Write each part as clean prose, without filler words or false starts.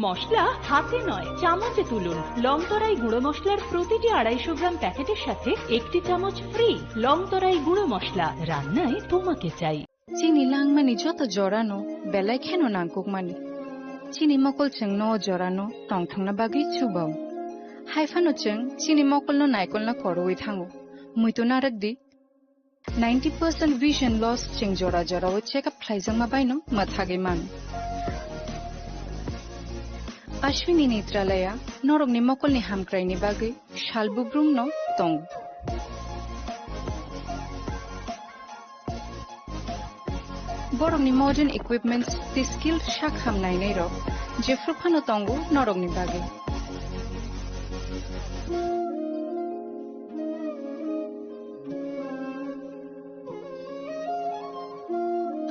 মশলা হাতে নয় চামচে তুলুন। লংতরাই গুঁড়ো মশলার প্রতিটি 250 গ্রাম প্যাকেটের সাথে 1টি চামচ ফ্রি। লংতরাই গুঁড়ো মশলা, রান্নায় তোমাকে চাই। চিনি লাংমানি যত জরানো বেলায় খেন নাংকুকমানি চিনি মকল চং ন জরানো টংথাংনা বাগি চুবাও হাইফানো চং চিনি মকল no নাইকল না করওই থাঙ্গো মুইতো নারকদি 90% vision loss ching jora jora wo check up thlaijang ma baino mathage man Ashwini Netralaya norok ni mokol ni hamkrai ni bagi shalbubrum no tong borok ni modern equipments the skilled shak hamnai nei ro je fruphano tongo norok ni bagi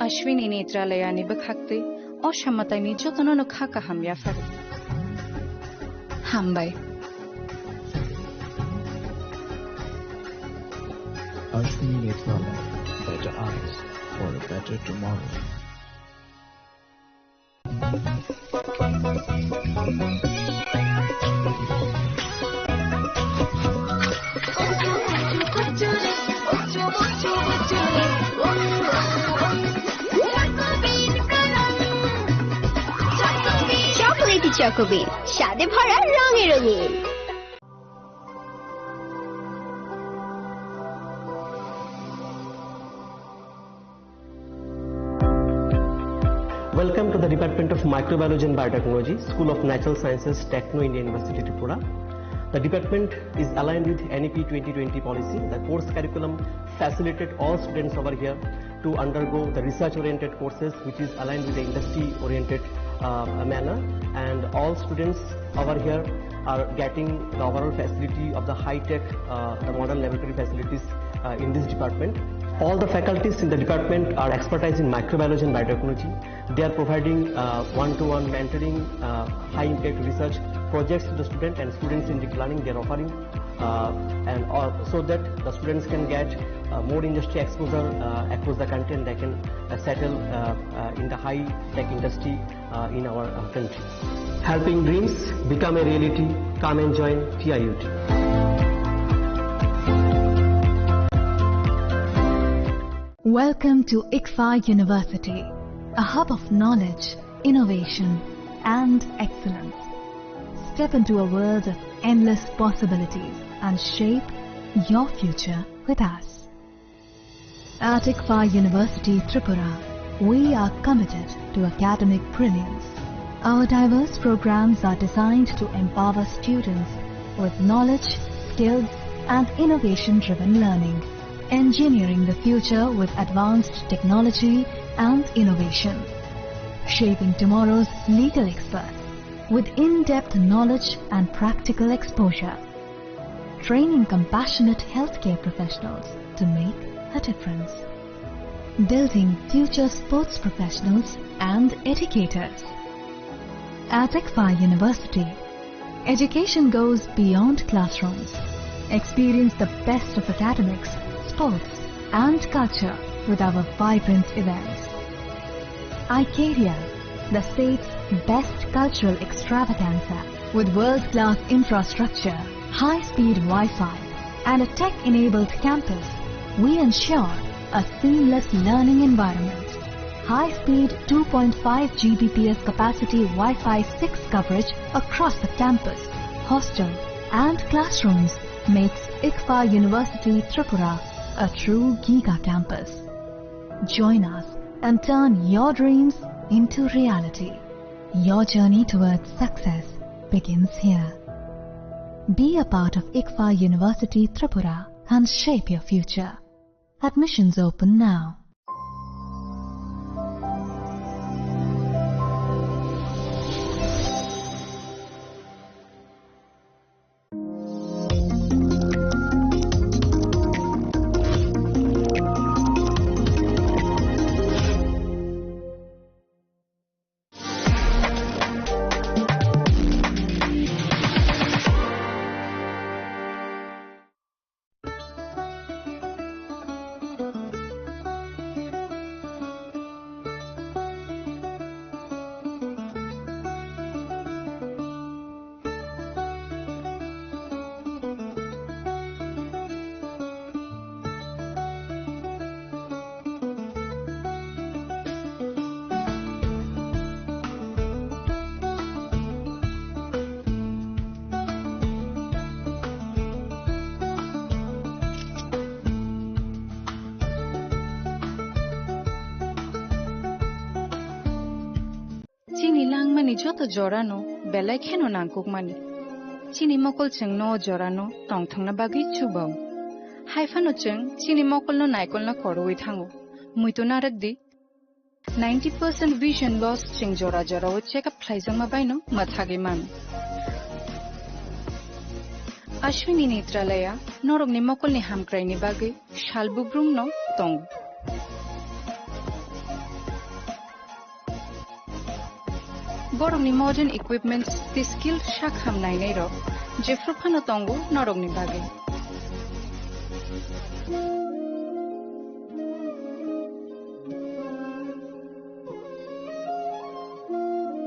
Ashwini Netralaya ni bakhakte অসামাতাই নি যতন খাকা হামিয়া ফারে হামবাই Ashwini Netralaya, better eyes for a better tomorrow. চকোবিন স্বাদে ভরা রঙে রঙিন। Welcome to the Department of Microbiology and Biotechnology, School of Natural Sciences, Techno India University, Tripura. The department is aligned with NEP 2020 policy. The course curriculum facilitated all students over here to undergo the research-oriented courses, which is aligned with the industry-oriented manner, and all students over here are getting the overall facility of the high-tech, the modern laboratory facilities in this department. All the faculties in the department are expertise in microbiology and biotechnology. They are providing one-to-one mentoring, high-impact research projects to the student and students in deep learning. They are offering so that the students can get more industry exposure across the country, and they can settle in the high-tech industry in our country. Helping dreams become a reality. Come and join TIUT. Welcome to ICFA University, a hub of knowledge, innovation, and excellence. Step into a world of endless possibilities and shape your future with us. At ICFA University, Tripura, we are committed to academic brilliance. Our diverse programs are designed to empower students with knowledge, skills, and innovation-driven learning. Engineering the future with advanced technology and innovation. Shaping tomorrow's legal experts with in-depth knowledge and practical exposure. Training compassionate healthcare professionals to make a difference. Building future sports professionals and educators. At ICFA University, education goes beyond classrooms. Experience the best of academics, sports and culture with our vibrant events. Icaria, the state's best cultural extravaganza, with world-class infrastructure, high-speed Wi-Fi and a tech-enabled campus, we ensure a seamless learning environment. High-speed 2.5 Gbps capacity Wi-Fi 6 coverage across the campus, hostel and classrooms makes ICFA University Tripura a true Giga campus. Join us and turn your dreams into reality. Your journey towards success begins here. Be a part of ICFA University Tripura and shape your future. Admissions open now. Chini langmani joto jorano belai kheno nangkukmani. Chini mokol cheng no jorano tongthangna bagi chubao. Haifano cheng chini mokol no naikol na koroi thango. Muito narakdi 90% vision loss cheng jora o check up khlaijang ma baino mathage man. Ashwini Netralaya norok ni mokol ni hamkrai ni bagi shalbubrum no tong. Borok ni modern equipments the skill shak ham nai nei ro jefru phano tongo norok ni bagi.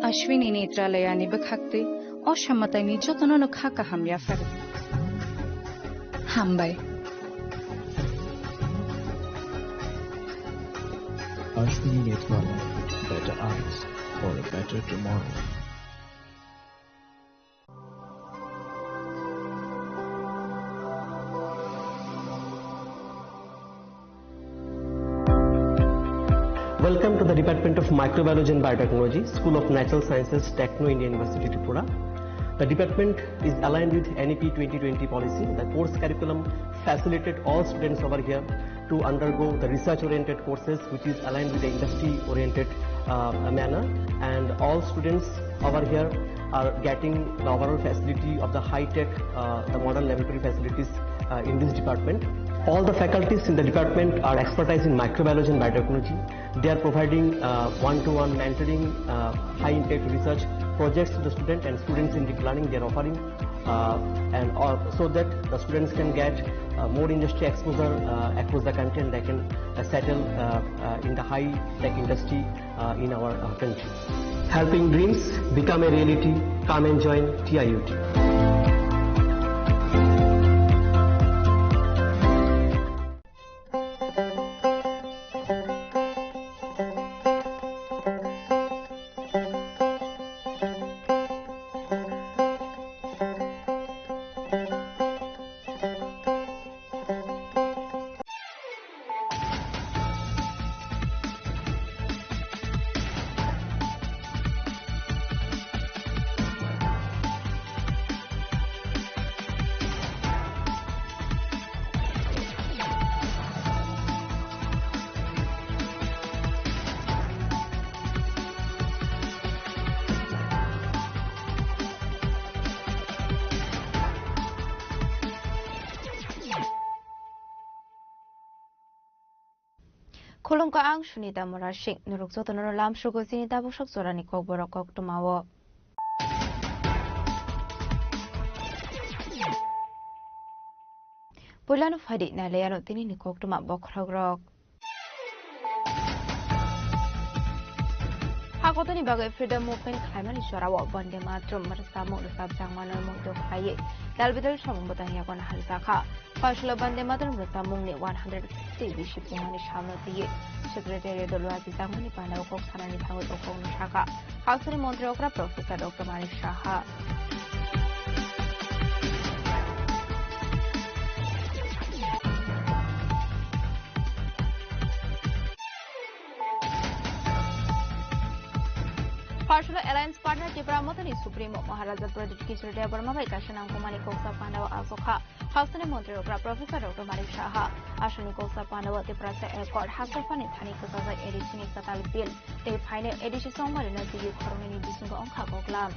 Ashwini Netralaya ni bakhakte oshammatai ni jotono no khaka ham ya fer. Hambai. Ashwini Netralaya, better eyes for a better tomorrow. Welcome to the Department of Microbiology and Biotechnology, School of Natural Sciences, Techno India University, Tripura. The department is aligned with NEP 2020 policy. The course curriculum facilitated all students over here to undergo the research-oriented courses, which is aligned with the industry-oriented manner. And all students over here are getting the overall facility of the high-tech, the modern laboratory facilities in this department. All the faculties in the department are expertise in microbiology and biotechnology. They are providing one-to-one mentoring, high-impact research projects to the student, and students in deep learning they are offering, so that the students can get more industry exposure across the country, and they can settle in the high-tech industry in our country. Helping dreams become a reality. Come and join TIUT. Kolong ka ang sunita morashing nuruk so tonor lam shugo sinita bushok sorani kok borok kok tumawo. Pulano fadi na layano tini ni kok tuma bokragrok. Hakoto ni bagai freedom movement khaimani sorawo bande matrum marsamu rusab jangmanor mongto khaye dalbidal samung botani akon halsakha Fashulo bande matrum rusamung ni 150 bishop pumani shamno diye secretary dolwazi jangmani pandaw kok sanani thangot okong shaka hausani mantri okra professor Dr. Manik Shaha Fashulo Alliance Partner Tripura Motani Supremo Maharaja Project Kisurde Burma by Kashanang Kumani Koksa Pandawa Asoka Hausani Montri okra Professor Dr. Manik Shaha Ashani Koksa Pandawa Tripura Court Hasafani Thani Kosaza Edition Satal Bill the final edition song Marina Tiyu Koroni Bisunga Onka Koklam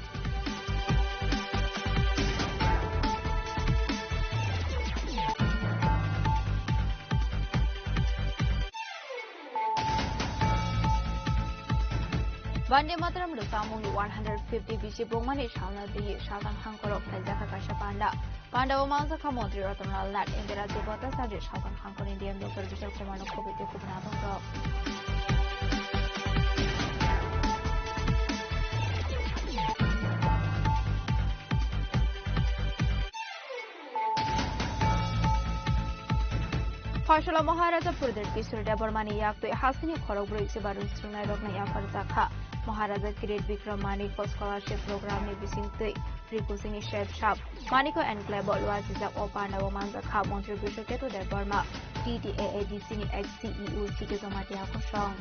Bande Matram Rusamung 150 BC Bromani Shalna the Shaltan Hankoro Pajaka Kashapanda Pandawa Manzaka Montri Rotonal Nat Indira Devata Saji Shaltan Hankor Indian Dr. Vishal Kumano Kobi Kubnato Fashola Maharaja Purder Kisurde Burmani Yak to Hasini Korobri Sibaru Struna Rokna Yafarzaka Maharaja Kirit Vikram Maniko Scholarship Program ni Bisinte Rikusini Chef Shop Maniko and Glebo Luaziza Opana Womanzaka Contribution to the Burma TTAADC ni HCEU Sikizomati Akoshong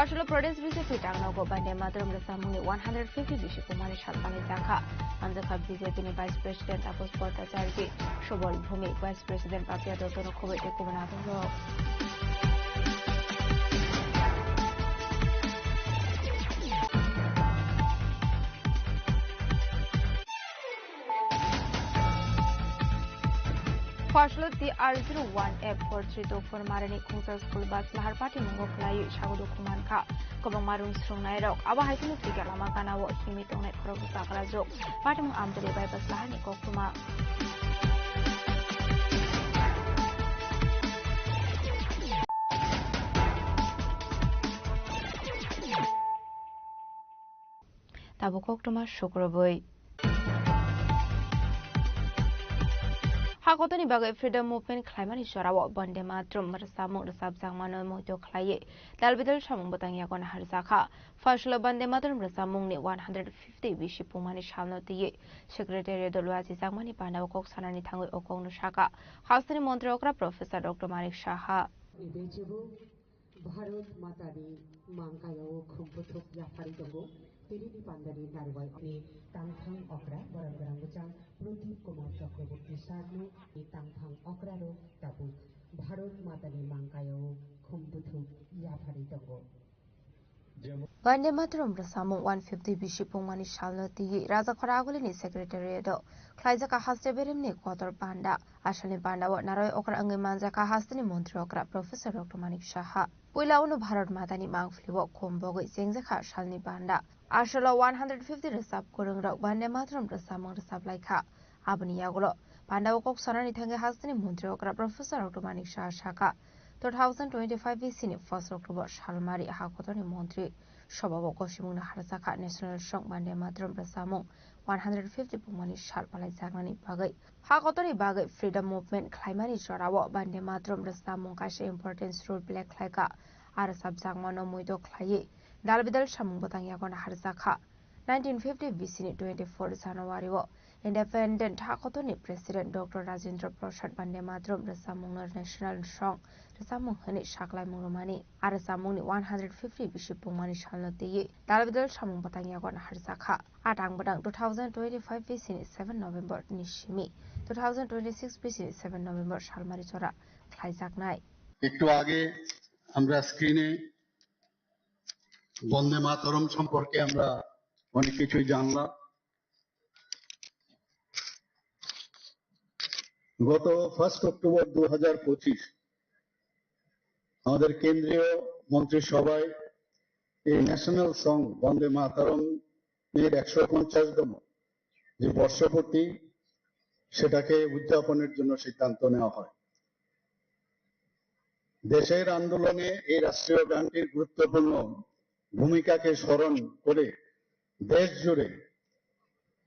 Partial Prudence Vice Fitang Nogo Bande Matrum Rasamuni 150 Bishopumani Shalpani Zanka, and the BJP Vice President Apos Porta Charity, Shobol Bhumi, Vice President Papia Dotono Kovete Kumanado. Partial the R01F432 for Marani Kunsa School Bus Lahar Party Mungo Klayu Shagudu Kumanka, Kobamarun Strong Nairo, Aba Hakin Figure Lamakana, Himito Net Krokasakarajo, Patum Amdali Bypass Lahani Kokuma. Tabukok Toma Shukroboy. Hakotoni bagai freedom movement klaimani sorawo bande matrum mersamu resab jangmano moito klaye dalbidal samung batangya kon harzakha fashlo bande matrum resamung ni 150 bishi pumani shalno tiye secretary dolwaji jangmani panaw kok sanani thangoi okong no shaka hasani মন্ত্রী okra professor dr manik shaha Bharat मातानि मांकायाव खुंफुथुक जाफारि दंगो तेरिनि पान्दानि नारवाइनि तांथां अक्रा बरंगरां गुचां Pradeep Kumar चक्रवर्ती सारनो नि तांथां अक्रारो ताबु Bharat मातानि मांकायाव खुंफुथुक जाफारि दंगो Bande Matrum Rasamu 150 Bishop Mani Shalati, Raza Koragulini Secretary do, Klaizaka Hasteberim ni Kotor Panda, Ashani Panda, Naroi Okra Angimanzaka Hastani Montrokra, Professor Dr. Manik Shaha. Pula uno Bharat Matani Mang Fliwo, Kombogo, Singzaka, Shalni Panda. Ashala 150 Rasab Kurung, Bande Matrum Rasamu Rasab Laika, Abani Yagulo, Panda Okok Sanani Tanga Hastani Montrokra, Professor Dr. Manik Shaka. 2025 VC first October Shalmari Hakotoni Montri Shobabo Koshimuna Harsaka National Shong Bande Matrum Rasamung 150 Pumani Shalpalai Zagani Bagai Hakotoni Bagai Freedom Movement Klaimani Jorawa Bande Matrum Rasamung Kasha Importance Rule Black Laika Arasab Zangmano Muido Klaye Dalbidal Shamung Botangyagon Harsaka 1950 VC 24 January Independent Hakotoni President Dr. Rajendra Prasad Bande Matrum Rasamung National Shong Rasamung Hani Shaklai Murumani Arasamuni 150 Bishop Pumani Shalati Dalbidal Shamung Batangyagon Harsaka Atang Badang 2025 VC 7 November Nishimi 2026 VC 7 November Shalmari Chora Klaizak Nai একটু আগে আমরা স্ক্রিনে বন্দে মাতরম সম্পর্কে আমরা অনেক কিছুই জানলাম গত 1 অক্টোবর 2025 আমাদের কেন্দ্রীয় মন্ত্রিসভায় এই ন্যাশনাল সং বন্দে মাতরম এর 150তম যে বর্ষপূর্তি সেটাকে উদযাপনের জন্য সিদ্ধান্ত নেওয়া হয় দেশের আন্দোলনে এই রাষ্ট্রীয় গানটির গুরুত্বপূর্ণ ভূমিকাকে স্মরণ করে দেশ জুড়ে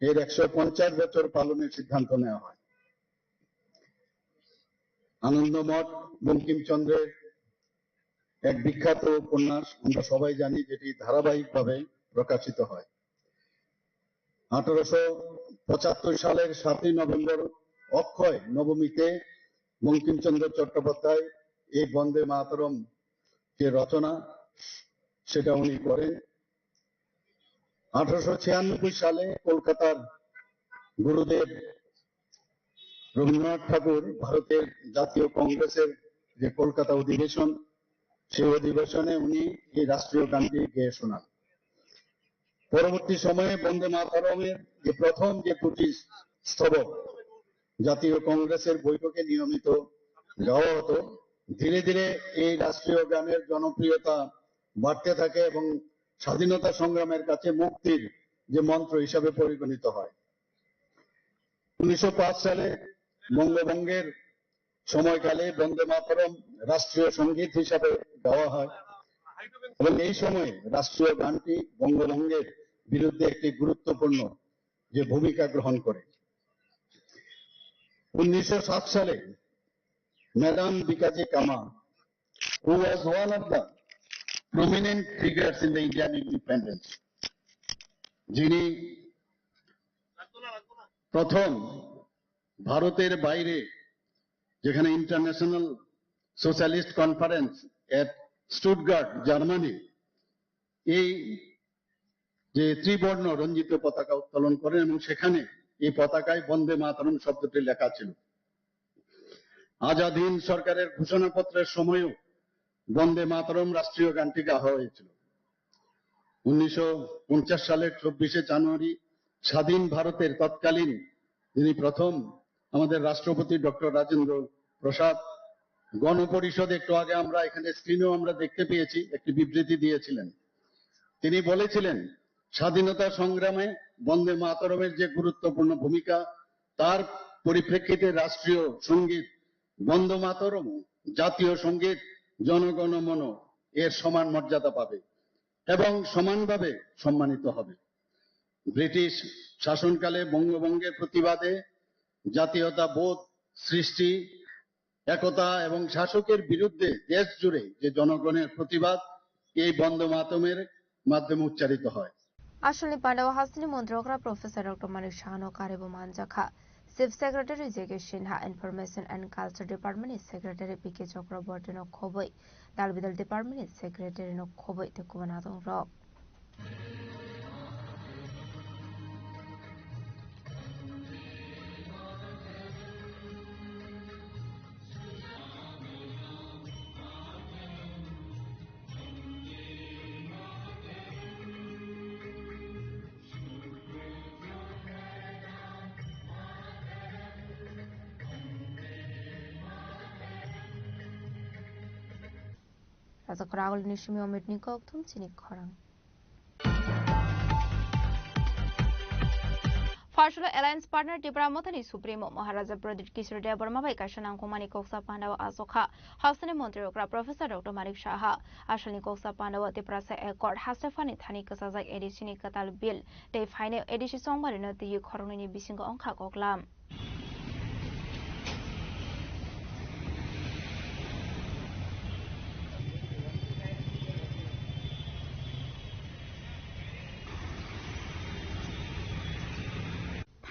এর 150 বছর পালনের সিদ্ধান্ত নেওয়া হয় আনন্দমঠ বঙ্কিমচন্দ্রের এক বিখ্যাত উপন্যাস আমরা সবাই জানি যেটি ধারাবাহিকভাবে প্রকাশিত হয় 1875 সালের 7 নভেম্বর অক্ষয় নবমীতে বঙ্কিমচন্দ্র চট্টোপাধ্যায় এই বন্দে মাতরম যে রচনা সেটা উনি করেন 1896 সালে কলকাতার গুরুদেব রবীন্দ্রনাথ ঠাকুর ভারতের জাতীয় কংগ্রেসের যে কলকাতা অধিবেশন সেই অধিবেশনে উনি এই রাষ্ট্রীয় গানটি গেয়ে শোনান পরবর্তী সময়ে বন্দে মাতরমের যে প্রথম যে দুটি স্তবক জাতীয় কংগ্রেসের বৈঠকে নিয়মিত গাওয়া হতো ধীরে ধীরে এই রাষ্ট্রীয় গানের জনপ্রিয়তা বাড়তে থাকে এবং স্বাধীনতা সংগ্রামের কাছে মুক্তির যে মন্ত্র হিসাবে পরিগণিত হয় 1905 সালে বঙ্গভঙ্গের সময়কালে বন্দে মাতরম রাষ্ট্রীয় সঙ্গীত হিসাবে গাওয়া হয় এবং এই সময়ে রাষ্ট্রীয় গানটি বঙ্গভঙ্গের বিরুদ্ধে একটি গুরুত্বপূর্ণ যে ভূমিকা গ্রহণ করে 1907 সালে ম্যাডাম বিকাজি কামা who was one of the prominent figures in the Indian independence যিনি প্রথম ভারতের বাইরে যেখানে ইন্টারন্যাশনাল সোশ্যালিস্ট কনফারেন্স এট স্টুটগার্ট জার্মানি এই যে ত্রিবর্ণ রঞ্জিত পতাকা উত্তোলন করেন এবং সেখানে এই পতাকায় বন্দে মাতরম শব্দটি লেখা ছিল। আজাদ হিন্দ সরকারের ঘোষণাপত্রের সময়ও বন্দে মাতরম রাষ্ট্রীয় গানটি গাওয়া হয়েছিল। 1950 সালের 24শে জানুয়ারি স্বাধীন ভারতের তৎকালীন যিনি প্রথম আমাদের রাষ্ট্রপতি ডক্টর রাজেন্দ্র প্রসাদ গণপরিষদ, একটু আগে আমরা এখানে স্ক্রিনেও আমরা দেখতে পেয়েছি, একটি বিবৃতি দিয়েছিলেন। তিনি বলেছিলেন স্বাধীনতা সংগ্রামে বন্দে মাতরমের যে গুরুত্বপূর্ণ ভূমিকা, তার পরিপ্রেক্ষিতে রাষ্ট্রীয় সঙ্গীত বন্দে মাতরম জাতীয় সঙ্গীত জনগণ মন এর সমান মর্যাদা পাবে এবং সমানভাবে সম্মানিত হবে। ব্রিটিশ শাসনকালে বঙ্গভঙ্গের প্রতিবাদে জাতীয়তা বোধ সৃষ্টি, একতা এবং শাসকের বিরুদ্ধে দেশ জুড়ে যে জনগণের প্রতিবাদ এই বন্দে মাতরমের মাধ্যমে উচ্চারিত হয়। আসলে পান্ডাও হাসনি মন্ত্রকরা প্রফেসর ডক্টর মানিক শাহানো কারিবু মানজাখা chief secretary JK Sinha information and culture department secretary PK Chakraborty ন খবই দালবিদাল ডিপার্টমেন্ট সেক্রেটারি ন খবই তেকুবানা দং রক Rasa Koragol Nishimi Omid Nikok Tum Chinik Korang. Partial Alliance Partner Dipramotani Supremo Maharaja Pradip Kishore Deborma by Kashanang Kumani Koksa Pandawa Asoka, Hasani Montrokra Professor Dr. Manik Shaha, Ashani Koksa Pandawa Diprasa Accord, Hastefani Tani Kasazak Edishini Katal Bill, they find Edishi Songbar in the Koroni Bisingo Onka Koklam.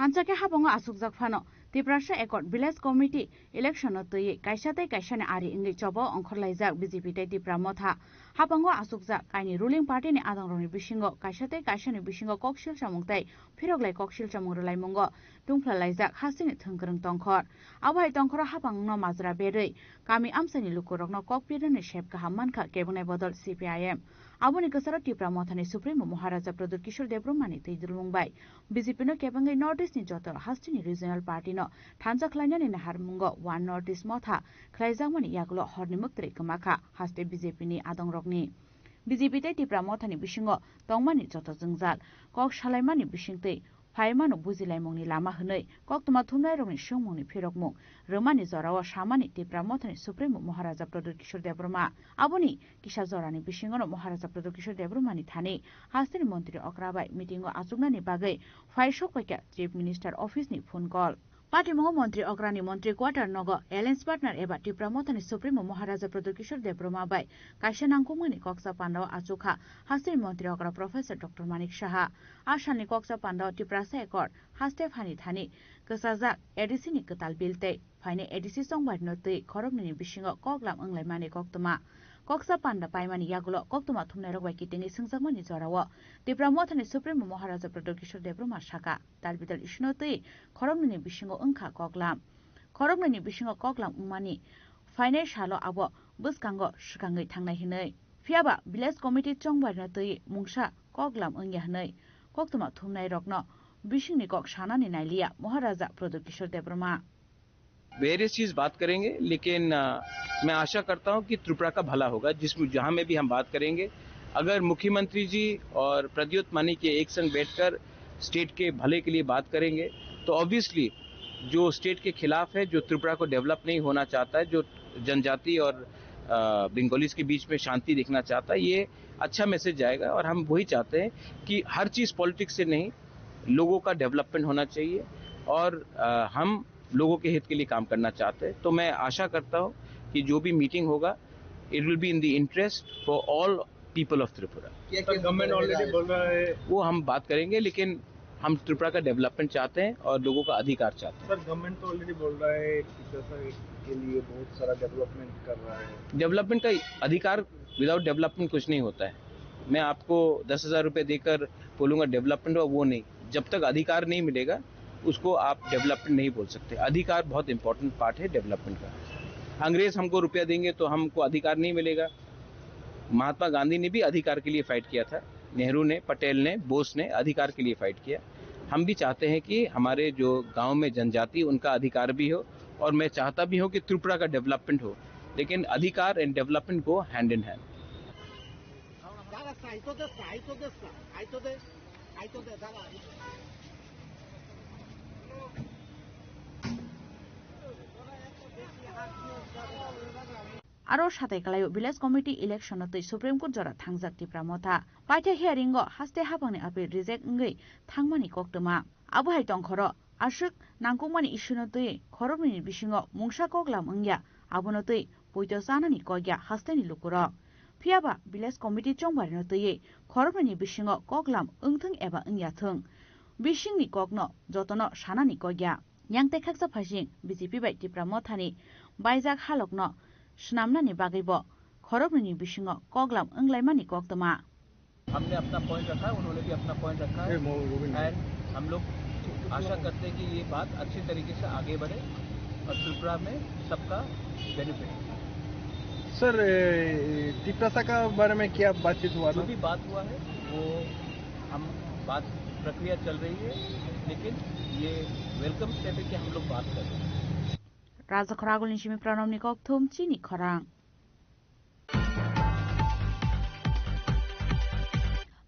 Hanchake habongo asukjak phano Tiprasa Accord Village Committee election tui kaisate kaisane ari ingi chobo ongkhorlaijak BJP tai Tipramotha habongo asukjak kaini ruling party ni adangroni bisingo kaisate kaisane bisingo koksil samungtai phiroglai koksil samungrolai mungo tungphalaijak hasini thungkrung tongkhor abai tongkhora habangno majra berei kami amsani lukurokno kokpirani shepka hammankha kebunai bodol CPIM Aboni kasara Tipramothani Supremo Maharaja Pradip Kishore Debormani teidrumungbai BJP no kebangai Northeast ni jotor hastini regional party no Thanjak Lainani Naharmungo One Northeast Motha Khlaijangmani Yaglo Hornimuktre Kamaka haste BJP ni adongrokni BJP te Tipramothani bisingo tongmani jotor jungjal kok salaimani bisingtei Faimano buzilaimongni lama hwnei koktoma thumnairokni sungmungni phirokmung rwmani jorao samani Tipramothani Supremo Maharaja Pradip Kishore Deborma aboni kisa jorani bisingono Maharaja Pradip Kishore Debormani thani hastini mantri okrabai meetingo achugnani bagai faisok paika Chief Minister Office ni phone call Party Mongo Montri Okrani Montri Quarter Nogo Alliance Partner Eba Tipramothani Supremo Maharaja Pradip Kishore Deborma by Kaishanangkumani Koksa Pandawa Achuka Hastin Montri Okra Professor Dr. Manik Shaha Ashani Koksa Pandawa Tiprasa Accord Haste Phani Thani Kasazak Edisini Katal Bilte Phine Edisi Songbar Notei Koromni Bishingo Koklam Anglai Mani Koktoma Koksa Panda Paimani Yagulo Koktoma Thumnerok Wakitingi Singzakmani Zorawo Tipramothani Supremo Maharaja Pradip Kishore Deborma Shaka Talbital Ishnotei Koromni Bishingo Ungkha Koklam Koromni Bishingo Koklam Umani Phine Shalo Abo Buskango Shikangai Thangnai Hinei Fiaba Village Committee Chongbar Notei Mungsha Koklam Ungya Hinei Koktoma Thumnai Rokno Bishingni Kok Shanani Nailia Maharaja Pradip Kishore Deborma various चीज बात करेंगे लेकिन मैं आशा करता हूं कि त्रिपुरा का भला होगा जिसमें जहां में भी हम बात करेंगे अगर मुख्यमंत्री जी और प्रद्युत मानी के एक संग बैठकर स्टेट के भले के लिए बात करेंगे तो ऑब्वियसली जो स्टेट के खिलाफ है जो त्रिपुरा को डेवलप नहीं होना चाहता है जो जनजाति और बंगालीज के बीच में शांति देखना चाहता है ये अच्छा मैसेज जाएगा और हम वही चाहते हैं कि हर चीज पॉलिटिक्स से नहीं लोगों का डेवलपमेंट होना चाहिए और हम लोगों के हित के लिए काम करना चाहते हैं तो मैं आशा करता हूं कि जो भी मीटिंग होगा it will be in the interest for all people of Tripura government already बोल रहा है वो हम बात करेंगे लेकिन हम त्रिपुरा का डेवलपमेंट चाहते हैं और लोगों का अधिकार चाहते हैं सर गवर्नमेंट तो ऑलरेडी बोल रहा है के लिए बहुत सारा डेवलपमेंट कर रहा है डेवलपमेंट का अधिकार विदाउट डेवलपमेंट कुछ नहीं होता है मैं आपको 10,000 रुपए देकर बोलूंगा डेवलपमेंट हो, वो नहीं। जब तक अधिकार नहीं मिलेगा उसको आप डेवलपमेंट नहीं बोल सकते। अधिकार बहुत इंपॉर्टेंट पार्ट है डेवलपमेंट का। अंग्रेज हमको रुपया देंगे तो हमको अधिकार नहीं मिलेगा। महात्मा गांधी ने भी अधिकार के लिए फाइट किया था, नेहरू ने, पटेल ने, बोस ने अधिकार के लिए फाइट किया। हम भी चाहते हैं कि हमारे जो गांव में जनजाति उनका अधिकार भी हो, और मैं चाहता भी हूं कि त्रिपुरा का डेवलपमेंट हो, लेकिन अधिकार एंड डेवलपमेंट को hand in hand. aro satai kalai village committee election tei supreme court jora thangjak tipra motha paitha hearing go haste hapangni appeal reject ngai thangmani koktoma abo hai tongkhoro ashuk nangkukmani issue no tei khorobni bisingo mungsa koklam angya abono tei poito sanani kogya hasteni lukuro phiaba village committee chongbar no tei khorobni bisingo koklam ungthung eba angya thung bisingni kokno jotono sanani kogya yangte khaksa phasing bjp bai tipra mothani baijak halokno स्नामनानि बागैबो खरबनि बिसिङो कगलाम अंगलाइमानि कोक्तमा हमने अपना point रखा है, उन्होंने भी अपना point रखा है, एंड हम लोग आशा करते हैं कि ये बात अच्छी तरीके से आगे बढ़े और त्रिपुरा में सबका बेनिफिट। सर तिप्रासा का बारे में क्या बातचीत हुआ? जो भी बात हुआ है वो हम बात प्रक्रिया चल रही है, लेकिन ये वेलकम स्टेप है कि हम लोग बात कर रहे हैं। Raja Khoragul Nishimi Pranamni Kokthum Chini Khorang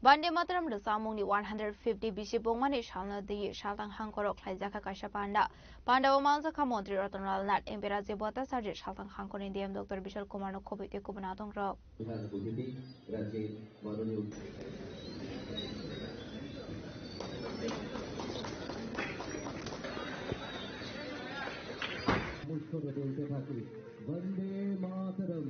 Bande Mataram Rasamuni 150 BC Bongmani Shalna the Shaltang Hankoro Klaizaka Kashapanda Panda Omanza Kamondri Rotonal Nat Empera Zebota Sarge Shaltang Hankon Indian Dr. Bishal Kumano Kobite Kubanatong Rock. Vande Mataram.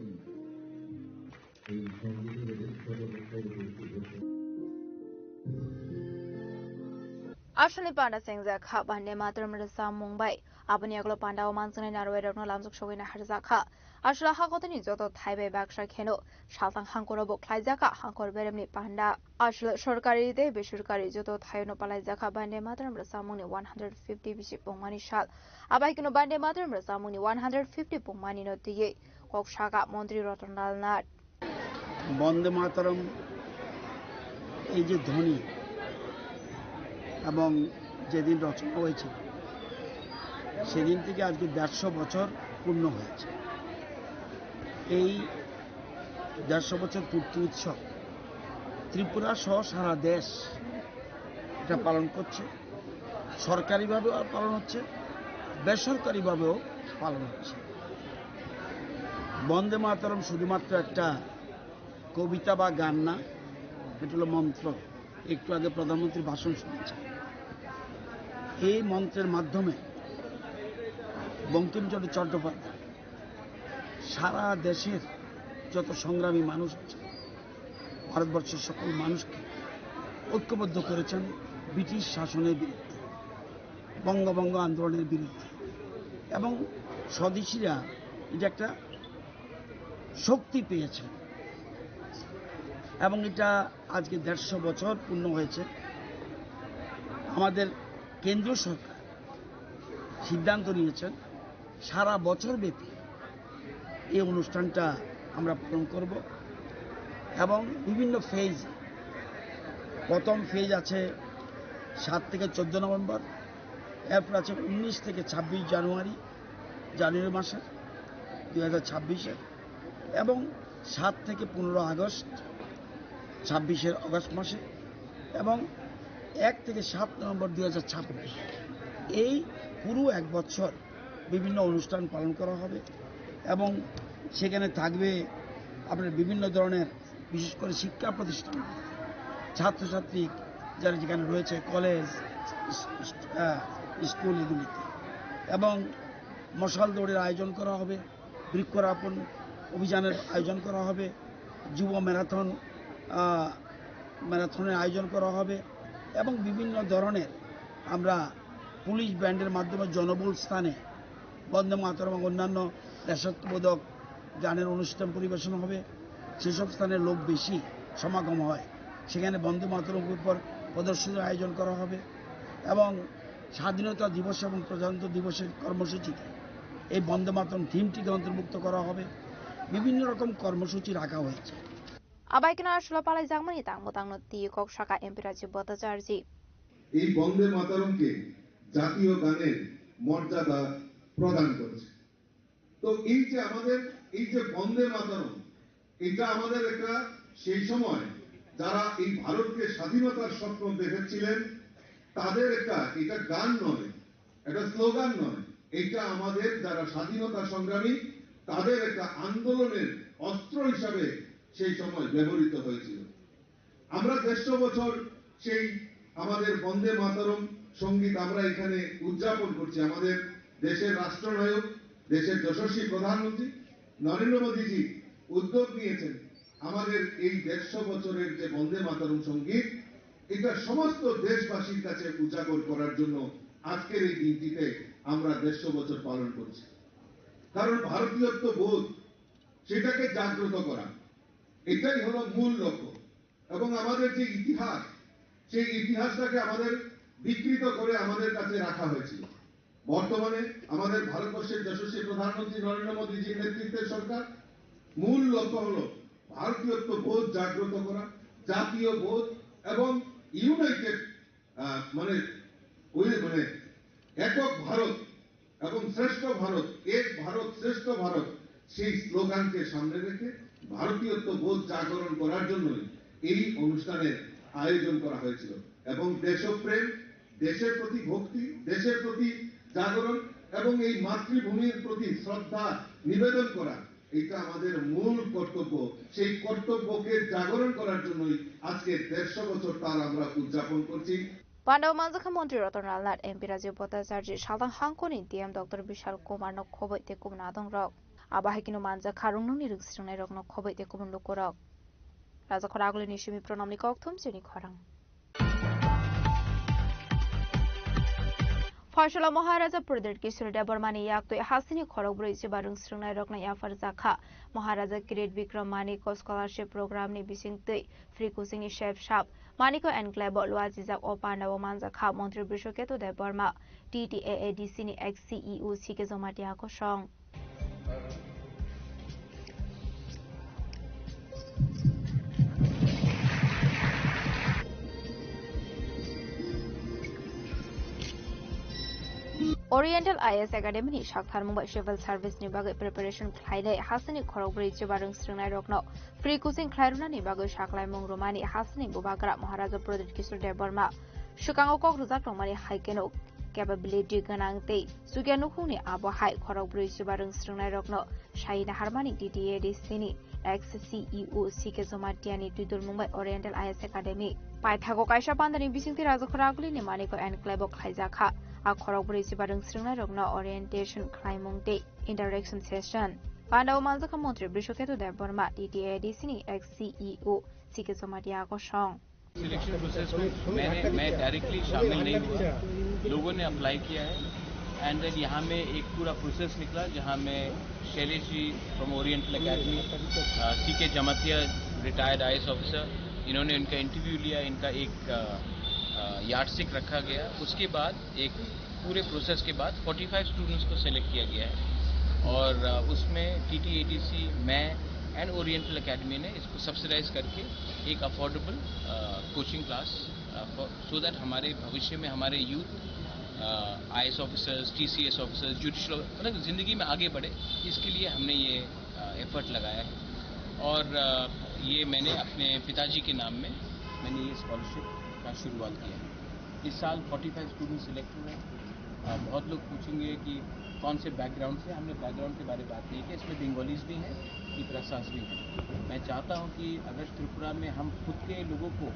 Ashani Panda Singza Kha Bande Mataram Rasam Mumbai Abani Aglo Panda Omansani Narway Lamsuk Showina Harzaka Ashla Hakotani Zoto Taibe Baksha Keno Shaltang Hankorobo Klaizaka Hankor Beremni Panda Ashla Shorkari De Bishurkari Zoto Tayono Palaizaka Bande Mataram Rasamuni 150 Bishop Bongmani Shal Abaikino Bande Mataram Rasamuni 150 Bongmani no Tie Kokshaka Mondri Rotondal Nat Bande Mataram এই যে ধ্বনি এবং যেদিন রচনা হয়েছে সেদিন থেকে আজকে 150 বছর পূর্ণ হয়েছে। এই 150 বছর পূর্তি উৎসব ত্রিপুরা সহ সারা দেশ এটা পালন করছে। সরকারিভাবেও পালন হচ্ছে, বেসরকারিভাবেও পালন হচ্ছে। বন্দে মাতরম শুধুমাত্র একটা কবিতা বা গান না, এটা হলো মন্ত্র। একটু আগে প্রধানমন্ত্রী ভাষণ শুনেছেন। এই মন্ত্রের মাধ্যমে বঙ্কিমচন্দ্র চট্টোপাধ্যায় সারা দেশের যত সংগ্রামী মানুষ আছে, ভারতবর্ষের সকল মানুষকে ঐক্যবদ্ধ করেছেন ব্রিটিশ শাসনের বিরুদ্ধে, বঙ্গভঙ্গ আন্দোলনের বিরুদ্ধে, এবং স্বদেশীরা এটা একটা শক্তি পেয়েছে। এবং এটা আজকে 150 বছর পূর্ণ হয়েছে। আমাদের কেন্দ্রীয় সরকার সিদ্ধান্ত নিয়েছেন সারা বছর ব্যাপী এই অনুষ্ঠানটা আমরা পালন করব এবং বিভিন্ন ফেজ, প্রথম ফেজ আছে 7 থেকে 14 নভেম্বর, এরপর আছে 19 থেকে 26 জানুয়ারি মাসে 2026 এবং 7 থেকে 15 আগস্ট 26 আগস্ট মাসে এবং 1 থেকে 7 নভেম্বর 2026। এই পুরো এক বছর বিভিন্ন অনুষ্ঠান পালন করা হবে এবং সেখানে থাকবে আপনার বিভিন্ন ধরনের, বিশেষ করে শিক্ষা প্রতিষ্ঠান, ছাত্রছাত্রী যারা যেখানে রয়েছে, কলেজ, স্কুল, এগুলিতে, এবং মশাল দৌড়ের আয়োজন করা হবে, বৃক্ষরোপণ অভিযানের আয়োজন করা হবে, যুব ম্যারাথনের আয়োজন করা হবে এবং বিভিন্ন ধরনের আমরা পুলিশ ব্যান্ডের মাধ্যমে জনবহুল স্থানে বন্দে মাতরম এবং অন্যান্য দেশাত্মবোধক গানের অনুষ্ঠান পরিবেশন হবে। সেসব স্থানে লোক বেশি, সমাগম হয় সেখানে বন্দে মাতরমের উপর প্রদর্শনীর আয়োজন করা হবে এবং স্বাধীনতা দিবস এবং প্রজাতন্ত্র দিবসের কর্মসূচিতে এই বন্দে মাতরম থিমটিকে অন্তর্ভুক্ত করা হবে বিভিন্ন রকম কর্মসূচি রাখা হয়েছে আবাইকেনা আসলে পালাই জাগমানি তাংমতাংনো তিয়কক শাখা এমপি রাজীব ভট্টাচার্য এই বন্দে মাতরমকে জাতীয় গানের মর্যাদা প্রদান করেছে তো এই যে বন্দে মাতরম এটা আমাদের একটা সেই সময় যারা এই ভারতকে স্বাধীনতার স্বপ্ন দেখেছিলেন তাদের এটা গান নয় এটা স্লোগান নয় এটা আমাদের যারা স্বাধীনতা সংগ্রামী তাদের একটা আন্দোলনের অস্ত্র হিসাবে সেই সময় ব্যবহৃত হয়েছিল আমরা 150 বছর সেই আমাদের বন্দে মাতরম সঙ্গীত আমরা এখানে উদযাপন করছি আমাদের দেশের রাষ্ট্রনায়ক দেশের যশস্বী প্রধানমন্ত্রী নরেন্দ্র মোদীজি উদ্যোগ নিয়েছেন আমাদের এই 150 বছরের যে বন্দে মাতরম সঙ্গীত এটা সমস্ত দেশবাসীর কাছে উজাগর করার জন্য আজকের এই দিনটিতে আমরা 150 বছর পালন করছি কারণ ভারতীয়ত্ব বোধ সেটাকে জাগ্রত করা এটাই হলো মূল লক্ষ্য এবং আমাদের যে ইতিহাস সেই ইতিহাসটাকে আমাদের বিকৃত করে আমাদের কাছে রাখা হয়েছিল বর্তমানে আমাদের ভারতবর্ষের যশস্বী প্রধানমন্ত্রী নরেন্দ্র মোদীজির নেতৃত্বের সরকার মূল লক্ষ্য হলো ভারতীয়ত্ব বোধ জাগ্রত করা জাতীয় বোধ এবং ইউনাইটেড মানে একক ভারত এবং শ্রেষ্ঠ ভারত এক ভারত শ্রেষ্ঠ ভারত সেই স্লোগানকে সামনে রেখে ভারতীয়ত্ব বোধ জাগরণ করার জন্যই এই অনুষ্ঠানের আয়োজন করা হয়েছিল এবং দেশপ্রেম দেশের প্রতি ভক্তি দেশের প্রতি জাগরণ এবং এই মাতৃভূমির প্রতি শ্রদ্ধা নিবেদন করা এটা আমাদের মূল কর্তব্য সেই কর্তব্যকে জাগরণ করার জন্যই আজকে 150 বছর তার আমরা উদযাপন করছি পাণ্ডব মানজাখা মন্ত্রী রতন লাল নাথ এমপি রাজীব ভট্টাচার্য সাধারণ হাংকনি DM doctor Bishal Kumar নখবৈ তেকুম নাদং rock আবাহিকিনো মানজাখা রংনংনি রুংস্রিংনাই rock নখবৈ তেকুম লুকরক রাজাখর আগলিনি Simi প্রণামনি ককথুম চিনি খরাং ফয়সলা মহারাজা প্রদেশ কিশোর দেববর্মানি ইয়াকতৈ হাসিনি খরগব্রৈ जिबा রুংস্রিংনাই রকনা याफर जाखा महाराजा किरीट विक्रम मानिको स्कॉलरशिप प्रोग्राम नि बिसिंगतै फ्री कोचिंग नि शेफ शाप मानिको एनक्लेव लुआजिजाक ओ पांडव मानजाखा मंत्री बृषकेतु देबबर्मा TTAADC नि एक्स CEO सिके जमाटियाको सं ओरिएंटल IAS एकाडेमी नि साक्थार मुंबई सिविल सर्विस नि बागै प्रिपरेशन खाइनाय हासिनि खरगब्रै जिबा रोंस्रिंनाय रकनो फ्री कोचिंग खायरुना नि बागै साखलाय मंग्रुमानि हासिनि बुबाग्रा महाराजा प्रदीप किशोर देबबर्मा सुकांगो कक रुजाक रंमानि हाइकेनो कैपेबिलिटी गोनांतै सुगियानुखुनि आबहाय खरगब्रै जिबा रोंस्रिंनाय रकनो शाइना हारमानि TTADC नि एक्स CEO सिके जमाटियानि दुदुल मुंबई ओरिएंटल IAS एकाडेमी पाइथागो कायसा पान्दानि बिसिंति राजखरागलिनि मानिको एनक्लेव खायजाखा आखरगब्रै जिबा रोंस्रिंनाय रकनो ओरिएंटेशन खायमुंते इंटरेक्शन सेशन पांडव मानजाखा मंत्री बृषकेतु देबबर्मा TTADC नि एक्स CEO सिके जमाटियाको सं सिलेक्शन प्रोसेस में मैं डायरेक्टली शामिल नहीं हुआ लोगों ने अप्लाई किया है एंड देन यहाँ में एक पूरा प्रोसेस निकला जहाँ में Shailesh ji from oriental academy CK Jamatia retired IAS officer इन्होंने इनका इंटरव्यू लिया इनका एक यार्डस्टिक रखा गया उसके बाद एक पूरे प्रोसेस के बाद 45 स्टूडेंट्स को सिलेक्ट किया गया है और उसमें TTADC मैं एंड ओरिएंटल एकेडमी ने इसको सब्सिडाइज करके एक affordable coaching class so that हमारे भविष्य में हमारे youth IAS officers TCS officers judicial मतलब ज़िंदगी में आगे बढ़े इसके लिए हमने ये एफर्ट लगाया है और ये मैंने अपने पिताजी के नाम में मैंने ये स्कॉलरशिप का शुरुआत किया है इस साल 45 स्टूडेंट सिलेक्ट हुए हैं बहुत लोग पूछेंगे कि कौन से बैकग्राउंड से हमने बैकग्राउंड के बारे में बात नहीं की इसमें बंगालीज भी हैं त्रिपुरासास भी हैं मैं चाहता हूं कि अगर त्रिपुरा में हम खुद के लोगों को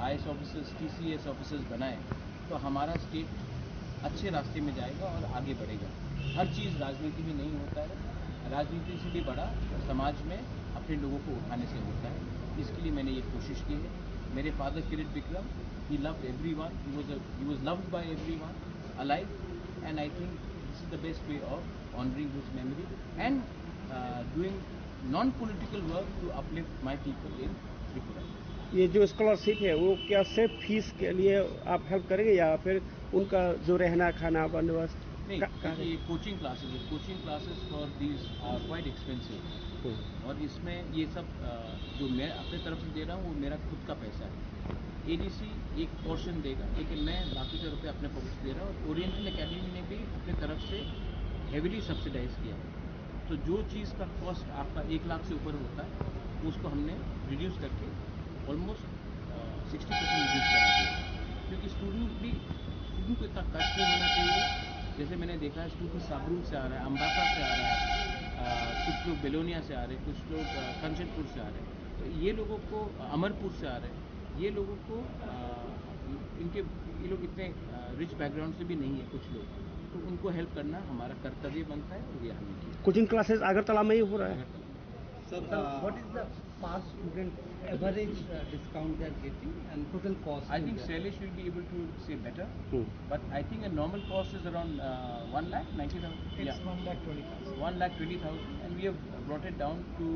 IAS ऑफिसर्स TCS ऑफिसर्स बनाएं तो हमारा स्टेट अच्छे रास्ते में जाएगा और आगे बढ़ेगा हर चीज़ राजनीति में नहीं होता है राजनीति से भी बड़ा समाज में अपने लोगों को उठाने से होता है इसके लिए मैंने ये कोशिश की है मेरे father Kirit Vikram he loved everyone he was loved by everyone alive and I think this is the best way of honoring his memory and doing non-political work to uplift my people in Tripura. ये जो scholarship है वो क्या सिर्फ fees के लिए आप help करेंगे या फिर उनका जो रहना खाना बंदोबस्त? नहीं, ये coaching classes for these are quite expensive, और इसमें ये सब जो मैं अपने तरफ से दे रहा हूँ वो मेरा खुद का पैसा है। एडीसी एक पोर्शन देगा, लेकिन मैं बाकी के रुपये अपने पॉकेट से दे रहा हूँ। और ओरिएंटल एकेडमी ने भी अपने तरफ से हेविली सब्सिडाइज किया है। तो जो चीज़ का कॉस्ट आपका 1 लाख से ऊपर होता है उसको हमने रिड्यूस करके ऑलमोस्ट 60% रिड्यूस करा दिया, क्योंकि स्टूडेंट को इतना कष्ट नहीं होना चाहिए। जैसे मैंने देखा है स्टूडेंट साबरू से आ रहा है, अम्बासा से आ रहा है, कुछ लोग बेलोनिया से आ रहे हैं, कुछ लोग कंचनपुर से आ रहे हैं, तो ये लोगों को अमरपुर से आ रहे हैं, ये लोगों को ये लोग इतने रिच बैकग्राउंड से भी नहीं है कुछ लोग, तो उनको हेल्प करना हमारा कर्तव्य बनता है, और ये हमने किया। कोचिंग क्लासेस अगरतला में ही हो रहा है। Sir, what is the per student average discount they are getting and total cost? I think Shailesh will be able to say better, but I think a normal cost is around 1,90,000. It's 1,20,000. 1,20,000, and we have brought it down to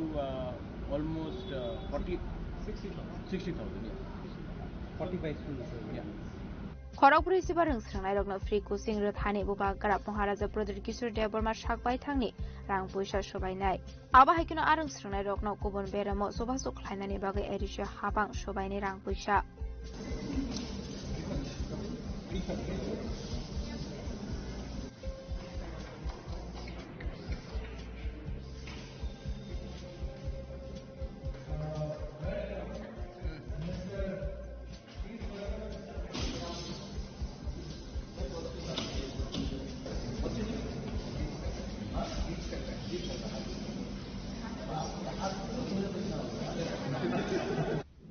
almost 60,000. Yeah. 45 students. Yeah. Kharagpur सिबार रोंस्रांनाय रगनो free coaching रथानि बुबा गराब महाराजा प्रदीप किशोर देवबर्मा सागबाय थांनि रां पैसा सबायनाय आबा हायकिनो आरोंस्रांनाय रगनो गुबुन बेरामो सबासो खालायनायनि बागै एरिसो हाबां सबायनि रां पैसा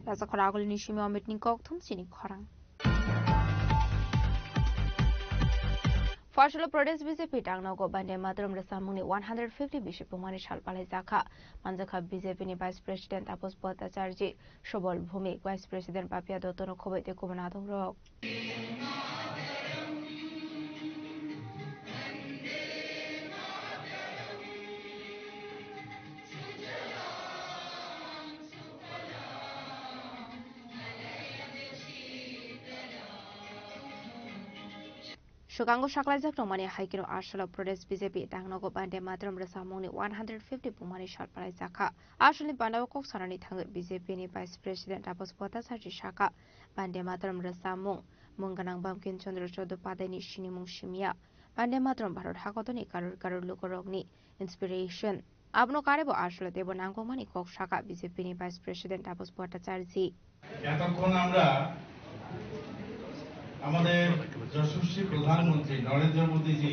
Rasa Koragul Nishimi Omitni Koktum Sini Korang. Fashula Pradesh BJP Tangnago Bande Madram Rasamuni 150 Bishop Umani Shalpalai Zaka, Manzaka BJP ni Vice President Apos Bhattacharya, Shobol Bhumik, Vice President Papia Dotono Kobete Kumanadong Rock. Shugango Shaklajak no money Haikino Ashla Pradesh BJP Tangnago Bande Madram Rasamuni 150 Pumani Shalpalai Zaka, Ashli Bandawok Sarani Tang BJP ni Vice President Apos Bhattacharya Shaka, Bande Madram Rasamung, Munganang Bamkin Chandra Chodo Padani Shinimung Shimia, Bande Madram Barod Hakotoni Karur Lukorogni, Inspiration. Abno Karebo Ashla Debo Nangomani Kok Shaka BJP ni Vice President Apos Bhattacharya. আমাদের যশস্বী প্রধানমন্ত্রী নরেন্দ্র মোদীজি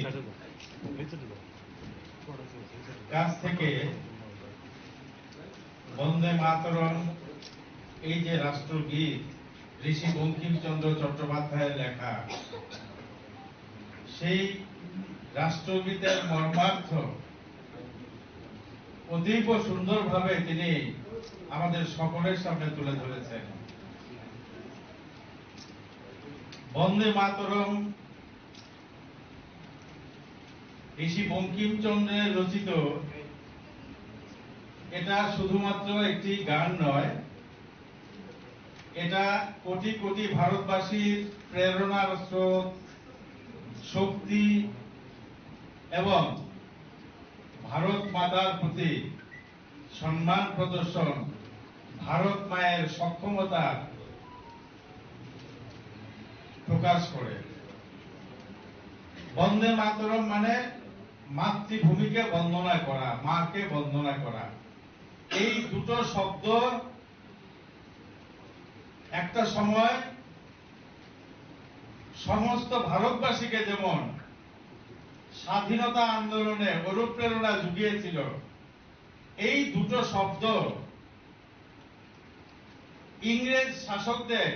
কাছ থেকে বন্দে মাতরম এই যে রাষ্ট্রগীত ঋষি বঙ্কিমচন্দ্র চট্টোপাধ্যায়ের লেখা সেই রাষ্ট্রগীতের মর্মার্থ অতীব সুন্দরভাবে তিনি আমাদের সকলের সামনে তুলে ধরেছেন। বন্দে মাতরম ঋষি বঙ্কিমচন্দ্রের রচিত এটা শুধুমাত্র একটি গান নয়, এটা কোটি কোটি ভারতবাসীর প্রেরণার স্রোত, শক্তি এবং ভারত মাতার প্রতি সম্মান প্রদর্শন, ভারত মায়ের সক্ষমতা প্রকাশ করে। বন্দে মাতরম মানে মাতৃভূমিকে বন্দনা করা, মাকে বন্দনা করা। এই দুটো শব্দ একটা সময় সমস্ত ভারতবাসীকে যেমন স্বাধীনতা আন্দোলনে অনুপ্রেরণা জুগিয়েছিল, এই দুটো শব্দ ইংরেজ শাসকদের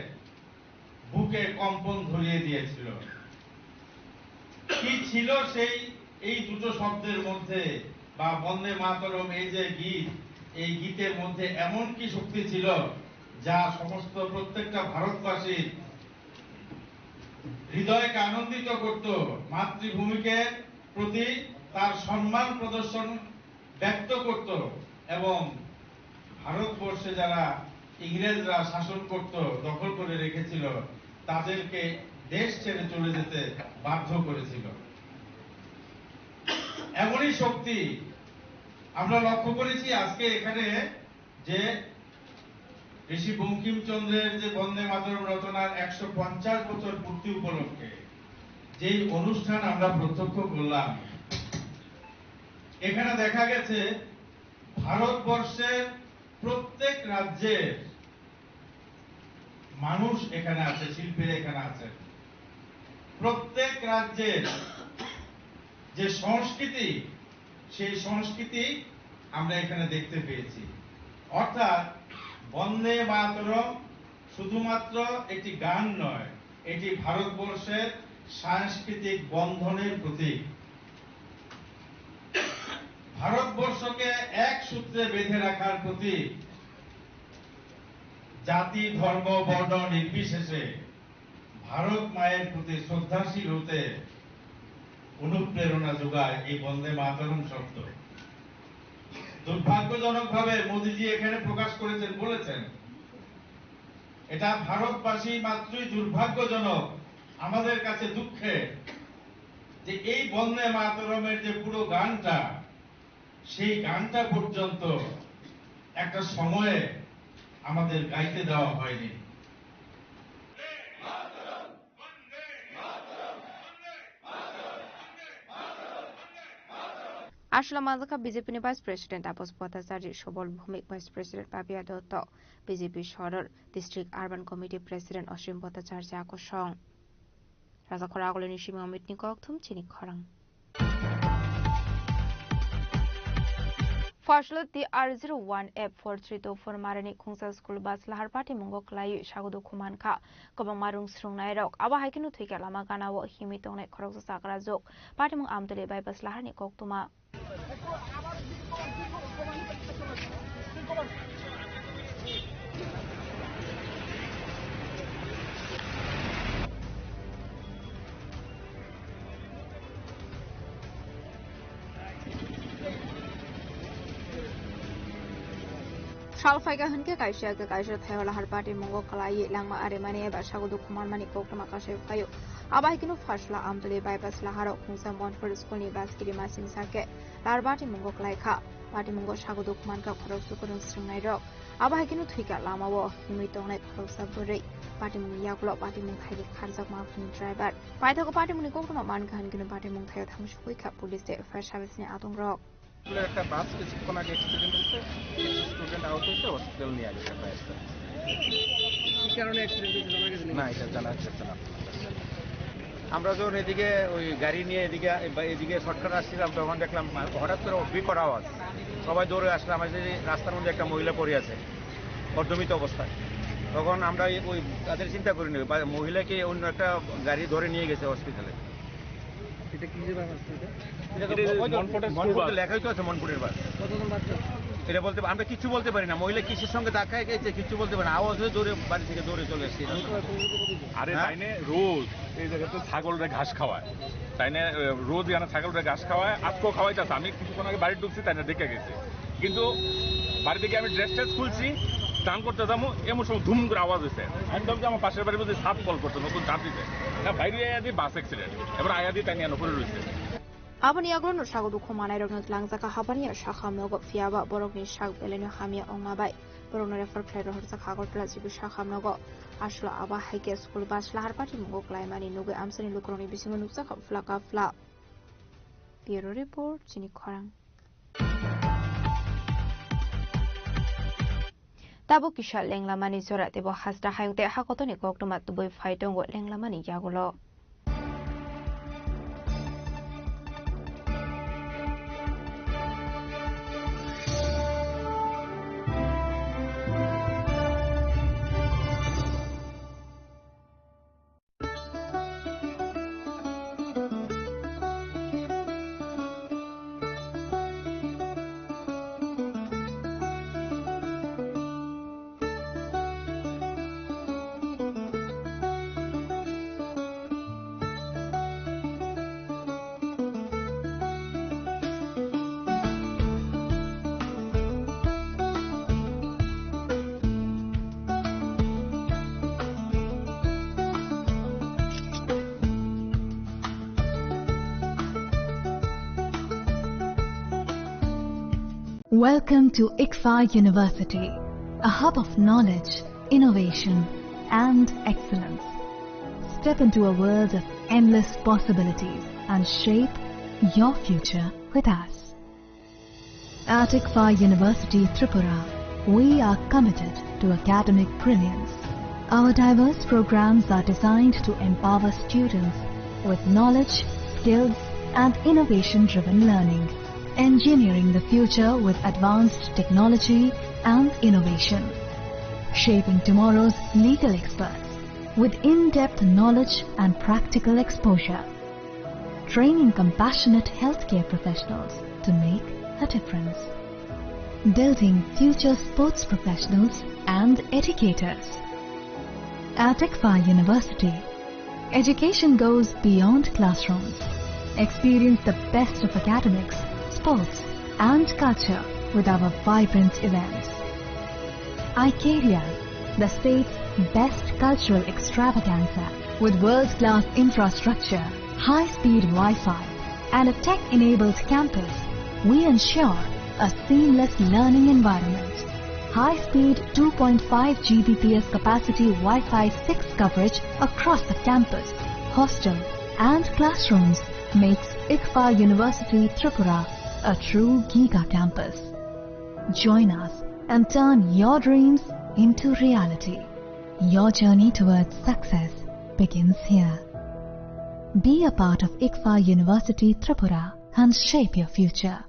বুকে কম্পন ধরিয়ে দিয়েছিল। কি ছিল সেই এই দুটো শব্দের মধ্যে, বা বন্দে মাতরম এই যে গীত, এই গীতের মধ্যে এমন কি শক্তি ছিল যা সমস্ত প্রত্যেকটা ভারতবাসীর হৃদয়কে আনন্দিত করত, মাতৃভূমিকে প্রতি তার সম্মান প্রদর্শন ব্যক্ত করত, এবং ভারতবর্ষে যারা ইংরেজরা শাসন করত, দখল করে রেখেছিল, তাদেরকে দেশ ছেড়ে চলে যেতে বাধ্য করেছিল। এমনই শক্তি আমরা লক্ষ্য করেছি আজকে এখানে যে ঋষি বঙ্কিমচন্দ্রের যে বন্দে মাতরম রচনার 150 বছর পূর্তি উপলক্ষে যে অনুষ্ঠান আমরা প্রত্যক্ষ করলাম, এখানে দেখা গেছে ভারতবর্ষের প্রত্যেক রাজ্যের মানুষ এখানে আছে, শিল্পীরা এখানে আছে। প্রত্যেক রাজ্যের যে সংস্কৃতি, সেই সংস্কৃতি আমরা এখানে দেখতে পেয়েছি। অর্থাৎ বন্দে মাতরম শুধুমাত্র একটি গান নয়, এটি ভারতবর্ষের সাংস্কৃতিক বন্ধনের প্রতীক। ভারতবর্ষকে এক সূত্রে বেঁধে রাখার প্রতীক। জাতি, ধর্ম, বর্ণ নির্বিশেষে ভারত মায়ের প্রতি শ্রদ্ধাশীল হতে অনুপ্রেরণা যোগায় এই বন্দে মাতরম শব্দ। দুর্ভাগ্যজনকভাবে মোদিজি এখানে প্রকাশ করেছেন, বলেছেন এটা ভারতবাসী মাত্রই দুর্ভাগ্যজনক, আমাদের কাছে দুঃখে, যে এই বন্দে মাতরমের যে পুরো গানটা, সেই গানটা পর্যন্ত একটা সময়ে আমাদের গাইতে দেওয়া হয়নি। আসলে Malda BJP vice president Tapas Bhattacharya, Sabal Bhowmik vice president Papiya Dutta, BJP শহরের district urban committee president Asim Bhattacharya আকর্ষণ রাজাখরা আগলনি সিমিং মিটনি ককথুম চিনি খরাং Farshlet the R01F4324 Marani Kungsa School Bus Lahar Party Mungo Klayu Shagudu Kumanka Kobang Marung Srung Nairok Aba Haikinu Twika Lama Gana Wo Himitone Kroksa Sakara Zok Party Mung Amdele by Bus Lahar Nikoktuma Shalfaiga Hunke Kaisha Kaisha Thayola Harpati Mungo Kalai Lama Aremani Bashagudu Kuman Mani Kokama Kashe Kayo Abahikinu Fashla Amdele by Bas Laharo Kunsa Montford Skuni Baskiri Masin Sake Larbati Mungo Klaika Party Mungo Shagudu Kumanka Korosukun Strungairo Abahikinu Twika Lama Wo Himitone Krosa Buri Party Muyaklo Party Munkai Karzak Martin Driver Paitako Party Munikokama Mankan Ginu Party Munkai Hamshwika Police Fresh Service Atom Rock একটা বাস কিছুক্ষণ আগে accident হয়েছে, student out হয়েছে, hospital নিয়ে গেছে। কি কারণে accident হয়েছে জানা গেছে না? এটা জানা যাচ্ছে না। আমরা যখন এদিকে ওই গাড়ি নিয়ে এদিকে শর্টকাট আসছিলাম, তখন দেখলাম হঠাৎ করে বিকট আওয়াজ, সবাই দৌড়ে আসলাম। রাস্তার মধ্যে একটা মহিলা পড়ে আছে অর্ধমিত অবস্থায়। তখন আমরা ওই তাদের চিন্তা করিনি, মহিলাকে অন্য একটা গাড়ি ধরে নিয়ে গেছে হসপিটালে। এটা কি যে ব্যাপার? লেখাই তো আছে মনপুরের বাস। এটা বলতে আমরা কিছু বলতে পারি না, মহিলা কিসের সঙ্গে ধাক্কায় গেছে কিছু বলতে পারি না, আওয়াজ হয়ে দৌড়ে বাড়ি থেকে দৌড়ে চলে এসেছি। আরে তাইনে রোজ এই জায়গাতে ছাগলরা ঘাস খাওয়ায়, তাইনে রোজ এখানে ছাগলরা ঘাস খাওয়ায়, আজকেও খাওয়াইতেছে। আমি কিছুক্ষণ আগে বাড়ি ঢুকছি, তাইনে দেখে গেছে, কিন্তু বাড়ি থেকে আমি ড্রেস ট্রেস খুলছি, স্নান করতে যাবো, এমন সময় ধুম করে আওয়াজ হয়েছে। আমি ভাবছি আমার পাশের বাড়ির মধ্যে সাপ কল করছে, নতুন চাপ দিতে না, বাইরে আয়া দিয়ে বাস অ্যাক্সিডেন্ট, এবার আয়া দিয়ে তাই নিয়ে পড়ে রয়েছে। Abani agron shagudu khumana rogno langzaka habani shakha mogo fiaba borogni shak beleno hamia ongabai borogno refer player horsa khagotla jibu shakha mogo ashla aba haike school bas lahar party mogo klaimani nuge amsani lukroni bisingo nuksa flaka fla bureau report chini khorang tabo kishal lenglamani sora tebo hasda hayute hakotoni koktomat tuboi faitongo lenglamani yagulo Welcome to ICFA University, a hub of knowledge, innovation, and excellence. Step into a world of endless possibilities and shape your future with us. At ICFA University Tripura, we are committed to academic brilliance. Our diverse programs are designed to empower students with knowledge, skills, and innovation-driven learning, engineering the future with advanced technology and innovation, shaping tomorrow's legal experts with in-depth knowledge and practical exposure, training compassionate healthcare professionals to make a difference, building future sports professionals and educators. At ICFA University, education goes beyond classrooms. Experience the best of academics, sports, and culture with our vibrant events. ICARIA, the state's best cultural extravaganza, with world-class infrastructure, high-speed Wi-Fi, and a tech-enabled campus, we ensure a seamless learning environment. High-speed 2.5 Gbps capacity Wi-Fi 6 coverage across the campus, hostel, and classrooms makes ICFA University Tripura a true Giga campus. Join us and turn your dreams into reality. Your journey towards success begins here. Be a part of ICFA University Tripura and shape your future.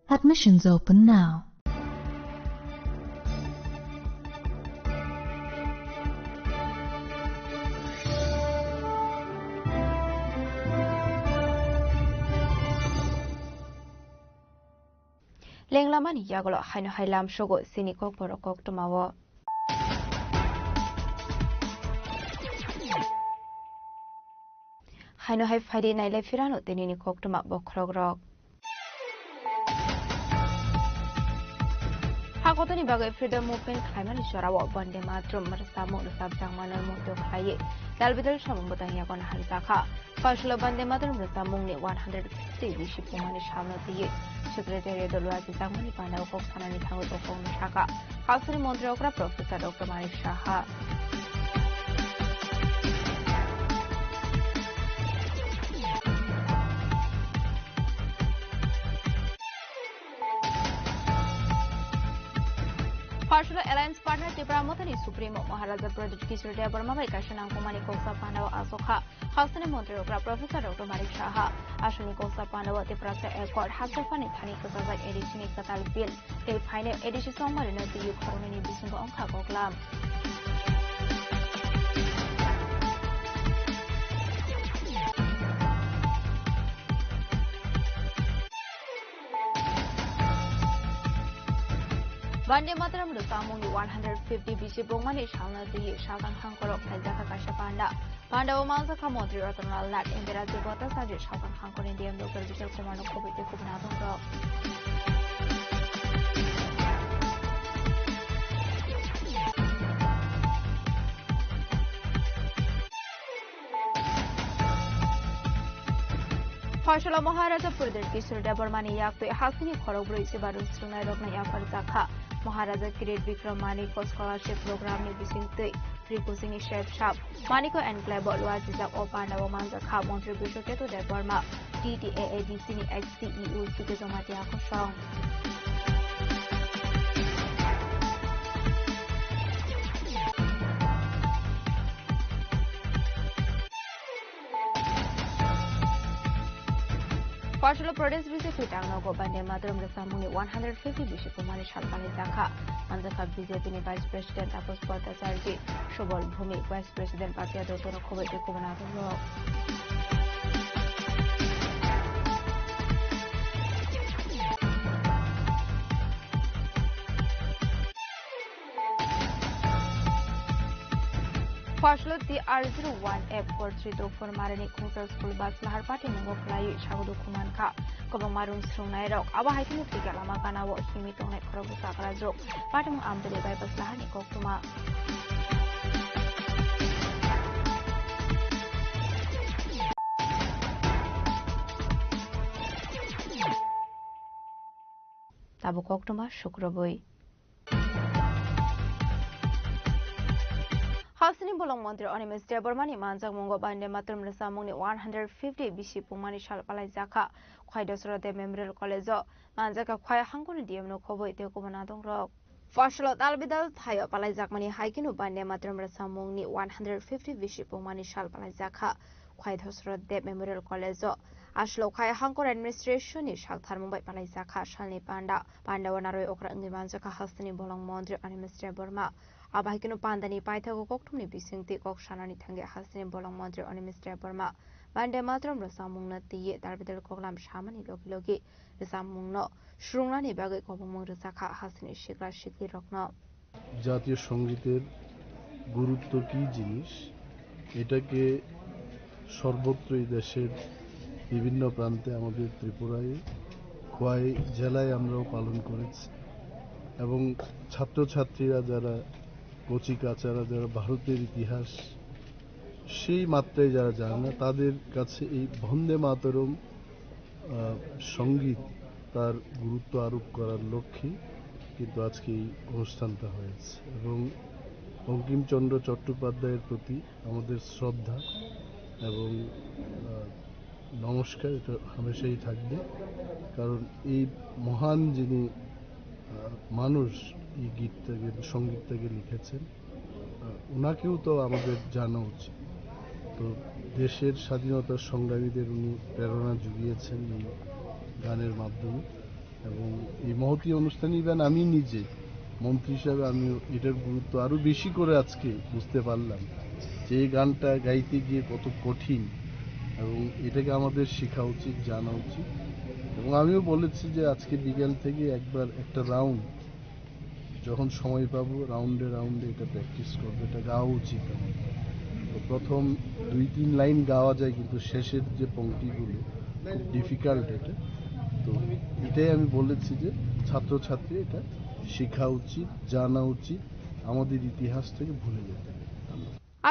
Admissions open now. Lenglamani yagolo haino hailam shogo sinikok borokok tumawo. Haino hai faidi naile firano tenini kok tuma bokrogrok. Hakotoni bagai freedom movement khaimani shorawo bande matrum marsamu lusab jangmanal muto khaye dalbidal shamambota yakon halzakha fashlo bande matrum marsamungni 150 bishipumani shamno diye secretary dolwazi jangmani panda kok sanani thango tokong shaka hasri mantri okra professor Dr. Manik Shaha Partial Alliance Partner Tripura Motani Supremo Maharaja Pradesh Kishore Devarma by Kashanam Kumani Kosa Pandava Asoka, Hasani Montreo Professor Dr. Manik Shaha, Ashani Kosa Pandava Tiprasa Airport, Hasafani Tani Kasazak Edition Katal Bill, they find edition somewhere in the Ukoroni Bisungo on Kakoklam. Bande Mataram Lusamuni 150 BC Bomani Shalna the Shakan Hankoro Kazaka Kashapanda, Panda Omanza Kamotri Ratanal Nat in the Razibota Saji Shakan Hankor in the end of the Digital Command of Kobe Kubanado. Partial Maharaja Pradesh Kishore Devarmani Yakpe Hasini Korobro Isibaru Sunai Rokna Yafarzaka. Maharaja Kirit Vikram Maniko Scholarship Program ni Bisinte, Free Chef Shop, Maniko and Glebal Wazizak Opanda Womanza Ka Contribution to the Burma, TTAADC ni XCEU Sikizomati Akoshong. Partial Pradesh Vice Pitang Go Bande Madram Rasamuni 150 Bishop Kumani Shalkani Zaka, Manzaka BJP Vice President Apos Porta Sarji, Shobol Bhumi, Vice President Patia Dr. Kobe Kubanado. Partial the R01 F432 for Marani Kusa School Bus Lahar Party Mungoklai Shagudu Kumanka, Kobamarun Strunairo, Aba Hiking Tigalamakana, Himito Nekrobusa, Patum Ambele by Baslahani Kokuma. তাবো কক্টমা শুক্রবই হাসিনি বলং মন্ত্রী অনিমেষ দেববর্মানি মানজাক মঙ্গ বান্দে মাতরম রসামুংনি 150 বিশি পুমানি সাল পালাই জাখা খয় দসরদে Memorial college মানজাকা খয় হাঙ্গনি ডিএমনো খবই তে কুমানা দং rock ফসল তালবিদাল থায় পালাই জাকমানি হাইকিনু বান্দে মাতরম রসামুংনি 150 বিশি পুমানি সাল পালাই জাখা খয় দসরদে Memorial college আসলো খয় হাঙ্গর অ্যাডমিনিস্ট্রেশননি সালথার মুম্বাই পালাই জাখা সালনি পান্ডাওয়ানারই ওকরা ইংলি মানজাকা হাসিনি বলং মন্ত্রী অনিমেষ দেববর্মা আবাহিকনো পান্দানি পাইথাগো কক্টমনি বিসিংতি কক সানানি থাঙ্গে হাসিনি বলং মন্ত্রী অনিমেষ দেববর্মা বান্দে মাতরম রসামুংনা তিয়ে তারবিদল কগলাম সামানি লগে লগে রসামুংনো সুরংনানি বাগে কবমং রসাখা হাসিনি শিকরা শিকলি রকন জাতীয় সঙ্গীতের গুরুত্ব কি জিনিস এটাকে সর্বত্রই দেশের বিভিন্ন প্রান্তে আমাদের ত্রিপুরায় খোয়াই জেলায় আমরাও পালন করেছি এবং ছাত্রছাত্রীরা যারা কচিকাচারা যারা ভারতের ইতিহাস সেই মাত্রায় যারা জানে না তাদের কাছে এই বন্দে মাতরম সঙ্গীত তার গুরুত্ব আরোপ করার লক্ষ্যে কিন্তু আজকে এই অনুষ্ঠানটা হয়েছে এবং বঙ্কিমচন্দ্র চট্টোপাধ্যায়ের প্রতি আমাদের শ্রদ্ধা এবং নমস্কার এটা হামেশাই থাকবে কারণ এই মহান যিনি মানুষ এই গীতটাকে সঙ্গীতটাকে লিখেছেন ওনাকেও তো আমাদের জানা উচিত তো দেশের স্বাধীনতার সংগ্রামীদের উনি প্রেরণা জুগিয়েছেন এই গানের মাধ্যমে এবং এই মহতী অনুষ্ঠানে ইভেন আমি নিজে মন্ত্রী হিসাবে আমি এটার গুরুত্ব আরো বেশি করে আজকে বুঝতে পারলাম যে এই গানটা গাইতে গিয়ে কত কঠিন এবং এটাকে আমাদের শেখা উচিত জানা উচিত এবং আমিও বলেছি যে আজকে বিকেল থেকে একবার একটা রাউন্ড যখন সময় পাবো রাউন্ডে রাউন্ডে এটা প্র্যাকটিস করবো এটা গাওয়া উচিত আমাদের তো প্রথম 2-3 লাইন গাওয়া যায় কিন্তু শেষের যে পংক্তিগুলো খুব ডিফিকাল্ট এটা তো এটাই আমি বলেছি যে ছাত্রছাত্রী এটা শেখা উচিত জানা উচিত আমাদের ইতিহাস থেকে ভুলে যেতে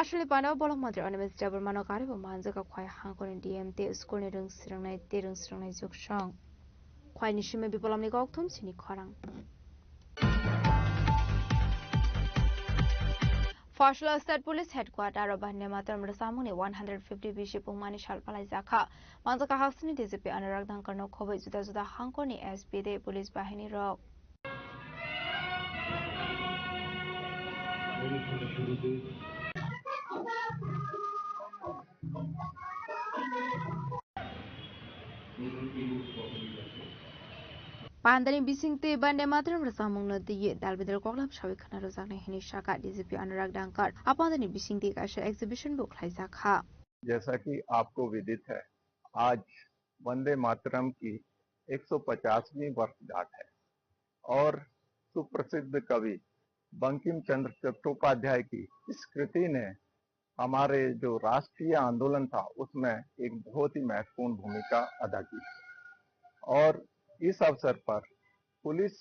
আসলে পানাও বলং মন্ত্রী অনিমেষ দেববর্মানো কারিবো মানজাকা খয় হাঙ্গনি ডিএমতে স্কুলনি রং সিরংনাই তে রং সিরংনাই जुगसं খয় নিশিমে বিপ্লবনি গকথুম সিনি খরাং ফসল স্টেট পুলিশ হেডকোয়ার্টার বান্দে মাতরম রসামুংনি 150 বিশি পুমানি সালপালাই জাখা মানজাকা হাসিনি ডিজিপি অনুরাগ ধাঙ্করনো খবই जुदा जुदा হাঙ্গনি এসপি দে পুলিশ বাহিনী রক পান্দানি বিসিংতে বান্দে মাতরম রসামুংনো দিয়ে দালবেদর কগলাম সাবিখানা রোজাকনে हिनी शाखा डीजीपी अनुराग डांकर अपांदानी बिसिंगती काशा एग्जीबिशन बुक लाइजाखा जैसा कि आपको विदित है आज वंदे मातरम की 150वीं वर्षगांठ है और सुप्रसिद्ध कवि बंकिम चंद्र चट्टोपाध्याय की इस कृति ने हमारे जो राष्ट्रीय आंदोलन था उसमें एक बहुत ही महत्वपूर्ण भूमिका अदा की और इस अवसर पर police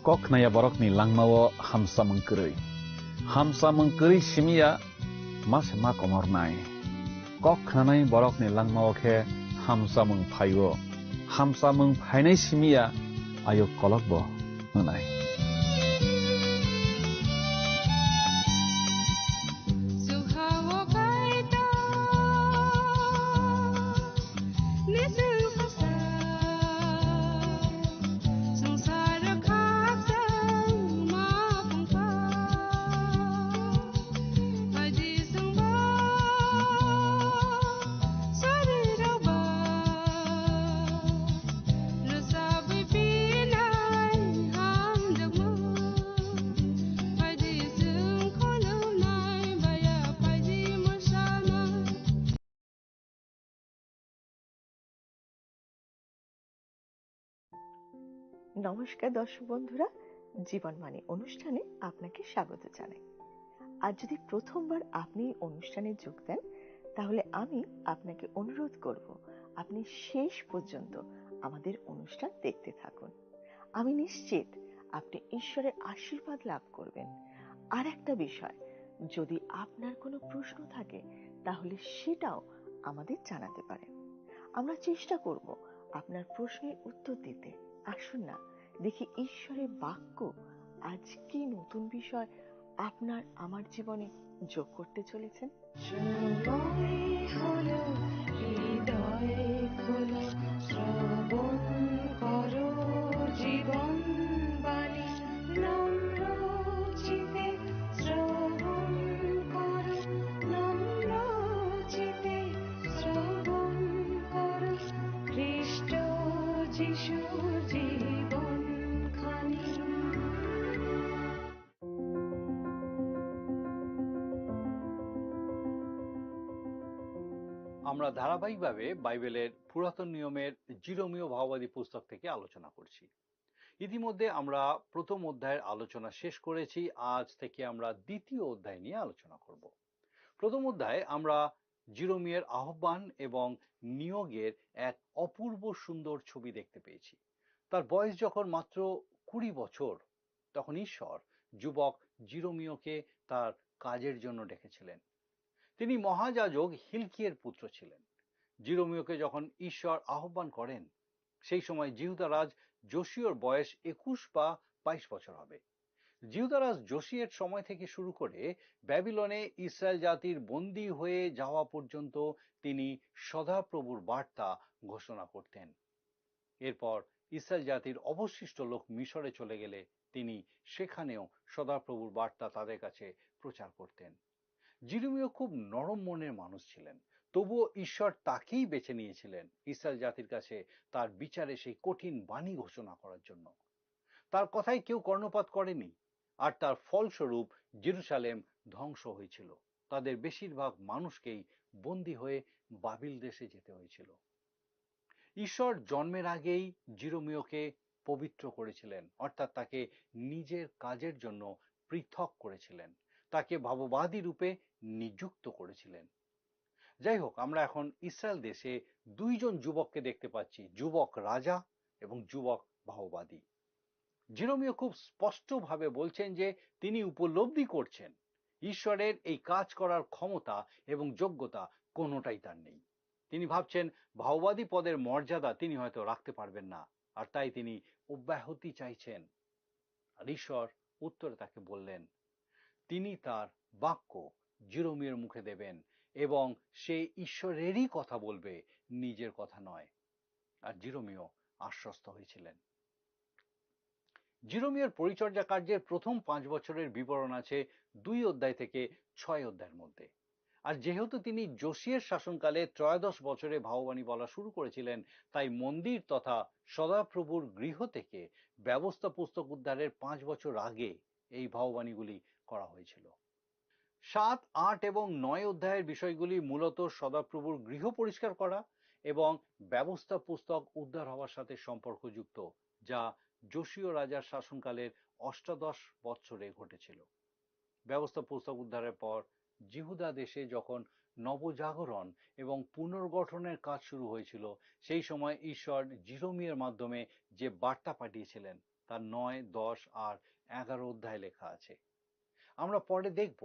Koknaya borokni langmao hamsa mengkeri simia mas mak omornai koknanai borokni langmao ke hamsa mengphainai simia ayo kolokbo nunai নমস্কার দর্শক বন্ধুরা, জীবনবাণী অনুষ্ঠানে আপনাকে স্বাগত জানাই। আর যদি প্রথমবার আপনি এই অনুষ্ঠানে যোগ দেন তাহলে আমি আপনাকে অনুরোধ করব আপনি শেষ পর্যন্ত আমাদের অনুষ্ঠান দেখতে থাকুন। আমি নিশ্চিত আপনি ঈশ্বরের আশীর্বাদ লাভ করবেন। আর একটা বিষয়, যদি আপনার কোনো প্রশ্ন থাকে তাহলে সেটাও আমাদের জানাতে পারেন। আমরা চেষ্টা করব আপনার প্রশ্নের উত্তর দিতে। আসুন না দেখি ঈশ্বরের বাক্য আজ কি নতুন বিষয় আপনার আমার জীবনে যোগ করতে চলেছেন। জীবন বাণী নম্র চিতে শ্রবণ করো, নম্র চিতে শ্রবণ করো, খ্রিস্ট যিশুর জীবন খানি। আমরা ধারাবাহিকভাবে বাইবেলের পুরাতন নিয়মের জিরোমীয় ভাববাদী পুস্তক থেকে আলোচনা করছি। ইতিমধ্যে আমরা প্রথম অধ্যায়ের আলোচনা শেষ করেছি। আজ থেকে আমরা দ্বিতীয় অধ্যায় নিয়ে আলোচনা করব। প্রথম অধ্যায়ে আমরা জিরোমীয়ের আহ্বান এবং নিয়োগের এক অপূর্ব সুন্দর ছবি দেখতে পেয়েছি। তার বয়স যখন মাত্র 20 বছর, তখন ঈশ্বর যুবক জিরোমীয়কে তার কাজের জন্য ডেকেছিলেন। তিনি মহাযাজক হিলকিয়ের পুত্র ছিলেন। জিরোমীয়কে যখন ঈশ্বর আহ্বান করেন, সেই সময় জিহুদারাজ যোশীয়র বয়স 21 বা 22 বছর হবে। জিহুদারাজ যোশীয়ের সময় থেকে শুরু করে ব্যাবিলনে ইসরায়েল জাতির বন্দী হয়ে যাওয়া পর্যন্ত তিনি সদাপ্রভুর বার্তা ঘোষণা করতেন। এরপর ইসরায়েল জাতির অবশিষ্ট লোক মিশরে চলে গেলে তিনি সেখানেও সদাপ্রভুর বার্তা তাদের কাছে প্রচার করতেন। জিরোমীয় খুব নরম মনের মানুষ ছিলেন, তবুও ঈশ্বর তাকেই বেছে নিয়েছিলেন ইসরায়েল জাতির কাছে তার বিচারে সেই কঠিন বাণী ঘোষণা করার জন্য। তার কথায় কেউ কর্ণপাত করেনি, আর তার ফলস্বরূপ জেরুসালেম ধ্বংস হয়েছিল। তাদের বেশিরভাগ মানুষকেই বন্দী হয়ে বাবিল দেশে যেতে হয়েছিল। ঈশ্বর জন্মের আগেই জিরোমীয়কে পবিত্র করেছিলেন, অর্থাৎ তাকে নিজের কাজের জন্য পৃথক করেছিলেন, তাকে ভাববাদী রূপে নিযুক্ত করেছিলেন। যাই হোক, আমরা এখন ইসরায়েল দেশে দুইজন যুবককে দেখতে পাচ্ছি, যুবক রাজা এবং যুবক ভাববাদী। জিরোমীয় খুব স্পষ্টভাবে বলছেন যে তিনি উপলব্ধি করছেন ঈশ্বরের এই কাজ করার ক্ষমতা এবং যোগ্যতা কোনোটাই তার নেই। তিনি ভাবছেন ভাববাদী পদের মর্যাদা তিনি হয়তো রাখতে পারবেন না, আর তাই তিনি অব্যাহতি চাইছেন। আর ঈশ্বর উত্তরে তাকে বললেন তিনি তার বাক্য জিরোমীয়ের মুখে দেবেন এবং সে ঈশ্বরেরই কথা বলবে, নিজের কথা নয়। আর জিরোমীয় আশ্বস্ত হয়েছিলেন। জিরোমীয়ের পরিচর্যা কার্যের প্রথম 5 বছরের বিবরণ আছে 2 অধ্যায় থেকে 6 অধ্যায়ের মধ্যে। আর যেহেতু তিনি যোশীয়ের শাসনকালে 13 বছরে ভাববাণী বলা শুরু করেছিলেন, তাই মন্দির তথা সদাপ্রভুর গৃহ থেকে ব্যবস্থা পুস্তক উদ্ধারের 5 বছর আগে এই ভাববাণীগুলি করা হয়েছিল। 7, 8 এবং 9 অধ্যায়ের বিষয়গুলি মূলত সদাপ্রভুর গৃহ পরিষ্কার করা এবং ব্যবস্থা পুস্তক উদ্ধার হওয়ার সাথে সম্পর্কযুক্ত, যা যোশীয় রাজার শাসনকালের 18 বছরে ঘটেছিল। ব্যবস্থা পুস্তক উদ্ধারের পর জিহুদা দেশে যখন নবজাগরণ এবং পুনর্গঠনের কাজ শুরু হয়েছিল, সেই সময় ঈশ্বর জিরোমীয়ের মাধ্যমে যে বার্তা পাঠিয়েছিলেন তার 9, 10 আর 11 অধ্যায় লেখা আছে। আমরা পরে দেখব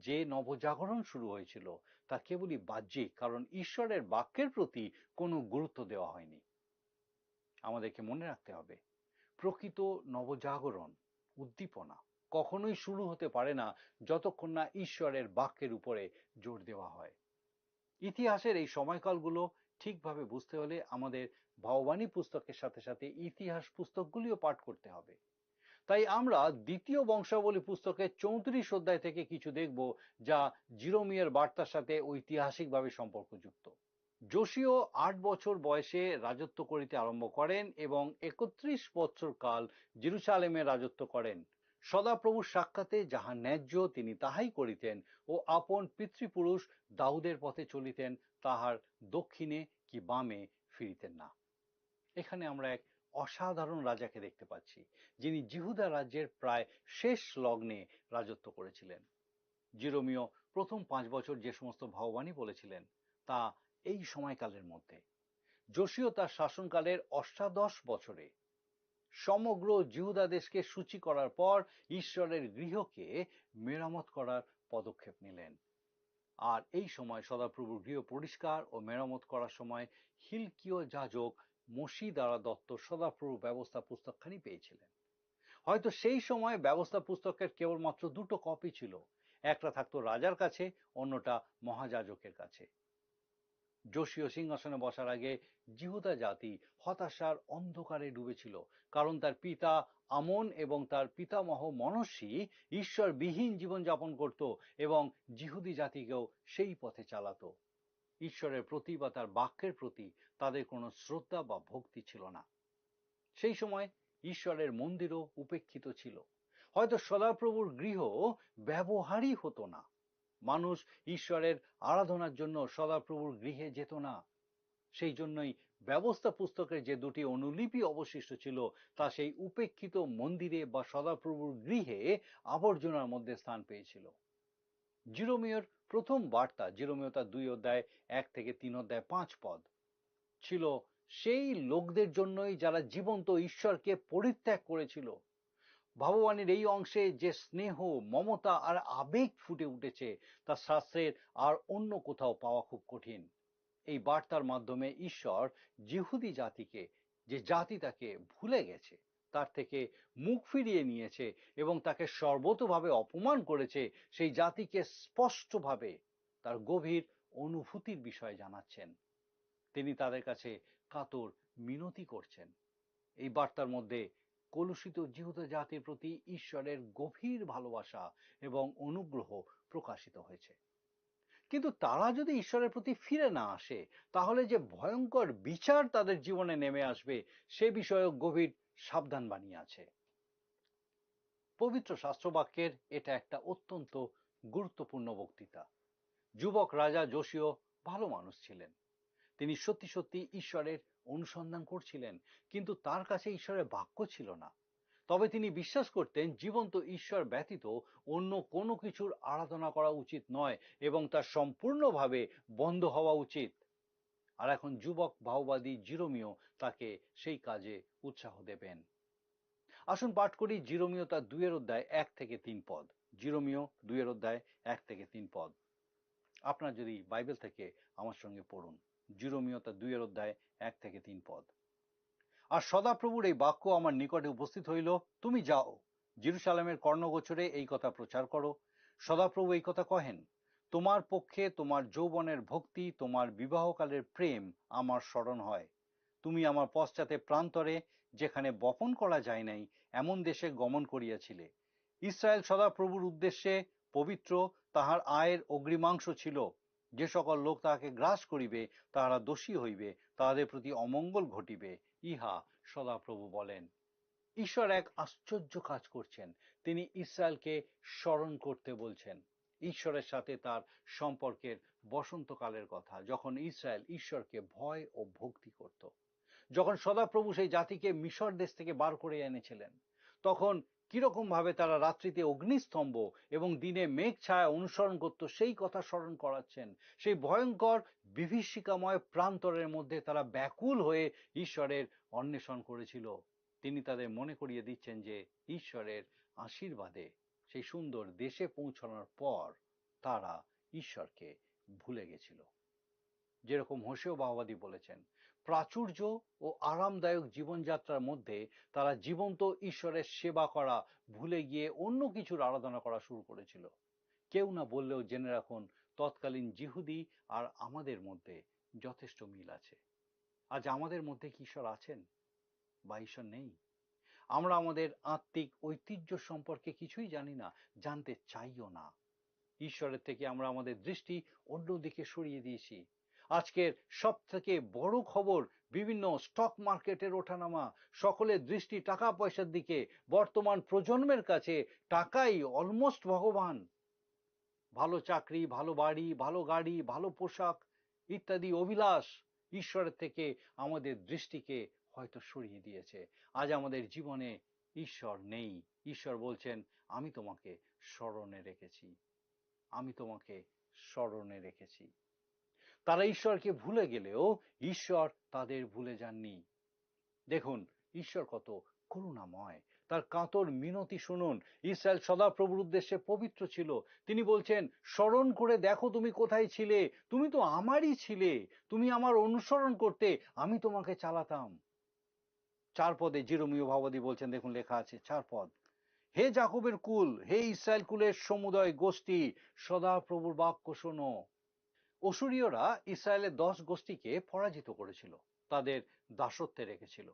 যে নবজাগরণ শুরু হয়েছিল তা কেবলই বাহ্যিক, কারণ ঈশ্বরের বাক্যের প্রতি কোনো গুরুত্ব দেওয়া হয়নি। আমাদেরকে মনে রাখতে হবে, প্রকৃত নবজাগরণ, উদ্দীপনা কখনোই শুরু হতে পারে না যতক্ষণ না ঈশ্বরের বাক্যের উপরে জোর দেওয়া হয়। ইতিহাসের এই সময়কালগুলো ঠিকভাবে বুঝতে হলে আমাদের ভাববাণী পুস্তকের সাথে সাথে ইতিহাস পুস্তকগুলিও পাঠ করতে হবে। তাই আমরা দ্বিতীয় বংশাবলী পুস্তকের 34 অধ্যায় থেকে কিছু দেখব, যা জিরোমীয়ের বার্তার সাথে ঐতিহাসিকভাবে সম্পর্কযুক্ত। যোশীয় 8 বছর বয়সে রাজত্ব করিতে আরম্ভ করেন এবং 31 বছর কাল জেরুসালেমে রাজত্ব করেন। সদাপ্রভুর সাক্ষাতে যাহা ন্যায্য তিনি তাহাই করিতেন ও আপন পিতৃপুরুষ দাউদের পথে চলিতেন, তাহার দক্ষিণে কি বামে ফিরিতেন না। এখানে আমরা এক অসাধারণ রাজাকে দেখতে পাচ্ছি, যিনি জিহুদা রাজ্যের প্রায় শেষ লগ্নে রাজত্ব করেছিলেন। জিরোমীয় প্রথম 5 বছর যে সমস্ত ভাববাণী বলেছিলেন তা এই সময়কালের মধ্যে। যোশীয় তার শাসনকালের 18 বছরে সমগ্র জিহুদা দেশকে সূচি করার পর ঈশ্বরের গৃহকে মেরামত করার পদক্ষেপ নিলেন। আর এই সময় সদাপ্রভুর গৃহ পরিষ্কার ও মেরামত করার সময় হিলকীয় যাজক মসি দ্বারা দত্ত সদাপ্রভু ব্যবস্থা পুস্তকখানি পেয়েছিলেন। হয়তো সেই সময় ব্যবস্থা পুস্তকের কেবলমাত্র দুটো কপি ছিল, একটা থাকতো রাজার কাছে, অন্যটা মহাযাজকের কাছে। যোশীয় সিংহাসনে বসার আগে জিহুদা জাতি হতাশার অন্ধকারে ডুবেছিল, কারণ তার পিতা আমন এবং তার পিতামহ মনস্বী ঈশ্বরবিহীন জীবনযাপন করত এবং জিহুদি জাতিকেও সেই পথে চালাতো। ঈশ্বরের প্রতি বা তার বাক্যের প্রতি তাদের কোনো শ্রদ্ধা বা ভক্তি ছিল না। সেই সময় ঈশ্বরের মন্দিরও উপেক্ষিত ছিল। হয়তো সদাপ্রভুর গৃহ ব্যবহারই হতো না। মানুষ ঈশ্বরের আরাধনার জন্য সদাপ্রভুর গৃহে যেত না। সেই জন্যই ব্যবস্থা পুস্তকের যে দুটি অনুলিপি অবশিষ্ট ছিল তা সেই উপেক্ষিত মন্দিরে বা সদাপ্রভুর গৃহে আবর্জনার মধ্যে স্থান পেয়েছিল। জিরোমিওর প্রথম বার্তা, জিরোমিও তার 2 অধ্যায় 1 থেকে 3 অধ্যায় 5 পদ, ছিল সেই লোকদের জন্যই যারা জীবন্ত ঈশ্বরকে পরিত্যাগ করেছিল। ভাববাণীর এই অংশে যে স্নেহ, মমতা আর আবেগ ফুটে উঠেছে তা শাস্ত্রের আর অন্য কোথাও পাওয়া খুব কঠিন। এই বার্তার মাধ্যমে ঈশ্বর জিহুদি জাতিকে, যে জাতি তাকে ভুলে গেছে, তার থেকে মুখ ফিরিয়ে নিয়েছে এবং তাকে সর্বতোভাবে অপমান করেছে, সেই জাতিকে স্পষ্টভাবে তার গভীর অনুভূতির বিষয় জানাচ্ছেন। তিনি তাদের কাছে কাতর মিনতি করছেন। এই বার্তার মধ্যে কলুষিত জিহুদা জাতির প্রতি ঈশ্বরের গভীর ভালোবাসা এবং অনুগ্রহ প্রকাশিত হয়েছে। কিন্তু তারা যদি ঈশ্বরের প্রতি ফিরে না আসে, তাহলে যে ভয়ঙ্কর বিচার তাদের জীবনে নেমে আসবে সে বিষয়ে গভীর সাবধান বাণী আছে। পবিত্র শাস্ত্রবাক্যের এটা একটা অত্যন্ত গুরুত্বপূর্ণ বক্তৃতা। যুবক রাজা যোশীয় ভালো মানুষ ছিলেন। তিনি সত্যি সত্যি ঈশ্বরের অনুসন্ধান করছিলেন, কিন্তু তার কাছে ঈশ্বরের বাক্য ছিল না। তবে তিনি বিশ্বাস করতেন জীবন্ত ঈশ্বর ব্যতীত অন্য কোনো কিছুর আরাধনা করা উচিত নয় এবং তা সম্পূর্ণভাবে বন্ধ হওয়া উচিত। আর এখন যুবক ভাওবাদী জিরোমিও তাকে সেই কাজে উৎসাহ দেবেন। আসুন পাঠ করি জিরোমিও তার 2 অধ্যায় 1 থেকে 3 পদ। জিরোমিও 2 অধ্যায় 1 থেকে 3 পদ। আপনার যদি বাইবেল থেকে আমার সঙ্গে পড়ুন। জিরোমিও তার 2 অধ্যায় 1 থেকে 3 পদ। আর সদাপ্রভুর এই বাক্য আমার নিকটে উপস্থিত হইল, তুমি যাও, জেরুসালেমের কর্ণগোচরে এই কথা প্রচার করো। সদাপ্রভু এই কথা কহেন, তোমার পক্ষে তোমার যৌবনের ভক্তি, তোমার বিবাহকালের প্রেম আমার স্মরণ হয়। তুমি আমার পশ্চাতে প্রান্তরে, যেখানে বপন করা যায় নাই, এমন দেশে গমন করিয়াছিলে। ইসরায়েল সদাপ্রভুর উদ্দেশ্যে পবিত্র, তাহার আয়ের অগ্রিমাংশ ছিল। যে সকল লোক তাহাকে গ্রাস করিবে তাহারা দোষী হইবে, তাহাদের প্রতি অমঙ্গল ঘটিবে, ইহা সদাপ্রভু বলেন। ঈশ্বর এক আশ্চর্য কাজ করছেন। তিনি ইসরায়েলকে স্মরণ করতে বলছেন ঈশ্বরের সাথে তার সম্পর্কের বসন্তকালের কথা, যখন ইসরায়েল ঈশ্বরকে ভয় ও ভক্তি করত। যখন সদাপ্রভু সেই জাতিকে মিশর দেশ থেকে বার করে এনেছিলেন, তখন কিরকম ভাবে তারা রাত্রিতে অগ্নিস্তম্ভ এবং দিনে মেঘ ছায়া অনুসরণ করত সেই কথা স্মরণ করাচ্ছেন। সেই ভয়ঙ্কর বিভীষিকাময় প্রান্তরের মধ্যে তারা ব্যাকুল হয়ে ঈশ্বরের অন্বেষণ করেছিল। তিনি তাদের মনে করিয়ে দিচ্ছেন যে ঈশ্বরের আশীর্বাদে সেই সুন্দর দেশে পৌঁছানোর পর তারা ঈশ্বরকে ভুলে গেছিল। যেরকম হোসেয় ভাওবাদী বলেছেন, প্রাচুর্য ও আরামদায়ক জীবনযাত্রার মধ্যে তারা জীবন্ত ঈশ্বরের সেবা করা ভুলে গিয়ে অন্য কিছুর আরাধনা করা শুরু করেছিল। কেউ না বললেও জেনে রাখুন, তৎকালীন জিহুদি আর আমাদের মধ্যে যথেষ্ট মিল আছে। আজ আমাদের মধ্যে কি ঈশ্বর আছেন বা ঈশ্বর নেই? আমরা আমাদের আত্মিক ঐতিহ্য সম্পর্কে কিছুই জানি না, জানতে চাইও না। ঈশ্বরের থেকে আমরা আমাদের দৃষ্টি অন্যদিকে সরিয়ে দিয়েছি। আজকের সব থেকে বড় খবর বিভিন্ন স্টক মার্কেটের ওঠানামা, সকলের দৃষ্টি টাকা পয়সার দিকে। বর্তমান প্রজন্মের কাছে টাকাই অলমোস্ট ভগবান। ভালো চাকরি, ভালো বাড়ি, ভালো গাড়ি, ভালো পোশাক ইত্যাদি অভিলাষ ঈশ্বরের থেকে আমাদের দৃষ্টিকে হয়তো সরিয়ে দিয়েছে। আজ আমাদের জীবনে ঈশ্বর নেই। ঈশ্বর বলছেন, আমি তোমাকে স্মরণে রেখেছি, আমি তোমাকে স্মরণে রেখেছি। তারা ঈশ্বরকে ভুলে গেলেও ঈশ্বর তাদের ভুলে যাননি। দেখুন ঈশ্বর কত করুণাময়। তার কাতর মিনতি শুনুন। ইসরায়েল সদাপ্রভুর উদ্দেশ্যে পবিত্র ছিল। তিনি বলছেন, স্মরণ করে দেখো তুমি কোথায় ছিলে, তুমি তো আমারই ছিলে, তুমি আমার অনুসরণ করতে, আমি তোমাকে চালাতাম। 4 পদে জিরোমীয় ভাবাদী বলছেন, দেখুন লেখা আছে 4 পদ, হে যাকবের কুল, হে ইসরায়েল কুলের সমুদয় গোষ্ঠী, সদাপ্রভুর বাক্য শোনো। অসুরীয়রা ইসরায়েলের 10 গোষ্ঠীকে পরাজিত করেছিল, তাদের দাসত্বে রেখেছিল,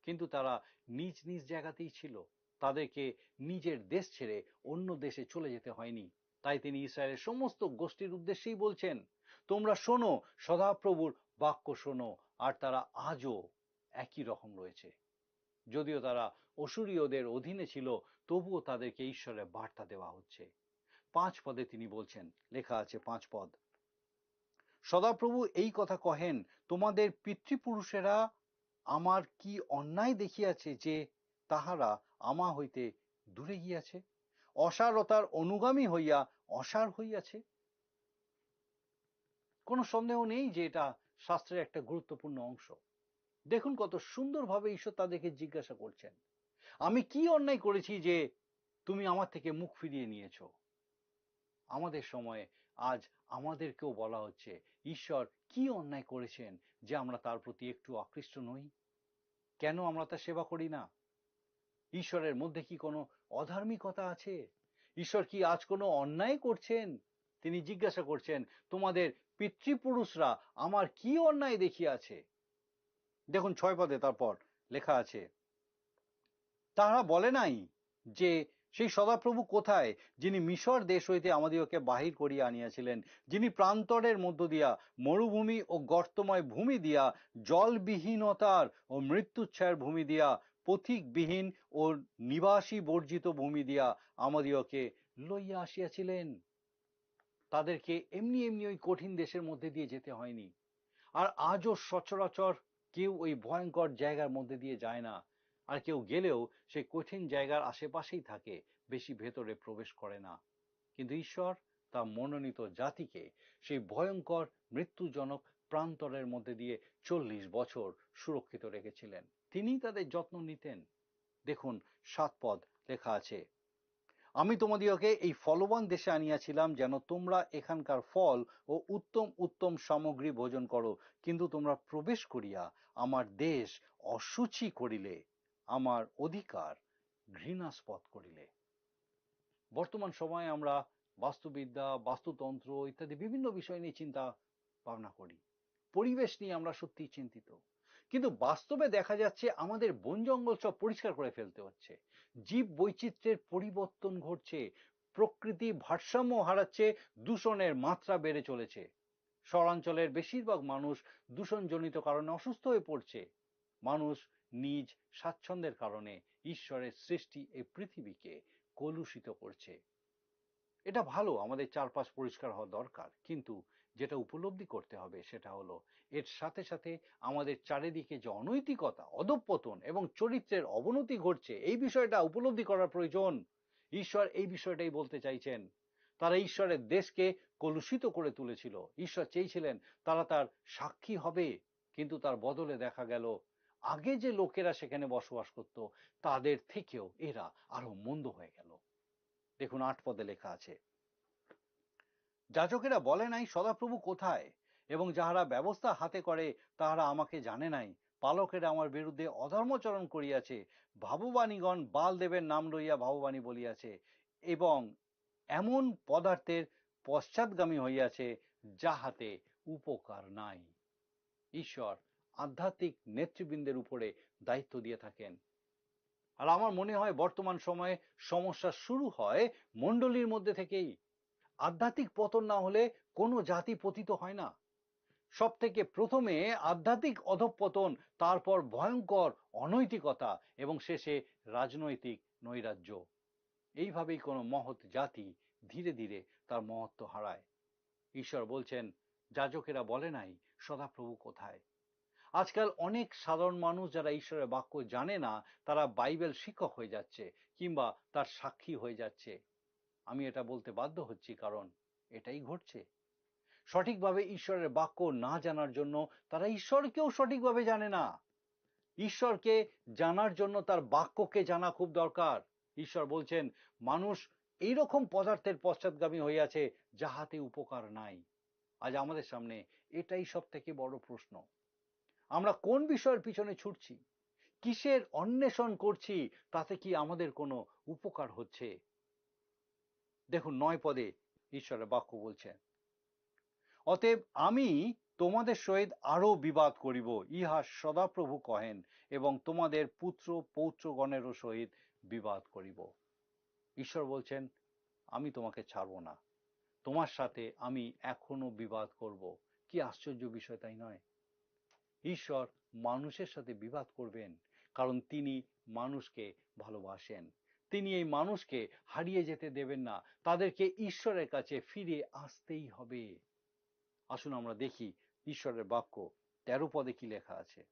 কিন্তু তারা নিজ নিজ জায়গাতেই ছিল, তাদেরকে নিজের দেশ ছেড়ে অন্য দেশে চলে যেতে হয়নি। তাই তিনি ইসরায়েলের সমস্ত গোষ্ঠীর উদ্দেশ্যেই বলছেন, তোমরা শোনো, সদাপ্রভুর বাক্য শোনো। আর তারা আজও একই রকম রয়েছে। যদিও তারা অসুরীয়দের অধীনে ছিল, তবুও তাদেরকে ঈশ্বরের বার্তা দেওয়া হচ্ছে। 5 পদে তিনি বলছেন, লেখা আছে 5 পদ, সদাপ্রভু এই কথা কহেন, তোমাদের পিতৃপুরুষেরা আমার কি অন্যায় দেখিয়াছে যে তাহারা আমা হইতে দূরে গিয়াছে, অসারতার অনুগামী হইয়া অসার হইয়াছে। কোনো সন্দেহ নেই যে এটা শাস্ত্রের একটা গুরুত্বপূর্ণ অংশ। দেখুন কত সুন্দরভাবে ঈশ্বর তাদেরকে জিজ্ঞাসা করছেন, আমি কি অন্যায় করেছি যে তুমি আমার থেকে মুখ ফিরিয়ে নিয়েছ। আমাদের সময়ে আজ আমাদেরকেও বলা হচ্ছে, ঈশ্বর কি অন্যায় করেছেন যে আমরা তার প্রতি একটু আকৃষ্ট নই? কেন আমরা তার সেবা করি না? ঈশ্বরের মধ্যে কি কোনো অধার্মিকতা আছে? ঈশ্বর কি আজ কোনো অন্যায় করছেন? তিনি জিজ্ঞাসা করছেন, তোমাদের পিতৃপুরুষরা আমার কি অন্যায় দেখিয়াছে। দেখুন 6 পদে তারপর লেখা আছে, তাহারা বলে নাই যে সেই সদাপ্রভু কোথায়, যিনি মিশর দেশ হইতে আমাদিগকে বাহির করিয়া আনিয়াছিলেন, যিনি প্রান্তরের মধ্য দিয়া মরুভূমি ও গর্তময় ভূমি দিয়া, জলবিহীনতার ও মৃত্যুচ্ছায়ের ভূমি দিয়া, পথিকবিহীন ও নিবাসী বর্জিত ভূমি দিয়া আমাদিগকে লইয়া আসিয়াছিলেন। তাদেরকে এমনি এমনি ওই কঠিন দেশের মধ্যে দিয়ে যেতে হয়নি। আর আজও সচরাচর কেউ ওই ভয়ঙ্কর জায়গার মধ্যে দিয়ে যায় না, আর কেউ গেলেও সেই কঠিন জায়গার আশেপাশেই থাকে, বেশি ভেতরে প্রবেশ করে না। কিন্তু ঈশ্বর তার মনোনীত জাতিকে সেই ভয়ঙ্কর মৃত্যুজনক প্রান্তরের মধ্যে দিয়ে 40 বছর সুরক্ষিত রেখেছিলেন। তিনিই তাদের যত্ন নিতেন। দেখুন 7 পদ লেখা আছে, আমি তোমাদিগকে এই ফলবান দেশে আনিয়াছিলাম, যেন তোমরা এখানকার ফল ও উত্তম উত্তম সামগ্রী ভোজন করো, কিন্তু তোমরা প্রবেশ করিয়া আমার দেশ অসুচি করিলে, আমার অধিকার ঘৃণাস্পদ করিলে। বর্তমান সময়ে আমরা বাস্তুবিদ্যা, বাস্তুতন্ত্র ইত্যাদি বিভিন্ন বিষয় নিয়ে চিন্তা ভাবনা করি, পরিবেশ নিয়ে আমরা সত্যিই চিন্তিত, কিন্তু বাস্তবে দেখা যাচ্ছে আমাদের বন জঙ্গল সব পরিষ্কার করে ফেলতে হচ্ছে, জীব বৈচিত্র্যের পরিবর্তন ঘটছে, প্রকৃতি ভারসাম্য হারাচ্ছে, দূষণের মাত্রা বেড়ে চলেছে। শহরাঞ্চলের বেশিরভাগ মানুষ দূষণজনিত কারণে অসুস্থ হয়ে পড়ছে। মানুষ নিজ স্বাচ্ছন্দ্যের কারণে ঈশ্বরের সৃষ্টি এই পৃথিবীকে কলুষিত করছে। এটা ভালো, আমাদের চারপাশ পরিষ্কার হওয়া দরকার, কিন্তু যেটা উপলব্ধি করতে হবে সেটা হলো এর সাথে সাথে আমাদের চারিদিকে যে অনৈতিকতা, অধঃপতন এবং চরিত্রের অবনতি ঘটছে, এই বিষয়টা উপলব্ধি করার প্রয়োজন। ঈশ্বর এই বিষয়টাই বলতে চাইছেন। তারা ঈশ্বরের দেশকে কলুষিত করে তুলেছিল। ঈশ্বর চেয়েছিলেন তারা তার সাক্ষী হবে, কিন্তু তার বদলে দেখা গেল আগে যে লোকেরা সেখানে বসবাস করত তাদের থেকেও এরা আরো মন্দ হয়ে গেল। দেখুন 8 পদে লেখা আছে, যাজকেরা বলে নাই সদাপ্রভু কোথায়, এবং যাহারা ব্যবস্থা হাতে করে তাহারা আমাকে জানে নাই। পালকেরা আমার বিরুদ্ধে অধর্মচরণ করিয়াছে, ভাববাণীগণ বাল দেবের নাম লইয়া ভাববাণী বলিয়াছে, এবং এমন পদার্থের পশ্চাৎগামী হইয়াছে যাহাতে উপকার নাই। ঈশ্বর আধ্যাত্মিক নেতৃবৃন্দের উপরে দায়িত্ব দিয়ে থাকেন। আর আমার মনে হয় বর্তমান সময়ে সমস্যা শুরু হয় মণ্ডলীর মধ্যে থেকেই। আধ্যাত্মিক পতন না হলে কোনো জাতি পতিত হয় না। সব থেকে প্রথমে আধ্যাত্মিক অধঃপতন, তারপর ভয়ঙ্কর অনৈতিকতা এবং শেষে রাজনৈতিক নৈরাজ্য। এইভাবেই কোনো মহৎ জাতি ধীরে ধীরে তার মহত্ব হারায়। ঈশ্বর বলছেন, যাজকেরা বলে নাই সদাপ্রভু কোথায়। আজকাল অনেক সাধারণ মানুষ যারা ঈশ্বরের বাক্য জানে না, তারা বাইবেল শিক্ষক হয়ে যাচ্ছে কিংবা তার সাক্ষী হয়ে যাচ্ছে। আমি এটা বলতে বাধ্য হচ্ছি, কারণ এটাই ঘটছে। সঠিকভাবে ঈশ্বরের বাক্য না জানার জন্য তারা ঈশ্বরকেও সঠিকভাবে জানে না। ঈশ্বরকে জানার জন্য তার বাক্যকে জানা খুব দরকার। ঈশ্বর বলছেন মানুষ এইরকম পদার্থের পশ্চাৎগামী হইয়াছে যাহাতে উপকার নাই। আজ আমাদের সামনে এটাই সব থেকে বড় প্রশ্ন। আমরা কোন বিষয়ের পিছনে ছুটছি, কিসের অন্বেষণ করছি, তাতে কি আমাদের কোনো উপকার হচ্ছে? দেখুন 9 পদে ঈশ্বরের বাক্য বলছেন, অতএব আমি তোমাদের সহিত আরো বিবাদ করিব, ইহা সদাপ্রভু কহেন, এবং তোমাদের পুত্র পৌত্রগণেরও সহিত বিবাদ করিব। ঈশ্বর বলছেন আমি তোমাকে ছাড়বো না, তোমার সাথে আমি এখনো বিবাদ করব। কি আশ্চর্য বিষয়, তাই নয়? ঈশ্বর মানুষের সাথে বিবাদ করবেন, কারণ তিনি মানুষকে ভালোবাসেন। তিনি এই মানুষকে হারিয়ে যেতে দেবেন না, তাদেরকে ঈশ্বরের কাছে ফিরে আসতেই হবে। আসুন আমরা দেখি ঈশ্বরের বাক্য 13 পদে কি লেখা আছে।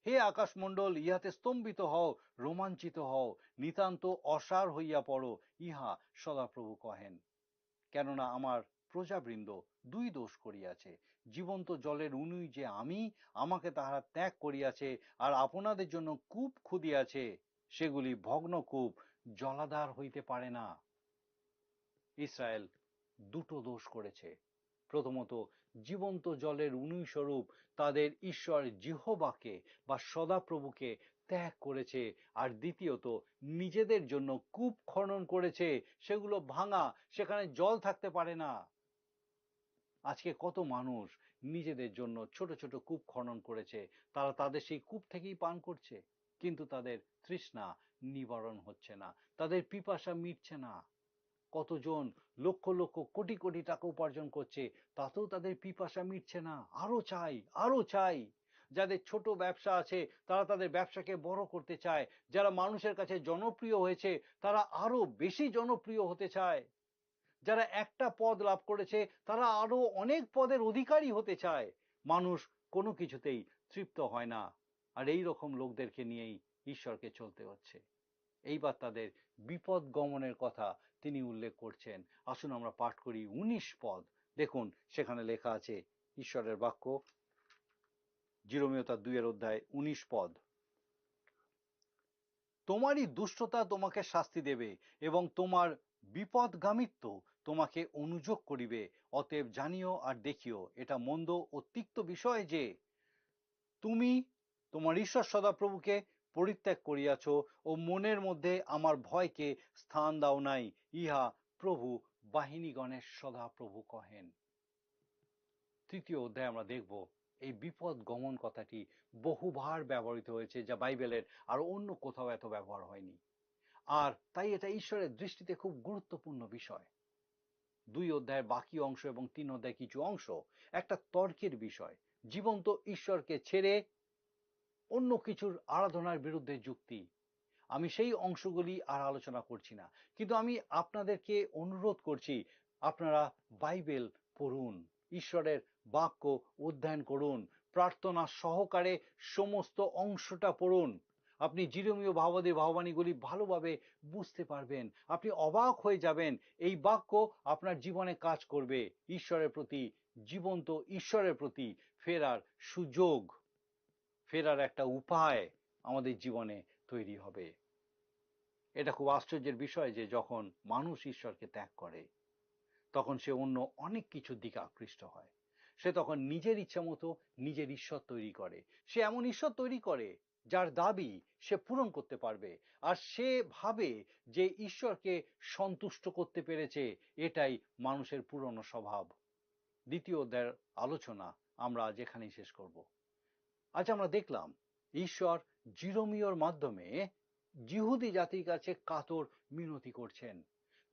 হে আকাশমণ্ডল, ইহাতে স্তম্ভিত হও, রোমাঞ্চিত হও, নিতান্ত অসার হইয়া পড়ো, ইহা সদাপ্রভু কহেন। কেননা আমার প্রজাবৃন্দ 2 দোষ করিয়াছে, জীবন্ত জলের উনুই যে আমি, আমাকে তাহারা ত্যাগ করিয়াছে, আর আপনাদের জন্য কূপ খুদিয়াছে, সেগুলি ভগ্ন কূপ, জলাধার হইতে পারে না। ইসরায়েল 2টো দোষ করেছে। প্রথমত, জীবন্ত জলের উনুই স্বরূপ তাদের ঈশ্বর জিহোবাকে বা সদাপ্রভুকে ত্যাগ করেছে, আর দ্বিতীয়ত নিজেদের জন্য কূপ খনন করেছে, সেগুলো ভাঙা, সেখানে জল থাকতে পারে না। আজকে কত মানুষ নিজেদের জন্য ছোট ছোট কূপ খনন করেছে, তারা তাদের সেই কূপ থেকেই পান করছে, কিন্তু তাদের তৃষ্ণা নিবারণ হচ্ছে না, তাদের পিপাসা মিটছে না। কতজন লক্ষ লক্ষ কোটি কোটি টাকা উপার্জন করছে, তাতেও তাদের পিপাসা মিটছে না, আরো চাই, আরো চাই। যাদের ছোট ব্যবসা আছে তারা তাদের ব্যবসাকে বড় করতে চায়, যারা মানুষের কাছে জনপ্রিয় হয়েছে তারা আরো বেশি জনপ্রিয় হতে চায়, যারা একটা পদ লাভ করেছে তারা আরো অনেক পদের অধিকারী হতে চায়। মানুষ কোনো কিছুতেই তৃপ্ত হয় না, আর এই রকম লোকদেরকে নিয়েই ঈশ্বরকে চলতে হচ্ছে। এইবার তাদের বিপদ গমনের কথা তিনি উল্লেখ করছেন। আসুন আমরা পাঠ করি 19 পদ। দেখুন সেখানে লেখা আছে ঈশ্বরের বাক্য, জিরোমীয় তার 2 অধ্যায় 19 পদ। তোমারই দুষ্টতা তোমাকে শাস্তি দেবে, এবং তোমার বিপদগামিত্ব তোমাকে অনুযোগ করিবে। অতএব জানিও আর দেখিও, এটা মন্দ ও তিক্ত বিষয় যে তুমি তোমার ঈশ্বর সদাপ্রভুকে পরিত্যাগ করিয়াছ ও মনের মধ্যে আমার ভয়কে স্থান দাও নাই, ইহা প্রভু বাহিনীগণের সদাপ্রভু কহেন। 3 অধ্যায় আমরা দেখব এই বিপদ গমন কথাটি বহুবার ব্যবহৃত হয়েছে, যা বাইবেলের আর অন্য কোথাও এত ব্যবহার হয়নি, আর তাই এটা ঈশ্বরের দৃষ্টিতে খুব গুরুত্বপূর্ণ বিষয়। 2 অধ্যায়ের বাকি অংশ এবং 3 অধ্যায় কিছু অংশ একটা তর্কের বিষয়, জীবন্ত ঈশ্বরকে ছেড়ে অন্য কিছুর আরাধনার বিরুদ্ধে যুক্তি। আমি সেই অংশগুলি আর আলোচনা করছি না, কিন্তু আমি আপনাদেরকে অনুরোধ করছি আপনারা বাইবেল পড়ুন, ঈশ্বরের বাক্য অধ্যয়ন করুন, প্রার্থনা সহকারে সমস্ত অংশটা পড়ুন। আপনি জিরোমীয় ভাববাদীর ভাববাণীগুলি ভালোভাবে বুঝতে পারবেন, আপনি অবাক হয়ে যাবেন। এই বাক্য আপনার জীবনে কাজ করবে, ঈশ্বরের প্রতি, জীবন্ত ঈশ্বরের প্রতি ফেরার সুযোগ, ফেরার একটা উপায় আমাদের জীবনে তৈরি হবে। এটা খুব আশ্চর্যের বিষয় যে যখন মানুষ ঈশ্বরকে ত্যাগ করে তখন সে অন্য অনেক কিছুর দিকে আকৃষ্ট হয়। সে তখন নিজের ইচ্ছা মতো নিজের ঈশ্বর তৈরি করে, সে এমন ঈশ্বর তৈরি করে যার দাবি সে পূরণ করতে পারবে, আর সে ভাবে যে ঈশ্বরকে সন্তুষ্ট করতে পেরেছে। এটাই মানুষের পুরনো স্বভাব। 2 অধ্যায়ের আলোচনা আমরা আজ এখানেই শেষ করব। আজ আমরা দেখলাম ঈশ্বর জিরোমীয়র মাধ্যমে জিহুদি জাতির কাছে কাতর মিনতি করছেন।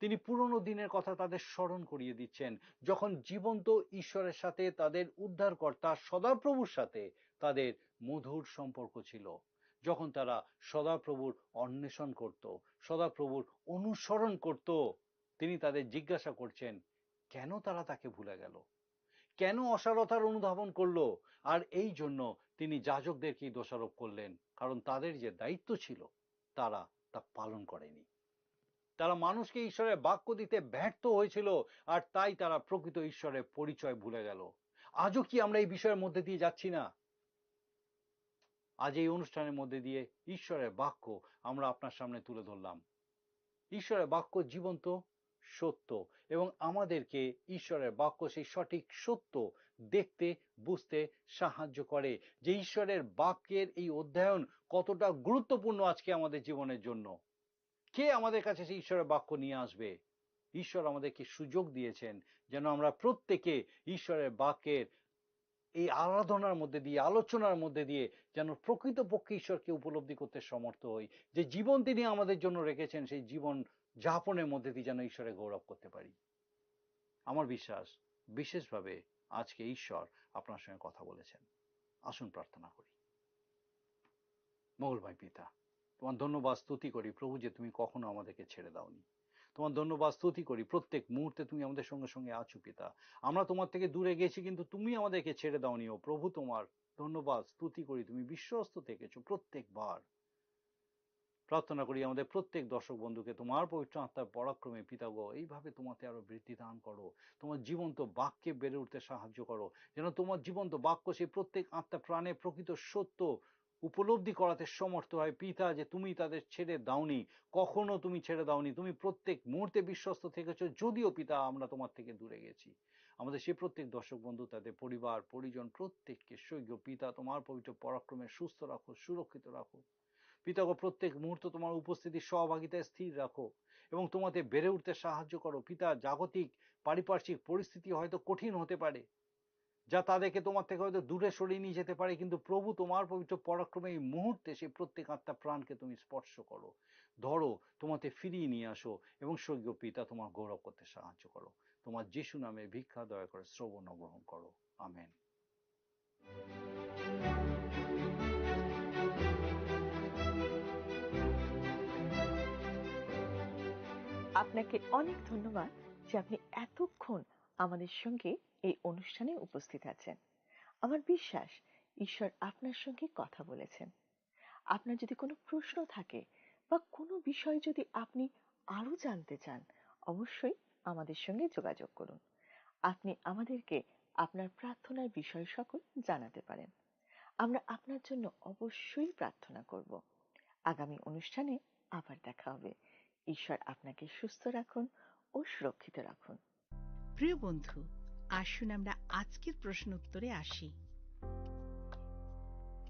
তিনি পুরনো দিনের কথা তাদের স্মরণ করিয়ে দিচ্ছেন, যখন জীবন্ত ঈশ্বরের সাথে তাদের উদ্ধারকর্তা সদাপ্রভুর সাথে তাদের মধুর সম্পর্ক ছিল, যখন তারা সদাপ্রভুর অন্বেষণ করত, সদাপ্রভুর অনুসরণ করত। তিনি তাদের জিজ্ঞাসা করছেন কেন তারা তাকে ভুলে গেল, কেন অসারতার অনুধাবন করলো। আর এই জন্য তিনি যাজকদেরকেই দোষারোপ করলেন, কারণ তাদের যে দায়িত্ব ছিল তারা তা পালন করেনি। তারা মানুষকে ঈশ্বরের বাক্য দিতে ব্যর্থ হয়েছিল, আর তাই তারা প্রকৃত ঈশ্বরের পরিচয় ভুলে গেল। আজও কি আমরা এই বিষয়ের মধ্যে দিয়ে যাচ্ছি না? আজ এই অনুষ্ঠানের মধ্যে দিয়ে ঈশ্বরের বাক্য আমরা আপনার সামনে তুলে ধরলাম। ঈশ্বরের বাক্য জীবন্ত, সত্য, এবং আমাদেরকে ঈশ্বরের বাক্য সেই সঠিক সত্য দেখতে বুঝতে সাহায্য করে যে ঈশ্বরের বাক্যের এই অধ্যয়ন কতটা গুরুত্বপূর্ণ আজকে আমাদের জীবনের জন্য। কে আমাদের কাছে সেই ঈশ্বরের বাক্য নিয়ে আসবে? ঈশ্বর আমাদেরকে সুযোগ দিয়েছেন যেন আমরা প্রত্যেকে ঈশ্বরের বাক্যের এই আরাধনার মধ্যে দিয়ে, আলোচনার মধ্যে দিয়ে যেন প্রকৃতপক্ষে ঈশ্বরকে উপলব্ধি করতে সমর্থ হই, যে জীবন তিনি আমাদের জন্য রেখেছেন সেই জীবন যাপনের মধ্যে দিয়ে যেন ঈশ্বরের গৌরব করতে পারি। আমার বিশ্বাস বিশেষভাবে আজকে ঈশ্বর আপনার সঙ্গে কথা বলেছেন। আসুন প্রার্থনা করি। মঙ্গলময় পিতা, তোমার ধন্যবাদ স্তুতি করি প্রভু যে তুমি কখনো আমাদেরকে ছেড়ে দাওনি। তোমার ধন্যবাদ স্তুতি করি প্রত্যেক মুহূর্তে তুমি আমাদের সঙ্গে সঙ্গে আছো পিতা। আমরা তোমার থেকে দূরে গেছি কিন্তু তুমি আমাদেরকে ছেড়ে দাওনি। ও প্রভু, তোমার ধন্যবাদ স্তুতি করি, তুমি বিশ্বস্ত থেকেছো প্রত্যেকবার। প্রার্থনা করি আমাদের প্রত্যেক দর্শক বন্ধুকে তোমার পবিত্র আত্মার পরাক্রমে পিতাগো এইভাবে তোমাতে আরো বৃদ্ধি দান করো, তোমার জীবন্ত বাক্যে বেড়ে উঠতে সাহায্য করো, যেন তোমার জীবন্ত বাক্য সেই প্রত্যেক আত্মা প্রাণে প্রকৃত সত্য উপলব্ধি করাতে সমর্থ হয় পিতা, যে তুমি তাদের ছেড়ে দাওনি, কখনো তুমি ছেড়ে দাওনি, তুমি প্রত্যেক মুহূর্তে বিশ্বস্ত থেকেছো, যদিও পিতা আমরা তোমার থেকে দূরে গেছি। আমাদের সেই প্রত্যেক দর্শক বন্ধু, তাদের পরিবার পরিজন প্রত্যেককে স্বর্গীয় পিতা তোমার পবিত্র পরাক্রমে সুস্থ রাখো, সুরক্ষিত রাখো পিতাগো। প্রত্যেক মুহূর্ত তোমার উপস্থিতি সহভাগিতায় স্থির রাখো এবং তোমাতে বেড়ে উঠতে সাহায্য করো পিতা। জাগতিক পারিপার্শ্বিক পরিস্থিতি হয়তো কঠিন হতে পারে, যা তাদেরকে তোমার থেকে হয়তো দূরে সরিয়ে নিয়ে যেতে পারে, কিন্তু প্রভু তোমার পবিত্র পরাক্রমে এই মুহূর্তে সেই প্রত্যেক আত্মা প্রাণকে তুমি স্পর্শ করো, ধরো, তোমাতে ফিরিয়ে নিয়ে আসো এবং স্বর্গীয় পিতা তোমার গৌরব করতে সাহায্য করো। তোমার যিশু নামে ভিক্ষা দয়া করে শ্রবণ গ্রহণ করো, আমেন। আপনাকে অনেক ধন্যবাদ যে আপনি এতক্ষণ আমাদের সঙ্গে এই অনুষ্ঠানে উপস্থিত আছেন। আমার বিশ্বাস ঈশ্বর আপনার সঙ্গে কথা বলেছেন। আপনার যদি কোনো প্রশ্ন থাকে বা কোনো বিষয় যদি আপনি আরো জানতে চান, অবশ্যই আমাদের সঙ্গে যোগাযোগ করুন। আপনি আমাদেরকে আপনার প্রার্থনার বিষয় সকল জানাতে পারেন। আমরা আপনার জন্য অবশ্যই প্রার্থনা করব। আগামী অনুষ্ঠানে আবার দেখা হবে। ঈশ্বর আপনাকে সুস্থ রাখুন ও সুরক্ষিত রাখুন। প্রিয় বন্ধু, আসুন আমরা আজকের প্রশ্ন উত্তরে আসি।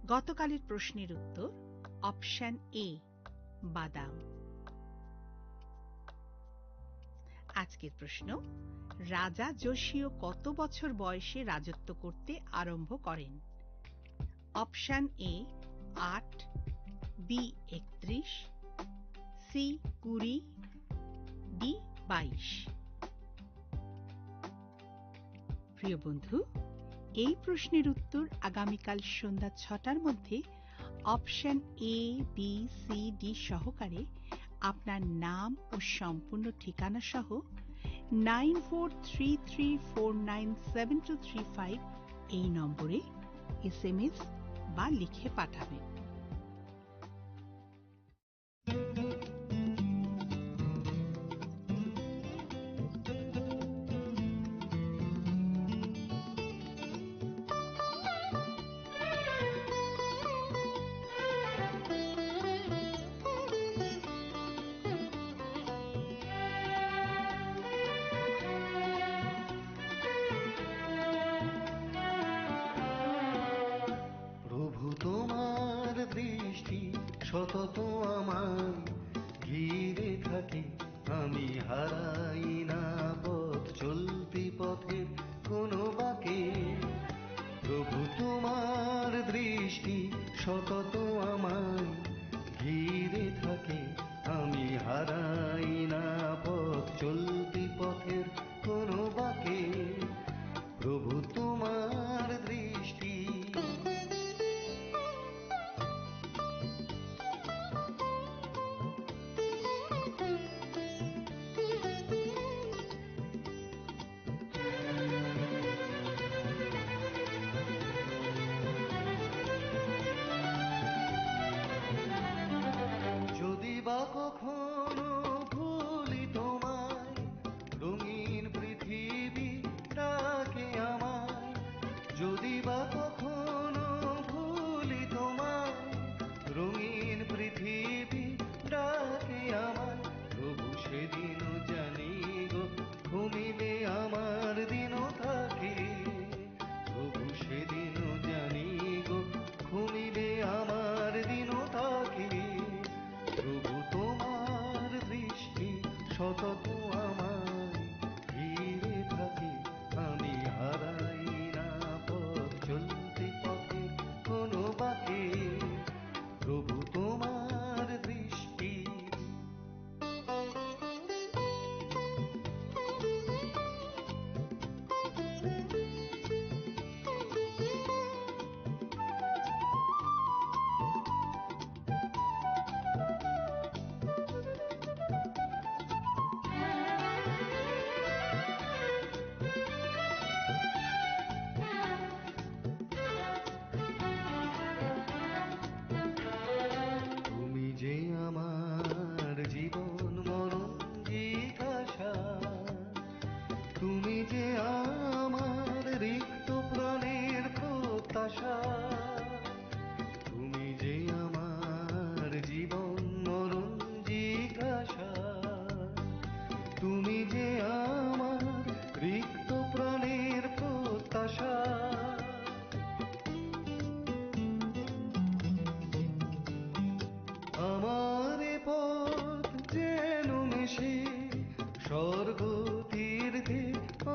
গতকালের প্রশ্নের উত্তর অপশন এ, বাদাম। আজকের প্রশ্ন, রাজা যোশীয় কত বছর বয়সে রাজত্ব করতে আরম্ভ করেন? Option A 8, B 31, C 20, D 22। প্রিয় বন্ধু, এই প্রশ্নের উত্তর আগামীকাল সন্ধ্যা 6টার মধ্যে option A, B, C, D সহকারে আপনার নাম ও সম্পূর্ণ ঠিকানা সহ 9433497235 এই নম্বরে SMS বা লিখে পাঠাবেন। সতত আমায় ঘিরে থাকে, আমি হারাই না পথ চলতি পথের কোনো বাঁকে। প্রভু তোমার দৃষ্টি সতত আমায় ঘিরে থাকে, আমি হারাই না পথ চলতি পথের কোনো বাঁকে। প্রভু তোমার দৃষ্টি সতত আমায় ঘিরে থাকে, আমি হারাই না পথ চলতি পথে কোনো বাঁকে, প্রভু তোমার দৃষ্টি। তুমি যে আমার জীবন মরণ জিজ্ঞাসা, তুমি যে আমার রিক্ত প্রাণের প্রত্যাশা, তুমি যে আমার জীবন মরণ জিজ্ঞাসা, তুমি যে আমার রিক্ত প্রাণের প্রত্যাশা। আমার পথ যেন মিশে স্বর্গ তীর্থে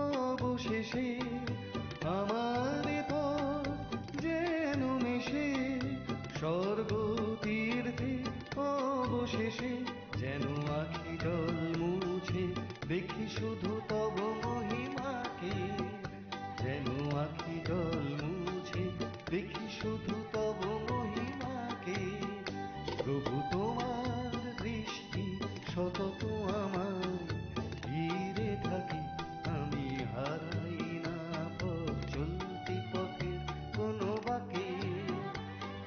অবশেষে, আমার পথ যেন মিশে স্বর্গ তীর্থে অবশেষে, যেন আখি জল মুছে দেখি শুধু তব মহিমাকে, যেন আখি জল মুছে দেখি শুধু তব মহিমাকে, প্রভু তোমার দৃষ্টি সতত আমায় ঘিরে থাকে, আমি হারাই না পথ চলতি পথের কোনো বাঁকে,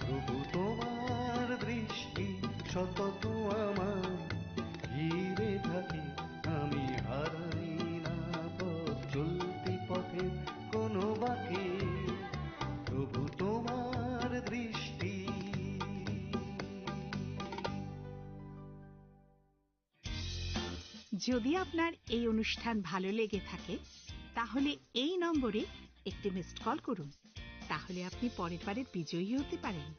প্রভু তোমার দৃষ্টি সতত আমায় ঘিরে থাকে, আমি হারাই না পথ চলতি পথের কোনো বাঁকে, প্রভু তোমার দৃষ্টি। যদি আপনার এই অনুষ্ঠান ভালো লেগে থাকে তাহলে এই নম্বরে একটি মিসড কল করুন, তাহলে আপনি পরের বারের বিজয়ী হতে পারেন।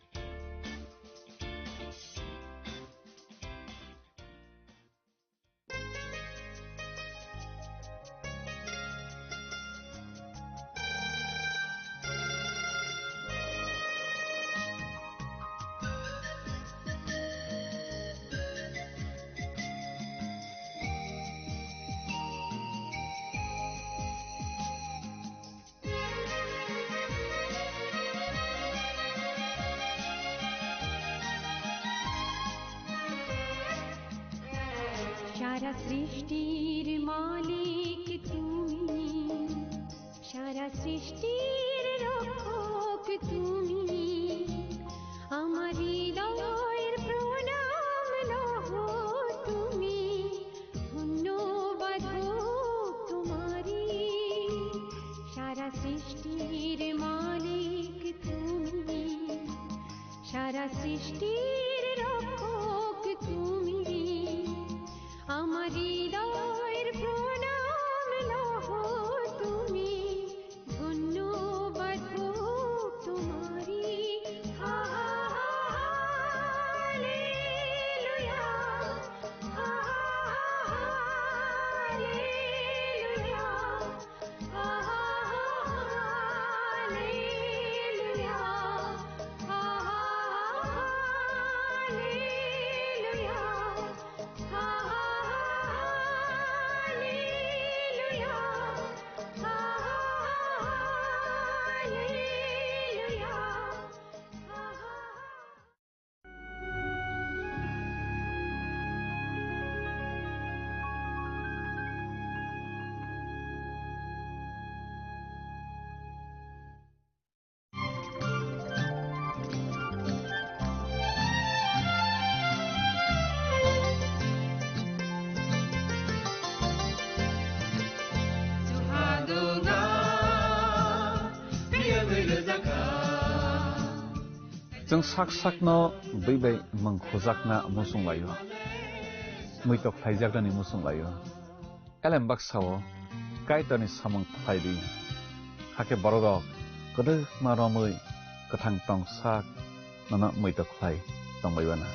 সারা সৃষ্টির মালিক তুমি, সারা সৃষ্টির রক্ষক তুমি, আমার হৃদয়ের প্রণাম লহ তুমি, ধন্যবাদ হোক তোমারি। সারা সৃষ্টির মালিক তুমি, সারা সৃষ্টির রক্ষক তুমি, আমার হৃদয়ের প্রণাম লহ তুমি, ধন্যবাদ হোক তোমারি। হালেলুয়া, হালেলুয়া, হালেলুয়া, जों sak sakno बै mangkhojakna musung layo muitok thaijagani musung layo elem baksao kaitani samang thaidi hake borok kodok maromui kathang tongsak nana muitok thai tongbaibana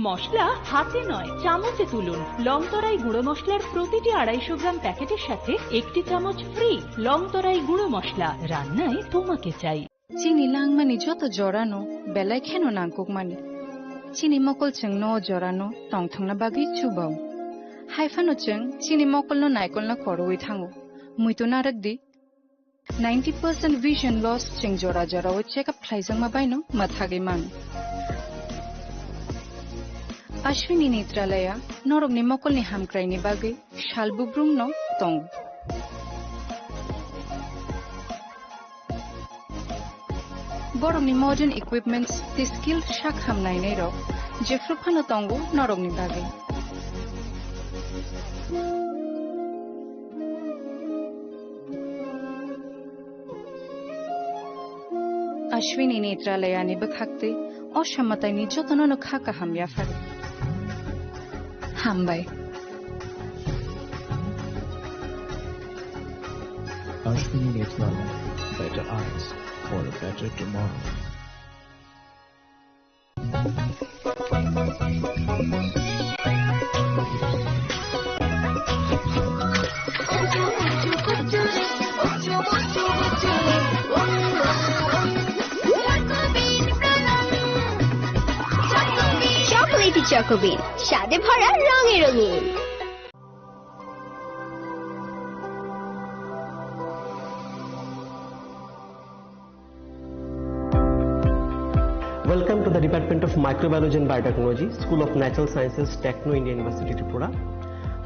মশলা হাতে নয় চামচে তুলুন। লংতরাই গুঁড়ো মশলার প্রতিটি 250 গ্রাম প্যাকেটের সাথে 1টি চামচ ফ্রি। লংতরাই গুঁড়ো মশলা, রান্নায় তোমাকে চাই। চিনি লাংমানি যত জরানো বেলায় খেন নাংকুকমানি চিনি মকল চং ন জরানো টংথংনা বাগি চুবাও হাইফানো চং চিনি মকল ন নাইকল না খরওই থাঙ্গো মুইতো নারক দি 90% vision loss ching jora jora o check up thaisang ma baino mathage man Ashwini Netralaya norok ni mokol ni hamkrai ni bage shalbubrum no tong borok ni modern equipments the skill shak hamnai nei ro jefruphano tongo norok ni bage Ashwini Netralaya ni bakhakte অসামাতাই নি যতন খাকা হামিয়া ফারে হামবাই Ashwini Netralaya, better eyes for a better tomorrow. চকোবিন স্বাদে ভরা রঙে রঙিন। Welcome to the Department of Microbiology and Biotechnology, School of Natural Sciences, Techno India University, Tripura.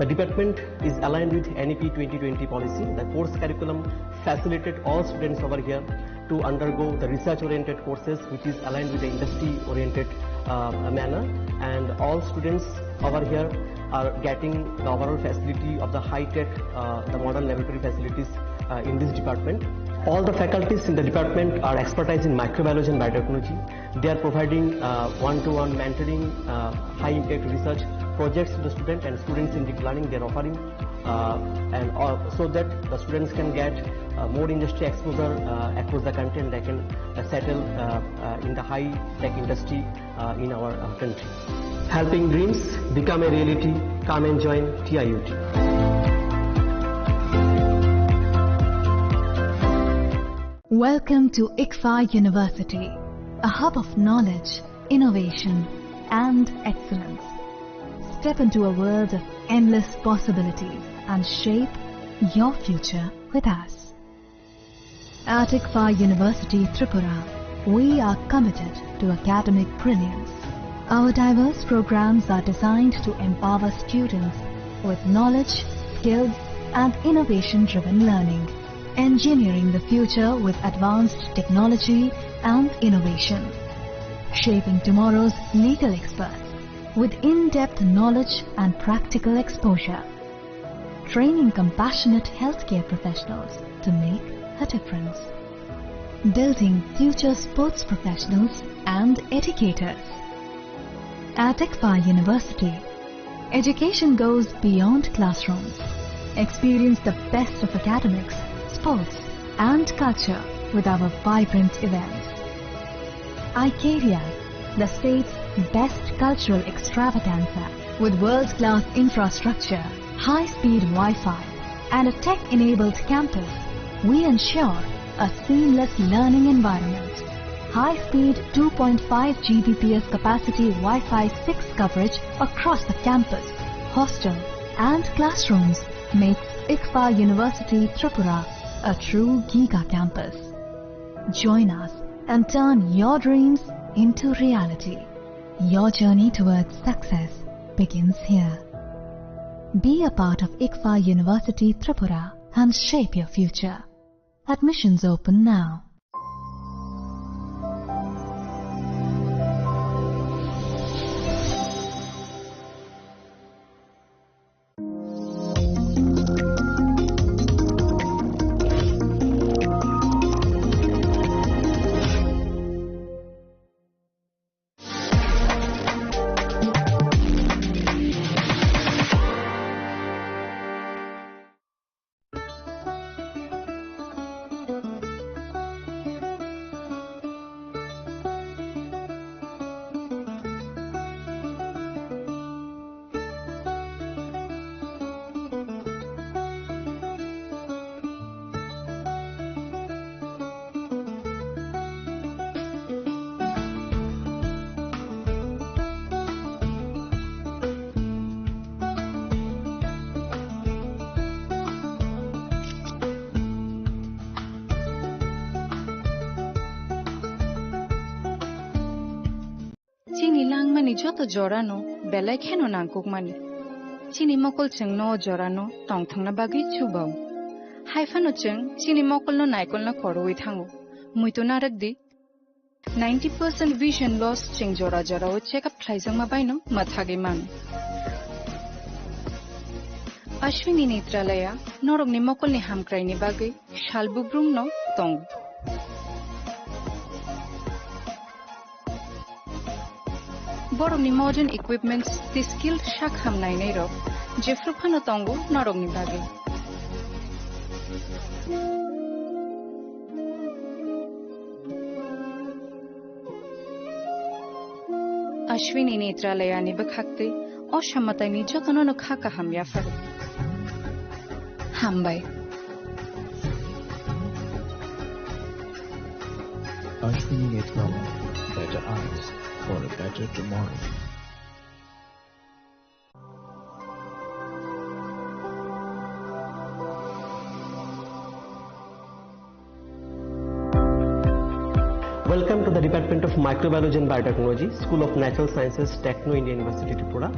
The department is aligned with NEP 2020 policy. The course curriculum facilitated all students over here to undergo the research-oriented courses, which is aligned with the industry-oriented manner, and all students over here are getting the overall facility of the high-tech, the modern laboratory facilities in this department. All the faculties in the department are expertise in microbiology and biotechnology. They are providing one-to-one mentoring, high-impact research projects to the student, and students in deep learning they are offering, so that the students can get more industry exposure across the country, and they can settle in the high-tech industry in our country. Helping dreams become a reality. Come and join TIUT. Welcome to ICFA University, a hub of knowledge, innovation, and excellence. Step into a world of endless possibilities and shape your future with us. At ICFA University, Tripura, we are committed to academic brilliance. Our diverse programs are designed to empower students with knowledge, skills, and innovation-driven learning, engineering the future with advanced technology and innovation, shaping tomorrow's legal experts with in-depth knowledge and practical exposure, training compassionate healthcare professionals to make a difference, building future sports professionals and educators. At ICFA University, education goes beyond classrooms. Experience the best of academics, sports, and culture with our vibrant events. ICARIA, the state's best cultural extravaganza, with world-class infrastructure, high-speed Wi-Fi, and a tech-enabled campus, we ensure a seamless learning environment. High-speed 2.5 Gbps capacity Wi-Fi 6 coverage across the campus, hostel, and classrooms makes ICFA University Tripura a true Giga campus. Join us and turn your dreams into reality. Your journey towards success begins here. Be a part of ICFA University Tripura and shape your future. Admissions open now. চিনি লাংমানি যত জরানো বেলায় খেনো নাংকুকমানি চিনি মকল চেং ন জরানো টং থাংনা বাগি চুবাও হাইফানো চেং চিনি মকল ন নাইকল না খরওই থাঙ্গো মুইতো নারক দি 90% vision loss ching jora jora o check up thlaijang ma baino mathage man Ashwini Netralaya norog ni mokol ni hamkrai ni bagai shalbubrum no tong borok ni modern equipments the skilled shak hamnai nei rok jefru phano tongo norog ni bagai Ashwini Netralaya ni bakhakte অসামতাই ni jotono no khaka hamya faru hambai Ashwini Netralaya, better eyes for a better tomorrow. Welcome to the Department of Microbiology and Biotechnology, School of Natural Sciences, Techno India University, Tripura.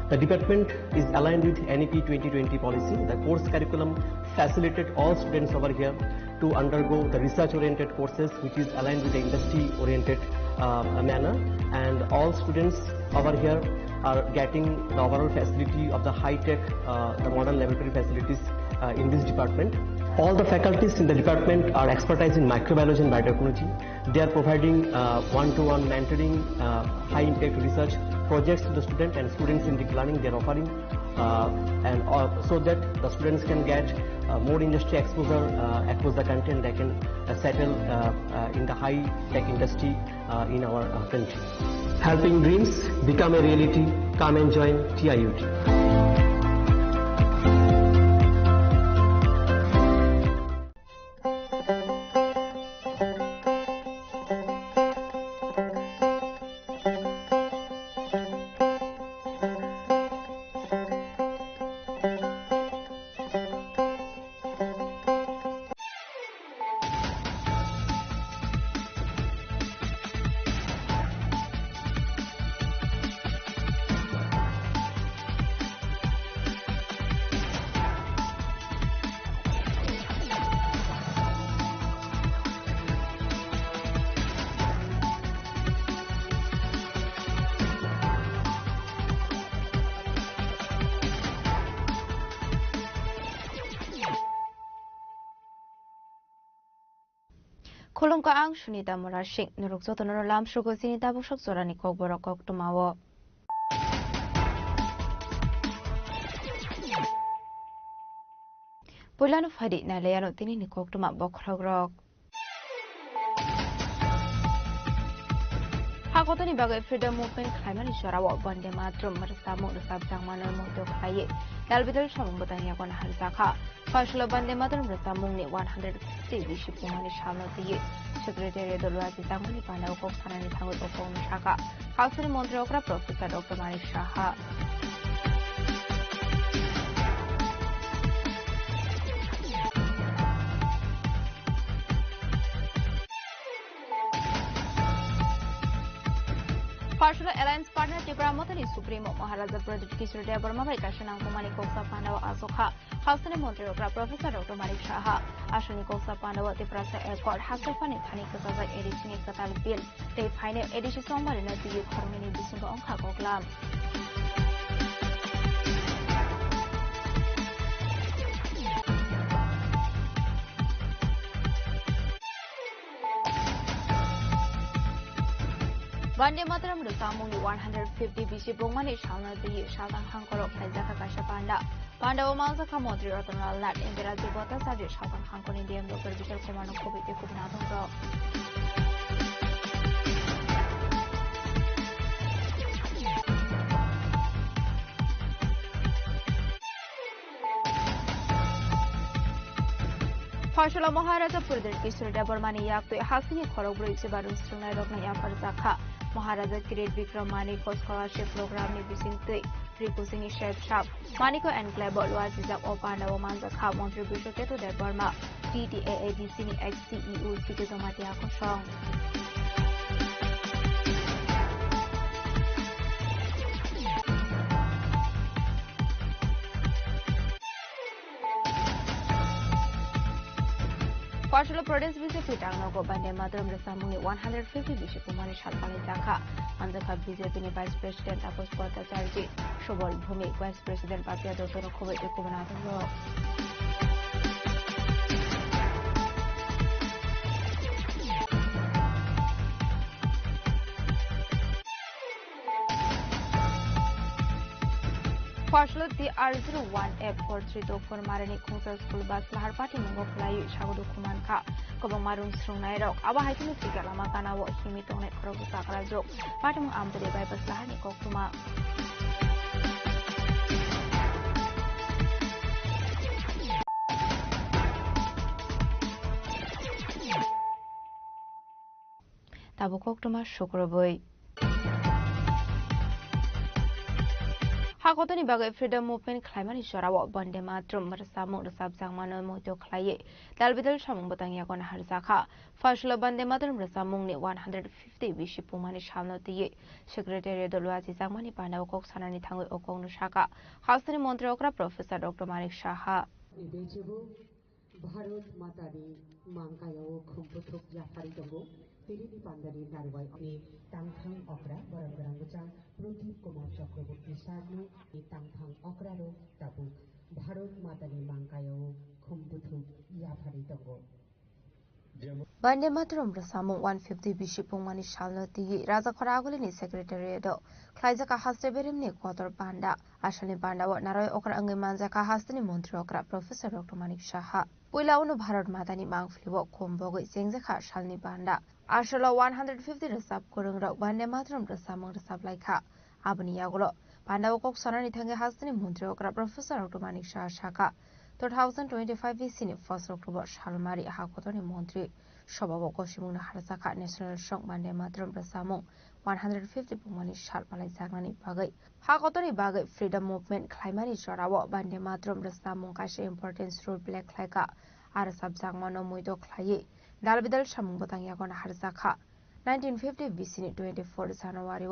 The department is aligned with NEP 2020 policy. The course curriculum facilitated all students over here to undergo the research-oriented courses, which is aligned with the industry-oriented manner. And all students over here are getting the overall facility of the high-tech, the modern laboratory facilities in this department. All the faculties in the department are expertise in microbiology and biotechnology. They are providing one-to-one mentoring, high-impact research projects to the student, and students in deep learning they are offering, so that the students can get more industry exposure across the country, and they can settle in the high-tech industry in our country. Helping dreams become a reality. Come and join TIUT. Kolongka ang sunita morashik nuruk jotono lam sugo sinita busok jorani kok borok kok tumawo Pulano fadi na leyano tini ni kok tuma bokhrogrok Hakotoni bagai freedom movement khaimani sorawo bande matrum marsamu rusab jangmanor mokto khaye dalbidal samambotani yakon halsakha Fashola bande matrum rusamungni 160 bishi pumani shamno diye Secretary Dolwazi Jangmani Panda kok sanani thangut opong shaka Kausari Montri okra Professor Dr. Manik Shaha Fashola Alliance Partner Tripura Motani Supremo Maharaja Pradeep Kishore Devarma by Kashanang Kumani Koksa Pandawa Asokha Kausari Montri okra Professor Dr. Manik Shaha Ashwini Koksa Pandawa Tripura Airport Hasofani Khani Kasazak Edition Katal Bill They Final Edition Somarina Diyu Kormini Bisunga Onka Koklam Vande Mataram Rusamuni 150 BC Bongmani Shalna the Shaltan Hankoro Kaizaka Kashapanda Panda Omanza Kamodri Rotonal Nat Indira Dibota Sadi Shaltan Hankon in the end of the Vital Command of Kobe Kubinato. Fashola Maharaja Pradeep Kishore Devarmani Yakto Hasini Korobro Isibarun Sunai Rokna Yafarzakha Maharaja Kirit Vikram Maniko Scholarship Program ni Bisinte Trikusini Chef Shop Maniko and Global Wazizak Opanda Omanzakha Contribution to Devarma TTAADC ni ex-CEO Sikizomati Akoshong ফয়সলা প্রদেশ BJP টাংনগো বন্দে মাতরম রসামুংনি 150 বিশি পুমানি সালপালে জাখা আন্দোখা বিজেপিনি vice president Tapas Bhattacharya সবল ভূমি vice president Papiya দত্তর খবর কুমানাথ ফয়সলা TR01F43 দফর মারানি খোঁসা school bus লাহার পাটি মঙ্গ fly সাগর কুমান খা কবং মারুং স্রুংনাই rock আবা হাইতিনি থিকা লামা কানাও হিমি টংনে খরগ সাকরা জক পাটিম আমবুদে by bus লাহানি ককতুমা তাবো ককতুমা শুক্রবই হাকতনি বাগৈ ফ্রিডম মুভমেন্ট খাইমানি সরাও বন্দে মাতরম রসামুং রসাবজাং মানো মহিতো খাইয়ে দালবিদল সামুং বতাংয়া গন হারজাখা ফয়সলা বন্দে মাতরম রসামুংনি 150 বিশি পুমানি সামনো দিয়ে সেক্রেটারি দলওয়াজি জাংমানি পানাও কক সানানি থাঙ্গৈ অকংনো শাখা হাউসনি মন্ত্রী অকরা প্রফেসর ডক্টর মানিক সাহা ভারত মাতারি মাংকায়াও খুম্পথক জাফারি দঙ্গো তেরিদি পান্ডারি নারবাই এ তাংথাং অকরা বরংগরাঙ্গচাং প্রদীপ কুমার চক্রবর্তী সাগনু এ তাংথাং অকরারো তাবু ভারত মাতারি মাংকায়াও খুম্পথক জাফারি দঙ্গো বন্দে মাতরম রসামুং 150 বিশি পুমানি সালনো দিয়ে রাজা খরাগুলিনি সেক্রেটারিয়েট খ্লাইজাকা হাস্তে বেরেমনি কতর পান্ডা আসলে পান্ডা নারয় অকরা আঙ্গি মানজাকা হাস্তেনি মন্ত্রী অকরা প্রফেসর ডক্টর মানিক সাহা পয়লাউনো ভারত মাতানি মাংফ্লিব খোমবগৈ চেংজাখা সালনি পান্ডা আসলে 150 রসাব করংরাও বন্দে মাতরম রসামুং রসাব লাইখা আবনি ইয়াগুলো পান্ডা কক সনানি থাঙ্গে হাস্তেনি মন্ত্রী অকরা প্রফেসর ডক্টর মানিক সাহা শাখা 2025 বিসিনি 1 অক্টোবর সালমারি হাকতনি মন্ত্রী সভাও কশিমুংনা হারজাখা ন্যাশনাল সং বন্দে মাতরম রসামুং 150 পুমানি সালপালাই জাগনানি বাগৈ হাকতনি বাগৈ ফ্রিডম মুভমেন্ট খাইমানি জরাও বন্দে মাতরম রসামুং কাশে ইম্পর্টেন্স রোল প্লে খাইকা আর সাবজাংমানো মুইতো খাইয়ে দালবিদল সামুং বতাংয়া গন হারজাখা 1950 বিসিনি 24 জানুয়ারি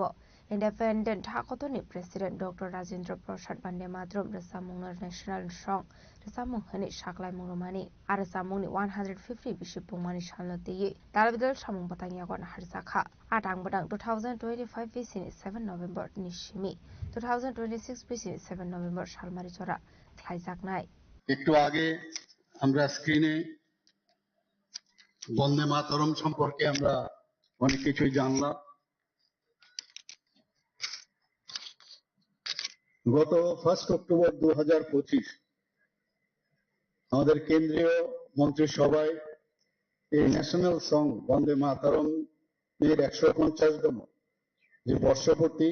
independent হাকতনি president doctor Rajendra Prasad বন্দে মাতরম রসামুং ন্যাশনাল সং রসামুং হনি সাকলাই মুরমানি আর সামুংনি 150 বিশি পুমানি সালনো দিয়ে দালবিদল সামুং বতাংয়া গন হারজাখা আটাং বদাং 2025 বিসিনি 7 নভেম্বর নিশিমি 2026 বিসিনি 7 নভেম্বর সালমারি চরা খাইজাকনাই একটু আগে আমরা স্ক্রিনে বন্দে মাতরম সম্পর্কে আমরা অনেক কিছুই জানলাম। গত 1 অক্টোবর 2025 আমাদের কেন্দ্রীয় মন্ত্রিসভায় এই ন্যাশনাল সং বন্দে মাতরম এর 150তম যে বর্ষপূর্তি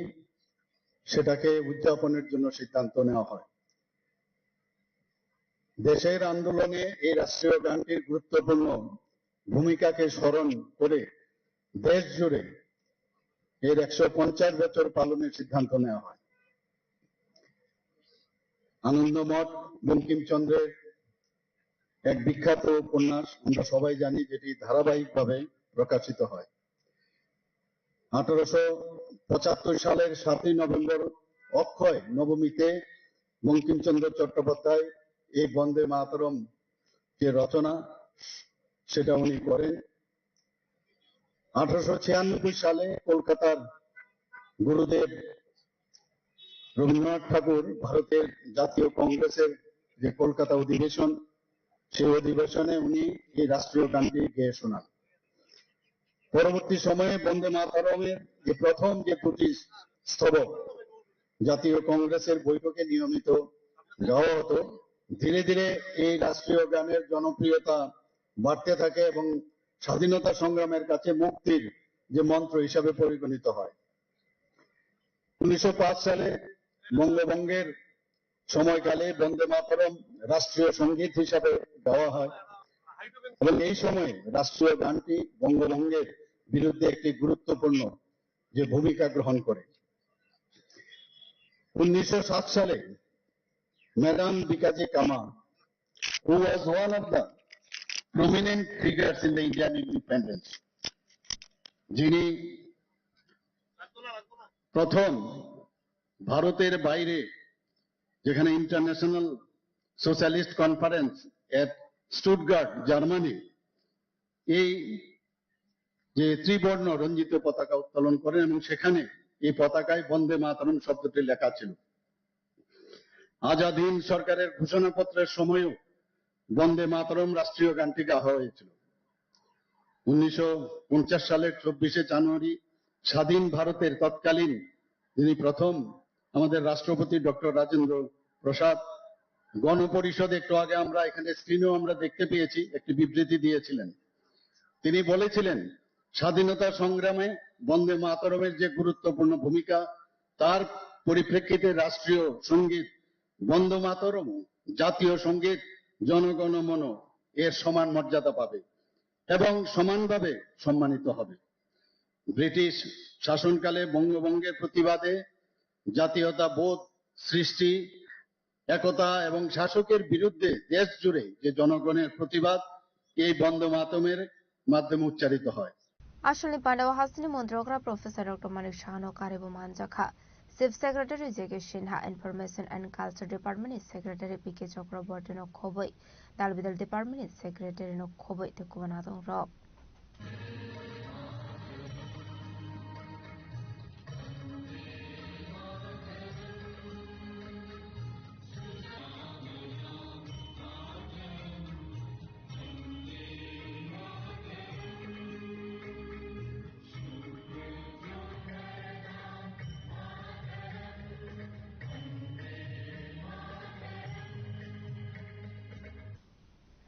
সেটাকে উদযাপনের জন্য সিদ্ধান্ত নেওয়া হয়। দেশের আন্দোলনে এই রাষ্ট্রীয় গানটির গুরুত্বপূর্ণ ভূমিকাকে স্মরণ করে দেশ জুড়ে এর 150 বছর পালনের সিদ্ধান্ত নেওয়া হয়। আনন্দমঠ বঙ্কিমচন্দ্রের এক বিখ্যাত উপন্যাস আমরা সবাই জানি, যেটি ধারাবাহিকভাবে প্রকাশিত হয়। 1875 সালের 7 নভেম্বর অক্ষয় নবমীতে বঙ্কিমচন্দ্র চট্টোপাধ্যায় এই বন্দে মাতরম যে রচনা সেটা উনি করেন। 1896 সালে কলকাতার গুরুদেব রবীন্দ্রনাথ ঠাকুর ভারতের জাতীয় কংগ্রেসের যে কলকাতা অধিবেশন, সেই অধিবেশনে উনি এই রাষ্ট্রীয় গানটি গেয়ে শোনান। পরবর্তী সময়ে বন্দে মাতরমের যে প্রথম যে দুটি স্তবক জাতীয় কংগ্রেসের বৈঠকে নিয়মিত গাওয়া হতো, ধীরে ধীরে এই রাষ্ট্রীয় গানের জনপ্রিয়তা বাড়তে থাকে এবং স্বাধীনতা সংগ্রামের কাছে মুক্তির যে মন্ত্র হিসাবে পরিগণিত হয়। 1905 সালে বঙ্গভঙ্গের সময়কালে বন্দে মাতরম রাষ্ট্রীয় সঙ্গীত হিসাবে গাওয়া হয় এবং এই সময় রাষ্ট্রীয় গানটি বঙ্গভঙ্গের বিরুদ্ধে একটি গুরুত্বপূর্ণ যে ভূমিকা গ্রহণ করে। 1907 সালে ম্যাডাম বিকাজি কামা, who was one of the prominent figures in the Indian independence, যিনি প্রথম ভারতের বাইরে, যেখানে ইন্টারন্যাশনাল সোশ্যালিস্ট কনফারেন্স এট স্টুটগার্ট জার্মানি এই যে ত্রিবর্ণ রঞ্জিত পতাকা উত্তোলন করেন এবং সেখানে এই পতাকায় বন্দে মাতরম শব্দটি লেখা ছিল। আজাদ হিন্দ সরকারের ঘোষণাপত্রের সময়ও বন্দে মাতরম রাষ্ট্রীয় গানটি গাওয়া হয়েছিল। 1950 সালের 24শে জানুয়ারি স্বাধীন ভারতের তৎকালীন যিনি প্রথম আমাদের রাষ্ট্রপতি ডক্টর রাজেন্দ্র প্রসাদ গণপরিষদ, একটু আগে আমরা এখানে স্ক্রিনেও আমরা দেখতে পেয়েছি, একটি বিবৃতি দিয়েছিলেন। তিনি বলেছিলেন স্বাধীনতা সংগ্রামে বন্দে মাতরমের যে গুরুত্বপূর্ণ ভূমিকা, তার পরিপ্রেক্ষিতে রাষ্ট্রীয় সঙ্গীত বন্দে মাতরম জাতীয় সঙ্গীত জনগণ মন এর সমান মর্যাদা পাবে এবং সমানভাবে সম্মানিত হবে। ব্রিটিশ শাসনকালে বঙ্গভঙ্গের প্রতিবাদে জাতীয়তা বোধ সৃষ্টি, একতা এবং শাসকের বিরুদ্ধে দেশ জুড়ে যে জনগণের প্রতিবাদ এই বন্দে মাতরমের মাধ্যমে উচ্চারিত হয়। আসলে পান্ডাওয়া হাসিনী মন্ত্রকরা প্রফেসর ডক্টর মানিক শাহানো কারিবু মানজাখা chief secretary JK Sinha information and culture department secretary PK Chakraborty নো খবই দালবিদাল ডিপার্টমেন্ট সেক্রেটারি নো খবই তেকুবানা দং রক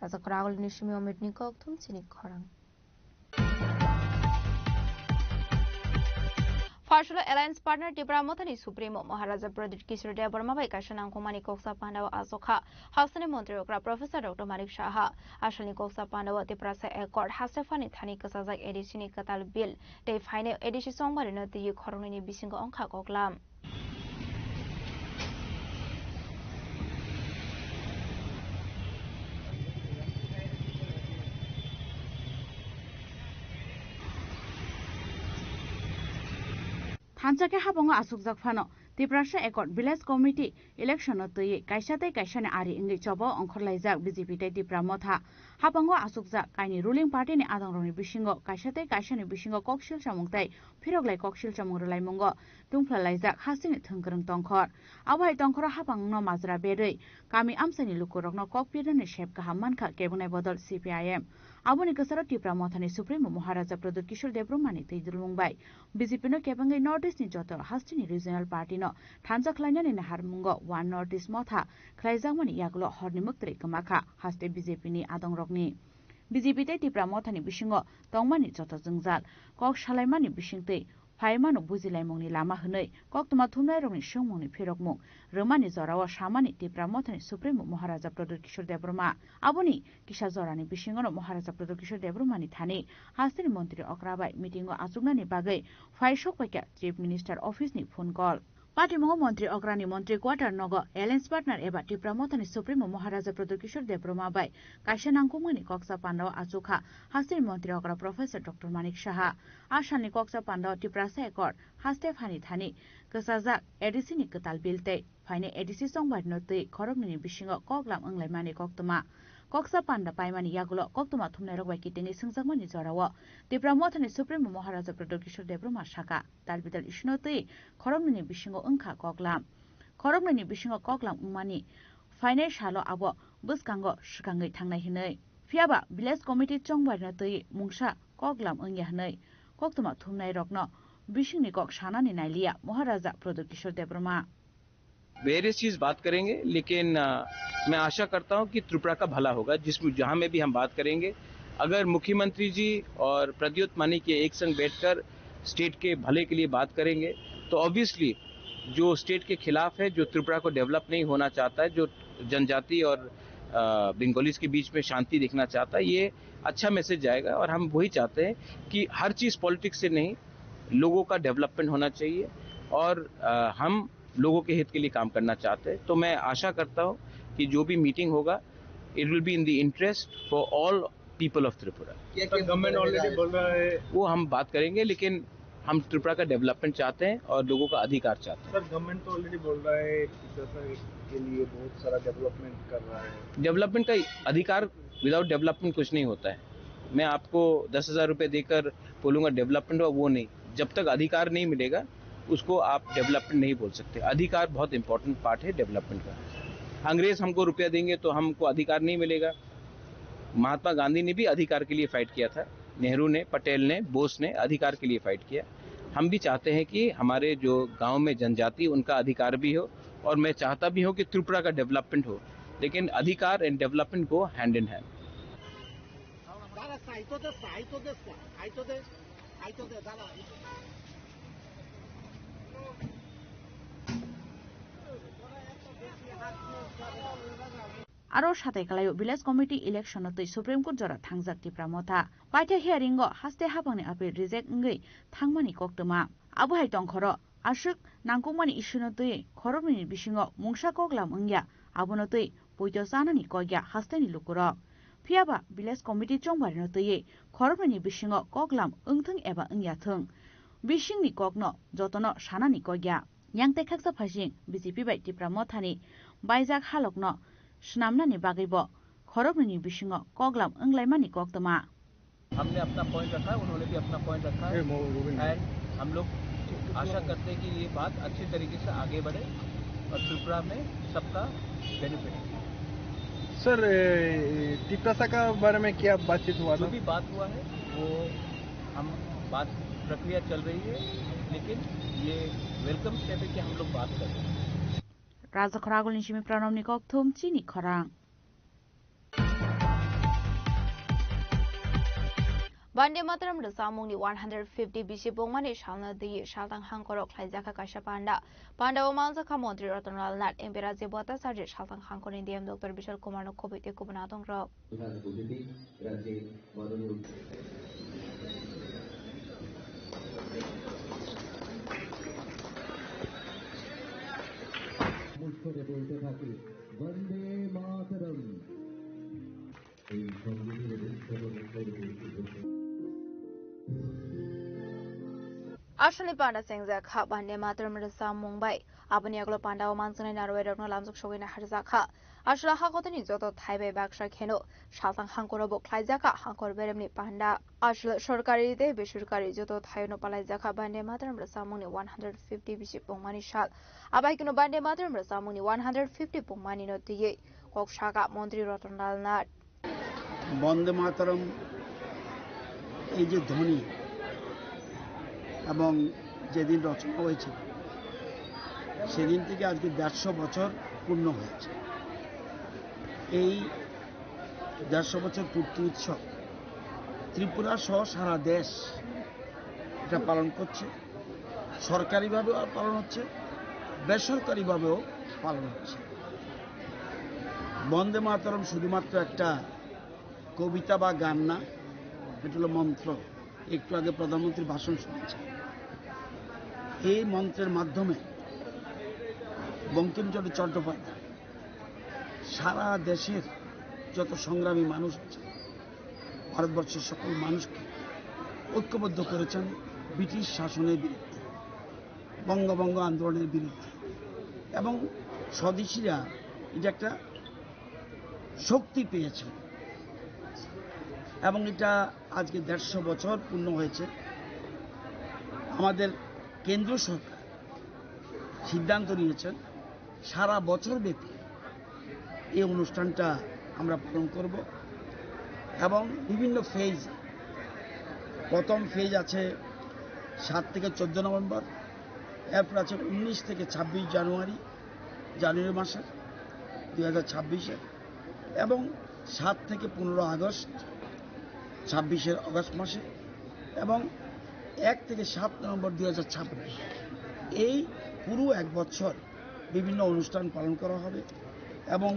Razakragol nishimi omidniko tum sinik khorang. Farshula Alliance partner Tipra Motani Supremo Maharaja Pradeep Kishore Debarma by Kashanang Kumani Koksa Pandawa Asoka, Hausani Montrokra Professor Dr. Manik Shaha, Ashani Koksa Pandawa Tiprasa Accord, Hastafani Thani Kasazak Edishini Katal Bill, Dave Hine Edishi Song Marina the Koroni Bisingo Onka Koklam. Hanjake habongo asukjak phano Tiprasa Accord Village Committee election tui kaisate kaisane ari ingi chobo ongkhorlaijak BJP tai Tipra motha habongo asukjak kaini ruling party ni adangroni bisingo kaisate kaisane bisingo koksil samungtai phiroglai koksil samungrolai mungo tungphalaijak hasini thungkrung tongkhor abai tongkhor habangno majra berui kami amsani lukurokno kokpirani shep kaham mankha kebunai bodol CPIM Aboni kasara Tipra mothani Supremo Maharaja Pradeep Kishore Debromani teidul mungbai BJP no kebangai Northeast ni jotor hastini regional party no thanjak lainani nahar mungo one Northeast motha khlaijamani yaklo horni muktri kamakha haste BJP ni adongrokni BJP te Tipra mothani bisingo tongmani joto jungjal kok salaimani bisingtei Faimano buzilai mongni lama hunai koktuma thumnai rongni sungmongni phirokmung romani jorawa samani Tipra mothani Supremo Maharaja Pradeep Kishore Debroma aboni kisa jorani bisingono Maharaja Pradeep Kishore Debromani thani hastini mantri okrabai meetingo achugnani bagai faisok paika Chief Minister Office ni phone call Party Mongo Montri Ograni Montri Quarter Nogo Alliance Partner Eba Tipra Mothani Supremo Maharaja Pradeep Kishore Debroma by Kashanangkumani Koksa Pandawa Azuka Hastin Montri Ogra Professor Dr. Manik Shaha Ashani Koksa Pandawa Tiprasa Accord Haste Hani Thani Kasazak Edisini Katal Bilte Fine Edisi Songbad Note Korogni Bishingo Koglam Anglai Mani Koktuma Koksa Panda Paimani Yagulo Koktuma Tumnerogwai Kitini Singzamani Zorawa Tipra Mothani Supremo Maharaja Pradeep Kishore Debroma Shaka Dalbidal Ishnote Korogni Bishingo Unka Koglam Korogni Bishingo Koglam Umani Fine Shalo Abo Buskango Shikangai Tangnai Hinai Fiaba Village Committee Chongbai Note Mungsha Koglam Unya Hinai Koktuma Tumnai Rokno Bishini Kok Shanani Nailia Maharaja Pradeep Kishore Debroma various चीज बात करेंगे लेकिन मैं आशा करता हूं कि त्रिपुरा का भला होगा जिसमें जहां में भी हम बात करेंगे अगर मुख्यमंत्री जी और प्रद्युत मानी के एक संग बैठकर स्टेट के भले के लिए बात करेंगे तो ऑब्वियसली जो स्टेट के खिलाफ है जो त्रिपुरा को डेवलप नहीं होना चाहता है जो जनजाति और बंगालीज के बीच में शांति देखना चाहता है ये अच्छा मैसेज जाएगा और हम वही चाहते हैं कि हर चीज पॉलिटिक्स से नहीं लोगों का डेवलपमेंट होना चाहिए और हम लोगों के हित के लिए काम करना चाहते हैं तो मैं आशा करता हूं कि जो भी मीटिंग होगा it will be in the interest for all people of Tripura government already बोल रहा है वो हम बात करेंगे लेकिन हम त्रिपुरा का डेवलपमेंट चाहते हैं और लोगों का अधिकार चाहते हैं सर गवर्नमेंट तो ऑलरेडी बोल रहा है के लिए बहुत सारा डेवलपमेंट कर रहा है डेवलपमेंट का अधिकार विदाउट डेवलपमेंट कुछ नहीं होता है मैं आपको 10,000 रुपये देकर बोलूँगा डेवलपमेंट हुआ, वो नहीं। जब तक अधिकार नहीं मिलेगा उसको आप डेवलपमेंट नहीं बोल सकते। अधिकार बहुत इंपॉर्टेंट पार्ट है डेवलपमेंट का। अंग्रेज हमको रुपया देंगे तो हमको अधिकार नहीं मिलेगा। महात्मा गांधी ने भी अधिकार के लिए फाइट किया था, नेहरू ने, पटेल ने, बोस ने अधिकार के लिए फाइट किया। हम भी चाहते हैं कि हमारे जो गांव में जनजाति उनका अधिकार भी हो, और मैं चाहता भी हूं कि त्रिपुरा का डेवलपमेंट हो, लेकिन अधिकार and development go hand in hand. aro satai kalai village committee election tei supreme court jora thangjak tipra motha paitha hearing go haste hapangni appeal reject ngai thangmani koktoma abo hai tongkhoro ashuk nangkukmani issue tei khoromni bisingo mungsa koklam ungya abono tei poito sanani kogya haste ni lukuro phiaba village committee chongbar no tei khoromni bisingo koklam ungthung eba ungya thung bisingni kokno jotono sanani kogya yangte khaksa phasing bjp bai tipra mothani baijak halokno स्नामनानि बागैबो खरबनि बिसिङो कगलाम अंगलाइमानि कोक्तमा। हमने अपना point रखा है, उन्होंने भी अपना point रखा है, एंड हम लोग आशा करते हैं कि ये बात अच्छी तरीके से आगे बढ़े और त्रिपुरा में सबका बेनिफिट। सर टिप्रासा का बारे में क्या बातचीत हुआ? जो भी बात हुआ है वो हम बात प्रक्रिया चल रही है, लेकिन ये वेलकम स्टेप है कि हम लोग बात कर रहे हैं। Raja Khoragul Nishimi Pranam Nikok Thum Chini Khorang. Bande Mataram the Samuni 150 Bishop Bongmani Shalna the Shaltang Hankorok Laizaka Kashapanda, Panda Omanza Kamodri Rotonal Nat, Impera Zebota Sarge Shaltang Hankor in the M. Dr. Bishop Kumano Kobiti Kubanatong Rock. করে বলতে থাকি বন্দে মাতরম এই সংগীতের Ashani Panda Singza Kha Bande Mataram Rasa Mumbai, Abaniaglo Panda Omansan Narway of Nolamsuk Showina Harzaka, Ashla Hakotani Zoto Taibe Baksha Keno, Shaltang Hankorobo Klaizaka, Hankor Beremni Panda, Ashla Shorkari de Bishurkari Zoto Taino Palazaka Bande Mataram Rasamuni 150 Bishop Bomani Shal, Abakino Bande Mataram Rasamuni 150 Bomani no Tie, Kokshaka Mondri Rotondal Nat. Bande Mataram Age Dhoni. এবং যেদিন রচনা হয়েছে সেদিন থেকে আজকে 150 বছর পূর্ণ হয়েছে। এই 150 বছর পূর্তি উৎসব ত্রিপুরা সহ সারা দেশ এটা পালন করছে। সরকারিভাবেও পালন হচ্ছে, বেসরকারিভাবেও পালন হচ্ছে। বন্দে মাতরম শুধুমাত্র একটা কবিতা বা গান না, এটা হলো মন্ত্র। একটু আগে প্রধানমন্ত্রীর ভাষণ শুনেছি। এই মন্ত্রের মাধ্যমে বঙ্কিমচন্দ্র চট্টোপাধ্যায় সারা দেশের যত সংগ্রামী মানুষ আছে, ভারতবর্ষের সকল মানুষকে ঐক্যবদ্ধ করেছেন ব্রিটিশ শাসনের বিরুদ্ধে, বঙ্গভঙ্গ আন্দোলনের বিরুদ্ধে, এবং স্বদেশীরা এটা একটা শক্তি পেয়েছে। এবং এটা আজকে 150 বছর পূর্ণ হয়েছে। আমাদের কেন্দ্রীয় সরকার সিদ্ধান্ত নিয়েছেন সারা বছর ব্যাপী এই অনুষ্ঠানটা আমরা পালন করব এবং বিভিন্ন ফেজ। প্রথম ফেজ আছে 7 থেকে 14 নভেম্বর, এরপর আছে 19 থেকে 26 জানুয়ারি মাসে 2026, এবং 7 থেকে 15 আগস্ট 26 আগস্ট মাসে, এবং 1 থেকে 7 নভেম্বর 2026। এই পুরো এক বছর বিভিন্ন অনুষ্ঠান পালন করা হবে এবং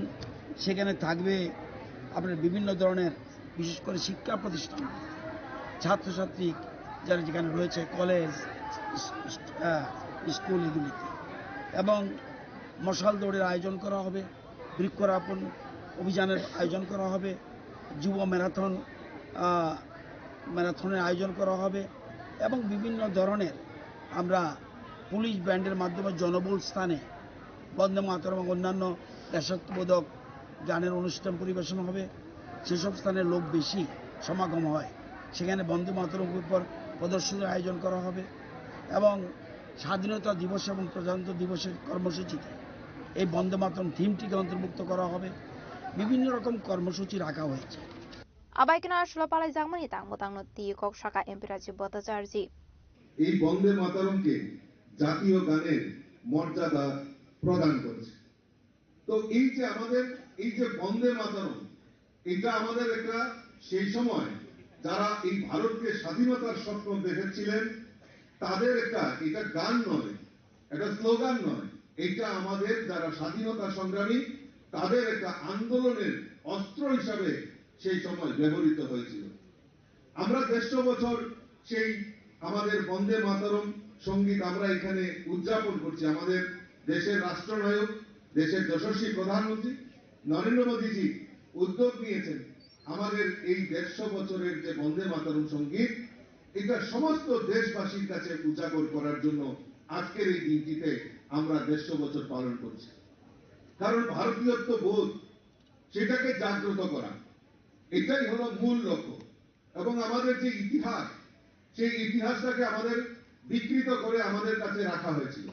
সেখানে থাকবে আপনার বিভিন্ন ধরনের, বিশেষ করে শিক্ষা প্রতিষ্ঠান, ছাত্রছাত্রী যারা যেখানে রয়েছে, কলেজ, স্কুল, এগুলিতে, এবং মশাল দৌড়ের আয়োজন করা হবে, বৃক্ষরোপণ অভিযানের আয়োজন করা হবে, যুব ম্যারাথনের আয়োজন করা হবে, এবং বিভিন্ন ধরনের আমরা পুলিশ ব্যান্ডের মাধ্যমে জনবহুল স্থানে বন্দে মাতরম এবং অন্যান্য দেশাত্মবোধক গানের অনুষ্ঠান পরিবেশন হবে। সেসব স্থানে লোক বেশি সমাগম হয়, সেখানে বন্দে মাতরমের উপর প্রদর্শনীর আয়োজন করা হবে এবং স্বাধীনতা দিবস এবং প্রজাতন্ত্র দিবসের কর্মসূচিতে এই বন্দে মাতরম থিমটিকে অন্তর্ভুক্ত করা হবে। বিভিন্ন রকম কর্মসূচি রাখা হয়েছে। আবাইকনা সুলাপালাই জাগমানি তাংমতাংনো তিকক শাখা এমপি রাজীব ভট্টাচার্য এই বন্দে মাতরমকে জাতীয় গানের মর্যাদা প্রদান করেছে। তো এই যে আমাদের এই যে বন্দে মাতরম, এটা আমাদের একটা সেই সময় যারা এই ভারতকে স্বাধীনতার স্বপ্ন দেখেছিলেন তাদের একটা, এটা গান নয়, এটা স্লোগান নয়, এটা আমাদের যারা স্বাধীনতা সংগ্রামী তাদের একটা আন্দোলনের অস্ত্র হিসাবে সেই সময় ব্যবহৃত হয়েছিল। আমরা 150 বছর সেই আমাদের বন্দে মাতরম সঙ্গীত আমরা এখানে উদযাপন করছি। আমাদের দেশের রাষ্ট্রনায়ক, দেশের যশস্বী প্রধানমন্ত্রী নরেন্দ্র মোদীজি উদ্যোগ নিয়েছেন আমাদের এই 150 বছরের যে বন্দে মাতরম সঙ্গীত, এটা সমস্ত দেশবাসীর কাছে উজাগর করার জন্য আজকের এই দিনটিতে আমরা 150 বছর পালন করছি। কারণ ভারতীয়ত্ব বোধ সেটাকে জাগ্রত করা, এটাই হলো মূল লক্ষ্য। এবং আমাদের যে ইতিহাস, সেই ইতিহাসটাকে আমাদের বিকৃত করে আমাদের কাছে রাখা হয়েছিল।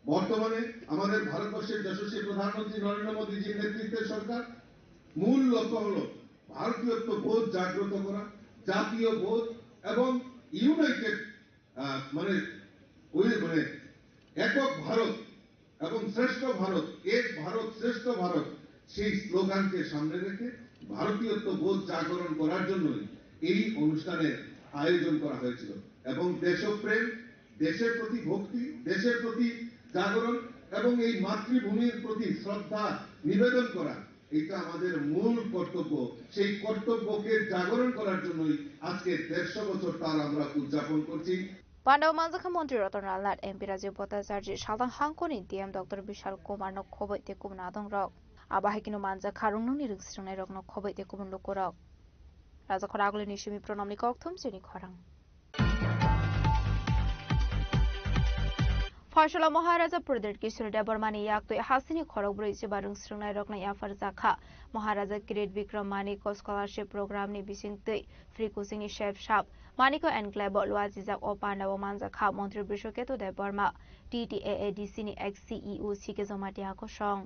বর্তমানে আমাদের ভারতবর্ষের যশস্বী প্রধানমন্ত্রী নরেন্দ্র মোদীজির নেতৃত্বের সরকার মূল লক্ষ্য হলো ভারতীয়ত্ব বোধ জাগ্রত করা, জাতীয় বোধ এবং ইউনাইটেড মানে একক ভারত এবং শ্রেষ্ঠ ভারত, এক ভারত শ্রেষ্ঠ ভারত, সেই স্লোগানকে সামনে রেখে ভারতীয়ত্ব বোধ জাগরণ করার জন্যই এই অনুষ্ঠানের আয়োজন করা হয়েছিল। এবং দেশপ্রেম, দেশের প্রতি ভক্তি, দেশের প্রতি জাগরণ এবং এই মাতৃভূমির প্রতি শ্রদ্ধা নিবেদন করা, এটা আমাদের মূল কর্তব্য। সেই কর্তব্যকে জাগরণ করার জন্যই আজকে 150 বছর তার আমরা উদযাপন করছি। পাণ্ডব মানজাখা মন্ত্রী রতন লালনাথ এমপি রাজীব ভট্টাচার্য সালতাং হাংকনি ডিএম ডক্টর বিশাল কুমার নক খবই তে কুমন আদং রক আবাহাইকিনো মানজাখা রংনংনি রংস্রংনাই রক নক খবই তে কুমন লুক রক রাজাখর আগলে নিশিমি প্রণামনি ককথম চেনি খরাং ফয়সলা মহারাজা প্রদেশ কিশোর দেববর্মানি ইয়াকতো হাসিনি খরক ব্রৈ जिबा রংস্রংনাই রক নাই আফার জাখা মহারাজা কিরিট বিक्रम मानिको स्कॉलरशिप प्रोग्राम नि बिसिंगतै फ्री कोचिंग नि शेफ शाप मानिको एनक्लेव लुआजिजाक ओ पांडाव मानजाखा मंत्री बृषकेतु देबबर्मा टीटीएएडीसी नि एक्स सीईओ सिके जमाटियाको सं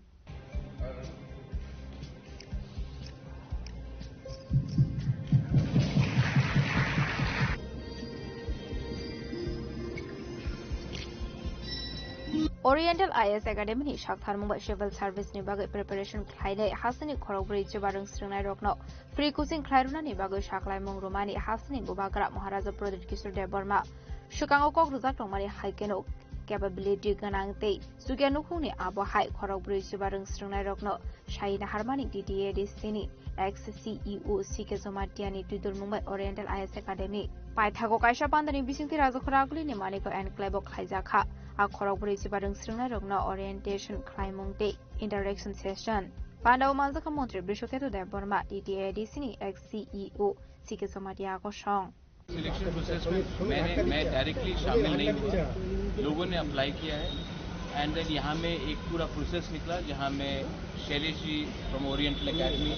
ओरिएंटल आईएएस एकाडेमी नि शाखथार मुंबई सिविल सर्विस नि बागै प्रिपरेशन खाइनाय हासिनि खरगब्रै जिबा रंस्रंनाय रकनो फ्री कोचिंग खायरुना नि बागै शाखलाय मंग्रुमानि हासिनि गुबाग्रा महाराजा प्रदीप किशोर देबबर्मा सुकांगो कक रुजाक रंमानि हाइकेनो कैपेबिलिटी गनांगतै सुगेनुखुनि आबहाय खरगब्रै जिबा रंस्रंनाय रकनो शाइना हारमानि टीटीएडीसी नि एक्स सीईओ सिके जमाटियानि Twitter Mumbai oriental IAS academy पाइथागो कायसा पान्दानि बिसिंथि राजाखरागुलि नि मानिको एनक्लेव खाइजाखा आ खरगब्रै जिबा रंस्रंनाय रकनो ओरिएंटेशन खाइमुंगतै इंटरेक्शन सेशन पांडाव मानजाखा मंत्री बृषकेतु देबबर्मा टीटीएडीसी नि एक्स सीईओ सिके जमाटियाको सं सिलेक्शन प्रोसेस में मैं डायरेक्टली शामिल नहीं हुआ, लोगों ने अप्लाई किया है एंड देन यहाँ में एक पूरा प्रोसेस निकला जहाँ में Shailesh ji from oriental academy,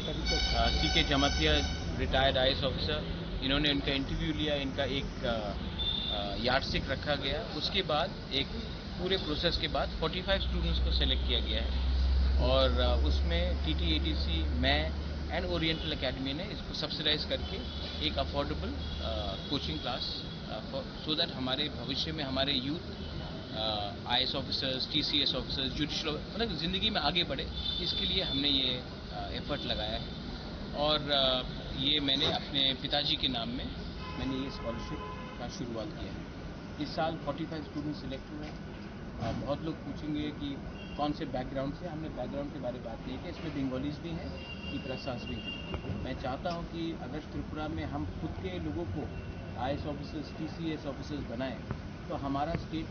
CK Jamatia retired IAS officer, इन्होंने इनका इंटरव्यू लिया, इनका एक यार्डस्टिक रखा गया। उसके बाद एक पूरे प्रोसेस के बाद 45 स्टूडेंट्स को सेलेक्ट किया गया है और उसमें टीटीएडीसी, मैं एंड ओरिएंटल एकेडमी ने इसको सब्सिडाइज करके एक affordable coaching class so that हमारे भविष्य में हमारे youth IAS officers, TCS officers, judicial मतलब ज़िंदगी में आगे बढ़े, इसके लिए हमने ये एफर्ट लगाया है। और ये मैंने अपने पिताजी के नाम में मैंने ये स्कॉलरशिप का शुरुआत किया है। इस साल 45 स्टूडेंट सिलेक्ट हुए हैं। बहुत लोग पूछेंगे कि कौन से बैकग्राउंड से, हमने बैकग्राउंड के बारे में बात नहीं की, इसमें बंगालीज भी हैं, तिप्रासास भी हैं। मैं चाहता हूं कि अगर त्रिपुरा में हम खुद के लोगों को आईएएस ऑफिसर्स, टीसीएस ऑफिसर्स बनाएं तो हमारा स्टेट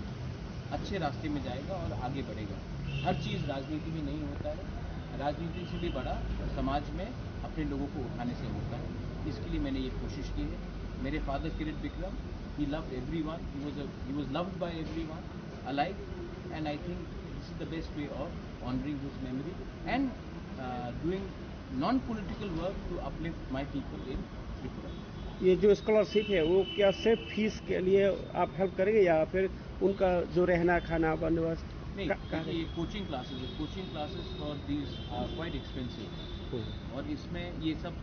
अच्छे रास्ते में जाएगा और आगे बढ़ेगा। हर चीज़ राजनीति में नहीं होता है, राजनीति से भी बड़ा समाज में अपने लोगों को उठाने से होता है। इसके लिए मैंने ये कोशिश की है। मेरे father Kirit Vikram, he loved everyone, he was loved by everyone alike, and I think this is the best way of honoring his memory and doing non-political work to uplift my people in Tripura. ये जो scholarship है वो क्या सिर्फ fees के लिए आप help करेंगे या फिर उनका जो रहना खाना बंदोबस्त? नहीं, ये coaching classes for these are quite expensive, और इसमें ये सब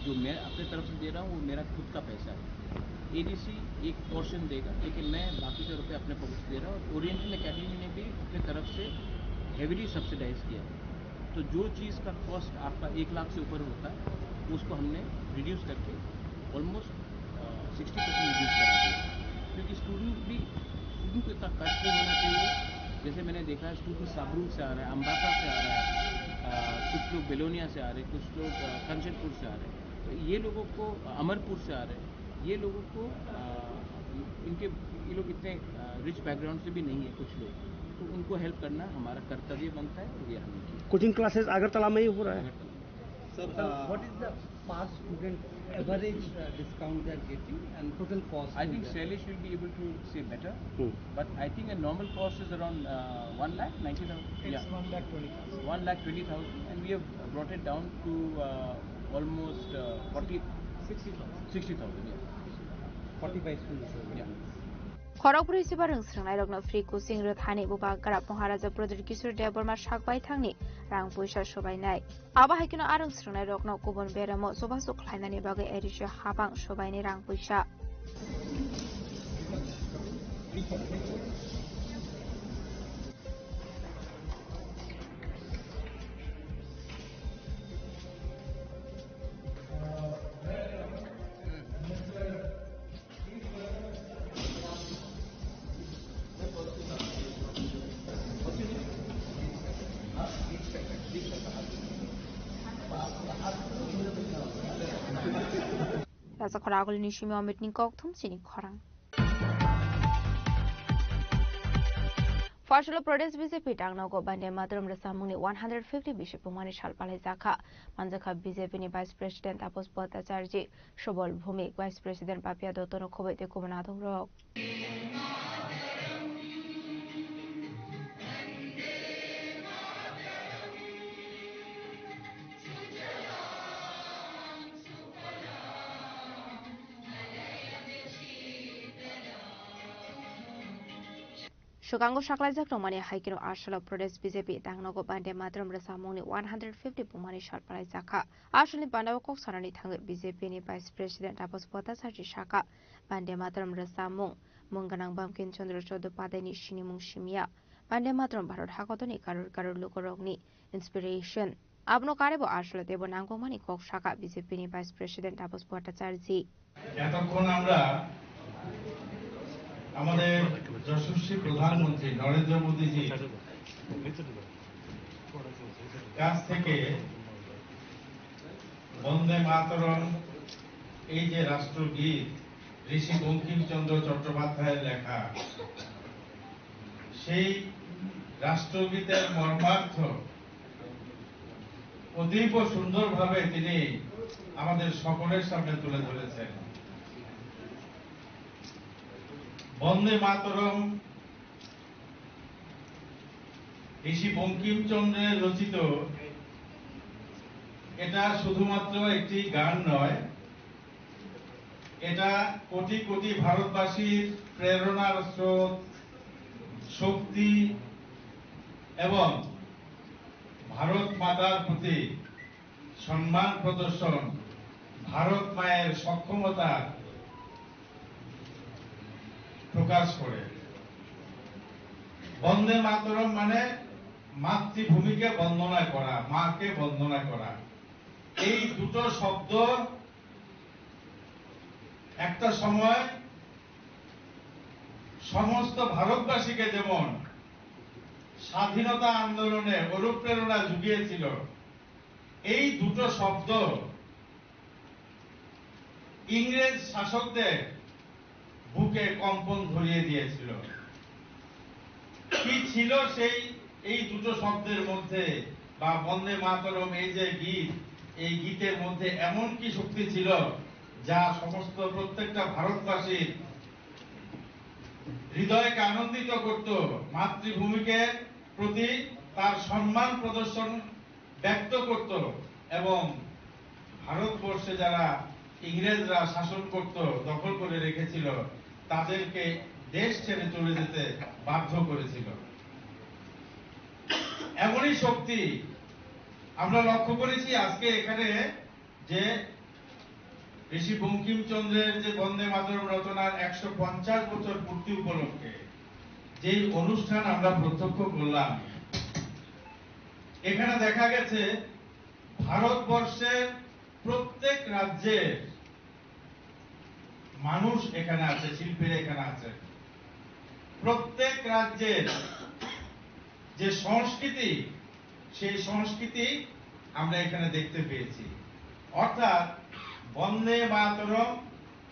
जो मैं अपने तरफ से दे रहा हूँ वो मेरा खुद का पैसा है। एडीसी एक पोर्शन देगा, लेकिन मैं बाकी के रुपये अपने पॉकेट से दे रहा हूँ। और ओरिएंटल एकेडमी ने भी अपने तरफ से हेवीली सब्सिडाइज किया है। तो जो चीज़ का कॉस्ट आपका 1 लाख से ऊपर होता है उसको हमने रिड्यूस करके ऑलमोस्ट 60% रिड्यूस करा दिया, क्योंकि स्टूडेंट को इतना खर्च नहीं होना चाहिए। जैसे मैंने देखा है स्टूडेंट साबरू से आ रहा है, अम्बासा से आ रहा है, कुछ लोग बेलोनिया से आ रहे हैं, कुछ लोग कंचनपुर से आ रहे हैं, तो ये लोगों को अमरपुर से आ रहे हैं, ये लोगों को ये लोग इतने रिच बैकग्राउंड से भी नहीं है कुछ लोग, तो उनको हेल्प करना हमारा कर्तव्य बनता है, और ये हमने किया। कोचिंग क्लासेस अगरतला में ही हो रहा है। Sir, what is the per student average discount they are getting and total cost? I think Shailesh will be able to say better, but I think a normal cost is around 1,90,000. It's 1,20,000. 1,20,000, and we have brought it down to almost 60,000. Yeah. 45 students. Yeah. Kharagpur सिबा रोंस्रांनाय रगनो free coaching रोथानि बुबा ग्राब महाराजा प्रदर किशोर देवबर्मा सागबाय थांनि रां पैसा सबायनाय आबा हायकिनो आरोंस्रांनाय रगनो गुबुन बेरामो सबासु खालायनायनि बागै एरिसो हाबां सबायनि रां पैसा Rasa khoragol ni shimi amit ni kok thum chini khorang. Fashalo Pradesh BJP tangnago Bande Mataram Rasamuni 150 Bishop Pumani Shalpalai Zaka Manjaka BJP ni Vice President Tapos Bhattacharya Shobol Bhumik Vice President Papia Dottono Khobaite Kumanadong Rok. Shugango Shaklajak Romani Haikino Ashalo Pradesh BJP Tangnago Bande Mataram Rasamuni 150 Pumani Shalpalai Zaka Ashali Bandawako Sarani Tang BJP ni Vice President Tapos Bhattacharya Shaka Bande Mataram Rasamung Munganang Bamkin Chandra Chodopadaini Shinimung Shimia Bande Mataram Bharot Hakotoni Karur Lukorogni Inspiration Abno Karebo Ashalo Debo Nangomani Kok Shaka BJP ni Vice President Tapos Bhattacharya এতক্ষণ আমরা আমাদের যশস্বী প্রধানমন্ত্রী নরেন্দ্র মোদীজি কাছ থেকে বন্দে মাতরম এই যে রাষ্ট্রগীত ঋষি বঙ্কিমচন্দ্র চট্টোপাধ্যায়ের লেখা সেই রাষ্ট্রগীতের মর্মার্থ অতীব সুন্দরভাবে তিনি আমাদের সকলের সামনে তুলে ধরেছেন। বন্দে মাতরম ঋষি বঙ্কিমচন্দ্রের রচিত এটা শুধুমাত্র একটি গান নয়, এটা কোটি কোটি ভারতবাসীর প্রেরণার স্রোত, শক্তি এবং ভারত মাতার প্রতি সম্মান প্রদর্শন, ভারত মায়ের সক্ষমতা প্রকাশ করে। বন্দে মাতরম মানে মাতৃভূমিকে বন্দনা করা, মাকে বন্দনা করা। এই দুটো শব্দ একটা সময় সমস্ত ভারতবাসীকে যেমন স্বাধীনতা আন্দোলনে অনুপ্রেরণা জুগিয়েছিল, এই দুটো শব্দ ইংরেজ শাসকদের বুকে কম্পন ধরিয়ে দিয়েছিল। কি ছিল সেই এই দুটো শব্দের মধ্যে, বা বন্দে মাতরম এই যে গীত, এই গীতের মধ্যে এমন কি শক্তি ছিল যা সমস্ত প্রত্যেকটা ভারতবাসীর হৃদয়কে আনন্দিত করত, মাতৃভূমিকে প্রতি তার সম্মান প্রদর্শন ব্যক্ত করত, এবং ভারতবর্ষে যারা ইংরেজরা শাসন করত, দখল করে রেখেছিল, তাদেরকে দেশ ছেড়ে চলে যেতে বাধ্য করেছিল। এমনই শক্তি আমরা লক্ষ্য করেছি আজকে এখানে যে ঋষি বঙ্কিমচন্দ্রের যে বন্দে মাতরম রচনার 150 বছর পূর্তি উপলক্ষে যে অনুষ্ঠান আমরা প্রত্যক্ষ করলাম, এখানে দেখা গেছে ভারতবর্ষের প্রত্যেক রাজ্যের মানুষ এখানে আছে, শিল্পীরা এখানে আছে। প্রত্যেক রাজ্যের যে সংস্কৃতি, সেই সংস্কৃতি আমরা এখানে দেখতে পেয়েছি। অর্থাৎ বন্দে মাতরম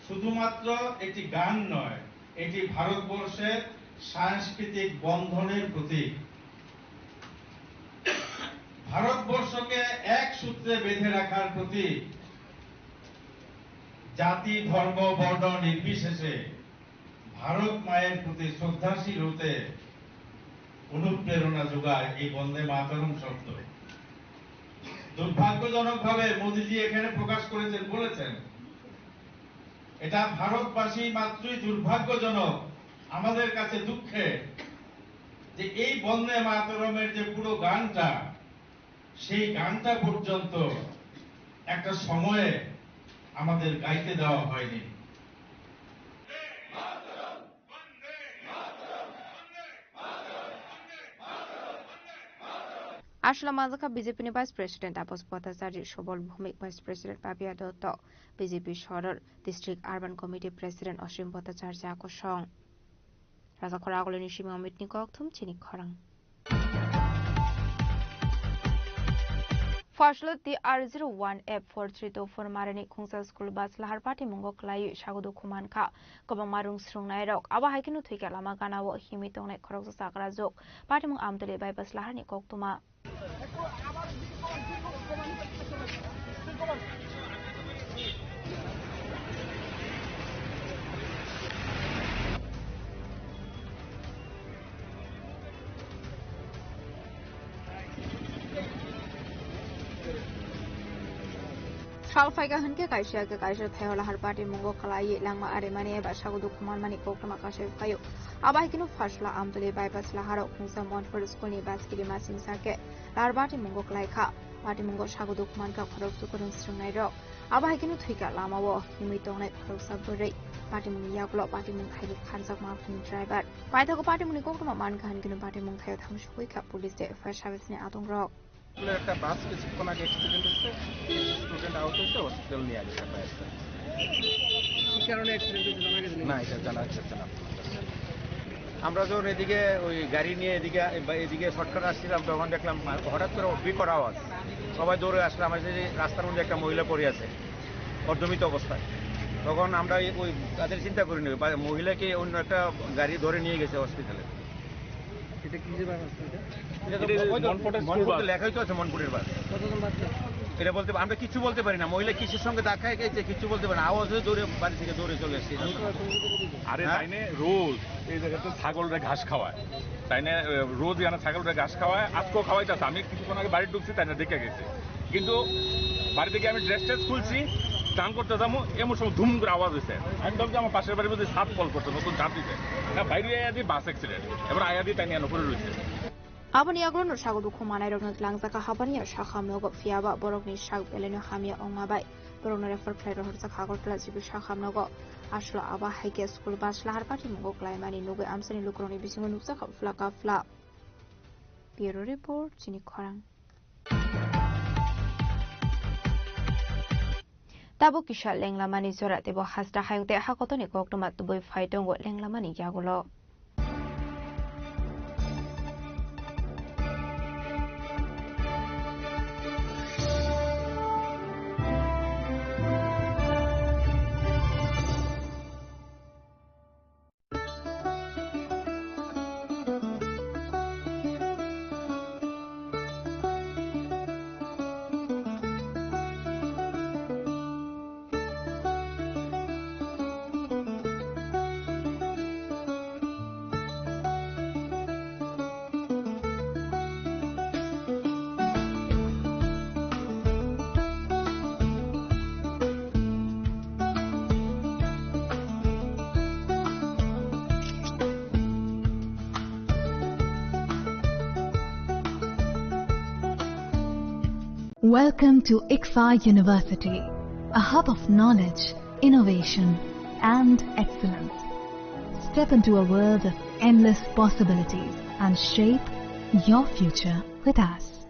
শুধুমাত্র একটি গান নয়, এটি ভারতবর্ষের সাংস্কৃতিক বন্ধনের প্রতীক। ভারতবর্ষকে এক সূত্রে বেঁধে রাখার প্রতীক। জাতি, ধর্ম, বর্ণ নির্বিশেষে ভারত মায়ের প্রতি শ্রদ্ধাশীল হতে অনুপ্রেরণা যোগায় এই বন্দে মাতরম শব্দ। দুর্ভাগ্যজনকভাবে মোদিজি এখানে প্রকাশ করেছেন, বলেছেন এটা ভারতবাসী মাত্রই দুর্ভাগ্যজনক, আমাদের কাছে দুঃখে যে এই বন্দে মাতরমের যে পুরো গানটা, সেই গানটা পর্যন্ত একটা সময়ে আমাদের গাইতে দেওয়া হয়নি। আসলা মাজকা BJP vice president Tapas Bhattacharya, Sabal Bhowmik vice president Papiya Dutta, BJP Sadar district urban committee president Asim Bhattacharya আকর্ষণ রাজাখরা আগলনি সীমা অমিতনি কক্থম চিনি খরাং Fashla the R01 F4324 Marani Kungsa School Bus Lahar Party Mongok Lai Shagudu Kumanka Kobang Marung Srung Nairok Aba Haikinu Twika Lama Ganawo Himitong Nek Korok Sakra Zok Party Mong Amdele by Bus Lahar Ni Koktuma Shalfaiga Hunke Kaisha Kaisha Tayola Harpati Mungo Kalai Langma Aremani Eba Shagudu Kuman Mani Kokama Kasha Kayo Abahikinu Fashla Amdele Bypass Laharo Kunsa Montford School Baskiri Masin Sake Larbati Mungo Klaika Party Mungo Shagudu Kumanka Korok Sukurun Strungairo Abahikinu Twika Lama Wo Himitone Korok Saburi Party Mungiaklo Party Munkai Kansak Martin Driver Paitako Party Munikokama Mankan Ginu Party Munkai Tamshuika Police Day Fresh Harvest Ne Atong Rock একটা বাস কিছুক্ষণ আগে accident হচ্ছে, student out হচ্ছে, hospital নিয়ে আসছে। কি কারণে accident হয়েছে জানা গেছে না, এটা জানা যাচ্ছে না। আমরা যখন এদিকে ওই গাড়ি নিয়ে এদিকে শর্টকাট আসছিলাম, তখন দেখলাম হঠাৎ করে বিকট আওয়াজ, সবাই দৌড়ে আসলাম। আমার যে রাস্তার মধ্যে একটা মহিলা পড়ে আছে অর্ধমিত অবস্থায়, তখন আমরা ওই তাদের চিন্তা করিনি, মহিলাকে অন্য একটা গাড়ি ধরে নিয়ে গেছে হসপিটালে। এটা কি যে বাস আছে? লেখাই তো আছে মনপুরের বাস। এটা বলতে আমরা কিছু বলতে পারি না, মহিলা কিসের সঙ্গে ধাক্কায় গেছে কিছু বলতে পারি না, আওয়াজ হয়ে দৌড়ে বাড়ি থেকে দৌড়ে চলে এসেছে। আরে তাইনে রোজ এই জায়গাতে ছাগলরা ঘাস খাওয়ায়, তাইনে রোজ এখানে ছাগলরা ঘাস খাওয়ায়, আজকেও খাওয়াইতেছে। আমি কিছুক্ষণ আগে বাড়ি ঢুকছি, তাইনে দেখে গেছি, কিন্তু বাড়ি থেকে আমি ড্রেস ট্রেস খুলছি, স্নান করতে যাবো, এমন সময় ধুম করে আওয়াজ হয়েছে। আমি ভাবছি আমার পাশের বাড়ির মধ্যে ছাদ ফল করছে, নতুন ছাদ দিতে না, বাইরে আয়া দিয়ে বাস অ্যাক্সিডেন্ট, এবার আয়া দিয়ে তাই নিয়ে করে রয়েছে। Abani Agron Shagudu Kumanai Rognat Langzaka Habania Shaham Nogo Fiaba Borogni Shag Beleno Hamia Ongabai Borogna refer Player Horsakagor Plazibu Shaham Nogo Ashla Aba Hike School Bas Lahar Party Mongo Klaimani Nuga Amsani Lukroni Bisingo Nusaka Flaka Fla Bureau Report Chini Korang Tabo Kisha Lenglamani Zora Debo Hasda Hayute Hakotoni Koktomat Boy Faitongo Lenglamani Yagulo Welcome to ICFA University, a hub of knowledge, innovation, and excellence. Step into a world of endless possibilities and shape your future with us.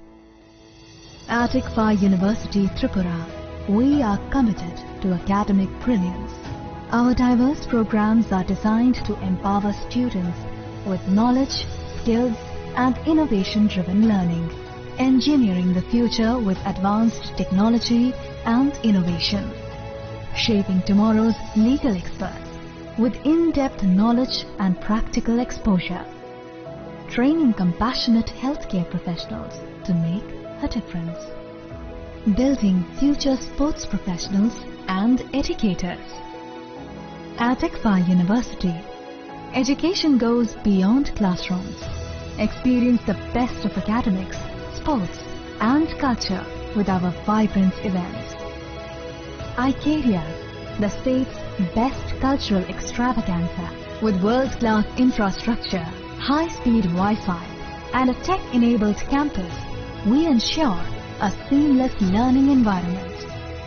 At ICFA University Tripura, we are committed to academic brilliance. Our diverse programs are designed to empower students with knowledge, skills, and innovation-driven learning, engineering the future with advanced technology and innovation, shaping tomorrow's legal experts with in-depth knowledge and practical exposure, training compassionate healthcare professionals to make a difference, building future sports professionals and educators. At ICFA University, education goes beyond classrooms. Experience the best of academics, sports, and culture with our vibrant events. ICARIA, the state's best cultural extravaganza, with world-class infrastructure, high-speed Wi-Fi, and a tech-enabled campus, we ensure a seamless learning environment.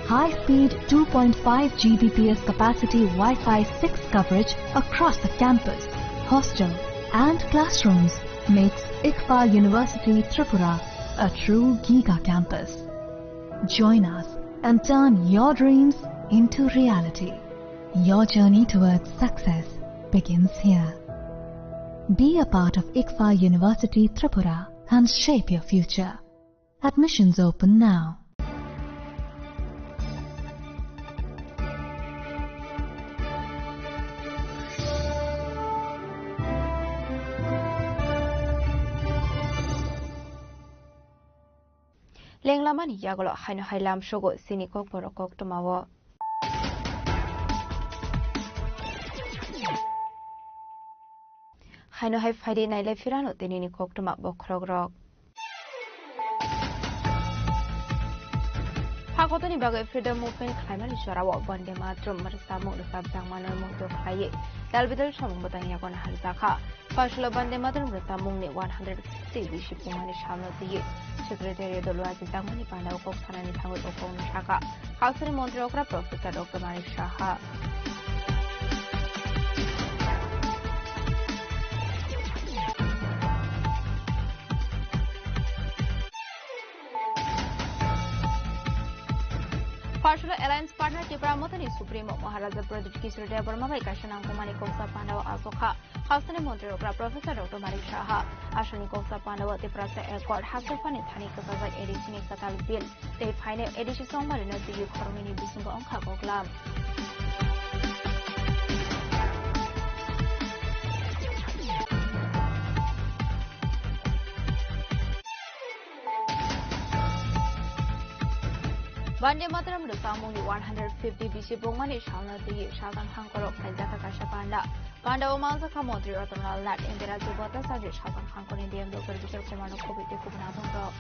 High-speed 2.5 Gbps capacity Wi-Fi 6 coverage across the campus, hostel, and classrooms makes ICFA University Tripura a true Giga campus. Join us and turn your dreams into reality. Your journey towards success begins here. Be a part of ICFA University Tripura and shape your future. Admissions open now. Lenglamani yagolo haino hailam shogo sinikok borokok tomawo. Haino hai faidi naile firano tenini kok toma bokrogrok. Hakotoni bagai freedom movement khaimali sharawo bande matrum marsamu rusab jangmanor mungto khaye. Dalbidal shamung botang yakon halzakha. Fashlo bande matrum rusamungni 160 bishop mani shamno diye. Secretary Dolwazi Jangmani Pandau Kok Sanani Tangut Okong Shaka. House Montreal Okra Professor Dr. Marik Shaha. Partial Alliance Partner Tipramotani Supremo Maharaja Pradesh Kisur Deborma by Kashanang Kumani Kosa Pandau Asoka. House Montreal Okra Professor Dr. Marik Shaha. Ashani Kosa Pandau Tiprasa Airport Hasafani Tani Kasava Edition Katal Bill. They find an edition song by the Ukormini Bisungo on Kakoklam. Bande Matram Rusamuni 150 BC Bongmani Shana the Shagan Hankoro Kazaka Kashapanda. Panda Omanza Kamotri Rotonal Lat in the Razubota Saji Shagan Hankor in the end of the Bishop Komano Kobi Kubanado.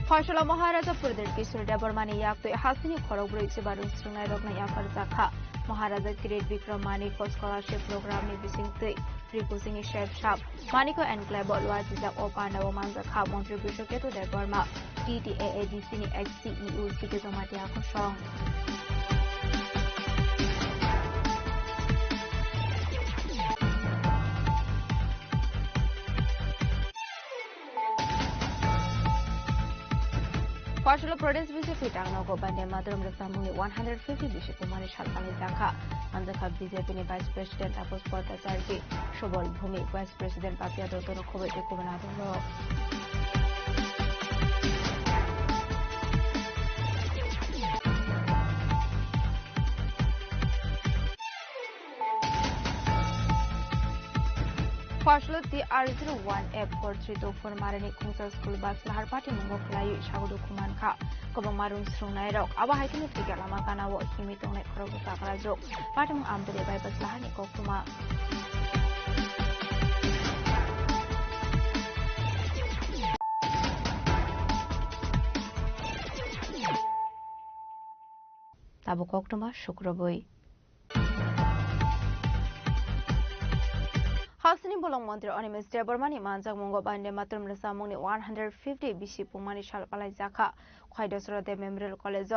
Partial Maharaja Pradesh Kisur Debormani Yakto Hasini Korobri Barun Strunai Rogna Yakar Zakha. Maharaja Great Vikram Maniko Scholarship Program Nibising 3, Free Chef Shop, Maniko and Global Waziza Opana Omanzaka, Contribution to the Burma, TTAADC XCEU, Sikizomati Akoshong. Partial Pradesh Bishop Pitangoko Bande Madram Rasamuni 150 Bishop Mani Shalpani Zaka, Manzaka BJP Vice President Apos Porta Charity, Shobol Bhumi, Vice President Papia Dotono Kobe Kubanado. Partial the R01 F4324 Marani Kungsa School Bus Lahar Party Mungo Fly Shagudu Kumanka, Kobamarun Strunai Aba Hiking Tigalama Kana, Himitong Krokusakara joke, Patum Amdre by Baslahani Kokuma. তাবো কক্টমা শুক্রবই হাসিনি বলং মন্ত্রী অনিমেষ দেববর্মানি মানজাক মঙ্গ বান্ডে মাতরম রসামুংনি 150 বিশি পুমানি সালপালাই জাখা খয়দসরা দে Memorial college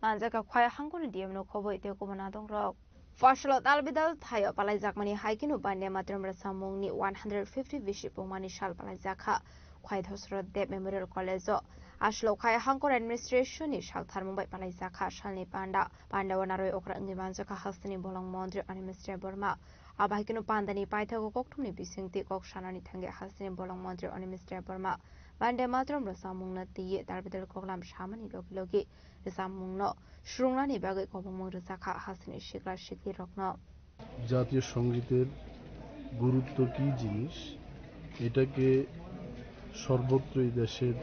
মানজাকা খয় হাঙ্গনি ডিএমনো খবই তে কুমনা দংরক ফসল তালবিদাল থায় পালাই জাকমানি হাইকিনু বান্ডে মাতরম রসামুংনি 150 বিশি পুমানি সালপালাই জাখা খয়দসরা দে Memorial college আসলো খয় হাঙ্গর administration ni সালথার Mumbai পালাই জাখা সালনি পান্ডাওয়ানারই okra ইংনি মানজাকা Hasini বলং মন্ত্রী Animesh Debbarma আবাহিকনো পান্দানি পাইথাগো কক্টমনি বিসিংতি cock সানানি থাঙ্গে Hasini বলং মন্ত্রী অনিমেষ দেববর্মা বান্ডে মাতরম রসামুংনা তিয়ে তারবিদল কগলাম সামানি লগি রসামুংনো সুরংনানি বাগে কবমং রসাখা হাসিনি শিকরা শিকি রত্ন জাতীয় সঙ্গীতের গুরুত্ব কি জিনিস এটাকে সর্বত্রই দেশের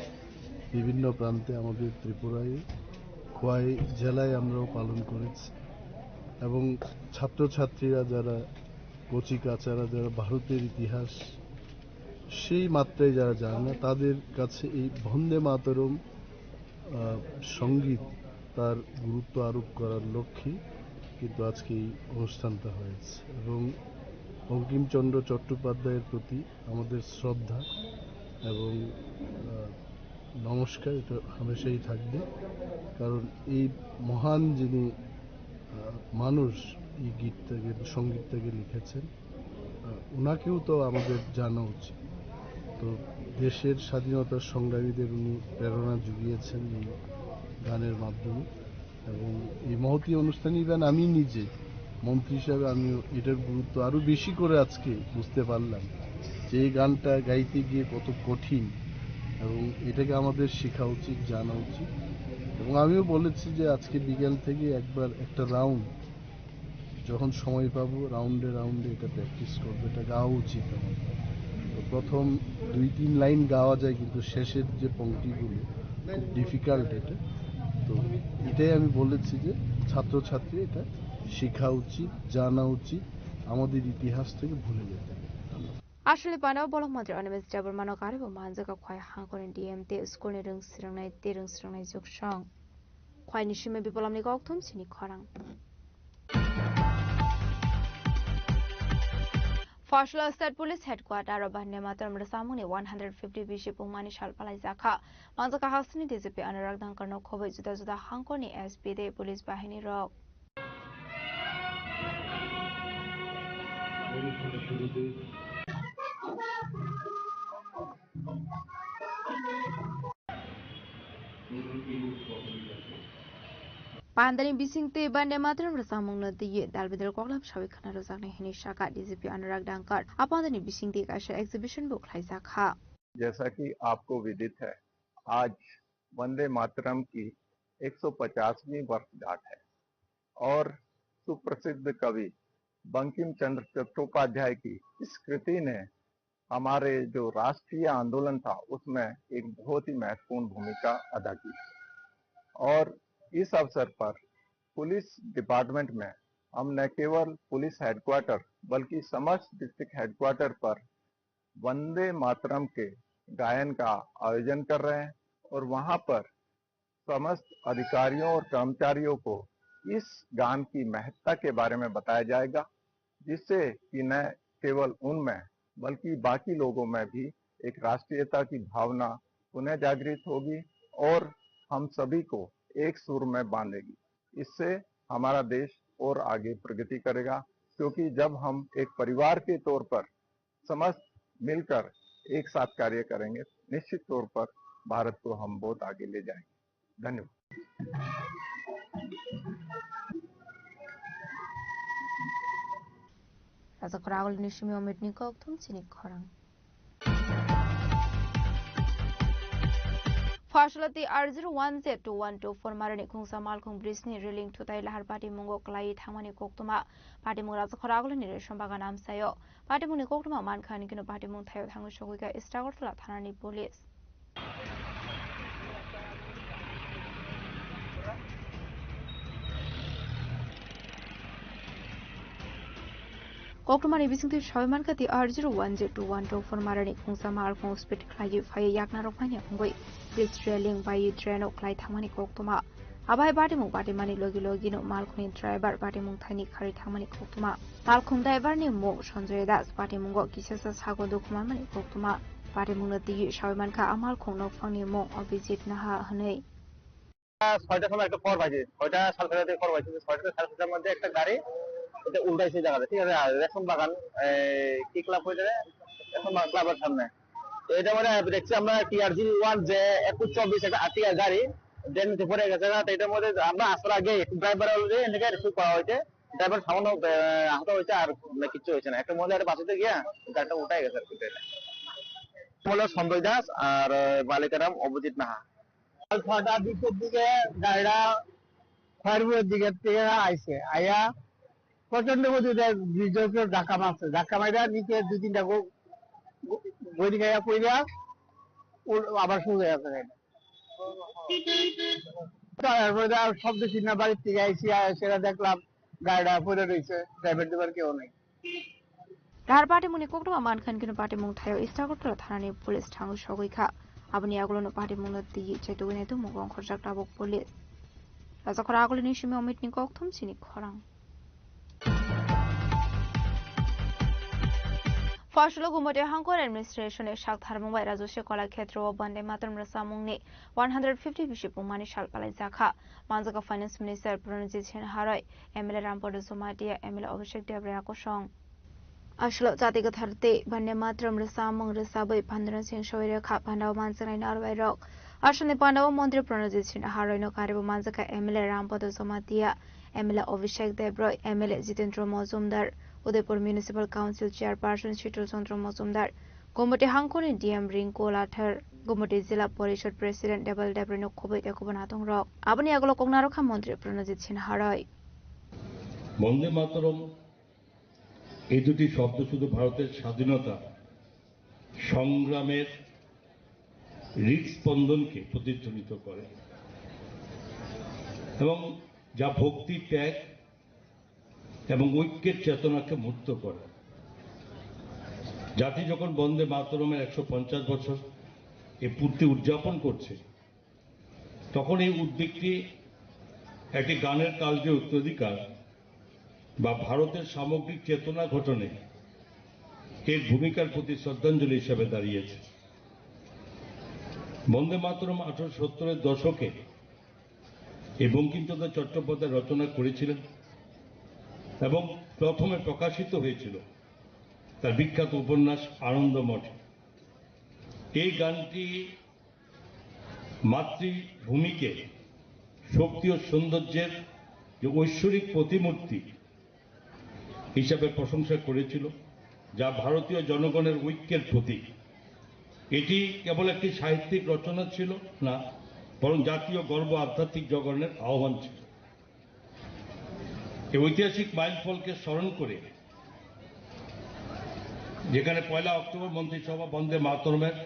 বিভিন্ন প্রান্তে আমাদের ত্রিপুরায় খোয়াই জেলায় আমরাও পালন করেছি এবং ছাত্রছাত্রীরা যারা কচি কাচারা যারা ভারতের ইতিহাস সেই মাত্রায় যারা জানে না তাদের কাছে এই বন্দে মাতরম সঙ্গীত তার গুরুত্ব আরোপ করার লক্ষ্যে কিন্তু আজকে এই অনুষ্ঠানটা হয়েছে এবং বঙ্কিমচন্দ্র চট্টোপাধ্যায়ের প্রতি আমাদের শ্রদ্ধা এবং নমস্কার এটা হামেশাই থাকবে কারণ এই মহান যিনি মানুষ এই গীতটাকে সঙ্গীতটাকে লিখেছেন ওনাকেও তো আমাদের জানা উচিত তো দেশের স্বাধীনতার সংগ্রামীদের উনি প্রেরণা জুগিয়েছেন এই গানের মাধ্যমে এবং এই মহতী অনুষ্ঠানে ইভেন আমি নিজে মন্ত্রী হিসাবে আমিও এটার গুরুত্ব আরও বেশি করে আজকে বুঝতে পারলাম যে এই গানটা গাইতে গিয়ে কত কঠিন এবং এটাকে আমাদের শেখা উচিত জানা উচিত এবং আমিও বলেছি যে আজকে বিকেল থেকে একবার একটা রাউন্ড যখন সময় পাবো রাউন্ডে এটা প্র্যাকটিস করবো এটা গাওয়া উচিত আমার তো প্রথম 2-3 লাইন গাওয়া যায় কিন্তু শেষের যে পংক্তিগুলো খুব ডিফিকাল্ট এটা তো এটাই আমি বলেছি যে ছাত্রছাত্রী এটা শেখা উচিত জানা উচিত আমাদের ইতিহাস থেকে ভুলে যেতে আসলে পানাও বলং মন্ত্রী অনিমেষ দেববর্মানো কারিবো মানজাকা খয় হাঙ্গরেন ডিএমতে স্কুলनि रोंसिरंनाय जुगसं खयनि सिमे बिपलमनि गौतम सिनि खरां फसला स्टेट पुलिस हेडक्वार्टर बान्ने मातरम रसामुंनि 150 बिसि पुंमानि सालपालाई जाखा मानजाका हासनि डीजीपी अनुराग धांकरनो खबै जुदा जुदा हांगरनि एसपी दे पुलिस बाहिनी रक पांदानि बिसिंते बान्डे मातरम रसामुंनो दिये दालबिदल कगलाम साबिखाना रोजाकनि हिनि शाखा डीजीपी अनुराग डांकर आपादानि बिसिंते काशा एग्जीबिशन बुक लाइजाखा जैसा कि आपको विदित है आज वंदे मातरम की 150वीं वर्षगांठ है और सुप्रसिद्ध कवि बंकिम चंद्र चट्टोपाध्याय की इस कृति ने हमारे जो राष्ट्रीय आंदोलन था उसमें एक बहुत ही महत्वपूर्ण भूमिका अदा की और इस अवसर पर पुलिस डिपार्टमेंट में हम न केवल पुलिस हेडक्वार्टर बल्कि समस्त डिस्ट्रिक्ट हेडक्वार्टर पर वंदे मातरम के गायन का आयोजन कर रहे हैं और वहां पर समस्त अधिकारियों और कर्मचारियों को इस गान की महत्ता के बारे में बताया जाएगा जिससे कि न केवल उनमें बल्कि बाकी लोगों में भी एक राष्ट्रीयता की भावना पुनः जागृत होगी और हम सभी को एक सुर में बांधेगी। इससे हमारा देश और आगे प्रगति करेगा क्योंकि जब हम एक परिवार के तौर पर समस्त मिलकर एक साथ कार्य करेंगे निश्चित तौर पर भारत को हम बहुत आगे ले जाएंगे। धन्यवाद। राजाखरागल निशिमी अमितनि गौतम सिनि खरां फासलती R01Z2124 मारनि खुंसा मालखुं ब्रिजनि रेलिं थुताय लाहार पार्टी मुंगो क्लाइ थांमानि कोक्तमा पार्टी मुं राजाखरागलनि रेशमबागा नामसायो पार्टी मुंनि कोक्तमा मानखानि किनो पार्टी मुं थायो थांगो सगैगा इस्टागरतला थानानि पुलिस कोक्टमानि बिसिंथि सयमानखाति R01Z2124 मारनि खुंसा मालखुं स्पीड क्लाइ फाय याकना रखमानि हंगै ब्रिज रेलिं बाय ट्रेनो क्लाइ थांमानि कोक्तमा abai batimung batimani logi logi no malkhuni driver batimung thani khari thangmani khoktuma malkhum driver ni mo Sanjay Das batimungo kisasa sago dokuman mani khoktuma batimung no tigi shaiman kha amal khongno phangni mo Abhijit Naha hanei 6টার সময় একটা খবর পাইছি 6টা 7:30 খবর পাইছি 6টা 7:30 মধ্যে একটা গাড়ি এটা উল্টাইছে জায়গাটা ঠিক আছে রেশন বাগান কি ক্লাব হইছে রেশন বাগান ক্লাবের সামনে তো এটা মানে দেখছি আমরা টিআরজি 1 যে 2124 একটা আটিয়া গাড়ি ডেনতে পড়ে গেছে না তো এটার মধ্যে আমরা আসার আগে ড্রাইভার অলরেডি এদিকে রিসিভ করা হয়েছে ড্রাইভার সামান্য আহত হয়েছে আর কিছু হয়েছে না একটা মহিলা বাসিতে গিয়া গাড়িটা উঠাই গেছে আর কি বলে সঞ্জয় দাস আর মালিকের নাম অভিজিৎ নাহা 6টা 20 দিকে গাড়িটা ফায়ারবোর্ডের দিকে থেকে আইছে আয়া প্রচন্ড গতিতে ব্রিজকে ধাক্কা মারছে ধাক্কা মাইরা নিচে 2-3টা বইটি গায়া কইরা আবার শুরু হয়ে গেছে তারপরে শব্দ চিহ্ন বাড়ির থেকে আইসি সেটা দেখলাম গাড়িটা পড়ে রয়েছে ড্রাইভার ড্রাইভার কেউ নেই Dar batimuni koktuma mankhan kinu batimung thayo istagotra thanani police thangu shogoikha abni agulono batimung no tigi chaitugine tu mugong khorjak tabok police rajakora agulini shime omit ni kokthum chini khorang Fashlo gumote Hangkor administration e shak tharmung bai rajoshe kola khetro bande mataram rasamungni 150 bishipung mani shal palai jakha manjaka finance minister Pranajit Singh Harai MLA Rampodo Somatia MLA Abhishek Debra Kosong Ashlo jatiga tharte bande mataram rasamung rasabai Pandran Singh Shoire kha pandaw mansanai narwai rok ashane pandaw mantri Pranajit Singh Harai no karibu manjaka MLA Rampodo Somatia MLA Abhishek Debra MLA Jitendra Mozumdar Udaipur Municipal Council Chairperson Shitul Chandra Mozumdar, Gomote Hangkoni DM Rinko Lathar, Gomote Zilla Parishad President Double Debrino Kobe Ekobanatung Rock, Abani Agolo Kognaroka Montri Pranajit Singh Harai. বন্দে মাতরম এই দুটি শব্দ শুধু ভারতের স্বাধীনতা সংগ্রামের হৃদস্পন্দনকে প্রতিধ্বনিত করে এবং যা ভক্তি ত্যাগ এবং ঐক্যের চেতনাকে মূর্ত করে জাতি যখন বন্দে মাতরমের 150 বছর এই পূর্তি উদযাপন করছে তখন এই উদ্যোগটি একটি গানের কালজে উত্তরাধিকার বা ভারতের সামগ্রিক চেতনা ঘটনে এর ভূমিকার প্রতি শ্রদ্ধাঞ্জলি হিসেবে দাঁড়িয়েছে বন্দে মাতরম 1870-এর দশকে এই বঙ্কিমচন্দ্র চট্টোপাধ্যায় রচনা করেছিলেন এবং প্রথমে প্রকাশিত হয়েছিল তার বিখ্যাত উপন্যাস আনন্দমঠে এই গানটি মাতৃভূমিকে শক্তি ও সৌন্দর্যের যে ঐশ্বরিক প্রতিমূর্তি হিসাবে প্রশংসা করেছিল যা ভারতীয় জনগণের ঐক্যের প্রতীক এটি কেবল একটি সাহিত্যিক রচনা ছিল না বরং জাতীয় গর্ব আধ্যাত্মিক জগনের আহ্বান ছিল এই ঐতিহাসিক মাইলফলকে স্মরণ করে যেখানে 1 অক্টোবর মন্ত্রিসভা বন্দে মাতরমের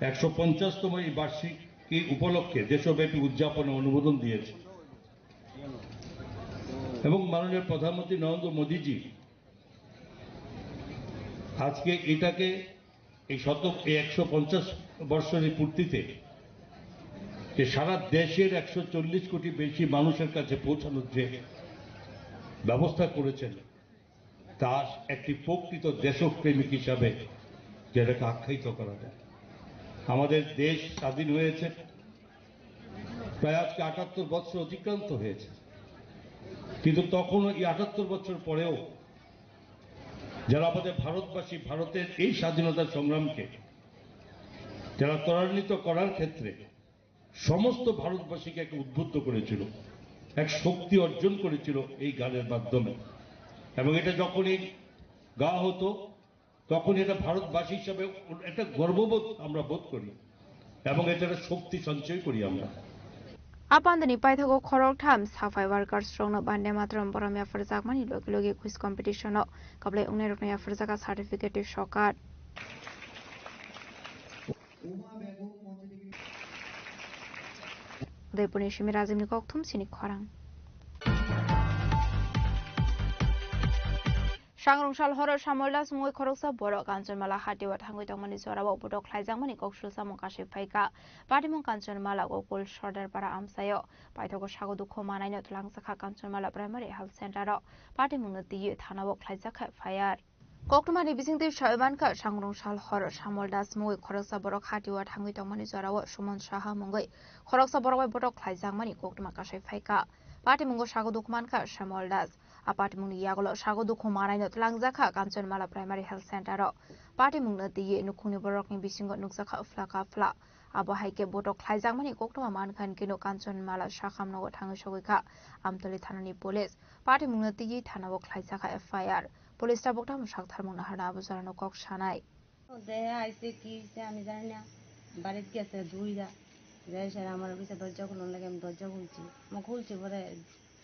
150তম এই বার্ষিকী উপলক্ষে দেশব্যাপী উদযাপনে অনুমোদন দিয়েছে এবং মাননীয় প্রধানমন্ত্রী নরেন্দ্র মোদীজি আজকে এটাকে এই 150 বর্ষের পূর্তিতে যে সারা দেশের 140 কোটি বেশি মানুষের কাছে পৌঁছানোর যে ব্যবস্থা করেছেন তা একটি প্রকৃত দেশপ্রেমিক হিসাবে যেটাকে আখ্যায়িত করা যায় আমাদের দেশ স্বাধীন হয়েছে প্রায় আজকে 78 বছর অতিক্রান্ত হয়েছে কিন্তু তখনও এই 78 বছর পরেও যারা আমাদের ভারতবাসী ভারতের এই স্বাধীনতা সংগ্রামকে যারা ত্বরান্বিত করার ক্ষেত্রে সমস্ত ভারতবাসীকে এক উদ্বুদ্ধ করেছিল এক শক্তি অর্জন করেছিল এই গানের মাধ্যমে এবং এটা যখনই গাওয়া হতো তখন এটা ভারতবাসী হিসাবে একটা গর্ববোধ আমরা বোধ করি এবং এটা শক্তি সঞ্চয় করি আমরা Apandani paithago khorok tham safai workers strong no bande matram boramya farjak mani logi logi quiz competition no kablai ungne rokna farjaka certificate shokat Udaipur Shimi Razim ni kokthum chini khorang Sangrungsal horo samoldas mui khoroksa borok Kanchanmala hatiwa thangui tongmani jorao bodok khlaijangmani koksul samung kashi phaika patimung Kanchanmala gokul sordar para amsayo paithoko sagodukho manaino tlangsakha Kanchanmala primary health center ro patimung nati thanao khlaijakha fire Koktumani bisingti shaibanka sangrungsal hor samoldas mui khoroksa borok hatiwa thangui tongmani jorao Sumon Saha mungoi khoroksa borok bodok khlaijangmani koktuma kashi phaika patimung sagodukmanka samoldas Apartment Yagolo Shagodu Kumara Lanzaka Kanchanmala Primary Health Center Party Munati Nukuni Borok in Bisingo Nuksaka Flaka Fla Abohaike Botok Klaizamani Koktuma Mankan Kino Kanchanmala Shakam no Tangashawika Amtoli Tanani Police Party Munati Tanavo Klaizaka FIR Police Tabokta Shaktamuna Hanabuzano Kok Shanai I say Kis Amizania Barit gets a druida there's a Ramar with a dodjak on Lagam Dodjagunchi Mokulchi were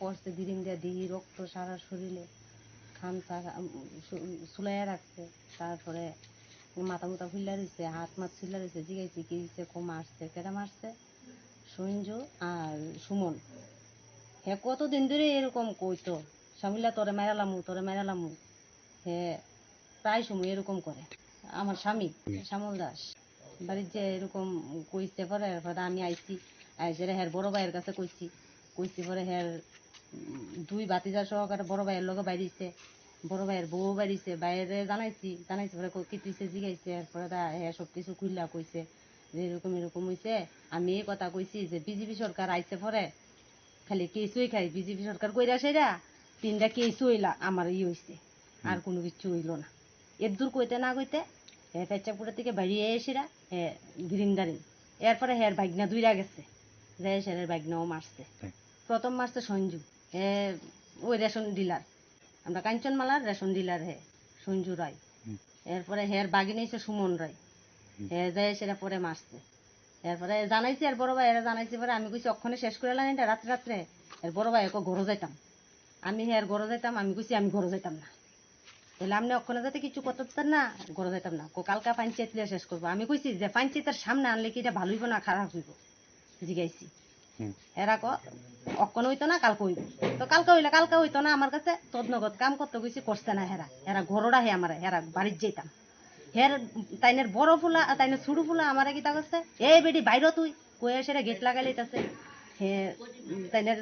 পড়ছে দিদিন দিয়ে দিহি রক্ত সারা শরীরে খামচা সুলাইয়া রাখছে তারপরে মাথা মুথা ফুল্লা রয়েছে হাত মাত ফুল্লা রয়েছে জিগাইছি কি দিচ্ছে কো মারছে কেটা মারছে সঞ্জু আর সুমন হ্যাঁ কতদিন ধরে এরকম কইতো স্বামীলা তোরে মেরালামু হ্যাঁ প্রায় সময় এরকম করে আমার স্বামী শ্যামল দাস বাড়ির যে এরকম কইছে পরে আমি আইছি আইসে হ্যার বড় ভাইয়ের কাছে কইছি পরে হ্যার দুই বাতিজার সহকারে বড় ভাইয়ের লগে বাইরেছে বড় ভাইয়ের বউ বাইরেছে বাইরে জানাইছি পরে কিতিছে জিগাইছে এরপরে হ্যাঁ সব কিছু খুললা কইছে যে এরকম হইছে আমি এই কথা কইছি যে বিজেপি সরকার আইছে পরে খালি কেসুই খাই বিজেপি সরকার কইরা সেরা 3টা কেস হইলা আমার হইছে আর কোনো কিছু হইল না এর দূর কইতে না কইতে পেঁচাপুরা থেকে বাইরে এসেরা গ্রিন্দারিং এরপরে হ্যার ভাগনা দুইরা গেছে রেশের ভাগনাও মারছে প্রথম মারছে সঞ্জু ওই রেশন ডিলার আমরা কাঞ্চনমালার রেশন ডিলার সঞ্জু রায় এরপরে হের বাগিনী হচ্ছে সুমন রায় যায় সেটা পরে মারছে এরপরে জানাইছি আর বড় ভাই এরা জানাইছি পরে আমি কইছি অক্ষণে শেষ করে এলাম এটা রাত্রে এর বড় ভাই ঘরে যাইতাম আমি হের ঘরে যাইতাম আমি কইছি আমি ঘরে যাইতাম না তাহলে আপনি অক্ষণে যাতে কিছু করতেন না ঘরে যাইতাম না কালকা পাঞ্চায়েত শেষ করবো আমি কইছি যে পাঞ্চায়েতের সামনে আনলে কি এটা ভালো হইব না খারাপ হইব জিগাইছি এরা অক্ষণ হইতো না কালকে হইব তো কালকে হইতো না আমার কাছে তদনগত কাম করতে গেছি করছে না এরা ঘরোড়া আমার এরা বাড়ির যেতাম তাইনের বড় ফুলা তাইনের ছোট ফুলা আমার কি তা করছে এই বেটি বাইরে তুই কয়ে সেটা গেট লাগাই লইতাছে তাইনের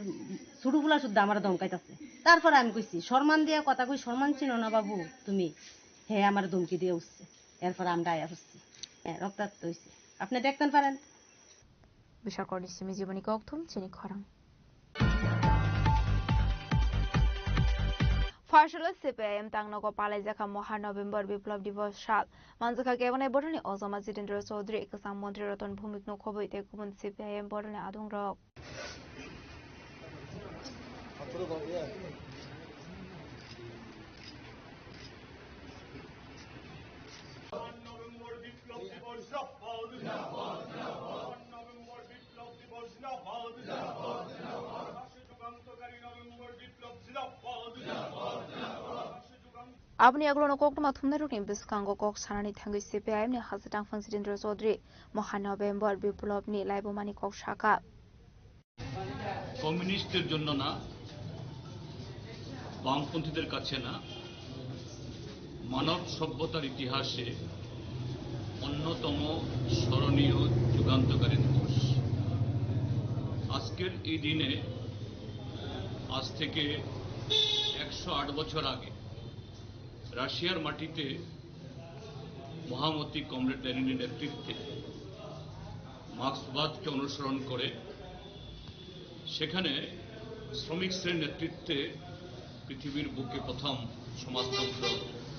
ছোট ফুলা শুদ্ধ আমার ধমকাইতাছে তারপরে আমি কইছি সম্মান দিয়ে কথা কই সম্মান চিনো না বাবু তুমি আমার ধমকি দিয়ে উঠছে এরপর আমরা আয়া হচ্ছি রক্তাক্ত হয়েছে আপনি দেখতেন পারেন Bisharkor Simi Jibani Koktum, Chini Korang. Partial CPIM Tangnogo Palazaka Moha November Biplov Divorce Shal. Manzaka Gavana Bodani Ozama Zidindra Sodri, Kasam Montraton Pumik no Kobo, Tekuman CPIM Bodani Adung Rock. Abni Aglono Kokma Thumnerukim Biskango Kok Sanani Tangi CPIM ni Hasatang Fansidindra Sodri, Moha November Biplov ni Laibomani Kok Shaka. কমিউনিস্টদের জন্য না বামপন্থীদের কাছে না মানব সভ্যতার ইতিহাসে অন্যতম স্মরণীয় যুগান্তকারী দিবস আজকের এই দিনে আজ থেকে 108 বছর আগে রাশিয়ার মাটিতে মহামতি কমরেড লেনিনের নেতৃত্বে মার্ক্সবাদকে অনুসরণ করে সেখানে শ্রমিক শ্রেণীর নেতৃত্বে পৃথিবীর বুকে প্রথম সমাজতন্ত্র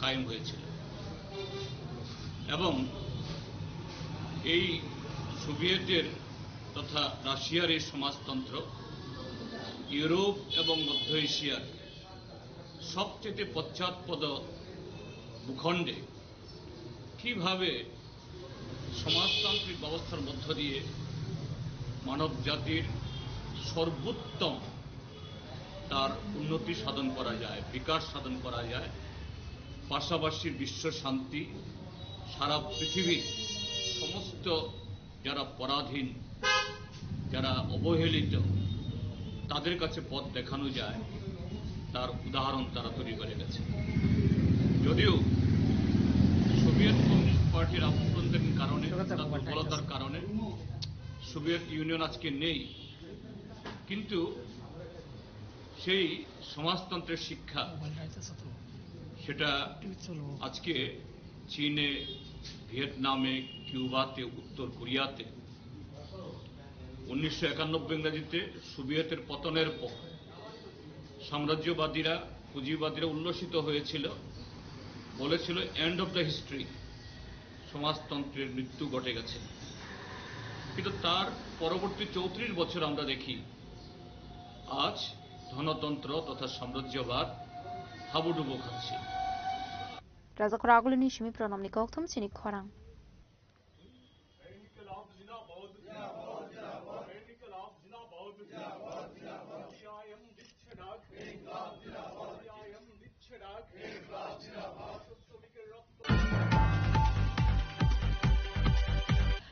কায়েম হয়েছিল এবং এই সোভিয়েতের তথা রাশিয়ার এই সমাজতন্ত্র ইউরোপ এবং মধ্য এশিয়ার সবচেয়ে পশ্চাৎপদ ভূখণ্ডে কিভাবে সমাজতান্ত্রিক ব্যবস্থার মধ্য দিয়ে মানব জাতির সর্বোত্তম তার উন্নতি সাধন করা যায় বিকাশ সাধন করা যায় পাশাপাশি বিশ্ব শান্তি সারা পৃথিবীর সমস্ত যারা পরাধীন যারা অবহেলিত তাদের কাছে পথ দেখানো যায় তার উদাহরণ তারা তৈরি করে গেছে যদিও সোভিয়েত কমিউনিস্ট পার্টির অভ্যন্তরীণ কারণে দুর্বলতার কারণে সোভিয়েত ইউনিয়ন আজকে নেই, কিন্তু সেই সমাজতন্ত্রের শিক্ষা সেটা আজকে চীনে, ভিয়েতনামে, কিউবাতে, উত্তর কোরিয়াতে 1991 ইংরেজিতে সোভিয়েতের পতনের পর সাম্রাজ্যবাদীরা, পুঁজিবাদীরা উল্লসিত হয়েছিল, বলেছিল এন্ড অফ দ্য হিস্ট্রি, সমাজতন্ত্রের মৃত্যু ঘটে গেছে। কিন্তু তার পরবর্তী 34 বছর আমরা দেখি আজ ধনতন্ত্র তথা সাম্রাজ্যবাদ হাবুডুবু খাচ্ছে। Raja Kragulini Shimi Pranamni Koktum Chini Khorang.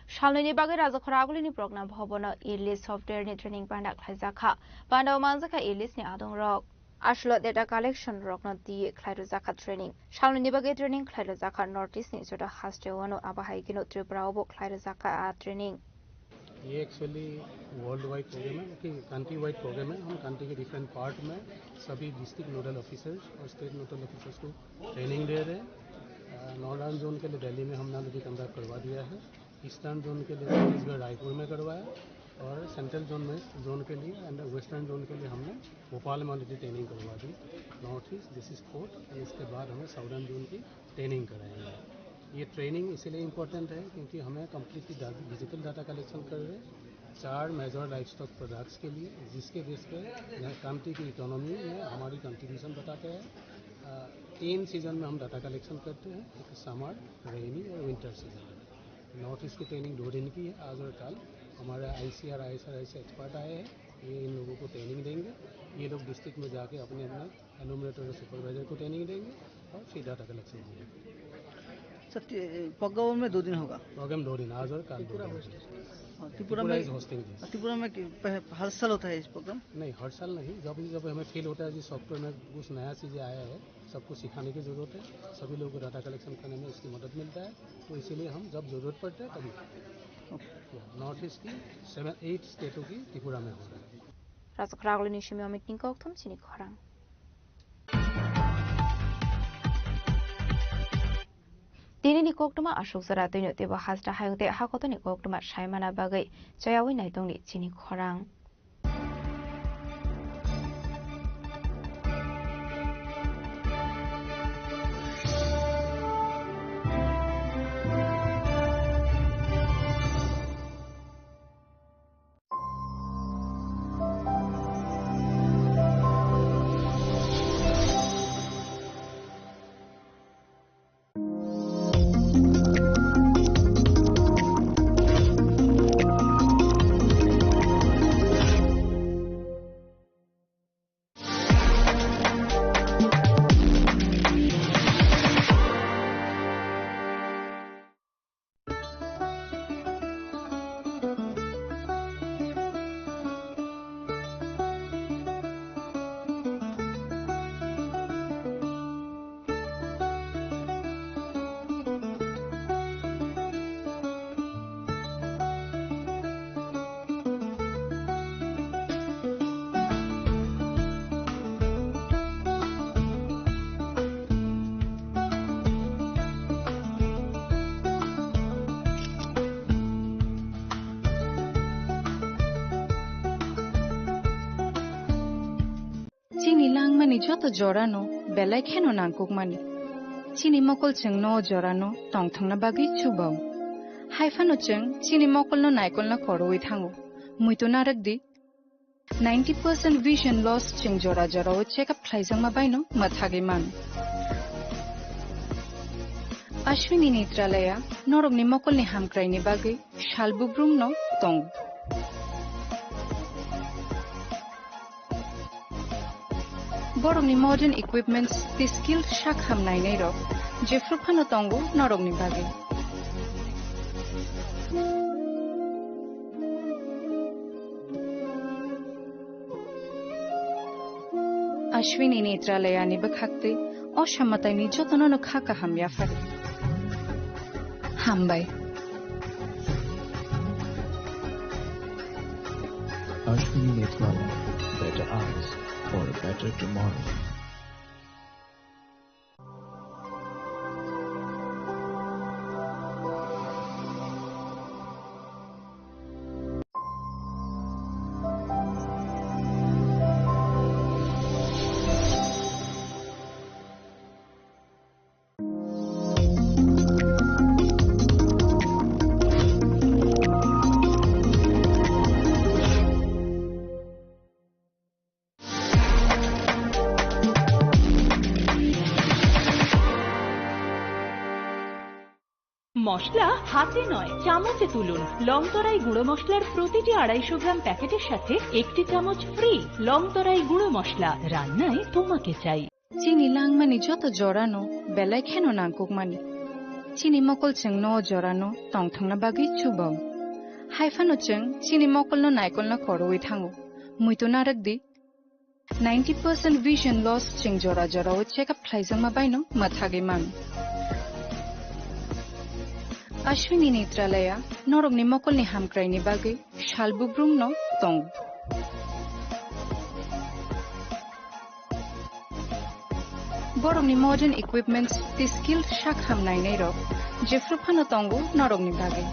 Shalini Bagi Raja Kragulini Program Hobono Ilis Software Ni Training Pandak Klazaka Panda Manzaka Ilis Ni Adong Rock Ashlo Data Collection Rock Not the Klairuzaka Training Shalini Bagi Training Klairuzaka Notice Ni Soda Hastewano Abahagino Tribravo Klairuzaka Training ये actually world wide programme है कि country wide programme है। हम country के different part में सभी district nodal officers और state nodal officers को ट्रेनिंग दे रहे हैं। नॉर्दर्न जोन के लिए दिल्ली में हमने अभी कंडक्ट करवा दिया है, ईस्टर्न जोन के लिए छत्तीसगढ़ रायपुर में करवाया, और सेंट्रल जोन के लिए एंड वेस्टर्न जोन के लिए हमने भोपाल में ऑलरेडी ट्रेनिंग करवा दी। North east this is 4th, इसके बाद हमें साउदर्न जोन की ट्रेनिंग कराएंगे। ये ट्रेनिंग इसलिए इम्पोर्टेंट है क्योंकि हमें कम्प्लीटली डिजिटल डाटा कलेक्शन कर रहे हैं 4 मेजर लाइफ स्टॉक प्रोडक्ट्स के लिए, जिसके बेस पे कंट्री की इकोनॉमी में हमारी कंट्रीब्यूशन बताते हैं। 3 सीजन में हम डाटा कलेक्शन करते हैं, एक समर, रेनी और विंटर सीजन। नॉर्थ ईस्ट की ट्रेनिंग 2 दिन की है, आज और कल। हमारे ICR, ISR से एक्सपर्ट आए हैं, ये इन लोगों को ट्रेनिंग देंगे। ये लोग डिस्ट्रिक्ट में जाके अपने अपने एनुमरेटर और सुपरवाइजर को ट्रेनिंग देंगे और फिर डाटा कलेक्शन होगा। प्रोग्राम में 2 दिन होगा। प्रोग्राम 2 दिन, आज और कल। त्रिपुरा में होस्टिंग, त्रिपुरा में हर साल होता है इस प्रोग्राम? नहीं, हर साल नहीं। जब हमें फील होता है कि सॉफ्टवेयर में कुछ नया चीज़ें आया है, सबको सिखाने की ज़रूरत है, सभी लोगों को डाटा कलेक्शन करने में इसकी मदद मिलता है, तो इसीलिए हम जब ज़रूरत पड़ता है तभी। नॉर्थ ईस्ट की 7-8 स्टेटों की त्रिपुरा में हो रहा है। Raja Kragulini Shimi Omit Koktum Chini Khorang. Dini ni koktuma ashok zara tino teba hasda hayute hakoto ni koktuma shaimana bagai jayawi naitong ni chini khorang. Mani joto jorano belai kheno nangkuk mani chini mokol cheng no jorano tong thangna bagi chubau haifano cheng chini mokol no naikol na koroi thango muito narak di 90% vision loss cheng jora jora o check up thlaisang ma baino mathage man Ashwini Netralaya norok ni mokol ni hamkrai ni bagi shalbubrum no tong Borok ni modern equipments the skilled shak hamnai nei rok jefru phano tongo norok ni bagi Ashwini Netralaya ni bakhakte असामतायनि जतननो खाका हामया फारि हामबाय Ashwini Netwala, better eyes for a better tomorrow. মশলা হাতে নয় চামচে তুলুন লংতরাই গুঁড়ো মশলার প্রতিটি 250 গ্রাম প্যাকেটের সাথে 1টি চামচ ফ্রি লংতরাই গুঁড়ো মশলা রান্নায় তোমাকে চাই চিনি লাংমানি যত জরানো বেলায় খেন নাংকুকমানি চিনি মকল চেং ন জরানো টংথাংনা বাগै চুবাও হাইফানো চেং চিনি মকল নাইকল না খরওই থাঙ্গো মুইতো নারক দি 90% vision loss চেং জরা জরা ও চেকআপ ফ্লাইজং মাবাইনো মাথাগে মান Ashwini Netralaya, Norogni Mokolni Hamkraini Bagi, Shalbubrum no Tong. Borogni modern equipments, the skilled Shakham Nainero, Jeffrupano Tongo, Norogni Bagi.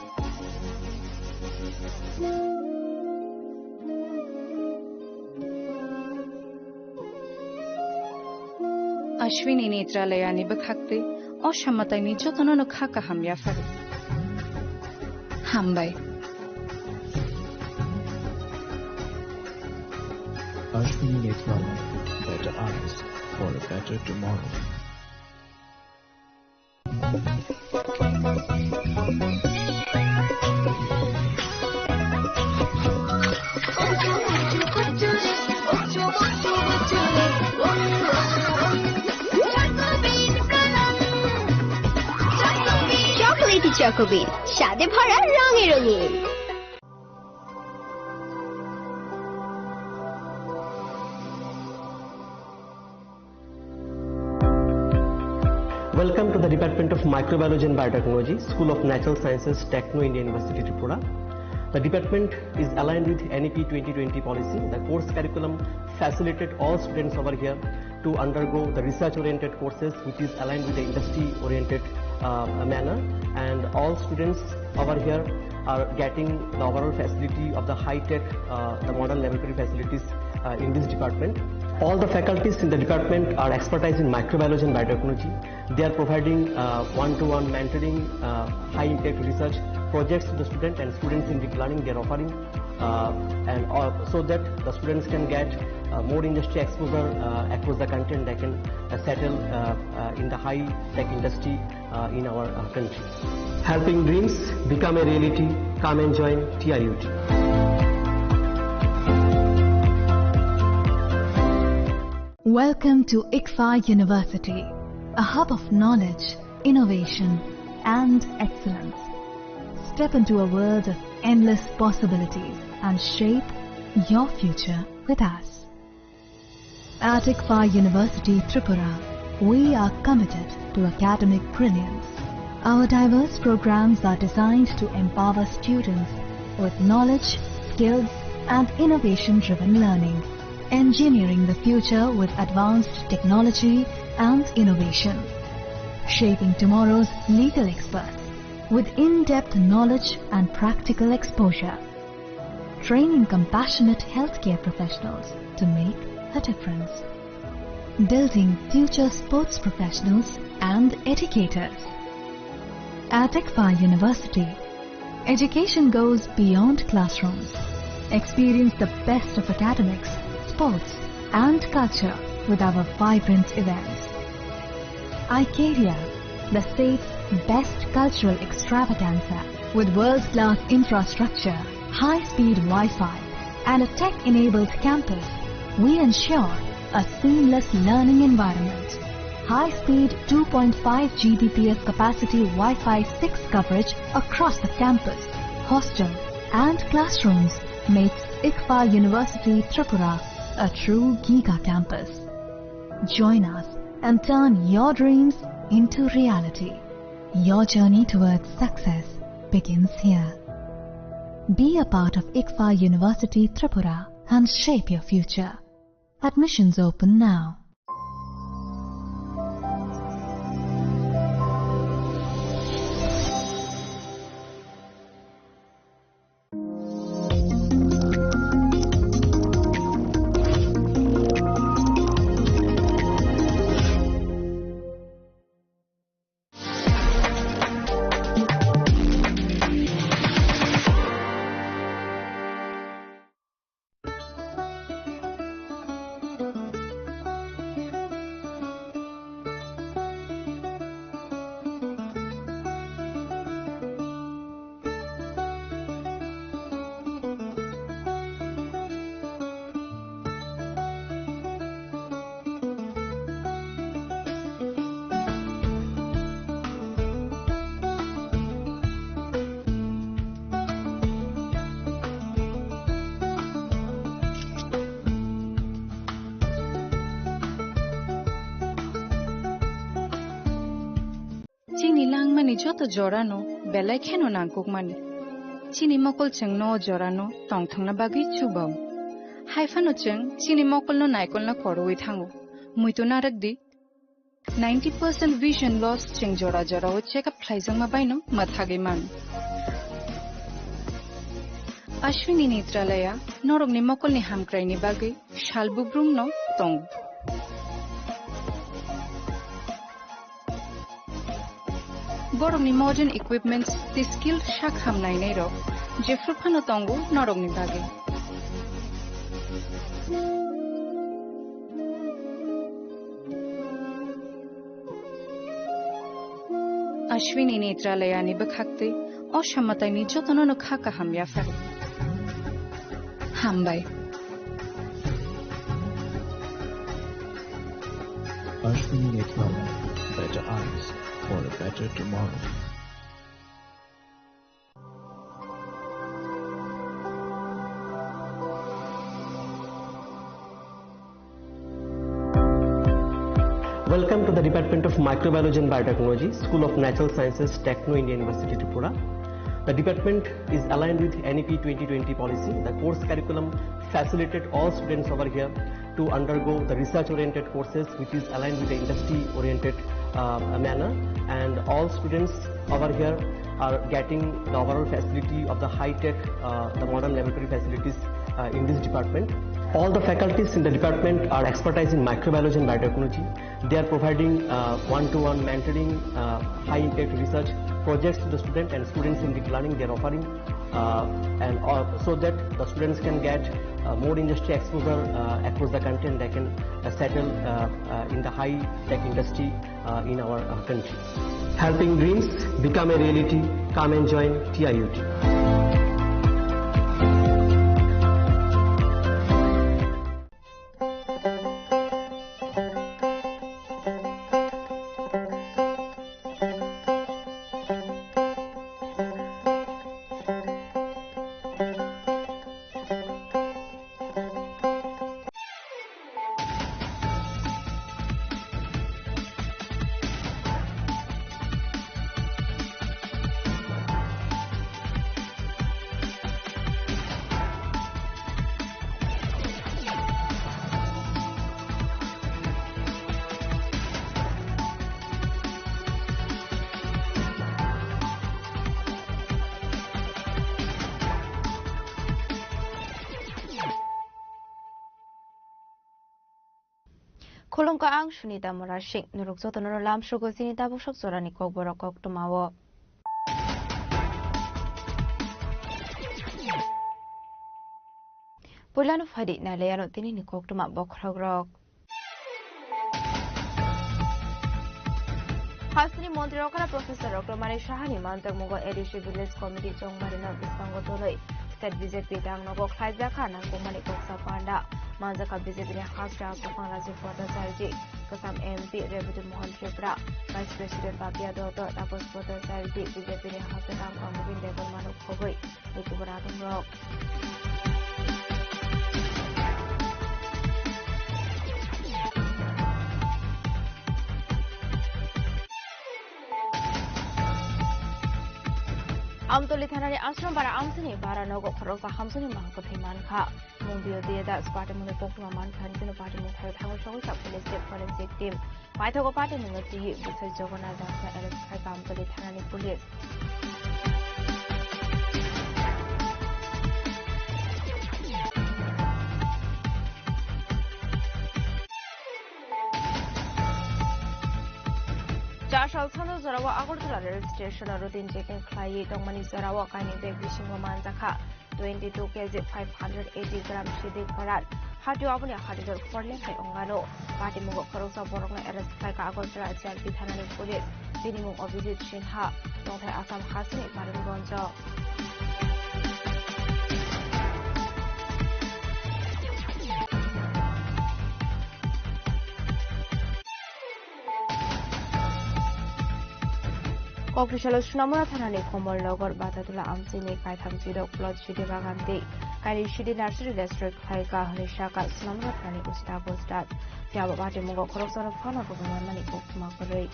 Ashwini Netralaya Nibakakte, Oshamatani Jotono Kaka Hamya Fari. Hambai. Ashwini Netwala, better eyes for a better tomorrow. চকোলেটি চকোবিন স্বাদে ভরা রঙে রঙিন Welcome to the Department of Microbiology and Biotechnology, School of Natural Sciences, Techno India University, Tripura. The department is aligned with NEP 2020 policy. The course curriculum facilitated all students over here to undergo the research-oriented courses, which is aligned with the industry-oriented manner, and all students over here are getting the overall facility of the high-tech, the modern laboratory facilities in this department. All the faculties in the department are expertise in microbiology and biotechnology. They are providing one-to-one mentoring, high-impact research projects to the student, and students in deep learning they are offering, and so that the students can get more industry exposure across the country, and they can settle in the high-tech industry in our country. Helping dreams become a reality. Come and join TIUT. Welcome to ICFA University, a hub of knowledge, innovation, and excellence. Step into a world of endless possibilities and shape your future with us. At ICFA University, Tripura, we are committed to academic brilliance. Our diverse programs are designed to empower students with knowledge, skills, and innovation-driven learning, engineering the future with advanced technology and innovation, shaping tomorrow's legal experts with in-depth knowledge and practical exposure, training compassionate healthcare professionals to make a difference, building future sports professionals and educators. At ICFA University, education goes beyond classrooms. Experience the best of academics, sports and culture with our vibrant events. Icaria, the state's best cultural extravaganza, with world-class infrastructure, high-speed Wi-Fi and a tech-enabled campus, we ensure a seamless learning environment. High-speed 2.5 Gbps capacity Wi-Fi 6 coverage across the campus, hostel and classrooms makes ICFA University Tripura a true Giga campus. Join us and turn your dreams into reality. Your journey towards success begins here. Be a part of ICFA University Tripura and shape your future. Admissions open now. Chini langmani joto jorano belai kheno nangkukmani. Chini mokol cheng no jorano tongthangna bagi chubau. Haifano cheng chini mokol no naikol na koroi thango. Muito narakdi 90% vision loss cheng jora jora o check up thlaijang ma baino mathage man. Ashwini Netralaya norok ni mokol ni hamkrai ni bagi shalbubrum no tong. Borok ni modern equipments the skilled shak hamnai nei ro jefru phano tongo norok ni bagi. Ashwini Netralaya ni bakhakte o shamatai ni jotono no khaka hamya fari. Hambai. Ashwini Netralaya, better eyes for a better tomorrow. Welcome to the Department of Microbiology and Biotechnology, School of Natural Sciences, Techno Indian University, Tripura. The department is aligned with NEP 2020 policy. The course curriculum facilitated all students over here to undergo the research-oriented courses, which is aligned with the industry-oriented manner, and all students over here are getting the overall facility of the high-tech, the modern laboratory facilities in this department. All the faculties in the department are expertise in microbiology and biotechnology. They are providing one-to-one mentoring, high-impact research projects to the student and students in deep learning. They are offering so that the students can get more industry exposure across the country, and they can settle in the high-tech industry in our country. Helping dreams become a reality. Come and join TIUT. Kolong ka ang Sunita Morashik, nurukso to nurulam shugo sinita busok sorani kog borokok tumawo. Pulano fadi na layano tini ni kog tuma bokrogrok. Hasni Montreal kara Professor Dr. Mani Shahani Mantag Mugo Edition Village Committee Chong Marina Bispango Toloi. State BJP dang nogo Khaija Khana Kumani Koksa Panda. Manjaka BJP ne Khasra Kupang Rajiv Bhattacharya, Kasam MP Rebutu Mohan Tripura, Vice President Babia Dotto, Tapos Bhattacharya, BJP ne Khasra Kamugin Deval Manuk Khogoi, Nikubaratum Rock. Amtoli Thanani Ashram para Amsini para Nogo Korosa Hamsuni Mahakoti Manka Mumbio Deda Sparta Muni Pokuma Mankan Kino Party Mutha Thawa Police Forensic Team Paithago Party Munati Bisai Jogana Dasa Alex Amtoli Thanani Police Jashal Sano Zarawa Agortala Rail Station routine checking Klai Dongmani Zarawa Kaini Beg Vishingo Manzaka 22 kg 580 gram Shidi Karat Hadu Abuni Hadidor Forlem Ongano Party Mugo Karosa Borona Arrest Klaka Agortala JLP Thanani Police Minimum of Visit Shinha Dongtai Asam Hasni Marin Gonjo Official Sunamura Thanani Komol Logor Batatula Amsini Kaitham Jiro Plot Shidi Baganti Kari Shidi Nursery District Kaika Hanishaka Sunamura Thani Usta Postat Jabati Mugo Korosor Fana Government Makuri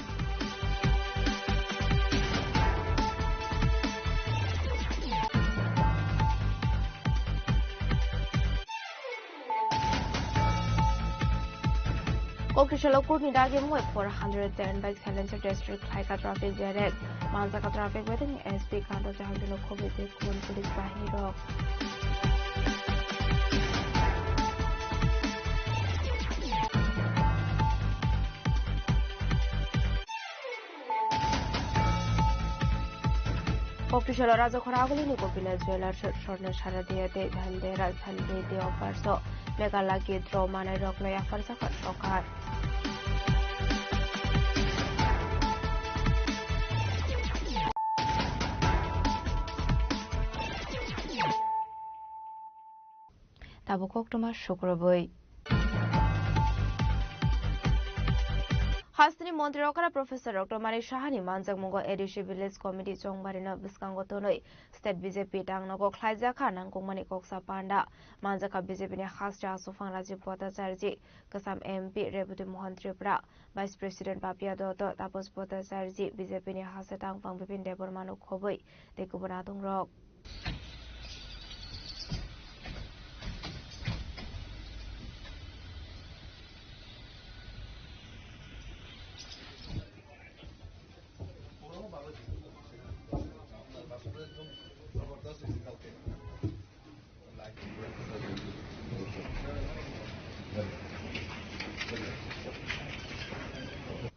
Official Kurni Dagim with 410 by Silencer District Kaika Traffic Direct Manzaka Traffic within SP Kando Jahantino COVID Kun Police Bahiro Official Razo Koragolini Popula Jewelers Shortness Sharadia de Handera Sunday Day of Farso Legalaki Droman and Rockloya Farsa Shokat. Tabukok Thomas Shokorboy. Hastini Montirokara Professor Dr. Mani Shahani Manzak Mungo Edishi Village Committee Chongbarina Biskangotonoi State BJP Tangnogo Klaizaka Nangkumani Koksa Panda Manzaka BJP ne Hasja Sufang Raji Pota Sarji Kasam MP Rebuti Mohan Tripura Vice President Papia Doto Tapos Pota Sarji BJP ne Hasatang Pang Bipin Debor Manu Khoboi Dekubanatung Rock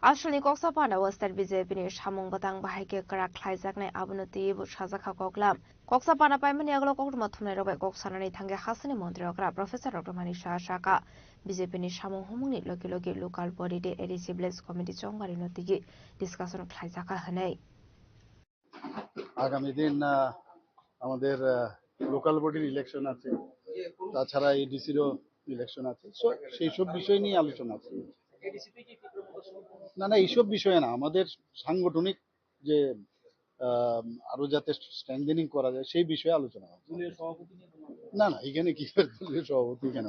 Ashwini Koksa Panda was that BJP ni Shamung Batang Bahike Karak Klaizak ne Abunuti Bushazaka Koklam. Koksa Panda Paiman Yaglo Kokmatumero by Koksanani Tanga Hasani Montrokra, Professor Dr. Manisha Shaka, BJP ni Shamung Humuni Loki local body de Edisi Bless Committee Chongarinotigi, discussion of Klaizaka Hane. আগামী দিন আমাদের local বডির election আছে তাছাড়া এডিসিরও election আছে সেই সব বিষয় নিয়ে আলোচনা আছে না এইসব বিষয়ে না আমাদের সাংগঠনিক যে আরো যাতে স্ট্রেংথেনিং করা যায় সেই বিষয়ে আলোচনা হবে না এখানে কি দলীয় সভাপতি কেন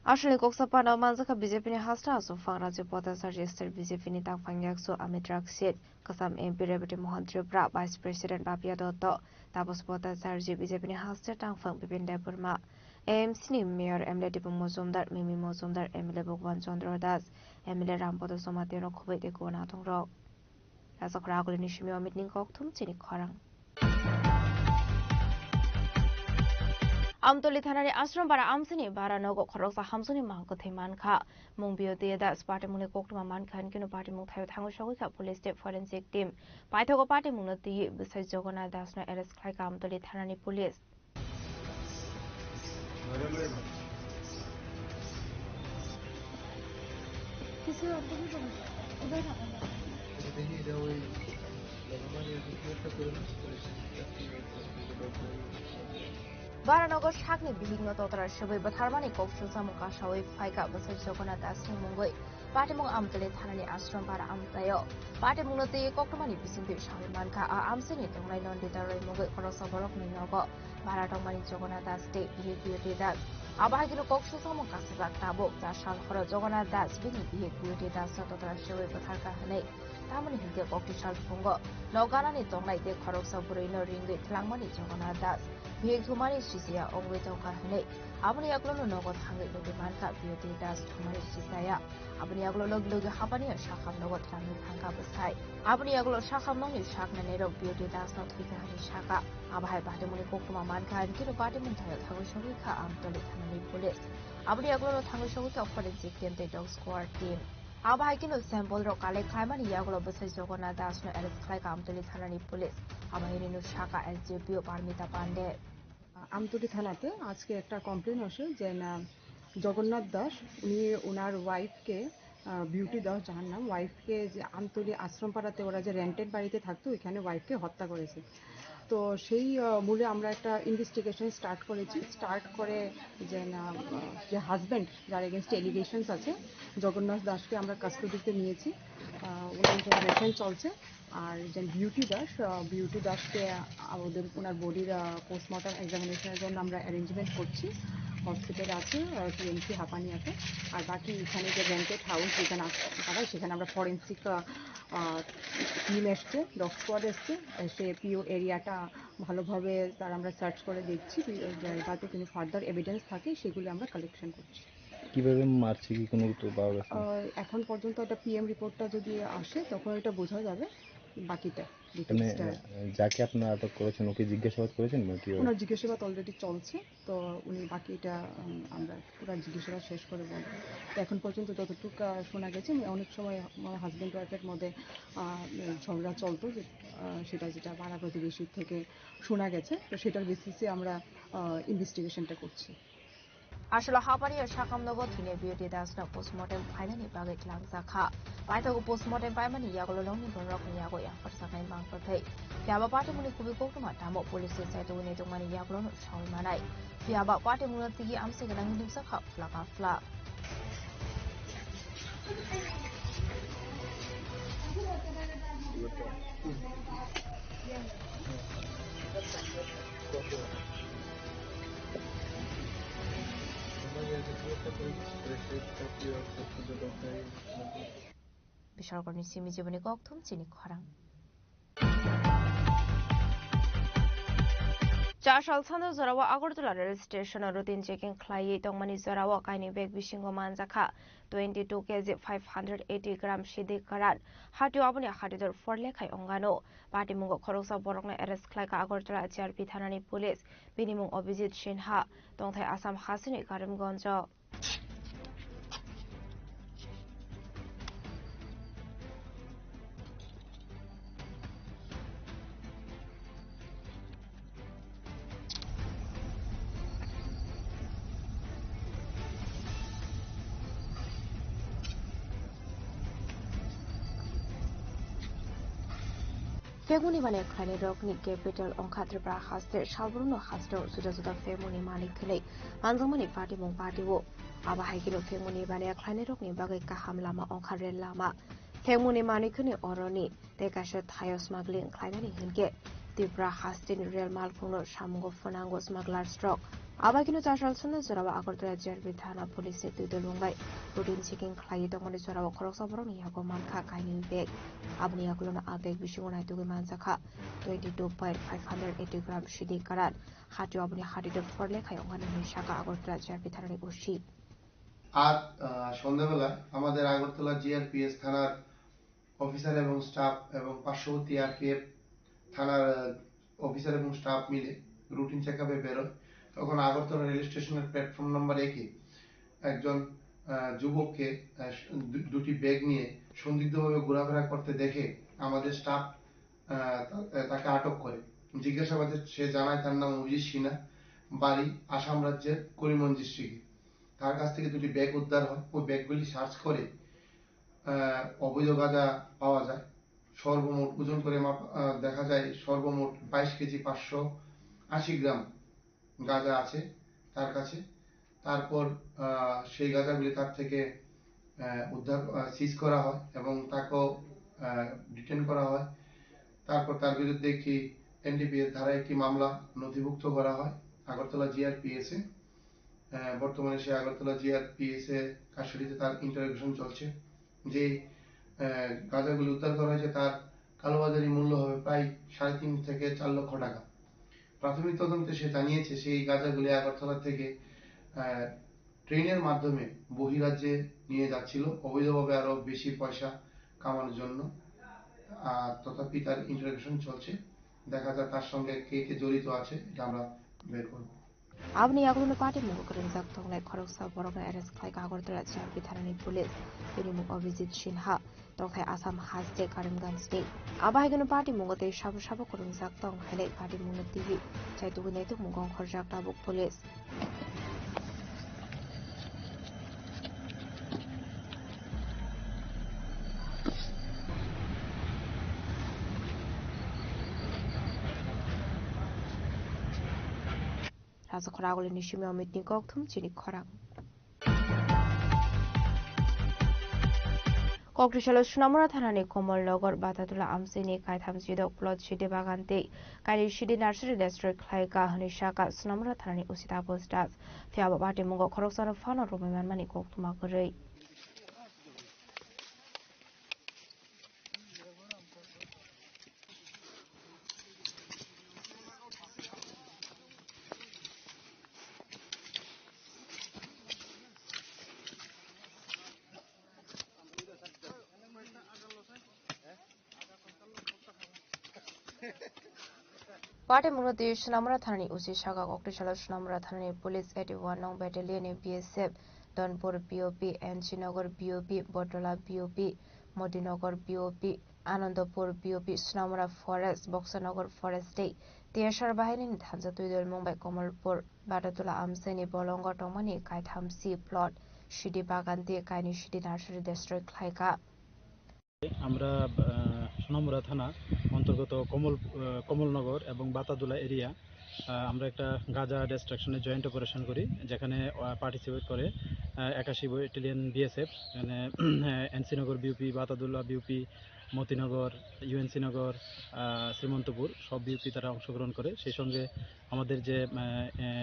Ashwini Koksa Panda Manzaka BJP ni Hasta Sufang Raji Pota Sarjester BJP ni Tangpangyaksu Amitrak Sit Kasam MP Rebuti Mohan Tripura Vice President Papia Doto Tapos Pota Sarji BJP ni Hasta Tangpang Bipin Deburma AMC ni Mayor Emile Dipung Mozumdar Mimi Mozumdar Emile Bogwan Chandra Das Emile Rampodo Somatino Khoboi Dekubanatung Rock Razakra ni Shimio Mitning Koktum Chini Khorang Amtoli Thanani Ashram para Amsini para Nogo Korosa Hamsuni Mahakoti Manka Mumbio Deda Sparta Muni Kokuma Mankan Kino Party Mutha Thawa Police Forensic Team Paithago Party Munati Bisai Jogana Dasna Arrest Klaka Amtoli Thanani Police Baranogo Shakni Bihino Totra Shawi Batharmani Koksu Samuka Shawi Faika Basai Jogana Dasni Mungoi Patimung Amtoli Thanani Ashram para Amtayo Patimunati Kokumani Bisinti Shawi Manka Amsini Tongai Non Ditarai Mungoi Korosa Borok Ninogo Baratomani Jogana Dasti Beauty Das 아바하기로 꼭수 성문 가스가 따보 자산 허러 저거나 다스 비니 비해 구이디 다스 또다라 시외 부탈까 하네 다문이 hinke 꼭수 살풍거 너가나니 동라이데 거럭서 부르이너 링게 틀랑머니 저거나 다스 비해 투마니 시시야 엉웨 저가 하네 아무리 야글로는 너거 당게 로게 만카 비오디 다스 투마니 시사야 아무리 야글로 로게 하바니 샤함 너거 틀랑니 판가 부사이 아무리 야글로 샤함 놈니 샤크나네로 비오디 다스 너 트위가 하니 샤가 아바할 바데문이 꼭투마 만카 한키로 바데문 타요 타고 쇼기카 암돌리 타나니 police abri aglo thangu shogu ka forensic team te dog squad team abai kino sample ro kale khaimani yaglo bese jogona das no arrest khai ka amtoli thanani police abai rinu shaka SJPO parmita pande Amtali থানাতে আজকে একটা complain আসে যে না জগন্নাথ দাস উনি ওনার ওয়াইফকে beauty Das যার নাম ওয়াইফকে যে আমতলী আশ্রমপাড়াতে ওরা যে রেন্টেড বাড়িতে থাকতো ওইখানে ওয়াইফকে হত্যা করেছে তো সেই মূলে আমরা একটা ইনভেস্টিগেশন স্টার্ট করেছি স্টার্ট করে যে না যে হাজব্যান্ড যার এগেনস্ট এলিগেশনস আছে জগন্নাথ দাসকে আমরা কাস্টডিতে নিয়েছি ওনার ইনভেস্টিগেশন চলছে আর যে বিউটি দাসকে আমাদের ওনার বডির পোস্টমর্টম এক্সামিনেশনের জন্য আমরা অ্যারেঞ্জমেন্ট করছি হসপিটাল আছে টিএমসি হাপানিয়াতে আর বাকি এখানে যে রেন্টেড হাউস যেখানে সেখানে আমরা ফরেন্সিক টিম এসছে ডগ স্কোয়াড এসছে সে পিও এরিয়াটা ভালোভাবে তার আমরা সার্চ করে দেখছি যাতে কোনো ফার্দার এভিডেন্স থাকে সেগুলো আমরা কালেকশন করছি কিভাবে মারছে কি কোনো তো পাওয়া গেছে এখন পর্যন্ত একটা পিএম রিপোর্টটা যদি আসে তখন এটা বোঝা যাবে বাকিটা মানে যাকে আপনারা আটক করেছেন ওকে জিজ্ঞাসাবাদ করেছেন নাকি ওনার জিজ্ঞাসাবাদ অলরেডি চলছে তো উনি বাকিটা আমরা পুরো জিজ্ঞাসাবাদ শেষ করে বলবো তো এখন পর্যন্ত যতটুকু শোনা গেছে অনেক সময় হাজব্যান্ড ওয়াইফের মধ্যে ঝগড়া চলতো যে সেটা যেটা পাড়া প্রতিবেশীর থেকে শোনা গেছে তো সেটার বেসিসে আমরা ইনভেস্টিগেশনটা করছি আসলে হাপানিয়া শাখামনগর থিনে বিউটি দাসনা পোস্টমর্টেম ফাইনানি বাগে ख्लांजाखा बाइथागो पोस्टमर्टेम पाइमानि यागलो लंनि बनरखनि यागो याफरसानाय मांगफोरथै याबा पार्टीमुनि कुबि कोक्टमा दामो पुलिस साइटोनि दंमानि यागलो सावमानाय याबा पार्टीमुनि तिगि आमसे गनां हिंसा खा फ्लाका फ्ला 비설거니 시미지분이 꼭통 지니 커랑 자샬 산도 저라와 아고르돌라 रेल स्टेशन रुटिन चेकिंग ख्लायै दंमानि जरावा काइनि बेग बिसिंगो मानजाखा 22 kg 580 ग्राम सिदि करान हाटियो आबनि हाटिदर फरलेखाय अंगानो पार्टीमुंगो खरगसा बरकना एरेस्ट ख्लायका आगरतला जिआरपि थानानि पुलिस बिनिमुं अभिजित सिन्हा दंथाय आसाम हासिनि कारिमगंज फेगुनि माने खाने रकनि कैपिटल अंखा त्रिपुरा हास्ते सालबरुनो हास्ते जुदा जुदा फेगुनि मालिक खनै मानजंमनि पार्टी मुं पार्टीवो आबाहायगिनो फेगुनि माने खाने रकनि बागै काहाम लामा अंखा रेल लामा फेगुनि मानिखनि अरनि देकासे थायो स्मागलिं खायनानि हिनके त्रिपुरा हास्तेनि रेल मालखौनो सामुगो फनांगो स्मागलार स्ट्रक आबागिनो जासाल सुनो जरावा आगरतला जिआरपि थाना पुलिसनि दुदल बुंबाय रुटिन चेकिं खायै दंमोन जरावा खरगसा बरनि यागो मानखा काइनि बेग आबनि यागलोना आबेग बिसिङो नायतुगै मानजाखा 22.580 ग्राम सिदि कारान हाटियो आबनि हाटिदो फरले खायंगानि निशाका आगरतला जिआरपि थानानि उसी আজ সন্ধ্যাবেলা আমাদের আগরতলা জিআরপিএস থানার অফিসার এবং স্টাফ এবং পার্শ্ববর্তী আরপিএফ থানার অফিসার এবং স্টাফ মিলে রুটিন চেকআপে বেরোয় তখন আগরতলা রেল স্টেশনের প্ল্যাটফর্ম নাম্বার 1 এ একজন যুবককে দুটি ব্যাগ নিয়ে সন্দিগ্ধভাবে ঘোরাফেরা করতে দেখে আমাদের স্টাফ তাকে আটক করে জিজ্ঞাসাবাদে সে জানায় তার নাম অভিজিৎ সিনহা বাড়ি আসাম রাজ্যের করিমগঞ্জ ডিস্ট্রিক্টে তার কাছ থেকে দুটি ব্যাগ উদ্ধার হয় ওই ব্যাগগুলি সার্চ করে অবৈধ গাঁজা পাওয়া যায় সর্বমোট ওজন করে দেখা যায় সর্বমোট 22 কেজি 580 গ্রাম গাঁজা আছে তার কাছে তারপর সেই গাঁজাগুলি তার থেকে উদ্ধার সিজ করা হয় এবং তাকে ডিটেইন করা হয় তারপর তার বিরুদ্ধে একটি এনডিপিএস ধারায় একটি মামলা নথিভুক্ত করা হয় আগরতলা জিআরপিএস এ বর্তমানে সে আগরতলা জিআরপিএস এ কাস্টডিতে তার ইন্টারোগেশন চলছে। যে গাঁজাগুলি উদ্ধার করা হয়েছে তার কালোবাজারি মূল্য হবে প্রায় 3.5 থেকে 4 লক্ষ টাকা। প্রাথমিক তদন্তে সে জানিয়েছে সেই গাঁজাগুলি আগরতলা থেকে ট্রেনের মাধ্যমে বহিরাজ্যে নিয়ে যাচ্ছিল অবৈধভাবে আরো বেশি পয়সা কামানোর জন্য। তথাপি তার ইন্টারোগেশন চলছে, দেখা যায় তার সঙ্গে কে কে জড়িত আছে এটা আমরা বের করব। Abni yagruna party mungo kerenjak tonglai khoroksa borokna arrest khlaika Agartala GRP thanani police binimuk Abhijit Sinha tongthai Assam High State Karimganj State abahaiguna party mungo te shabu shabu kerenjak tong hailai party mungo TV chaitu netuk mungong khorjak tabuk police Rasa khoragole nishimi amit nikok thum chini khorang Kokrishala Sunamura Thanani Komal Nogor Batatula Amsini Kaitham Jidok Plot Shidi Bagante Kairi Shidi Nursery District Klaika Hanishaka Sunamura Thanani Usita Postas Fiaba Bati Mungo Koroksana Fano Rumiman Mani Koktuma Gurei Party Munati Sunamura Thani Usi Shaka Kokrishala Sunamura Thani Police 81 Nong Battalion BSF Donpur BOP Enchinagar BOP Botola BOP Modinagar BOP Anandapur BOP Sunamura Forest Boxanagar Forest State Tiashar Bahini Thansa Tuidol Mumbai Komalpur Batatula Amseni Bolonga Tomani Kaitham C Plot Shidi Baganti Kaini Shidi Nursery District Klaika আমরা সোনামুড়া থানা অন্তর্গত কমলনগর এবং বাতাদুলা area আমরা একটা গাঁজা ডিস্ট্রাকশনে joint operation করি যেখানে participate করে 81 ব্যাটালিয়ন বিএসএফ এখানে NC Nagar BOP Batadula BOP Motinagar UNC Nagar Srimantapur সব বিউপি তারা অংশগ্রহণ করে সেই সঙ্গে আমাদের যে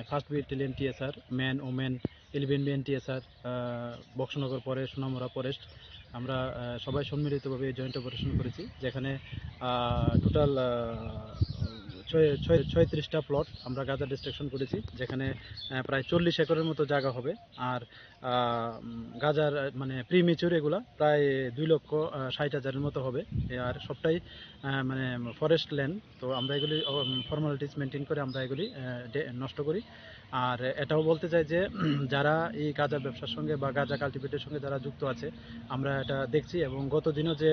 first battalion TSR man women 11 BN TSR Boxanagar পরে সোনামুড়া ফরেস্ট আমরা সবাই সম্মিলিতভাবে জয়েন্ট অপারেশন করেছি যেখানে টোটাল 36টা প্লট আমরা গাঁজা ডিস্ট্রাকশন করেছি যেখানে প্রায় 40 একরের মতো জায়গা হবে আর গাঁজার মানে প্রিমেচিউর এগুলা প্রায় 2,60,000-এর মতো হবে আর সবটাই মানে ফরেস্ট ল্যান্ড তো আমরা এগুলি ফর্মালিটিস মেনটেন করে আমরা এগুলি নষ্ট করি আর এটাও বলতে চাই যে যারা এই গাঁজা ব্যবসার সঙ্গে বা গাঁজা কাল্টিভেটের সঙ্গে যারা যুক্ত আছে আমরা এটা দেখছি এবং গত দিনও যে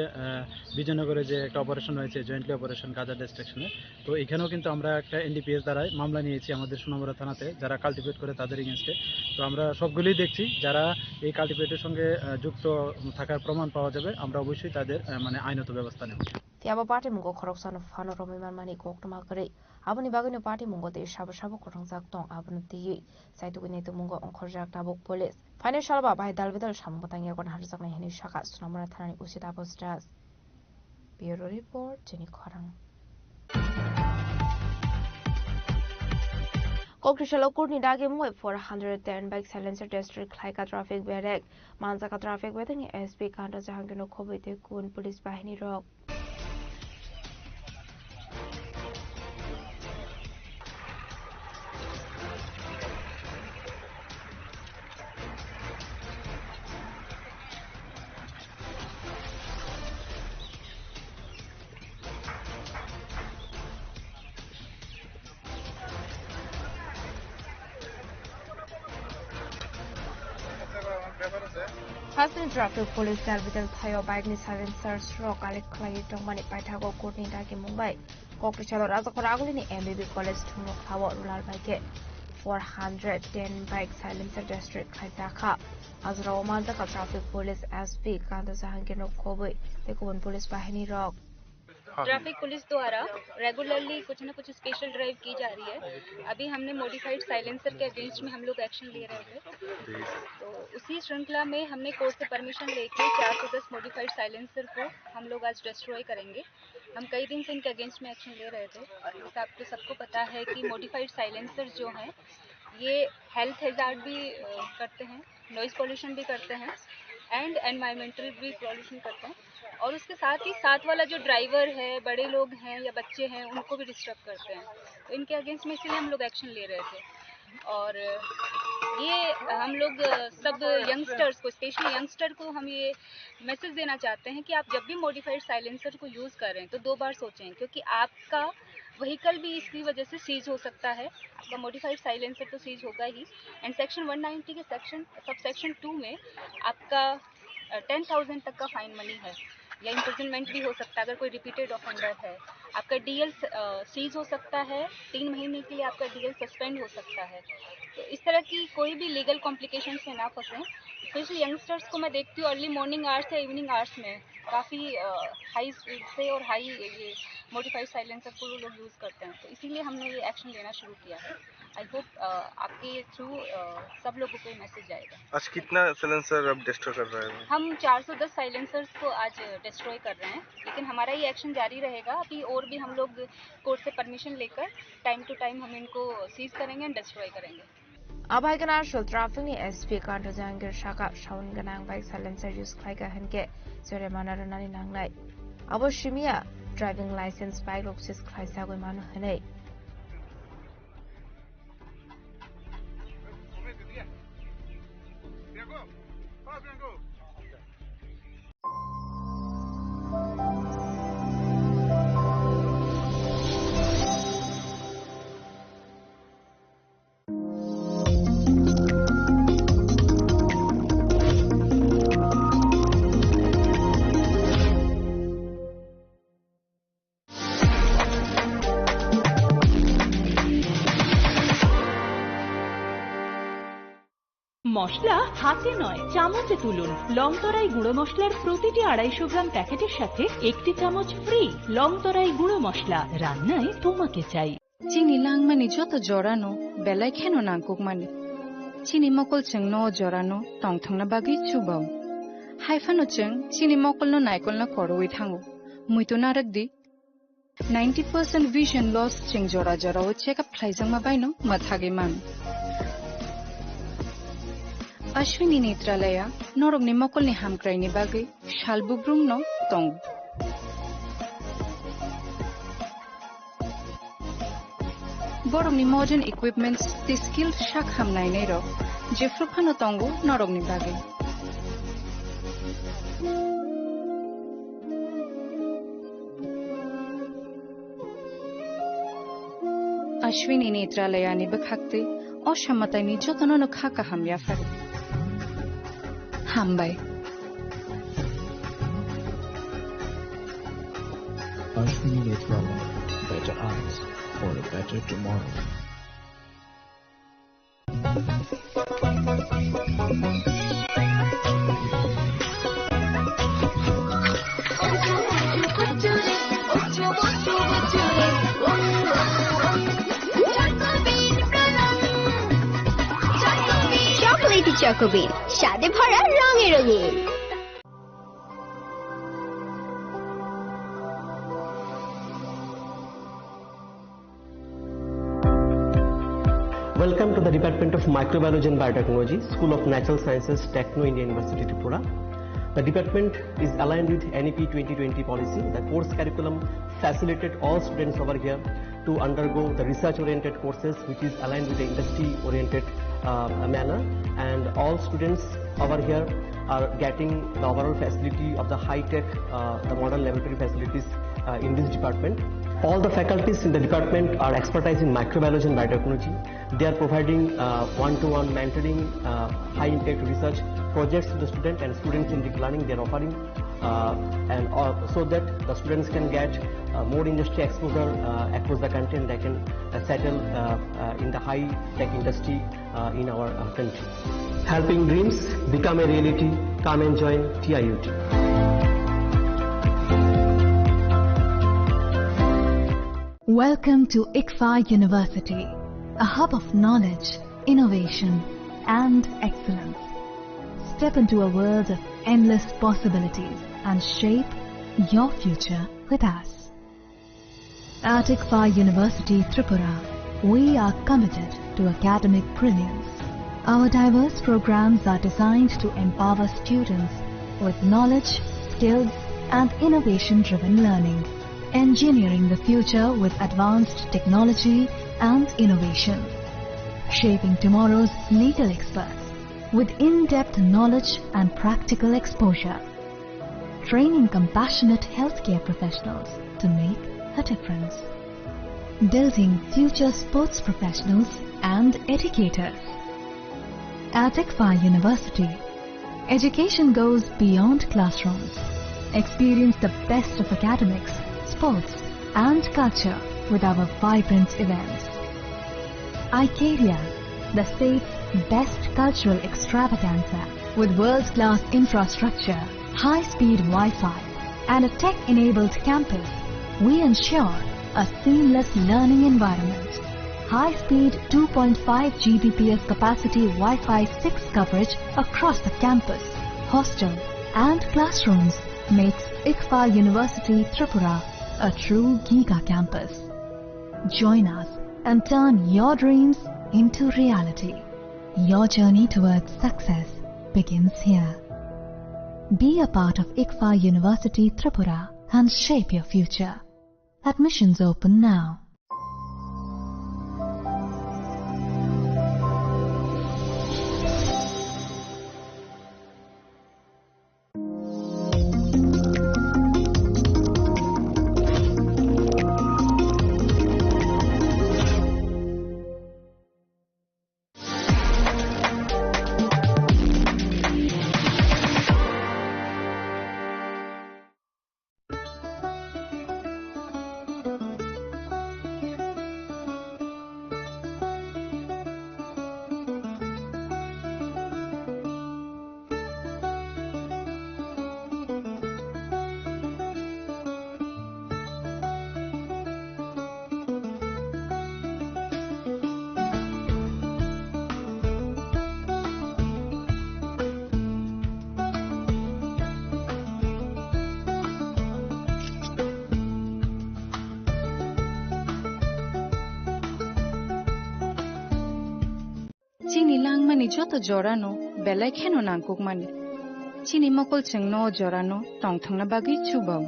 বিজয়নগরে যে একটা অপারেশন হয়েছে জয়েন্টলি অপারেশন গাঁজা ডিস্ট্রাকশনে তো এখানেও কিন্তু আমরা একটা এনডিপিএস দ্বারাই মামলা নিয়েছি আমাদের সোনামুড়া থানাতে যারা কাল্টিভেট করে তাদের এগেনস্টে তো আমরা সবগুলোই দেখছি যারা এই কাল্টিভেটের সঙ্গে যুক্ত থাকার প্রমাণ পাওয়া যাবে আমরা অবশ্যই তাদের মানে আইনত ব্যবস্থা নেব Tiaba party mungo khoroksan fano romiman mani koktuma gare abuni bagino party mungo te shabu shabu korongjak tong abunu ti saitu gine to mungo onkhorjak tabuk police financial ba bai dalbidal sambotang yakon harjak na hini shaka Sunamura Thanani Usita Postas Bureau Report Jenny Khorang Kokrishala Kurni Dagi Moy 410 bike silencer district Klaika traffic berek Manjaka traffic wedding SP Kanta Jahangino Khobite Kun police bahini rok Hasni traffic police Darbital Thayo bike ni silencer rock alek khlai tongmani paithago Kurni Dagi Mumbai Kokrishala Rajakhoraguli ni MBB college thunok thawo rural bike 410 bike silencer district Khaisakha Azra Manjaka traffic police SP Kanta Jahangino Khoboi Tekun police bahini rok traffic police द्वारा regularly कुछ न कुछ special drive की जा रही है अभी हमने मॉडिफाइड साइलेंसर के अगेंस्ट में हम लोग एक्शन ले रहे थे तो उसी श्रृंखला में हमने कोर्ट से परमिशन लेके 410 मॉडिफाइड साइलेंसर को हम लोग आज डिस्ट्रॉय करेंगे हम कई दिन से इनके अगेंस्ट में एक्शन ले रहे थे और आपको सबको पता है कि मॉडिफाइड साइलेंसर जो हैं ये हेल्थ हैजार्ड भी करते हैं, नॉइज पोल्यूशन भी करते हैं एंड एनवायरमेंटल भी पोल्यूशन करते हैं, और उसके साथ ही साथ वाला जो ड्राइवर है, बड़े लोग हैं या बच्चे हैं, उनको भी डिस्टर्ब करते हैं। तो इनके अगेंस्ट में इसीलिए हम लोग एक्शन ले रहे थे। और ये हम लोग सब यंगस्टर्स को, स्पेशली यंगस्टर को हम ये मैसेज देना चाहते हैं कि आप जब भी मॉडिफाइड साइलेंसर को यूज़ करें तो 2 बार सोचें, क्योंकि आपका व्हीकल भी इसकी वजह से सीज हो सकता है। आपका मॉडिफाइड साइलेंसर तो सीज होगा ही, एंड सेक्शन 190 के सब सेक्शन 2 में आपका 10,000 तक का फाइन मनी है या इम्प्रिजनमेंट भी हो सकता है अगर कोई रिपीटेड ऑफेंडर है। आपका डीएल सीज हो सकता है, 3 महीने के लिए आपका डीएल सस्पेंड हो सकता है। तो इस तरह की कोई भी लीगल कॉम्प्लिकेशंस में ना फंसें। स्पेशली यंगस्टर्स को मैं देखती हूँ अर्ली मॉर्निंग आवर्स या इवनिंग आवर्स में काफ़ी हाई स्पीड से और हाई ये मॉडिफाइड साइलेंसर को लोग यूज़ करते हैं, तो इसीलिए हमने ये एक्शन लेना शुरू किया है। आई होप आपके थ्रू सब लोगों को मैसेज आएगा। आज कितना साइलेंसर अब डिस्ट्रॉय कर रहे हैं? हम 410 साइलेंसर्स को आज डिस्ट्रॉय कर रहे हैं, लेकिन हमारा ये एक्शन जारी रहेगा। अभी और भी हम लोग कोर्ट से परमिशन लेकर टाइम टू टाइम हम इनको सीज करेंगे एंड डिस्ट्रॉय करेंगे। Abhaigana Shul Traffic ni SP Kanto Jangir Shaka Shaun Ganang Bike Silencer Use Klaiga Henke Zoremana Runani Nangnai Abo Shimia Driving License Bike Loxis Klaisa Gumanu Hane মশলা হাতে নয় চামচে তুলুন। লংতরাই গুঁড়ো মশলার প্রতিটি 250 গ্রাম প্যাকেটের সাথে 1টি চামচ ফ্রি। লংতরাই গুঁড়ো মশলা, রান্নায় তোমাকে চাই। চিনি লাংমানি যত জরানো বেলায় কেন নাংকুকমানি চিনি মকল চং ন জরানো টংথংনা বাগি চুবাও হাইফানো চং চিনি মকল ন নাইকল না করওই থাঙ্গো মুইতো নারকদি 90% vision loss ching jora jora o checkup thlaijang ma baino mathage man Ashwini Netralaya norogni mokolni hamkraini bagi shalbubrum no tong borogni modern equipments the skilled shak hamnai nei ro jefruphano tongo norogni bagi Ashwini Netralaya ni bakhakte অসামাতাই নির্যাতন খাকা হামিয়া ফেলে হামবাই Ashwini Netralaya, better eyes for a better tomorrow. চকোবিন স্বাদে ভরা রঙে রঙিন Welcome to the Department of Microbiology and Biotechnology, School of Natural Sciences, Techno India University, Tripura. The department is aligned with NEP 2020 policy. The course curriculum facilitated all students over here to undergo the research-oriented courses, which is aligned with the industry-oriented manner, and all students over here are getting the overall facility of the high-tech, the modern laboratory facilities in this department. All the faculties in the department are expertise in microbiology and biotechnology. They are providing one-to-one mentoring, high-impact research projects to the student, and students in deep learning they are offering, and so that the students can get more industry exposure across the country, and they can settle in the high-tech industry in our country. Helping dreams become a reality. Come and join TIUT. Welcome to ICFA University, a hub of knowledge, innovation, and excellence. Step into a world of endless possibilities and shape your future with us. At ICFA University, Tripura, we are committed to academic brilliance. Our diverse programs are designed to empower students with knowledge, skills, and innovation-driven learning, engineering the future with advanced technology and innovation, shaping tomorrow's legal experts with in-depth knowledge and practical exposure, training compassionate healthcare professionals to make a difference, building future sports professionals and educators. At ICFA University, education goes beyond classrooms. Experience the best of academics, sports, and culture with our vibrant events. ICARIA, the state's best cultural extravaganza, with world-class infrastructure, high-speed Wi-Fi, and a tech-enabled campus, we ensure a seamless learning environment. High-speed 2.5 Gbps capacity Wi-Fi 6 coverage across the campus, hostel, and classrooms makes ICFA University Tripura a true Giga campus. Join us and turn your dreams into reality. Your journey towards success begins here. Be a part of ICFA University Tripura and shape your future. Admissions open now. Chini lang mani joto jorano belai kheno nangkuk mani. Chini mokol cheng no jorano tong thangna bagi chubao.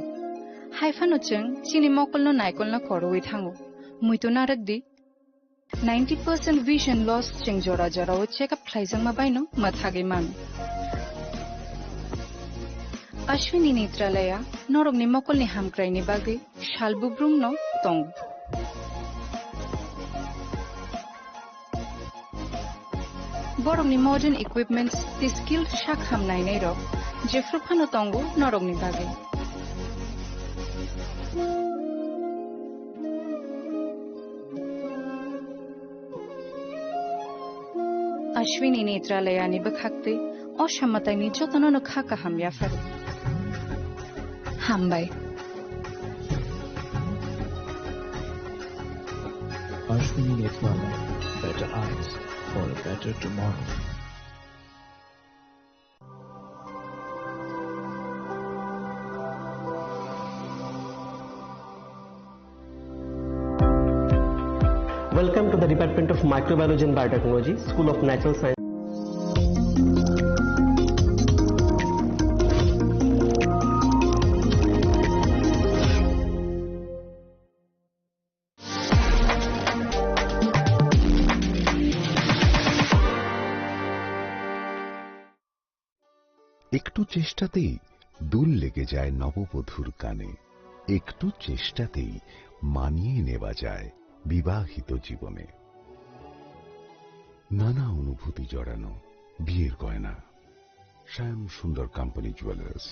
Haifano cheng chini mokol no naikol na koroi thango. Muito narak di 90% vision loss cheng jora jora o check up khlaijang ma baino mathage man. Ashwini Netralaya norog ni mokol ni hamkrai ni bagi shalbubrum no tong. Borok ni modern equipments the skilled shak hamnai nei ro jefru phano tongo norok ni bage Ashwini Netralaya ni bakhakte oshammatai ni jotono no khaka hamya far hambai Ashwini Netralaya, better eyes for a better tomorrow. Welcome to the Department of Microbiology and Biotechnology, School of Natural Science. একটু চেষ্টাতেই দুল লেগে যায় নববধূর কানে, একটু চেষ্টাতেই মানিয়ে নেওয়া যায় বিবাহিত জীবনে। নানা অনুভূতি জড়ানো বিয়ের গয়না। শ্যাম সুন্দর company jewellers.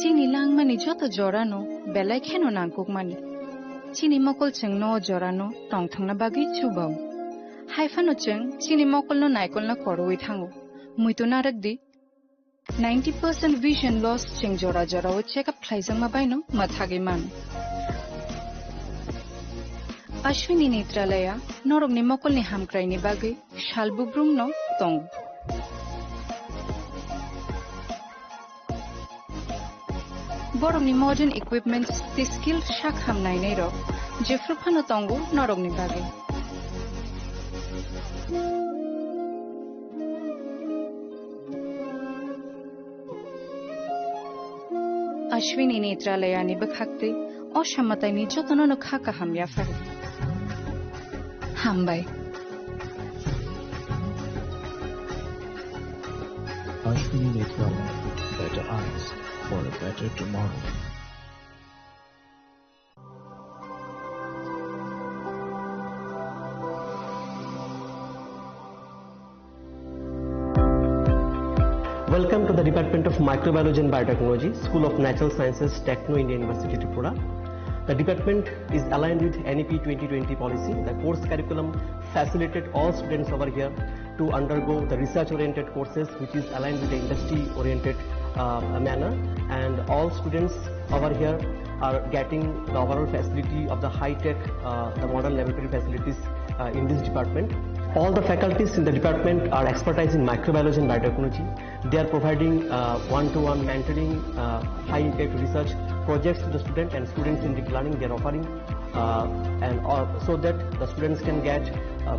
chini langmani joto jorano belai kheno nangkukmani chini mokol cheng no jorano tongthangna bagi chubau haifano cheng chini mokol no naikol na koroi thango muito narakdi 90% vision loss cheng jora jora o check up khlaijang ma baino mathage man Ashwini Netralaya norok ni mokol ni hamkrai ni bagi shalbubrum no tong borok ni modern equipments the skill shak hamnai nei ro jefru phano tongo norok ni bagi Ashwini Netralaya ni bakhakte oshammatai ni jotono no khaka hamya far hambai Ashwini Netralaya, better eyes for a better tomorrow. Welcome to the Department of Microbiology and Biotechnology, School of Natural Sciences, Techno India University, Tripura. The department is aligned with NEP 2020 policy. The course curriculum facilitated all students over here to undergo the research-oriented courses, which is aligned with the industry-oriented manner. And all students over here are getting the overall facility of the high-tech, the modern laboratory facilities in this department. All the faculties in the department are expertise in microbiology and biotechnology. They are providing one-to-one mentoring, high-impact research projects to the student, and students in deep learning they are offering, so that the students can get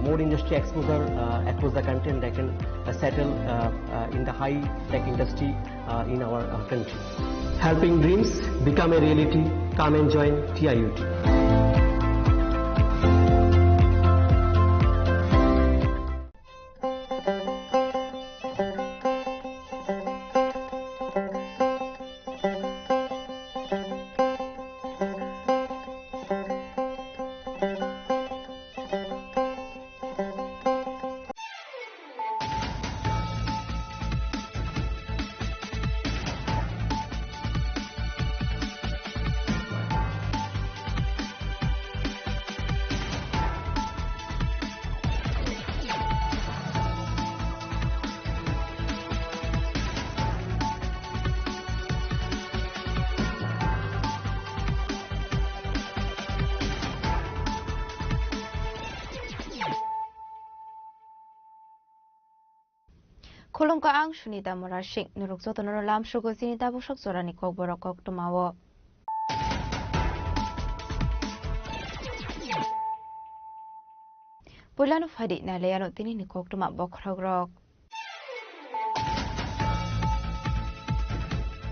more industry exposure across the country, and they can settle in the high-tech industry in our country. Helping dreams become a reality. Come and join TIUT. Kolong ka ang Sunita Morashing nuruk so tono lam shugo sinita bushok sorani kok borok kok tumawo. Pulano fadi na layano tini ni kok tuma bokragrok.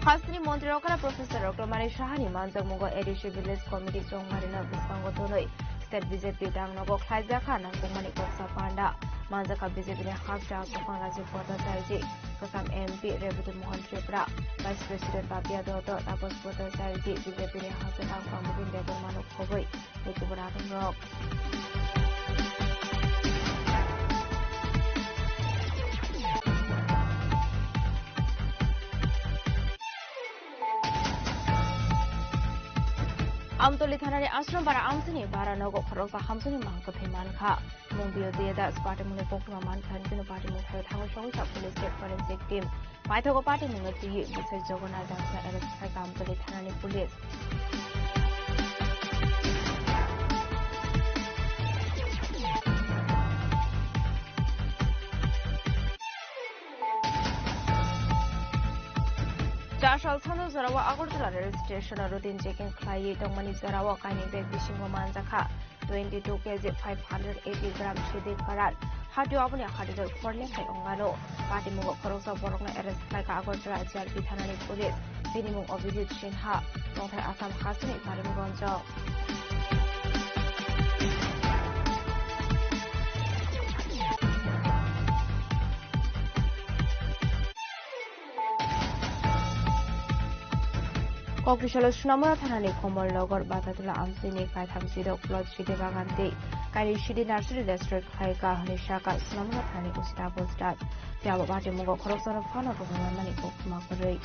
Khasni Montri Rokara Professor Dr. Mani Shahani Manzak Mugo Edishi Village Committee Chong Marina Bispango Tonoi State BJP Dang Nogo Khlaiza Khan Nang Mani Koksa Panda Manzaka BJP ne Khakja Sofan Rajiv Pota Saiji Kasam MP Rebutu Mohan Tripura Vice President Babia Dodo Tapos Pota Saiji BJP ne Hasan Angpa Mubin Devan Manuk Khogoi Ekubaratum Rok Amtoli Thanari Ashram Bara Amsini Bara Nogo Khorosa Hamsuni Manko Theman Kha Mumbio Deda Sparta Mune Pokma Man Thanjino Party Mukha Thangashong Police State Forensic Team Maithogo Party Mungati Bisai Jogona Dansa Arrest Amtoli Thanani Police Jashal Thano Zarawa Agortala registration routine checking Klai Dongmani Zarawa Kani Beg Bishingo Manzaka 22 kg 580 gram Shidi Karat Hadu Abuna Hadid for Lake Ongano Party Mugo Korosa Borona arrest like Agortala JRP Thanani Police Minimum of Visit Shinha Nota Asam Hasani Parim Gonjo Kokishalo Sunamura Thanani Komor Logor Batatula Amsini Kai Thamsido Plot Shidi Bagante Kari Shidi Nursery District Haika Hanishaka Sunamura Thani Usita Postat Tiago Bati Mugo Korosana Fana Mani Kokuma Kore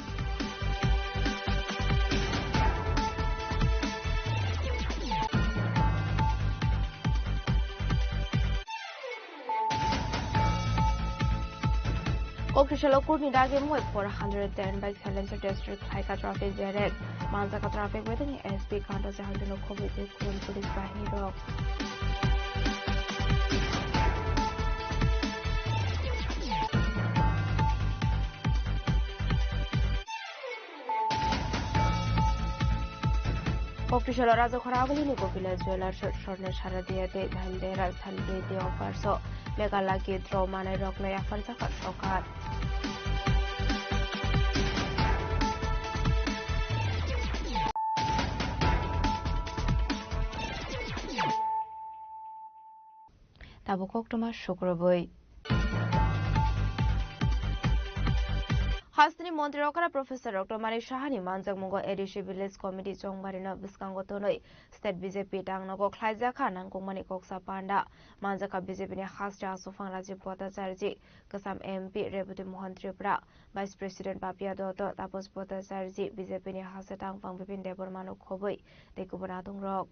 Okrishala Kurni Dagi Moy 410 by Silencer District Haika Traffic Direct. Manzaka Traffic within SB Kanta Zahadino Kobe Kurun Police Bahini Rock. Okrishala Raza Koragulini Gopila Jewelers Shortness Haradiate Dhandera Sande de Ofarso Legalaki Dromana Rocknaya Fansaka Shokat. Tabukok Thomas Shukroboy. Hasni Monterokara Professor Dr. Mani Shahani Manjak Mungo Edishi Village Committee Chongbarino Biskango Tonoi State BJP Tangnogo Klaizaka Nangkongmani Koksa Panda Manjaka BJP ni Hasja Sofang Rajiv Bhattacharjee Kasam MP Rebuti Mohan Tripura Vice President Papia Dotto Tapos Bhattacharjee BJP ni Hasetang Fang Bipin Debormanu Khoboi Dekubanatung Rock.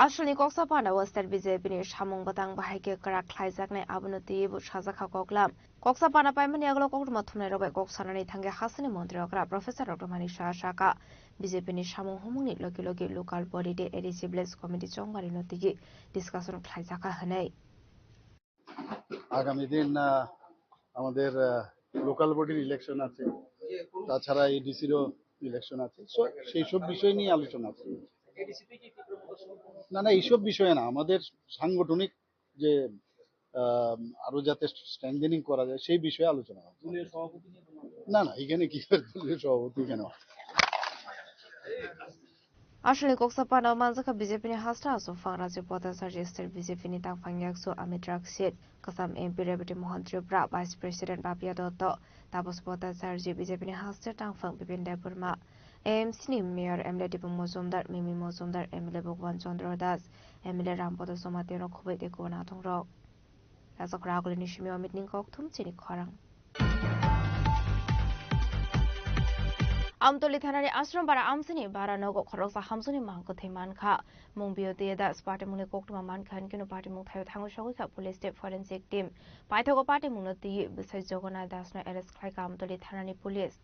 Ashley Koksa Panda was that BJP Shamung Batang Bahike Karak Klaizakne Abunuti Bushazaka Koklam. Koksa Panda Paimaniaglo Kokmatunero by Koksanani Tanga Hasani Montrokra, Professor Dr. Manisha Shaka, BJP Shamung Humuni Loki local body de Edishi Bless Committee Chongmarino Tigi, discussion Klaizaka Hane. আগামী দিন আমাদের local বডির election আছে, তাছাড়া এডিসিরও election আছে, সেই সব বিষয় নিয়ে আলোচনা আছে। না এইসব বিষয়ে না, আমাদের সাংগঠনিক যে আরো যাতে স্ট্রেংথেনিং করা যায় সেই বিষয়ে আলোচনা হবে। না এখানে কি করে দলীয় সভাপতি কেন? Ashley Koksa Panda Manzaka BJP ni Hasta Sofang Rajiv Bhattacharjee State BJP ni Tangfang Yaksu Amit Raksit Kasam MP Rebuti Mohan Tripura Vice President Papia Dotto Tapos Bhattacharjee BJP ni Hasta Tangfang Bipin Deborma AMC ni Mayor Emile Dipung Mozumdar Mimi Mozumdar Emile Bhagwan Chandra Das Emile Rampodo Somatino Khoboi Dekubanatung Rock. Razak Ragul Nishimi Amit Ningkok Thum Chini Khorang. Amtoli Thanari Ashram Bara Amsini Bara Nogo Khorosa Hamsuni Manko Themanka Mungbio Deda Party Muni Koktuma Manka and Kino Party Mukhayo Tangoshawika Police State Forensic Team Paitogo Party Munoti besides Jogona Dasno Eres Klaika Amtoli Thanani Police.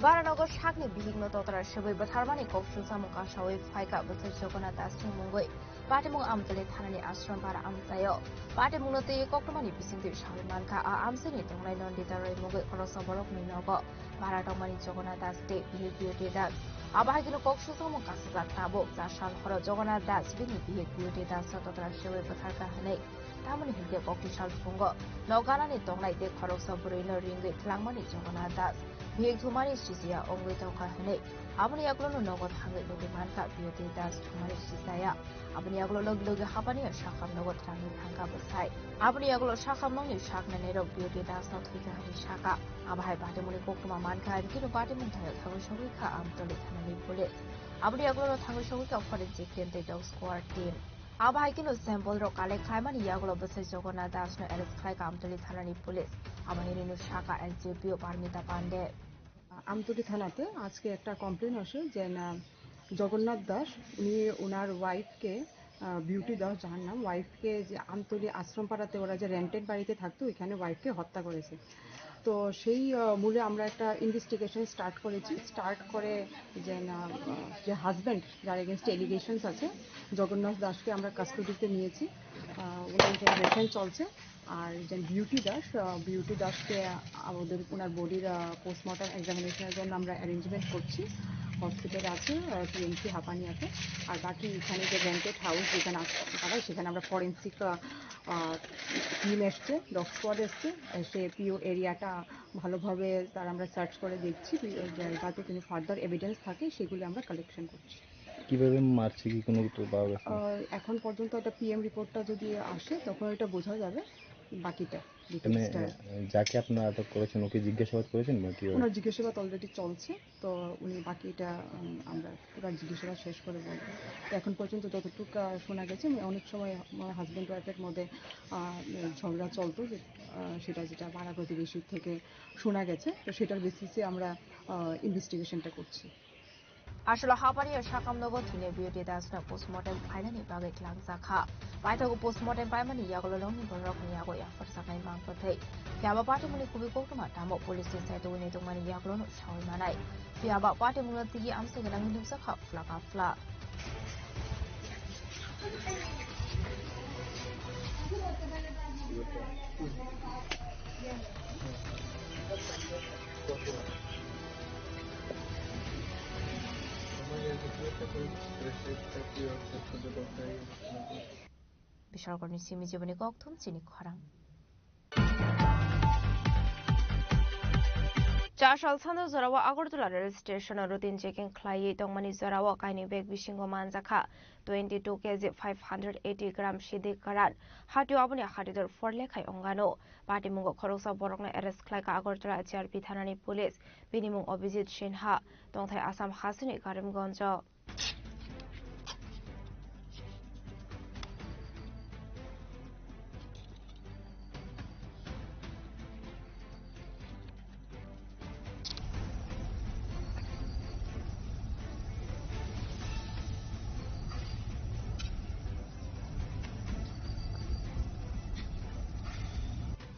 Baranogo Shakni Bihigno Totra Shawi Batharmani Koksu Samuka Shawi Faika Butu Jogona Dasni Mungoi Patimu Amtali Thanani Ashram Bara Amsayo Patimunote Kokumani Bisinti Shawi Manka Amsini Tongai non Ditare Mungoi Korosoborok Minogo Baratomani Jogona Das Day Beauty Das Abahino Koksu Samuka Sazak Tabo Zashal Horo Jogona Das Bini Beauty Das Totra Shawi Batharka Hane Tamani Hinde Kokti Shal Fungo Nogana ni Tongai de Korosoborino Ringi Tlangmani Jogona Das Big Tumani Shizia Ongwe Toka Hane Abani Aglono Nogot Hangi Logi Manka Beauty Das Tumani Shizaya Abani Aglo Logi Habani Shakam Nogot Rangi Hanka Basai Abani Aglo Shakam Noni Shakna Nero Beauty Das Not Hika Hani Shaka Abahai Batimuni Kokuma Manka and Kino Batimun Tangoshawika Amtoli Tanani Police Abani Aglo Tangoshawika Forensic Team the Dog Squad Team Abahikino Sample Rokale Kaimani Yaglo Basis Jogona Dasno Eres Klaika Amtoli Tanani Police Abahino Shaka and JPO Parmita Pande Amtali থানাতে আজকে একটা complain আসে যে না জগন্নাথ দাস উনি ওনার ওয়াইফকে beauty Das যার নাম ওয়াইফকে যে আমতলী আশ্রমপাড়াতে ওরা যে রেন্টেড বাড়িতে থাকতো ওইখানে ওয়াইফকে হত্যা করেছে। তো সেই মূলে আমরা একটা ইনভেস্টিগেশন স্টার্ট করেছি। স্টার্ট করে যে না যে হাজব্যান্ড যার এগেনস্টে এলিগেশনস আছে জগন্নাথ দাসকে আমরা কাস্টডিতে নিয়েছি, ওনার ইনভেস্টিগেশন চলছে। আর যে বিউটি দাসকে আমাদের ওনার বডির পোস্টমর্টম এক্সামিনেশনের জন্য আমরা অ্যারেঞ্জমেন্ট করছি, হসপিটালে আছে টিএমসি হাপানিয়াতে। আর বাকি এখানে যে রেন্টেড হাউস যেখানে তারা সেখানে আমরা ফরেন্সিক টিম এসছে, ডগ স্কোয়াড এসছে, সে পিও এরিয়াটা ভালোভাবে তার আমরা সার্চ করে দেখছি যাতে কোনো ফার্দার এভিডেন্স থাকে সেগুলো আমরা কালেকশন করছি। কিভাবে মারছে কি কোনো কিছু পাওয়া গেছে? এখন পর্যন্ত একটা পিএম রিপোর্টটা যদি আসে তখন এটা বোঝা যাবে বাকিটা মানে ডিটেইলসটা। যাকে আপনারা আটক করেছেন ওকে জিজ্ঞাসাবাদ করেছেন নাকি? ওনার জিজ্ঞাসাবাদ অলরেডি চলছে, তো উনি বাকিটা আমরা পুরো জিজ্ঞাসাবাদ শেষ করে বলবো। তো এখন পর্যন্ত যতটুকু শোনা গেছে, অনেক সময় আমার হাজব্যান্ড ওয়াইফের মধ্যে ঝগড়া চলতো, যে সেটা যেটা পাড়া প্রতিবেশী থেকে শোনা গেছে, তো সেটার বেসিসে আমরা ইনভেস্টিগেশনটা করছি। Ashla Habari Shakamnogo Tine Beauty Dasna postmortem Kainani Bagay Langzaka. Baitago postmortem Paimani Yagolong Borok Yago Yafar Sakai Mampate. Fiaba Party Muni Kubiko Matamo Police said to Winnie Mani Yaglon Shawimanai. Fiaba Party Munati Amsing and Lusaka Flaka Fla. Bishargoni Simi Jibani Goktum, Sini Kwarang. Chashal Sando Zorawa Agortula rail station routine checking Clay Dongmani Zorawa Kaini Beg Bishingo Manzaka 22 kg 580 gram Shidi Karan Hatu Abuni Hadidur for Lekai Ongano Patimungo Korosa Borogna Eres Klaka Agortula HRP Thanani Police Binimung Obizit Shinha Dongtai Asam Hasini Karim Gonjo.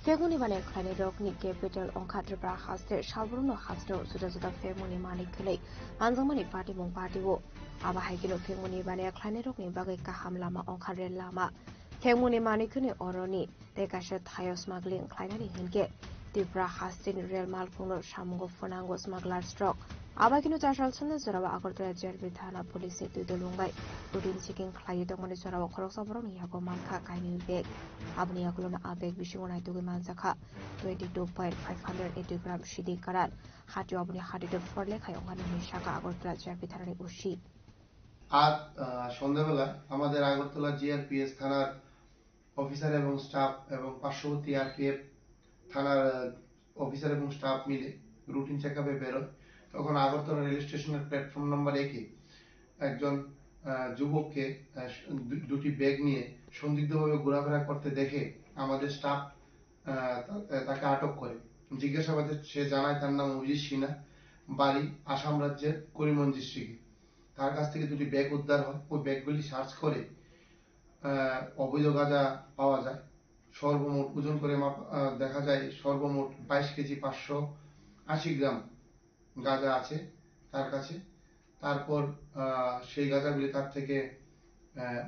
Femuni Bane Klani Rokni Capital on Katrabra Haster, Shalbruno Haster, Sudazada Femuni Mani Kile, Anzamani Party Mung Party Wo, Abahagino Femuni Bane Klani Rokni Bagaka Ham Lama on Kare Lama, Femuni Mani Kuni Oroni, Dekasha Tayo smuggling Kleinani Hinge, Dibra Hastin Real Malpuno Shamungo Fonango smuggler stroke. Abakino Tashal Sunda Zorawa Agortra Jerbithana Police to the Lungai, routine seeking Clayton Monisora Korosabron Yago Manka Kaini Beg, Abniakulona Abeg Vishuna to Manzaka, 22.580 gram Shidi Karan, Hatu Abni Hadid for Lekayongan Shaka Agortra Jerbithani Ushi. আজ সন্ধ্যাবেলা আমাদের Agartala GRPS থানার officer এবং staff এবং পার্শ্ববর্তী RPF থানার officer এবং staff মিলে রুটিন চেকআপে বেরোয়। তখন আগরতলা রেল স্টেশনের প্ল্যাটফর্ম নাম্বার 1-এ একজন যুবককে দুটি ব্যাগ নিয়ে সন্দিগ্ধভাবে ঘোরাফেরা করতে দেখে আমাদের স্টাফ তাকে আটক করে। জিজ্ঞাসাবাদে সে জানায় তার নাম অভিজিৎ সিনহা, বাড়ি আসাম রাজ্যের করিমগঞ্জ ডিস্ট্রিক্টে। তার কাছ থেকে দুটি ব্যাগ উদ্ধার হয়। ওই ব্যাগগুলি সার্চ করে অবৈধ গাঁজা পাওয়া যায়। সর্বমোট ওজন করে দেখা যায় সর্বমোট 22 কেজি 580 গ্রাম গাঁজা আছে তার কাছে। তারপর সেই গাঁজাগুলি তার থেকে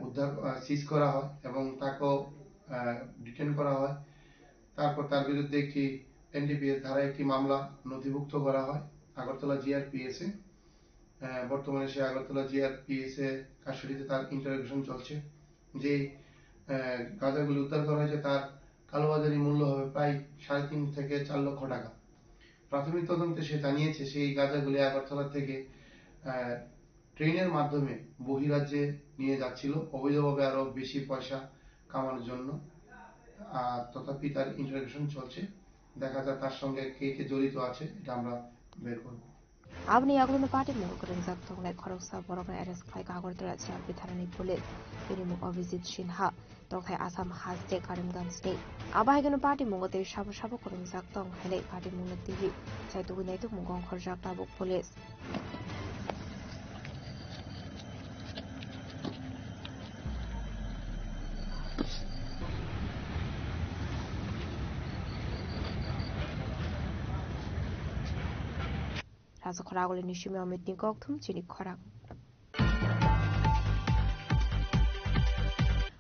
উদ্ধার সিজ করা হয় এবং তাকেও ডিটেইন করা হয়। তারপর তার বিরুদ্ধে একটি এনডিপিএস ধারায় একটি মামলা নথিভুক্ত করা হয় আগরতলা জিআরপিএস এ। বর্তমানে সে আগরতলা জিআরপিএস এ কাস্টডিতে তার ইন্টারোগেশন চলছে। যে গাঁজাগুলি উদ্ধার করা হয়েছে তার কালোবাজারি মূল্য হবে প্রায় 3.5 থেকে 4 লক্ষ টাকা। প্রাথমিক তদন্তে সে জানিয়েছে সেই গাঁজাগুলি আগরতলা থেকে ট্রেনের মাধ্যমে বহিরাজ্যে নিয়ে যাচ্ছিল অবৈধভাবে আরো বেশি পয়সা কামানোর জন্য। তথাপি তার ইন্টারোগেশন চলছে, দেখা যায় তার সঙ্গে কে কে জড়িত আছে এটা আমরা বের করব। Abni Aglo Party Mukurin Zakton like Korosa Borogna Eres Klaka Agortra Jerbithani Police Binimu Obizit Shinha Dongtai Asam Haste Karimgan State Abahagano Party Mungote Shabu Shabu Kurin Zakton Hele Party Mungati Saitu Winetu Mungon Korjak Tabuk Police Rasa Koragoli Nishimi Omit Nigoktum Chini Korang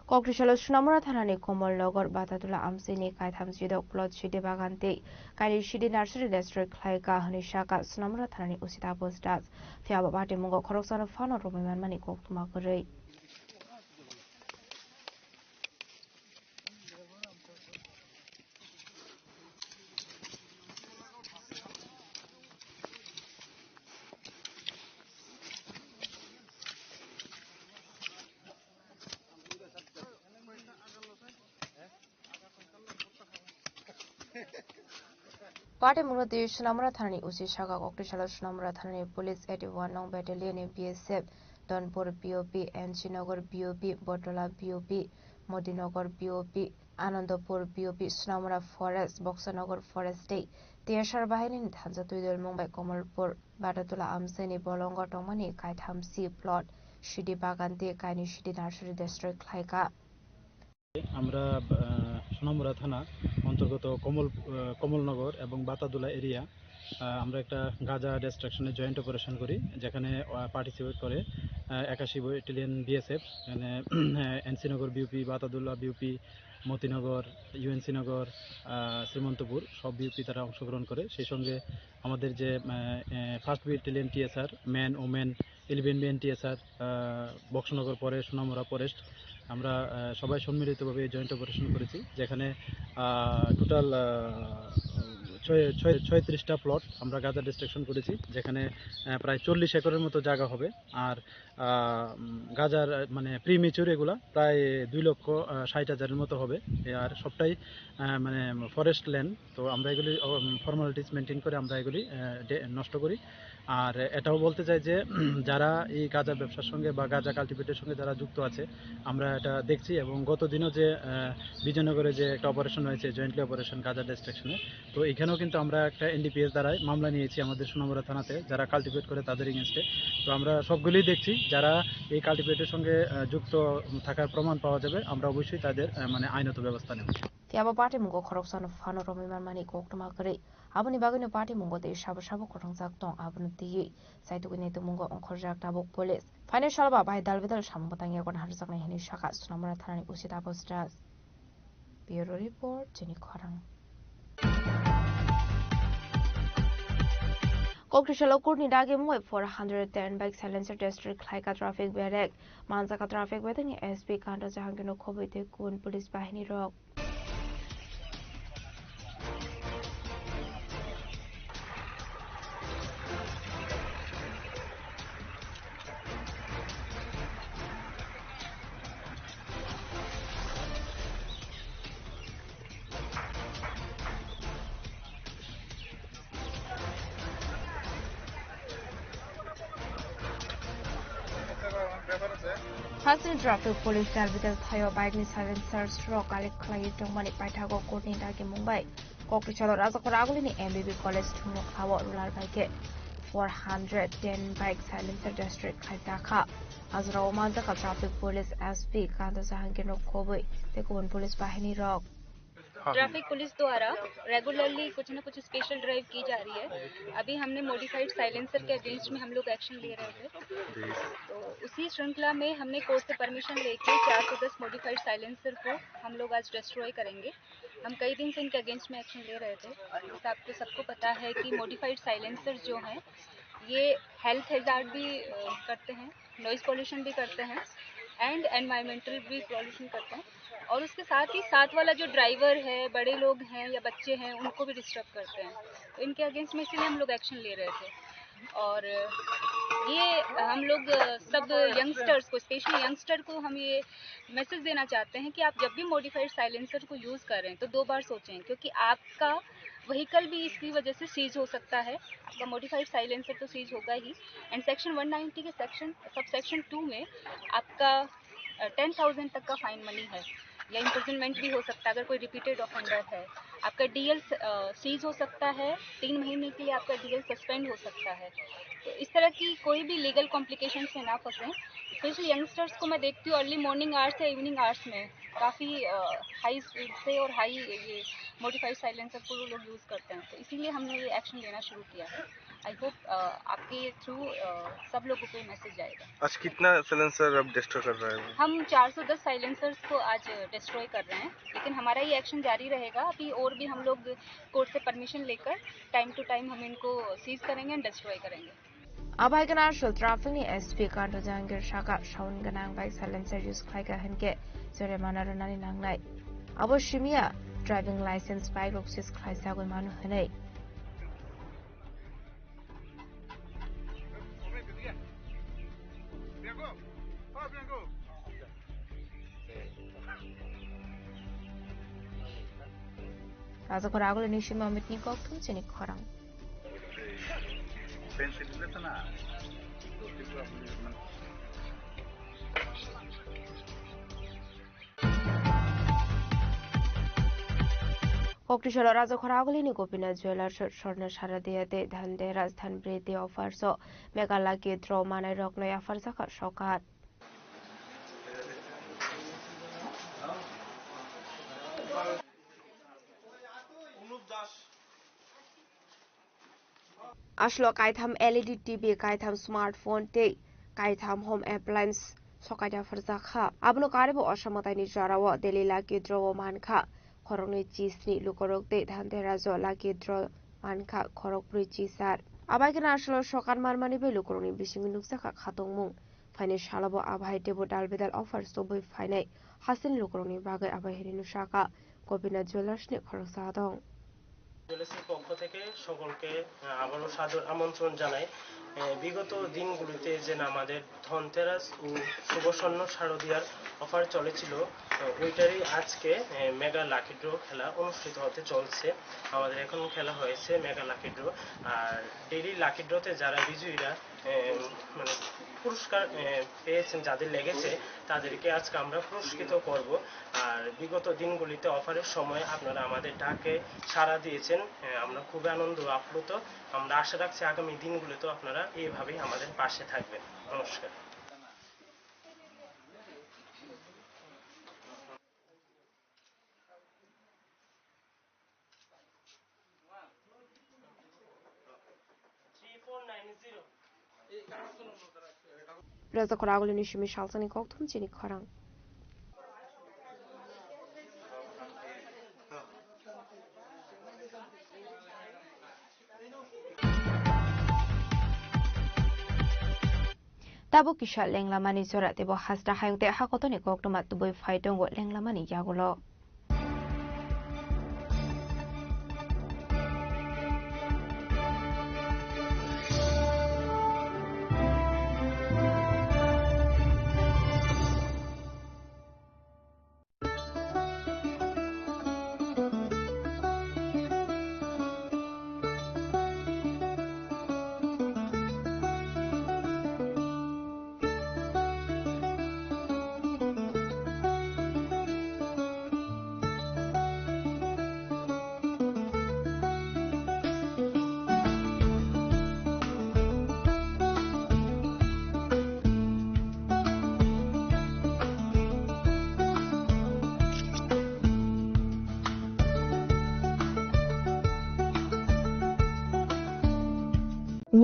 Kokrishala Sunamura Thanani Komol Logor Batatula Amsini Kaitam Jidok Plot Shidi Bagante Kari Shidi Nursery District Klaika Hanishaka Sunamura Thanani Usita Postas Fiaba Party Mungo Korosana Fano Roman Mani Koktumakuri Party Murati Shnamra Thani Usi Shaka Oktishala Shnamra Thani Police 81 Nong Battalion BSF Donpur BOP and Srinagar BOP Botola BOP Modinagar BOP Anandapur BOP Shnamra Forest Boxanagar Forest Day Tiashar Bahini Thansa Tudel Mumbai Komalpur Batatula Amseni Bolonga Tomani Kaitam C plot Shidi Bagante Kaini Shidi Nursery District Laika আমরা সোনামুড়া থানা অন্তর্গত কমলনগর এবং বাতাদুলা area আমরা একটা গাঁজা ডিস্ট্রাকশনের joint operation করি যেখানে participate করে 81 ব্যাটালিয়ন বিএসএফ এখানে এনসিনগর বিউপি বাতাদুলা বিউপি মতিনগর ইউএনসিনগর শ্রীমন্তপুর সব বিউপি তারা অংশগ্রহণ করে সেই সঙ্গে আমাদের যে first battalion TSR man women 11 BN TSR Boxanagar পরে সোনামুড়া ফরেস্ট আমরা সবাই সম্মিলিতভাবে জয়েন্ট অপারেশন করেছি যেখানে টোটাল 36টা প্লট আমরা গাঁজা ডিস্ট্রাকশন করেছি যেখানে প্রায় 40 একরের মতো জায়গা হবে আর গাঁজার মানে প্রিমেচুর এগুলা প্রায় 2,60,000-এর মতো হবে আর সবটাই মানে ফরেস্ট ল্যান্ড তো আমরা এগুলি ফর্মালিটিস মেনটেন করে আমরা এগুলি নষ্ট করি আর এটাও বলতে চাই যে যারা এই গাঁজা ব্যবসার সঙ্গে বা গাঁজা কাল্টিভেটের সঙ্গে যারা যুক্ত আছে আমরা এটা দেখছি এবং গত দিনও যে বিজয়নগরে যে একটা অপারেশন হয়েছে জয়েন্টলি অপারেশন গাঁজা ডিস্ট্রাকশনে তো এখানেও কিন্তু আমরা একটা এনডিপিএস দ্বারাই মামলা নিয়েছি আমাদের সোনামুড়া থানাতে যারা কাল্টিভেট করে তাদের এগেনস্টে তো আমরা সবগুলোই দেখছি যারা এই কাল্টিভেটের সঙ্গে যুক্ত থাকার প্রমাণ পাওয়া যাবে আমরা অবশ্যই তাদের মানে আইনত ব্যবস্থা নেব Tiaba party mungo khoroksan fano romiman mani koktuma kare abuni bagino party mungo de shabo shabo khorongsak tong abunu tiyi saitugine to mungo onkhorjak tabuk police final shalba bai dalbedal shambatang yakon harsak na hini shaka sunamara thani usita postras bureau report jeni khorang Koktishala Kurni Dagi Moy 410 bike silencer district Laika traffic berek Manzaka traffic within SP Kanda Jahangino Kobite Kun police bahini rock Hasil traffic police Dalbidal Thayo bike ni silencer stroke alik klai tongmani paithago Kurni Dagi Mumbai Koktishala Razakor Agulini MBB College Thunok Hawa rural bike 410 bike silencer district Khaitaka Azra Manzaka traffic police SP Kanda Jahangino Koboi Tekun police bahini rock traffic police द्वारा regularly कुछ न कुछ special drive की जा रही है अभी हमने मॉडिफाइड साइलेंसर के अगेंस्ट में हम लोग एक्शन ले रहे थे तो उसी श्रृंखला में हमने कोर्ट से परमिशन लेके 410 मॉडिफाइड साइलेंसर को हम लोग आज डिस्ट्रॉय करेंगे हम कई दिन से इनके अगेंस्ट में एक्शन ले रहे थे आपको सबको पता है कि मॉडिफाइड साइलेंसर जो हैं ये हेल्थ हैजार्ड भी करते हैं नॉइज पॉल्यूशन भी करते हैं एंड एनवायरमेंटल भी पॉल्यूशन करते हैं और उसके साथ ही साथ वाला जो ड्राइवर है बड़े लोग हैं या बच्चे हैं उनको भी डिस्टर्ब करते हैं तो इनके अगेंस्ट में इसीलिए हम लोग एक्शन ले रहे थे और ये हम लोग सब यंगस्टर्स को स्पेशली यंगस्टर को हम ये मैसेज देना चाहते हैं कि आप जब भी मॉडिफाइड साइलेंसर को यूज़ करें तो 2 बार सोचें क्योंकि आपका व्हीकल भी इसकी वजह से सीज हो सकता है आपका मॉडिफाइड साइलेंसर तो सीज होगा ही एंड सेक्शन 190 के सब सेक्शन 2 में आपका 10,000 तक का फाइन मनी है या इम्प्रिजनमेंट भी हो सकता है अगर कोई रिपीटेड ऑफेंडर है आपका डीएल सीज हो सकता है 3 महीने के लिए आपका डीएल सस्पेंड हो सकता है तो इस तरह की कोई भी लीगल कॉम्प्लिकेशन से ना फंसें स्पेशली यंगस्टर्स को मैं देखती हूँ अर्ली मॉर्निंग आवर्स या इवनिंग आवर्स में काफ़ी हाई स्पीड से और हाई ये मॉडिफाइड साइलेंसर को लोग यूज़ करते हैं तो इसीलिए हमने ये एक्शन लेना शुरू किया है आई होप आपके थ्रू सब लोगों को मैसेज जाएगा आज कितना साइलेंसर अब डिस्ट्रॉय कर रहे हैं हम 410 साइलेंसर्स को आज डिस्ट्रॉय कर रहे हैं लेकिन हमारा ये एक्शन जारी रहेगा अभी और भी हम लोग कोर्ट से परमिशन लेकर टाइम टू टाइम हम इनको सीज करेंगे एंड डिस्ट्रॉय करेंगे Abhaigana shul traffic ni SP Kanda Jahangir Shaka Shaun Ganang bike silencer use Klaika Henke Zore Manarunani Nangnai Abo Shimia driving license bike Roxis Klaisa Goi Manu Hanei Rajakor agul ni shima amit ni kok thum chini khorang. Koktishala Rajakor aguli ni Gopinath Jewelers Swarna Sharadiyate Dhanteras Dhanpriti offers so Meghalaki draw manai roknoi offer saka shokat. Ashlo kaitham LED TV kaitham smartphone te kaitham home appliance sokaita farzakha abno karebo osamatai ni jarawo Delhi Lucky Draw mankha khorongni chisni lukorokte Dhanteras Lucky Draw mankha khorokpri chisar abaikena ashlo sokan marmani be lukorongni bisingi nuksaka khatongmung faine shalabo abai tebo dalbedal offers to boi fainai hasin lukorongni bagai abai herinu shaka Gopinath Jewelers ni khoroksa dong জুয়েলার্সের পক্ষ থেকে সকলকে আবারও সাদর আমন্ত্রণ জানাই বিগত দিনগুলিতে যে আমাদের ধনতেরাস ও শুভস্বর্ণ শারদীয়ার অফার চলেছিল ওইটারই আজকে মেগা লাকি ড্র খেলা অনুষ্ঠিত হতে চলছে আমাদের এখন খেলা হয়েছে মেগা লাকি ড্র আর ডেইলি লাকি ড্রতে যারা বিজয়ীরা মানে পুরস্কার পেয়েছেন যাদের লেগেছে তাদেরকে আজকে আমরা পুরস্কৃত করব আর বিগত দিনগুলিতে অফারের সময় আপনারা আমাদের ডাকে সাড়া দিয়েছেন আমরা খুব আনন্দ আপ্লুত আমরা আশা রাখছি আগামী দিনগুলিতেও আপনারা এইভাবেই আমাদের পাশে থাকবেন নমস্কার Rajakor agul ni shimi shalsani kok thum chini khorang. Tabo kisha lenglamani zora tebo hasra hayungte hakotoni koktomat tuboi faitongo lenglamani yagulo.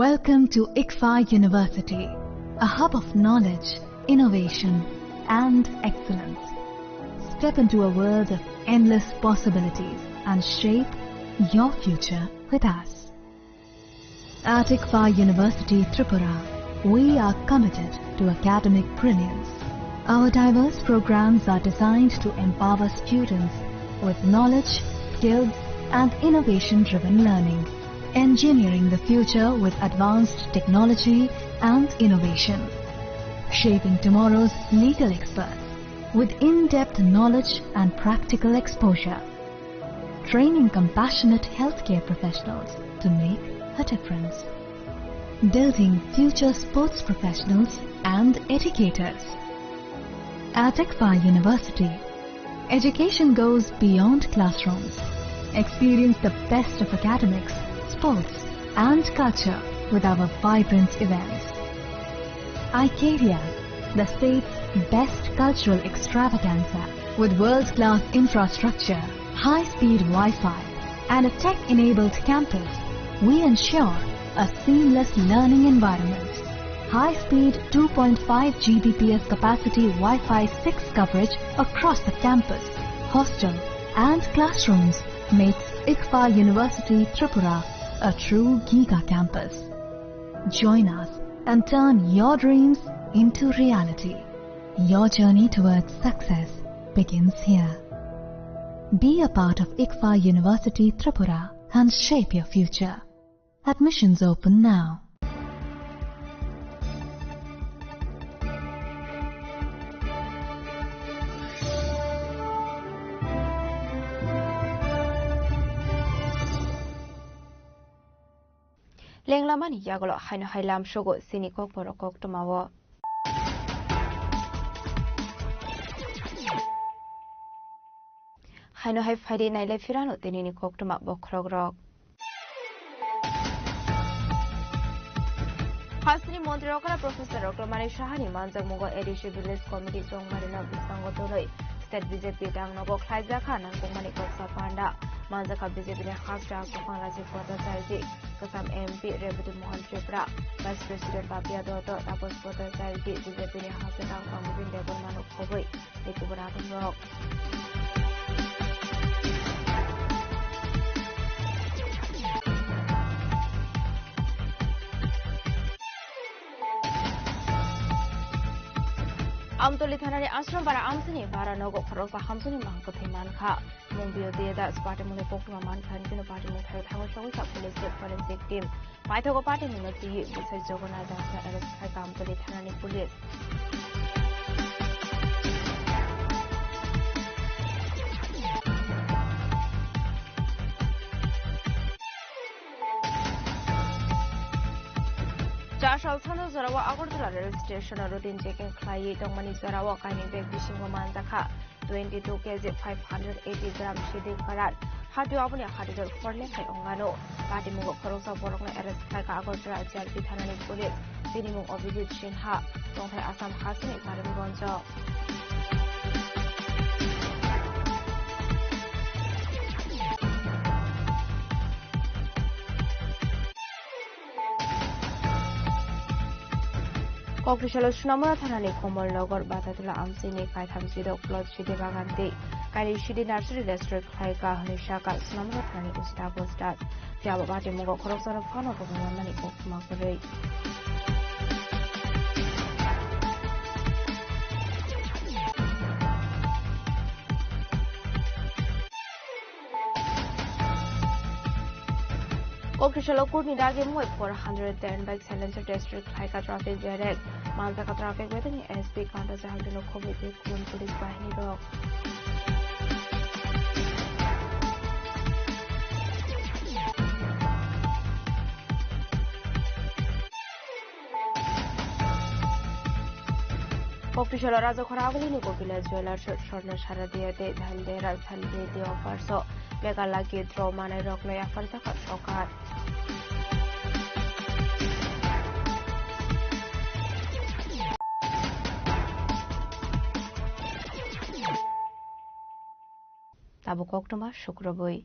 Welcome to ICFA University, a hub of knowledge, innovation, and excellence. Step into a world of endless possibilities and shape your future with us. At ICFA University, Tripura, we are committed to academic brilliance. Our diverse programs are designed to empower students with knowledge, skills, and innovation-driven learning. Engineering the future with advanced technology and innovation. Shaping tomorrow's legal experts with in-depth knowledge and practical exposure. Training compassionate healthcare professionals to make a difference. Building future sports professionals and educators. At ICFA University, education goes beyond classrooms. Experience the best of academics, sports and culture with our vibrant events. ICARIA, the state's best cultural extravaganza with world-class infrastructure, high-speed Wi-Fi and a tech-enabled campus, we ensure a seamless learning environment. High-speed 2.5 Gbps capacity Wi-Fi 6 coverage across the campus, hostel and classrooms makes ICFA University Tripura a true Giga campus. Join us and turn your dreams into reality. Your journey towards success begins here. Be a part of ICFA University Tripura and shape your future. Admissions open now. লেংলামানি ইয়াগলো হাইনো haulm সগো Sini cock বড় cock টমাও হাইনো high ফাইডে নাইলে ফিরানো তিনিনি cock টমা বখরগ রক হাসনি মন্ত্রী রকরা প্রফেসর রকমানি সাহানি মানজাক মুগো এডিশি ভিলেজ কমিটি জংমারিনা বিসঙ্গতলৈ স্টেট বিজেপি ডাংনগো খ্লাইজাখা নাংকমানি koksa panda manjaka BJP ni khasra sofang Rajiv Bhattacharya kasam MP Rebati Mohan Tripura Vice President Babia Dotto tapos Bhattacharya BJP ni hasatang pamubin debon manuk khoboi ikubaratong rok Amtali থানারে আশ্রম বারা আমসিনি বারা নগো খরকসা হামসিনি মাহকথে মানখা মুম্বিও দিয়েদা স্পাটে মুনে পকমা মানখান কিনো পার্টি মুথায় থাঙ্গো সঙ্গসা পুলিশ ফরেন্সিক টিম পাইথগো পার্টি মুনতি বিসাই জগন্নাথ দাস এরেস্ট খাই আমতলি থানানি police Jashal Sano Zarawa Agartala rail station routine checking Klai Dongmani Zarawa Kaining Beg Bishingo Manzaka 22 kg 580 gram Shiding Karat Hadu Abuni Hadidor Forne Kai Ongano Pati Mugo Korosa Borong Arrest Kai Agartala JRP Thanani Police Sinimu Obidit Shinha Dongthai Assam Hasani Karim Gonjo Kokrishala Sunamura Thanani Komolnogor Batatula Amsini Kai Thamsidok Plot Shidi Baganti Kai Shidi Nursery District Khaika Hanishaka Sunamura Thani Usta Postat Fiaba Bati Mugo Korosara Fano Komani Kokmakuri Kokrishala Kurni Dagi Moy 410 bike silencer district Khaika traffic direct Manzaka traffic within SP Kanta Jahangino Komiti Kun Police Bahini Dog Kokrishala Raja Khoraguli Nuko Village Jeweler Shortna Sharadiyate Dhandera Thandeti offer so Lega Lagi Throw Mane Rockle Afarta Shokat Tabu Koktoma Shukrabui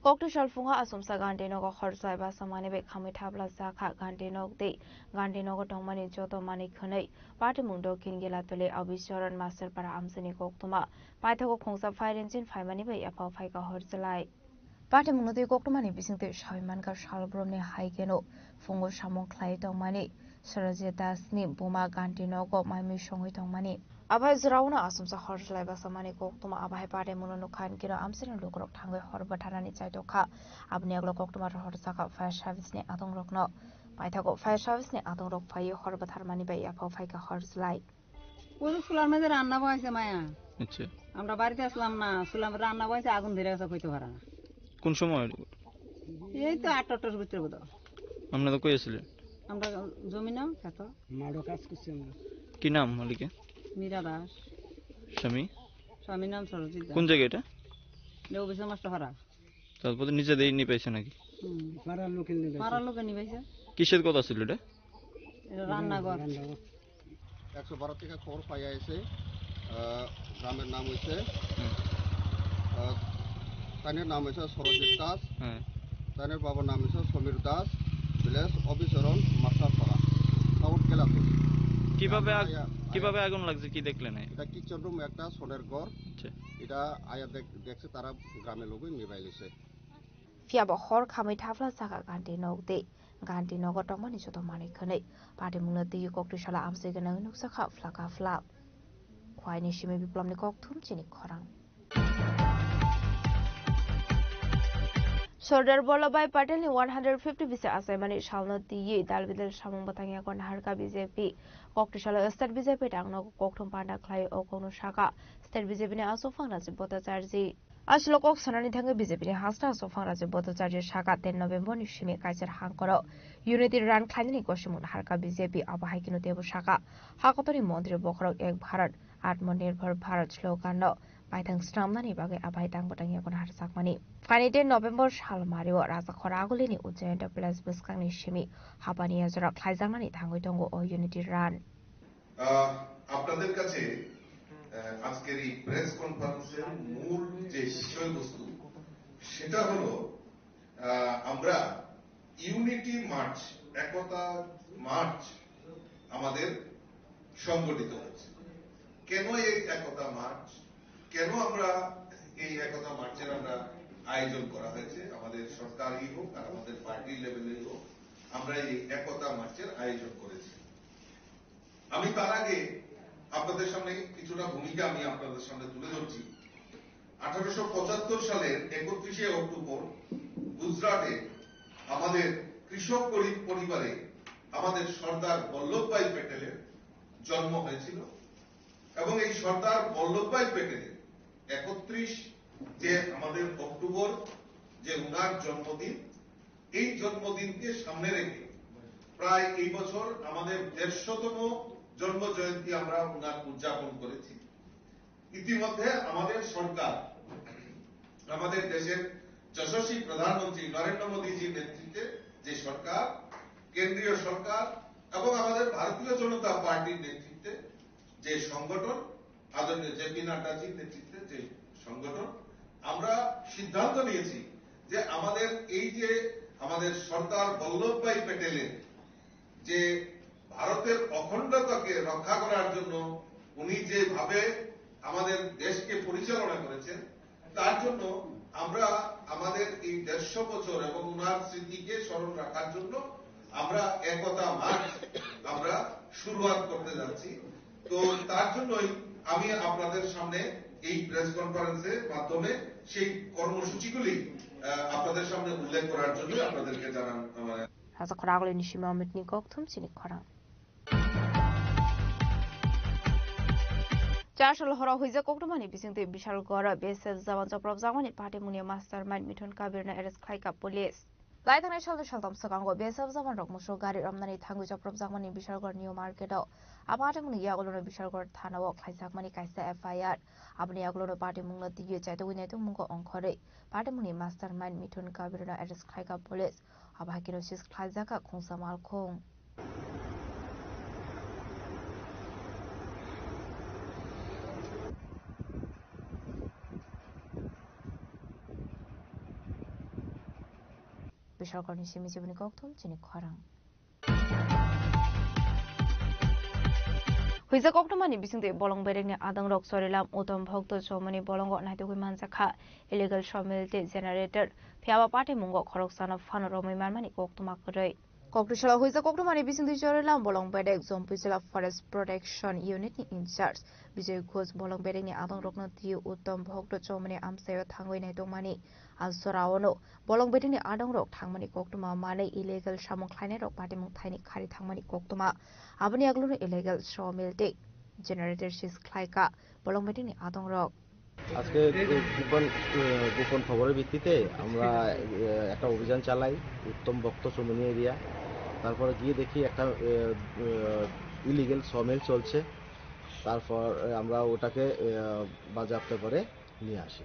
Koktishal Funga Asumsa Gandinogo Horsai Basamani Bekami Tabla Zaka Gandinog De Gandinogo Tomani Joto Mani Kune Party Mundo Kingila Tole Abishoran Master Para Amsini Koktoma Paitago Kongsa Fire Engine Faimani Bay Apau Faika Horsalai Party Mundo Koktomani Bising Shamanka Shalbromni Haigeno Fungo Shamon Clay Tomani Saraja Dasni Buma Gandinogo Mami Shongi Tomani Abai Zrauna Asumsa Horslai Basamani Koktoma Abai Party Muno Kan Kira Amsin Lukrok Tango Horbatanani Chaitoka Abniaglo Koktoma Horsaka Fire Service Ne Adong Rokno Paitago Fire Service Ne Adong Rok Pai Horbatarmani Bay Apau Faika Horslai ওই সুলার মধ্যে রান্না বয়সে মায়া আচ্ছা আমরা বাড়িতে আসলাম না সুলাম রান্না বয়সে আগুন ধরে গেছে কইতে পারে না কোন সময় এই তো 8টার ভিতরে বোধ আপনারা কই আছিলেন আমরা জমি নাও কত মাড়ো কাজ করছি আমরা কি নাম মালিকে মীরা দাস স্বামী নাম সরজিৎ দাস কোন জায়গা এটা দেও বিশা মাস্টার হারা তারপর নিজে দেই নি পাইছে নাকি পাড়ার লোকে নি পাইছে কিসের কথা ছিল এটা রান্নাঘর 112 থেকে খবর পাইয়া এসে গ্রামের নাম হইছে তানের নাম হইছে সরজিৎ দাস তানের বাবার নাম হইছে সমীর দাস ভিলেজ অবিচরণ মাস্টারপাড়া টাউন কেলাপুর কিভাবে আগুন লাগছে কি দেখলেন এটা কিচেন রুম একটা সোনের ঘর এটা আয়া দেখছে তারা গ্রামের লোক নিভাই লিছে Fiaba Hor Kami Tafla Saka Ganti Nogde Ganti Nogotomani Sotomani Kone Party Munati Kokrishala Amsigana Nuksaka Flaka Flap Quaini Shimi Biplomni Koktum Chini Korang Sordar Bolabai Patel 150 visa assignment shall not the Dalvidal Shamon Batanga Kon Harka BJP Kokrishala State BJP Tangno Koktum Panda Klai Okono Shaka State BJP also found as Botacharji আসলে cock সানানি থাঙ্গে বিজেপিनि Hasna সফাং রাজ্য বদচার্য শাখা 10 নভেম্বरनि सिमि काइसार हांकरो unity रान खाइनि गसिमुन हारका BJP आबाहायकिनो देबो शाखा हाकतनि मन्त्री बखरक एक भारत आत्मनिर्भर Bharat slogan बाइथां स्टामनानि बागै आबाहाय तांबतां यागन हारसाकमानि फानि 10 नभेम्बर साल मारिओ राजा खरागुलिनि उज्जैन प्लेस बसकांनि सिमि हाबानि आजरा खाइजांनानि थांगै दंगो ओ यूनिटी रान আপনাদের কাছে আজকের এই প্রেস কনফারেন্সের মূল যে বিষয়বস্তু সেটা হলো আমরা ইউনিটি মার্চ একতা মার্চ আমাদের সংগঠিত হচ্ছে কেন এই একতা মার্চ কেন আমরা এই একতা মার্চের আমরা আয়োজন করা হয়েছে আমাদের সরকারি হোক আর আমাদের পার্টি লেভেলে হোক আমরা এই একতা মার্চের আয়োজন করেছি আমি তার আগে আপনাদের সামনে কিছুটা ভূমিকা আমি আপনাদের সামনে তুলে ধরছি 1875 সালের 31শে অক্টোবর গুজরাটে আমাদের কৃষক পরিবারে আমাদের সর্দার বল্লভভাই প্যাটেলের জন্ম হয়েছিল এবং এই সর্দার বল্লভভাই প্যাটেলের 31 যে আমাদের অক্টোবর যে উনার জন্মদিন এই জন্মদিনকে সামনে রেখে প্রায় এই বছর আমাদের 150তম জন্ম জয়ন্তী আমরা উনার উদযাপন করেছি ইতিমধ্যে আমাদের সরকার আমাদের দেশের যশস্বী প্রধানমন্ত্রী নরেন্দ্র মোদীজির নেতৃত্বে যে সরকার কেন্দ্রীয় সরকার এবং আমাদের ভারতীয় জনতা পার্টির নেতৃত্বে যে সংগঠন আদরণীয় জেপি নাড্ডাজির নেতৃত্বে যে সংগঠন আমরা সিদ্ধান্ত নিয়েছি যে আমাদের এই যে আমাদের সর্দার বল্লভভাই প্যাটেলের যে ভারতের অখণ্ডতাকে রক্ষা করার জন্য উনি যেভাবে আমাদের দেশকে পরিচালনা করেছেন তার জন্য আমরা আমাদের এই 150 বছর এবং উনার স্মৃতিকে স্মরণ রাখার জন্য আমরা একতা মার্চ আমরা শুরুয়াত করতে যাচ্ছি তো তার জন্যই আমি আপনাদের সামনে এই প্রেস কনফারেন্সের মাধ্যমে সেই কর্মসূচিগুলি আপনাদের সামনে উল্লেখ করার জন্য আপনাদেরকে জানান রাজা খরাগলিনি সিমা অমৃতনি গকথুম চিনি খরাং চারশাল হরা হইজা কোকটমানি বিসিংতে বিশাল গড় বেসেস জামান জপ্রব জামানি পার্টি মুনিয়া মাস্টার মাইন্ড মিঠুন কাবিরনা এরেস খাইকা পুলিশ লাইথানাय সালতে সালতাম সকাঙ্গো বেসেস জামান রকমসো গাড়ি রমনানি থাঙ্গু জপ্রব জামানি বিশালগড় নিউ মার্কেটও আপাটে মুনি ইয়াগলনো বিশালগড় থানাও খাইসাকমানি কাইসা এফআইআর আপনি ইয়াগলনো পার্টি মুংলা দিয়ে চাইতে উইনাইতো মুঙ্গো অংখরে পার্টি মুনি মাস্টার মাইন্ড মিঠুন কাবিরনা এরেস খাইকা পুলিশ আবাকিনো সিস খাইজাকা খুংসা মালখং বিশালগড়নি সিমি জীবনী গকথুম চিনি খরাং হইজা কক্টমানি বিসিংতে বলং বেরেগনি আদং রক সরিলাম উত্তম ভক্ত চৌমনি বলঙ্গ নাইতগুই মানজাখা ইলিগাল সমিলতে জেনারেটর ফিয়াবা পার্টি মুঙ্গ খরকসানা ফান রमै মারমানি কক্তমা কरै কক্টশালা হইজা কক্টমানি বিসিংতে সরিলাম বলং বেরেগ জম্পি জেলা ফরেস্ট প্রোটেকশন ইউনিটনি ইনচার্জ বিজয় ঘোষ বলং বেরেগনি আদং রকন তি উত্তম ভক্ত চৌমনি আমসায় থাঙ্গই নাইতমানি আজরাওনো বলং বেরেগনি আদং রক থাংমানি কক্তমা মানে ইলিগাল সামং খাইনাই রক পার্টি মুং থাইনি খারি থাংমানি কক্তমা আবনি আগলুনো ইলিগাল সমিলতে জেনারেটর সিস খাইকা বলং বেরেগনি আদং রক আজকে গোপন খবরের ভিত্তিতে আমরা একটা অভিযান চালাই উত্তম ভক্ত চৌমনি এরিয়া তারপরে গিয়ে দেখি একটা ইলিগেল সমিল চলছে তারপর আমরা ওটাকে বাজেয়াপ্ত করে নিয়ে আসি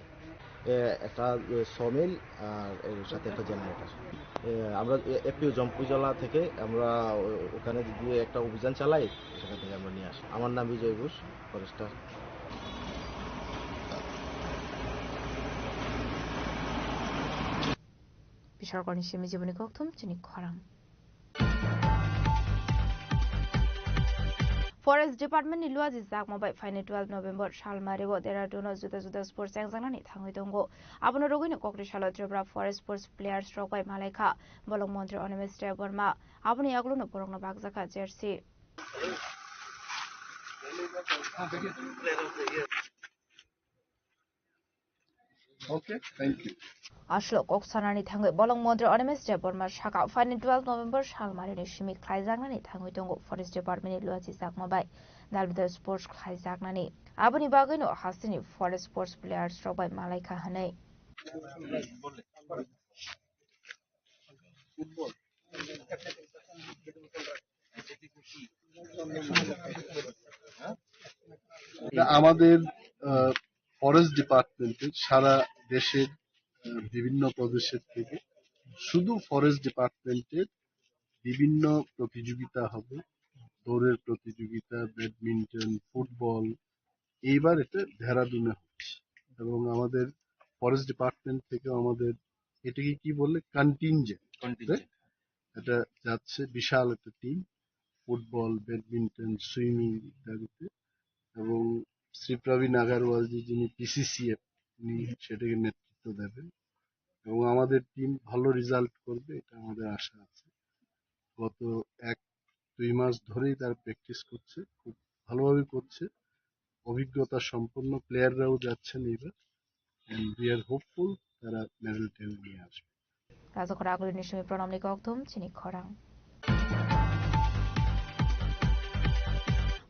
একটা সমিল আর এর সাথে একটা জেনারেটর আমরা এপিও জম্পুজলা থেকে আমরা ওখানে গিয়ে একটা অভিযান চালাই সেখান থেকে আমরা নিয়ে আসি আমার নাম বিজয় ঘোষ ফরেস্টার বিশালগড়নি সিমি জীবনী গকথুম চিনি খরাং फरेस्ट डिपार्टमेंट नि लुआजि जागमाबाय फाइने 12 नभेम्बर सालमारिबो देरादुनो जुदा जुदा स्पोर्ट्स एंजांनानि थांगै दंगो आबनो रगैनो कक्रिशाला त्रिपुरा फरेस्ट स्पोर्ट्स प्लेयार्स रगाय मालायखा बलक मन्त्री अनिमेश वर्मा आबनो यागलुनो बरंनो बागजाखा jersey Okay, thank you. Ashlo Koksanani Tango Bolong Mother Onimus Deborma Shaka Fine 12 November Shalmarini Shimi Kaizangani Tango Dongo Forest Department Luati Sakmabai dalbidal sports khaijaknani aboni bagino hasini forest sports players robai malaika hanai আমাদের forest ডিপার্টমেন্টের সারা দেশের বিভিন্ন প্রদেশের থেকে শুধু forest ডিপার্টমেন্টের বিভিন্ন প্রতিযোগিতা হবে, দৌড়ের প্রতিযোগিতা, ব্যাডমিন্টন, ফুটবল। এইবার এটা দেহরাদুনে হচ্ছে এবং আমাদের ফরেস্ট ডিপার্টমেন্ট থেকে আমাদের এটাকে কি বললে কন্টিনজেন্ট, এটা যাচ্ছে বিশাল একটা টিম, ফুটবল, ব্যাডমিন্টন, সুইমিং ইত্যাদিতে। এবং শ্রী প্রবীণ আগারওয়ালজি যিনি পিসিসিএফ উনি সেটাকে নেতৃত্ব দেবেন এবং আমাদের টিম ভালো রেজাল্ট করবে এটা আমাদের আশা আছে। গত 1-2 মাস ধরেই তারা প্র্যাকটিস করছে, খুব ভালোভাবে করছে, অভিজ্ঞতা সম্পন্ন প্লেয়াররাও যাচ্ছেন এবার এন্ড উই আর হোপফুল তারা মেডেল টেনে নিয়ে আসবে। রাজকরা আগুলিনি সময় প্রণামনি কক্তম চিনি খরাং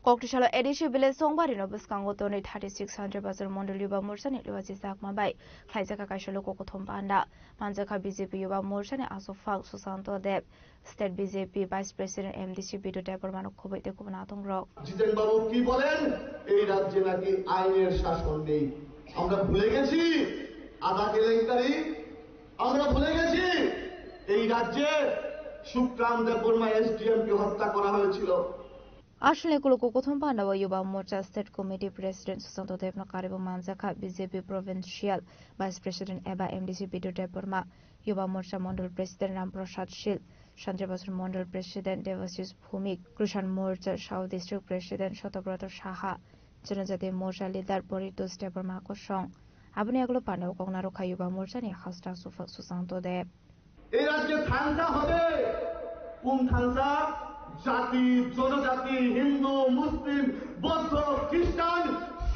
Koktishala Edishi Village Songbari no Biskango Tony 3600 Bazar Mondol Yuba Mursan Liwaji Sakma Bai Kaisaka Kashalo Kokotom Panda Manzaka BJP Yuba Mursan Aso Fak Susanto Deb State BJP Vice President MDC Bido Debormano Kobite Kubanatong Rock জিতেন বাবু কি বলেন এই রাজ্যে নাকি আইনের শাসন নেই আমরা ভুলে গেছি আদা কেলেঙ্কারি আমরা ভুলে গেছি এই রাজ্যে সুক্রান্ত দেববর্মা এসডিএম কে হত্যা করা হয়েছিল Ashley Kuloko Kotompanda Yuba Morcha State Committee President Susanto Devnakaribo Manzaka BJP Provincial Vice President Eba MDC Bido Deborma Yuba Morcha Mondol President Ramprasad Shil Chandrabasur Mondol President Devasius Bhumik Krushan Morcha South District President Shotobrata Shaha Janajati Morcha Leader Boritus Deborma Kosong Abuni Aglo Panda Kognaro Kayuba Morcha ni Hasta Susanto Dev এই রাজ্যে থানসা হবে কোন থানসা জাতি জনজাতি হিন্দু মুসলিম বৌদ্ধ খ্রিস্টান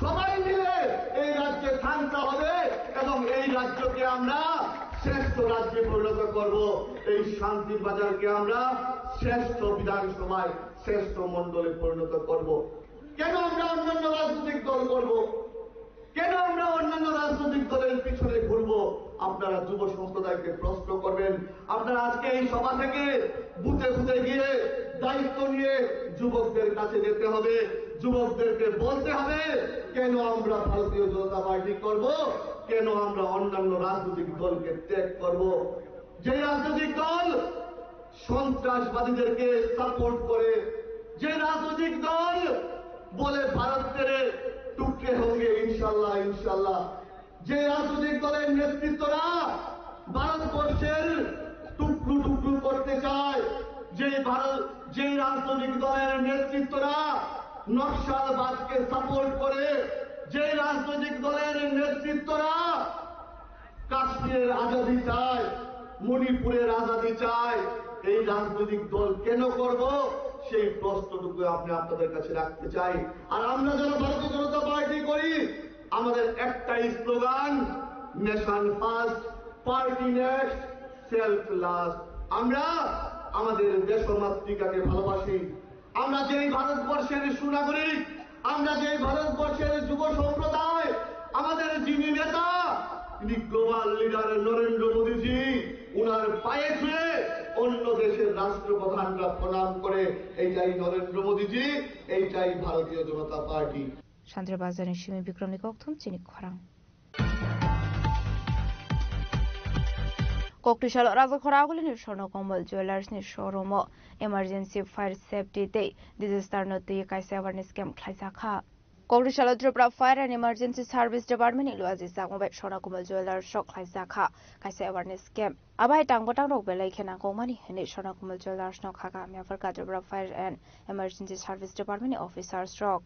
সবাই মিলে এই রাজ্যে থানসা হবে এবং এই রাজ্যকে আমরা শ্রেষ্ঠ রাজ্যে পরিণত করব এই শান্তির বাজারকে আমরা শ্রেষ্ঠ বিধানসভায় শ্রেষ্ঠ মণ্ডলে পরিণত করব কেন আমরা অন্যান্য রাজনৈতিক দল করব কেন আমরা অন্যান্য রাজনৈতিক দলের পিছনে ঘুরবো আপনারা যুব সম্প্রদায়কে প্রশ্ন করবেন আপনারা আজকে এই সভা থেকে বুথে বুথে গিয়ে দায়িত্ব নিয়ে যুবকদের কাছে যেতে হবে যুবকদেরকে বলতে হবে কেন আমরা ভারতীয় জনতা পার্টি করব কেন আমরা অন্যান্য রাজনৈতিক দলকে ত্যাগ করব যে রাজনৈতিক দল সন্ত্রাসবাদীদেরকে সাপোর্ট করে যে রাজনৈতিক দল বলে ভারতের টুকরে হোঙ্গে ইনশাল্লাহ ইনশাল্লাহ যে রাজনৈতিক দলের নেতৃত্বরা ভারতবর্ষের টুকরো টুকরো করতে চায় যে রাজনৈতিক দলের নেতৃত্বরা নকশালবাদকে সাপোর্ট করে যে রাজনৈতিক দলের নেতৃত্বরা কাশ্মীরের আজাদি চায় মণিপুরের আজাদি চায় এই রাজনৈতিক দল কেন করব সেই প্রশ্নটুকু আপনি আপনাদের কাছে রাখতে চাই আর আমরা যারা ভারতীয় জনতা পার্টি করি আমাদের একটাই slogan nation first party next self last আমরা আমাদের দেশমাতৃকাকে ভালোবাসি আমরা যেই ভারতবর্ষের সুনাগরিক আমরা যেই ভারতবর্ষের যুব সম্প্রদায় আমাদের যিনি নেতা তিনি গ্লোবাল লিডার নরেন্দ্র মোদীজি উনার পায়ে ছুঁয়ে অন্য দেশের রাষ্ট্রপ্রধানরা প্রণাম করে এইটাই নরেন্দ্র মোদীজি এইটাই ভারতীয় জনতা party Chandrabazarin Shimi Bikramni Koktum Chini Khorang Koktishala Raza Khoraguli ni Shono Komal Jewelers ni showroom emergency fire safety day disaster noti kaise awareness camp khlaisakha Koktishala Tripura Fire and Emergency Service Department ni luaji sakmobai Shono Komal Jewelers shok khlaisakha kaise awareness camp abai tangbotang rok belai khena komani hene Shono Komal Jewelers no khaga Miafar Tripura Fire and Emergency Service Department officers rock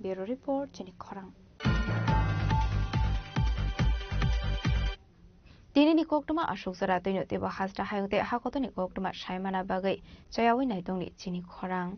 Bureau Report Chini Khorang. Dini ni koktuma ashok zara tino tiba hasra hayute hakoto ni koktuma shaimana bagai chayawi naitong ni Chini Khorang.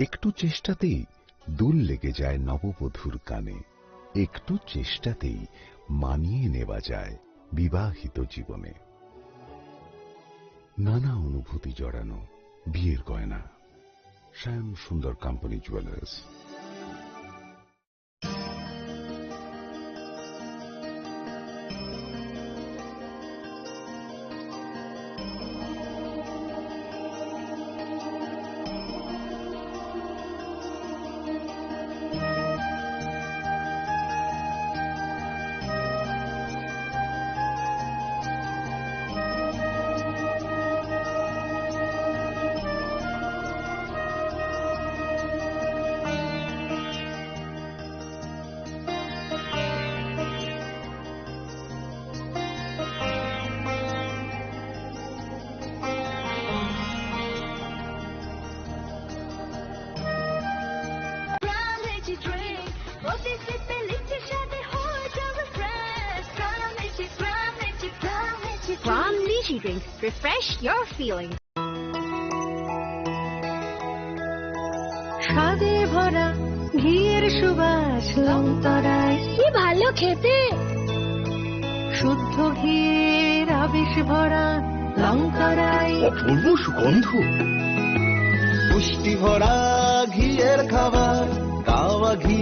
একটু চেষ্টাতেই দুল লেগে যায় নববধূর কানে, একটু চেষ্টাতেই মানিয়ে নেওয়া যায় বিবাহিত জীবনে। নানা অনুভূতি জড়ানো বিয়ের গয়না। শ্যাম সুন্দর company jewellers. From Lychee Drinks, refresh your feelings. স্বাদে ভরা ঘিয়ের সুবাস লংতরায়, কি ভালো খেতে। শুদ্ধ ঘিয়ের আবেশ ভরা লংতরায়, অপূর্ব সুগন্ধ। পুষ্টি ভরা ঘিয়ের খাবার, গাওয়া ঘি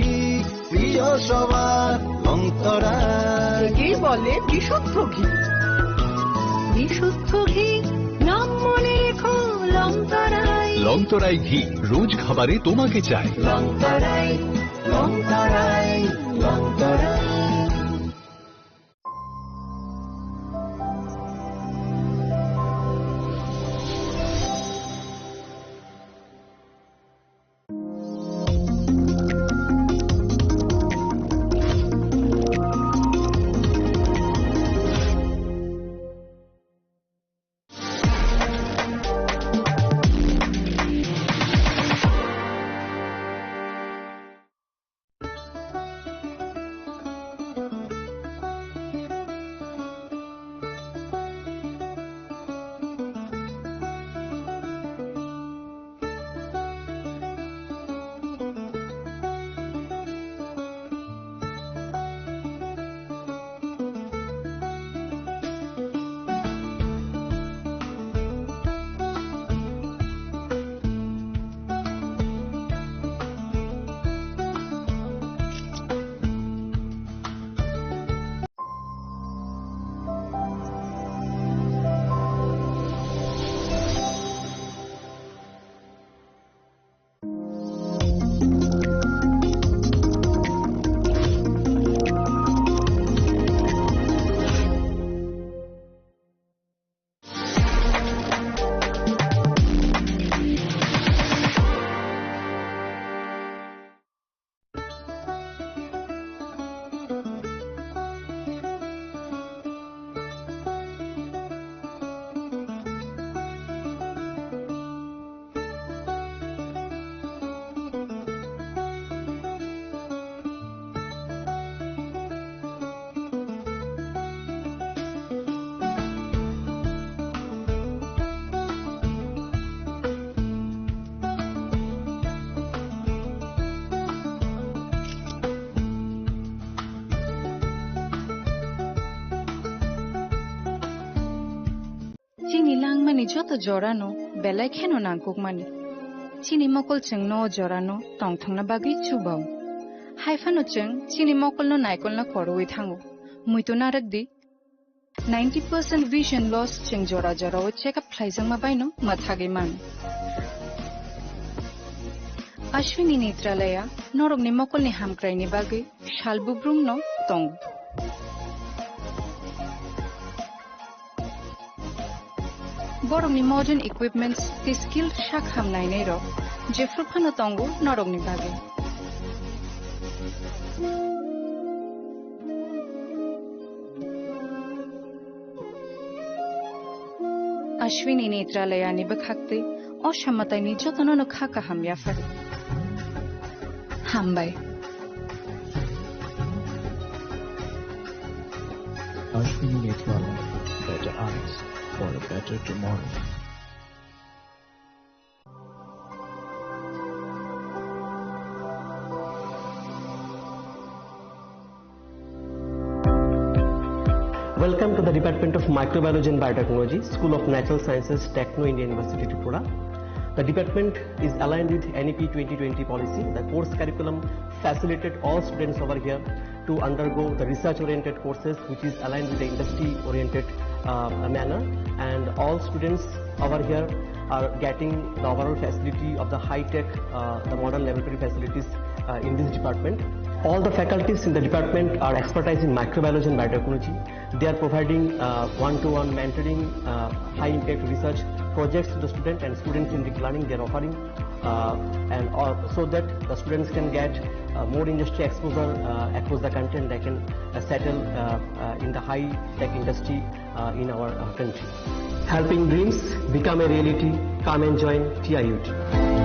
প্রিয় সবার লংতরায়। কি বলে বিশুদ্ধ ঘি, বিশুদ্ধ ঘি নাম মনে রেখো লংতরায়। লংতরাই ঘি রোজ খাবারে তোমাকে চাই। Longtharai, Longtharai, Longtharai. Chini langmani joto jorano, belai kheno nangkukmani. Chini mokol cheng no jorano, tongthangna bagi chubao. Haifano cheng, chini mokol no naikol na koroi thango. Muito naragdi. 90% vision loss cheng jora o check up thlaijang ma baino mathage man. Ashwini Netralaya, norog ni mokol ni hamkrai ni bagi, shalbubrum no tong. Borong ni modern equipments, the skilled shak ham nai nei ro, jefru phano tongo norog ni bagi. Ashwini Netralaya ni bakhakte, oshammatai ni jotono no khaka ham yafar. Hambai. Ashwini Netralaya, better eyes for a better tomorrow. Welcome to the Department of Microbiology and Biotechnology, School of Natural Sciences, Techno India University, Tripura. The department is aligned with NEP 2020 policy. The course curriculum facilitated all students over here to undergo the research-oriented courses, which is aligned with the industry-oriented manner. And all students over here are getting the overall facility of the high-tech, the modern laboratory facilities in this department. All the faculties in the department are expertise in microbiology and biotechnology. They are providing one-to-one mentoring, high-impact research projects to the student, and students in the learning they are offering, so that the students can get more industry exposure across the country, and they can settle in the high-tech industry in our country. Helping dreams become a reality. Come and join TIUT.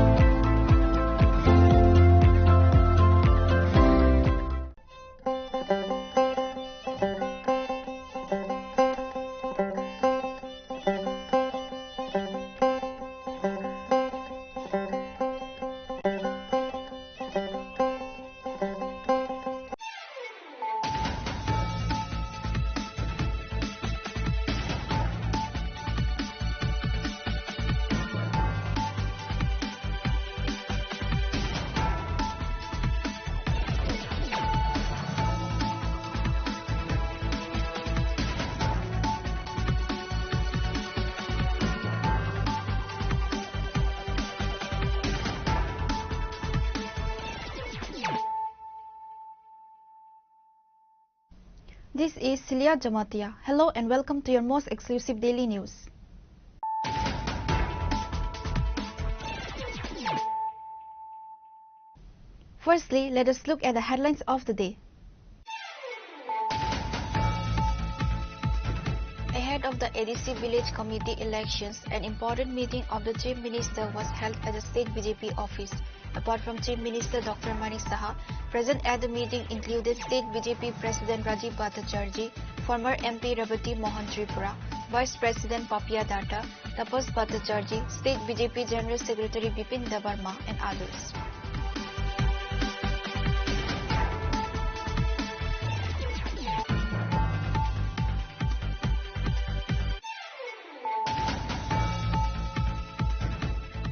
This is Celia Jamatia. Hello and welcome to your most exclusive daily news. Firstly, let us look at the headlines of the day. Ahead of the ADC Village Committee elections, an important meeting of the Chief Minister was held at the State BJP office. Apart from Chief Minister Dr. Manik Saha, present at the meeting included State BJP President Rajiv Bhattacharjee, former MP Rebati Mohan Tripura, Vice President Papia Datta, Tapas Bhattacharjee, State BJP General Secretary Bipin Debarma, and others.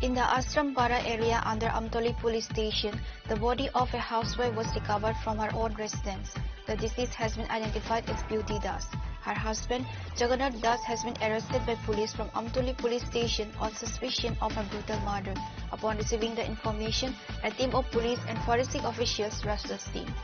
In the Ashrampara area under Amtoli police station, the body of a housewife was recovered from her own residence. The deceased has been identified as Beauty Das. Her husband, Jagannath Das, has been arrested by police from Amtoli police station on suspicion of a brutal murder. Upon receiving the information, a team of police and forensic officials rushed the scene.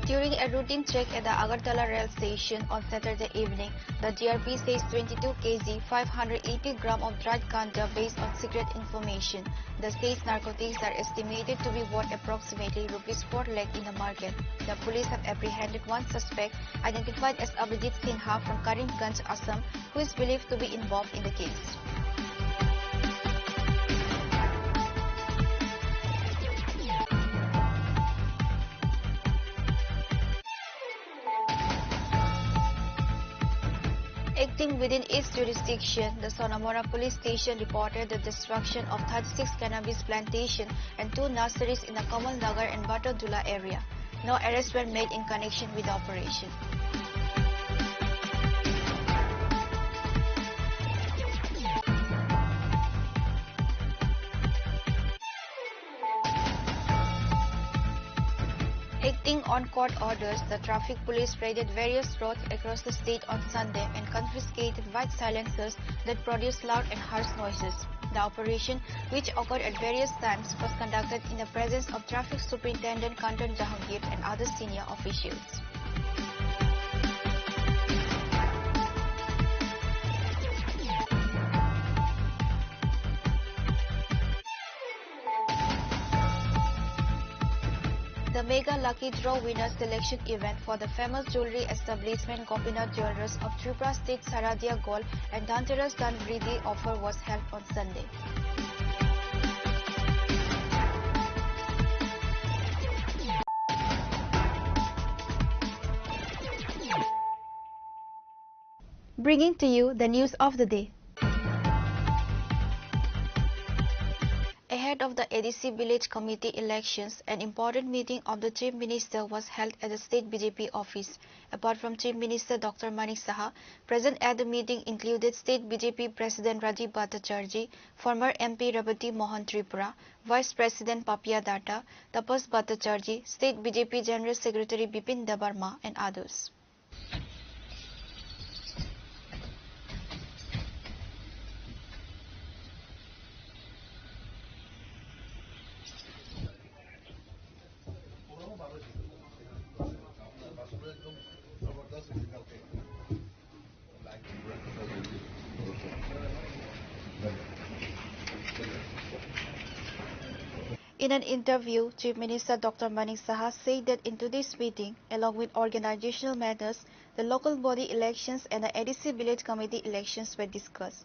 During a routine check at the Agartala rail station on Saturday evening, the GRP seized 22 kg 580 gram of dried ganja based on secret information. The seized narcotics are estimated to be worth approximately ₹4 lakh in the market. The police have apprehended one suspect identified as Abhijit Sinha from Karimganj, Assam, who is believed to be involved in the case. Acting within its jurisdiction, the Sonamora police station reported the destruction of 36 cannabis plantations and 2 nurseries in the Kamal Nagar and Batodula area. No arrests were made in connection with the operation. Acting on court orders, the traffic police raided various roads across the state on Sunday and confiscated white silencers that produce loud and harsh noises. The operation, which occurred at various times, was conducted in the presence of Traffic Superintendent Kanton Jahangir and other senior officials. The Mega Lucky Draw Winner Selection event for the famous jewelry establishment Gopinath Jewelers of Tripura State Saradia Gold and Dhanteras Dhanvridi offer was held on Sunday. Bringing to you the news of the day. Ahead of the ADC Village Committee elections, an important meeting of the Chief Minister was held at the State BJP office. Apart from Chief Minister Dr. Manik Saha, present at the meeting included State BJP President Rajiv Bhattacharjee, former MP Rebati Mohan Tripura, Vice President Papia Datta, Tapas Bhattacharjee, State BJP General Secretary Bipin Debarma, and others. In an interview, Chief Minister Dr. Manik Saha said that in today's meeting, along with organizational matters, the local body elections and the ADC Village Committee elections were discussed.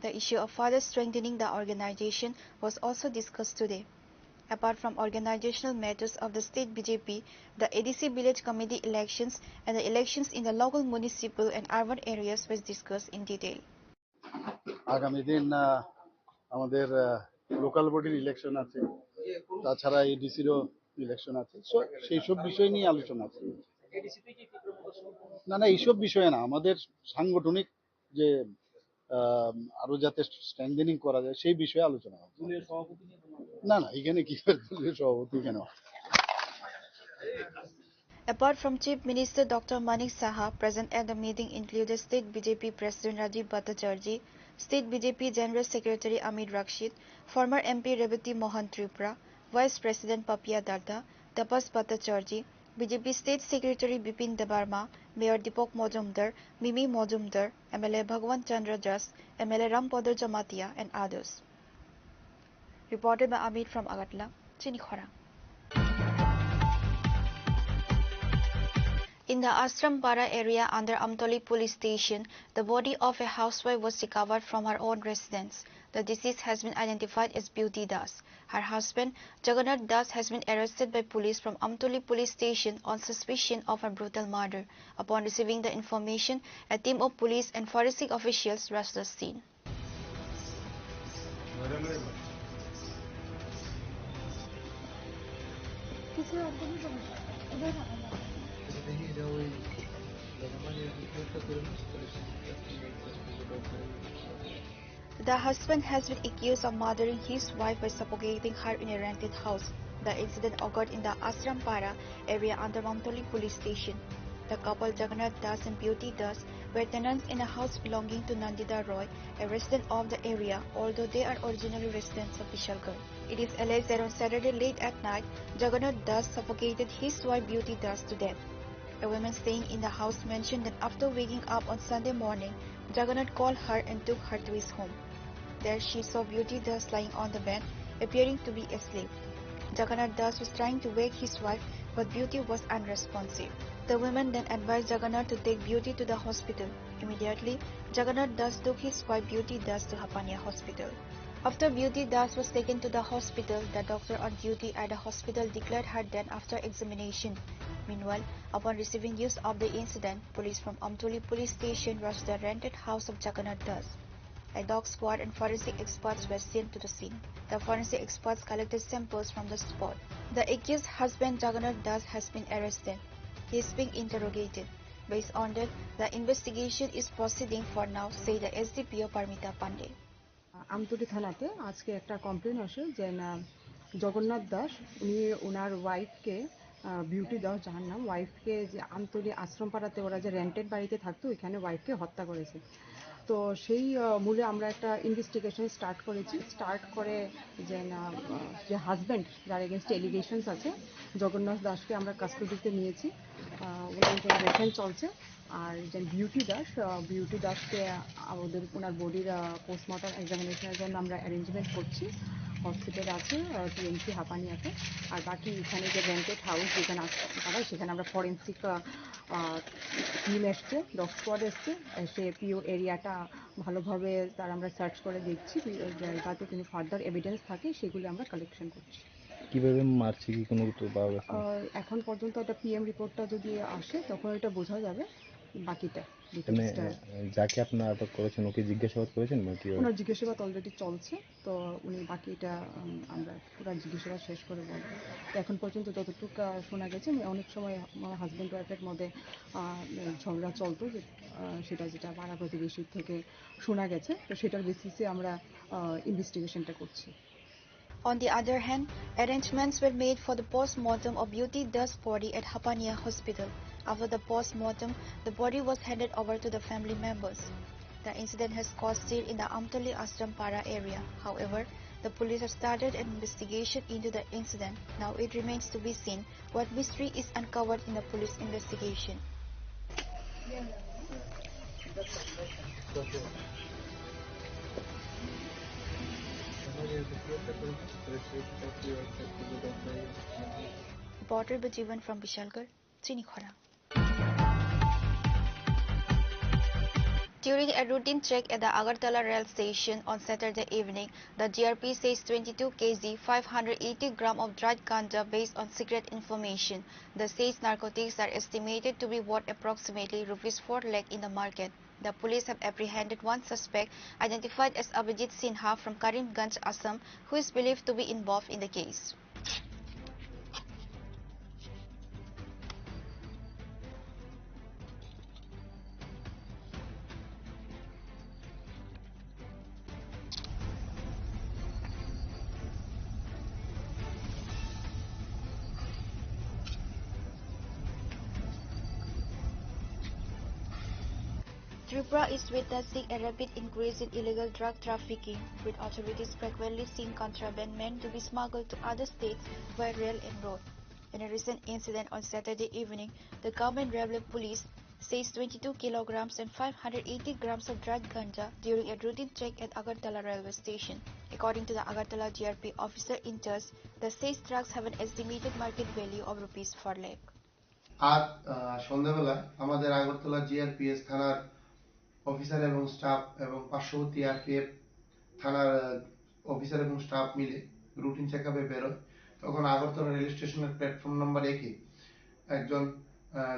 The issue of further strengthening the organization was also discussed today. Apart from organizational matters of the state BJP, the ADC Village Committee elections and the elections in the local municipal and urban areas was discussed in detail. আগামী দিন আমাদের local বডির election আছে, তাছাড়া এডিসিরও election আছে, সেই সব বিষয় নিয়ে আলোচনা আছে। না এইসব বিষয়ে না, আমাদের সাংগঠনিক যে আরো যাতে স্ট্রেংথেনিং করা যায় সেই বিষয়ে আলোচনা হবে। না এখানে কি দলীয় সভাপতি কেন? Apart from Chief Minister Dr. Manik Saha, present at the meeting included State BJP President Rajiv Bhattacharjee, State BJP General Secretary Amir Rakshid, former MP Rebati Mohan Tripura, Vice President Papia Datta, Tapas Bhattacharjee, BJP State Secretary Bipin Debarma, Mayor Deepak Majumdar, Mimi Majumdar, MLA Bhagwan Chandra Jas, MLA Rampadar Jamatia, and others. Reported by Amit from Agatla, Chinikhora. In the Ashrampara area under Amtoli police station, the body of a housewife was recovered from her own residence. The deceased has been identified as Beauty Das. Her husband, Jagannath Das, has been arrested by police from Amtoli police station on suspicion of a brutal murder. Upon receiving the information, a team of police and forensic officials rushed the scene. The husband has been accused of murdering his wife by suffocating her in a rented house. The incident occurred in the Ashrampara area under Mamtoli police station. The couple Jagannath Das and Beauty Das were tenants in a house belonging to Nandita Roy, a resident of the area, although they are originally residents of Vishalgarh. It is alleged that on Saturday late at night, Jagannath Das suffocated his wife Beauty Das to death. A woman staying in the house mentioned that after waking up on Sunday morning, Jagannath called her and took her to his home. There she saw Beauty Das lying on the bed, appearing to be asleep. Jagannath Das was trying to wake his wife, but Beauty was unresponsive. The woman then advised Jagannath to take Beauty to the hospital. Immediately, Jagannath Das took his wife Beauty Das to Hapania Hospital. After Beauty Das was taken to the hospital, the doctor on duty at the hospital declared her dead after examination. Meanwhile, upon receiving news of the incident, police from Amtoli police station rushed the rented house of Jagannath Das. A dog squad and forensic experts were sent to the scene. The forensic experts collected samples from the spot. The accused husband Jagannath Das has been arrested. He is being interrogated. Based on that, the investigation is proceeding for now, say the SDPO Parmita Pandey. Amtali থানাতে আজকে একটা complain আসে যে না জগন্নাথ দাস উনি ওনার ওয়াইফকে beauty Das যার নাম ওয়াইফকে যে আমতলী আশ্রমপাড়াতে ওরা যে রেন্টেড বাড়িতে থাকতো ওইখানে ওয়াইফকে হত্যা করেছে। তো সেই মূলে আমরা একটা ইনভেস্টিগেশন স্টার্ট করেছি। স্টার্ট করে যে না যে হাজব্যান্ড যার এগেনস্ট এলিগেশনস আছে জগন্নাথ দাসকে আমরা কাস্টডিতে নিয়েছি, ওনার ইনভেস্টিগেশন চলছে। আর যে বিউটি দাসকে আমাদের ওনার বডির পোস্টমর্টম এক্সামিনেশনের জন্য আমরা অ্যারেঞ্জমেন্ট করছি। হসপিটাল আছে টিএমসি হাপানিয়াতে। আর বাকি এখানে যে রেন্টেড হাউস যেখানে তারা সেখানে আমরা ফরেন্সিক টিম এসছে, ডগ স্কোয়াড এসছে, সে পিও এরিয়াটা ভালোভাবে তার আমরা সার্চ করে দেখছি, যাতে কোনো ফার্দার এভিডেন্স থাকে সেগুলো আমরা কালেকশন করছি। কিভাবে মারছে কি কোনো তো পাওয়া গেছে? এখন পর্যন্ত একটা পিএম রিপোর্টটা যদি আসে তখন এটা বোঝা যাবে বাকিটা। যাকে আপনারা আটক করেছেন ওকে জিজ্ঞাসাবাদ করেছেন? ওনার জিজ্ঞাসাবাদ অলরেডি চলছে, তো উনি বাকিটা আমরা পুরো জিজ্ঞাসাবাদ শেষ করে বলবো। তো এখন পর্যন্ত যতটুকু শোনা গেছে, অনেক সময় আমার হাজব্যান্ড ওয়াইফের মধ্যে ঝগড়া চলতো, যে সেটা যেটা পাড়া প্রতিবেশীর থেকে শোনা গেছে, তো সেটার বেসিসে আমরা ইনভেস্টিগেশনটা করছি। On the other hand, arrangements were made for the post-mortem of Beauty Das' body at Hapania Hospital. After the post-mortem, the body was handed over to the family members. The incident has caused stir in the Amtoli Ashrampara area. However, the police have started an investigation into the incident. Now it remains to be seen what mystery is uncovered in the police investigation. Reporter Bajivan from Vishalgarh, Chinikhara. During a routine check at the Agartala rail station on Saturday evening, the GRP seized 22 kg 580 gram of dried ganja based on secret information. The seized narcotics are estimated to be worth approximately ₹4 lakh in the market. The police have apprehended one suspect identified as Abhijit Sinha from Karimganj, Assam, who is believed to be involved in the case. Tripura is witnessing a rapid increase in illegal drug trafficking, with authorities frequently seeing contraband meant to be smuggled to other states by rail and road. In a recent incident on Saturday evening, the government railway police seized 22 kilograms and 580 grams of dried ganja during a routine check at Agartala railway station. According to the Agartala GRP officer in charge, the seized drugs have an estimated market value of ₹4 lakh. আজ সন্ধ্যাবেলা আমাদের Agartala GRPS থানার officer এবং staff এবং পার্শ্ববর্তী RPF থানার officer এবং staff মিলে রুটিন চেকআপে বেরোয়। তখন আগরতলা রেল স্টেশনের প্ল্যাটফর্ম নাম্বার 1-এ একজন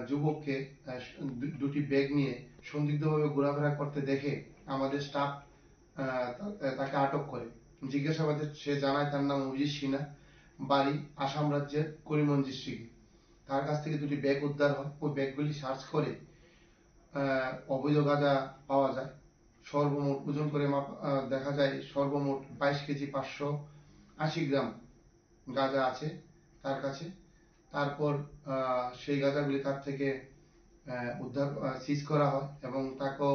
যুবককে দুটি ব্যাগ নিয়ে সন্দিগ্ধভাবে ঘোরাফেরা করতে দেখে আমাদের স্টাফ তাকে আটক করে। জিজ্ঞাসাবাদে সে জানায় তার নাম অভিজিৎ সিনহা, বাড়ি আসাম রাজ্যের করিমগঞ্জ ডিস্ট্রিক্টে। তার কাছ থেকে দুটি ব্যাগ উদ্ধার হয়। ওই ব্যাগগুলি সার্চ করে অবৈধ গাঁজা পাওয়া যায়। সর্বমোট ওজন করে দেখা যায় সর্বমোট 22 কেজি 580 গ্রাম গাঁজা আছে তার কাছে। তারপর সেই গাঁজাগুলি তার থেকে উদ্ধার সিজ করা হয় এবং তাকেও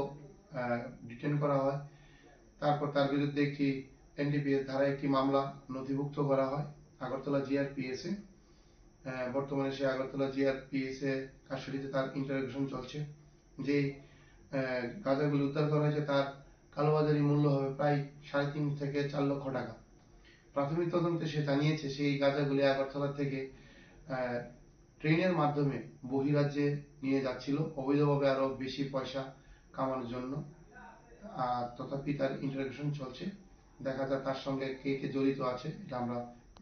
ডিটেন করা হয়। তারপর তার বিরুদ্ধে একটি এনডিপিএস ধারায় একটি মামলা নথিভুক্ত করা হয় আগরতলা জিআরপিএস এ। বর্তমানে সে আগরতলা জিআরপিএস এ কাস্টডিতে তার ইন্টারোগেশন চলছে। যে গাঁজাগুলি উদ্ধার করা হয়েছে তার কালোবাজারি মূল্য হবে প্রায় 3.5 থেকে 4 লক্ষ টাকা। প্রাথমিক তদন্তে সে জানিয়েছে সেই গাঁজাগুলি আগরতলা থেকে ট্রেনের মাধ্যমে বহিরাজ্যে নিয়ে যাচ্ছিল অবৈধভাবে আরো বেশি পয়সা কামানোর জন্য। তথাপি তার ইন্টারোগেশন চলছে, দেখা যায় তার সঙ্গে কে কে জড়িত আছে এটা আমরা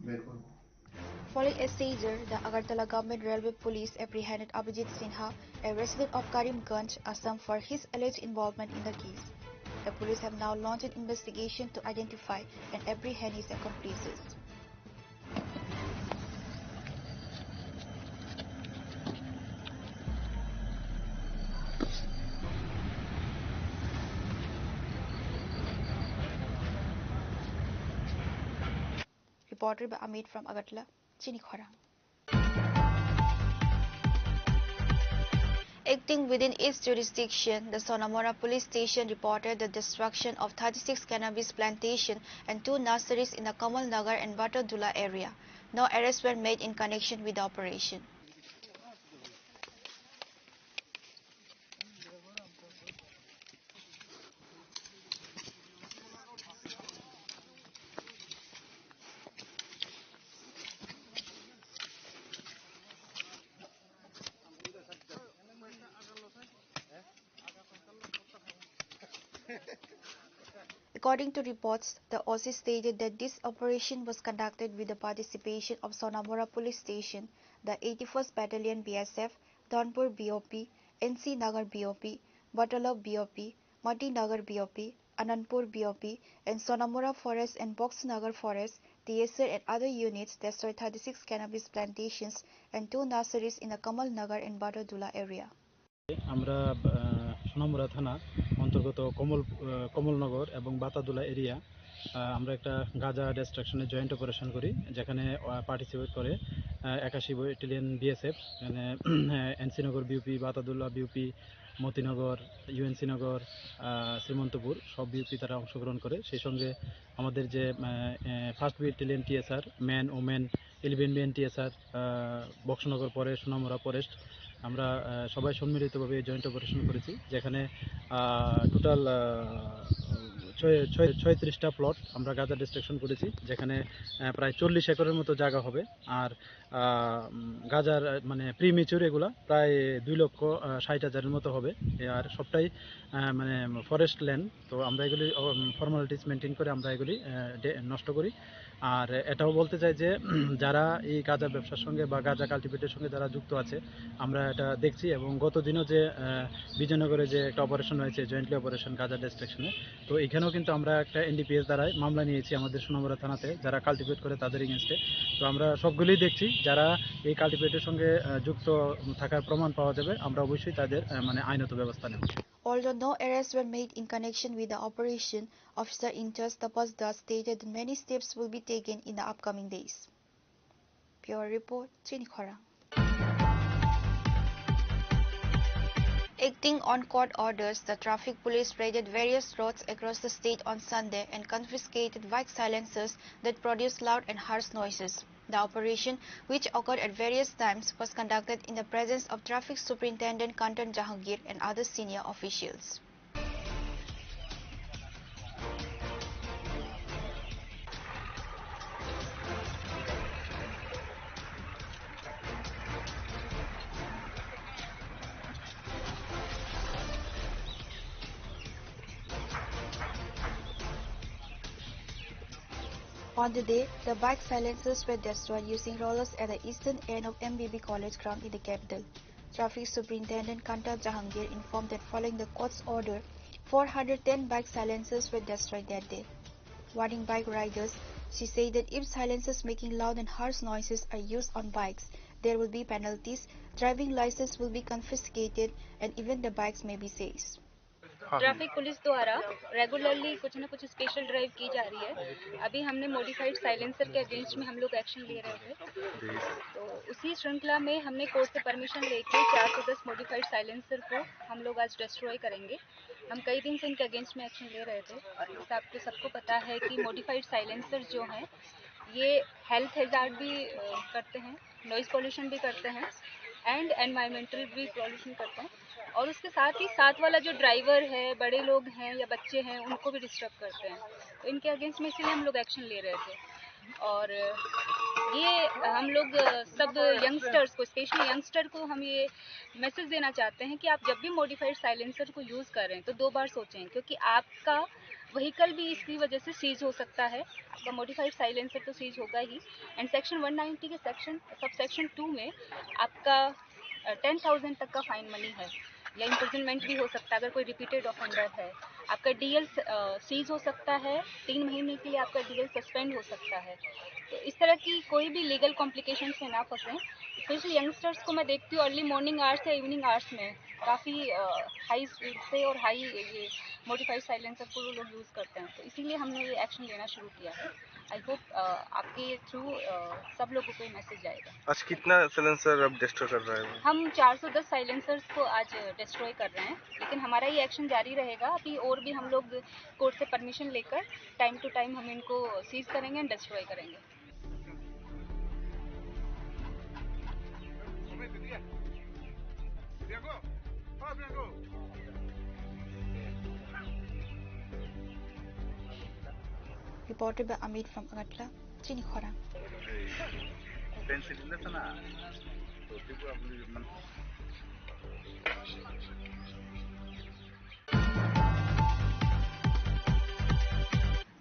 বের করব। Following a seizure, the Agartala Government Railway Police apprehended Abhijit Sinha, a resident of Karimganj, Assam, for his alleged involvement in the case. The police have now launched an investigation to identify and apprehend his accomplices. Reported by Amit from Agartala, Chinikhwarang. Acting within its jurisdiction, the Sonamora police station reported the destruction of 36 cannabis plantations and 2 nurseries in the Kamal Nagar and Batadula area. No arrests were made in connection with the operation. According to reports, the OC stated that this operation was conducted with the participation of Sonamora Police Station, the 81st Battalion BSF, Dhanpur BOP, NC Nagar BOP, Batalab BOP, Mati Nagar BOP, Anandpur BOP, and Sonamora Forest and Box Nagar Forest, TSR and other units destroyed 36 cannabis plantations and 2 nurseries in the Kamal Nagar and Batadula area. আমরা সোনামুড়া থানা অন্তর্গত কমলনগর এবং বাতাদুলা area আমরা একটা গাঁজা ডিস্ট্রাকশনের joint operation করি, যেখানে participate করে 81 ব্যাটালিয়ন বিএসএফ, এখানে NC Nagar BOP, Batadula BOP, Motinagar, UNC Nagar, Srimantapur সব বিউপি তারা অংশগ্রহণ করে। সেই সঙ্গে আমাদের যে first battalion TSR, man women 11 BN TSR, Boxanagar পরে সোনামুড়া ফরেস্ট, আমরা সবাই সম্মিলিতভাবে জয়েন্ট অপারেশন করেছি, যেখানে টোটাল 36টা প্লট আমরা গাঁজা ডিস্ট্রাকশন করেছি, যেখানে প্রায় 40 একরের মতো জায়গা হবে। আর গাঁজার মানে প্রিমেচুর এগুলা প্রায় 2,60,000-এর মতো হবে। আর সবটাই মানে ফরেস্ট ল্যান্ড। তো আমরা এগুলি ফর্মালিটিস মেনটেন করে আমরা এগুলি নষ্ট করি। আর এটাও বলতে চাই যে যারা এই গাঁজা ব্যবসার সঙ্গে বা গাঁজা কাল্টিভেটের সঙ্গে যারা যুক্ত আছে, আমরা এটা দেখছি। এবং গত দিনও যে বিজয়নগরে যে একটা অপারেশন হয়েছে, জয়েন্টলি অপারেশন গাঁজা ডিস্ট্রাকশনে, তো এখানেও কিন্তু আমরা একটা এনডিপিএস দ্বারাই মামলা নিয়েছি আমাদের সোনামুড়া থানাতে, যারা কাল্টিভেট করে তাদের এগেনস্টে। তো আমরা সবগুলোই দেখছি, যারা এই কাল্টিভেটের সঙ্গে যুক্ত থাকার প্রমাণ পাওয়া যাবে, আমরা অবশ্যই তাদের মানে আইনত ব্যবস্থা নেব। Although no arrests were made in connection with the operation, Officer in charge Tapas Das stated that many steps will be taken in the upcoming days. Pure Report, Chinikhwarang. Acting on court orders, the traffic police raided various roads across the state on Sunday and confiscated bike silencers that produce loud and harsh noises. The operation, which occurred at various times, was conducted in the presence of Traffic Superintendent Kantan Jahangir and other senior officials. On the day, the bike silencers were destroyed using rollers at the eastern end of MBB College ground in the capital. Traffic Superintendent Kantan Jahangir informed that following the court's order, 410 bike silencers were destroyed that day. Warning bike riders, she said that if silencers making loud and harsh noises are used on bikes, there will be penalties, driving license will be confiscated, and even the bikes may be seized. Traffic police द्वारा regularly कुछ न कुछ special drive की जा रही है। अभी हमने मॉडिफाइड साइलेंसर के अगेंस्ट में हम लोग एक्शन ले रहे थे, तो उसी श्रृंखला में हमने कोर्ट से परमिशन लेके 410 मॉडिफाइड साइलेंसर को हम लोग आज डिस्ट्रॉय करेंगे। हम कई दिन से इनके अगेंस्ट में एक्शन ले रहे थे, और जैसे आपको सबको पता है कि मॉडिफाइड साइलेंसर जो हैं ये हेल्थ हैजार्ड भी करते हैं, नॉइज़ पॉल्यूशन भी करते हैं, एंड एनवायरमेंटल भी पॉल्यूशन करते हैं। और उसके साथ ही साथ वाला जो ड्राइवर है, बड़े लोग हैं या बच्चे हैं, उनको भी डिस्टर्ब करते हैं। तो इनके अगेंस्ट में इसीलिए हम लोग एक्शन ले रहे थे। और ये हम लोग सब यंगस्टर्स को, स्पेशली यंगस्टर को हम ये मैसेज देना चाहते हैं कि आप जब भी मॉडिफाइड साइलेंसर को यूज़ करें तो 2 बार सोचें, क्योंकि आपका व्हीकल भी इसकी वजह से सीज हो सकता है। आपका मॉडिफाइड साइलेंसर तो सीज होगा ही। एंड सेक्शन 190 के सब सेक्शन 2 में आपका 10,000 तक का फाइन मनी है या इम्प्रिजनमेंट भी हो सकता है अगर कोई रिपीटेड ऑफेंडर है। आपका डीएल सीज हो सकता है, 3 महीने के लिए आपका डीएल सस्पेंड हो सकता है। तो इस तरह की कोई भी लीगल कॉम्प्लिकेशन से ना फंसें। स्पेशली यंगस्टर्स को मैं देखती हूँ अर्ली मॉर्निंग आवर्स या इवनिंग आवर्स में काफ़ी हाई स्पीड से और हाई ये मॉडिफाइड साइलेंसर को लोग यूज़ करते हैं। तो इसीलिए हमने ये एक्शन लेना शुरू किया है। आई होप आपके थ्रू सब लोगों को मैसेज जाएगा। आज कितना साइलेंसर अब डिस्ट्रॉय कर रहे हैं? हम 410 साइलेंसर्स को आज डिस्ट्रॉय कर रहे हैं, लेकिन हमारा ये एक्शन जारी रहेगा। अभी और भी हम लोग कोर्ट से परमिशन लेकर टाइम टू टाइम हम इनको सीज करेंगे एंड डिस्ट्रॉय करेंगे। Reported by Amit from Agatla, Chinikhora.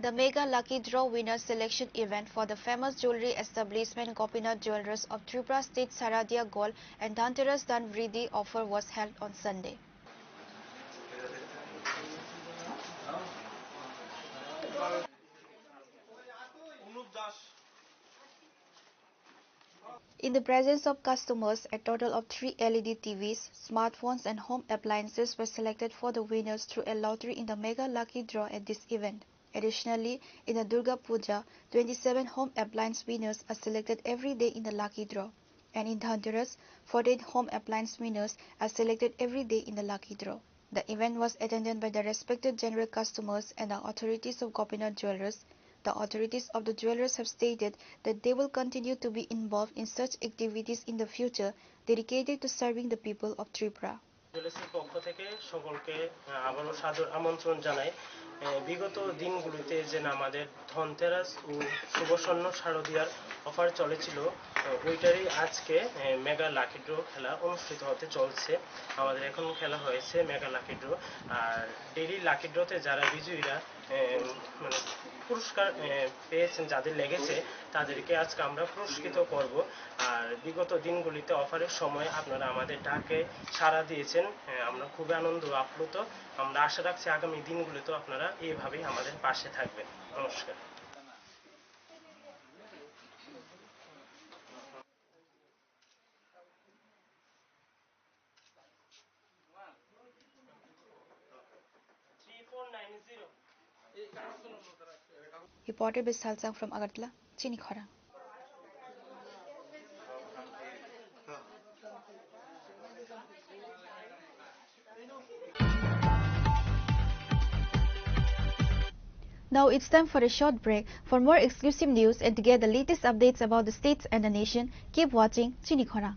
The Mega Lucky Draw winner selection event for the famous jewelry establishment Gopinath Jewelers of Tripura State Saradia Gold and Dhanteras Dan Vriddhi offer was held on Sunday. In the presence of customers, a total of 3 LED TVs, smartphones and home appliances were selected for the winners through a lottery in the Mega Lucky Draw at this event. Additionally, in the Durga Puja, 27 home appliance winners are selected every day in the Lucky Draw. And in Dhanteras, 48 home appliance winners are selected every day in the Lucky Draw. The event was attended by the respected general customers and the authorities of Gopinath Jewelers. The authorities of the jewelers have stated that they will continue to be involved in such activities in the future dedicated to serving the people of Tripura. জুয়েলার্সের পক্ষ থেকে সকলকে আবারও সাদর আমন্ত্রণ জানাই। বিগত দিনগুলিতে যে আমাদের ধনতেরাস ও শুভস্বর্ণ শারদীয়ার অফার চলেছিল, ওইটারই আজকে মেগা লাকি ড্র খেলা অনুষ্ঠিত হতে চলছে। আমাদের এখন খেলা হয়েছে মেগা লাকি ড্র। আর ডেইলি লাকি ড্রতে যারা বিজয়ীরা মানে পুরস্কার পেয়েছেন, যাদের লেগেছে তাদেরকে আজকে আমরা পুরস্কৃত করব। আর বিগত দিনগুলিতে অফারের সময় আপনারা আমাদের ডাকে সাড়া দিয়েছেন, আমরা খুবই আনন্দ আপ্লুত। আমরা আশা রাখছি আগামী দিনগুলিতেও আপনারা এইভাবেই আমাদের পাশে থাকবেন। নমস্কার। Reported by Salsang from Agartala, Chinikhora. Now it's time for a short break. For more exclusive news and to get the latest updates about the states and the nation, keep watching Chinikhora.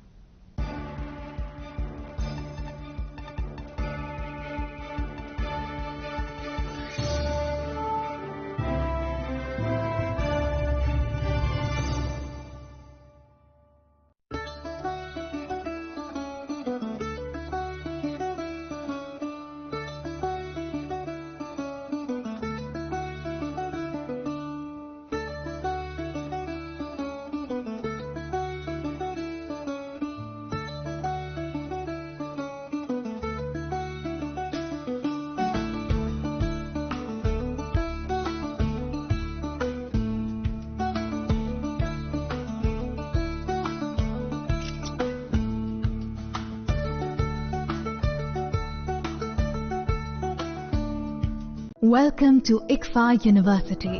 Welcome to ICFA University,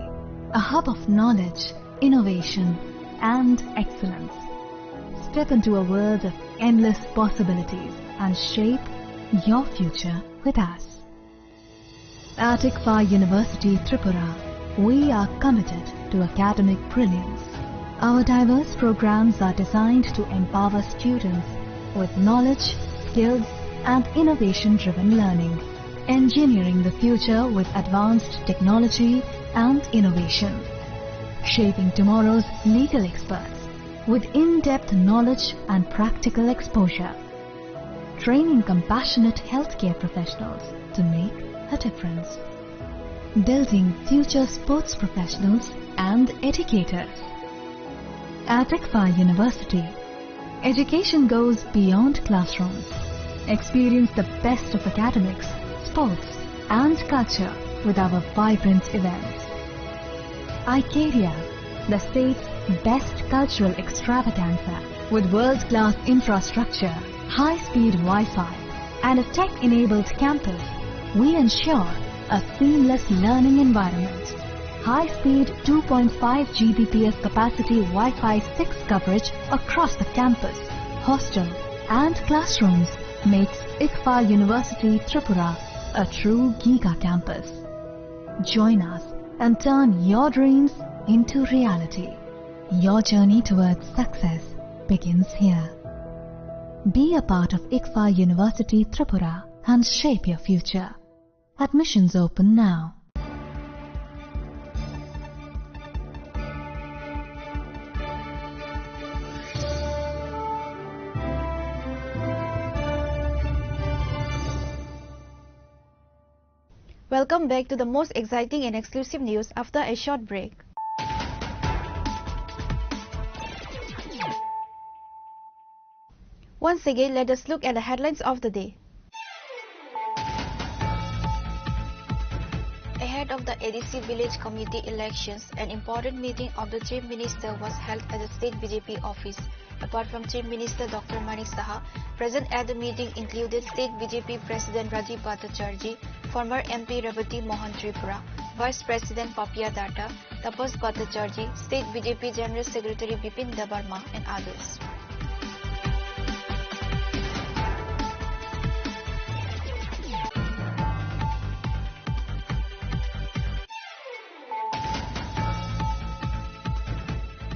a hub of knowledge, innovation and excellence. Step into a world of endless possibilities and shape your future with us. At ICFA University, Tripura, we are committed to academic brilliance. Our diverse programs are designed to empower students with knowledge, skills and innovation-driven learning, engineering the future with advanced technology and innovation, shaping tomorrow's legal experts with in-depth knowledge and practical exposure, training compassionate healthcare professionals to make a difference, building future sports professionals and educators. At ICFA University, education goes beyond classrooms. Experience the best of academics, sports and culture with our vibrant events. ICARIA, the state's best cultural extravaganza with world-class infrastructure, high-speed Wi-Fi and a tech-enabled campus, we ensure a seamless learning environment. High-speed 2.5 Gbps capacity Wi-Fi 6 coverage across the campus, hostel and classrooms makes ICFA University Tripura a true Giga campus. Join us and turn your dreams into reality. Your journey towards success begins here. Be a part of ICFA University Tripura and shape your future. Admissions open now. Welcome back to the most exciting and exclusive news after a short break. Once again, let us look at the headlines of the day. Ahead of the ADC Village Committee elections, an important meeting of the Chief Minister was held at the State BJP office. Apart from Chief Minister Dr. Manik Saha, present at the meeting included State BJP President Rajiv Bhattacharjee, former MP Revati Mohan Tripura, Vice President Papia Datta, Tapas Bhattacharjee, State BJP General Secretary Bipin Debarma and others.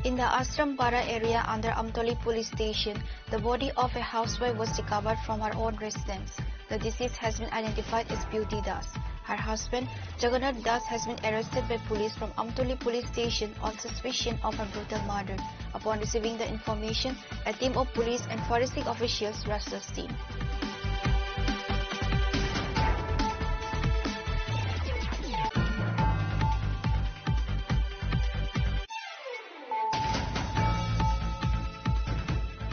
In the Ashrampara area under Amtoli police station, the body of a housewife was recovered from her own residence. The deceased has been identified as Beauty Das. Her husband, Jagannath Das, has been arrested by police from Amtoli police station on suspicion of a brutal murder. Upon receiving the information, a team of police and forensic officials rushed the scene.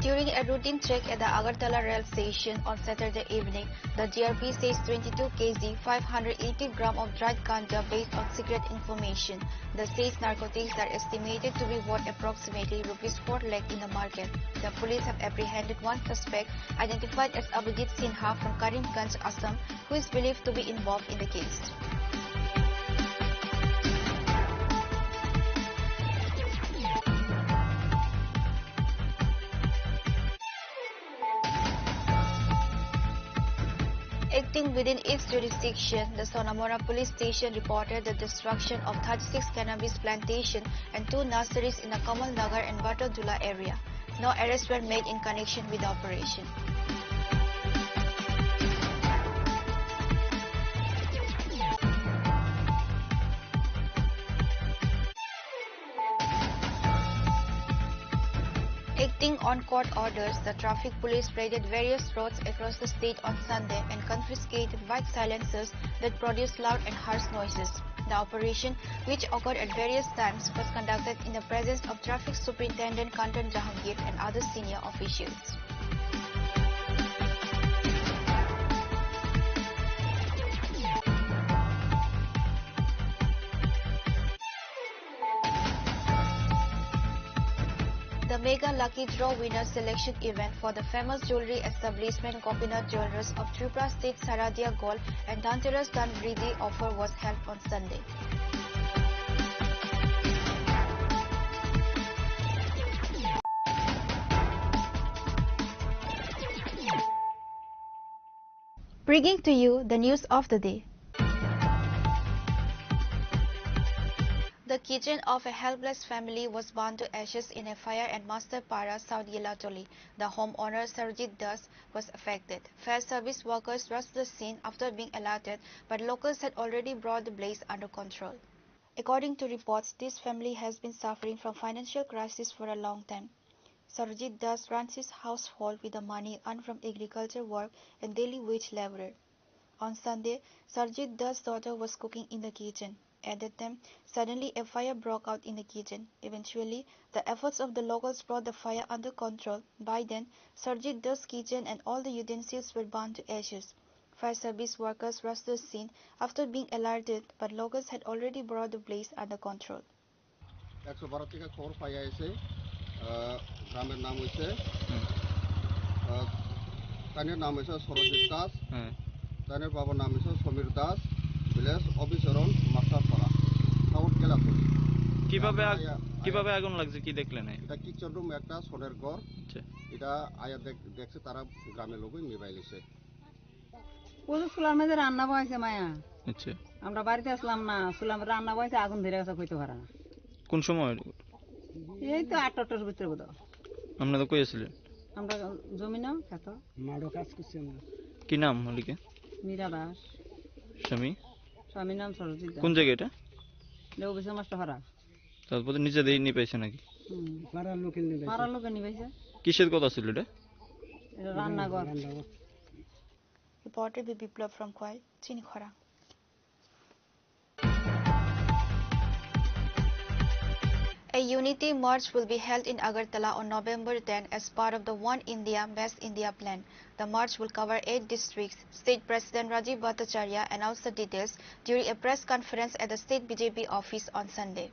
During a routine check at the Agartala rail station on Saturday evening, the GRP says 22 kg 580 gram of dried ganja based on secret information. The says narcotics are estimated to be worth approximately ₹4 lakh in the market. The police have apprehended one suspect identified as Abhijit Sinha from Karimganj, Assam, who is believed to be involved in the case. Acting within its jurisdiction, the Sonamora police station reported the destruction of 36 cannabis plantations and 2 nurseries in the Kamal Nagar and Batodula area. No arrests were made in connection with the operation. Acting on court orders, the traffic police raided various roads across the state on Sunday and confiscated bike silencers that produced loud and harsh noises. The operation, which occurred at various times, was conducted in the presence of Traffic Superintendent Kantan Jahangir and other senior officials. The Mega Lucky Draw winner selection event for the famous jewellery establishment Gopinath Jewellers of Tripura State Saradia Gold and Dhanteras Dan Bridhi offer was held on Sunday. Bringing to you the news of the day. The The kitchen of a helpless family was burned to ashes in a fire at Masterpara, South Yelatoli. The homeowner Sarjit Das was affected. Fire service workers rushed the scene after being alerted, but locals had already brought the blaze under control. According to reports, this family has been suffering from financial crisis for a long time. Sarjit Das runs his household with the money earned from agriculture work and daily wage laborer. On Sunday, Sarjit Das' daughter was cooking in the kitchen. At that time, suddenly a fire broke out in the kitchen. Eventually, the efforts of the locals brought the fire under control. By then, Sarjit Das' kitchen and all the utensils were burned to ashes. Fire service workers rushed the scene after being alerted, but locals had already brought the blaze under control. 112 থেকে খবর পাইয়া এসে গ্রামের নাম হইছে তানের নাম হইছে সরজিৎ দাস তানের বাবার নাম হইছে সমীর দাস ভিলেজ অফিসরন মাস্টারপাড়া সাউথ কেলাপুর কিভাবে আগুন লাগছে কি দেখলেন এটা কিচেন রুম একটা সোনের ঘর এটা আয়া দেখছে তারা গ্রামের লোকই নিভাইলেছে ওই চুলার মধ্যে রান্না বসাইছে মায়া আচ্ছা আমরা বাড়িতে আসলাম না চুলার মধ্যে রান্না বসাইছে আগুন ধরে গেছে কইতে পারে না কোন সময় এই তো 8টার ভিতরে বোধ আপনারা কই আছিলেন আমরা জমিনা খেত মাড়ো কাজ করছি আমরা কি নাম মালিকে মীরা দাস স্বামী নাম সরজিৎ দাস কোন জায়গা এটা লেও বিশ মাস্টার ভাড়া তারপরে নিচে দেই নি পাইছে নাকি পাড়ার লোকে নিবাইছে কিসের কথা ছিল এটা রান্নাঘর Reported by Biplab from Kwai, Chinikhara. A unity march will be held in Agartala on November 10 as part of the One India, Best India plan. The march will cover 8 districts. State President Rajiv Bhattacharya announced the details during a press conference at the State BJP office on Sunday.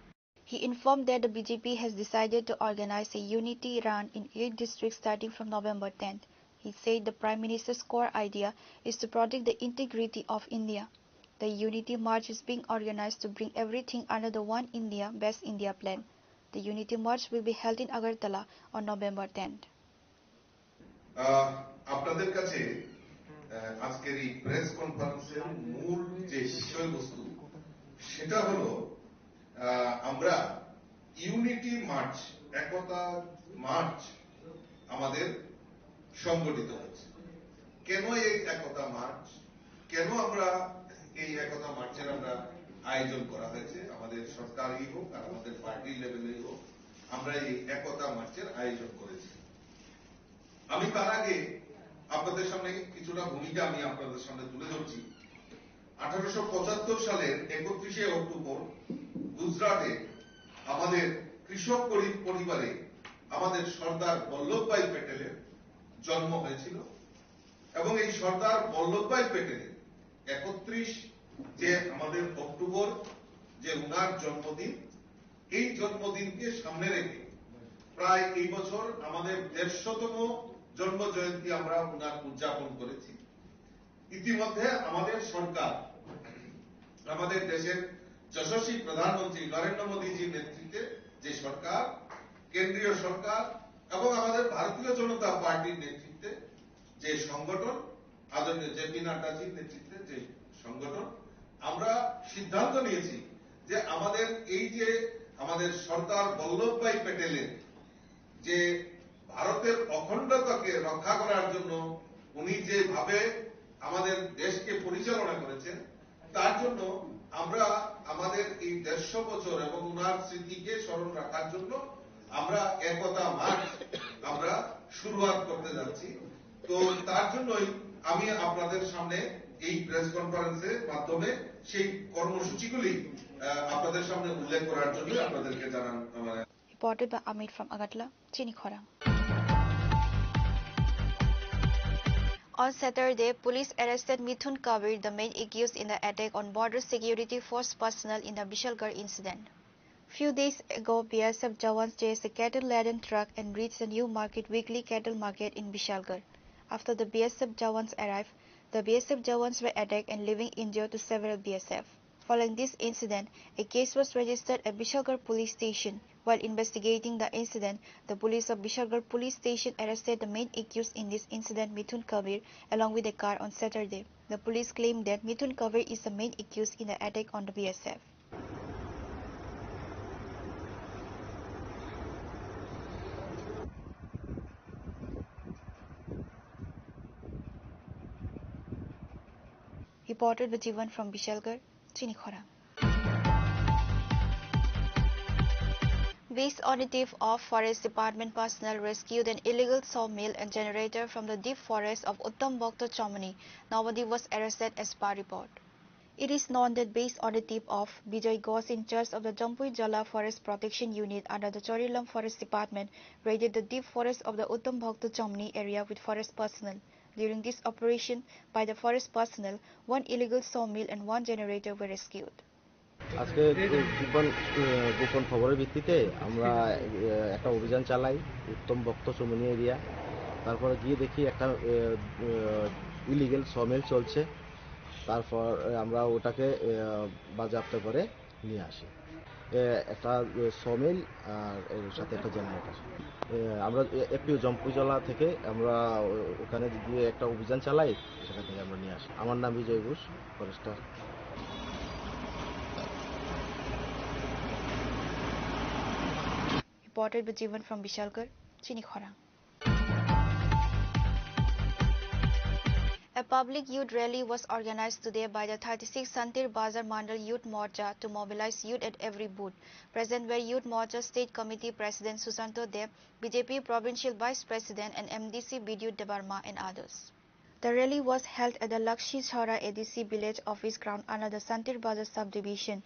He informed that the BJP has decided to organize a unity run in 8 districts starting from November 10th. He said the Prime Minister's core idea is to protect the integrity of India. The unity march is being organized to bring everything under the One India, Best India plan. The unity march will be held in Agartala on November 10th. আপনাদের কাছে আজকের এই press কনফারেন্সের মূল যে বিষয়বস্তু সেটা হলো আমরা ইউনিটি মার্চ একতা মার্চ আমাদের সংগঠিত হচ্ছে কেন এই একতা মার্চ কেন আমরা এই একতা মার্চের আমরা আয়োজন করা হয়েছে আমাদের সরকারি হোক আর আমাদের পার্টি লেভেলে হোক আমরা এই একতা মার্চের আয়োজন করেছি আমি তার আগে আপনাদের সামনে কিছুটা ভূমিকা আমি আপনাদের সামনে তুলে ধরছি 1875 সালের 31 অক্টোবর গুজরাটে আমাদের কৃষক পরিবারে আমাদের সর্দার বল্লভভাই প্যাটেলের জন্ম হয়েছিল এবং এই সর্দার বল্লভভাই প্যাটেলের 31 যে আমাদের অক্টোবর যে উনার জন্মদিন এই জন্মদিনকে সামনে রেখে প্রায় এই বছর আমাদের 150তম জন্ম জয়ন্তী আমরা উনার উদযাপন করেছি ইতিমধ্যে আমাদের সরকার আমাদের দেশের যশস্বী প্রধানমন্ত্রী নরেন্দ্র মোদীজির নেতৃত্বে যে সরকার কেন্দ্রীয় সরকার এবং আমাদের ভারতীয় জনতা পার্টির নেতৃত্বে যে সংগঠন আদরণীয় জেপি নাড্ডাজির নেতৃত্বে যে সংগঠন আমরা সিদ্ধান্ত নিয়েছি যে আমাদের এই যে আমাদের সর্দার বল্লভভাই প্যাটেলের যে ভারতের অখণ্ডতাকে রক্ষা করার জন্য উনি যেভাবে আমাদের দেশকে পরিচালনা করেছেন তার জন্য আমরা আমাদের এই 150 বছর এবং উনার স্মৃতিকে স্মরণ রাখার জন্য আমরা একতা মার্চ আমরা শুরুয়াত করতে যাচ্ছি তো তার জন্যই আমি আপনাদের সামনে এই প্রেস কনফারেন্সের মাধ্যমে সেই কর্মসূচিগুলি আপনাদের সামনে উল্লেখ করার জন্য আপনাদেরকে জানান Reported by Amit from Agartala, Chinikhara. On Saturday, police arrested Mithun Kabir, the main accused in the attack on border security force personnel in the Bishalgarh incident. Few days ago, BSF Jawans chased a cattle-laden truck and reached the New Market weekly cattle market in Bishalgarh. After the BSF Jawans arrived, the BSF Jawans were attacked and leaving injured to several BSF. Following this incident, a case was registered at Bishalgarh police station. While investigating the incident, the police of Bishalgarh police station arrested the main accused in this incident, Mithun Kabir, along with a car on Saturday. The police claimed that Mithun Kabir is the main accused in the attack on the BSF. Reported by Jivan from Bishalgarh, Chinikhora. Based on a tip of Forest Department personnel rescued an illegal sawmill and generator from the deep forest of Uttam Bhakta Chamani, nobody was arrested as per report. It is known that based on the tip of Bijay Ghosh, in charge of the Jampui Jala Forest Protection Unit under the Chorilam Forest Department, raided the deep forest of the Uttam Bhakta Chamani area with forest personnel. During this operation by the forest personnel, one illegal sawmill and one generator were rescued. আজকে গোপন খবরের ভিত্তিতে আমরা একটা অভিযান চালাই উত্তম ভক্ত চমনি area. তারপরে গিয়ে দেখি একটা ইলিগেল সমিল চলছে। তারপর আমরা ওটাকে বাজেয়াপ্ত করে নিয়ে আসি। একটা সমিল আর এর সাথে একটা জেনারেটর। আমরা এপিও জম্পুজলা থেকে আমরা ওখানে গিয়ে একটা অভিযান চালাই, সেখান থেকে আমরা নিয়ে আসি। আমার নাম বিজয় Ghosh, forester. Reported by Jivan from Bishalgarh, Chinikhora. A public youth rally was organized today by the 36th Santir Bazar Mandal Youth Morcha to mobilize youth at every booth. Present were Youth Morcha State Committee President Susanto Deb, BJP Provincial Vice President and MDC Bidyut Debarma and others. The rally was held at the Lakshi Chhara ADC village office ground under the Santir Bazar subdivision.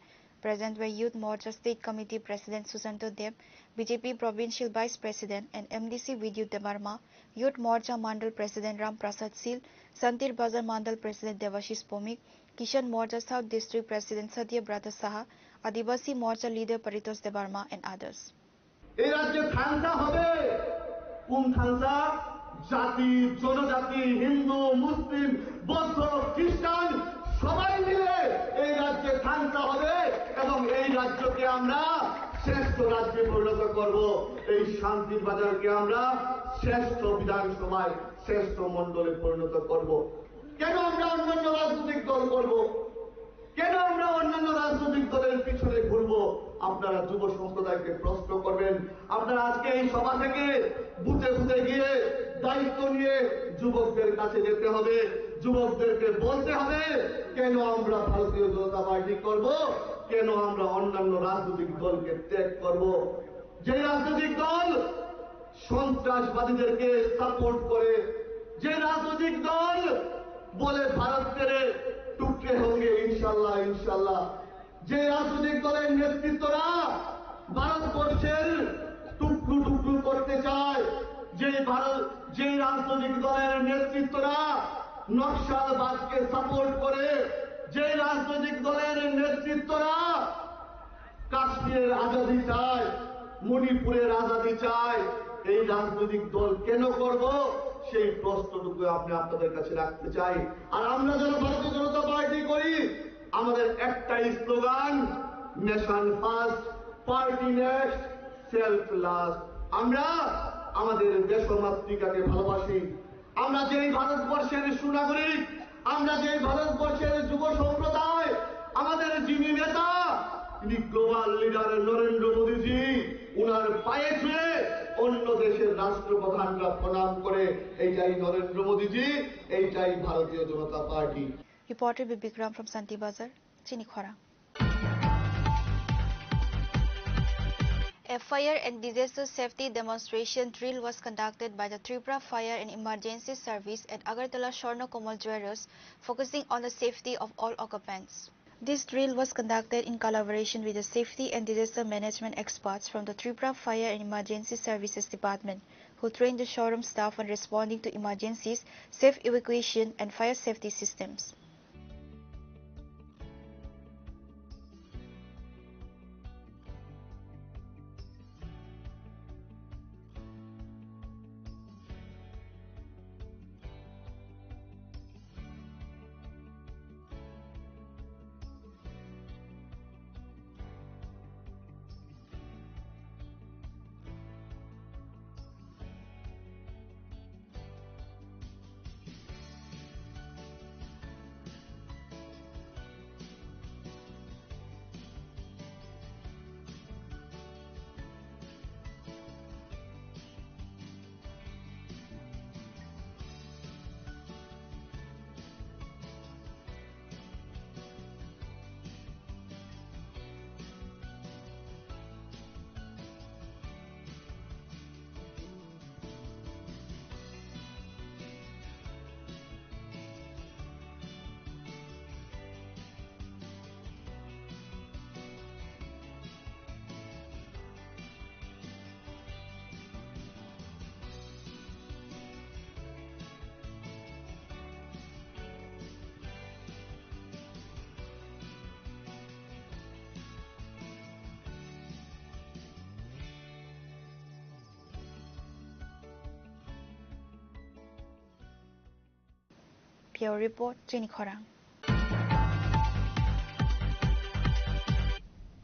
Present were Youth Morcha State Committee President Susanto Deb, BJP Provincial Vice President and MDC Bidyut Debarma, Youth Morcha Mandal President Ram Prasad Sil, Santir Bazar Mandal President Devashish Pomik, Kishan Morcha South District President Satya Brata Saha, Adivasi Morcha Leader Paritosh Debarma and others. এই রাজ্যে থানসা হবে কোন থানসা? জাতি, জনজাতি, হিন্দু, মুসলিম, বৌদ্ধ, খ্রিস্টান সবাই মিলে এই রাজ্যে থানসা হবে এবং এই রাজ্যকে আমরা শ্রেষ্ঠ রাজ্যে পরিণত করব। এই শান্তির বাজারকে আমরা শ্রেষ্ঠ বিধানসভায় শ্রেষ্ঠ মণ্ডলে পরিণত করব। কেন আমরা অন্যান্য রাজনৈতিক দল করব? কেন আমরা অন্যান্য রাজনৈতিক দলের পিছনে ঘুরব? আপনারা যুব সম্প্রদায়কে প্রশ্ন করবেন। আপনারা আজকে এই সভা থেকে বুথে বুথে গিয়ে দায়িত্ব নিয়ে যুবকদের কাছে যেতে হবে, যুবকদেরকে বলতে হবে কেন আমরা ভারতীয় জনতা পার্টি করব, কেন আমরা অন্যান্য রাজনৈতিক দলকে ত্যাগ করব। যে রাজনৈতিক দল সন্ত্রাসবাদীদেরকে সাপোর্ট করে, যে রাজনৈতিক দল বলে ভারত তেরে টুকরে হোঙ্গে ইনশাল্লাহ ইনশাল্লাহ, যে রাজনৈতিক দলের নেতৃত্বরা ভারতবর্ষের টুকরো টুকরো করতে চায়, যে রাজনৈতিক দলের নেতৃত্বরা নকশালবাদকে সাপোর্ট করে, যে রাজনৈতিক দলের নেতৃত্বরা কাশ্মীরের আজাদি চায়, মণিপুরের আজাদি চায়, এই রাজনৈতিক দল কেন করব সেই প্রশ্নটুকু আমি আপনাদের কাছে রাখতে চাই। আর আমরা যারা ভারতীয় জনতা পার্টি করি, আমাদের একটাই slogan, nation first, party next, self last. আমরা আমাদের দেশমাতৃকাকে ভালোবাসি। আমরা যেই ভারতবর্ষের সুনাগরিক, আমরা যেই ভারতবর্ষের যুব সম্প্রদায়, আমাদের যিনি নেতা, তিনি গ্লোবাল লিডার নরেন্দ্র মোদীজি, উনার পায়ে ছুঁয়ে অন্য দেশের রাষ্ট্রপ্রধানরা প্রণাম করে, এইটাই নরেন্দ্র মোদীজি, এইটাই ভারতীয় জনতা party. Reported by Bikram from Santi Bazar, Chinikhora. A fire and disaster safety demonstration drill was conducted by the Tripura Fire and Emergency Service at Agartala Swarna Komal Jewellers, focusing on the safety of all occupants. This drill was conducted in collaboration with the safety and disaster management experts from the Tripura Fire and Emergency Services Department, who trained the showroom staff on responding to emergencies, safe evacuation and fire safety systems. Bureau Report, Jenny Khorang.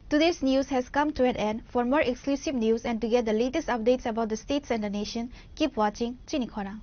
Today's news has come to an end. For more exclusive news and to get the latest updates about the states and the nation, keep watching Jenny Khorang.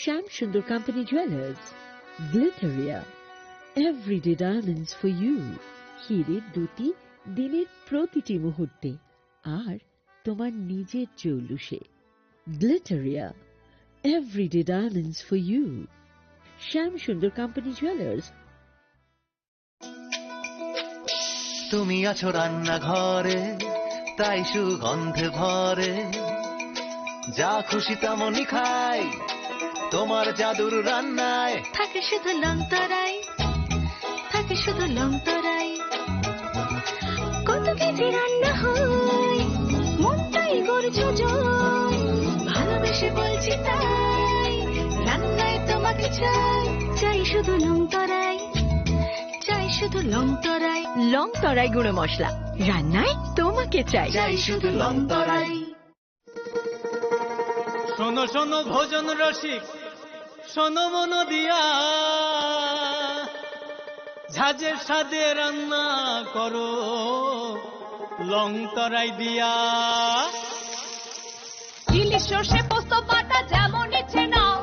Sham Sundar Company Jewelers, Glitteria, everyday diamonds for you. হিরের দুটি দিনের প্রতিটি মুহূর্তে আর তোমার নিজের জৌলুসে। Glitteria, everyday diamonds for you. Sham Sundar Company Jewelers. তুমি আছো রান্না ঘরে, তাই সুগন্ধে ভরে, যা খুশি তেমনই খাই তোমার জাদুর রান্নায়। থাকে শুধু লংতরাই, থাকে শুধু লংতরাই, কত কেজি রান্না হয় মনটাই গড়ছো জয়, ভালোবেসে বলছি তাই রান্নায় তোমাকে চাই, চাই শুধু লংতরাই, চাই শুধু লংতরাই, লংতরাই গুঁড়ো মশলা রান্নায় তোমাকে চাই, চাই শুধু লংতরাই। শোনো শোনো ভোজন রসিক, শোনো মন দিয়া, ঝাঁঝের স্বাদে রান্না করো লং তরাই দিয়া। ইলিশ সর্ষে পোস্ত বাটা যেমন ইচ্ছে নাও,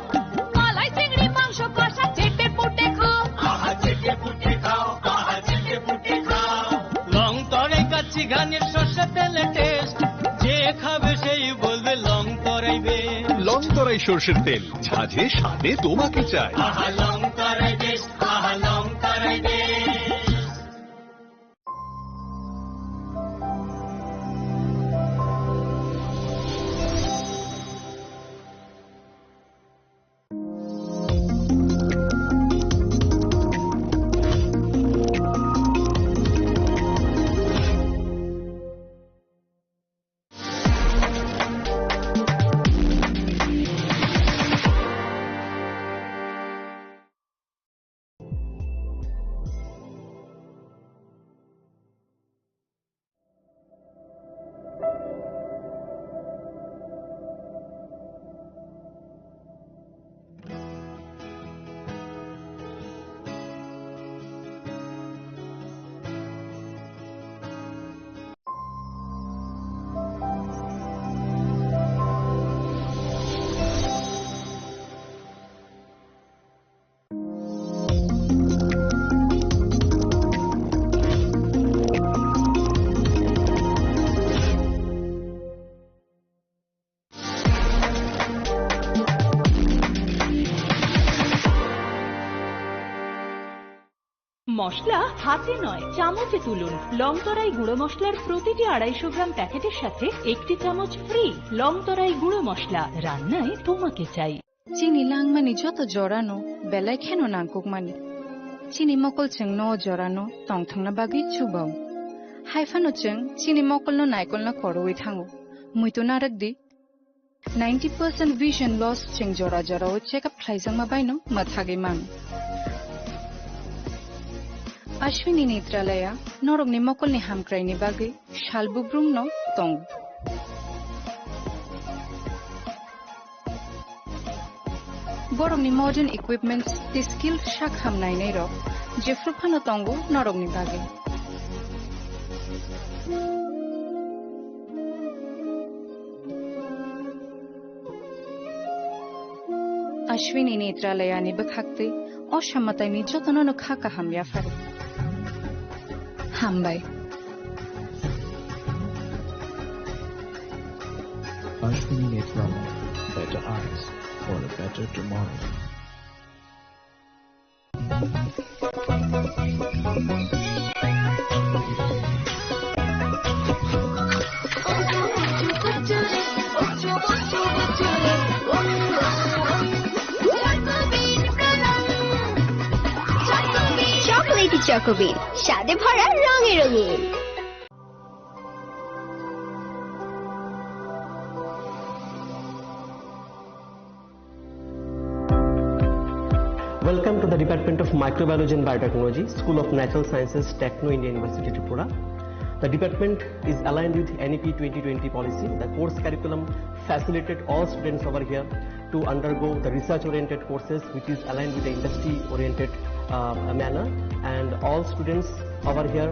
মালাই চিংড়ি মাংস কষা চেটে পুটে খাও, আহা চেটে পুটে খাও, আহা চেটে পুটে খাও। লং তরাই কাচ্চি ঘানির সর্ষে তেলে টেস্ট, যে খাবে সেই বলবে লং তরাইবে। লং তরাই সর্ষের তেল, ঝাঁঝে স্বাদে তোমাকে চাই। আহা লং তরাই বেশ, আহা লং তরাই বেশ। মশলা হাতে নয় চামচে তুলুন। লংতরাই গুঁড়ো মশলার প্রতিটি 250 গ্রাম প্যাকেটের সাথে 1টি চামচ ফ্রি। লংতরাই গুঁড়ো মশলা রান্নায় তোমাকে চাই। চিনি লাংমানি যত জরানো বেলায় খেনো নাংকুকমানি, চিনি মকল চেং ন জরানো তংথাংনা বাগি চুবাও, হাইফানো চেং চিনি মকলনো নাইকলনা করওই থাঙো, মুইতো নারকদি 90% vision loss চেং জরা জরাও চেকআপ খাইজাংমা বাইনো মাথাগে মান। Ashwini Netralaya, Norogni Mokolni Hamkraini Bagi, Shalbubrumno, Tong. Borogni modern equipments, the skilled Shakham Nainero, Jeffrupano Tongo, Norogni Bagi. Ashwini Netralaya ni Bakhakti, Oshamatani Jotono Khaka Hamya Fari. Hambai. Ashwini Netralaya, better eyes for a better tomorrow. চকোবিন, স্বাদে ভরা রঙে রঙিন। Welcome to the Department of Microbiology and Biotechnology, School of Natural Sciences, Techno India University, Tripura. The department is aligned with NEP 2020 policy. The course curriculum facilitated all students over here to undergo the research-oriented courses, which is aligned with the industry-oriented manner. And all students over here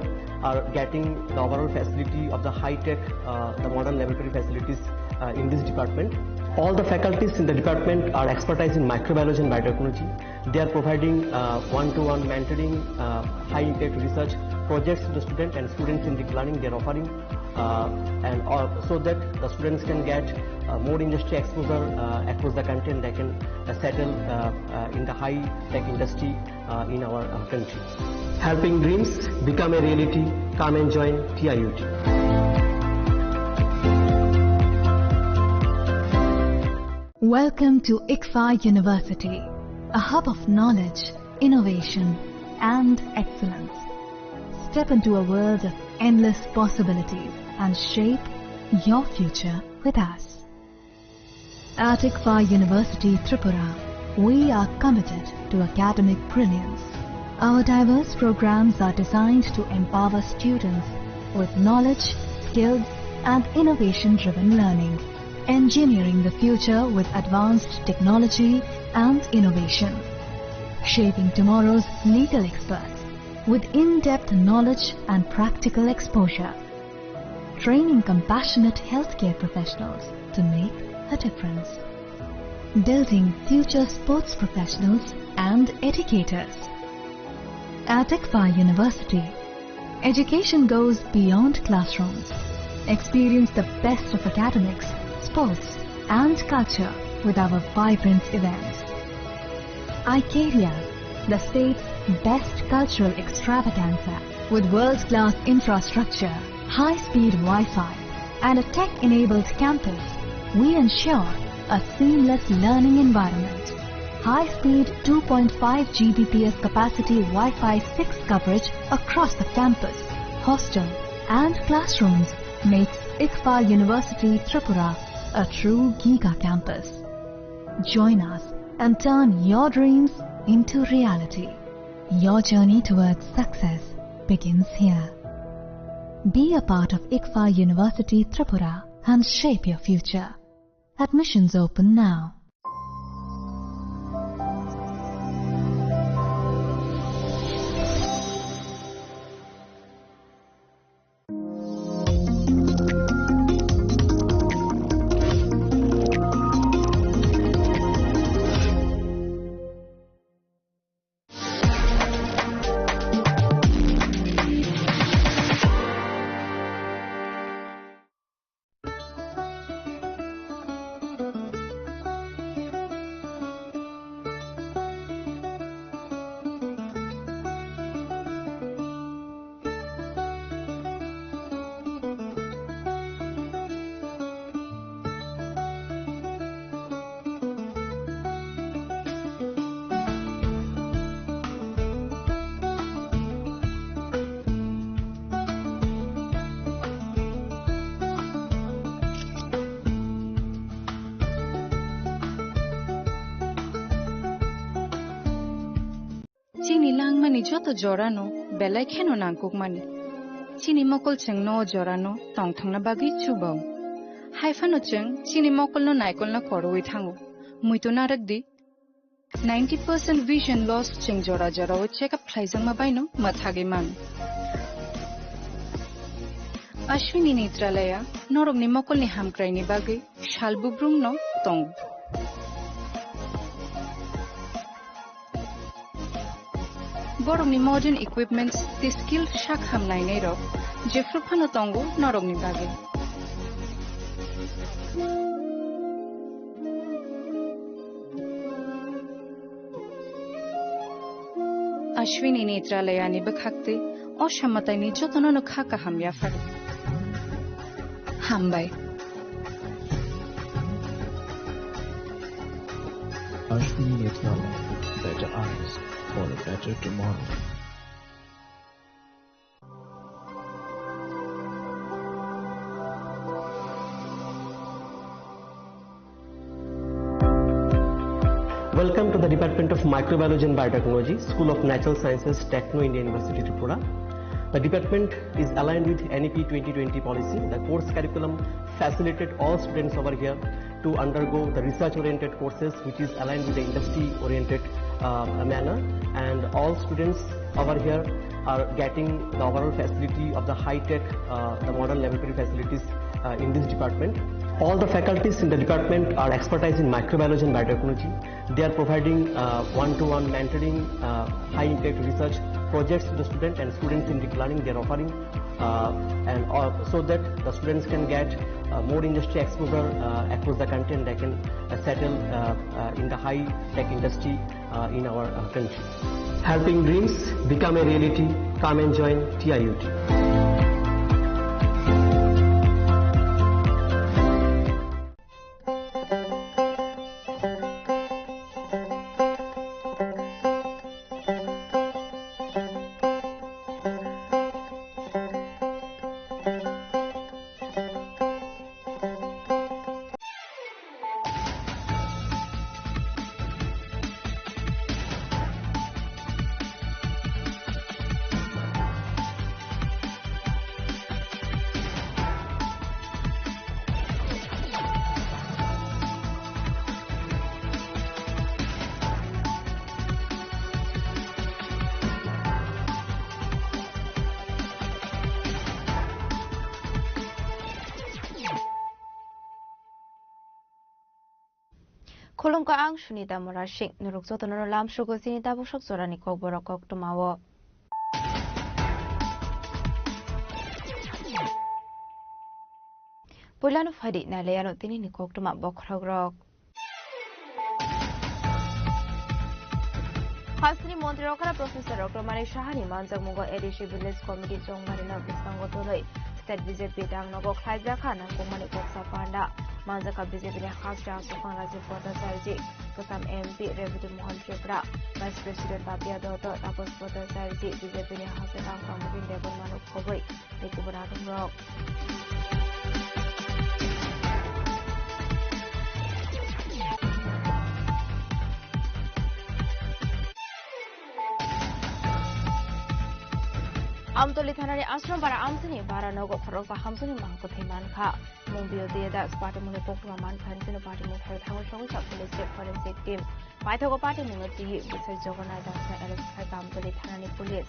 are getting the overall facility of the high-tech, the modern laboratory facilities in this department. All the faculties in the department are expertise in microbiology and biotechnology. They are providing one-to-one mentoring, high-impact research projects to the student, and students in deep learning they are offering, so that the students can get more industry exposure across the country, and they can settle in the high-tech industry in our country. Helping dreams become a reality. Come and join TIUT. Welcome to ICFA University, a hub of knowledge, innovation, and excellence. Step into a world of endless possibilities and shape your future with us. At ICFA University, Tripura, we are committed to academic brilliance. Our diverse programs are designed to empower students with knowledge, skills, and innovation-driven learning, engineering the future with advanced technology and innovation, shaping tomorrow's legal experts with in-depth knowledge and practical exposure, training compassionate healthcare professionals to make a difference, building future sports professionals and educators. At ICFA University, education goes beyond classrooms. Experience the best of academics, sports, and culture with our vibrant events. ICARIA, the state's best cultural extravaganza, with world-class infrastructure, high-speed Wi-Fi, and a tech-enabled campus, we ensure a seamless learning environment. High-speed 2.5 Gbps capacity Wi-Fi 6 coverage across the campus, hostel, and classrooms makes ICFA University Tripura a true Giga campus. Join us and turn your dreams into reality. Your journey towards success begins here. Be a part of ICFA University Tripura and shape your future. Admissions open now. চিনি লাংমানি যত জরানো বেলায় খেনো নাংকুকমানি চিনি মকল চেং ন জরানো টং থাংনা বাগি চুবাও হাইফানো চেং চিনি মকল ন নাইকল না করওই থাঙ্গো মুইতো নারকদি 90% vision loss চেং জরা জরা ও চেকআপ খাইজাং মাবাইনো মাথাগে মান Ashwini Netralaya norogni mokolni hamkraini bagi shalbubrung no tong borogni modern equipments the skill shak hamnai nero jefruphano tongo norogni bagi Ashwini Netralaya ni bakhakte অসামাতাইনি যতননো খাকা হামিয়া ফারে হামবাই Ashwini Netralaya, better eyes for a better tomorrow. Welcome to the Department of Microbiology and Biotechnology, School of Natural Sciences, Techno India University, Tripura. The department is aligned with NEP 2020 policy. The course curriculum facilitated all students over here to undergo the research-oriented courses, which is aligned with the industry-oriented manner. And all students over here are getting the overall facility of the high-tech, the modern laboratory facilities in this department. All the faculties in the department are expertise in microbiology and biotechnology. They are providing one-to-one mentoring, high-impact research projects to the student and student-centric learning they are offering, and so that the students can get more industry exposure across the country and they can settle in the high-tech industry in our country. Helping dreams become a reality. Come and join TIUT. Kolong ka ang sunita morashik nuruk so tono lam shugo sinita bushok zorani kok borok kok tumawo. Pulano fadi na leyano tini ni kok tuma bokragrok. Hasni Montri Rokara Professor Rokromani Shahani Manjak Mugo Edishi Village Committee Chongmarina Bisango Toloi State BJP Dang Nogo Khaija Khana Kumani Koksa Panda Manjaka BJP ne Khasja Sufan Rajiv Pota Sarji Kasam MP Revudu Mohan Tripura Vice President Babia Doto Tapos Pota Sarji BJP ne Hasetang Kamukin Devon Manuk Khoboi Nikuburatum Rock Amtoli Thanani Ashram Bara Amsini Bara Nogo Khorosa Hamsuni Manko Thimanka Mumbio Deda Sparta Mune Pokma Mankan Tino Party Mukher Thago Shonga Police Forensic Team Paithago Party Mungati Research Organizer Alex Amtoli Thanani Police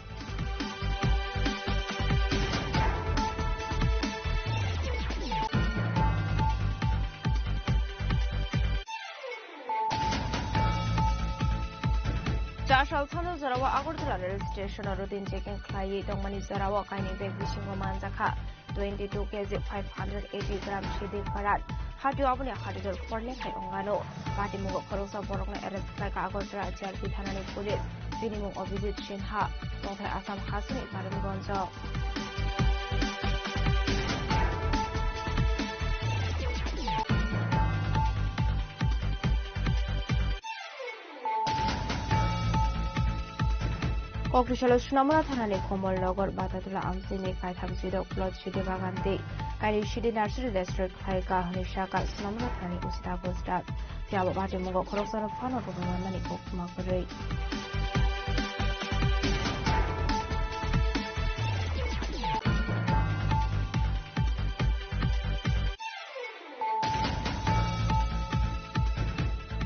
Jashal Sano Zarawa Agurtala rail station routine checking Clay Dongmani Zarawa Kaini Beg Vishingo Manzaka 22 kg 580 gram Shidi Karat Hatu Abune Hadidor Forne Kai Ongano Party Mugo Korosa Borokna arrest like Agotra JRP Thanani Police Minimum of visit Shinha Dongta Assam Hasni Param Gonzo Kokrishala Sunamura Thanani Komol Nogor Batatula Amsini Kai Thamsido Plot Shidi Bagante Kai Shidi Nursery District Kai Kahani Shaka Sunamura Thani Usta Gostat Tiabo Bati Mugo Korosana Fano Mani Kokmakuri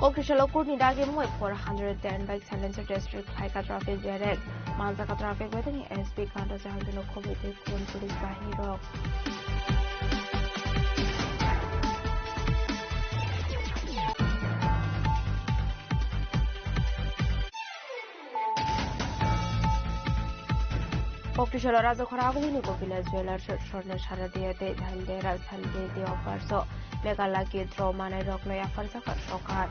Kokrishala Kurni Dagi Moy 410 by Silencer District Haika Traffic Direct Manzaka Traffic Wedding SB Kanta Jahantino COVID Kun Police Bahini Rock Kokrishala Raja Khoraguli Nico Village Jeweler Shortner Sharadiate Dhandera Shalde the offer so Megala Gidro Mane Rockno Yafarsa Shokat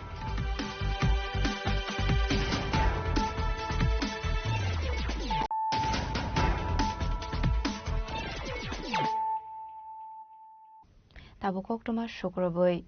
Tabukok Toma Shukraboi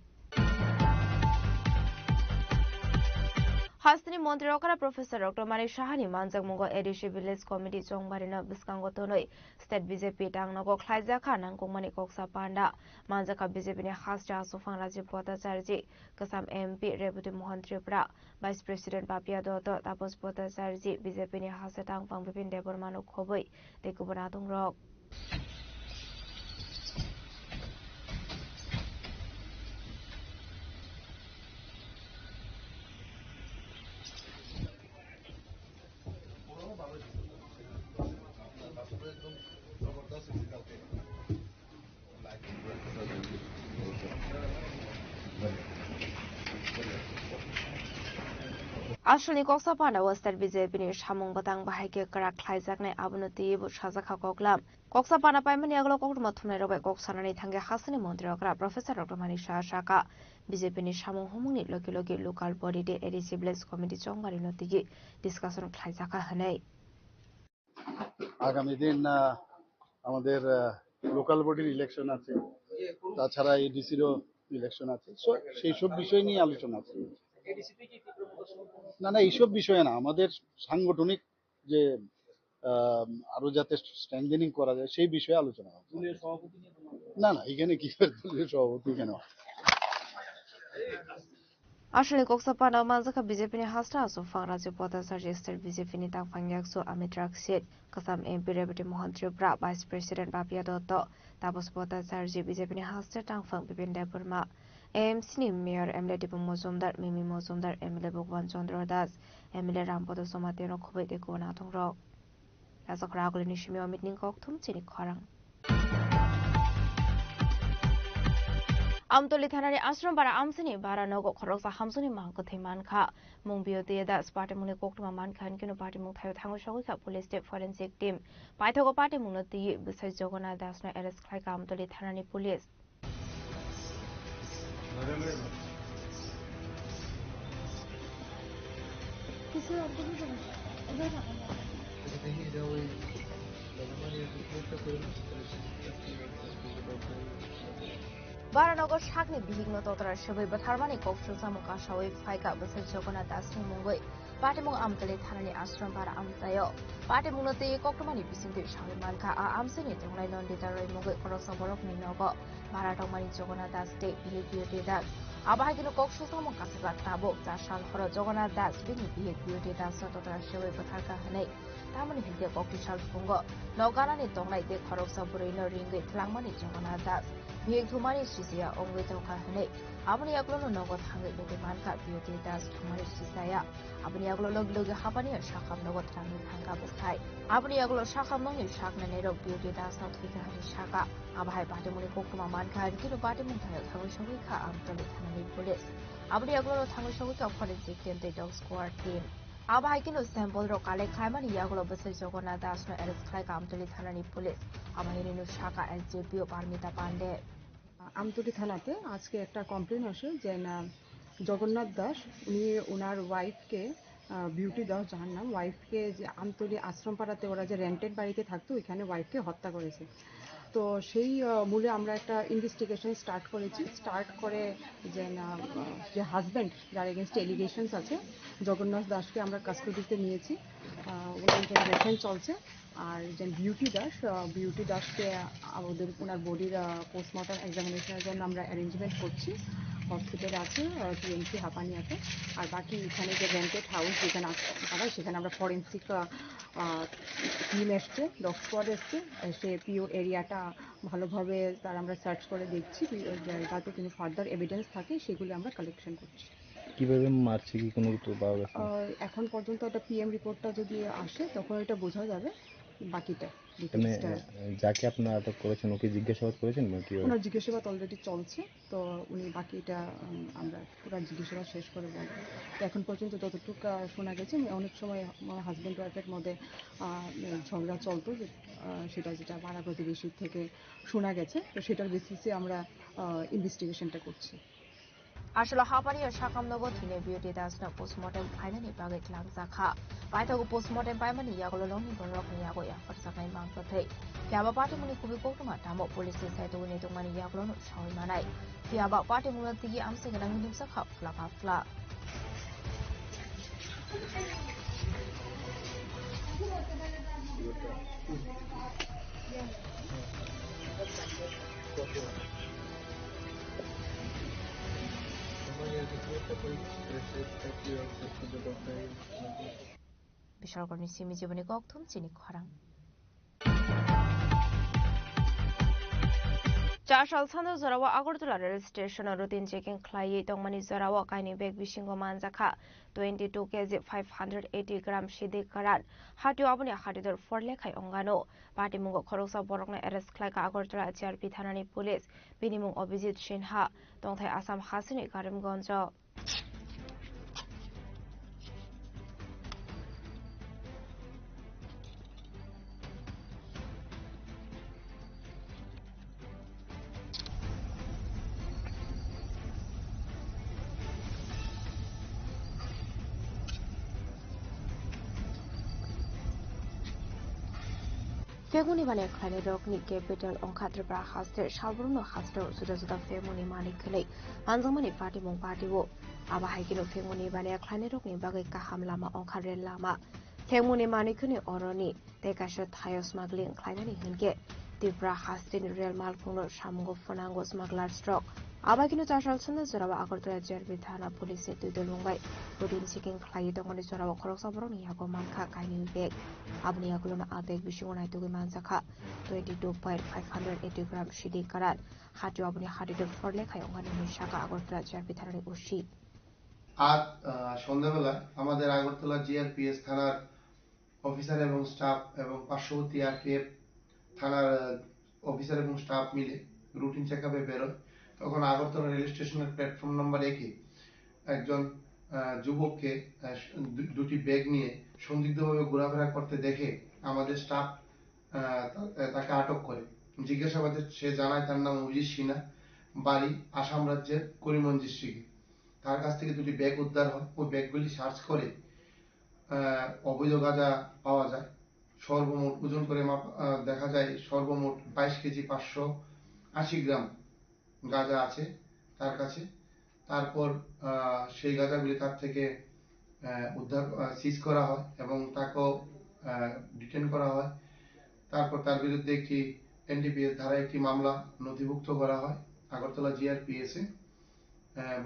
हास्तिनि मन्त्री रकरा professor doctor Manik साहानि मानजक मुंगो ADC village committee चंबारिनो बिस्कांगो तोनै state BJP टांगनगो ख्लाइजाखा नांगौमानि कक्सा पांडा मानजका बीजेपीनि हास्टा सुफां राजीव भट्टाचार्य कसाम MP Rebati Mohan Tripura vice president Papiya Dutta Tapas Bhattacharya बीजेपीनि हास्टा टांगफां बिपिन देबरमानो खबै देखुबना दंरक आसलनि कक्सा पांडा वेस्टार्न बीजेपीनि सामुं गतां बाहायके करा ख्लाइजाकनाय आबुनति साजाखा कगलाम कक्सा पांडा पाइमानि आगलाव कक्रमा थुमनाय रबाय कक्सानानि थांगे हास्तिनि मन्त्री रकरा प्रोफेसर डॉक्टर मानिक साहा बीजेपीनि सामुं हुमुंनि लगे लगे लोकाल बडी day ADC village committee चंबारि नतिगि discussion ख्लाइजाखा हनै আগামী দিন আমাদের লোকাল বডির ইলেকশন আছে তাছাড়া এডিসিরও ইলেকশন আছে সেই সব বিষয় নিয়ে আলোচনা আছে না এইসব বিষয়ে না আমাদের সাংগঠনিক যে আরো যাতে স্ট্রেংথেনিং করা যায় সেই বিষয়ে আলোচনা হবে না এখানে কি দলীয় সভাপতি কেন आसलनि कक्सा पांडा मानजका बीजेपीनि हास्टा सुफां राजीव भट्टाचार्य स्टेट बीजेपीनि टांगफां याक्सु अमित राक्षित कसाम MP Rebati Mohan Tripura vice president Papiya Dutta Tapas Bhattacharya बीजेपीनि हास्टा टांगफां बिपिन देबरमा एएमसीनि mayor MLA Dipak Majumdar Mimi Majumdar MLA Bhagaban Chandra Das MLA Rampada सोमातेनो खबै देखुबना दंरक राजखरा आगुलिनि सिमी अमित निंकक थुमचिनि खरां आमतली थानानि आश्रम बारा आमसिनि बारा नगो खरकसा हामसुनि मांगो थैमानखा मुंबियो देदास पार्टी मुनि कोक्टमा मानखान किनो पार्टी मुं थायो थांगो सगैखा पुलिस स्टेट फरेंसिक टीम पाइथगो पार्टी मुंनो ति बिसाय जगन्नाथ दासनो एरेस्ट खालायखा आमतली थानानि पुलिस बारानगर सागनि बिहिग्न ततरा सबै बथारमानि कक्सु सामुका सबै फाइका बसै जगन्नाथ दासनि मुंगै पार्टी मुं आमतली थानानि आश्रम बारा आमतायो पार्टी मुंनो ते कक्टमानि बिसिंदि सावै मानखा आमसिनि तंनाय नन्दिता रय मुंगै खरकसा बरकनि नगो बारा दंमानि जगन्नाथ दास ते बिहिगियोटे दास आबाहागिनो कक्सु सामु कासेबा ताबो जासाल हर जगन्नाथ दास बिनि बिहिगियोटे दास ततरा सबै बथारका हनै तामनि हिंगे कक्टि साल फुंगो नगानानि तंनाय ते खरकसा बुरैनो रिंगै थलांमानि जगन्नाथ दास बिहेक थुमानि सिसिया अंगै तंका हनै आबनि आगलोनो नगद थांगै लोगे मानखा बियोटे दास थुमानि सिसाया आबनि आगलो लग लगे हाबानि साखाम नगद थांगै थांगा बसाय आबनि आगलो साखाम नंनि साखना नेरक बियोटे दास नाव थैखा हनि साका आबाहाय पाटेमुनि कोक्टमा मानखा किनो पाटेमुं थायो थांगै सगैखा आमतली थानानि पुलिस आबनि आगलोनो थांगै सगैखा फरेंसिक टीम ते डग स्क्वाड टीम आबाहाय किनो सैंपल रो कालेक्ट खायमानि यागलो बसै जगन्नाथ दासनो एरेस्ट खालायखा आमतली थानानि पुलिस आबाहायनि साका एसजेपीओ पारमिता पांडे আমতলী থানাতে আজকে একটা কমপ্লেন আসে যে না জগন্নাথ দাস উনি ওনার ওয়াইফকে বিউটি দাস যার নাম ওয়াইফকে যে আমতলী আশ্রমপাড়াতে ওরা যে রেন্টেড বাড়িতে থাকতো ওইখানে ওয়াইফকে হত্যা করেছে তো সেই মূলে আমরা একটা ইনভেস্টিগেশন স্টার্ট করেছি স্টার্ট করে যে না যে হাজব্যান্ড যার এগেনস্ট এলিগেশনস আছে জগন্নাথ দাসকে আমরা কাস্টডিতে নিয়েছি ওনার ইনভেস্টিগেশন চলছে আর যে বিউটি দাসকে আমাদের ওনার বডির পোস্টমর্টম এক্সামিনেশনের জন্য আমরা অ্যারেঞ্জমেন্ট করছি হসপিটালে আছে টিএমসি হাপানিয়াতে আর বাকি এখানে যে রেন্টেড হাউস যেখানে আছে সেখানে আমরা ফরেন্সিক টিম এসছে ডগ স্কোয়াড এসছে সে পিও এরিয়াটা ভালোভাবে তার আমরা সার্চ করে দেখছি যাতে কোনো ফার্দার এভিডেন্স থাকে সেগুলো আমরা কালেকশন করছি কিভাবে মারছে কি কোনো কিছু পাওয়া গেছে এখন পর্যন্ত একটা পিএম রিপোর্টটা যদি আসে তখন এটা বোঝা যাবে বাকিটা যাকে আপনারা আটক করেছেন ওকে জিজ্ঞাসাবাদ করেছেন নাকি ওনার জিজ্ঞাসাবাদ অলরেডি চলছে তো উনি বাকিটা আমরা পুরো জিজ্ঞাসাবাদ শেষ করে বলবো তো এখন পর্যন্ত যতটুকু শোনা গেছে অনেক সময় হাজব্যান্ড ওয়াইফের মধ্যে ঝগড়া চলতো সেটা যেটা পাড়া প্রতিবেশীর থেকে শোনা গেছে তো সেটার বেসিসে আমরা ইনভেস্টিগেশনটা করছি আসলে হাবানি সাকাম নগদ থিনে বিউটি দাসনা পোস্টমর্টম ফাইনানি बागै ख्लांजाखा बायथागो पोस्टमर्टम पाइमानि यागलो लंनि बरकनि यागो याफर जानाय मांगथै फियाबा पार्टी मुनि कुबि कोक्टमा तामो पुलिस साइतो नि तंमानि यागलोनो सावै मानाय फियाबा पार्टी मुनि तिगि आमसे गनांनि दुमसा खा फ्ला 비설거니 시미지분이 꼭tum 지니 커랑. Chashal Sando Zorawa Agortula Rail Station routine checking Clay Dongmani Zorawa Kaini Beg Bishingo Manzaka 22 kg 580 gram Shidi Karan Hatu Abuni Hadidur for Lekai Ongano Patimungo Korosa Borokna Eres Klaka Agortula CRP Thanani Police Binimung Obizit Shinha Dongthai Assam Hasini Karim Gonjo Femuni bane khane rokni capital onkhatra haster shalbruno haster suda femuni mani khale anjamani party mong party wo aba haikino femuni bane khane rokni bagai kaham lama onkhare lama femuni mani khuni oroni tekasha thayo smuggling khlainani hinge tibra hastin real malpuno shamgo fonango smuggler stroke aba kino chashal sunna zorawa agartala jerbi thana police tudel mumbai routine checking khlai dongoni zorawa khorok sabroni yago manka kaini bag abni yaglona abeg bishingona tugi mansakha 22.580 gram shidi karat hatu abni hadidur forle khai ongani shaka agartala jerbi thana ushi আজ সন্ধ্যাবেলা আমাদের Agartala GRPS থানার officer এবং staff এবং পার্শ্ববর্তী RPF থানার officer এবং staff মিলে রুটিন চেকআপে বেরোয় তখন আগরতলা রেল স্টেশনের প্ল্যাটফর্ম নাম্বার 1 একজন যুবককে দুটি ব্যাগ নিয়ে সন্দিগ্ধভাবে ঘোরাফেরা করতে দেখে আমাদের স্টাফ তাকে আটক করে জিজ্ঞাসাবাদে সে জানায় তার নাম অভিজিৎ সিনহা বাড়ি আসাম রাজ্যের করিমগঞ্জ ডিস্ট্রিক্টে তার কাছ থেকে দুটি ব্যাগ উদ্ধার হয় ওই ব্যাগগুলি সার্চ করে অবৈধ গাঁজা পাওয়া যায় সর্বমোট ওজন করে দেখা যায় সর্বমোট 22 কেজি 580 গ্রাম গাঁজা আছে তার কাছে তারপর সেই গাঁজাগুলি তার থেকে উদ্ধার সিজ করা হয় এবং তাকেও ডিটেইন করা হয় তারপর তার বিরুদ্ধে একটি এনডিপিএস ধারায় একটি মামলা নথিভুক্ত করা হয় আগরতলা জিআরপিএস এ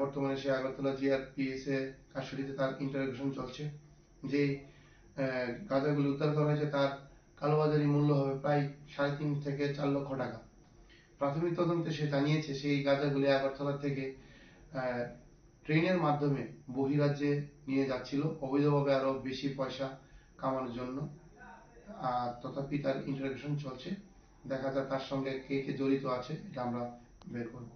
বর্তমানে সে আগরতলা জিআরপিএস এ কাস্টডিতে তার ইন্টারোগেশন চলছে যে গাঁজাগুলি উদ্ধার করা হয়েছে তার কালোবাজারি মূল্য হবে প্রায় 3.5 থেকে 4 লক্ষ টাকা প্রাথমিক তদন্তে সে জানিয়েছে সেই গাঁজাগুলি আগরতলা থেকে ট্রেনের মাধ্যমে বহিরাজ্যে নিয়ে যাচ্ছিল অবৈধভাবে আরো বেশি পয়সা কামানোর জন্য তথাপি তার ইন্টারোগেশন চলছে দেখা যায় তার সঙ্গে কে কে জড়িত আছে এটা আমরা বের করব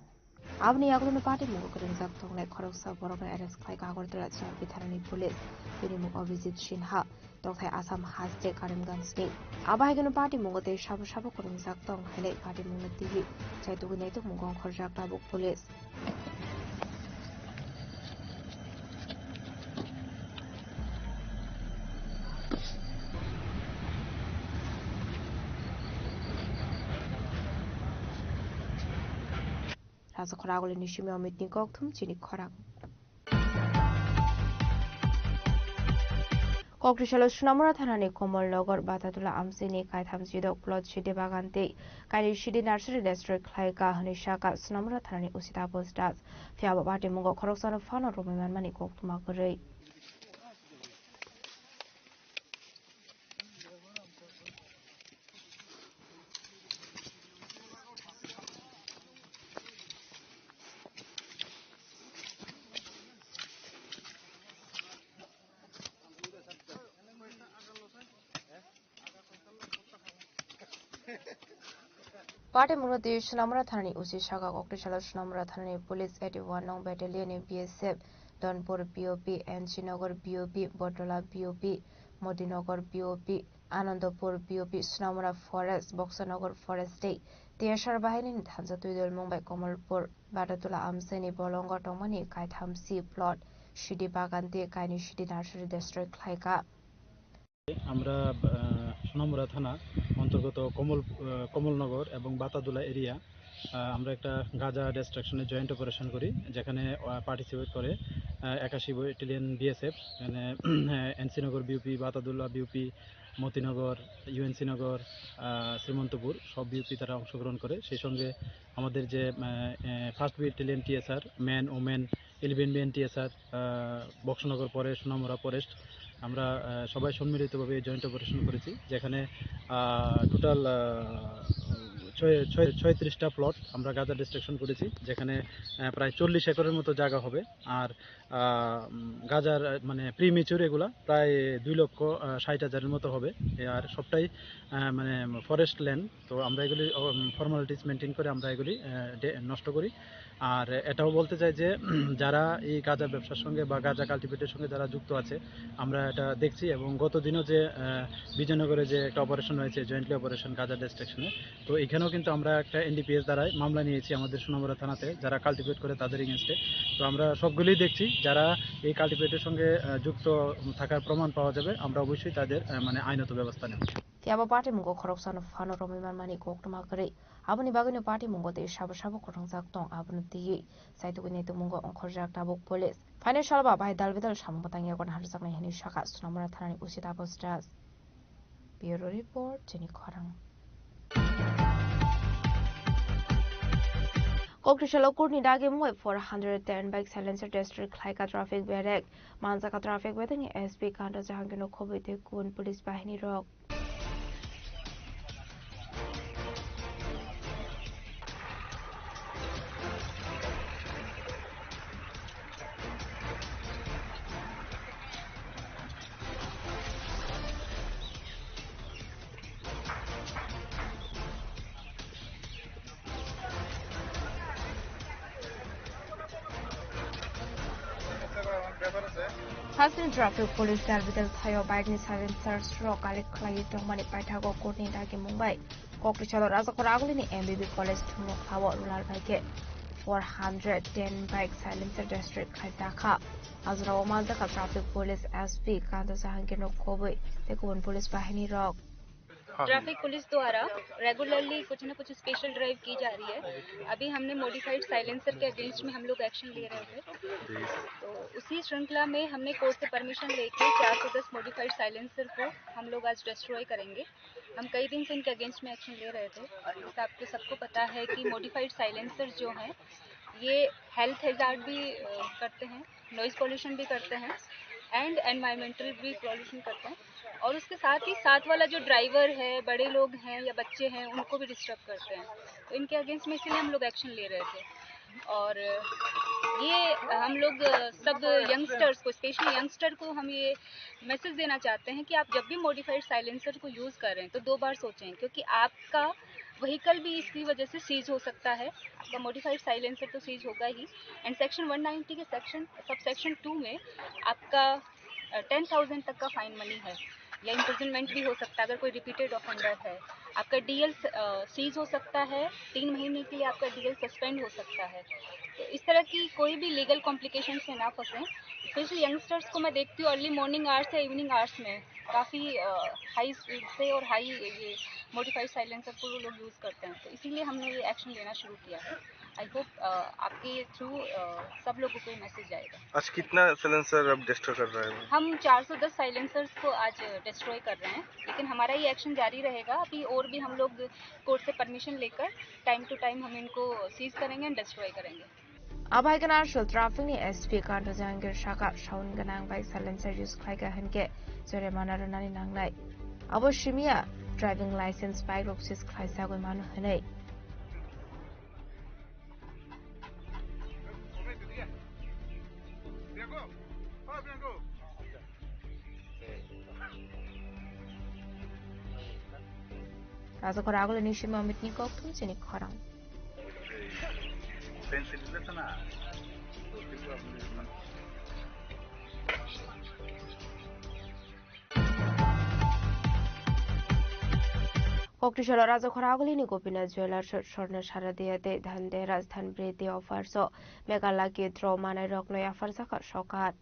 Abni yaglona party mo kren zak tongle khoroksa borokna arrest khai agortala CRP thanani police binimu Obizit Shinha tongthai Assam haste Karimganj ni abaigano party mo gote shabo kren zak tong hele party mo TV chaitugu nei to mungong khorjak tabuk police Rasa khoragole nishime omitni kokthum chini khorang Kokrishala Sunamura Thanani Komolnagar Batatula Amsini Kaitham Jidok Plot Shidi Bagante Kairi Shidi Nursery District Khlaika Hanishaka Sunamura Thanani Usita Postas Fiaba Bati Mungo Khoroksana Fana Roman Mani Koktuma Gurei Party Munati Sunamura Thani Usi Shaka Kokrishala Sunamura Thani Police 81 Nong Battalion BSF Donpur BOP Enchinagar BOP Botola BOP Modinagar BOP Anandapur BOP Sunamura Forest Boxanagar Forest Day Tiashar Bahini Thansa Tuidul Mumbai Komalpur Batatula Amseni Bolonga Tomani Kaitham C Plot Shidi Bagante Kaini Shidi Nursery District Khlaika আমরা সোনামুড়া থানা অন্তর্গত কমলনগর এবং বাতাদুলা area আমরা একটা গাঁজা ডিস্ট্রাকশনের joint operation করি যেখানে participate করে 81 ব্যাটালিয়ন বিএসএফ, মানে এনসিনগর BUP, বাতাদুল্লাহ BUP, Motinagar, UNC Nagar, Srimantapur সব বিউপি তারা অংশগ্রহণ করে। সেই সঙ্গে আমাদের যে 1st battalion TSR, man women 11 BN TSR, Boxanagar Paresh, Sonamura forest, আমরা সবাই সম্মিলিতভাবে এই জয়েন্ট অপারেশন করেছি, যেখানে টোটাল 36টা প্লট আমরা গাঁজা ডিস্ট্রাকশন করেছি, যেখানে প্রায় 40 একরের মতো জায়গা হবে। আর গাঁজার মানে প্রিমেচুর এগুলা প্রায় 2,60,000-এর মতো হবে। আর সবটাই মানে ফরেস্ট ল্যান্ড। তো আমরা এগুলি ফর্মালিটিস মেনটেন করে আমরা এগুলি নষ্ট করি। আর এটাও বলতে চাই যে যারা এই গাঁজা ব্যবসার সঙ্গে বা গাঁজা কাল্টিভেটের সঙ্গে যারা যুক্ত আছে, আমরা এটা দেখছি। এবং গত দিনও যে বিজয়নগরে যে একটা অপারেশন হয়েছে, জয়েন্টলি অপারেশন গাঁজা ডিস্ট্রাকশনে, তো এখানেও কিন্তু আমরা একটা এনডিপিএস দ্বারাই মামলা নিয়েছি আমাদের সোনামুড়া থানাতে, যারা কাল্টিভেট করে তাদের এগেনস্টে। তো আমরা সবগুলোই দেখছি, যারা এই কাল্টিভেটের সঙ্গে যুক্ত থাকার প্রমাণ পাওয়া যাবে, আমরা অবশ্যই তাদের মানে আইনত ব্যবস্থা নেব। Tiaba party mungo khoroksan fano romiman mani koktuma kare abuni bagani party mungo te shabo shabo korongsak tong abuni tigi saitugini tu mungo onkhorjak tabuk police financial ba bai dalbedal sambatang yakon harsak nai hani shaka sunamura thanani usita postras bureau report jeni khorang Kokrishala kurni dagi moi 410 bike silencer district khlaika traffic berek manjaka traffic bedani SP kanda jahangino khobite kun police bahini rok Hasni traffic police dalbidal thayo bike ni silencer stroke kalik khlai tongmani paithago kurni dagi Mumbai Kokrishala Rajakor agulini MBB college thungo khawo rural bike 410 bike silencer district khaitaka azra omazaka traffic police SP Kanda Jahangir Khoboi tekun police bahini rok traffic police द्वारा regularly कुछ न कुछ special drive की जा रही है। अभी हमने मॉडिफाइड साइलेंसर के अगेंस्ट में हम लोग एक्शन ले रहे थे, तो उसी श्रृंखला में हमने कोर्ट से परमिशन लेके 410 मॉडिफाइड साइलेंसर को हम लोग आज डिस्ट्रॉय करेंगे। हम कई दिन से इनके अगेंस्ट में एक्शन ले रहे थे। आपको सबको पता है कि मॉडिफाइड साइलेंसर जो हैं ये हेल्थ हैजार्ड भी करते हैं, नॉइज पॉल्यूशन भी करते हैं एंड एनवायरमेंटल भी पॉल्यूशन करते हैं, और उसके साथ ही साथ वाला जो ड्राइवर है, बड़े लोग हैं या बच्चे हैं, उनको भी डिस्टर्ब करते हैं। तो इनके अगेंस्ट में इसलिए हम लोग एक्शन ले रहे थे। और ये हम लोग सब यंगस्टर्स को, स्पेशली यंगस्टर को हम ये मैसेज देना चाहते हैं कि आप जब भी मॉडिफाइड साइलेंसर को यूज़ करें तो 2 बार सोचें, क्योंकि आपका व्हीकल भी इसकी वजह से सीज हो सकता है। आपका मॉडिफाइड साइलेंसर तो सीज होगा ही, एंड सेक्शन 190 के सब सेक्शन 2 में आपका 10,000 तक का फाइन मनी है या इम्प्रिजनमेंट भी हो सकता है अगर कोई रिपीटेड ऑफेंडर है। आपका डीएल सीज हो सकता है, 3 महीने के लिए आपका डीएल सस्पेंड हो सकता है। तो इस तरह की कोई भी लीगल कॉम्प्लिकेशन से ना फंसें। स्पेशली यंगस्टर्स को मैं देखती हूँ अर्ली मॉर्निंग आवर्स या इवनिंग आवर्स में काफ़ी हाई स्पीड से और हाई ये मॉडिफाइड साइलेंसर को लोग यूज़ करते हैं, तो इसीलिए हमने ये एक्शन लेना शुरू किया है। आई होप आपके थ्रू सब लोगों को मैसेज जाएगा। आज कितना साइलेंसर अब डिस्ट्रॉय कर रहे हैं? हम 410 साइलेंसर्स को आज डिस्ट्रॉय कर रहे हैं, लेकिन हमारा ये एक्शन जारी रहेगा। अभी और भी हम लोग कोर्ट से परमिशन लेकर टाइम टू टाइम हम इनको सीज करेंगे एंड डिस्ट्रॉय करेंगे। Abhaiganar shul traffic ni SP Kanda Jahangir Shaka shaun ganang bike silencer use khlaiga hanke jore manarunani nangnai abo shimia driving license bike roxis khlaisa goi manu hanai Rajakor agul ni shima mitni koktum cheni khorang Kokrishala Rajakor agulini Gopinath Jewelers Shorna Sharadiyate Dhande Rajdhan Briti offers so Megala Gidro Manai Rokno Yafarsaka Shokat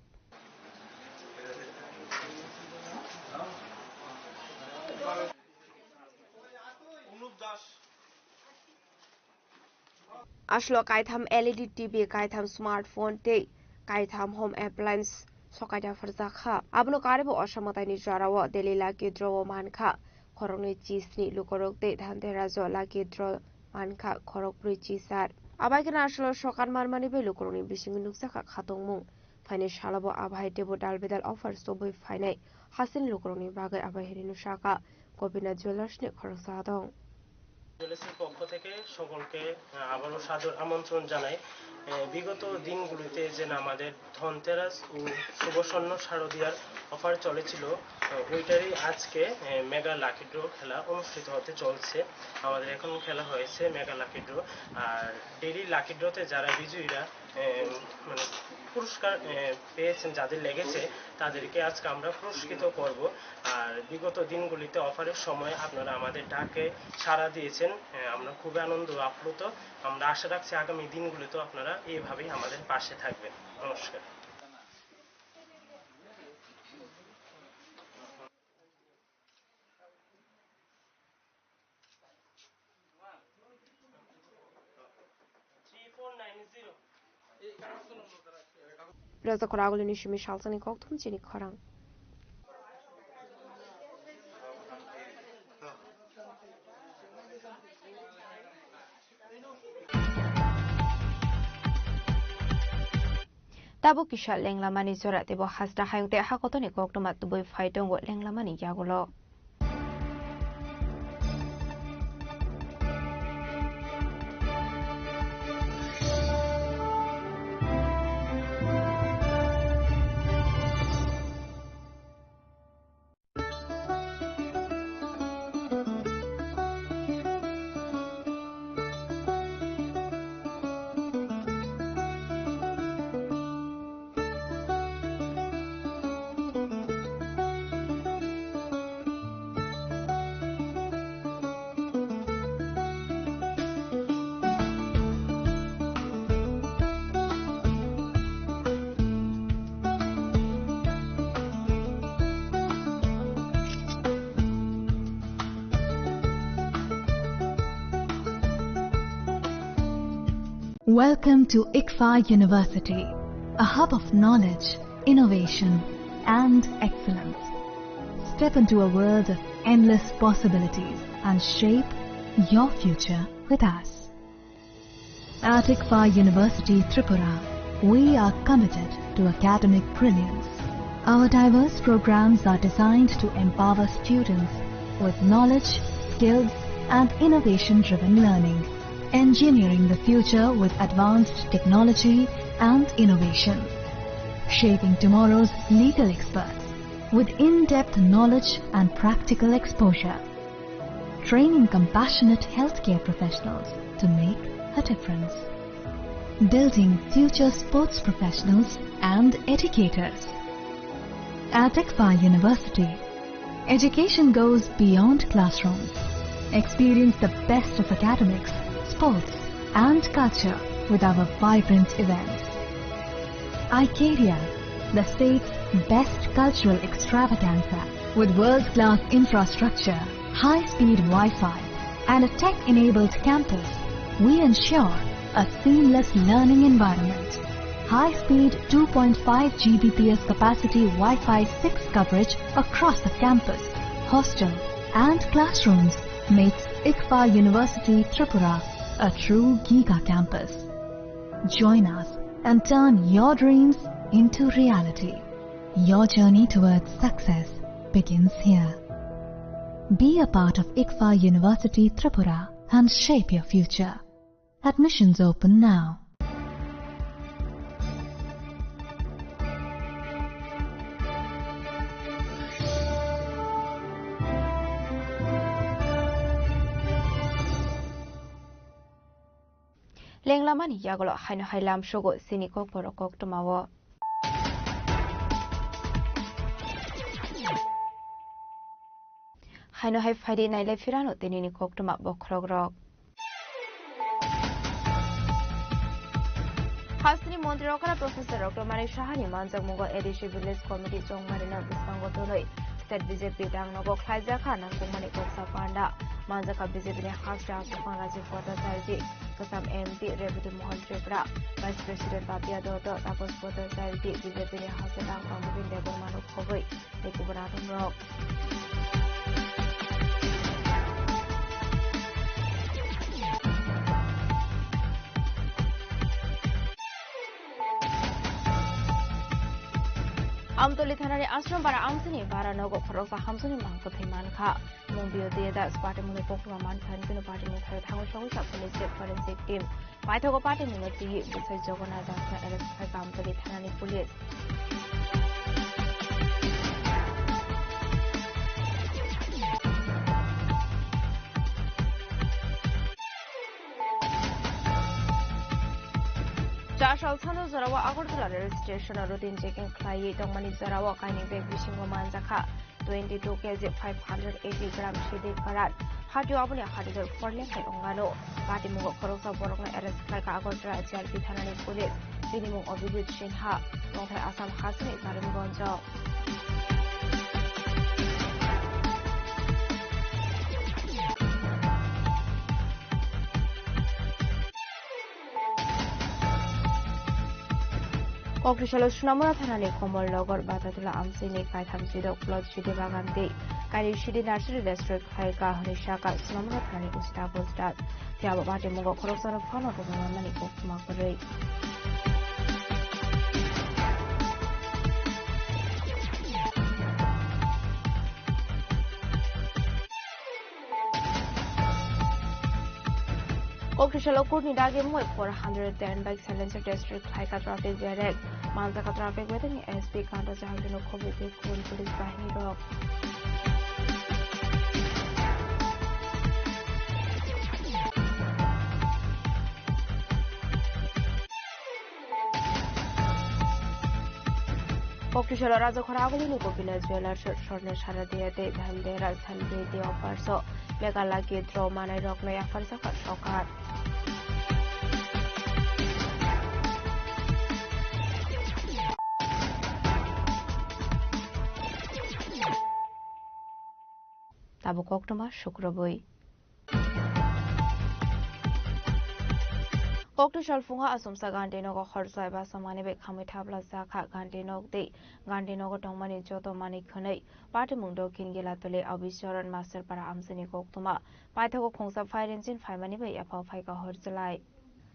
Ashlo Kaitham LED TV Kaitham smartphone te kaitham home appliance sokaida farjakha abno karebo osamataini jarawo deli laki draw mankha khorongni chisni lukorokte dhante rajo laki draw mankha khorokpri chisar abaikena aslo sokan marmani be lukoroni bisingi nuksaka khatongmung faine shalabo abai tebo dalbedal offer soboi fainai hasin lukoroni bagai abai herinu shaka Gopinath jewellers নিয়ে খরচ আদং জুয়েলার্সের পক্ষ থেকে সকলকে আবারও সাদর আমন্ত্রণ জানাই বিগত দিনগুলিতে যে আমাদের ধনতেরাস ও শুভস্বর্ণ শারদীয়ার অফার চলেছিল ওইটারই আজকে মেগা লাকি ড্র খেলা অনুষ্ঠিত হতে চলছে আমাদের এখন খেলা হয়েছে মেগা লাকি ড্র আর ডেইলি লাকি ড্রতে যারা বিজয়ীরা মানে পুরস্কার পেয়েছেন যাদের লেগেছে তাদেরকে আজকে আমরা পুরস্কৃত করব আর বিগত দিনগুলিতে অফারের সময় আপনারা আমাদের ডাকে সাড়া দিয়েছেন আমরা খুবই আনন্দ আপ্লুত আমরা আশা রাখছি আগামী দিনগুলিতেও আপনারা এইভাবেই আমাদের পাশে থাকবেন নমস্কার Raza koragul ni shimi shalsani koktum chini khorang. Tabo kisha lenglamani zora tebo hasda hayungte hakotoni koktumat tuboi faitongo lenglamani yagulo. Welcome to ICFA University, a hub of knowledge, innovation, and excellence. Step into a world of endless possibilities and shape your future with us. At ICFA University, Tripura, we are committed to academic brilliance. Our diverse programs are designed to empower students with knowledge, skills, and innovation-driven learning. Engineering the future with advanced technology and innovation. Shaping tomorrow's legal experts with in-depth knowledge and practical exposure. Training compassionate healthcare professionals to make a difference. Building future sports professionals and educators. At ICFA University, education goes beyond classrooms. Experience the best of academics, sports and culture with our vibrant events. ICARIA, the state's best cultural extravaganza with world-class infrastructure, high-speed Wi-Fi and a tech-enabled campus, we ensure a seamless learning environment. High-speed 2.5 Gbps capacity Wi-Fi 6 coverage across the campus, hostel and classrooms makes ICFA University Tripura a true Giga campus. Join us and turn your dreams into reality. Your journey towards success begins here. Be a part of ICFA University Tripura and shape your future. Admissions open now. Lenglamani yagolo haino hailam shogo sinikok borokok tumawo. Haino hai faidi naile firano tenini kok tuma bokrogrok. Hasni Montirokara Professor Rokromani Shahani Manjak Mugo Edishi Village Committee Jongmarina Bisangotonoi State BJP Dangnogo Klaija Khana Kumani Koksa Panda Manjaka BJP Hasra Kupanga Jifota Sarji Kasam MP Revenue Mohan Tripura, Vice President Babia Dotto, Tapos Bhattacharya, BJP ni Hasadang Pamudin Debong Manuk Khoboi, Ekubanatham Rock. Amtoli thanani ashram bara amsini bara nogo khoroksa hamsuni mangko thaimankha mungbiyo deda party mungi pokma man khan kino party mung thai thango shong sa police forensic team paithogo party mungi ti bisai jogona dakha arrest khai amtoli thanani police Jashal Sano Zarawa Agartala railway station routine checking Klai Dongmani Zarawa Kaining Beg Bishingo Manzaka 22 kg 580 gram Shidi Karat Hadu Abuli Hadu Forley Ongano Party Mungo Korosa Borong arrest Klai Agartala JRP Thanani Police Minimum of Vijit Shinha Nongthai Assam Hasani Tarim Gonjo Kokrishala Sunamura Thanani Komol Logor Batatula Amsini Kaitam Sidok Plot Shidi Bagante Kari Shidi Nursery District Haika Honishaka Sunamura Thani Usta Postat Tiaba Bati Mungo Korosana Fono Mani Kokmakare Kokrishala Kurni Dagi Moy 410 bike silencer district Haika traffic direct Manzaka traffic within SB Kanta Jahangino Kobe Kun Police Bahini Rock Kokrishala Raja Khoraguli Gopila Jewelers Shortness Sharadiyate Dhandera Thanbedi offers so Megala Gidro Manai Rockno Yafarsa Shokat Tabu Koktoma Shukrabui Koktishal Funga Asumsa Gandinogo Horsai Basamani Be Kamitabla Zaka Gandinog De Gandinogo Dongmani Joto Mani Kune Party Mundo Kingila Tole Abisharan Master Para Amsini Koktuma Paithago Kongsa Fire Engine Faimani Be Yapa Faika Horsalai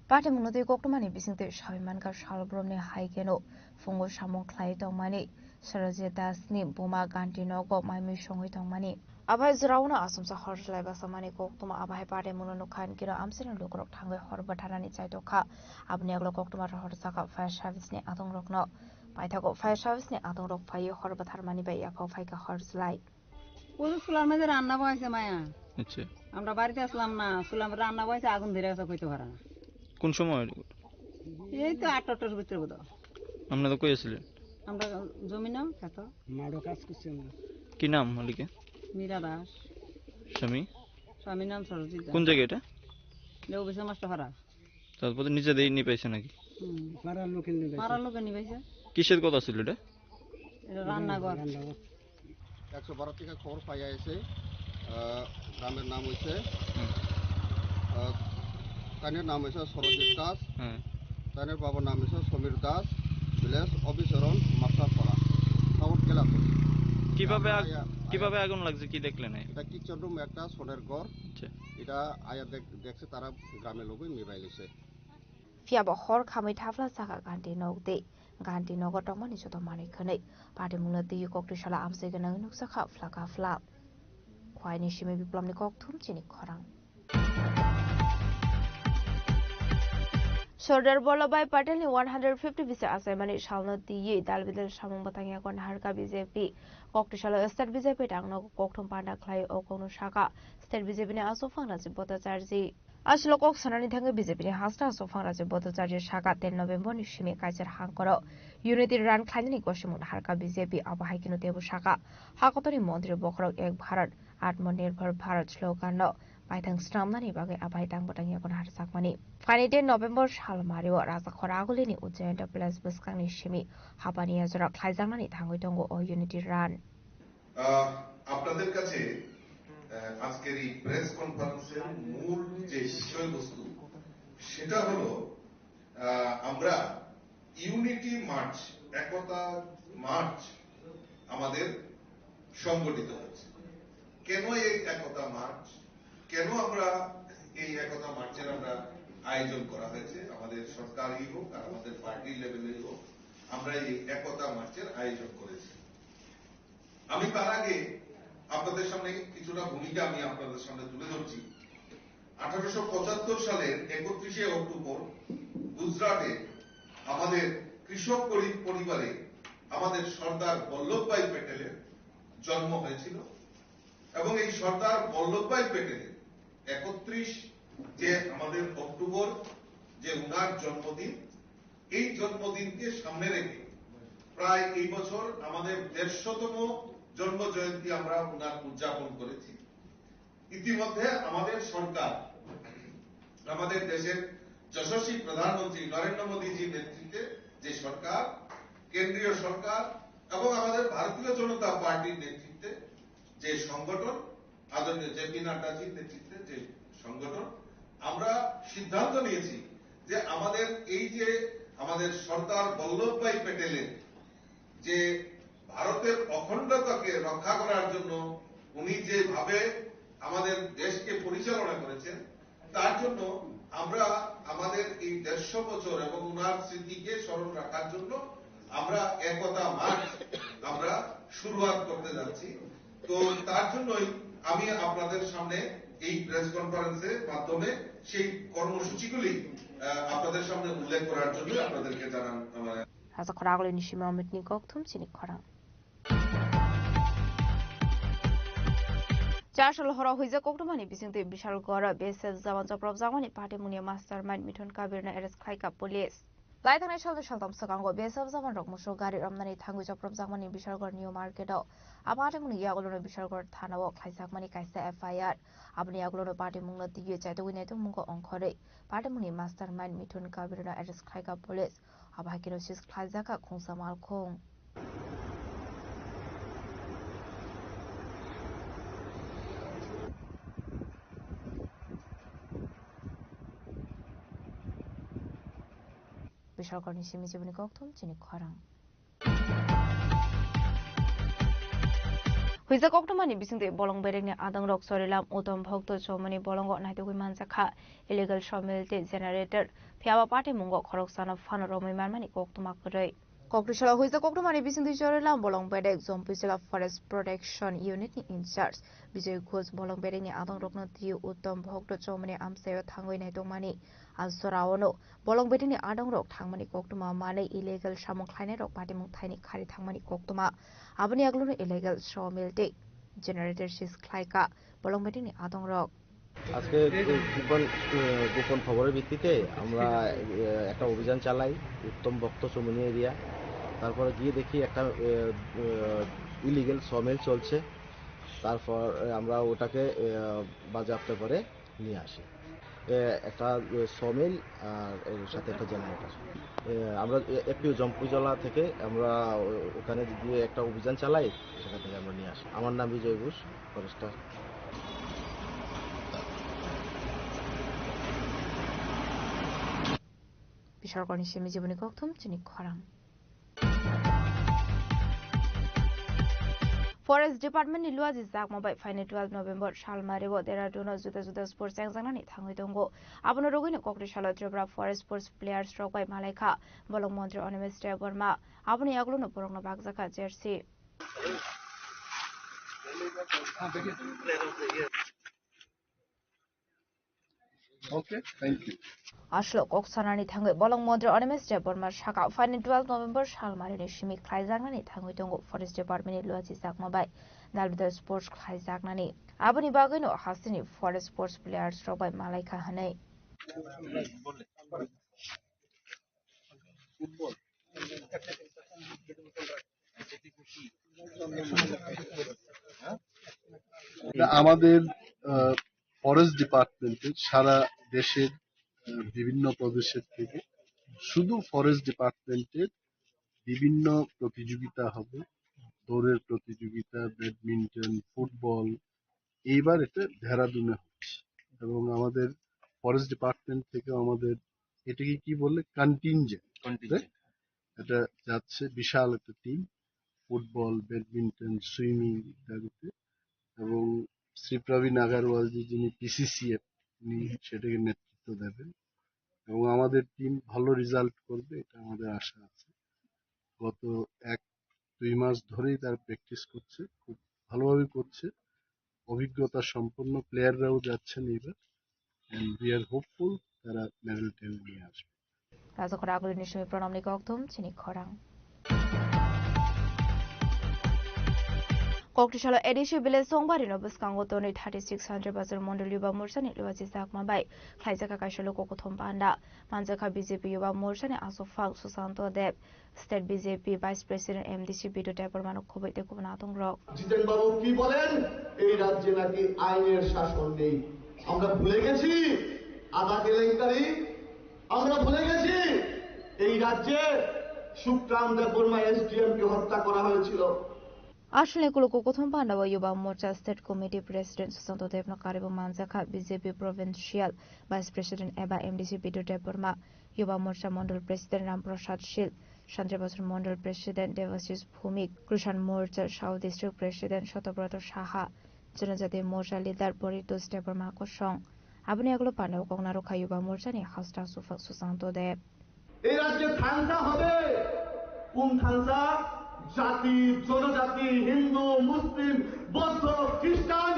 Party Mundo Koktumani Bisinte Shaimanka Shalbromne Haigeno Fungo Shamon Klai Dongmani Sarajeta Sni Buma Gandinogo Maimi Shongi Dongmani Abai Zrauna Asumsa Horsalai Basamani Koktuma Abai Party Muno Khan Kira Amsin Lukrok Tango Horbatarani Chaitoka Abniaglo Koktuma Horsaka Fire Service ni Adong Rokno Paithago Fire Service ni Adong Rok Pai Horbatarmani Be Yapa Faika Horsalai পুরো সুলার মধ্যে রান্না বয়সে মায়া আচ্ছা আমরা বাড়িতে আসলাম না সুলাম রান্না বয়সে আগুন ধরে গেছে কইতে পারে না কোন সময় এই তো 8টার ভিতরে বোধ আমরা তো কইছিলেন আমরা জমি নাও কত মাড়ো কাজ করছি আমরা কি নাম মালিকে মীরা দাস স্বামী নাম সরজিৎ কোন জায়গা এটা লেও বেশি মাস্টার ভাড়া তারপরে নিচে দেই নি পাইছে নাকি পাড়ার লোকে নিবাইছে কিসের কথা ছিল এটা রান্নাঘর 112 থেকে খবর পাইয়া আছে গ্রামের নাম হইছে তানের নাম হইছে সরজিৎ দাস তানের বাবার নাম হইছে সমীর দাস ভিলেজ অবিচরণ মাস্টারপাড়া সাউথ কেলাপুর কিভাবে আগুন লাগছে কি দেখলেন এটা কিচেন রুম একটা সোনের ঘর আচ্ছা এটা আয়া দেখছে তারা গ্রামের লোকই নিবাইলেছে Fiaba Hor Kami Tafla Saka Ganti Nogde Ganti Nogo Dongmani Joto Mani Kune Party Munati Kokrishala Amsegana Nuksaka Flaka Flap Kwaini Shime Biplomni Koktum Chini Korang Sordar Vallabhbhai Patel ni 150 visa assignment shall not the Dalbidal Shamung Batanga Kon Harka BJP Koktishala State BJP Tangno Koktum Panda Klai Okono Shaka State BJP ni Asofang Raji Bhattacharya Ashlo Kok Sanani Thanga BJP ni Hasta Asofang Raji Bhattacharya Shaka 10 November ni Shimi Kaiser Hankoro Unity Run Khaini Koshimun Harka BJP Abahikino Debu Shaka Hakotori Montri Bokrok Ek Bharat Atmanirbhar Bharat slogan no Paithang Stramnani Bagi Abai Tang Batanga Kon Harsakmani Fani 10 November Shalmario Raza Khoraguli ni Ujjayanta Plus Buskang ni Shimi Habani Azura Khaizangani Thangoi Tongo O Unity Run আপনাদের কাছে আজকের এই press কনফারেন্সের মূল যে বিষয়বস্তু সেটা হলো আমরা ইউনিটি মার্চ, একতা মার্চ আমাদের সংগঠিত হচ্ছে। কেন এই একতা মার্চ, কেন আমরা এই একতা মার্চের আয়োজন করা হয়েছে? আমাদের সরকারি হোক আর আমাদের পার্টি লেভেলে হোক, আমরা এই একতা মার্চের আয়োজন করেছি। আমি তার আগে আপনাদের সামনে কিছুটা ভূমিকা আমি আপনাদের সামনে তুলে ধরছি। 1875 সালের 31শে অক্টোবর গুজরাটে আমাদের কৃষক পরিবারে আমাদের সর্দার বল্লভভাই প্যাটেলের জন্ম হয়েছিল এবং এই সর্দার বল্লভভাই প্যাটেলের 31 যে আমাদের অক্টোবর যে উনার জন্মদিন, এই জন্মদিনকে সামনে রেখে প্রায় এই বছর আমাদের 150তম জন্ম জয়ন্তী আমরা উনার উদযাপন করেছি। ইতিমধ্যে আমাদের সরকার, আমাদের দেশের যশস্বী প্রধানমন্ত্রী নরেন্দ্র মোদীজির নেতৃত্বে যে সরকার, কেন্দ্রীয় সরকার এবং আমাদের ভারতীয় জনতা পার্টির নেতৃত্বে যে সংগঠন, আদরণীয় জেপি নাড্ডাজির নেতৃত্বে যে সংগঠন, আমরা সিদ্ধান্ত নিয়েছি যে আমাদের এই যে আমাদের সর্দার বল্লভভাই প্যাটেলের যে ভারতের অখণ্ডতাকে রক্ষা করার জন্য উনি যেভাবে আমাদের দেশকে পরিচালনা করেছেন, তার জন্য আমরা আমাদের এই 150 বছর এবং উনার স্মৃতিকে স্মরণ রাখার জন্য আমরা একতা মার্চ আমরা শুরুয়াত করতে যাচ্ছি। তো তার জন্যই আমি আপনাদের সামনে এই প্রেস কনফারেন্সের মাধ্যমে সেই কর্মসূচিগুলি আপনাদের সামনে উল্লেখ করার জন্য আপনাদেরকে জানান। Rasa khoragli nishima mitni kokthum chini khorang. Chashal hora huiza koktumani bisingte bishal gora BSF zaman japrab jamani party munia mastermind Mithun Kabir na arrest khaika police. Lai thangnai shalde shaltam sakango BSF zaman rokmusho gari ramnani thangu japrab jamani bishal gor new market o apate muni yagulono bishal gor thana o khaisakmani kaisa FIR abni yagulono party mungna diye chaito winai to mungo onkhore party muni mastermind Mithun Kabir na arrest khaika police abhakino sis khaizaka khongsa malkhong. বেসরকারি সিমি জীবনী কক্তম চিনি খরাং হুইজা কক্তমানি বিসিংতে বলং বেরেংনি আদং rock সরিলাম উত্তম ভক্ত চৌমনি বলঙ্গ নাইতগুই মানজাখা ইলিগাল সমিলতে জেনারেটর ফিয়াবা পার্টি মুঙ্গ খরকসানা ফান রমি মানমানি কক্তমা কरै কক্রিশালা হুইজা কক্তমানি বিসিংতে সরিলাম বলং বেরেক জম্পুইজেলা ফরেস্ট প্রোটেকশন ইউনিটনি ইনচার্জ বিজয় ঘোষ বলং বেরেংনি আদং রকনো tiu উত্তম ভক্ত চৌমনি আমসায় থাঙ্গই নাইতংমানি আজরাওনো বলং বেরেংনি আদং রক থাঙ্গমানি কক্তমা মানে ইলিগাল সামং খাইনাই রক পার্টি মুং থাইনি খারি থাঙ্গমানি কক্তমা আবনি আগলুনো ইলিগাল সমিলতে জেনারেটর সিস খাইকা বলং বেরেংনি আদং রক আজকে গোপন খবরের ভিত্তিতে আমরা একটা অভিযান চালাই উত্তম ভক্ত চৌমনি এরিয়া। তারপরে গিয়ে দেখি একটা ইলিগেল সমিল চলছে। তারপর আমরা ওটাকে বাজেয়াপ্ত করে নিয়ে আসি। একটা সমিল আর এর সাথে একটা জেনারেটর। আমরা এপিও জম্পুজলা থেকে আমরা ওখানে গিয়ে একটা অভিযান চালাই, সেখান থেকে আমরা নিয়ে আসি। আমার নাম বিজয় ঘোষ, ফরেস্টার। বেসরকারি সিমি জীবনী কক্তম চিনি খরাং forest department ni luaji jakmabai faini 12 November salmarego Dehradun juda juda sports examnani thangoi dongo abono rogini kokrishala tribra forest sports players rokbai malaikha bolong mantri Animesh Deborma aboni aglono porongno bagjaka jersey Okay, thank you. Ashlo koksanani thangoi bolong mantri Animesh Deborma shaka faini 12 November salmareni shimi khlaijaknani thangoi dongo forest department ni luaji jakmabai Nalbida sports khlaijaknani aboni bagino hasini forest sports players rokbai malaikha hanai আমাদের forest ডিপার্টমেন্টে সারা দেশের বিভিন্ন প্রদেশের থেকে শুধু forest ডিপার্টমেন্টের বিভিন্ন প্রতিযোগিতা হবে, দৌড়ের প্রতিযোগিতা, ব্যাডমিন্টন, ফুটবল। এইবার এটা দেহরাদুনে হচ্ছে এবং আমাদের ফরেস্ট ডিপার্টমেন্ট থেকে আমাদের এটাকে কি বললে কন্টিনজেন্ট এটা যাচ্ছে বিশাল একটা টিম, ফুটবল, ব্যাডমিন্টন, সুইমিং ইত্যাদিতে। এবং শ্রী প্রবীণ আগারওয়াল যিনি PCCF উনি সেটাকে নেতৃত্ব দেবেন এবং আমাদের টিম ভালো রেজাল্ট করবে এটা আমাদের আশা আছে। গত 1-2 মাস ধরেই তারা প্র্যাকটিস করছে, খুব ভালোভাবে করছে, অভিজ্ঞতা সম্পন্ন প্লেয়াররাও যাচ্ছেন এবার, এন্ড উই আর হোপফুল তারা মেডেল টেনে নিয়ে আসবে। রাজখরা আগুলিনি সময় প্রণামনি কক্তম চিনি খরাং Koktishala edisi bile songbari no buskango toni 3600 bazar mondol yuba morsani luwaji sakma bai khlaijaka kaishalo kokothom panda manjaka BJP yuba morsani asofak susanto dev state BJP vice president MDC bidu tapor mano khobaite kubna atongrok জিতেন বাবু কি বলেন এই রাজ্যে নাকি আইনের শাসন নেই। আমরা ভুলে গেছি আদা কেলেঙ্কারি, আমরা ভুলে গেছি এই রাজ্যে সুক্রাম দেববর্মা SDM কে হত্যা করা হয়েছিল। Ashle kulo kokothom panda wa yuba morcha state committee president susanto dev no karibo manjaka BJP provincial vice president eba MDC bidu deborma yuba morcha mondol president Ramprasad Shil Shantre Basur mondol president Devashish Bhumik Krishan Morcha South district president Shotobroto Shaha জনজাতি মোর্চা leader Paritosh Debbarma কোসং আপনি এগুলো পান্ডব কংনারো খাইবা মোর্চা নি হাসটা সুফাক সুশান্ত দেব এই রাজ্যে থানসা হবে কোন থানসা? জাতি, জনজাতি, হিন্দু, মুসলিম, বৌদ্ধ, খ্রিস্টান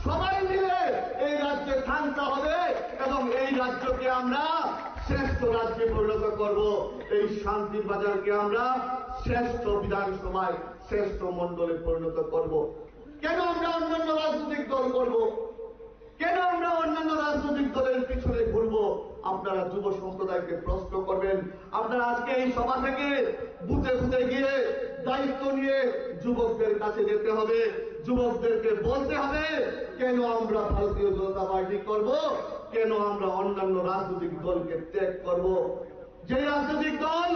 সবাই মিলে এই রাজ্যে থানসা হবে এবং এই রাজ্যকে আমরা শ্রেষ্ঠ রাজ্যে পরিণত করব। এই শান্তির বাজারকে আমরা শ্রেষ্ঠ বিধানসভায় শ্রেষ্ঠ মণ্ডলে পরিণত করব। কেন আমরা অন্যান্য রাজনৈতিক দল করব? কেন আমরা অন্যান্য রাজনৈতিক দলের পিছনে ঘুরবো? আপনারা যুব সম্প্রদায়কে প্রশ্ন করবেন। আপনারা আজকে এই সভা থেকে বুথে বুথে গিয়ে দায়িত্ব নিয়ে যুবকদের কাছে যেতে হবে, যুবকদেরকে বলতে হবে কেন আমরা ভারতীয় জনতা পার্টি করব, কেন আমরা অন্যান্য রাজনৈতিক দলকে ত্যাগ করব। যে রাজনৈতিক দল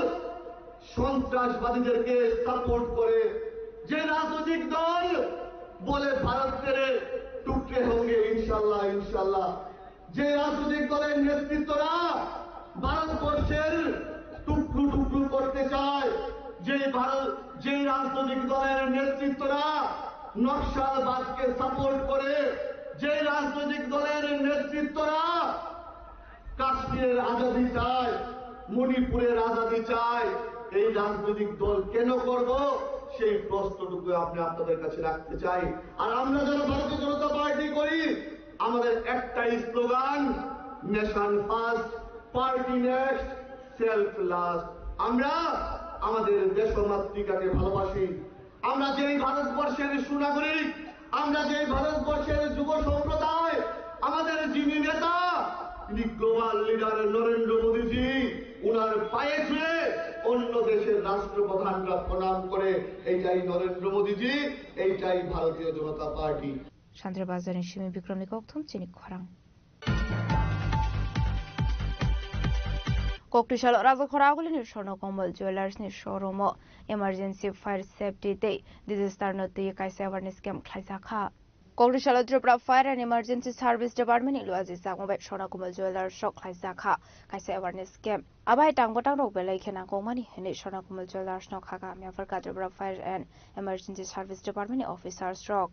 সন্ত্রাসবাদীদেরকে সাপোর্ট করে, যে রাজনৈতিক দল বলে ভারতের টুকরে হোঙ্গে ইনশাল্লাহ ইনশাল্লাহ, যে রাজনৈতিক দলের নেতৃত্বরা ভারতবর্ষের টুকরো টুকরো করতে চায়, যে রাজনৈতিক দলের নেতৃত্বরা নকশালবাদকে সাপোর্ট করে, যে রাজনৈতিক দলের নেতৃত্বরা কাশ্মীরের আজাদি চায়, মণিপুরের আজাদি চায়, এই রাজনৈতিক দল কেন করব সেই প্রশ্নটুকু আপনি আপনাদের কাছে রাখতে চাই। আর আমরা যারা ভারতীয় জনতা পার্টি করি আমাদের একটাই slogan, nation first, party next, self last. আমরা আমাদের দেশমাতৃকাকে ভালোবাসি। আমরা যেই ভারতবর্ষের সুনাগরিক, আমরা যেই ভারতবর্ষের যুব সম্প্রদায়, আমাদের যিনি নেতা তিনি গ্লোবাল লিডার নরেন্দ্র মোদীজি, উনার পায়ে ছুঁয়ে অন্য দেশের রাষ্ট্রপ্রধানরা প্রণাম করে এইটাই নরেন্দ্র মোদীজি, এইটাই ভারতীয় জনতা পার্টি। শান্তিবাজারের সীমি বিক্রমী কক্থম চিনি খরাং Koktishala Razakora Agulini Shorno Kombol Jewelers ni showroom emergency fire safety day disaster no the kaise awareness camp khlaisakha Koktishala Tripura Fire and Emergency Service Department iluaji sakmobai Shorno Kombol Jewelers shok khlaisakha kaise awareness camp abai tangbotang rok belai khena komani hene Shorno Kombol Jewelers no khaga Miafarka Tripura Fire and Emergency Service Department officers rock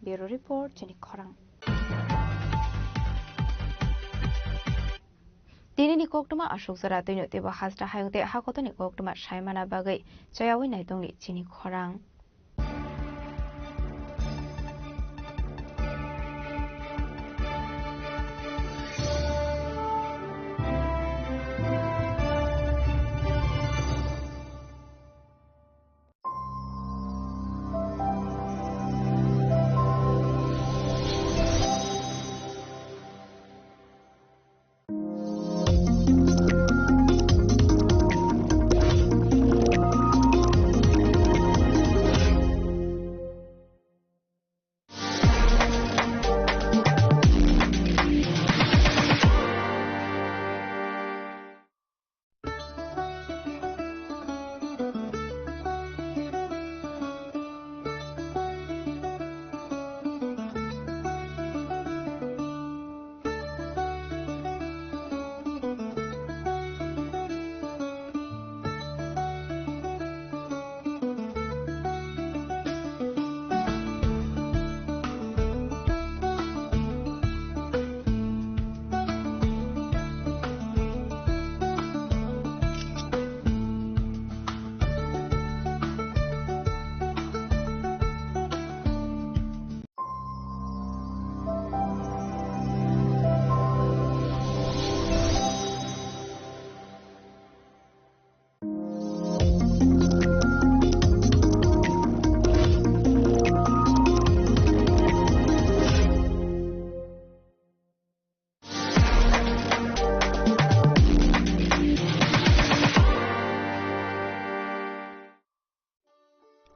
Bureau Report Chini Khorang. Dinini koktuma ashok zara tino teba hasra hayungte hakotoni koktuma shaimana bagai chayawi naidongni Chini Khorang.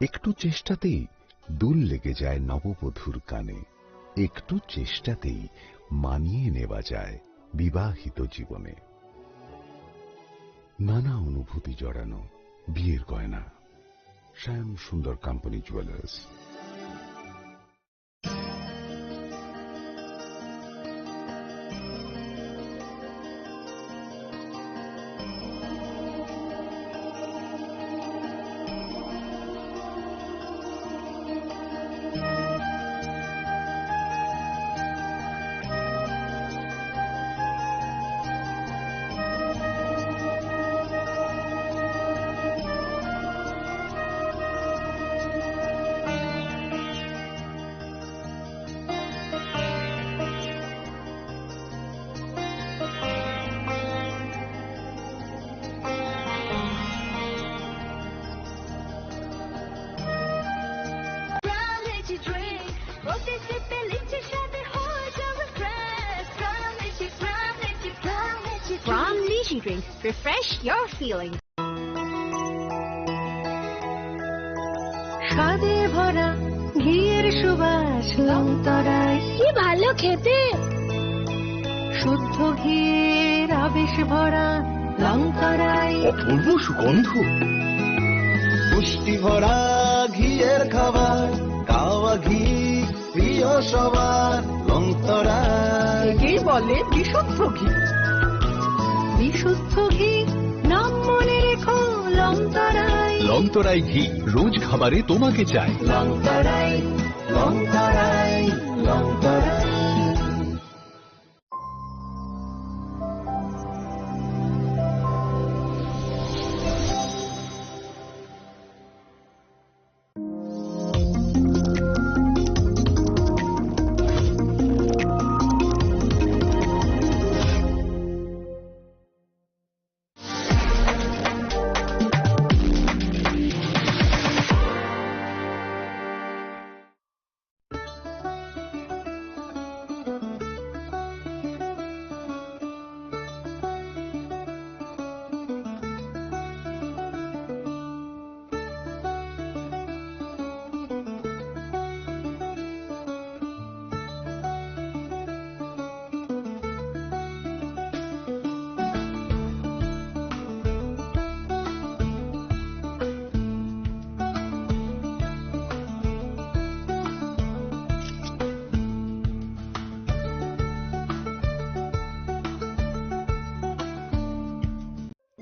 একটু চেষ্টাতেই দুল লেগে যায় নববধূর কানে, একটু চেষ্টাতেই মানিয়ে নেওয়া যায় বিবাহিত জীবনে। নানা অনুভূতি জড়ানো বিয়ের গয়না। শ্যাম সুন্দর company jewellers. Drinks, refresh your feelings. স্বাদে ভরা ঘিয়ের সুবাস লংতরায় কি ভালো খেতে, শুদ্ধ ঘিয়ের আবেশ ভরা লংতরায় অপূর্ব সুগন্ধ, পুষ্টি ভরা ঘিয়ের খাবার, কাওয়া ঘি প্রিয় সবার লংতরায়। একেই বলে বিশুদ্ধ ঘি। বিশুদ্ধ ঘি নাম মনে রেখো লংতরাই। লংতরাই ঘি রোজ খাবারে তোমাকে চাই। লংতরাই লংতরাই লংতরাই।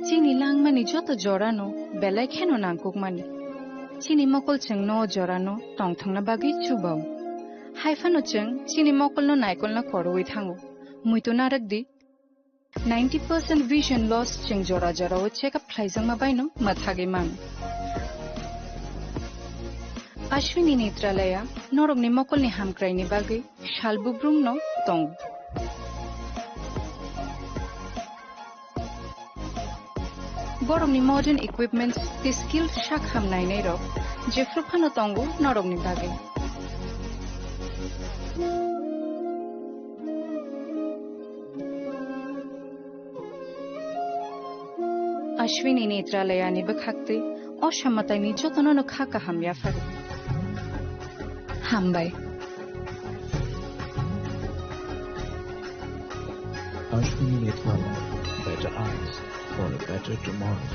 চিনি লাংমানি যত জড়ানো বেলায় খেনো নাংকুকমানি চিনি মকল চেং ন জড়ানো টংথাংনা বাগি চুবাও Haifano cheng chini mokol no naikol na koroi thango. Muito narak di 90% vision loss cheng jora jora o check up khlaijang ma baino mathage mang. Ashwini Netralaya norog ni mokol ni hamkrai ni bagai shalbubrung no tong. Borong ni modern equipments the skilled shakham nai nei rok jefru phano tongu norog ni bagai. Ashwini Netralaya ni bakhakte অসামাতাই নি যতন খাকা হামিয়া ফারু হামবাই Ashwini Netralaya, better eyes for a better tomorrow.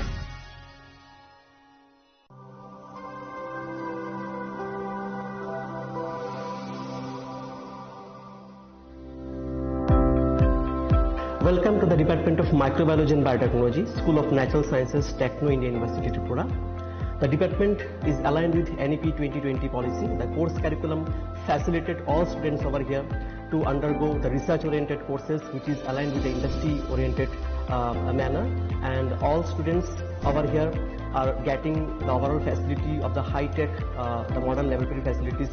Welcome to the Department of Microbiology and Biotechnology, School of Natural Sciences, Techno India University, Tripura. The department is aligned with NEP 2020 policy. The course curriculum facilitated all students over here to undergo the research-oriented courses, which is aligned with the industry-oriented manner. And all students over here are getting the overall facility of the high-tech, the modern laboratory facilities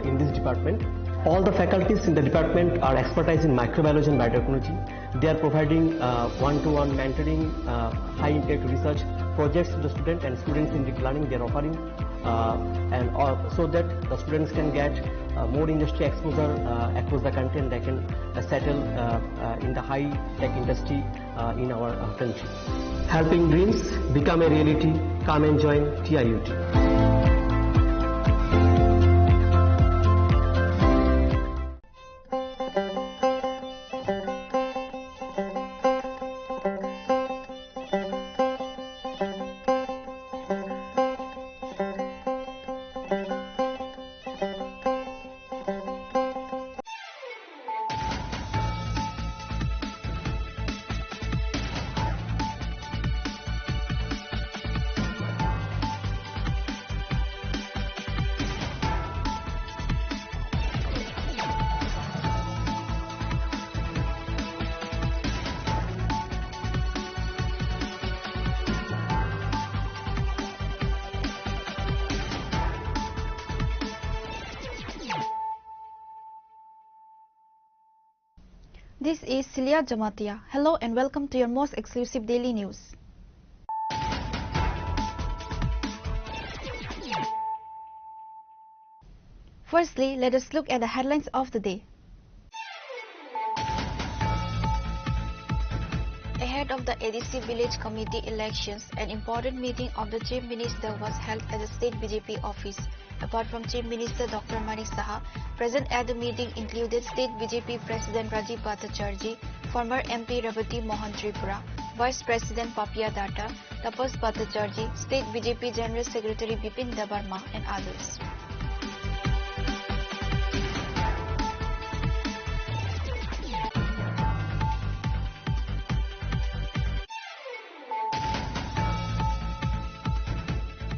in this department. All the faculties in the department are expertise in microbiology and biotechnology. They are providing one-to-one mentoring, high-impact research projects to the student and students in deep learning. They are offering so that the students can get more industry exposure across the country, and they can settle in the high-tech industry in our country. Helping dreams become a reality. Come and join TIUT. This is Celia Jamatia. Hello and welcome to your most exclusive daily news. Firstly, let us look at the headlines of the day. Ahead of the ADC Village Committee elections, an important meeting of the Chief Minister was held at the State BJP office. Apart from Chief Minister Dr. Manik Saha, present at the meeting included State BJP President Rajiv Bhattacharjee, former MP Revati Mohan Tripura, Vice President Papia Datta, Tapas Bhattacharjee, State BJP General Secretary Bipin Debarma, and others.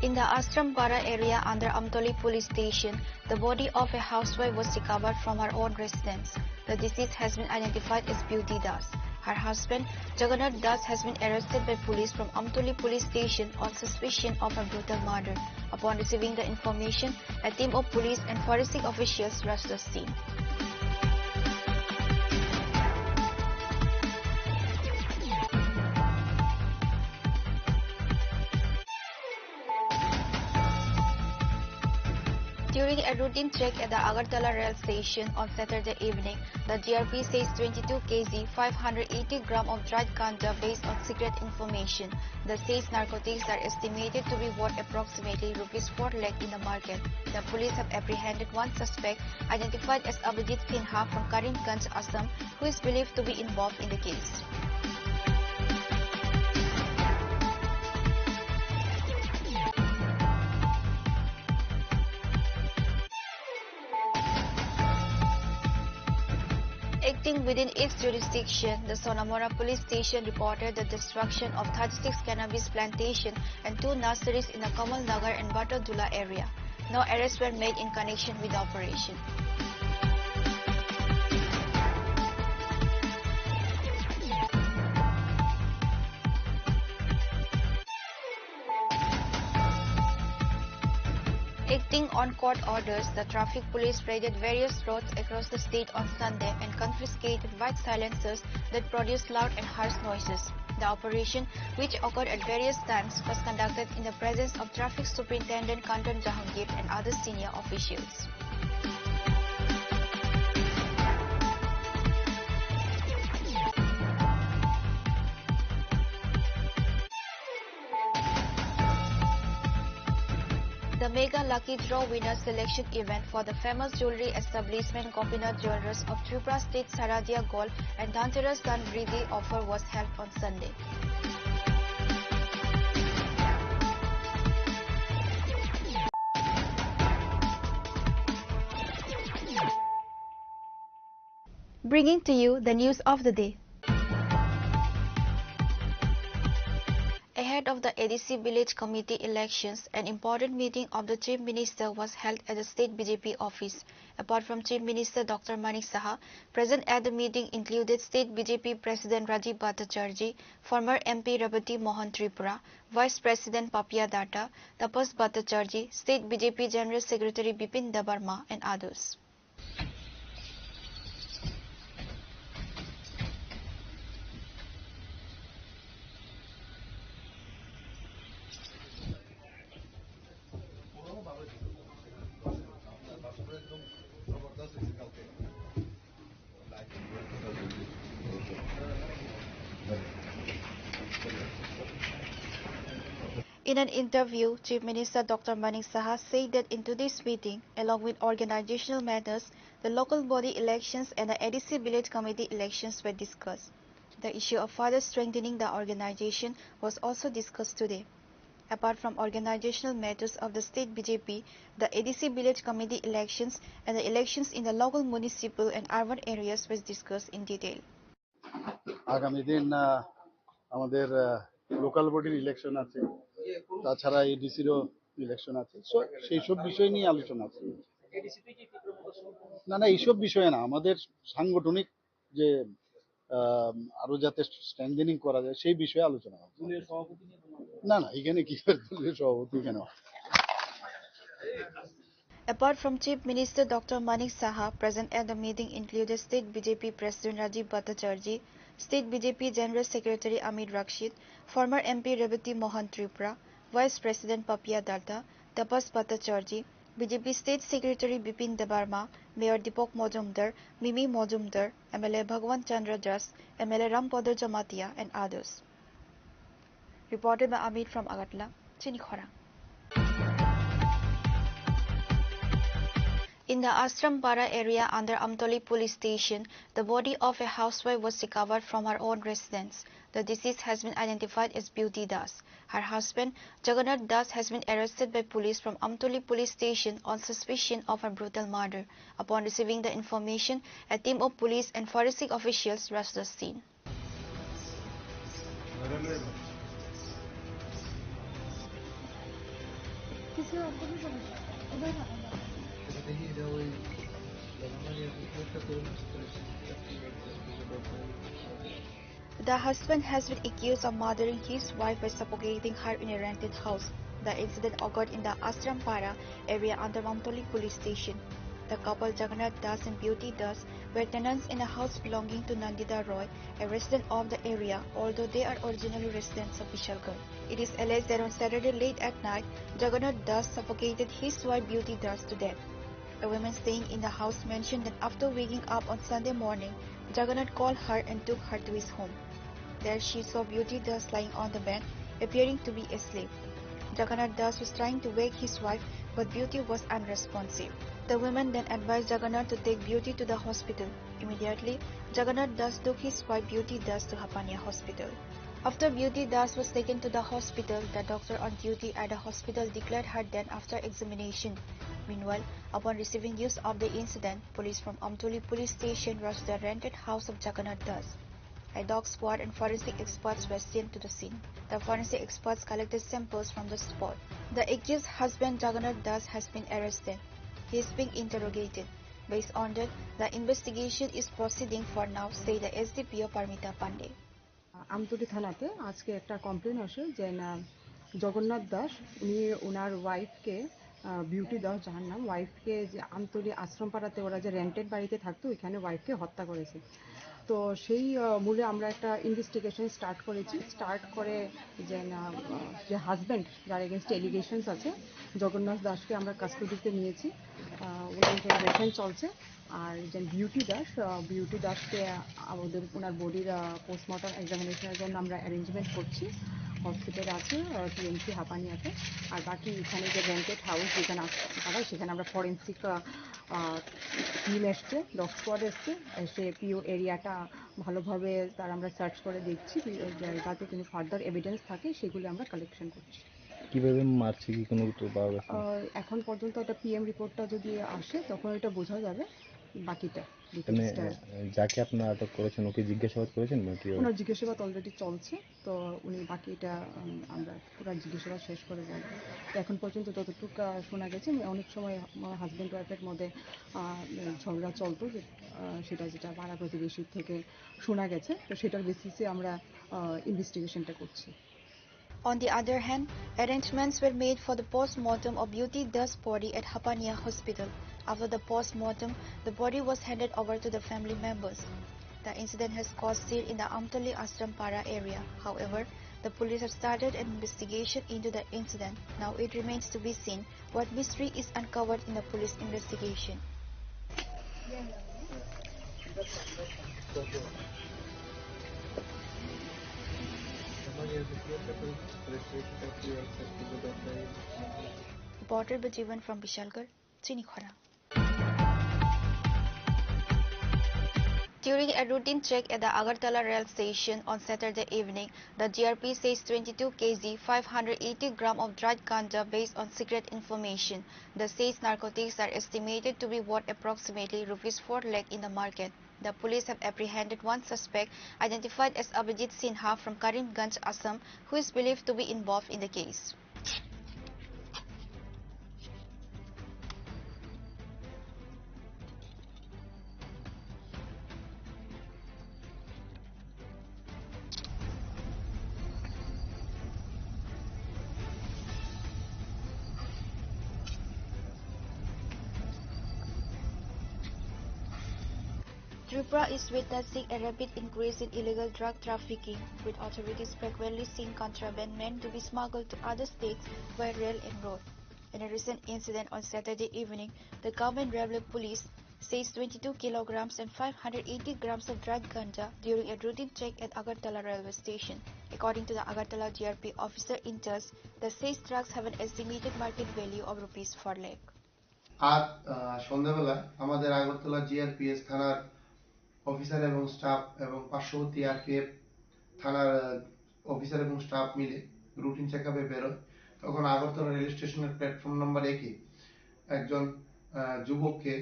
In the Ashrampara area under Amtoli police station, the body of a housewife was recovered from her own residence. The deceased has been identified as Beauty Das. Her husband, Jagannath Das, has been arrested by police from Amtoli police station on suspicion of a brutal murder. Upon receiving the information, a team of police and forensic officials rushed the scene. During a routine check at the Agartala rail station on Saturday evening, the GRP says 22 kg, 580 gram of dried ganja based on secret information. The says narcotics are estimated to be worth approximately rupees 4 lakh in the market. The police have apprehended one suspect identified as Abhijit Sinha from Karimganj, Assam, who is believed to be involved in the case. Acting within its jurisdiction, the Sonamora police station reported the destruction of 36 cannabis plantations and 2 nurseries in the Kamal Nagar and Batodula area. No arrests were made in connection with the operation. On court orders, the traffic police raided various roads across the state on Sunday and confiscated white silencers that produced loud and harsh noises. The operation, which occurred at various times, was conducted in the presence of Traffic Superintendent Kanton Jahangir and other senior officials. The Mega Lucky Draw Winner Selection event for the famous jewelry establishment Gopinath Jewelers of Tripura State Saradia Gold and Dhanteras Samriddhi offer was held on Sunday. Bringing to you the news of the day. Ahead of the ADC Village Committee elections, an important meeting of the Chief Minister was held at the State BJP office. Apart from Chief Minister Dr. Manik Saha, present at the meeting included State BJP President Rajiv Bhattacharjee, former MP Rebati Mohan Tripura, Vice President Papia Datta, Tapas Bhattacharjee, State BJP General Secretary Bipin Debarma, and others. In an interview, Chief Minister Dr. Manik Saha said that in today's meeting, along with organizational matters, the local body elections and the ADC Village Committee elections were discussed. The issue of further strengthening the organization was also discussed today. Apart from organizational matters of the state BJP, the ADC Village Committee elections and the elections in the local municipal and urban areas was discussed in detail. আগামী দিন আমাদের local বডির election আছে, তাছাড়া এডিসিরও election আছে, সেই সব বিষয় নিয়ে আলোচনা আছে। না না, এইসব বিষয়ে না, আমাদের সাংগঠনিক যে আরো যাতে স্ট্রেংথেনিং করা যায় সেই বিষয়ে আলোচনা হবে। না না, এখানে কি দলীয় সভাপতি কেন? Apart from Chief Minister Dr. Manik Saha, present at the meeting included State BJP President Rajiv Bhattacharjee, State BJP General Secretary Amit Rakshit, former MP Rebati Mohan Tripura, Vice President Papia Datta, Tapas Bhattacharjee, BJP State Secretary Bipin Debarma, Mayor Deepak Majumdar, Mimi Majumdar, MLA Bhagwan Chandra Das, MLA Rampadar Jamatia, and others. Reported by Amit from Agatla, Chinikhora. In the Ashrampara area under Amtoli police station, the body of a housewife was recovered from her own residence. The deceased has been identified as Beauty Das. Her husband, Jagannath Das, has been arrested by police from Amtoli police station on suspicion of a brutal murder. Upon receiving the information, a team of police and forensic officials rushed the scene. The husband has been accused of murdering his wife by suffocating her in a rented house. The incident occurred in the Ashrampara area under Amtoli police station. The couple Jagannath Das and Beauty Das were tenants in a house belonging to Nandita Roy, a resident of the area, although they are originally residents of Vishalgarh. It is alleged that on Saturday late at night, Jagannath Das suffocated his wife Beauty Das to death. A woman staying in the house mentioned that after waking up on Sunday morning, Jagannath called her and took her to his home. There she saw Beauty Das lying on the bed, appearing to be asleep. Jagannath Das was trying to wake his wife, but Beauty was unresponsive. The woman then advised Jagannath to take Beauty to the hospital. Immediately, Jagannath Das took his wife Beauty Das to Hapania Hospital. After Beauty Das was taken to the hospital, the doctor on duty at the hospital declared her dead after examination. Meanwhile, upon receiving news of the incident, police from Amtoli police station rushed the rented house of Jagannath Das. A dog squad and forensic experts were sent to the scene. The forensic experts collected samples from the spot. The accused husband Jagannath Das has been arrested. He is being interrogated. Based on that, the investigation is proceeding for now, said the SDPO Parmita Pandey. Amtali থানাতে আজকে একটা complain আসে যে না জগন্নাথ দাস উনি ওনার ওয়াইফকে beauty Das যার নাম, ওয়াইফকে যে আমতলী আশ্রমপাড়াতে ওরা যে রেন্টেড বাড়িতে থাকতো ওইখানে ওয়াইফকে হত্যা করেছে। তো সেই মূলে আমরা একটা ইনভেস্টিগেশন স্টার্ট করেছি। স্টার্ট করে যে হাজব্যান্ড যার এগেনস্ট এলিগেশনস আছে জগন্নাথ দাসকে আমরা কাস্টডিতে নিয়েছি, ওনার ইন্টারোগেশন চলছে। আর যে বিউটি দাসকে আমাদের ওনার বডির পোস্টমর্টম এক্সামিনেশনের জন্য আমরা অ্যারেঞ্জমেন্ট করছি, হসপিটালে আছে টিএমসি হাপানিয়াতে। আর বাকি এখানে যে রেন্টেড হাউস যেখানে সবাই, সেখানে আমরা ফরেন্সিক টিম এসছে, ডগ স্কোয়াড এসছে, এসে পিও এরিয়াটা ভালোভাবে তার আমরা সার্চ করে দেখছি, যাতে কোনো ফার্দার এভিডেন্স থাকে সেগুলো আমরা কালেকশন করছি। কিভাবে মারছে কি কোনো উত্তর পাওয়া গেছে? এখন পর্যন্ত একটা পিএম রিপোর্টটা যদি আসে তখন এটা বোঝা যাবে বাকিটা। যাকে আপনারা আটক করেছেন ওকে জিজ্ঞাসাবাদ করেছেন? ওনার জিজ্ঞাসাবাদ অলরেডি চলছে, তো উনি বাকিটা আমরা পুরো জিজ্ঞাসাবাদ শেষ করে যাবো। তো এখন পর্যন্ত যতটুকু শোনা গেছে, অনেক সময় হাজব্যান্ড ওয়াইফের মধ্যে ঝগড়া চলতো, সেটা যেটা পাড়া প্রতিবেশীর থেকে শোনা গেছে, তো সেটার বেসিসে আমরা ইনভেস্টিগেশনটা করছি। On the other hand, arrangements were made for the post-mortem of Beauty Das' body at Hapania Hospital. After the post-mortem, the body was handed over to the family members. The incident has caused stir in the Amtali Ashrampara area. However, the police have started an investigation into the incident. Now it remains to be seen what mystery is uncovered in the police investigation. Reporter Bajivan from Bishalgarh, Chinikhara. During a routine check at the Agartala rail station on Saturday evening, the GRP seized 22 kg 580 gram of dried ganja based on secret information. The seized narcotics are estimated to be worth approximately ₹4 lakh in the market. The police have apprehended one suspect identified as Abhijit Sinha from Karimganj, Assam, who is believed to be involved in the case. Tripura is witnessing a rapid increase in illegal drug trafficking, with authorities frequently seeing contraband meant to be smuggled to other states by rail and road. In a recent incident on Saturday evening, the government rebel police seized 22 kilograms and 580 grams of dried ganja during a routine check at Agartala railway station. According to the Agartala GRP officer in charge, the seized drugs have an estimated market value of ₹4 lakh. আজ সন্ধ্যাবেলা আমাদের Agartala GRPS থানার officer এবং staff এবং পার্শ্ববর্তী RPF থানার officer এবং staff মিলে রুটিন চেকআপে বেরোয়। তখন আগরতলা রেল স্টেশনের প্ল্যাটফর্ম নাম্বার 1-এ একজন যুবককে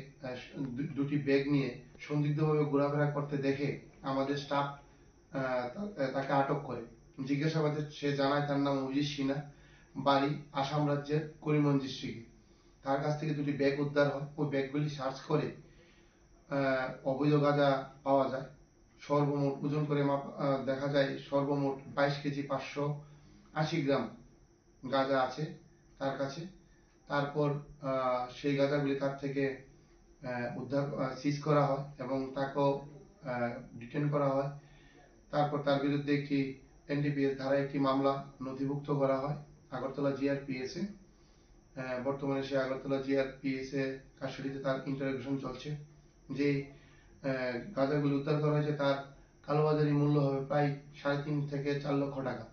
দুটি ব্যাগ নিয়ে সন্দিগ্ধভাবে ঘোরাফেরা করতে দেখে আমাদের স্টাফ তাকে আটক করে। জিজ্ঞাসাবাদে সে জানায় তার নাম অভিজিৎ সিনহা, বাড়ি আসাম রাজ্যের করিমগঞ্জ ডিস্ট্রিক্টে। তার কাছ থেকে দুটি ব্যাগ উদ্ধার হয়। ওই ব্যাগগুলি সার্চ করে অবৈধ গাঁজা পাওয়া যায়। সর্বমোট ওজন করে দেখা যায় সর্বমোট 22 কেজি 580 গ্রাম গাঁজা আছে তার কাছে। তারপর সেই গাঁজাগুলি তার থেকে উদ্ধার সিজ করা হয় এবং তাকেও ডিটেন করা হয়। তারপর তার বিরুদ্ধে একটি এনডিপিএস ধারায় একটি মামলা নথিভুক্ত করা হয় আগরতলা জিআরপিএস এ। বর্তমানে সে আগরতলা জিআরপিএস এ কাস্টডিতে তার ইন্টারোগেশন চলছে। যে গাঁজাগুলি উদ্ধার করা হয়েছে তার কালোবাজারি মূল্য হবে প্রায় 3.5 থেকে 4 লক্ষ টাকা।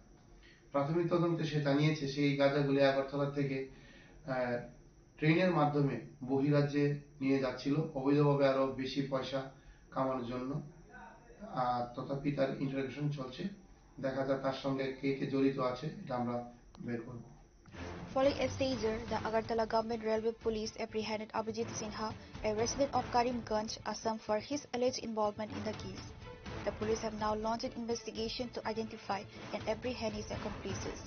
প্রাথমিক তদন্তে সে জানিয়েছে সেই গাঁজাগুলি আগরতলা থেকে ট্রেনের মাধ্যমে বহিরাজ্যে নিয়ে যাচ্ছিল অবৈধভাবে আরো বেশি পয়সা কামানোর জন্য। তথাপি তার ইন্টারোগেশন চলছে, দেখা যায় তার সঙ্গে কে কে জড়িত আছে এটা আমরা বের করব। Following a seizure, the Agartala Government Railway Police apprehended Abhijit Sinha, a resident of Karimganj, Assam, for his alleged involvement in the case. The police have now launched an investigation to identify and apprehend his accomplices.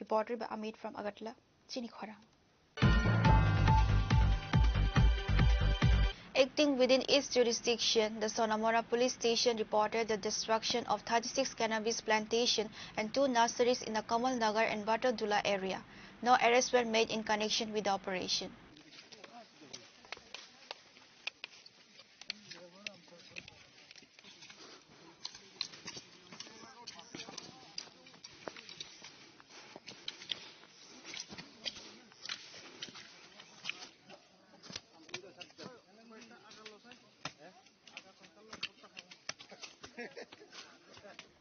Reported by Amit from Agartala, Chinikhara. Acting within its jurisdiction, the Sonamora police station reported the destruction of 36 cannabis plantations and 2 nurseries in the Kamal Nagar and Batadula area. No arrests were made in connection with the operation.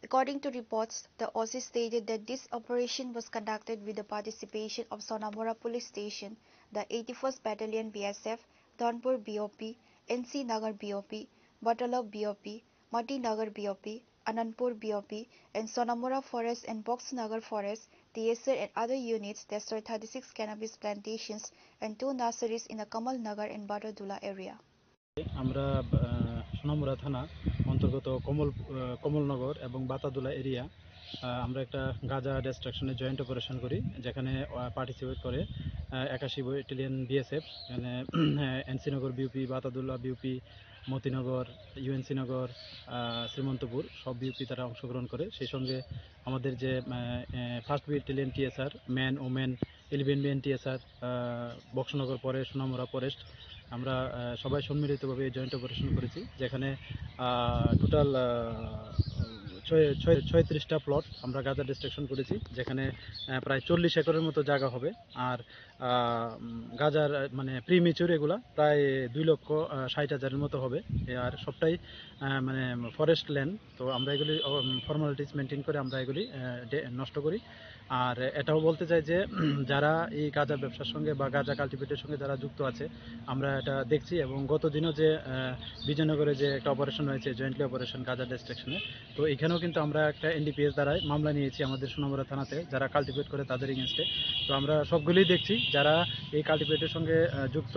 According to reports, the OC stated that this operation was conducted with the participation of Sonamora Police Station, the 81st Battalion BSF, Dhanpur BOP, NC Nagar BOP, Batalab BOP, Mati Nagar BOP, Anandpur BOP, and Sonamora Forest and Box Nagar Forest, TSR and other units destroyed 36 cannabis plantations and 2 nurseries in the Kamal Nagar and Batadula area. আমরা সোনামুড়া থানা অন্তর্গত কমলনগর এবং বাতাদুলা area আমরা একটা গাঁজা ডিস্ট্রাকশনে joint operation করি, যেখানে participate করে 81 ব্যাটালিয়ন বিএসএফ, এখানে NC Nagar BOP, Batadula BOP, Motinagar, UNC Nagar, Srimantapur সব বিউপি তারা অংশগ্রহণ করে। সেই সঙ্গে আমাদের যে first battalion TSR, man women 11 BN TSR, Boxanagar পরে সোনামুড়া ফরেস্ট, আমরা সবাই সম্মিলিতভাবে জয়েন্ট অপারেশন করেছি, যেখানে টোটাল 36টা প্লট আমরা গাঁজা ডিস্ট্রাকশন করেছি, যেখানে প্রায় 40 একরের মতো জায়গা হবে। আর গাঁজার মানে প্রিমেচিউর এগুলা প্রায় 2,60,000-এর মতো হবে। আর সবটাই মানে ফরেস্ট ল্যান্ড। তো আমরা এগুলি ফর্মালিটিস মেনটেন করে আমরা এগুলি নষ্ট করি। আর এটাও বলতে চাই যে যারা এই গাঁজা ব্যবসার সঙ্গে বা গাঁজা কাল্টিভেটের সঙ্গে যারা যুক্ত আছে আমরা এটা দেখছি, এবং গত দিনও যে বিজয়নগরে যে একটা অপারেশন হয়েছে জয়েন্টলি অপারেশন গাঁজা ডিস্ট্রাকশনে, তো এখানেও কিন্তু আমরা একটা এনডিপিএস দ্বারাই মামলা নিয়েছি আমাদের সোনামুড়া থানাতে যারা কাল্টিভেট করে তাদের এগেনস্টে। তো আমরা সবগুলোই দেখছি, যারা এই কাল্টিভেটের সঙ্গে যুক্ত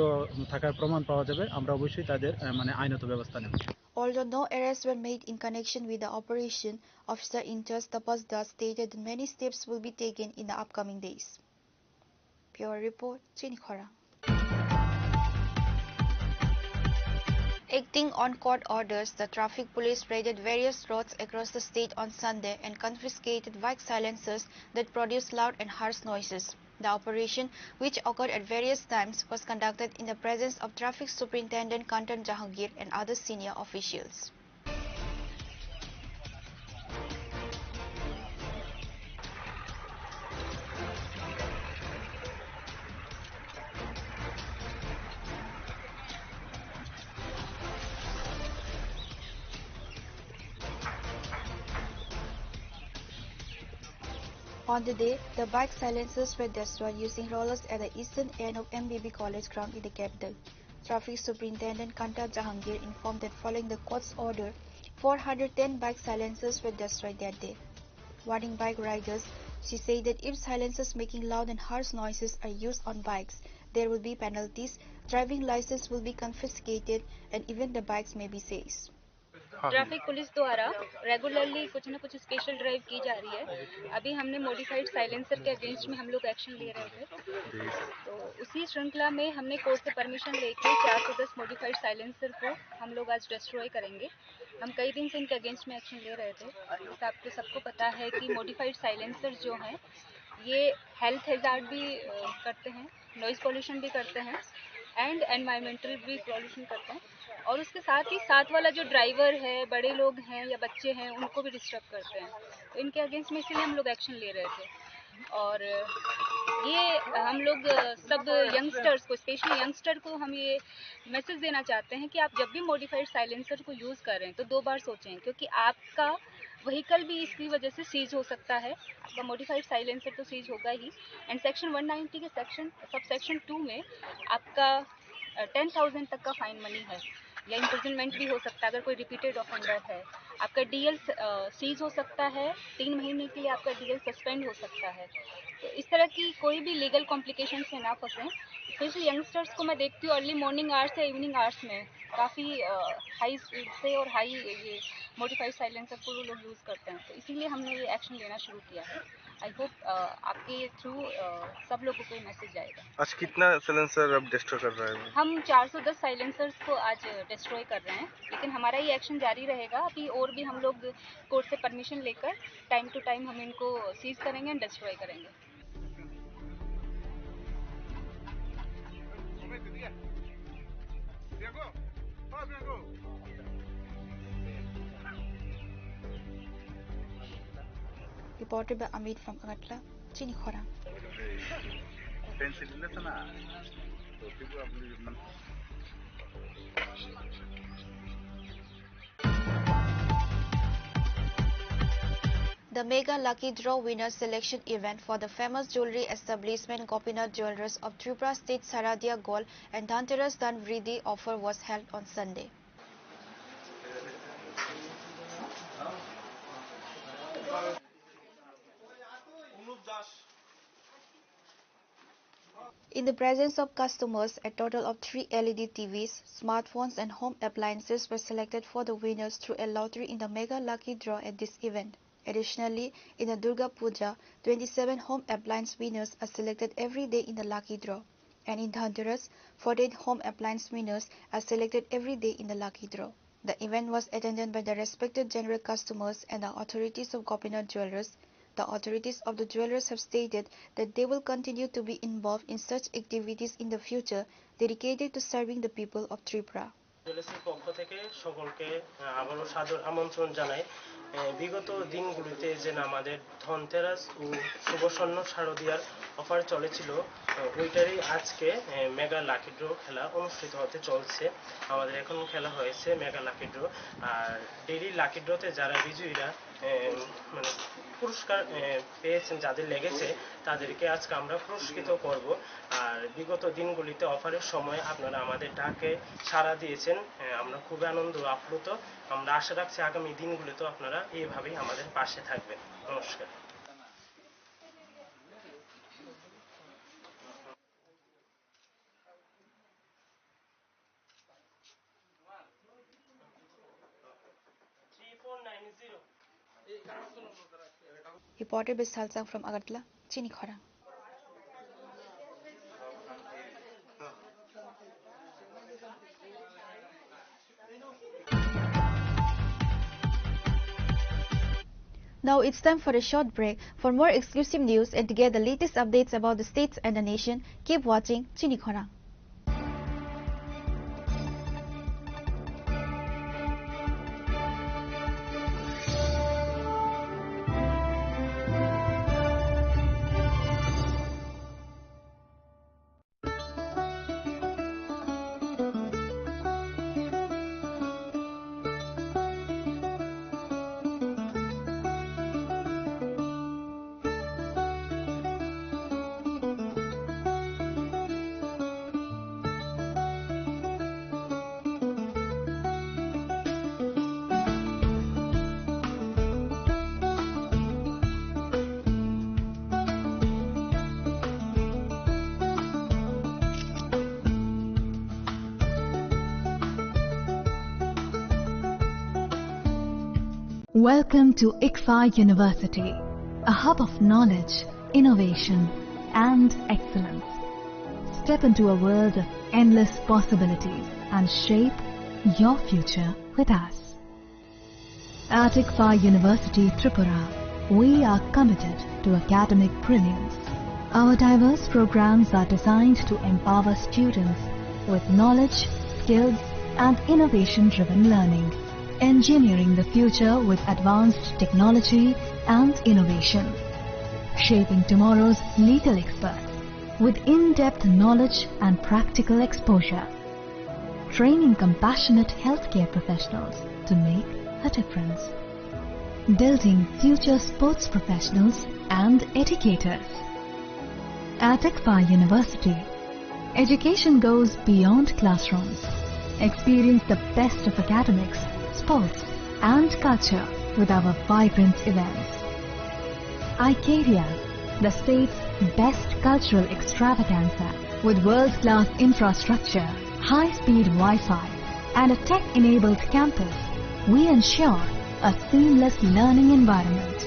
থাকার প্রমাণ পাওয়া যাবে আমরা অবশ্যই তাদের মানে আইনত ব্যবস্থা নেব। Although no arrests were made in connection with the operation, Officer in-charge Tapas Das stated that many steps will be taken in the upcoming days. Pure Report, Chinikhora. Acting on court orders, the traffic police raided various roads across the state on Sunday and confiscated bike silencers that produced loud and harsh noises. The operation, which occurred at various times, was conducted in the presence of Traffic Superintendent Kantan Jahangir and other senior officials. On the day, the bike silencers were destroyed using rollers at the eastern end of MBB College ground in the capital. Traffic Superintendent Kanta Jahangir informed that following the court's order, 410 bike silencers were destroyed that day. Warning bike riders, she said that if silencers making loud and harsh noises are used on bikes, there will be penalties, driving license will be confiscated, and even the bikes may be seized. Traffic police द्वारा regularly कुछ न कुछ special drive की जा रही है। अभी हमने मॉडिफाइड साइलेंसर के अगेंस्ट में हम लोग एक्शन ले रहे थे, तो उसी श्रृंखला में हमने कोर्ट से परमिशन लेके 410 मॉडिफाइड साइलेंसर को हम लोग आज डिस्ट्रॉय करेंगे। हम कई दिन से इनके अगेंस्ट में एक्शन ले रहे थे। तो आपको सबको पता है कि मॉडिफाइड साइलेंसर जो हैं ये हेल्थ हैजार्ड भी करते हैं, नॉइज़ पॉल्यूशन भी करते हैं एंड एनवायरमेंटल भी पॉल्यूशन करते हैं, और उसके साथ ही साथ वाला जो ड्राइवर है, बड़े लोग हैं या बच्चे हैं, उनको भी डिस्टर्ब करते हैं। तो इनके अगेंस्ट में इसीलिए हम लोग एक्शन ले रहे थे। और ये हम लोग सब यंगस्टर्स को, स्पेशली यंगस्टर को हम ये मैसेज देना चाहते हैं कि आप जब भी मॉडिफाइड साइलेंसर को यूज़ करें तो 2 बार सोचें, क्योंकि आपका व्हीकल भी इसकी वजह से सीज हो सकता है। आपका मॉडिफाइड साइलेंसर तो सीज होगा ही, एंड सेक्शन 190 के सब सेक्शन 2 में आपका 10,000 तक का फाइन मनी है या इम्प्रिजनमेंट भी हो सकता है अगर कोई रिपीटेड ऑफेंडर है। आपका डीएल सीज हो सकता है, 3 महीने के लिए आपका डीएल सस्पेंड हो सकता है। तो इस तरह की कोई भी लीगल कॉम्प्लिकेशन से ना फंसें। स्पेशली यंगस्टर्स को मैं देखती हूँ अर्ली मॉर्निंग आवर्स या इवनिंग आवर्स में काफ़ी हाई स्पीड से और हाई ये मॉडिफाइड साइलेंसर को वो लोग यूज़ करते हैं, तो इसीलिए हमने ये एक्शन लेना शुरू किया है। आई होप आपके थ्रू सब लोगों को मैसेज जाएगा। आज कितना साइलेंसर अब डिस्ट्रॉय कर रहा है? हम 410 साइलेंसर्स को आज डिस्ट्रॉय कर रहे हैं, लेकिन हमारा ये एक्शन जारी रहेगा। अभी और भी हम लोग कोर्ट से परमिशन लेकर टाइम टू टाइम हम इनको सीज करेंगे एंड डिस्ट्रॉय करेंगे। Reported by Amit from Agatla, Chini Khora. The Mega Lucky Draw winner selection event for the famous jewelry establishment Gopinath Jewelers of Tripura State Saradia Gold and Dhanteras Dhan Vriddhi offer was held on Sunday. In the presence of customers, a total of 3 LED TVs, smartphones and home appliances were selected for the winners through a lottery in the Mega Lucky Draw at this event. Additionally, in the Durga Puja, 27 home appliance winners are selected every day in the Lucky Draw. And in Dhanteras, 48 home appliance winners are selected every day in the Lucky Draw. The event was attended by the respected general customers and the authorities of Gopinath Jewelers. The authorities of the jewelers have stated that they will continue to be involved in such activities in the future dedicated to serving the people of Tripura. জুয়েলার্সের পক্ষ থেকে সকলকে আবারও সাদর আমন্ত্রণ জানাই। বিগত দিনগুলিতে যে আমাদের ধনতেরাস ও শুভস্বর্ণ শারদীয়ার অফার চলেছিল, ওইটারই আজকে মেগা লাকি ড্র খেলা অনুষ্ঠিত হতে চলছে। আমাদের এখন খেলা হয়েছে মেগা লাকি ড্র, আর ডেইলি লাকি ড্রতে যারা বিজয়ীরা মানে পুরস্কার পেয়েছেন, যাদের লেগেছে তাদেরকে আজকে আমরা পুরস্কৃত করব। আর বিগত দিনগুলিতে অফারের সময় আপনারা আমাদের ডাকে সাড়া দিয়েছেন, আমরা খুবই আনন্দ আপ্লুত। আমরা আশা রাখছি আগামী দিনগুলিতেও আপনারা এইভাবেই আমাদের পাশে থাকবেন। নমস্কার। Reported by Salsang from Agatla, Chini Khora. Now it's time for a short break. For more exclusive news and to get the latest updates about the states and the nation, keep watching Chini Khora. Welcome to ICFA University, a hub of knowledge, innovation and excellence. Step into a world of endless possibilities and shape your future with us. At ICFA University, Tripura, we are committed to academic brilliance. Our diverse programs are designed to empower students with knowledge, skills and innovation-driven learning. Engineering the future with advanced technology and innovation. Shaping tomorrow's legal experts with in-depth knowledge and practical exposure. Training compassionate healthcare professionals to make a difference. Building future sports professionals and educators. At ICFA University, education goes beyond classrooms. Experience the best of academics, sports and culture with our vibrant events. ICARIA, the state's best cultural extravaganza with world-class infrastructure, high-speed Wi-Fi and a tech-enabled campus, we ensure a seamless learning environment.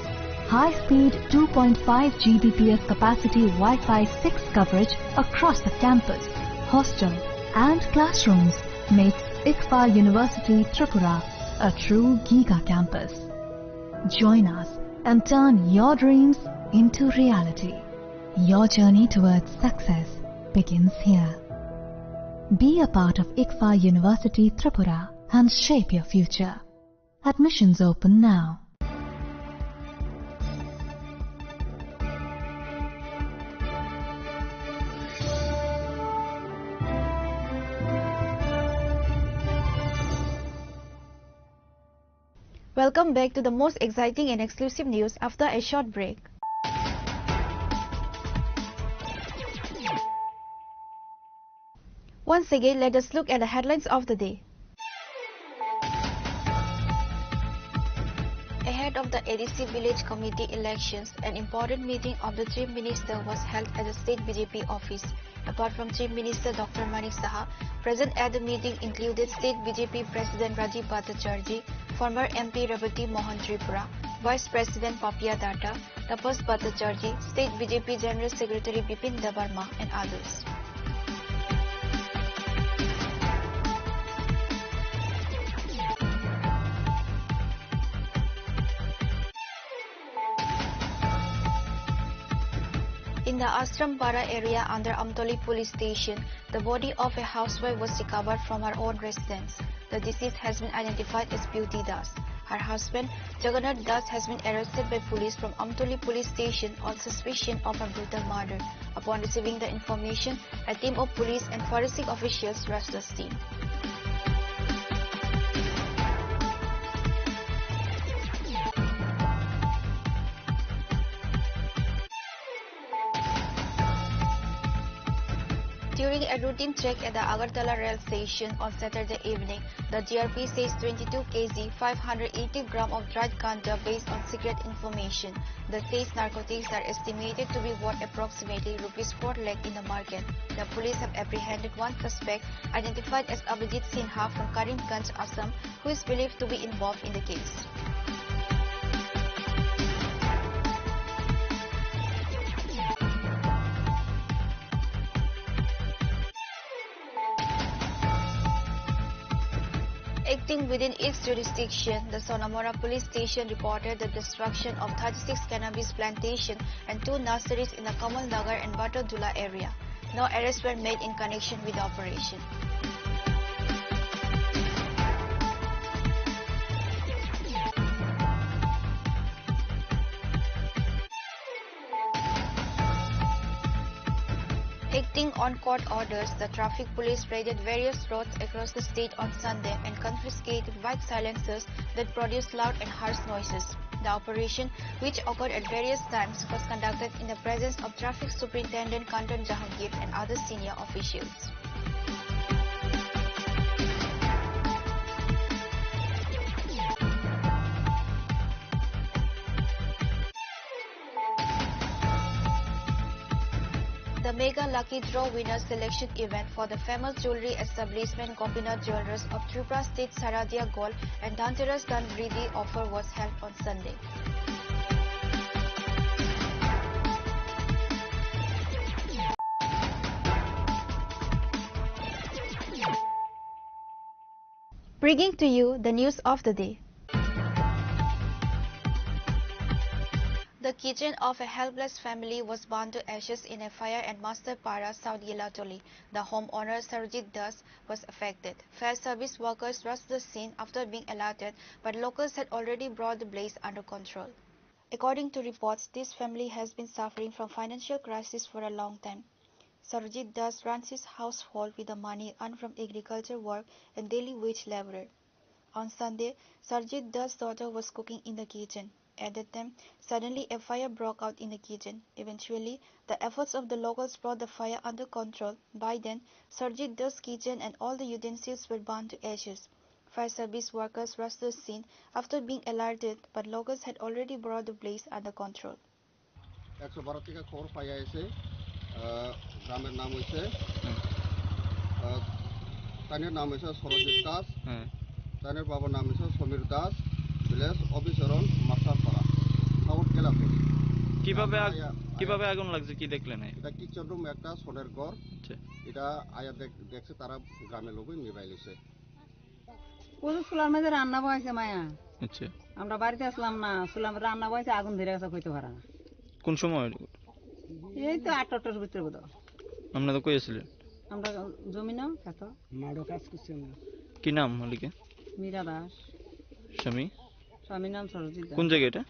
high-speed 2.5 Gbps capacity Wi-Fi 6 coverage across the campus, hostel and classrooms makes ICFA University Tripura a true Giga campus. Join us and turn your dreams into reality. Your journey towards success begins here. Be a part of ICFA University Tripura and shape your future. Admissions open now. Welcome back to the most exciting and exclusive news after a short break. Once again, let us look at the headlines of the day. Ahead of the ADC Village Committee elections, an important meeting of the Chief Minister was held at the State BJP office. Apart from Chief Minister Dr. Manik Saha, present at the meeting included State BJP President Rajiv Bhattacharjee, former MP Ravati Mohan Tripura, Vice President Papia Data, Tapas Bhattacharjee, State BJP General Secretary Bipin Debarma and others. In the Ashrampara area under Amtoli police station, the body of a housewife was recovered from her own residence. The deceased has been identified as Beauty Das. Her husband, Jagannath Das, has been arrested by police from Amtoli police station on suspicion of a brutal murder. Upon receiving the information, a team of police and forensic officials rushed the scene. During a routine check at the Agartala rail station on Saturday evening, the GRP seized 22 kg 580 gram of dried ganja based on secret information. The seized narcotics are estimated to be worth approximately ₹4 lakh in the market. The police have apprehended one suspect identified as Abhijit Sinha from Karimganj, Assam, who is believed to be involved in the case. Acting within its jurisdiction, the Sonamora police station reported the destruction of 36 cannabis plantations and 2 nurseries in the Kamal Nagar and Batodula area. No arrests were made in connection with the operation. Acting on court orders, the traffic police raided various roads across the state on Sunday and confiscated bike silencers that produced loud and harsh noises. The operation, which occurred at various times, was conducted in the presence of Traffic Superintendent Kantan Jahangir and other senior officials. The Mega Lucky Draw Winner Selection event for the famous jewelry establishment Gopinath Jewelers of Tripura State Saradia Gold and Dhanteras Dan Vriddhi offer was held on Sunday. Bringing to you the news of the day. The kitchen of a helpless family was burned to ashes in a fire at Masterpara, South Yelatoli. The homeowner Sarojit Das was affected. Fire service workers rushed the scene after being alerted, but locals had already brought the blaze under control. According to reports, this family has been suffering from financial crisis for a long time. Sarojit Das runs his household with the money earned from agriculture work and daily wage laborer. On Sunday, Sarojit Das' daughter was cooking in the kitchen. At that time, suddenly a fire broke out in the kitchen. Eventually, the efforts of the locals brought the fire under control. By then, Sarojit Das' kitchen and all the utensils were burned to ashes. Fire service workers rushed the scene after being alerted, but locals had already brought the blaze under control. 112 থেকে খবর পাই আছে গ্রামের নাম হইছে তানের নাম হইছে সরজিৎ দাস তানের বাবার নাম হইছে সমীর দাস ভিলেজ অফিসরন মাস্টারপাড়া খবর গেলাম কিভাবে আগুন লাগছে কি দেখলেন? এটা কিচেন রুম একটা সোনের ঘর, এটা আয়া দেখছে তারা গ্রামের লোক নিবাই লিছে। চুলার মধ্যে রান্না বয়েছে মায়া। আচ্ছা, আমরা বাড়িতে আসলাম না, চুলার রান্না বয়েছে, আগুন ধরে গেছে কইতে পারা না। কোন সময়? এই তো 8টার ভিতরে বোধ। আপনারা কই আছিলেন? আমরা জমিনা কত মাড়ো কাজ করছি আমরা। কি নাম মালিকের? মীরা দাস। স্বামী নাম সরজিৎ দাস। কোন জায়গা এটা?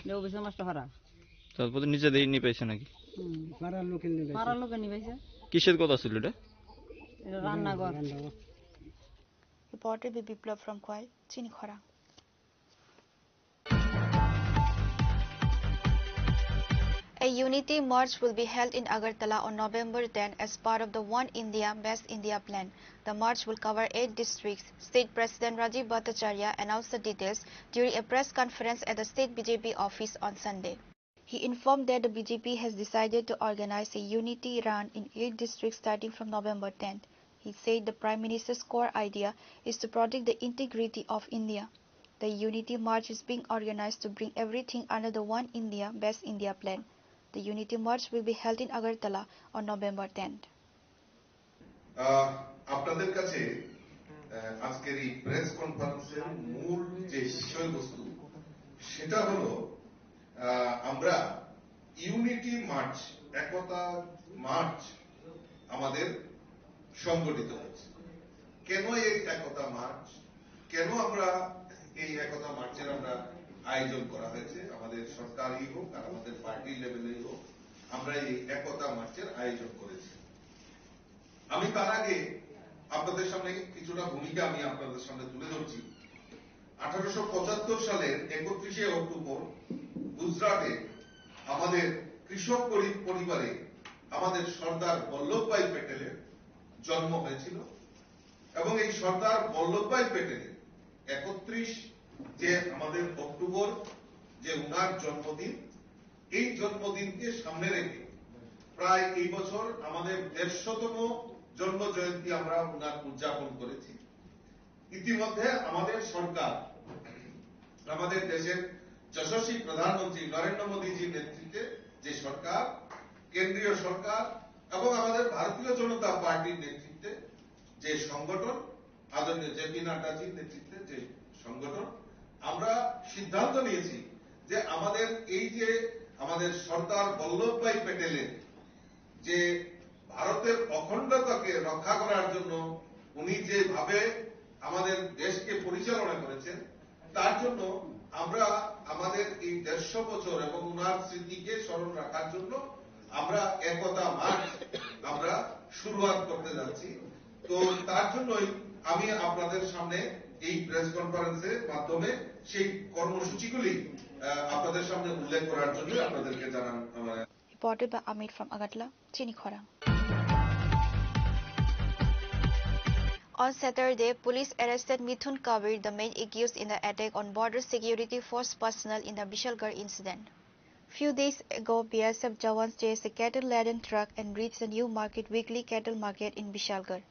দেওবিসা মাস্টার ভাড়া। তারপরে নিজে দিয়ে নিয়ে পাইছে নাকি? পাড়ার লোকে নিবাইছে। কিসের কথা ছিল এটা? এটা রান্নাঘর। Reported by Biplab from Kwai, Chinikhora. A unity march will be held in Agartala on November 10 as part of the One India, Best India plan. The march will cover 8 districts. State President Rajiv Bhattacharya announced the details during a press conference at the State BJP office on Sunday. He informed that the BJP has decided to organize a unity run in 8 districts starting from November 10th. He said the Prime Minister's core idea is to protect the integrity of India. The unity march is being organized to bring everything under the One India, Best India plan. The unity march will be held in Agartala on November 10th. আপনাদের কাছে আজকের এই press কনফারেন্সের মূল যে বিষয়বস্তু সেটা হলো আমরা ইউনিটি মার্চ, একতা মার্চ আমাদের সংগঠিত হয়েছে। কেন এই একতা মার্চ, কেন আমরা এই একতা মার্চের আমরা আয়োজন করা হয়েছে, আমাদের সরকারি হোক আর আমাদের পার্টি লেভেলেই হোক, আমরা এই একতা মার্চের আয়োজন করেছি। আমি তার আগে আপনাদের সামনে কিছুটা ভূমিকা আমি আপনাদের সামনে তুলে ধরছি। 1875 সালের 31শে অক্টোবর গুজরাটে আমাদের কৃষক পরিবারে আমাদের সর্দার বল্লভভাই প্যাটেলের জন্ম হয়েছিল এবং এই সর্দার বল্লভভাই প্যাটেলের 31 যে আমাদের অক্টোবর যে উনার জন্মদিন, এই জন্মদিনকে সামনে রেখে প্রায় এই বছর আমাদের 150তম জন্ম জয়ন্তী আমরা উনার উদযাপন করেছি। ইতিমধ্যে আমাদের সরকার, আমাদের দেশের যশস্বী প্রধানমন্ত্রী নরেন্দ্র মোদীজির নেতৃত্বে যে সরকার, কেন্দ্রীয় সরকার এবং আমাদের ভারতীয় জনতা পার্টির নেতৃত্বে যে সংগঠন, আদরণীয় জেপি নাড্ডাজির নেতৃত্বে যে সংগঠন, আমরা সিদ্ধান্ত নিয়েছি যে আমাদের এই যে আমাদের সর্দার বল্লভভাই প্যাটেলের যে ভারতের অখণ্ডতাকে রক্ষা করার জন্য উনি যেভাবে আমাদের দেশকে পরিচালনা করেছেন, তার জন্য আমরা আমাদের এই 150 বছর এবং উনার স্মৃতিকে স্মরণ রাখার জন্য আমরা একতা মার্চ আমরা শুরুয়াত করতে যাচ্ছি। তো তার জন্যই আমি আপনাদের সামনে এই প্রেস কনফারেন্সের মাধ্যমে সেই কর্মসূচিগুলি আপনাদের সামনে উল্লেখ করার জন্য আপনাদেরকে জানান। Reported by Amit from Agartala, Chinikhora. On Saturday, police arrested Mithun Kabir, the main accused in the attack on border security force personnel in the Bishalgarh incident. Few days ago, BSF Jawans chased a cattle-laden truck and reached the New Market weekly cattle market in Bishalgarh.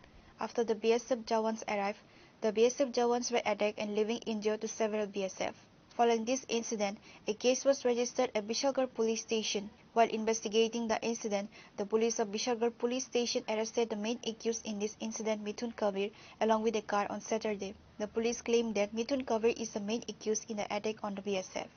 After the BSF Jawans arrived, the BSF Jawans were attacked and leaving injured to several BSF. Following this incident, a case was registered at Bishalgarh police station. While investigating the incident, the police of Bishalgarh police station arrested the main accused in this incident, Mithun Kabir, along with a car on Saturday. The police claimed that Mithun Kabir is the main accused in the attack on the BSF.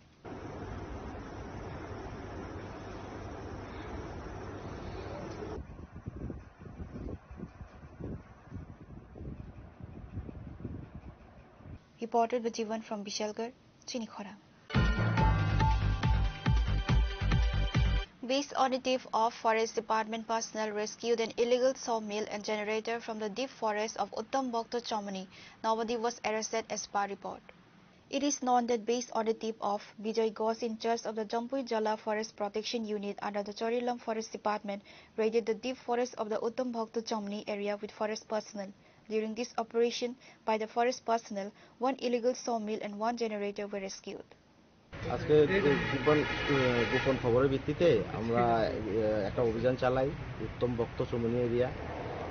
Reported by Jivan from Bishalgarh, Chinikhora. Based on a tip of Forest Department personnel rescued an illegal sawmill and generator from the deep forest of Uttam Bhakta Chamani, nobody was arrested as per report. It is known that based on the tip of Vijay Ghosh, in charge of the Jampui Jala Forest Protection Unit under the Chorilam Forest Department, raided the deep forest of the Uttam Bhakta Chamani area with forest personnel. During this operation by the forest personnel, one illegal sawmill and one generator were rescued. আজকে গোপন খবরের ভিত্তিতে আমরা একটা অভিযান চালাই উত্তম ভক্ত চমনি area.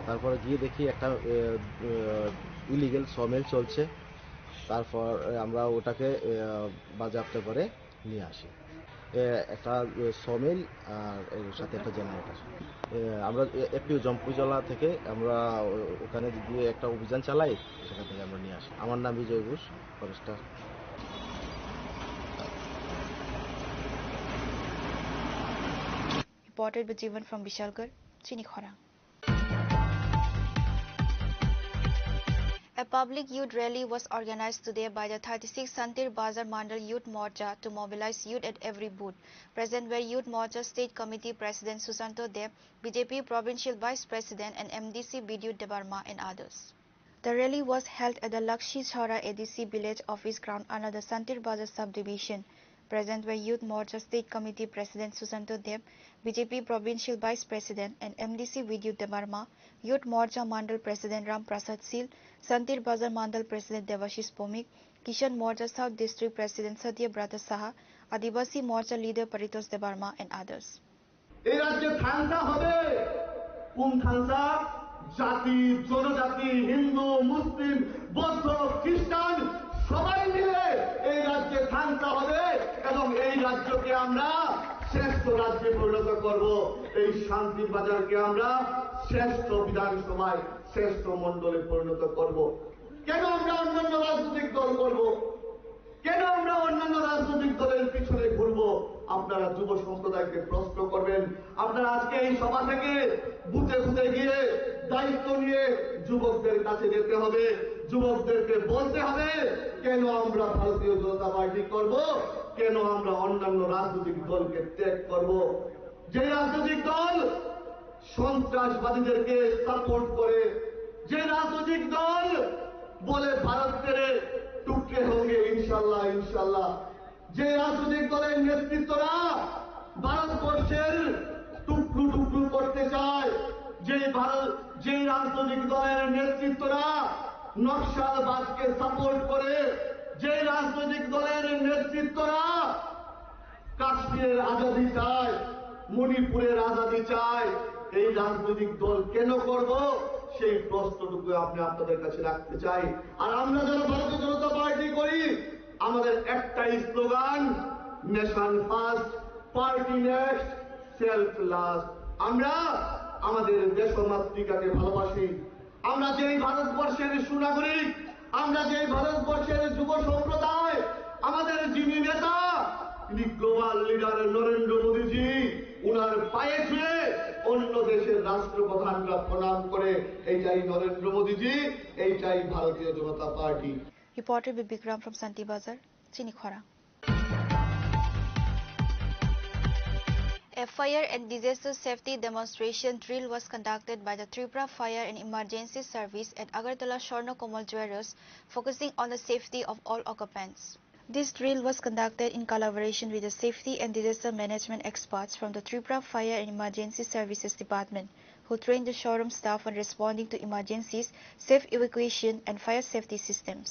তারপরে গিয়ে দেখি একটা ইলিগেল সমিল চলছে। তারপর আমরা ওটাকে বাজেয়াপ্ত করে নিয়ে আসি। একটা সমিল আর এর সাথে একটা জেনারেটর। আমরা এপিও জম্পুজলা থেকে আমরা ওখানে গিয়ে একটা অভিযান চালাই, সেখান থেকে আমরা নিয়ে আসি। আমার নাম বিজয় Ghosh, forester. Reported by Jivan from Bishalgarh, Chinikhora. A public youth rally was organized today by the 36 Santir Bazar Mandal Youth Morcha to mobilize youth at every booth. Present were Youth Morcha State Committee President Susanto Deb, BJP Provincial Vice President and MDC Bidyut Debarma and others. The rally was held at the Lakshi Chhara ADC Village Office Ground under the Santir Bazar Subdivision. Present were Youth Morcha State Committee President Susanto Deb, BJP Provincial Vice President and MDC Bidyut Debarma, Youth Morcha Mandal President Ram Prasad Sil, Santir Bazar Mandal President Devashish Pomik, Kishan Morcha South District President Satya Brata Saha, Adivasi Morcha Leader Paritosh Debarma and others. এই রাজ্যে থানসা হবে, কোন থানসা? জাতি, জনজাতি, হিন্দু, মুসলিম, বৌদ্ধ, খ্রিস্টান সবাই মিলে এই রাজ্যে থানসা হবে এবং এই রাজ্যকে আমরা শ্রেষ্ঠ রাজ্যে পরিণত করব। এই শান্তির বাজারকে আমরা শ্রেষ্ঠ বিধানসভায় শ্রেষ্ঠ মণ্ডলে পরিণত করব। কেন আমরা অন্যান্য রাজনৈতিক দল করব? কেন আমরা অন্যান্য রাজনৈতিক দলের পিছনে ঘুরবো? আপনারা যুব সম্প্রদায়কে প্রশ্ন করবেন। আপনারা আজকে এই সভা থেকে বুথে বুথে গিয়ে দায়িত্ব নিয়ে যুবকদের কাছে যেতে হবে, যুবকদেরকে বলতে হবে কেন আমরা ভারতীয় জনতা পার্টি করব, কেন আমরা অন্যান্য রাজনৈতিক দলকে ত্যাগ করব। যে রাজনৈতিক দল সন্ত্রাসবাদীদেরকে সাপোর্ট করে, যে রাজনৈতিক দল বলে ভারত ছেড়ে টুকরে হোঙ্গে ইনশাল্লাহ ইনশাল্লাহ, যে রাজনৈতিক দলের নেতৃত্বরা ভারতবর্ষের টুকরো টুকরো করতে চায়, যে রাজনৈতিক দলের নেতৃত্বরা নকশালবাদকে সাপোর্ট করে, যে রাজনৈতিক দলের নেতৃত্বরা কাশ্মীরের আজাদি চায়, মণিপুরের আজাদি চায়, এই রাজনৈতিক দল কেন করব সেই প্রশ্নটুকু আপনি আপনাদের কাছে রাখতে চাই। আর আমরা যারা ভারতীয় জনতা পার্টি করি, আমাদের একটাই slogan, nation first, party next, self last. আমরা আমাদের দেশমাতৃকাকে ভালোবাসি। আমরা যেই ভারতবর্ষের সুনাগরিক, আমরা যেই ভারতবর্ষের যুব সম্প্রদায়, আমাদের যিনি নেতা তিনি গ্লোবাল লিডার নরেন্দ্র মোদীজি, উনার পায়ে ছুঁয়ে অন্য দেশের রাষ্ট্রপ্রধানরা প্রণাম করে এইটাই নরেন্দ্র মোদীজি, এইটাই ভারতীয় জনতা party. Reported by Bikram from Santi Bazar, Chinikhora. A fire and disaster safety demonstration drill was conducted by the Tripura Fire and Emergency Service at Agartala Swarnakomal Jewellers, focusing on the safety of all occupants. This drill was conducted in collaboration with the safety and disaster management experts from the Tripura Fire and Emergency Services Department, who trained the showroom staff on responding to emergencies, safe evacuation and fire safety systems.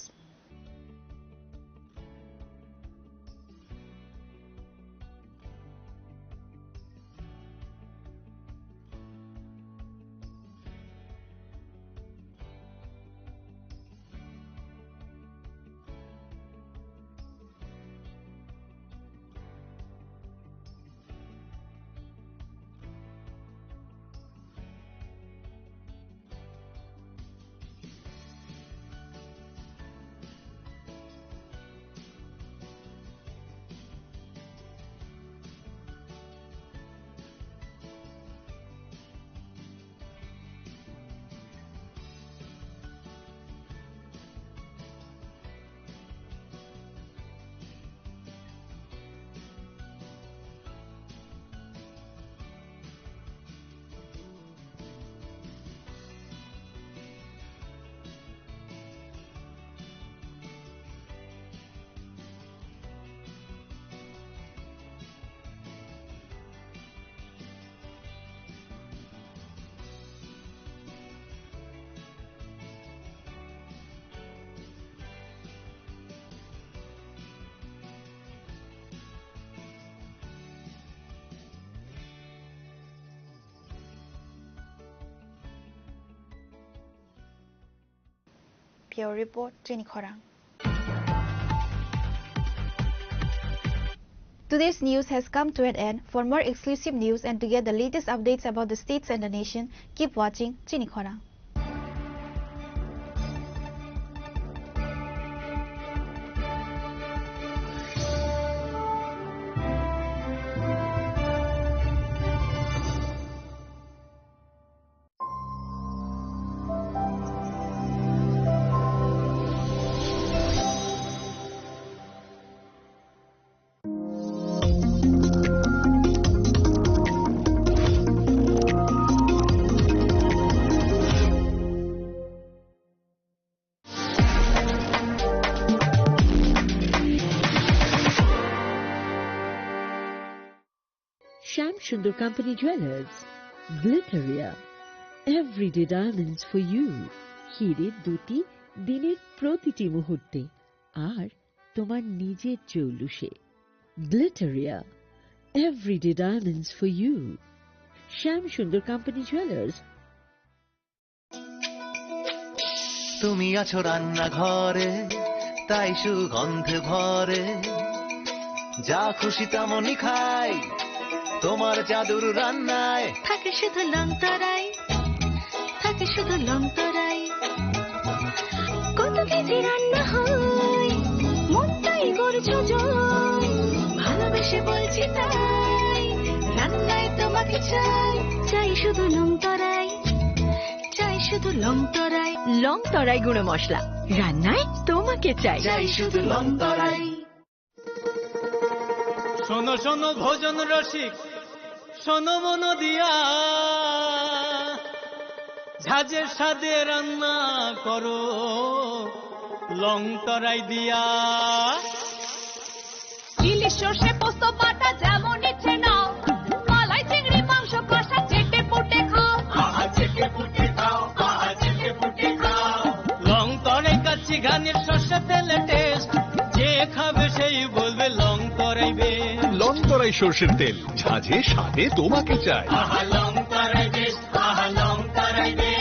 Bureau Report, Chinikhora. Today's news has come to an end. For more exclusive news and to get the latest updates about the states and the nation, keep watching Chinikhora. Sham Sundar Company Jewelers, Glitteria, everyday diamonds for you. হিরের দুটি দিনের প্রতিটি মুহূর্তে আর তোমার নিজের জৌলুসে। Glitteria, everyday diamonds for you. Sham Sundar Company Jewelers. তুমি আছো রান্নাঘরে, তাই সুগন্ধে ভরে, যা খুশি তেমনই খাই তোমার জাদুর রান্নায়। থাকে শুধু লংতরাই, থাকে শুধু লংতরাই, কত কেজি রান্না হয় মনটাই করছো জয়, ভালোবেসে বলছি তাই রান্নায় তোমাকে চাই, চাই শুধু লংতরাই, চাই শুধু লংতরাই, লংতরাই গুঁড়ো মশলা রান্নায় তোমাকে চাই, চাই শুধু লংতরাই। শোনো শোনো ভোজন রসিক, শোনো মন দিয়া, ঝাঁঝের স্বাদে রান্না করো লং তরাই দিয়া। ইলিশ সর্ষে পোস্ত বাটা যেমন ইচ্ছে নাও, মালাই চিংড়ি মাংস কষা চেটে পুটে খাও, চেটে পুটে খাও, চেটে পুটে খাও। লং তরাই কাচ্চি ঘানির সর্ষে তেলে টেস্ট, যে খাবে সেই বলবে লং তরাই বেশ। লং তরাই সর্ষের তেল, ঝাঁঝে স্বাদে তোমাকে চাই। লং তরাই বেশ, লং তরাই বেশ।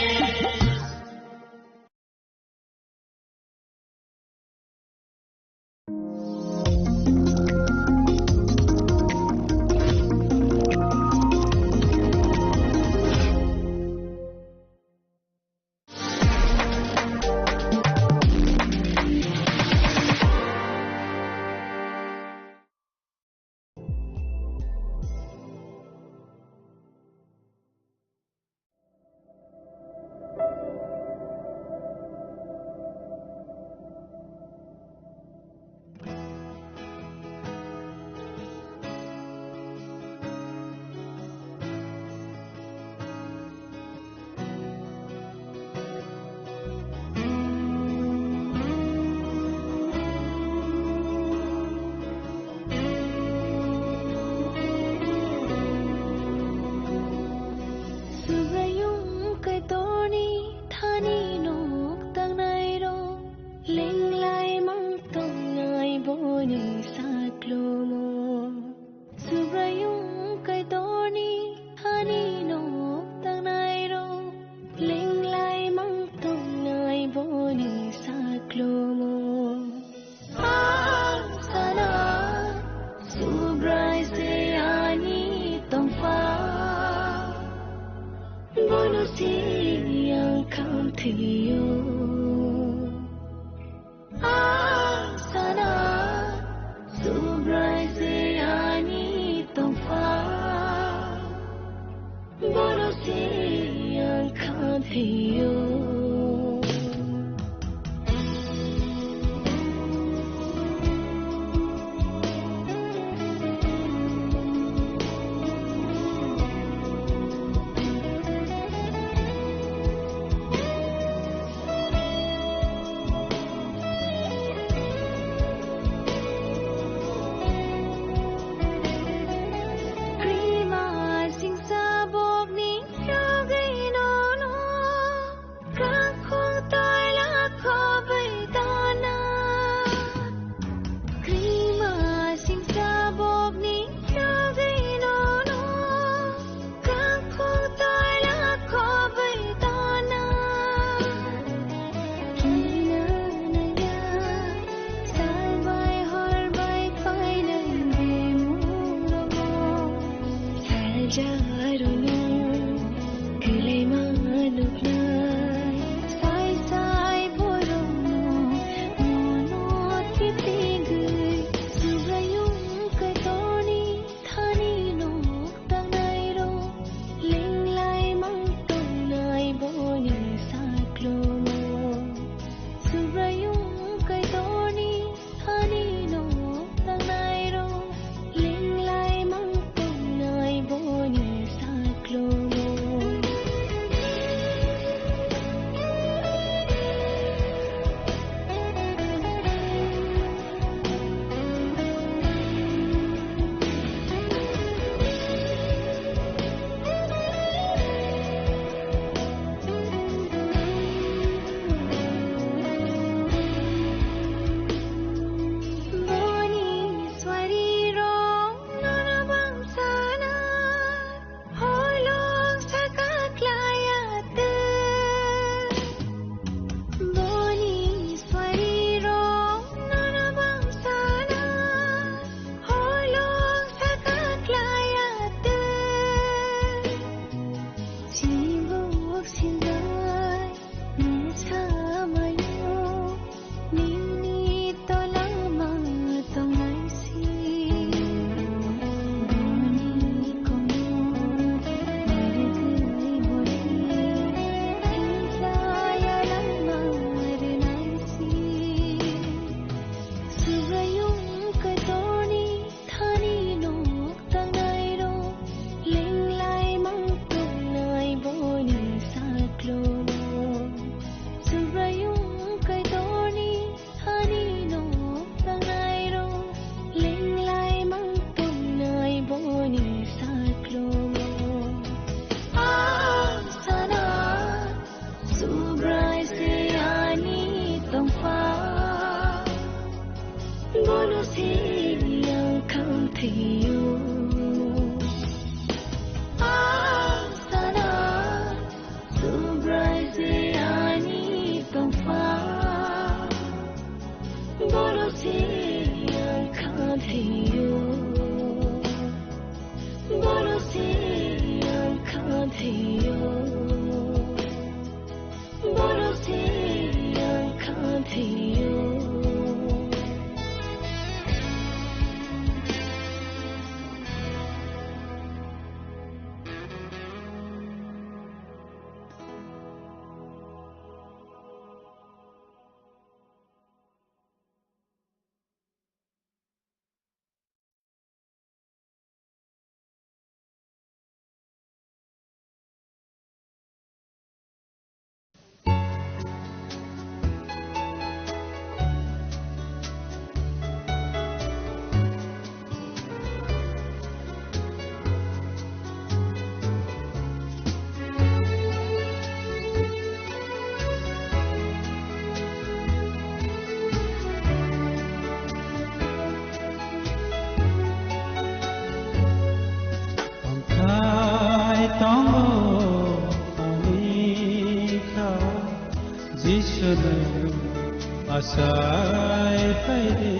Asai paide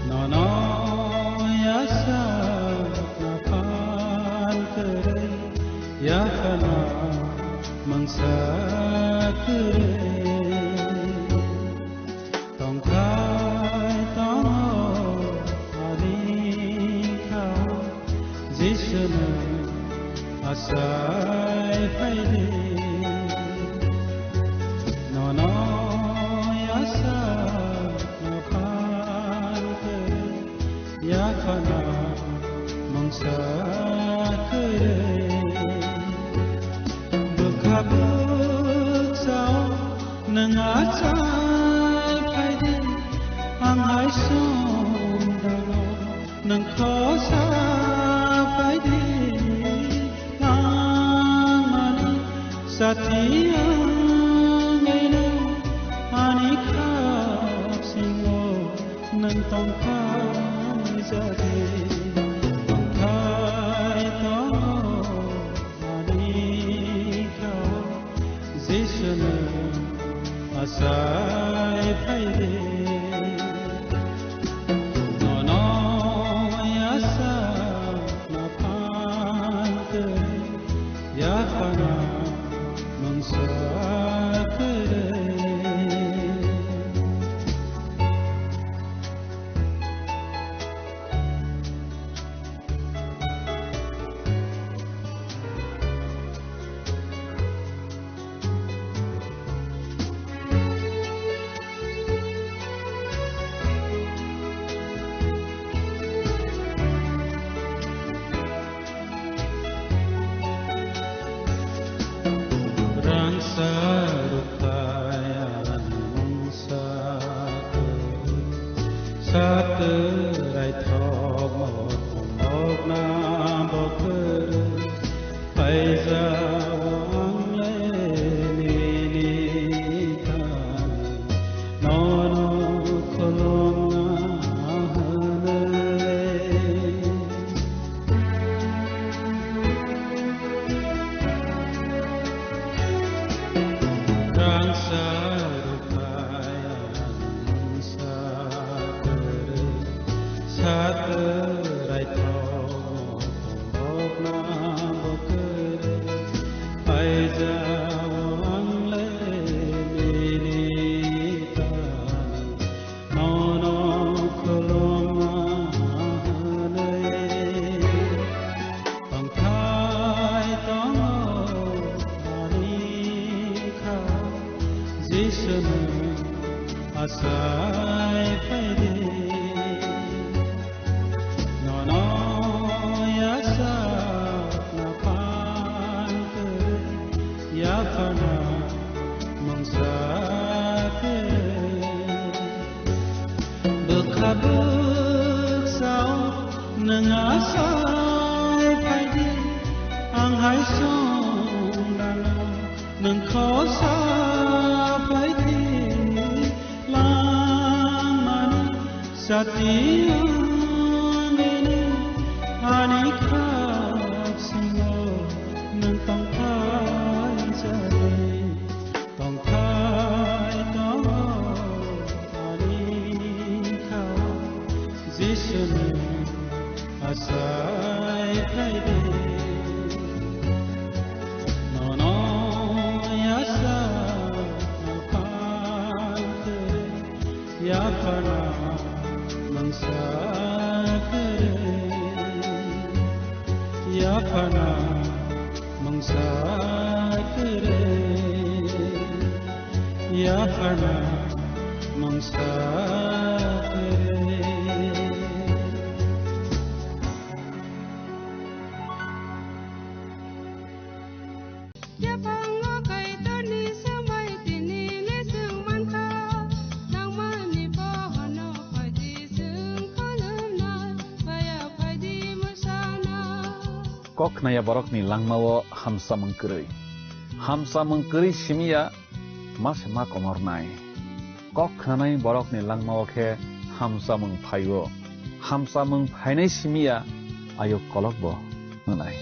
no yasa napan kere yakana mangsa kere tongkai tongo adika jisana asai paide yakana mangsa kere bekabuk sao nengatai paide angai sondalo nengkosa paide angani satia ngene anika singo nentongka Jade, Bangkai Tano, Anika, Zishana, Asai Paide, No Yasa, Saterai thok mok na bokar Faiza wang le ni ta Nono kolong na hanale Rang sarupayan satere Saterai thok mok na bokar Faiza wang le ni ta Nono kolong na hanale Tong thai tong ani kha Jisanu asai paide Nono yasa na pan kare Ya fana mangsa kare Bekabuk sao nangasai paide Ang hai song dana nang kho sa paide Lamani satiyangene ani khap singo nang tong thai jale tong thai tong ani khap jisnu asai paide nono yasa Ya fana mangsa kare Ya fana mangsa kare Ya fana mangsa kare Kok naya borok ni langmawo hamsa mengkeri simia mas ma komor nai kok nanai borok ni langmawo ke hamsa mengphayo hamsa mengphainai simia ayo kolok bo nanai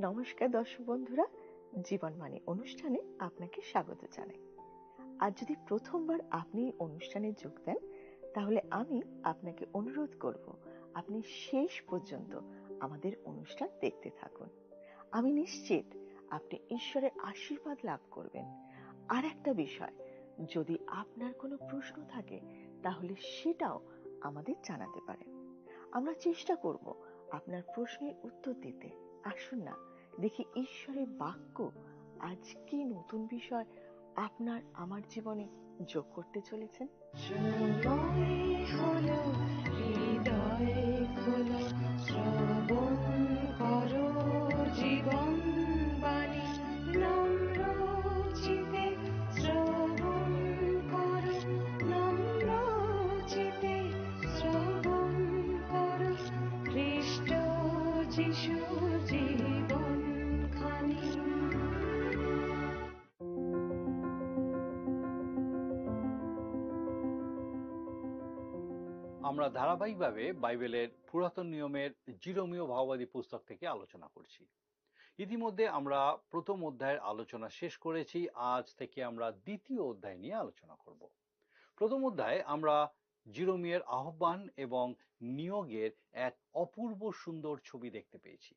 নমস্কার দর্শক বন্ধুরা, জীবনবাণী অনুষ্ঠানে আপনাকে স্বাগত জানাই। আজ যদি প্রথমবার আপনি অনুষ্ঠানে যোগ দেন তাহলে আমি আপনাকে অনুরোধ করব আপনি শেষ পর্যন্ত আমাদের অনুষ্ঠান দেখতে থাকুন। আমি নিশ্চিত আপনি ঈশ্বরের আশীর্বাদ লাভ করবেন। আর একটা বিষয়, যদি আপনার কোনো প্রশ্ন থাকে তাহলে সেটাও আমাদের জানাতে পারেন। আমরা চেষ্টা করব আপনার প্রশ্নের উত্তর দিতে। আসুন না দেখি ঈশ্বরের বাক্য আজ কি নতুন বিষয় আপনার আমার জীবনে যোগ করতে চলেছেন। আমরা ধারাবাহিকভাবে বাইবেলের পুরাতন নিয়মের জিরোমীয় ভাববাদী পুস্তক থেকে আলোচনা করছি। ইতিমধ্যে আমরা প্রথম অধ্যায়ের আলোচনা শেষ করেছি। আজ থেকে আমরা দ্বিতীয় অধ্যায় নিয়ে আলোচনা করব। প্রথম অধ্যায়ে আমরা জিরোমিয়ের আহ্বান এবং নিয়োগের এক অপূর্ব সুন্দর ছবি দেখতে পেয়েছি।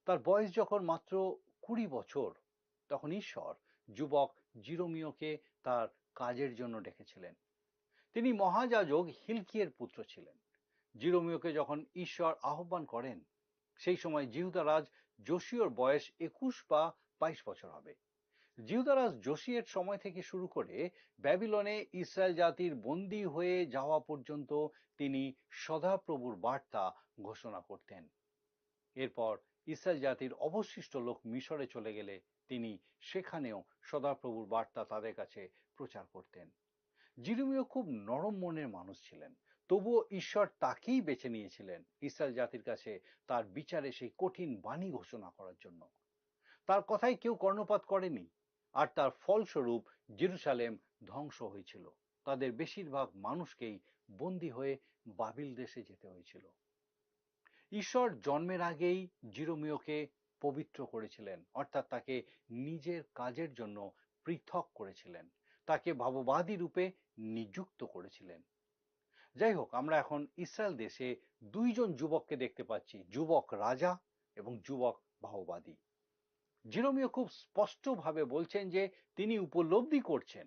তার বয়স যখন মাত্র 20 বছর, তখন ঈশ্বর যুবক জিরোমিওকে তার কাজের জন্য ডেকেছিলেন। তিনি মহাযাজক হিলকিয়ের পুত্র ছিলেন। জিরোমিওকে যখন ঈশ্বর আহ্বান করেন, সেই সময় জিহুদারাজ যোশীয়র বয়স 21 বা 22 বছর হবে। জিহুদারাজ যোশীয়ের সময় থেকে শুরু করে ব্যাবিলনে ইসরায়েল জাতির বন্দী হয়ে যাওয়া পর্যন্ত তিনি সদাপ্রভুর বার্তা ঘোষণা করতেন। এরপর ইসরায়েল জাতির অবশিষ্ট লোক মিশরে চলে গেলে তিনি সেখানেও সদাপ্রভুর বার্তা তাদের কাছে প্রচার করতেন। জিরোমিও খুব নরম মনের মানুষ ছিলেন, তবুও ঈশ্বর তাকেই বেছে নিয়েছিলেন ইসরায়েল জাতির কাছে তার বিচারে সেই কঠিন বাণী ঘোষণা করার জন্য। তার কথায় কেউ কর্ণপাত করেনি, আর তার ফলস্বরূপ জেরুসালেম ধ্বংস হয়েছিল। তাদের বেশিরভাগ মানুষকেই বন্দী হয়ে বাবিল দেশে যেতে হয়েছিল। ঈশ্বর জন্মের আগেই জিরোমিওকে পবিত্র করেছিলেন, অর্থাৎ তাকে নিজের কাজের জন্য পৃথক করেছিলেন, তাকে ভাববাদী রূপে নিযুক্ত করেছিলেন। যাই হোক, আমরা এখন ইসরায়েল দেশে দুইজন যুবককে দেখতে পাচ্ছি, যুবক রাজা এবং যুবক ভাববাদী। জিরোমিও খুব স্পষ্টভাবে বলছেন যে তিনি উপলব্ধি করছেন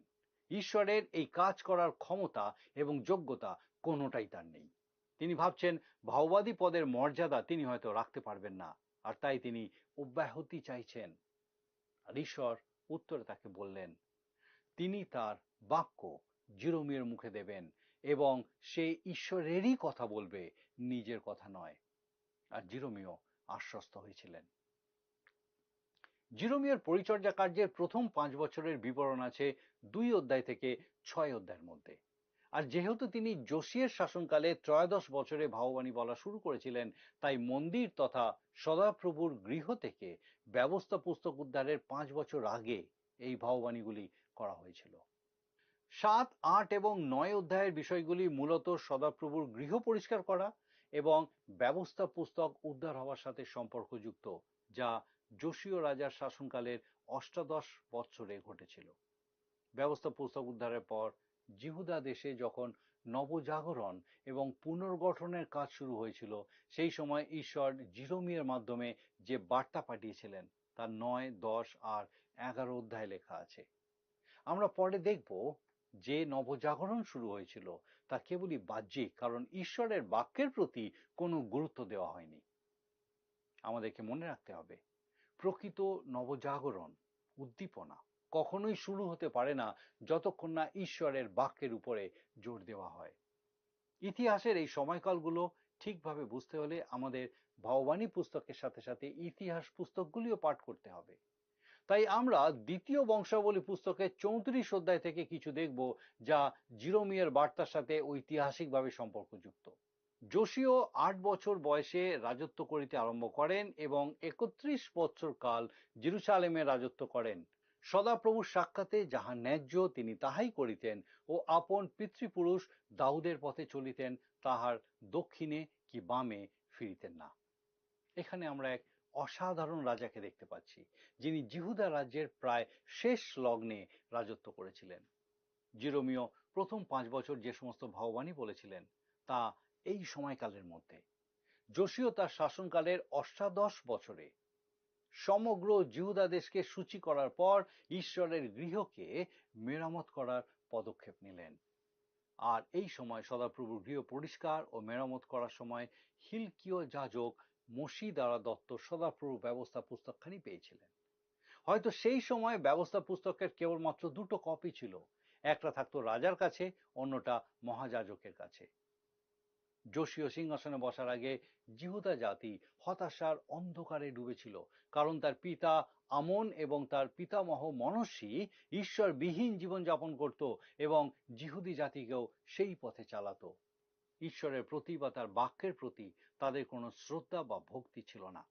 ঈশ্বরের এই কাজ করার ক্ষমতা এবং যোগ্যতা কোনোটাই তার নেই। তিনি ভাবছেন ভাববাদী পদের মর্যাদা তিনি হয়তো রাখতে পারবেন না, আর তাই তিনি অব্যাহতি চাইছেন। আর ঈশ্বর উত্তরে তাকে বললেন তিনি তার বাক্য জিরোমিওর মুখে দেবেন এবং সে ঈশ্বরেরই কথা বলবে, নিজের কথা নয়। আর জিরোমিও আশ্বস্ত হয়েছিলেন। জিরোমিওর পরিচর্যা কার্যের প্রথম 5 বছরের বিবরণ আছে 2 অধ্যায় থেকে 6 অধ্যায়ের মধ্যে। আর যেহেতু তিনি যোশীয়ের শাসনকালে 13 বছরে ভাববাণী বলা শুরু করেছিলেন, তাই মন্দির তথা সদাপ্রভুর গৃহ থেকে ব্যবস্থা পুস্তক উদ্ধারের 5 বছর আগে এই ভাববাণীগুলি করা হয়েছিল। 7, 8 এবং 9 অধ্যায়ের বিষয়গুলি মূলত সদাপ্রভুর গৃহ পরিষ্কার করা এবং ব্যবস্থা পুস্তক উদ্ধার হওয়ার সাথে সম্পর্কযুক্ত, যা যোশীয় রাজার শাসনকালের 18 বছরে ঘটেছিল। ব্যবস্থা পুস্তক উদ্ধারের পর জিহুদা দেশে যখন নবজাগরণ এবং পুনর্গঠনের কাজ শুরু হয়েছিল, সেই সময় ঈশ্বর জিরোমিয়ের মাধ্যমে যে বার্তা পাঠিয়েছিলেন তা 9, 10 আর 11 অধ্যায়ে লেখা আছে। আমরা পরে দেখব যে নবজাগরণ শুরু হয়েছিল তা কেবলই বাহ্যিক, কারণ ঈশ্বরের বাক্যের প্রতি কোনো গুরুত্ব দেওয়া হয়নি। আমাদেরকে মনে রাখতে হবে, প্রকৃত নবজাগরণ, উদ্দীপনা কখনোই শুরু হতে পারে না যতক্ষণ না ঈশ্বরের বাক্যের উপরে জোর দেওয়া হয়। ইতিহাসের এই সময়কালগুলো ঠিকভাবে বুঝতে হলে আমাদের ভাববাণী পুস্তকের সাথে সাথে ইতিহাস পুস্তকগুলিও পাঠ করতে হবে। তাই আমরা দ্বিতীয় বংশাবলী পুস্তকের 34 অধ্যায় থেকে কিছু দেখব, যা জিরোমিয়ের বার্তার সাথে ঐতিহাসিকভাবে সম্পর্কযুক্ত। যোশীয় 8 বছর বয়সে রাজত্ব করিতে আরম্ভ করেন এবং 31 বছর কাল জেরুসালেমে রাজত্ব করেন। সদাপ্রভুর সাক্ষাতে যাহা ন্যায্য তিনি তাহাই করিতেন ও আপন পিতৃপুরুষ দাউদের পথে চলিতেন, তাহার দক্ষিণে কি বামে ফিরিতেন না। এখানে আমরা এক অসাধারণ রাজাকে দেখতে পাচ্ছি, যিনি জিহুদা রাজ্যের প্রায় শেষ লগ্নে রাজত্ব করেছিলেন। জিরোমিও প্রথম 5 বছর যে সমস্ত ভাববাণী বলেছিলেন তা এই সময়কালের মধ্যে। যোশীয় তার শাসনকালের 18 বছরে সমগ্র জিহুদা দেশকে সূচি করার পর ঈশ্বরের গৃহকে মেরামত করার পদক্ষেপ নিলেন। আর এই সময় সদাপ্রভুর গৃহ পরিষ্কার ও মেরামত করার সময় হিলকীয় যাজক মসি দ্বারা দত্ত সদাপ্রভু ব্যবস্থা পুস্তকখানি পেয়েছিলেন। হয়তো সেই সময় ব্যবস্থা পুস্তকের কেবলমাত্র 2টো কপি ছিল, একটা থাকতো রাজার কাছে, অন্যটা মহাযাজকের কাছে। যোশীয় সিংহাসনে বসার আগে জিহুদা জাতি হতাশার অন্ধকারে ডুবেছিল, কারণ তার পিতা আমন এবং তার পিতামহ মনস্বী ঈশ্বরবিহীন জীবনযাপন করত এবং জিহুদি জাতিকেও সেই পথে চালাতো। ঈশ্বরের প্রতি বা তার বাক্যের প্রতি তাদের কোনো শ্রদ্ধা বা ভক্তি ছিল না।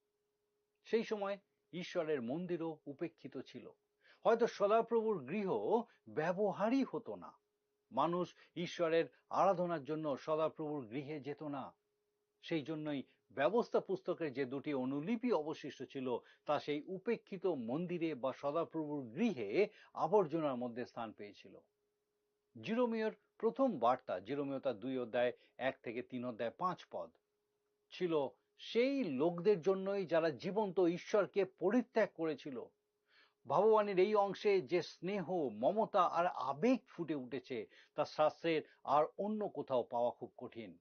সেই সময় ঈশ্বরের মন্দিরও উপেক্ষিত ছিল। হয়তো সদাপ্রভুর গৃহ ব্যবহারই হতো না। মানুষ ঈশ্বরের আরাধনার জন্য সদাপ্রভুর গৃহে যেত না। সেই জন্যই ব্যবস্থা পুস্তকের যে 2টি অনুলিপি অবশিষ্ট ছিল তা সেই উপেক্ষিত মন্দিরে বা সদাপ্রভুর গৃহে আবর্জনার মধ্যে স্থান পেয়েছিল। জিরোমিওর প্রথম বার্তা জিরোমীয় তার 2 অধ্যায় 1 থেকে 3 অধ্যায় 5 পদ ছিল সেই লোকদের জন্যই যারা জীবন্ত ঈশ্বরকে পরিত্যাগ করেছিল। ভাববাণীর এই অংশে যে স্নেহ, মমতা আর আবেগ ফুটে উঠেছে তা শাস্ত্রের আর অন্য কোথাও পাওয়া খুব কঠিন।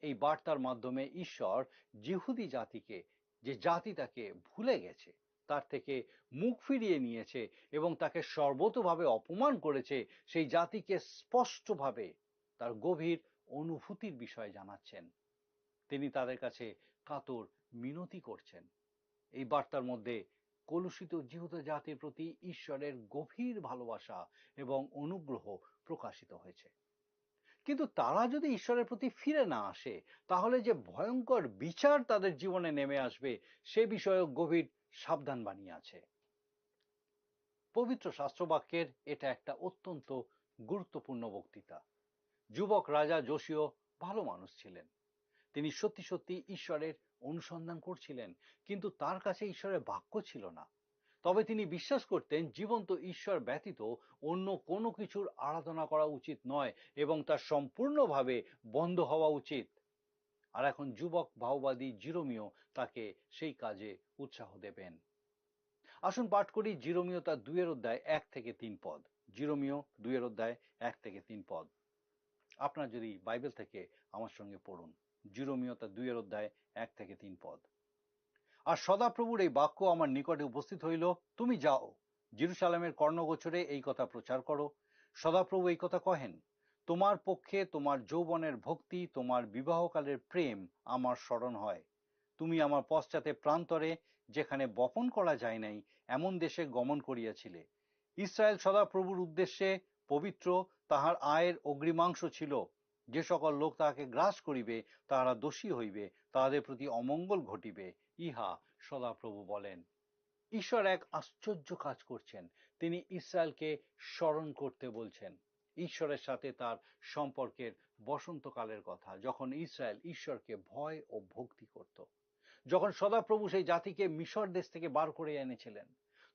এই বার্তার মাধ্যমে ঈশ্বর জিহুদি জাতিকে, যে জাতি তাকে ভুলে গেছে, তার থেকে মুখ ফিরিয়ে নিয়েছে এবং তাকে সর্বতোভাবে অপমান করেছে, সেই জাতিকে স্পষ্টভাবে তার গভীর অনুভূতির বিষয় জানাচ্ছেন। তিনি তাদের কাছে কাতর মিনতি করছেন। এই বার্তার মধ্যে কলুষিত জিহুদা জাতির প্রতি ঈশ্বরের গভীর ভালোবাসা এবং অনুগ্রহ প্রকাশিত হয়েছে। কিন্তু তারা যদি ঈশ্বরের প্রতি ফিরে না আসে, তাহলে যে ভয়ঙ্কর বিচার তাদের জীবনে নেমে আসবে সে বিষয়ে গভীর সাবধান বাণী আছে। পবিত্র শাস্ত্রবাক্যের এটা একটা অত্যন্ত গুরুত্বপূর্ণ বক্তৃতা। যুবক রাজা যোশীয় ভালো মানুষ ছিলেন। তিনি সত্যি সত্যি ঈশ্বরের অনুসন্ধান করছিলেন, কিন্তু তার কাছে ঈশ্বরের বাক্য ছিল না। তবে তিনি বিশ্বাস করতেন জীবন্ত ঈশ্বর ব্যতীত অন্য কোনো কিছুর আরাধনা করা উচিত নয় এবং তা সম্পূর্ণভাবে বন্ধ হওয়া উচিত। আর এখন যুবক ভাওবাদী জিরোমীয় তাকে সেই কাজে উৎসাহ দেবেন। আসুন পাঠ করি জিরোমীয় তার 2 অধ্যায় 1 থেকে 3 পদ। জিরোমীয় 2 অধ্যায় 1 থেকে 3 পদ। আপনার যদি বাইবেল থেকে আমার সঙ্গে পড়ুন। জিরোমীয় তার 2 অধ্যায় 1 থেকে 3 পদ। আর সদাপ্রভুর এই বাক্য আমার নিকটে উপস্থিত হইল, তুমি যাও, জেরুজালেমের কর্ণগোচরে এই কথা প্রচার করো। সদাপ্রভু এই কথা কহেন, তোমার পক্ষে তোমার যৌবনের ভক্তি, তোমার বিবাহকালের প্রেম আমার স্মরণ হয়। তুমি আমার পশ্চাতে প্রান্তরে, যেখানে বপন করা যায় নাই, এমন দেশে গমন করিয়াছিলে। ইসরায়েল সদাপ্রভুর উদ্দেশ্যে পবিত্র, তাহার আয়ের অগ্রিমাংশ ছিল। যে সকল লোক তাহাকে গ্রাস করিবে তাহারা দোষী হইবে, তাহাদের প্রতি অমঙ্গল ঘটিবে, ইহা সদাপ্রভু বলেন। ঈশ্বর এক আশ্চর্য কাজ করছেন। তিনি ইসরায়েলকে স্মরণ করতে বলছেন ঈশ্বরের সাথে তার সম্পর্কের বসন্তকালের কথা, যখন ইসরায়েল ঈশ্বরকে ভয় ও ভক্তি করত। যখন সদাপ্রভু সেই জাতিকে মিশর দেশ থেকে বার করে এনেছিলেন,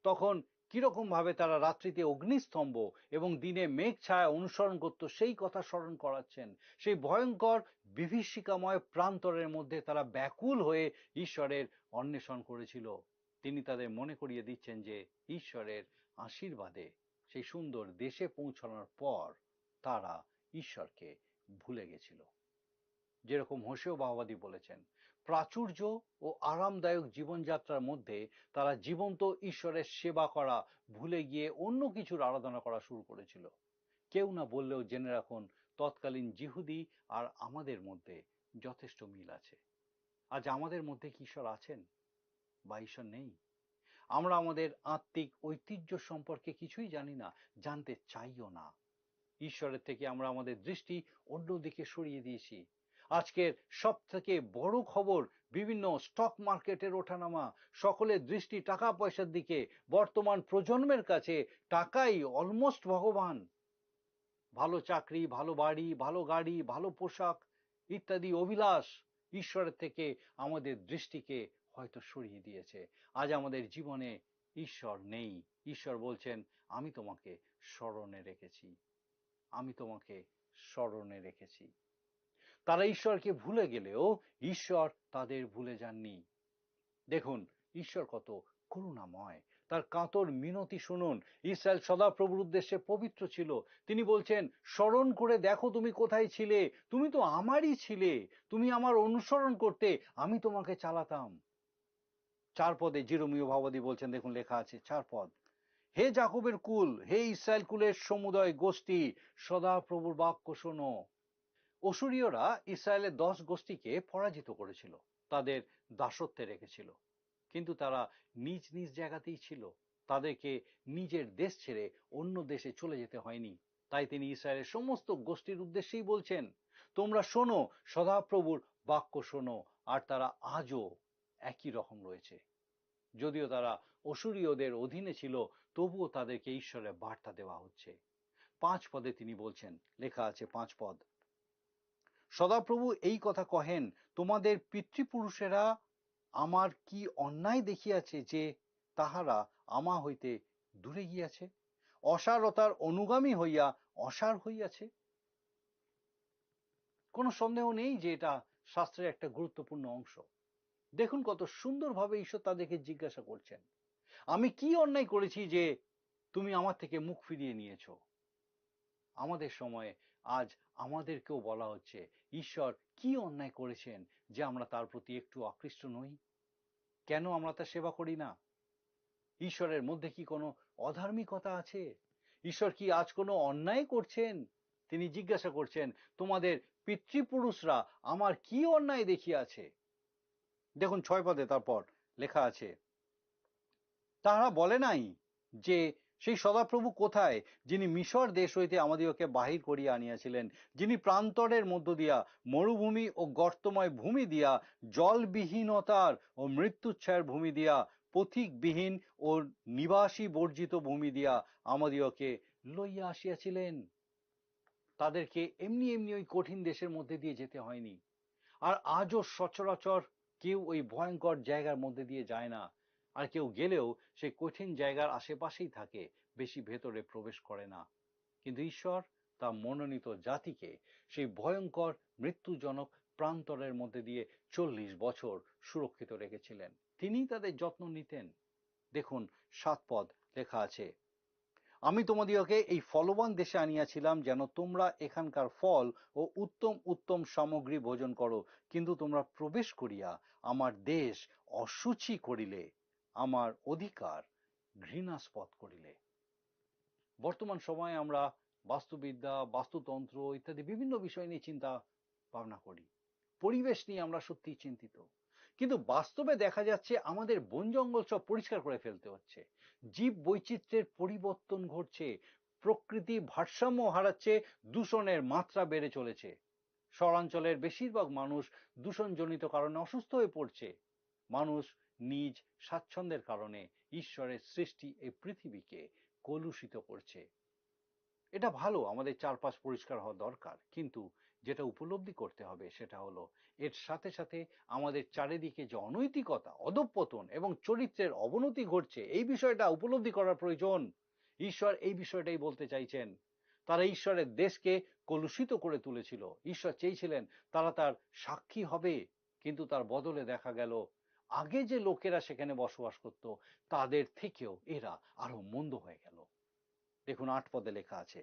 তখন কিরকম ভাবে তারা রাত্রিতে অগ্নিস্তম্ভ এবং দিনে মেঘ ছায়া অনুসরণ করত সেই কথা স্মরণ করাচ্ছেন। সেই ভয়ঙ্কর বিভীষিকাময় প্রান্তরের মধ্যে তারা ব্যাকুল হয়ে ঈশ্বরের অন্বেষণ করেছিল। তিনি তাদের মনে করিয়ে দিচ্ছেন যে ঈশ্বরের আশীর্বাদে সেই সুন্দর দেশে পৌঁছানোর পর তারা ঈশ্বরকে ভুলে গেছিল। যেরকম হোসেয় ভাওবাদী বলেছেন, প্রাচুর্য ও আরামদায়ক জীবনযাত্রার মধ্যে তারা জীবন্ত ঈশ্বরের সেবা করা ভুলে গিয়ে অন্য কিছুর আরাধনা করা শুরু করেছিল। কেউ না বললেও জেনে রাখুন, তৎকালীন জিহুদি আর আমাদের মধ্যে যথেষ্ট মিল আছে। আজ আমাদের মধ্যে কি ঈশ্বর আছেন বা ঈশ্বর নেই? আমরা আমাদের আত্মিক ঐতিহ্য সম্পর্কে কিছুই জানি না, জানতে চাইও না। ঈশ্বরের থেকে আমরা আমাদের দৃষ্টি অন্যদিকে সরিয়ে দিয়েছি। আজকের সব থেকে বড় খবর বিভিন্ন স্টক মার্কেটের ওঠানামা, সকলের দৃষ্টি টাকা পয়সার দিকে। বর্তমান প্রজন্মের কাছে টাকাই অলমোস্ট ভগবান। ভালো চাকরি, ভালো বাড়ি, ভালো গাড়ি, ভালো পোশাক ইত্যাদি অভিলাষ ঈশ্বরের থেকে আমাদের দৃষ্টিকে হয়তো সরিয়ে দিয়েছে। আজ আমাদের জীবনে ঈশ্বর নেই। ঈশ্বর বলছেন, আমি তোমাকে স্মরণে রেখেছি, আমি তোমাকে স্মরণে রেখেছি। তারা ঈশ্বরকে ভুলে গেলেও ঈশ্বর তাদের ভুলে যাননি। দেখুন ঈশ্বর কত করুণাময়। তার কাতর মিনতি শুনুন। ইসরায়েল সদাপ্রভুর উদ্দেশ্যে পবিত্র ছিল। তিনি বলছেন, স্মরণ করে দেখো তুমি কোথায় ছিলে, তুমি তো আমারই ছিলে, তুমি আমার অনুসরণ করতে, আমি তোমাকে চালাতাম। 4 পদে জিরোমীয় ভাওবাদী বলছেন, দেখুন লেখা আছে 4 পদ, হে যাকবের কুল, হে ইসরায়েল কুলের সমুদয় গোষ্ঠী, সদাপ্রভুর বাক্য শোনো। অসুরীয়রা ইসরায়েলের 10 গোষ্ঠীকে পরাজিত করেছিল, তাদের দাসত্বে রেখেছিল, কিন্তু তারা নিজ নিজ জায়গাতেই ছিল। তাদেরকে নিজের দেশ ছেড়ে অন্য দেশে চলে যেতে হয়নি। তাই তিনি ইসরায়েলের সমস্ত গোষ্ঠীর উদ্দেশ্যেই বলছেন, তোমরা শোনো, সদাপ্রভুর বাক্য শোনো। আর তারা আজও একই রকম রয়েছে। যদিও তারা অসুরীয়দের অধীনে ছিল, তবুও তাদেরকে ঈশ্বরের বার্তা দেওয়া হচ্ছে। 5 পদে তিনি বলছেন, লেখা আছে 5 পদ, সদাপ্রভু এই কথা কহেন, তোমাদের পিতৃপুরুষেরা আমার কি অন্যায় দেখিয়াছে যে তাহারা আমা হইতে দূরে গিয়াছে, অসারতার অনুগামী হইয়া অসার হইয়াছে। কোনো সন্দেহ নেই যে এটা শাস্ত্রের একটা গুরুত্বপূর্ণ অংশ। দেখুন কত সুন্দরভাবে ঈশ্বর তাদেরকে জিজ্ঞাসা করছেন, আমি কি অন্যায় করেছি যে তুমি আমার থেকে মুখ ফিরিয়ে নিয়েছ? আমাদের সময়ে আজ আমাদেরকেও বলা হচ্ছে ঈশ্বর কি অন্যায় করেছেন যে আমরা তার প্রতি একটু আকৃষ্ট নই? কেন আমরা তার সেবা করি না? ঈশ্বরের মধ্যে কি কোনো অধার্মিকতা আছে? ঈশ্বর কি আজ কোনো অন্যায় করছেন? তিনি জিজ্ঞাসা করছেন, তোমাদের পিতৃপুরুষরা আমার কি অন্যায় দেখিয়াছে? দেখুন 6 পদে তারপর লেখা আছে, তাহারা বলে নাই যে সেই সদাপ্রভু কোথায়, যিনি মিশর দেশ হইতে আমাদিগকে বাহির করিয়া আনিয়াছিলেন, যিনি প্রান্তরের মধ্য দিয়া মরুভূমি ও গর্তময় ভূমি দিয়া জলবিহীনতার ও মৃত্যুচ্ছায়ের ভূমি দিয়া পথিকবিহীন ও নিবাসী বর্জিত ভূমি দিয়া আমাদিগকে লইয়া আসিয়াছিলেন। তাদেরকে এমনি এমনি ওই কঠিন দেশের মধ্যে দিয়ে যেতে হয়নি। আর আজও সচরাচর কেউ ওই ভয়ঙ্কর জায়গার মধ্যে দিয়ে যায় না, আর কেউ গেলেও সেই কঠিন জায়গার আশেপাশেই থাকে, বেশি ভেতরে প্রবেশ করে না। কিন্তু ঈশ্বর তার মনোনীত জাতিকে সেই ভয়ঙ্কর মৃত্যুজনক প্রান্তরের মধ্যে দিয়ে 40 বছর সুরক্ষিত রেখেছিলেন। তিনিই তাদের যত্ন নিতেন। দেখুন 7 পদ লেখা আছে, আমি তোমাদিগকে এই ফলবান দেশে আনিয়াছিলাম যেন তোমরা এখানকার ফল ও উত্তম উত্তম সামগ্রী ভোজন করো, কিন্তু তোমরা প্রবেশ করিয়া আমার দেশ অসুচি করিলে, আমার অধিকার ঘৃণাস্পদ করিলে। বর্তমান সময়ে আমরা বাস্তুবিদ্যা, বাস্তুতন্ত্র ইত্যাদি বিভিন্ন বিষয় নিয়ে চিন্তা ভাবনা করি, পরিবেশ নিয়ে আমরা সত্যিই চিন্তিত, কিন্তু বাস্তবে দেখা যাচ্ছে আমাদের বন জঙ্গল সব পরিষ্কার করে ফেলতে হচ্ছে, জীব বৈচিত্র্যের পরিবর্তন ঘটছে, প্রকৃতি ভারসাম্য হারাচ্ছে, দূষণের মাত্রা বেড়ে চলেছে। শহরাঞ্চলের বেশিরভাগ মানুষ দূষণজনিত কারণে অসুস্থ হয়ে পড়ছে। মানুষ নিজ স্বাচ্ছন্দ্যের কারণে ঈশ্বরের সৃষ্টি এই পৃথিবীকে কলুষিত করছে। এটা ভালো, আমাদের চারপাশ পরিষ্কার হওয়া দরকার, কিন্তু যেটা উপলব্ধি করতে হবে সেটা হলো এর সাথে সাথে আমাদের চারিদিকে যে অনৈতিকতা, অধঃপতন এবং চরিত্রের অবনতি ঘটছে, এই বিষয়টা উপলব্ধি করার প্রয়োজন। ঈশ্বর এই বিষয়টাই বলতে চাইছেন। তারা ঈশ্বরের দেশকে কলুষিত করে তুলেছিল। ঈশ্বর চেয়েছিলেন তারা তার সাক্ষী হবে, কিন্তু তার বদলে দেখা গেল আগে যে লোকেরা সেখানে বসবাস করত তাদের থেকেও এরা আরো মন্দ হয়ে গেল। দেখুন 8 পদে লেখা আছে,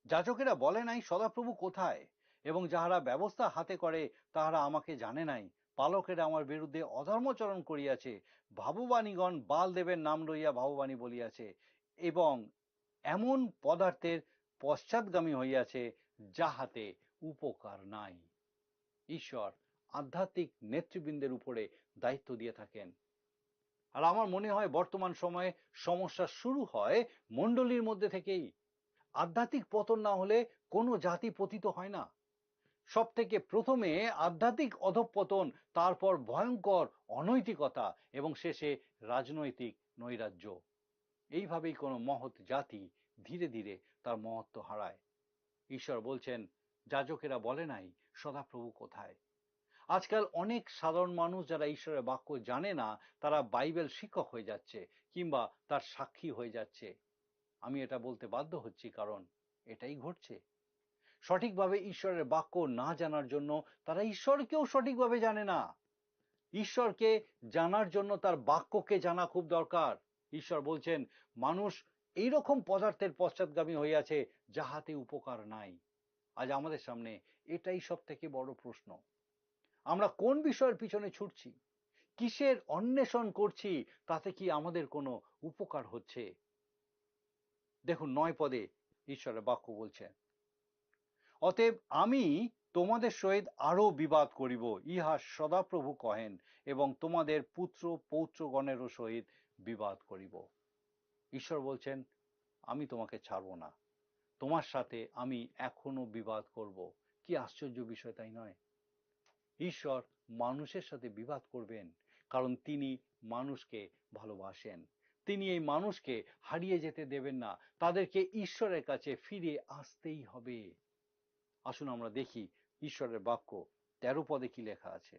যাজকেরা বলে নাই সদাপ্রভু কোথায়, এবং যাহারা ব্যবস্থা হাতে করে তাহারা আমাকে জানে নাই। পালকেরা আমার বিরুদ্ধে অধর্মচরণ করিয়াছে, ভাববাণীগণ বাল দেবের নাম লইয়া ভাববাণী বলিয়াছে, এবং এমন পদার্থের পশ্চাৎগামী হইয়াছে যাহাতে উপকার নাই। ঈশ্বর আধ্যাত্মিক নেতৃবৃন্দের উপরে দায়িত্ব দিয়ে থাকেন। আর আমার মনে হয় বর্তমান সময়ে সমস্যা শুরু হয় মণ্ডলীর মধ্যে থেকেই। আধ্যাত্মিক পতন না হলে কোনো জাতি পতিত হয় না। সব থেকে প্রথমে আধ্যাত্মিক অধঃপতন, তারপর ভয়ঙ্কর অনৈতিকতা এবং শেষে রাজনৈতিক নৈরাজ্য। এইভাবেই কোনো মহৎ জাতি ধীরে ধীরে তার মহত্ব হারায়। ঈশ্বর বলছেন যাজকেরা বলে নাই সদাপ্রভু কোথায়। আজকাল অনেক সাধারণ মানুষ যারা ঈশ্বরের বাক্য জানে না, তারা বাইবেল শিক্ষক হয়ে যাচ্ছে কিংবা তার সাক্ষী হয়ে যাচ্ছে। আমি এটা বলতে বাধ্য হচ্ছি, কারণ এটাই ঘটছে। সঠিকভাবে ঈশ্বরের বাক্য না জানার জন্য তারা ঈশ্বরকেও সঠিকভাবে জানে না। ঈশ্বরকে জানার জন্য তার বাক্যকে জানা খুব দরকার। ঈশ্বর বলছেন মানুষ এইরকম পদার্থের পশ্চাৎগামী হইয়াছে যাহাতে উপকার নাই। আজ আমাদের সামনে এটাই সব থেকে বড় প্রশ্ন। আমরা কোন বিষয়ের পিছনে ছুটছি, কিসের অন্বেষণ করছি, তাতে কি আমাদের কোনো উপকার হচ্ছে? দেখুন 9 পদে ঈশ্বরের বাক্য বলছেন, অতএব আমি তোমাদের সহিত আরো বিবাদ করিব, ইহা সদাপ্রভু কহেন, এবং তোমাদের পুত্র পৌত্রগণেরও সহিত বিবাদ করিব। ঈশ্বর বলছেন আমি তোমাকে ছাড়ব না, তোমার সাথে আমি এখনো বিবাদ করব। কি আশ্চর্য বিষয়, তাই নয়? ঈশ্বর মানুষের সাথে বিবাদ করবেন, কারণ তিনি মানুষকে ভালোবাসেন। তিনি এই মানুষকে হারিয়ে যেতে দেবেন না, তাদেরকে ঈশ্বরের কাছে ফিরে আসতেই হবে। আসুন আমরা দেখি ঈশ্বরের বাক্য 13 পদে কি লেখা আছে।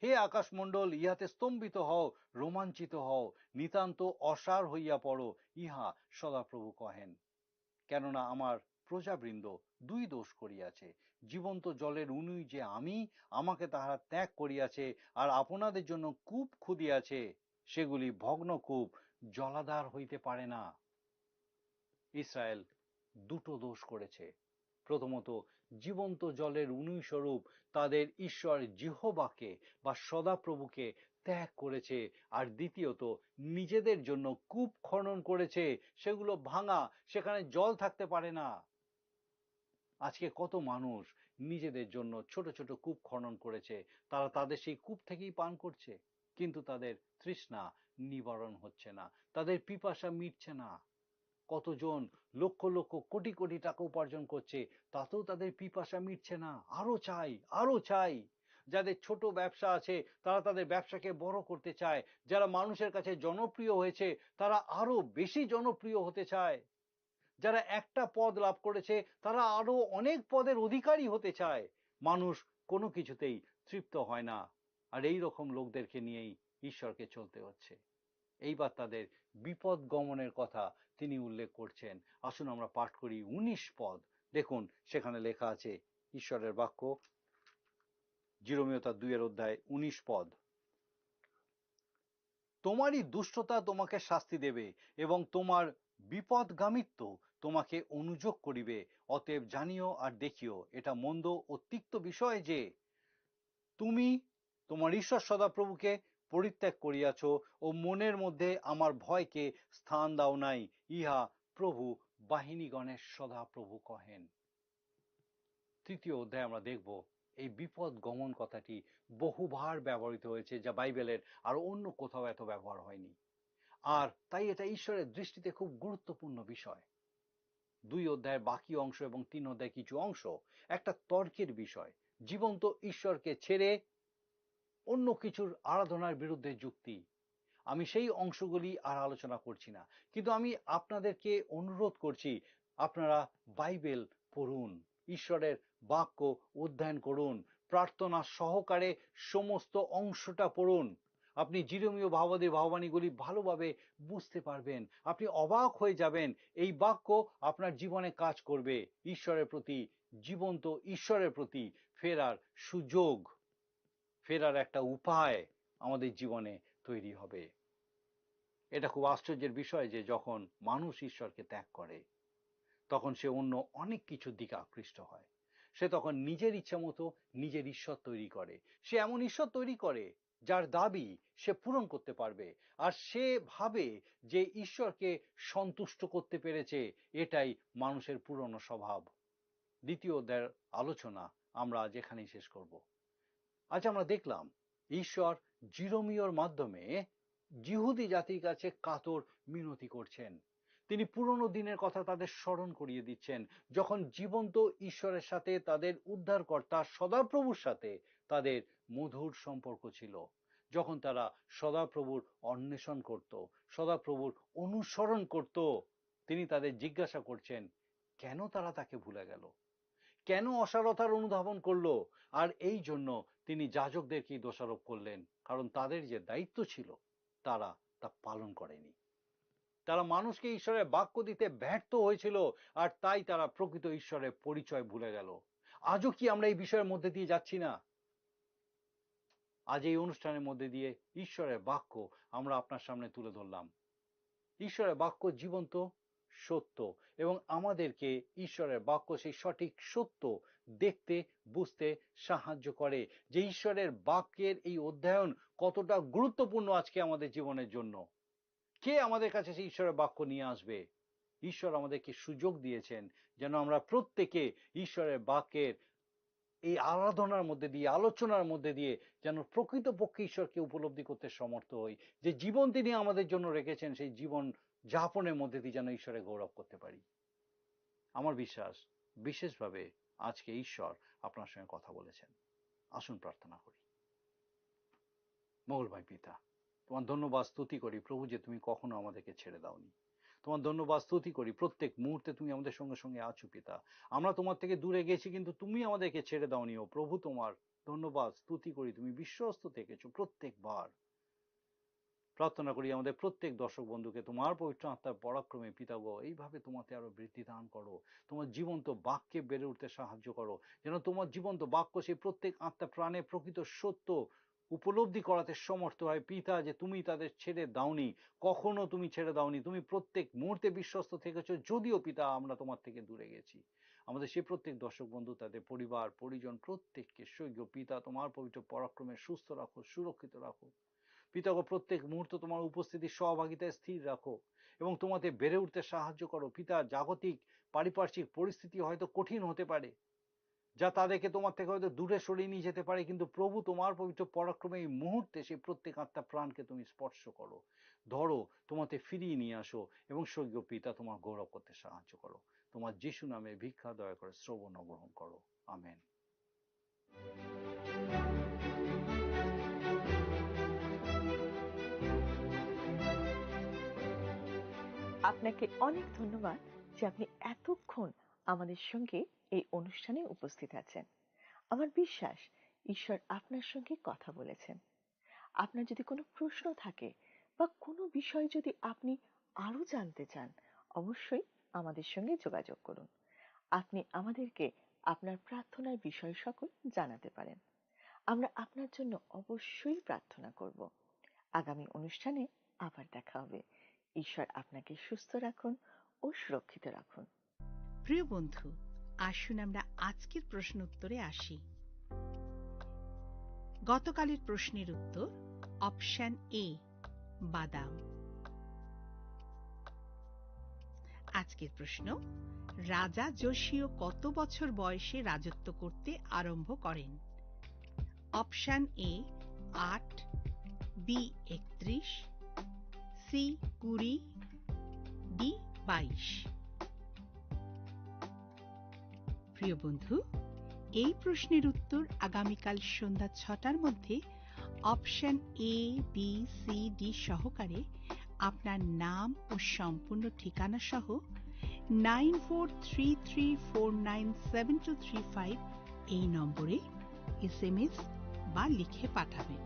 হে আকাশমণ্ডল, ইহাতে স্তম্ভিত হও, রোমাঞ্চিত হও, নিতান্ত অসার হইয়া পড়ো, ইহা সদাপ্রভু কহেন। কেননা আমার প্রজাবৃন্দ দুই দোষ করিয়াছে, জীবন্ত জলের উনুই যে আমি, আমাকে তাহারা ত্যাগ করিয়াছে, আর আপনাদের জন্য কূপ খুদিয়াছে, সেগুলি ভগ্ন কূপ, জলাধার হইতে পারে না। ইসরায়েল দুটো দোষ করেছে। প্রথমত, জীবন্ত জলের উনুই স্বরূপ তাদের ঈশ্বর জিহোবাকে বা সদাপ্রভুকে ত্যাগ করেছে, আর দ্বিতীয়ত নিজেদের জন্য কূপ খনন করেছে, সেগুলো ভাঙা, সেখানে জল থাকতে পারে না। আজকে কত মানুষ নিজেদের জন্য ছোট ছোট কূপ খনন করেছে, তারা তাদের সেই কূপ থেকেই পান করছে, কিন্তু তাদের তৃষ্ণা নিবারণ হচ্ছে না, তাদের পিপাসা মিটছে না। কতজন লক্ষ লক্ষ কোটি কোটি টাকা উপার্জন করছে, তাতেও তাদের পিপাসা মিটছে না, আরো চাই, আরো চাই। যাদের ছোট ব্যবসা আছে তারা তাদের ব্যবসাকে বড় করতে চায়, যারা মানুষের কাছে জনপ্রিয় হয়েছে তারা আরো বেশি জনপ্রিয় হতে চায়, যারা একটা পদ লাভ করেছে তারা আরো অনেক পদের অধিকারী হতে চায়। মানুষ কোনো কিছুতেই তৃপ্ত হয় না, আর এই রকম লোকদেরকে নিয়েই ঈশ্বরকে চলতে হচ্ছে। এইবার তাদের বিপদ গমনের কথা তিনি উল্লেখ করছেন। আসুন আমরা পাঠ করি 19 পদ। দেখুন সেখানে লেখা আছে ঈশ্বরের বাক্য, জিরোমীয় তার 2 অধ্যায় 19 পদ। তোমারই দুষ্টতা তোমাকে শাস্তি দেবে এবং তোমার বিপদগামিত্ব তোমাকে অনুযোগ করিবে। অতএব জানিও আর দেখিও, এটা মন্দ ও তিক্ত বিষয় যে তুমি তোমার ঈশ্বর সদাপ্রভুকে পরিত্যাগ করিয়াছ ও মনের মধ্যে আমার ভয়কে স্থান দাও নাই। ইহা প্রভু বাহিনীগণের সদাপ্রভু কহেন। তৃতীয় অধ্যায়ে আমরা দেখব এই বিপদ গমন কথাটি বহুবার ব্যবহৃত হয়েছে, যা বাইবেলের আর অন্য কোথাও এত ব্যবহার হয়নি, আর তাই এটা ঈশ্বরের দৃষ্টিতে খুব গুরুত্বপূর্ণ বিষয়। 2 অধ্যায়ের বাকি অংশ এবং 3 অধ্যায়ের কিছু অংশ একটা তর্কের বিষয়, জীবন্ত ঈশ্বরকে ছেড়ে অন্য কিছুর আরাধনার বিরুদ্ধে যুক্তি। আমি সেই অংশগুলি আর আলোচনা করছি না, কিন্তু আমি আপনাদেরকে অনুরোধ করছি আপনারা বাইবেল পড়ুন, ঈশ্বরের বাক্য অধ্যয়ন করুন, প্রার্থনা সহকারে সমস্ত অংশটা পড়ুন। আপনি জিরোমীয় ভাববাদীর ভাববাণীগুলি ভালোভাবে বুঝতে পারবেন, আপনি অবাক হয়ে যাবেন। এই বাক্য আপনার জীবনে কাজ করবে, ঈশ্বরের প্রতি, জীবন্ত ঈশ্বরের প্রতি ফেরার সুযোগ, ফেরার একটা উপায় আমাদের জীবনে তৈরি হবে। এটা খুব আশ্চর্যের বিষয় যে যখন মানুষ ঈশ্বরকে ত্যাগ করে তখন সে অন্য অনেক কিছুর দিকে আকৃষ্ট হয়। সে তখন নিজের ইচ্ছা মতো নিজের ঈশ্বর তৈরি করে, সে এমন ঈশ্বর তৈরি করে যার দাবি সে পূরণ করতে পারবে, আর সে ভাবে যে ঈশ্বরকে সন্তুষ্ট করতে পেরেছে। এটাই মানুষের পুরনো স্বভাব। দ্বিতীয় অধ্যায়ের আলোচনা আমরা আজ এখানেই শেষ করব। আজ আমরা দেখলাম ঈশ্বর জিরোমীয়র মাধ্যমে জিহুদি জাতির কাছে কাতর মিনতি করছেন। তিনি পুরনো দিনের কথা তাদের স্মরণ করিয়ে দিচ্ছেন, যখন জীবন্ত ঈশ্বরের সাথে, তাদের উদ্ধারকর্তা সদাপ্রভুর সাথে তাদের মধুর সম্পর্ক ছিল, যখন তারা সদাপ্রভুর অন্বেষণ করত, সদাপ্রভুর অনুসরণ করত। তিনি তাদের জিজ্ঞাসা করছেন কেন তারা তাকে ভুলে গেল, কেন অসারতার অনুধাবন করলো। আর এই জন্য তিনি যাজকদেরকেই দোষারোপ করলেন, কারণ তাদের যে দায়িত্ব ছিল তারা তা পালন করেনি। তারা মানুষকে ঈশ্বরের বাক্য দিতে ব্যর্থ হয়েছিল, আর তাই তারা প্রকৃত ঈশ্বরের পরিচয় ভুলে গেল। আজও কি আমরা এই বিষয়ের মধ্যে দিয়ে যাচ্ছি না? আজ এই অনুষ্ঠানের মধ্যে দিয়ে ঈশ্বরের বাক্য আমরা আপনার সামনে তুলে ধরলাম। ঈশ্বরের বাক্য জীবন্ত, সত্য, এবং আমাদেরকে ঈশ্বরের বাক্য সেই সঠিক সত্য দেখতে, বুঝতে সাহায্য করে, যে ঈশ্বরের বাক্যের এই অধ্যয়ন কতটা গুরুত্বপূর্ণ আজকে আমাদের জীবনের জন্য। কে আমাদের কাছে সেই ঈশ্বরের বাক্য নিয়ে আসবে? ঈশ্বর আমাদেরকে সুযোগ দিয়েছেন যেন আমরা প্রত্যেকে ঈশ্বরের বাক্যের এই আরাধনার মধ্যে দিয়ে, আলোচনার মধ্যে দিয়ে যেন প্রকৃতপক্ষে ঈশ্বরকে উপলব্ধি করতে সমর্থ হই, যে জীবন তিনি আমাদের জন্য রেখেছেন সেই জীবন যাপনের মধ্যে দিয়ে যেন ঈশ্বরের গৌরব করতে পারি। আমার বিশ্বাস বিশেষভাবে আজকে ঈশ্বর আপনার সঙ্গে কথা বলেছেন। আসুন প্রার্থনা করি। মঙ্গলময় পিতা, তোমার ধন্যবাদ স্তুতি করি প্রভু যে তুমি কখনো আমাদেরকে ছেড়ে দাওনি। তোমার ধন্যবাদ স্তুতি করি প্রত্যেক মুহূর্তে তুমি আমাদের সঙ্গে সঙ্গে আছো পিতা। আমরা তোমার থেকে দূরে গেছি কিন্তু তুমি আমাদেরকে ছেড়ে দাওনি। ও প্রভু, তোমার ধন্যবাদ স্তুতি করি, তুমি বিশ্বস্ত থেকেছো প্রত্যেকবার। প্রার্থনা করি আমাদের প্রত্যেক দর্শক বন্ধুকে তোমার পবিত্র আত্মার পরাক্রমে পিতাগো এইভাবে তোমাতে আরো বৃদ্ধি দান করো, তোমার জীবন্ত বাক্যে বেড়ে উঠতে সাহায্য করো, যেন তোমার জীবন্ত বাক্য সেই প্রত্যেক আত্মা প্রাণে প্রকৃত সত্য উপলব্ধি করাতে সমর্থ হয় পিতা, যে তুমি তাদের ছেড়ে দাওনি, কখনো তুমি ছেড়ে দাওনি, তুমি প্রত্যেক মুহূর্তে বিশ্বস্ত থেকেছো, যদিও পিতা আমরা তোমার থেকে দূরে গেছি। আমাদের সেই প্রত্যেক দর্শক বন্ধু, তাদের পরিবার পরিজন প্রত্যেককে স্বর্গীয় পিতা তোমার পবিত্র পরাক্রমে সুস্থ রাখো, সুরক্ষিত রাখো পিতাগো, প্রত্যেক মুহূর্ত তোমার উপস্থিতির সহভাগিতায় স্থির রাখো এবং তোমাতে বেড়ে উঠতে সাহায্য করো পিতা। জাগতিক পারিপার্শ্বিক পরিস্থিতি হয়তো কঠিন হতে পারে, যা তাদেরকে তোমার থেকে হয়তো দূরে সরিয়ে নিয়ে যেতে পারে, কিন্তু প্রভু তোমার পবিত্র পরাক্রমে এই মুহূর্তে সেই প্রত্যেক আত্মা প্রাণকে তুমি স্পর্শ করো, ধরো, তোমাতে ফিরিয়ে নিয়ে আসো এবং স্বর্গীয় পিতা তোমার গৌরব করতে সাহায্য করো। তোমার যিশু নামে ভিক্ষা দয়া করে শ্রবণ গ্রহণ করো, আমেন। আপনাকে অনেক ধন্যবাদ যে আপনি এতক্ষণ আমাদের সঙ্গে এই অনুষ্ঠানে উপস্থিত আছেন। আমার বিশ্বাস ঈশ্বর আপনার সঙ্গে কথা বলেছেন। আপনার যদি কোনো প্রশ্ন থাকে বা কোনো বিষয় যদি আপনি আরো জানতে চান, অবশ্যই আমাদের সঙ্গে যোগাযোগ করুন। আপনি আমাদেরকে আপনার প্রার্থনার বিষয় সকল জানাতে পারেন। আমরা আপনার জন্য অবশ্যই প্রার্থনা করব। আগামী অনুষ্ঠানে আবার দেখা হবে। ঈশ্বর আপনাকে সুস্থ রাখুন ও সুরক্ষিত রাখুন। প্রিয় বন্ধু, আসুন আমরা আজকের প্রশ্ন উত্তরে আসি। গতকালের প্রশ্নের উত্তর অপশন এ, বাদাম। আজকের প্রশ্ন, রাজা যোশীয় কত বছর বয়সে রাজত্ব করতে আরম্ভ করেন? Option A 8, B 31, C 20, D 22। প্রিয় বন্ধু, এই প্রশ্নের উত্তর আগামীকাল সন্ধ্যা 6টার মধ্যে option A, B, C, D সহকারে আপনার নাম ও সম্পূর্ণ ঠিকানা সহ 9433497235 এই নম্বরে SMS বা লিখে পাঠাবেন।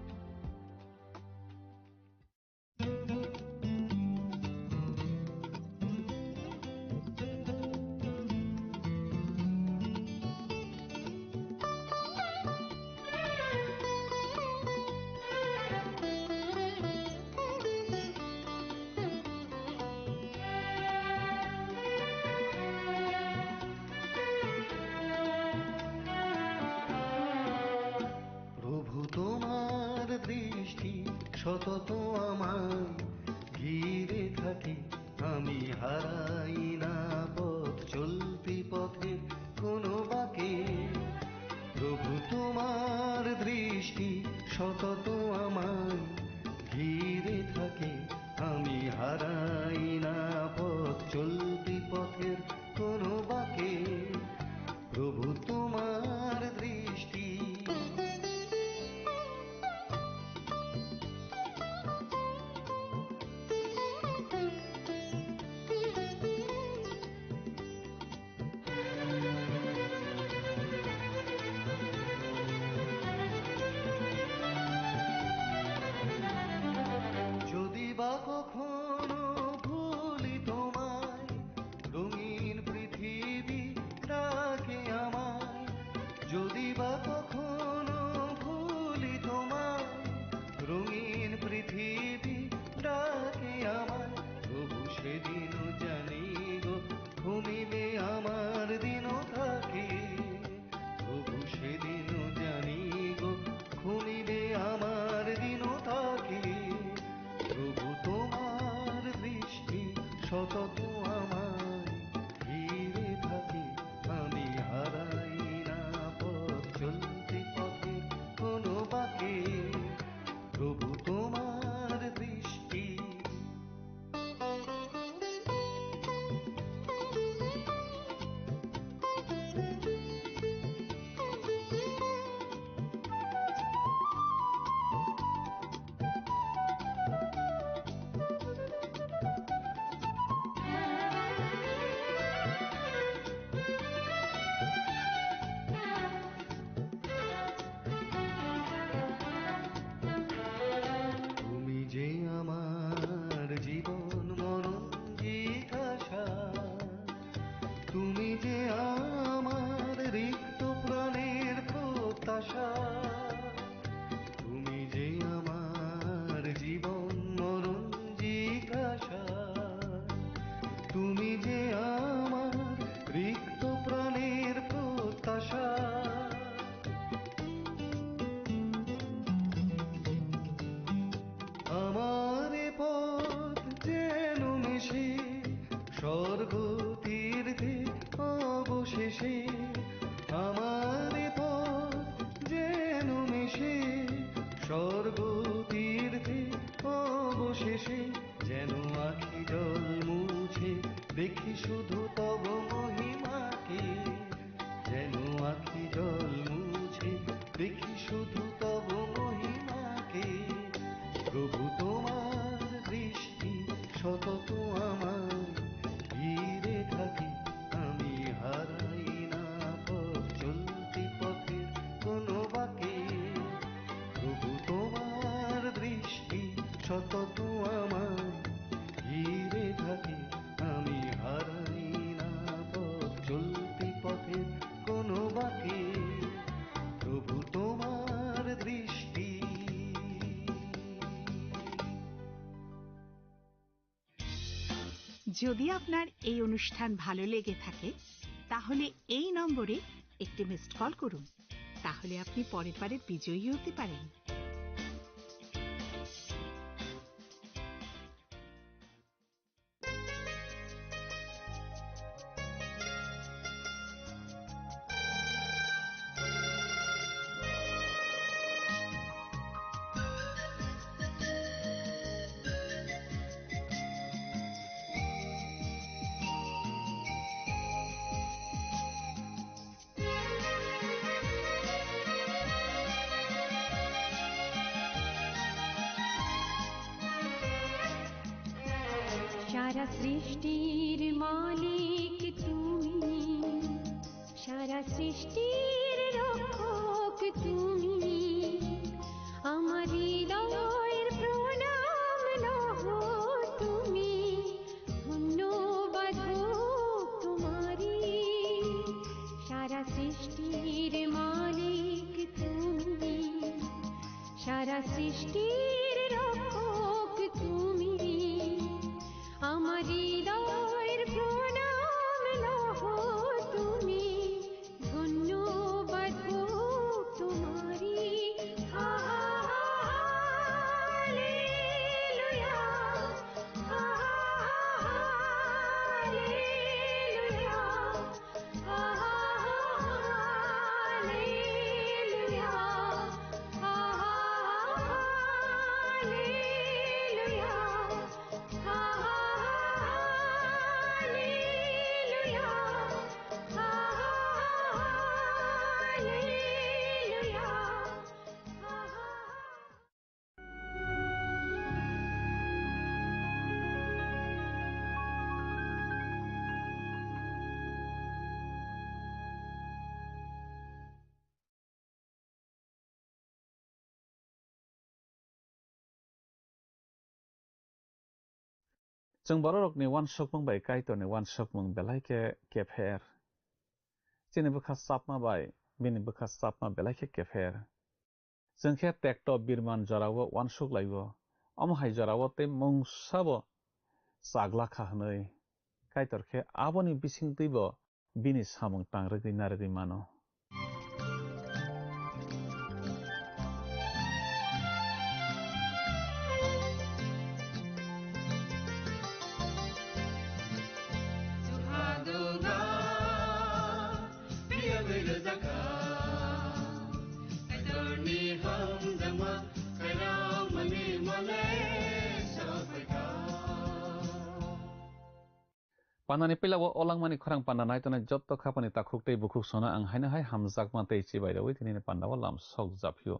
সতত আমায় ঘিরে থাকে, আমি হারাই না পথ চলতি পথে কোনো বাঁকে। প্রভু তোমার দৃষ্টি সতত আমায় ঘিরে থাকে, আমি হারাই না পথ চলতি পথের কোনো বাঁকে। প্রভু তোমার দৃষ্টি কখনো ভুলি তোমায়, রঙিন পৃথিবী ডাকে আমায়। যদি বা কখনো ভুলি তোমায়, রঙিন পৃথিবী ডাকে আমায়। তবু সেদিনও জানি গো, ঘুমিলে আমার দিনও থাকে। তবু সেদিনও জানি গো, ঘুমিলে আমার দিনও থাকে। প্রভু তোমার দৃষ্টি সতত আমায় ঘিরে থাকে, আমি হারাই না পথ চলতি পথে কোনো বাঁকে। প্রভু তোমার দৃষ্টি প্রত্যাশা তুমি যে আমার জীবন মরণ জিজ্ঞাসা তুমি যে আমার রিক্ত প্রাণের প্রত্যাশা আমার পথ যেন মিশে স্বর্গ তীর্থে অবশেষে আমার পথ যেন মিশে স্বর্গ তীর্থে অবশেষে যেন আখি জল মুছে দেখি শুধু তব মহিমাকে যেন আখি জল মুছে দেখি শুধু তব মহিমাকে প্রভু তোমার দৃষ্টি সতত আমার ঘিরে থাকে আমি হারাই না পথ চলতি পথের কোনো বাকে প্রভু তোমার দৃষ্টি সতত আমার ঘিরে থাকে আমি হারাই না পথ চলতি পথের কোনো বাকে প্রভু তোমার দৃষ্টি যদি আপনার এই অনুষ্ঠান ভালো লেগে থাকে তাহলে এই নম্বরে একটি মিসড কল করুন তাহলে আপনি পরের বারের বিজয়ী হতে পারেন সারা সৃষ্টির মালিক তুমি সারা সৃষ্টির রক্ষক তুমি আমার হৃদয়ের প্রণাম লহ তুমি ধন্যবাদ হোক তোমারি সারা সৃষ্টির মালিক তুমি সারা সৃষ্টির রক্ষক তুমি আমার হৃদয়ের প্রণাম লহ তুমি ধন্যবাদ হোক তোমারি হালেলুয়া হালেলুয়া হালেলুয়া जों बर'रकनि वानसक मंबाय काइतनि वानसक मं बेलाइके केफेर जेने बखा सापमा बाय बेनि बखा सापमा बेलाइके केफेर जोंखे टेक्ट बिरमान जरावो वानसक लाइवो अमहाय जरावो ते मंसाबो सागला खाहनै काइतरखे आबोनि बिसिं दैबो बिनि सामं तांरगै नारगै मानो Panani pilawo olang mani khorang pandanai tona jotto khapani takhuktai bukhuk sona ang haina hai hamjak matei chibai dawi tini pandawa lam sok japhiu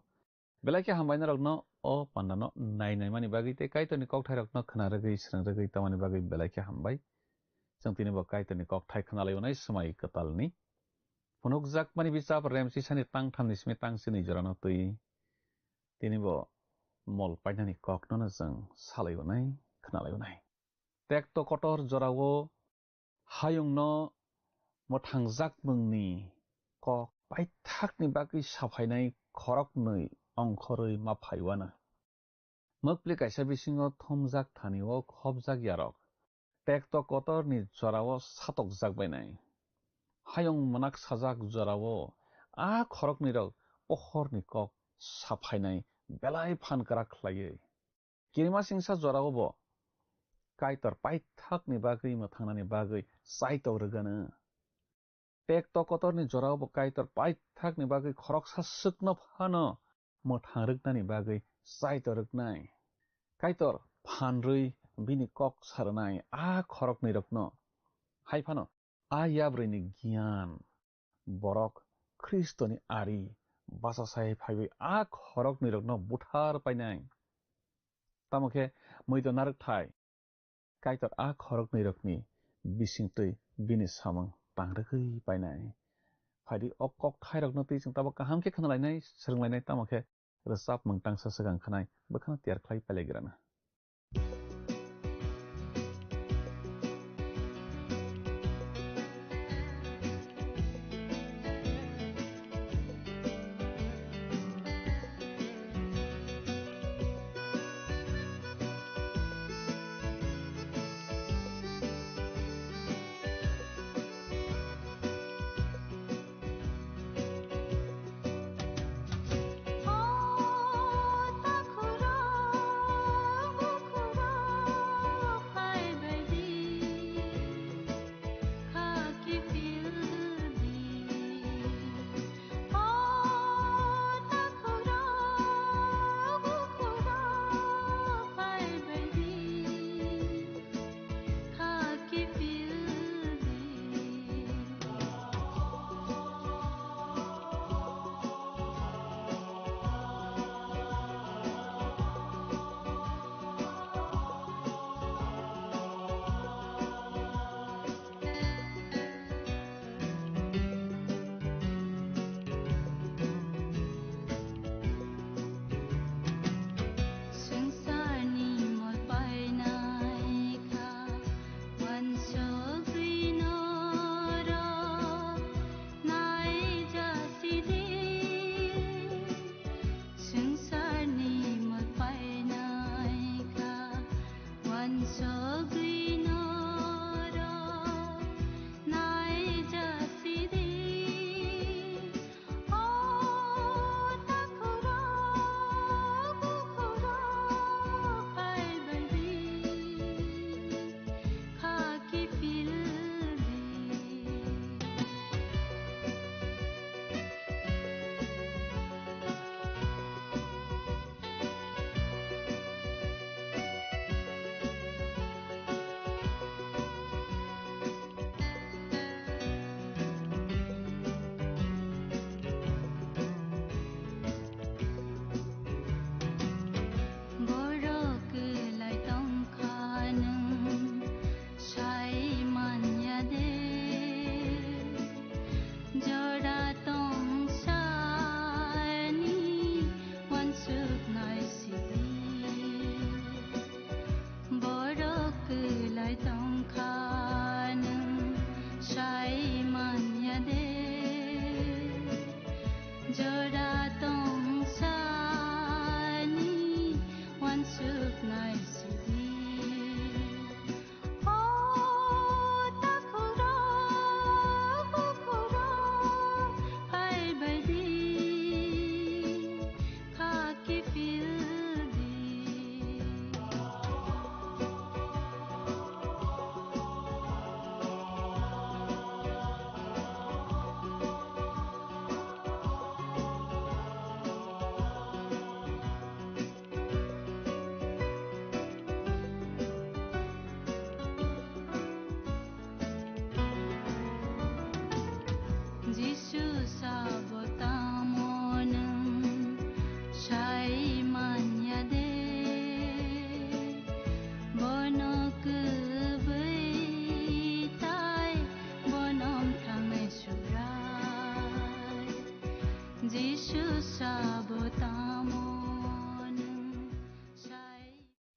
belai ke hambaina rokno o pandano nainai mani bagi te kaitoni kokthai rokno khana ragei srang ragei tamani bagi belai ke hambai जों tini bo kaitoni kokthai khnalaionai samai katalni phunukjak mani bichap remsi sani tangthamni simi tangsini jorano tui tini bo mol painani kokno na जों salaionai khnalaionai tekto kotor jorao hayungno motangjak mungni kok पाइथाकनि बागै साफायनाय खरकनै अंखरै माफायवानो मोक्लि काइसा बिसिङाव थमजाक थानियाव खबजाक यारक टेक्ट कतरनि जराव सातक जागबायनाय हायं मनाक साजाक जराव आ खरकनि रक पहरनि कक साफायनाय बेलाय फानकरा खलायै किरिमा सिंसा जराव काइतर पाइथाकनि बागै मोथांनानि बागै साइताव रोगानो टेक्ट कतरनि जराव काइतर पाइथाकनि बागै खरक सासुकनो फानो मोथां रोगनानि बागै साइताव रोगनाय काइतर फानरै बिनि कक सारनाय आ खरकनि रकनो हायफानो आ याब्रैनि गियान बरक ख्रिस्टनि आरि बासा साय फाइबै आ खरकनि रकनो बुथार पाइनाय तामखे मैतो नारक थाय काइतर आ खरकनि रकनि बिसिंतै बिनि सामं बांद्राय पाइनाय फाइदि अकक थाय रकनो तै जों ताबो काहामखे खनलायनाय सोलोंलायनाय तामखे रोसाब मोंटां ससगां खनाय बखना तियार खलाय पाइलायग्राना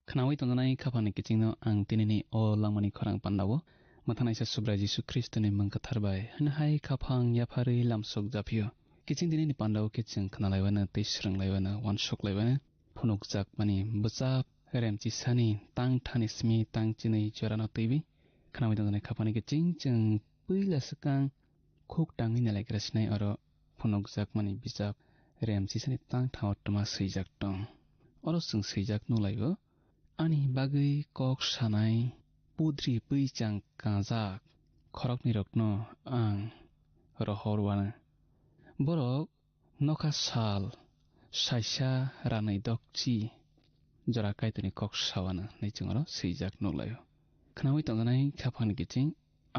Knawai tontonai kapani kicingno ang tinini o langmani khorang pandawo mathanai sa subra Jisu Kristo ni mangkatharbai hanhai khapang yapari lamsok japio किचिं दिनै पान्डाव किचिं खनालायबानो तै स्रंलायबानो वानसकलायबानो फुनुकजाक माने बचाब रेमचि सानि तां थानि स्मि तां चिनै जरानो तैबि खनाबाय दंनाय खापानि किचिं जों पैलासकां खुक टाङै नालायग्रासिनाय आरो फुनुकजाक माने बिजाब रेमचि सानि तां थाव तमा सैजाक दं आरो जों सैजाक नुलायबो आनि बागै कक सानाय पुद्रि पैचां काजाक खरकनि रकनो आं रहरवानो borok noka sal saisa ranai dokchi jora kaitoni kok sawana nei chungaro seijak noglayo khnawi tonganai khapani kiching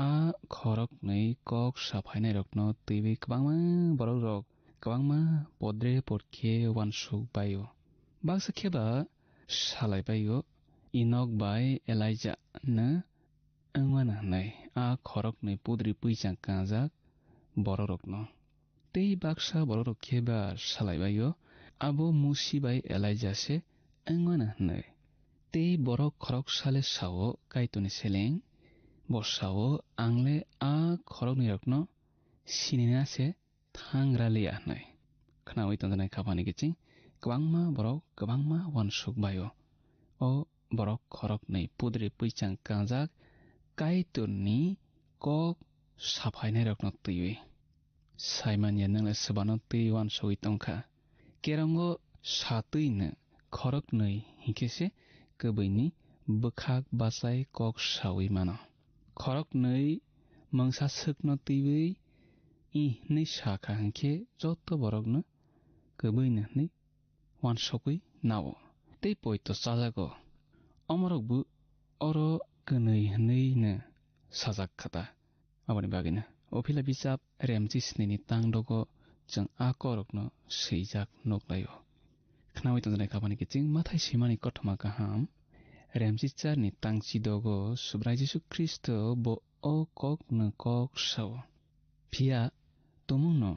a khorok nei kok saphainai rokno teibe kwbangma borok rok kwbangma podre porkhe wansuk bayo baksa kheba salai bayo inok bai elijah na angwana nei a khorok nei pudri puichang kajak borok rokno tei baksa borok kheba salaibayo abo musibai elijah angwana nei tei borok khorok sale sao kaitoni seleng bosao angle a khorokni rokno sinina se thangralia nei khnawi tonjanai khapani kiching kwbangma borok kwbangma wansuk bayo o borok khorok nei pudri puichang kajak kaitoni kok saphainai rokno teiwi saimanya nangla sabano tei wansoi tongkha kerango satui khorok nei hingkese kobini bukhak basai kok sawi mano khorok nei mangsa sukno teiwi I nei sakha hingke joto borokno kobini nei wansokui nawo tei poito sajago amorokbu oro knei nei ne sajak khata aboni bagina Ofila bisap remchi snini tangdogo jeng akorokno seijak noglayo. Khnawi tonjanai khapani kiching mathai simani kothoma kaham remchi charni tangchi dogo subrai Jesu Kristo bo o kok no kok sao. Pia tomungno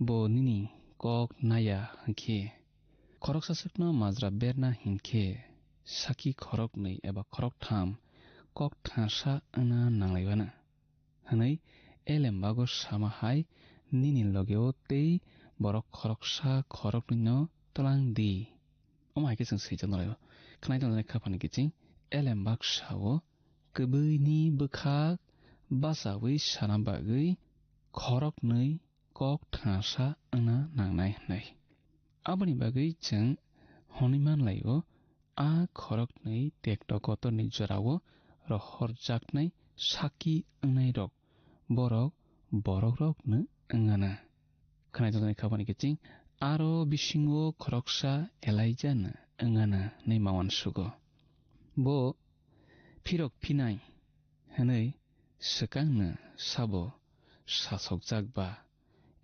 bo nini kok naya hingke khorok sasakno majra berna hingke saki khorok nei eba khorok tham kok thasa ana nanglaibana. Hanai elembago samahai nini logeo tei borok khoroksa khorokno tolang di omai ke sing seijak nolayo khnai tonjanai khapani kiching elembak sao kobui ni bukhak basawi sanambagui khorok nei kok thasa ana nangnai nei aboni bagui jeng honiman layo a khorok nei tekto kotor ni jorao rohorjak nei saki angnai rok borok rok no angana khnai tonjanai khapani kiching aro bisingo khoroksa elijah no angana nei mawan sugo bo phirok phinai hanai sakang no sabo sasokjak ba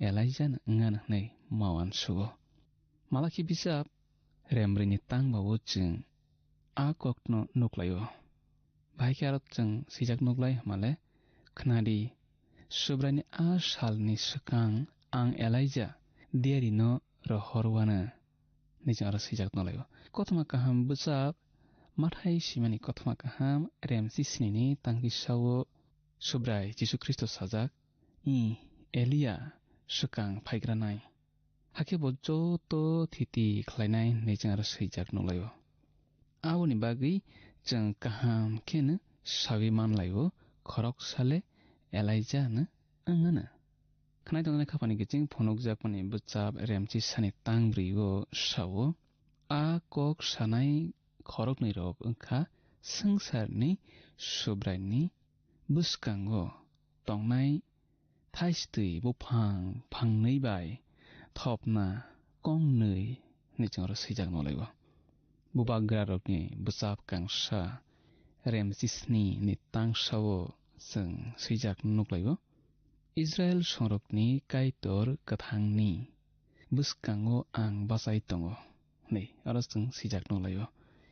elijah no angana nei mawan sugo malaki bisap remrini tangbawo jeng a kokno nuklayo baikarot jeng sijak nuklai male khnadi subrani a salni sakang ang elijah diari no rohorwana nijara sijak nolayo kothoma kaham busap mathai simani kothoma kaham remsi snini tangki sawo subrai Jesu Kristo sajak I Elia sakang phaigranai hakebo joto thiti khlainai nijara sijak nolayo aboni bagui jeng kaham khen sawi manlayo khorok sale Elijah no angana khnai tonjanai khapani kiching phonokjak mani buchap remchi sani tangbrio sao a kok sanai khorokni rok wngkha sangsarni subraini buskango tongnai thaistui buphang phangnei bai thopna kongnei nichangro sijak nolayo bubagra rokni buchap kangsa remchi sni ni tangsao जों सैजाक नुक्लायो Israel संरकनि काइतर कथांनि बुस्कांगो आं बासाय दङो नै आरो जों सैजाक नुलायो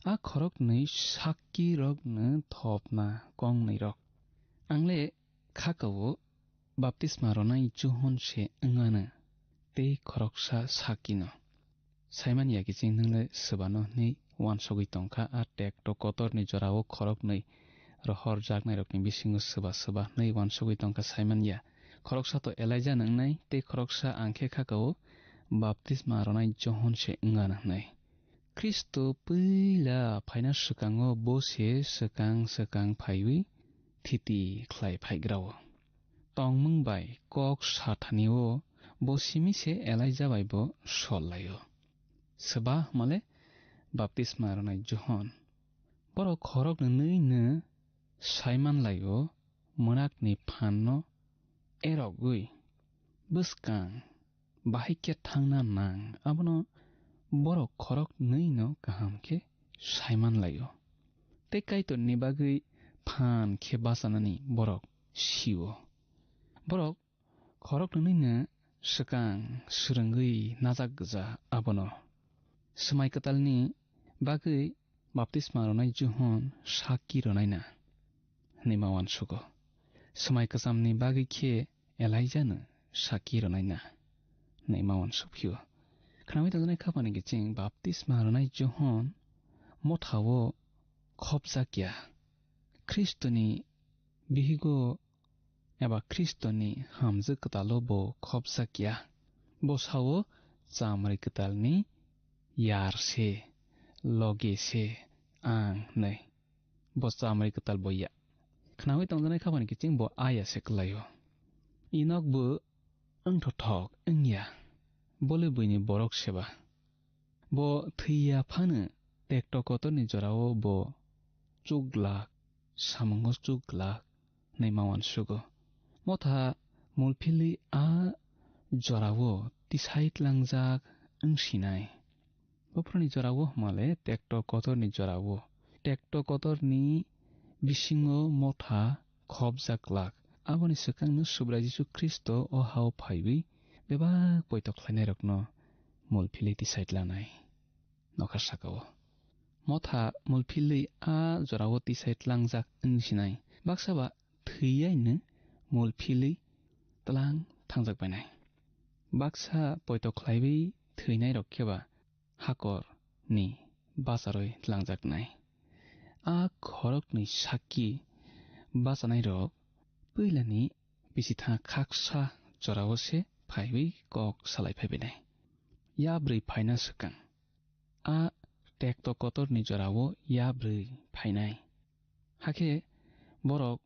आ खरक नै साक्की रक न थपना कं नै रक आंले खाकावो बाप्तिस्मा रनाय जुहन से अंगाना ते खरकसा साक्कीनो साइमान याकी चिं नंले सबानो नै वानसगै तंखा आ टेक तो कतरनि जरावो खरक नै rohor jaknai rokni bisingo soba nei wansogui tongka saimanya खरकसा तो एलाइजा नंगनाय ते खरकसा आंखे खाकाओ बाप्तिस्मा रनाय जहन से इंगा नंगनाय ख्रिस्ट पैला फाइना सकांगो बसे सकां फाइवी थिति ख्लाय फाइग्राओ तंग मंगबाय कक साथानिओ बसिमी से एलाइजा बाइबो सल्लायो सबा माले बाप्तिस्मा रनाय जहन बर खरक नैनो साइमान लायो मोनाकनि फाननो एरगुई बसकां बाहायके थांना नां आबनो बर खरक नैनो गाहामके साइमान लायो ते काइतो निबागै फान खे बासानानि बरक सिओ बरक खरक नैनो सकां सुरंगै नाजाक गजा आबनो समाय कतालनि बागै बाप्तिस्मा रनाय जहन साकी रनायना निमावान सुगो समाय कसामनि बागै खे एलाइजानो साकी रनायना निमावान सुफियो खनामै तजनाय खापानि गिचिं बाप्तिस्मा रनाय जहन मथावो खबजा किया ख्रिस्टनि बिहिगो एबा ख्रिस्टनि हामजो कतालो बो खबजा किया बसावो चामरै कतालनि यार से लगे से आं नै बचामरै कताल बोया खनामै तंजनाय खापानि गिचिं बो आया से कलायो इनक बो अंथथक इंया बोले बइनि बरक सेबा बो थैया फानो टेक्टकतनि जरावो बो चुगलाक सामंगो चुगलाक नैमावान सुगो मथा मुलफिलि आ जरावो तिसाइट लांजाक अंसिनाय बफ्रनि जरावो माले टेक्टकतनि जरावो टेक्टकतनि बिसिङो मथा खबजाक्लाक आबनि सकांनो सुब्रा जिसु ख्रिस्ट ओ हाव फाइबि बेबा पयतख्लायनाय रकनो मुलफिलि तिसाइट लानाय नखासाकाओ मथा मुलफिलि आ जरावो तिसाइट लांजाक अंसिनाय बाक्साबा थैयायनो मुलफिलि तलां थांजाक बायनाय बाक्सा पयतख्लायबि थैनाय रखेबा हाकर नि बासारय लांजाकनाय आ खरकनि साकी बासानाय रक पैलानि बिसिथा खाकसा जरावो से फाइबि कक सालाय फाइबिनाय याब्रै फाइना सकां आ टेक्टकतरनि जरावो याब्रै फाइनाय हाके बरक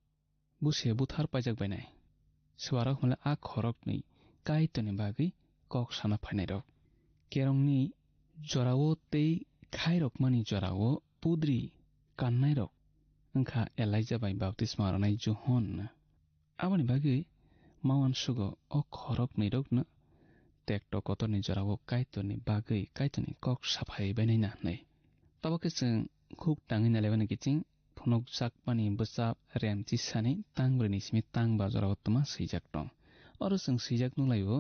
बुसे बुथार पाइजाक बायनाय सवारक माले आ खरकनि काइतनि बागै कक साना फाइनाय रक केरंनि जरावो ते खाइरक मानि जरावो पुद्रि कान्नाय रक अंखा एलाइजा बाय बाप्तिस्मा रनाय जहन आबनि बागै मावान सुगो अ खरक नैरकनो टेक्टकतनि जरावो काइतनि बागै काइतनि कक साफाय बायनायना नै तबके जों खुक टाङै नालेबानि गिचिं फनक जाकपानि बसाब रेमचि सानि तांब्रनि सिमि तांबा जरावो तमा सैजाक दं अर जों सैजाक नुलायो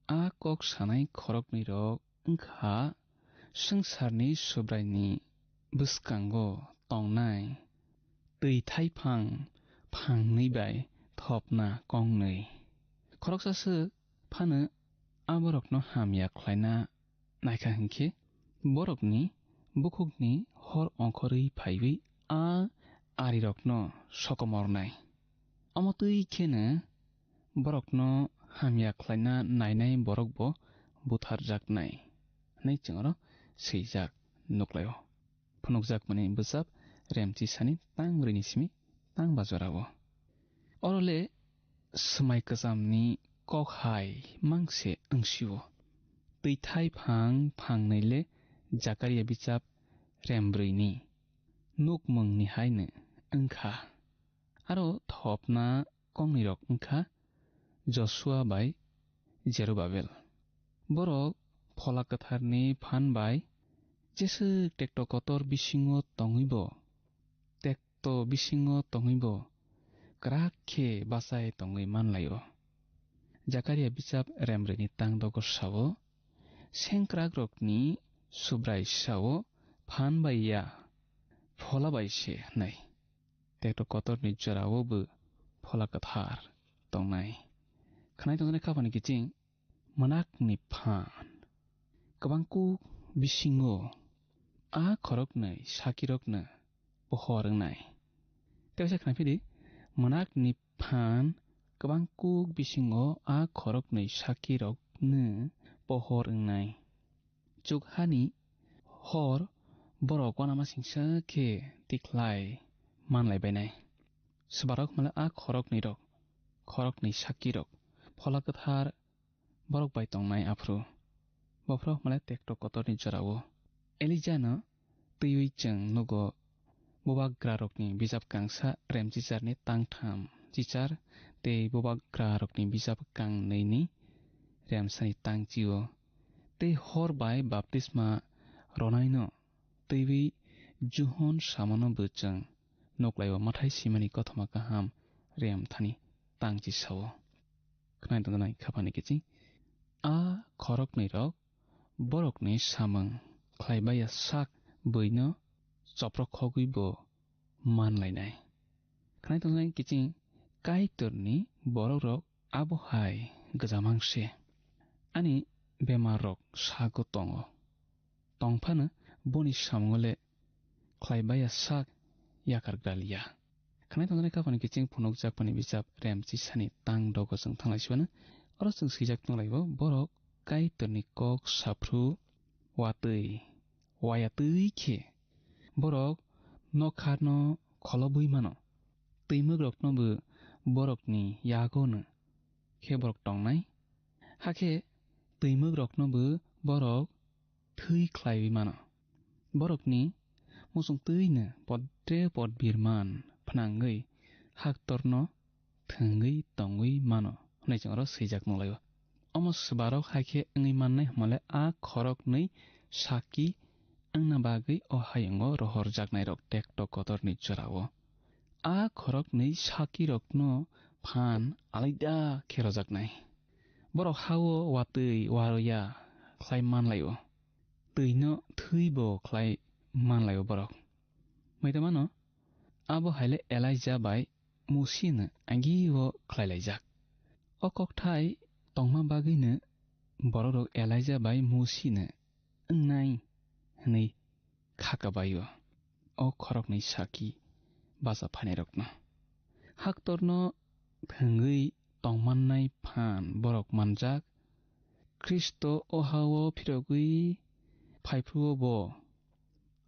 आ कक सानाय खरक नैरक अंखा संसारनि सुब्रायनि बसकांगो तंनाय दैथाय फांनै बाय थपना कंनै खरकसासो फानो आ बरकनो हामिया ख्लायना नायखा हिंखे बरकनि बुकुकनि हर अंखरै फाइबि आ आरि रकनो सकमरनाय अमतै खेनो बरकनो हामिया ख्लायना नायनाय बरकबो बुथार जाकनाय नै चिंगर सैजाक नुक्लायो फनुकजाक माने बसाब रेमचि सानि तांब्रैनि सिमि तांबा जरावो अरले समाय कसामनि ककहाय मांसे अंसिवो दैथाय फांनैले जाकारिया बिचाब रेमब्रैनि नुकमंनि हायनो अंखा आरो थपना कंनि रक अंखा जसुआ बाय जेरुबाबेल बरक फला कथारनि फान बाय जेसो टेक्टकतर बिसिङो तङैबो टेक्ट बिसिङो तङैबो क्राखे बासाय तङै मानलायो जाकारिया बिचाब रेमब्रैनि तांदगो सावो सेंक्राग रकनि सुब्राय सावो फान बायया फला बायसे नै टेक्टकतरनि जरावोबो फला कथार तंनाय खनाय तंनाय खापानि गिचिं मनाकनि फान गोबांकु बिसिङो आ खरकनै साकिरकनो बहरंनाय तेवसा खनाफिदि मनाकनि फान गोबां कुक बिसिङाव आ खरकनै साकिरकनो पहर ओंनाय जुगहानि हर बरक वानामा सिंसा के तिख्लाय मानलायबायनाय सबारक माला आ खरकनै साकिरक फला गोथार बरक बायतंनाय आफ्रु बफ्रक माला टेक्टक कतरनि जरावो एलिजानो तैवैजों नगो बबाग्रारकनि बिजाब गांसा रेम चिचारनि तांथाम चिचार ते बबाग्रारकनि बिजाब गांनैनि रेमसानि तांजिओ ते हर बाय बाप्तिस्मा रनायनो तैवै जुहन सामनो बोजों नकलायो माथाय सिमानि कथमा गाहाम रेम थानि तांजि सावो खोनादोंना खाफानि किचि आ खरकनै रक बरकनि सामों ख्लायबाया साक बैनो चप्रखगैबो मानलायनाय खोनादोंना किचि काइतरनि बरक रक आबहाय गोजामांसे आनि बेमार रक सागो तंगो तंफानो बनि सामोले ख्लायबाया साक याकार गालिया खोनादोंना खाफानि किचि फुनक जाकपानि बिजाब रेम चिसानि तां दगोजों थांलायसिबानो अर जों सैजाक दंलायबो बरक काइतरनि कक साफ्रु वायातै खे बरक नखारनो खलबै मानो तैमग्रकनोबो बरकनि यागोनो खे बरक तंनाय हाखे तैमग्रकनोबो बरक थै ख्लायबै मानो बरकनि मुसुं तैनो पद्रे पद बिरमान फनांगै हाक्तरनो थोंगै तंगै मानो होननायजों अर सैजाक नंलायबो अमस बारक हाखे ओङै माननाय हमाले आ खरकनै साकी आंना बागै अहायंगो रहर जागनाय रक टेक्टक कतरनि जरावो आ खरकनै साकी रकनो फान आलायदा खेर जागनाय बरक हावो वातै वारया ख्लाय मानलायो तैनो थैबो ख्लाय मानलायो बरक मैदा मानो आबो हायले एलाय जाबाय मुसिनो आंगिवो ख्लायलायजाक अककथाय तंमा बागैनो बरक एलाय जाबाय मुसिनो ओंनाय हनै खाकाबायो अ खरकनै साकी बाजा फायनाय रकनो हाक्तरनो थोंगै तंमाननाय फान बरक मानजाक ख्रिस्ट अहावो फिरगै फायफ्रुवो बो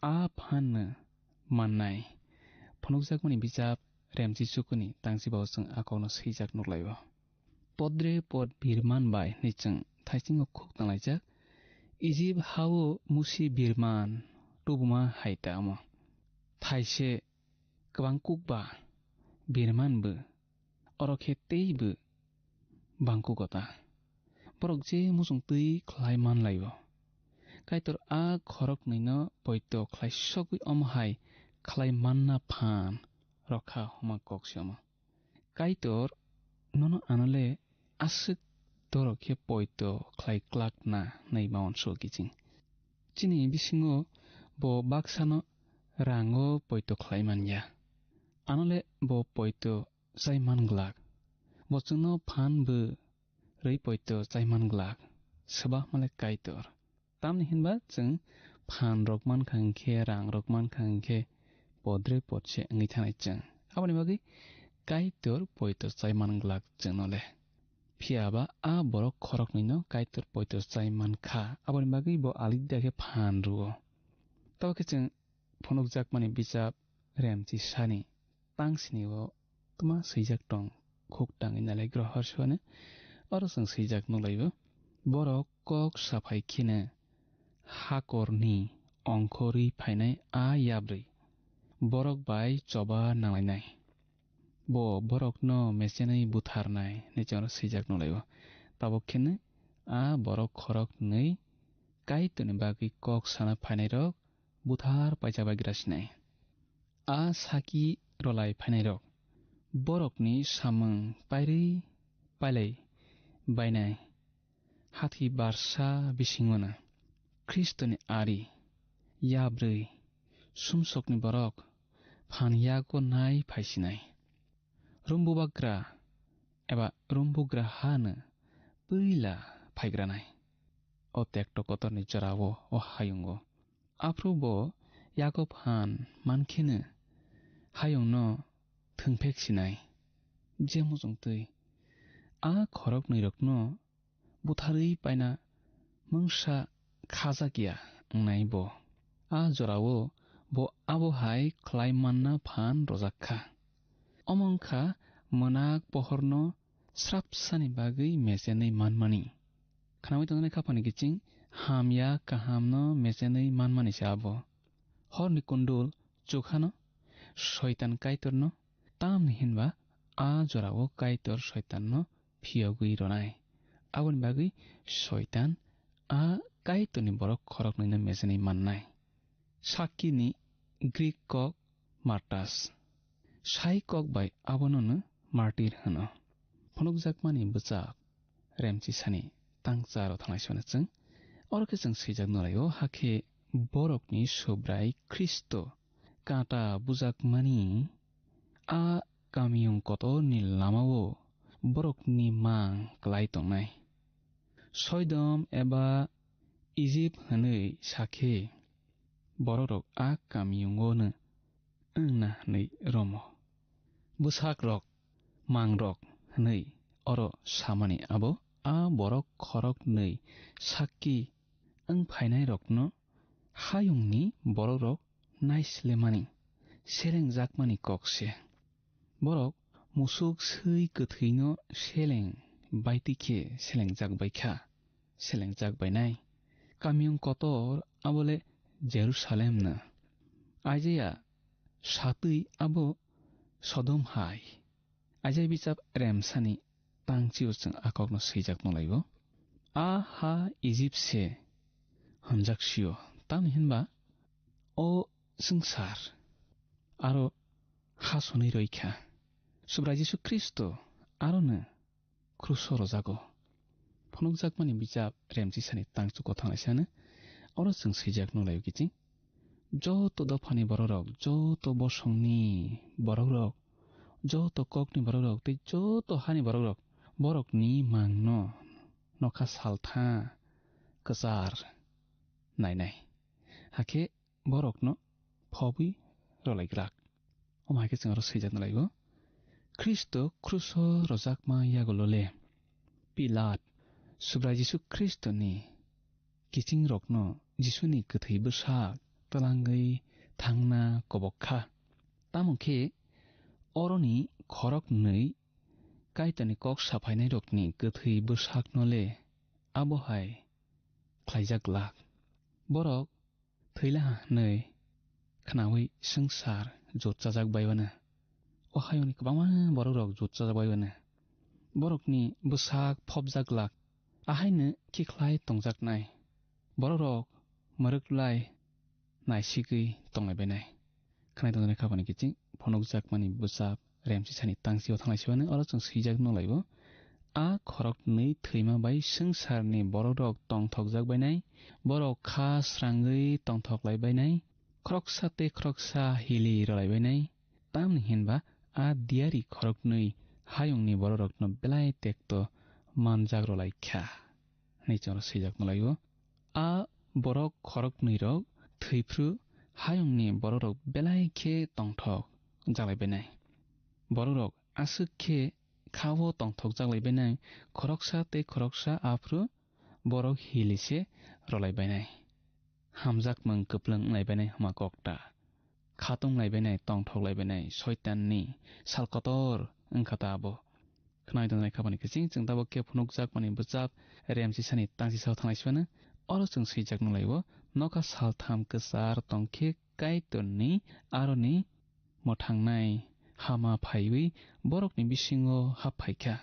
आ फाननो माननाय फनुकजाकमानि बिजाब रेमजि सुकुनि तांजिबावजों आकावनो सैजाक नुलायो पद्रे पद बिरमान बाय निजों थाइसिंग खुक नालायजाक इजिब हावो मुसि बिरमान टुबुमा हायदामो थाइसे गोबां कुकबा बिरमानबो अरखे तैबो बांकुगता बरक जे मुसुं तै ख्लाय मानलायो काइतर आ खरकनैनो पयतो ख्लाय सगै अमहाय ख्लाय मानना फान रखा हमा कक्सियम काइतर ननो आनले आसिक दरखे पयतो ख्लाय क्लाकना नै मावन सगिजिं चिनि बिसिङो बो बाक्सानो राङो पयतो ख्लाय मानया आनले बो पयतो जाय मानग्लाक बचनो फानबो रै पयतो जाय मानग्लाक सबा माले काइतर तामनि हिनबा जों फान रकमान खांखे रां रकमान खांखे पद्रे पदसे ओङै थानाय जों आबानि बागै काइतर पयतो जाय मानग्लाक जोंनले फियाबा आ बरक खरकनैनो काइतर पयतो जाय मानखा आबानि बागै बो आलिदाखे फान रुओ तबके जों फनुक जाकमानि बिजाब रेमजि सानि तांसिनिवो तुमा सैजाक दं खुक ताङै नालाय ग्रहरसवानो अर जों सैजाक नुलायबो बरक कक साफाय खिनो हाकरनि अंखरि फायनाय आ याब्रै बरक बाय चबा नांलायनाय बो बरकनो मेसेनै बुथारनाय निजों सैजाक नुलायबो ताबखेनो आ बरक खरक नै काइतनि बागै कक साना फायनाय रक बुथार पायजाबायग्रासिनाय आ साकी रलाय फायनाय रक बरकनि सामों पायरै पायलाय बायनाय हाथि बारसा बिसिङोनो ख्रिस्टनि आरि याब्रै सुमसकनि बरक फानयागो नाय फायसिनाय रुम्बुबाग्रा एबा रुम्बुग्रा हानो बैला फायग्रानाय अ टेक्टो कतरनि जरावो अ हायुंगो आफ्रुबो यागो फान मानखिनो हायुंनो थोंफेक्सिनाय जे मुजों तै खरक नैरकनो बुथारै पाइना मंसा खाजा गिया नाय बो जरावो बो आबो हाय क्लाइमानना फान रजाखा अमंखा मोनाक पहरनो स्रापसानि बागै मेसेनै मानमानि खानावै तंनाय खापानि गिचिं हामया काहामनो मेसेनै मानमानि साबो हरनि कुंडुल चुखानो शयतान काइतरनो ताम हिनबा जरावो काइतर शयताननो फियगुइ रनाय आवन बागै शयतान काइतरनि बरक खरक नैना मेसेनै माननाय साकिनि ग्रीक कक मार्टास साइ कक बाय आबननो मार्टिर होनो फनुक जाकमानि बचाक रेमची सानि तांचार थांनायसोनो जों अरके जों सैजाक नरायो हाखे बरकनि सोब्राय ख्रिsto काटा बुजाकमानि कामियं कतरनि लामावो बरकनि मां क्लाइ तंनाय सयदम एबा इजिप्ट हनै साखे बरक कामियंगोनो ना नै रमो बुसाक रक मां रक हनै अर सामानि आबो बरक खरक नै साक्की फाइनाय रकनो हायुंनि बरक रक नाइसलेमानि सेरें जाकमानि ककसे बरक मुसुक सै गथैनो सेलें बायतिखे सेलें जाकबायखा सेलें जाकबायनाय कामियं कतर आबोले जेरुसालेमनो आइजाया सातै आबो सदम हाय आइजाय बिचाब रेमसानि तांचिउसजों आककनो सैजाक नलायबो हा इजिप्टसे हमजाकसियो ताम हिनबा संसार आरो हासनै रैखा सुब्रा जिसु ख्रिस्ट आरोनो क्रुसो रजागो फनुक जाकमानि बिचाब रेमची सानि तांचुको थांनायसानो अरो जों सैजाक नलायो गिचिं जत दफानि बररक जत बसंनि बररक जत ककनि बररक ते जत हानि बररक बरकनि मांनो नखा सालथा कसार नायनाय हाखे बरकनो फबि रलायग्राक अमायके जों आरो सैजाक नलायो ख्रिस्ट क्रुस रजाकमा यागोलले पिलात सुब्रा जिसु ख्रिस्टनि किचिं रकनो जिसुनि गोथै बोसाक तलांगै थांना कबक्खा तामुखे अरनि खरक नै काइतानि कक साफायनाय रकनि गोथै बोसाक नले आबहाय क्लाइजाक लाक बरक थैला नै खनावै संसार जोतजाजाक बायवानो अहायनि गोबां बरक रक जोतजाजाक बायवानो बरकनि बोसाक फबजाक लाक आहायनो किख्लाय तंजाकनाय बरक रक मरकलाय नायसिगै तंलायबायनाय खानाय तंजानाय खाबानि गिचिं फनुक जाकमानि बोसाब रेमची सानि तांचियाव थांनायसिबानो अरो जों सैजाक नलायबो खरक नै थैमा बाय संसारनि बरक रक तंथक बायनाय बरक खा स्रांगै तंथकलायबायनाय खरकसा ते खरकसा हिलि रलायबायनाय ताम हिनबा दियारि खरक नै हायुंनि बरक रकनो बेलाय तेक्तो मानजाक रलायख्या नैचर सैजाक नलायो बरक खरक नै रक थैफ्रु हायुंनि बरक रक बेलायखे तंथक जालायबायनाय बरक रक आसुखे खावो तंथक जालायबायनाय खरकसा ते खरकसा आफ्रु बरक हिलिसे रलायबायनाय हामजाक मों कप्लों लायबायनाय हमा ककटा खातुं लायबायनाय तंथक लायबायनाय शयताननि सालकतर ओंखाता आबो खनाय दंनाय खाबानि किचिं जों दाबो के फनुक जाकमानि बोचाब रेमची सानि तांचिसाव थांनायसिबानो अरो जों सैजाक नलायबो नका सालथाम कसार तंखे काइतरनि आरोनि मथांनाय हामा फाइबै बरकनि बिसिङो हाबफायखा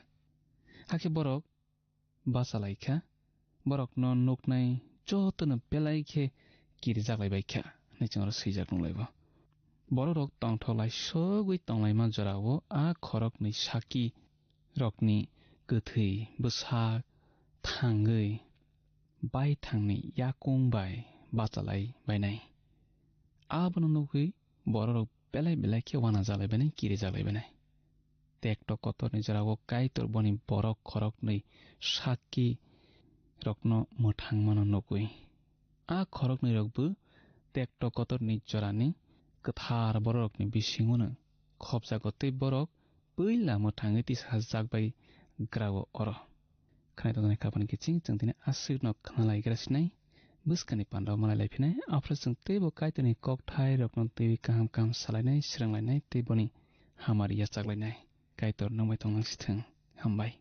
हाखे बरक बासालायखा बरकनो नकनाय जतनो बेलायखे गिरिजालायबायखा नैचों आरो सैजाक नलायबो बरक रक तंथलाय सगै तंलायमा जरावो खरक नै साकी रकनि गोथै बोसाक थांगै बाय थांनि याकं बाय बाचालाय बायनाय आबनो नगै बरक बेलाय बेलायखे वाना जालायबायनाय गिरि जालायबायनाय तेक्ट कतरनि जरावो काइतर बनि बरक खरक नै साकी रकनो मोथां मानो नगै खरक नै रकबो तेक्ट कतरनि जरानि गोथार बरकनि बिसिङोनो खबजागते बरक बैला मोथाङै तिसा जागबाय grawo oro khnai to ne kapani ke ching chang tine asir no khna lai grasnai buskani panda malai lai phinai afra chung tebo kai tani kok thai rok no tewi kam kam salai nai srang lai nai teboni hamari ya chak lai nai kai tor nomai tong sithang hambai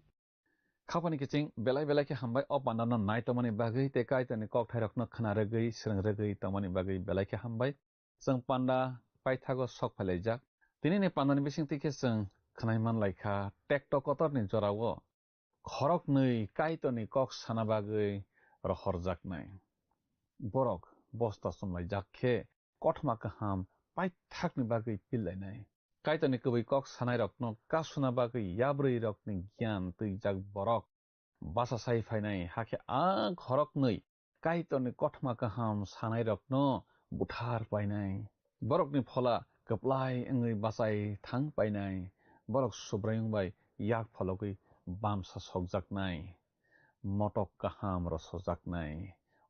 खापानी के चिंग बेलाय के हमबाय अ पान्दानो नाय तमनि बागै ते काय तनि कक थायरकनो खना रगै स्रंग रगै तमनि बागै बेलाय के हमबाय जों पान्दा पाइथागो सक फैलायजाक तिनि ने पान्दानि बिसिं तिके जों खनायमान लायखा टेक्टो कतरनि जरावो खरक नै काय तनि कक साना बागै रहरजाक नाय बरक बस्ता समलाय जाखे कठमा कहम पाइथाकनि बागै पिलायनाय कायतनि कबै कक सानाय रक्न कासुना बागै याब्रै रक्नि ज्ञान तैजाक बरक बासा साइ फाइनाय हाखे आ खरक नै कायतनि कठमा कहम सानाय रक्न बुथार पाइनाय बरकनि फला कप्लाय engै बासाय थां पाइनाय बरक सुब्रायंबाय याक फलकै बामसा सकजाकनाय मटक कहम रसजाकनाय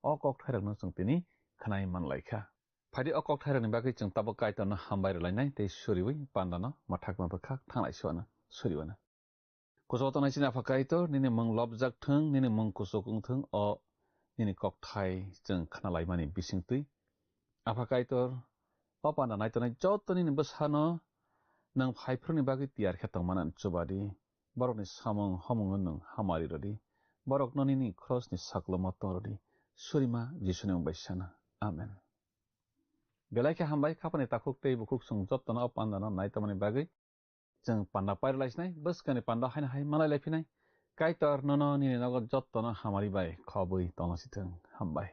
अ कक थायरकनो जों तिनि खनाय मानलायखा फाइदि अकक थायरनि बागै जों ताबो कायतनो हामबाय रलायनाय ते सुरिबै पान्दानो मथाकमा बखा थांनाय सुवानो सुरिवानो कुसोतनाय सिना फकायतो निने मंग लबजाक थों निने मंग कुसोकुं थों अ निने कक थाय जों खनालाय मानि बिसिंतै आफाकायतर अ पान्दा नायतनाय जतनि बसानो नों फाइफोरनि बागै तियार खेतंमानान चुबादि बरकनि सामं हमंग नों हामारि रदि बरक ननिनि क्रसनि साक्लमत रदि सुरिमा जिसुनि बैसाना आमेन बेलायके हामबाय खापानि ताखुक तै बुखुक सं जत्तन अ पान्दानो नायतमानि बागै जों पान्दा पाइरलायसनाय बसकानि पान्दा हायना हाय मालायलायफिनाय कायतर ननो निने नगद जत्तन हामारि बाय खबै तनसिथों हामबाय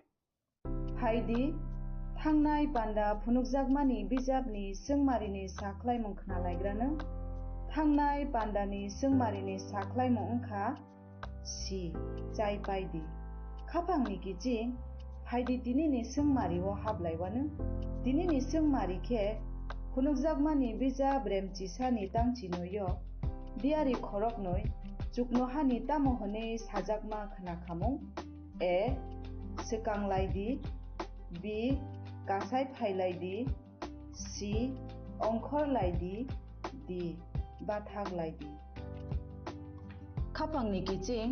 हायदि थांनाय पान्दा फुनुकजाकमानि बिजाबनि सोंमारिनि साख्लायमुं खोनालायग्रानो थांनाय पान्दानि सोंमारिनि साख्लायमुं ओंखा सि जाय बायदि खापांनि गिजिं हायदि दिनैनि सोंमारियाव हाबलायवानो दिनैनि सोंमारिखे फुनुकजाकमानि बिजाब रेमचिसानि तांचिनयो दियारि खरक नय जुकनहानि तामहने साजाकमा खोनाखामुं ए सोकांलायदि बि गासाय फाइलायदि सि अंखरलायदि दि बाथागलायदि खापांनि गिजिं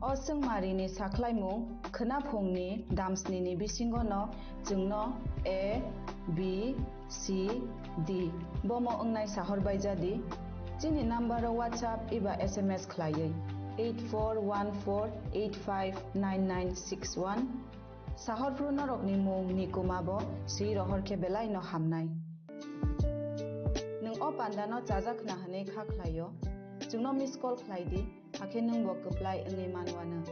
असोंमारिनि साख्लायमुं खोनाफुंनि दामस्निनि बिसिंगनो जोंनो ए बि सि दि बमो ओंनाय साहरबायजादि जिनि नाम्बाराव WhatsApp एबा SMS खलायै 8414859961 साहरफ्रु नरकनि मुं निकुमाबो सि रहरखे बेलाय न हामनाय नों अ पान्दानो जाजाखना हने खाख्लायो जोंनो मिस कल खलायदि हाखे नों बो कप्लाय ओंै मानवानो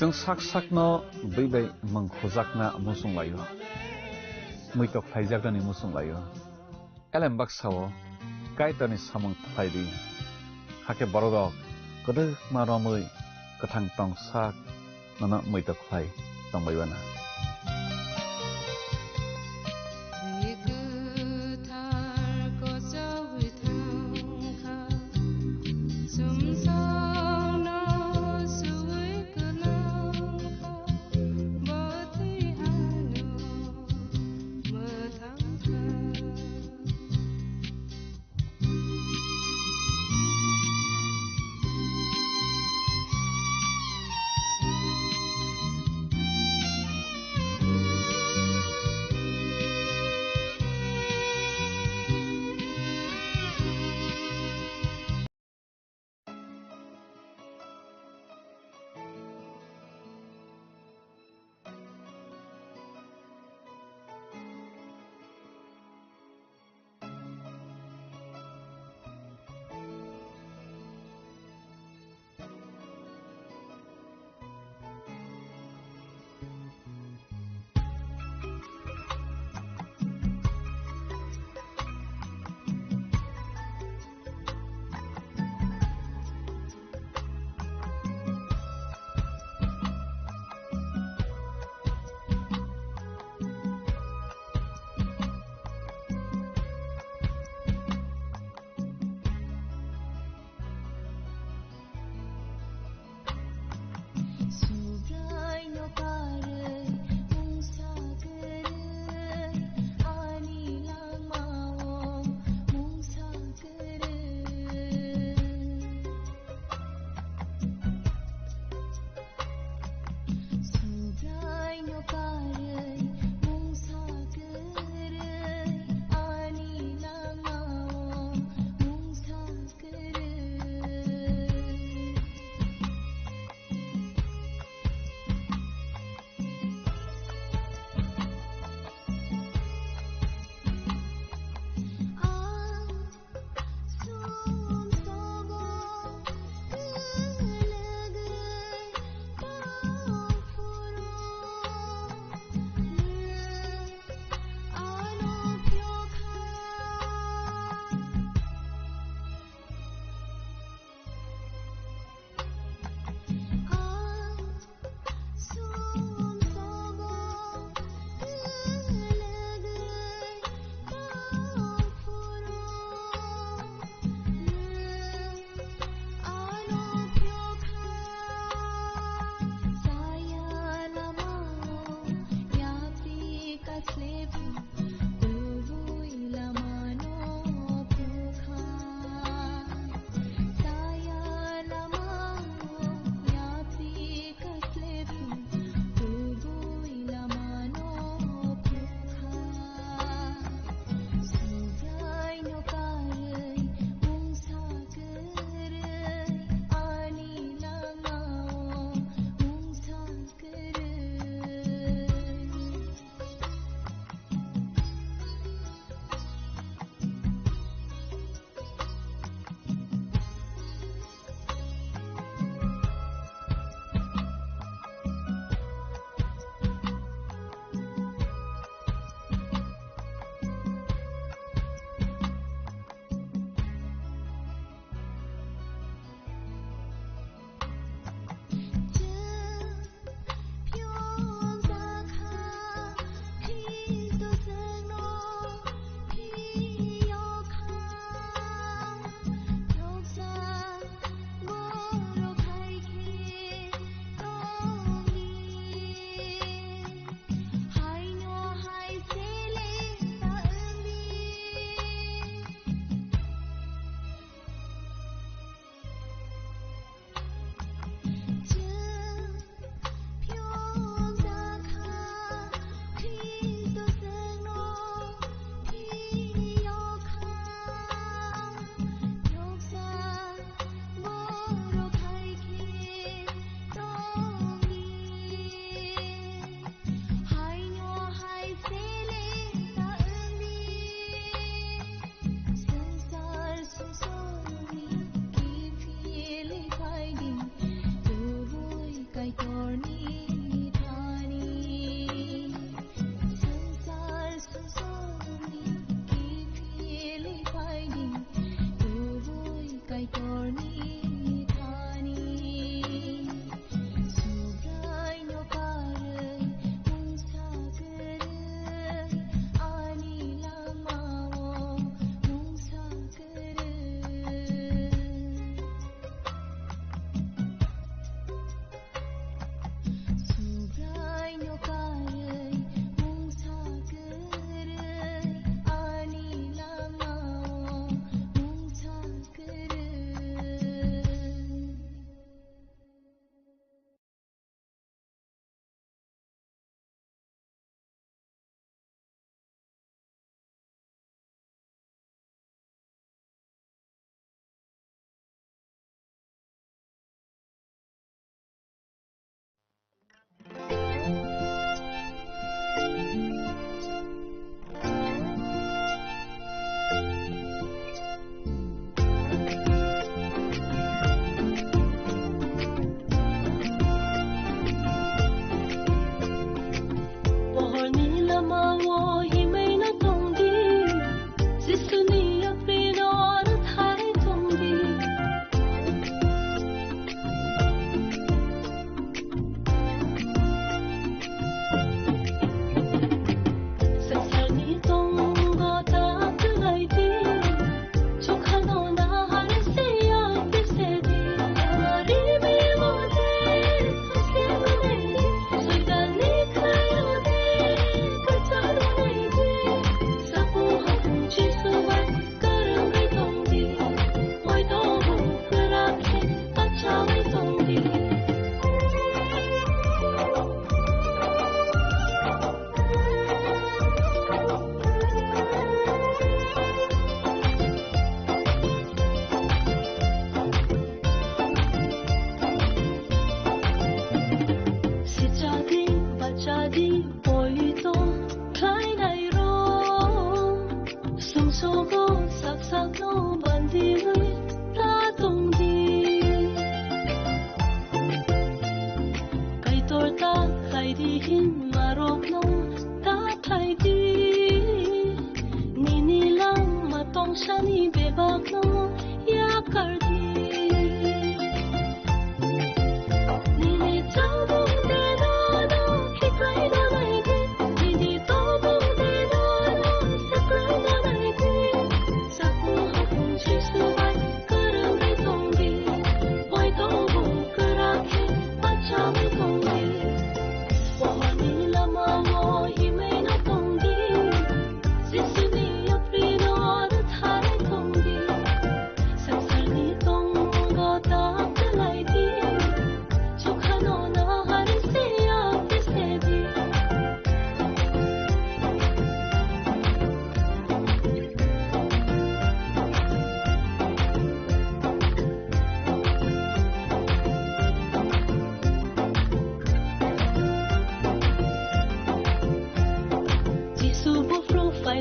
जों साक साकनो बैबाय मंखुजाकना मुसुंलायो मैतक थाइजाकनानि मुसुंलायो एलेम बाक्सावो कायतनि सामं थाइदि हाके बरदक गोदो मारमै गोथां तंसाक नना मैतक Thai तंबायवाना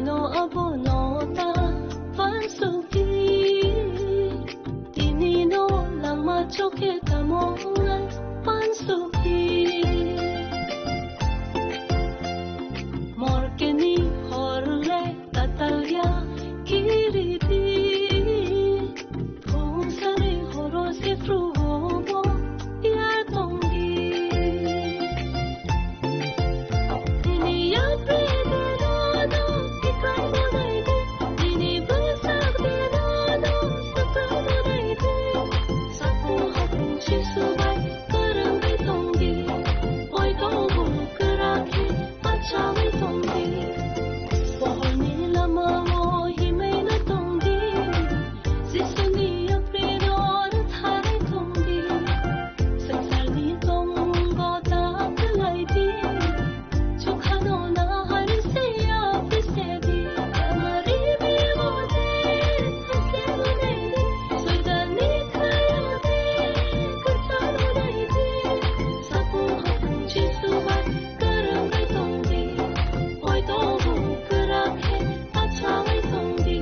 no abonota fansuki tinino lama choke tamongan fansuki morkeni horle tatalya kiriti phungsare horose fruhobo yatongi tini yapredenado ikambonayde tini basagdenado satabonayde sapu hapu chisubai karangai tongi oitobu karake achawai tongi pohoni lama mo himaina tongi sisuni apredor thare tongi sansarni tongo tapalaidi chukhano na harise apisedi amari bivote hase bonaidi soidani khayate kachano naidi sapu hapu chisubai karangai tongi oitobu karake achawai tongi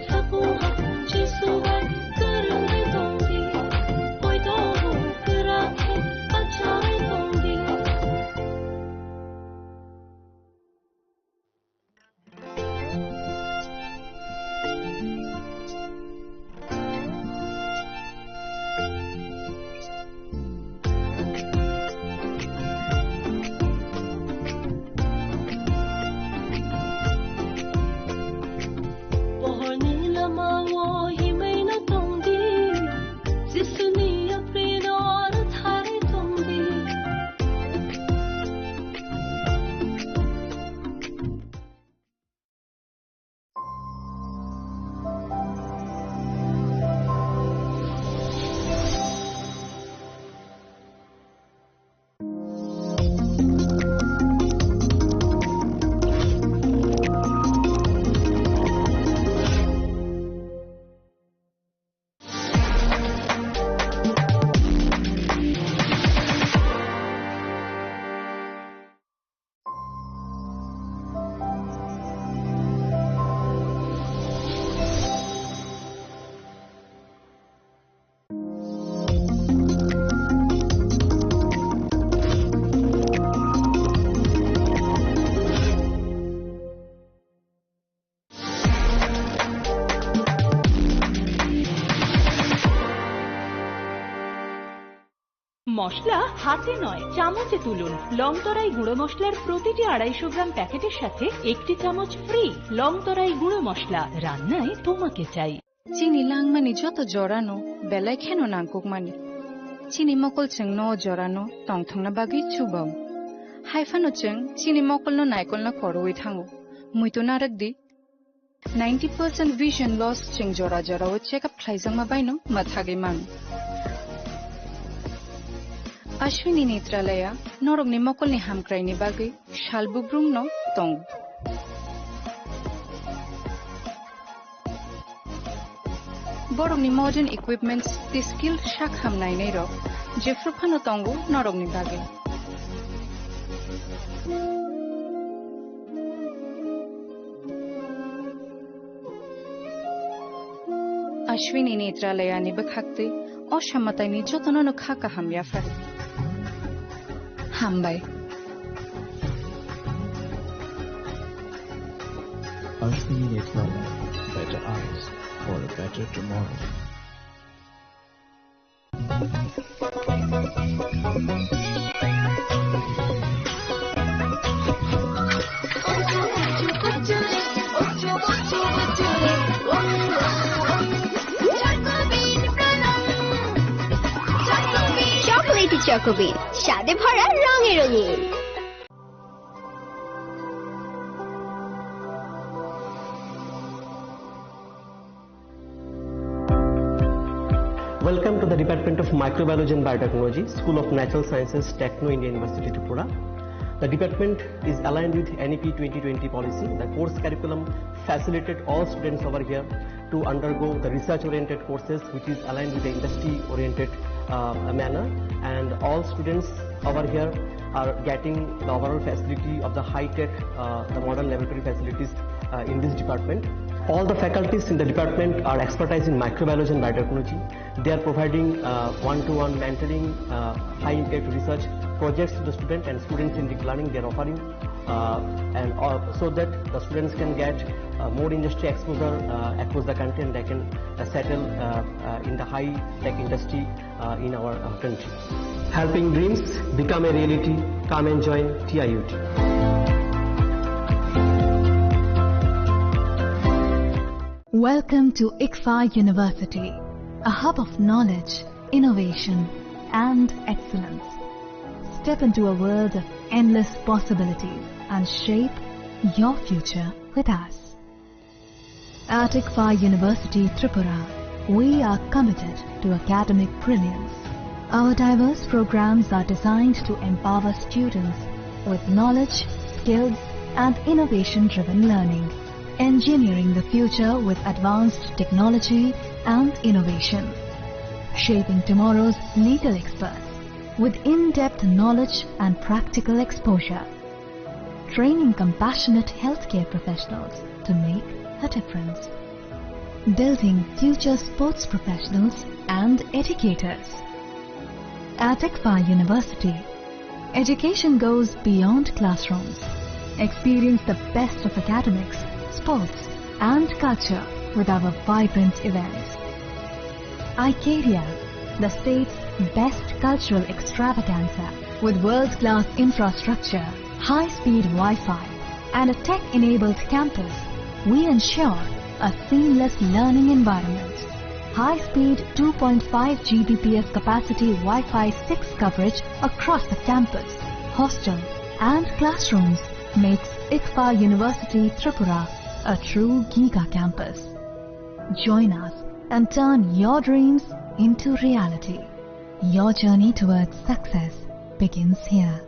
sapu hapu chisubai karangai tongi oitobu karake achawai tongi pohoni lama wo himaina tongi sisuni apredor thare tongi মশলা হাতে নয় চামচে তুলুন লংতরাই গুঁড়ো মশলার প্রতিটি 250 গ্রাম প্যাকেটের সাথে একটি চামচ ফ্রি লংতরাই গুঁড়ো মশলা রান্নায় তোমাকে চাই চিনি লাংমানি যত জরানো বেলায় খেনো নাংকুকমানি চিনি মকল চেং ন জরানো টংথংনা বাগি চুবাও হাইফানো চেং চিনি মকল ন নাইকল না করওই থাঙো মুইতো নারকদি 90% vision loss চেং জরা জরাও চেকআপ খাইজাংমা বাইনো মাথাগে মান Ashwini Netralaya, Norogni Mokolni Hamkraini Bagi, Shalbubrum no Tong. Borogni modern equipments, the skilled Shakham Nainero, Jeffrupano Tongu, Norogni Bagi. Ashwini Netralaya Nibakakti, Oshamatani Jotono Kaka Hamyafar. Hambai. Ashwini Netralaya, better eyes for a better tomorrow. Chocolatey Chocobit স্বাদে ভরা রঙে রঙিন Welcome to the Department of Microbiology and Biotechnology, School of Natural Sciences, Techno India University, Tripura. The department is aligned with NEP 2020 policy. The course curriculum facilitated all students over here to undergo the research-oriented courses, which is aligned with the industry-oriented manner. And all students over here are getting the overall facility of the high-tech, the modern laboratory facilities in this department. All the faculties in the department are expertise in microbiology and biotechnology. They are providing one-to-one mentoring, high-impact research projects to the student, and students in deep learning they are offering, so that the students can get more industry exposure across the country, and they can settle in the high-tech industry in our country. Helping dreams become a reality. Come and join TIUT. Welcome to ICFA University, a hub of knowledge, innovation, and excellence. Step into a world of endless possibilities and shape your future with us. At ICFA University, Tripura, we are committed to academic brilliance. Our diverse programs are designed to empower students with knowledge, skills, and innovation-driven learning, engineering the future with advanced technology and innovation, shaping tomorrow's legal experts with in-depth knowledge and practical exposure, training compassionate healthcare professionals to make a difference, building future sports professionals and educators. At ICFA University, education goes beyond classrooms. Experience the best of academics, sports, and culture with our vibrant events. ICARIA, the state's best cultural extravaganza, with world-class infrastructure, high-speed Wi-Fi, and a tech-enabled campus, we ensure a seamless learning environment. High-speed 2.5 Gbps capacity Wi-Fi 6 coverage across the campus, hostel, and classrooms makes ICFA University Tripura a true Giga campus. Join us and turn your dreams into reality. Your journey towards success begins here.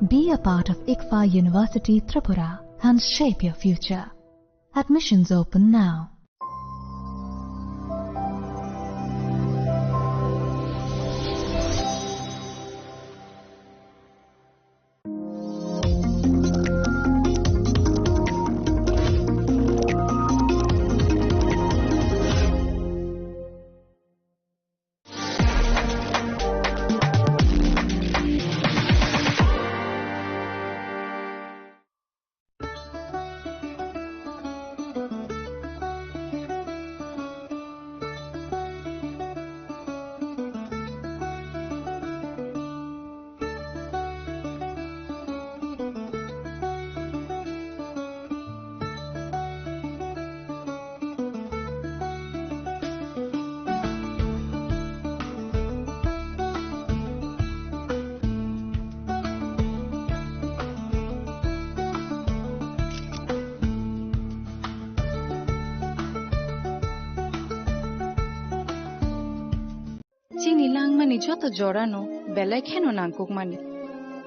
Be a part of ICFA University Tripura and shape your future. Admissions open now. Chini langmani joto jorano belai kheno nangkukmani.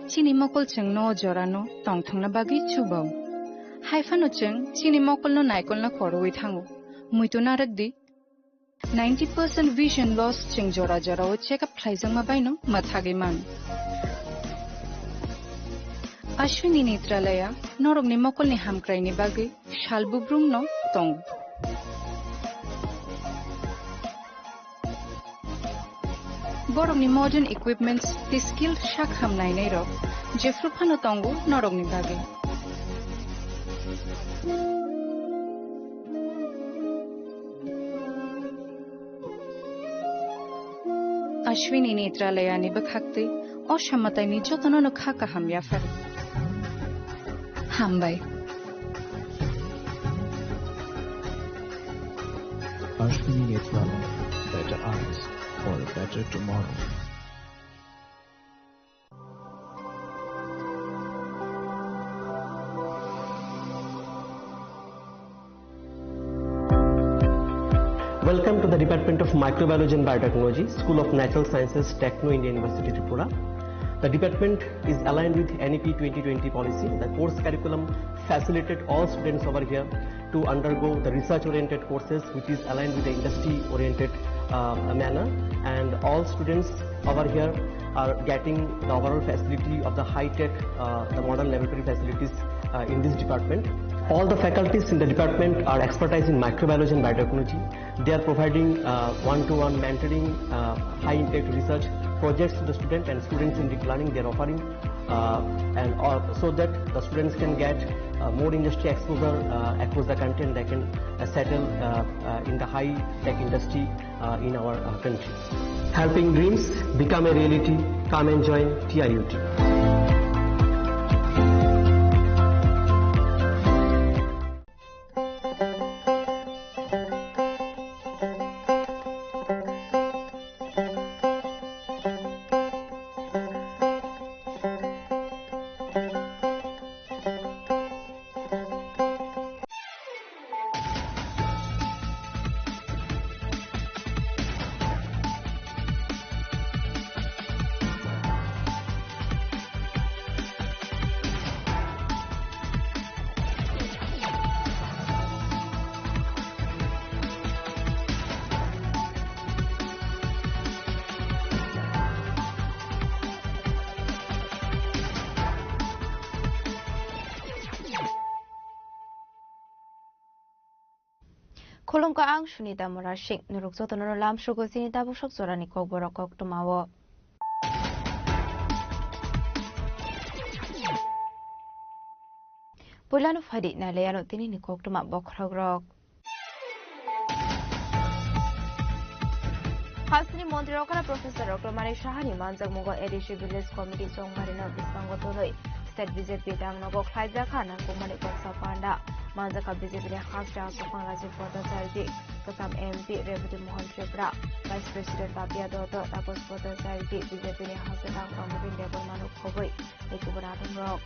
Chini mokol cheng no jorano tongthongna bagi chubau. Haifano cheng chini mokol no naikol na koroi thango. Muito naragdi 90% vision loss cheng jora jora o check up khlaijang ma baino mathage man. Ashwini Netralaya norog ni mokol ni hamkrai ni bagi shalbubrum no tong. Borong ni modern equipments the skilled shakham nai nei ro jefru phano tongu norog ni bage Ashwini Netralaya ni bakhakte oshammatai ni jotono no khaka ham ya far hambai Ashwini Netralaya, better eyes for a better tomorrow. Welcome to the Department of Microbiology and Biotechnology, School of Natural Sciences, Techno India University, Tripura. The department is aligned with NEP 2020 policy. The course curriculum facilitated all students over here to undergo the research-oriented courses, which is aligned with the industry-oriented manner. And all students over here are getting the overall facility of the high-tech, the modern laboratory facilities in this department. All the faculties in the department are expertise in microbiology and biotechnology. They are providing one-to-one mentoring, high-impact research projects to the student and students in deep learning. They are offering so that the students can get more industry exposure across the country, and they can settle in the high-tech industry in our country. Helping dreams become a reality. Come and join TIUT. Kolom ka ang Sunita Morashik, nurukso to lam shugo sinita busok zorani kok borokok tumawo. Pulano fadi na leyano tini ni kok tuma bokragrok. Hasni Montirokara Professor Dr. Mani Shahani Manjak Mugo Edishi Village Committee Song Marina Bisangotoi State BJP Damnogo Klaiza Khana Kumani Koksa Panda Manjaka BJP Khasja Sufang Rajiv Bhattacharya Kasam MP Revati Mohan Tripura Vice President Babia Dotto Tapos Bhattacharya BJP Hasadang Pamudin Debol Manuk Khoboi Ekubanatum Rock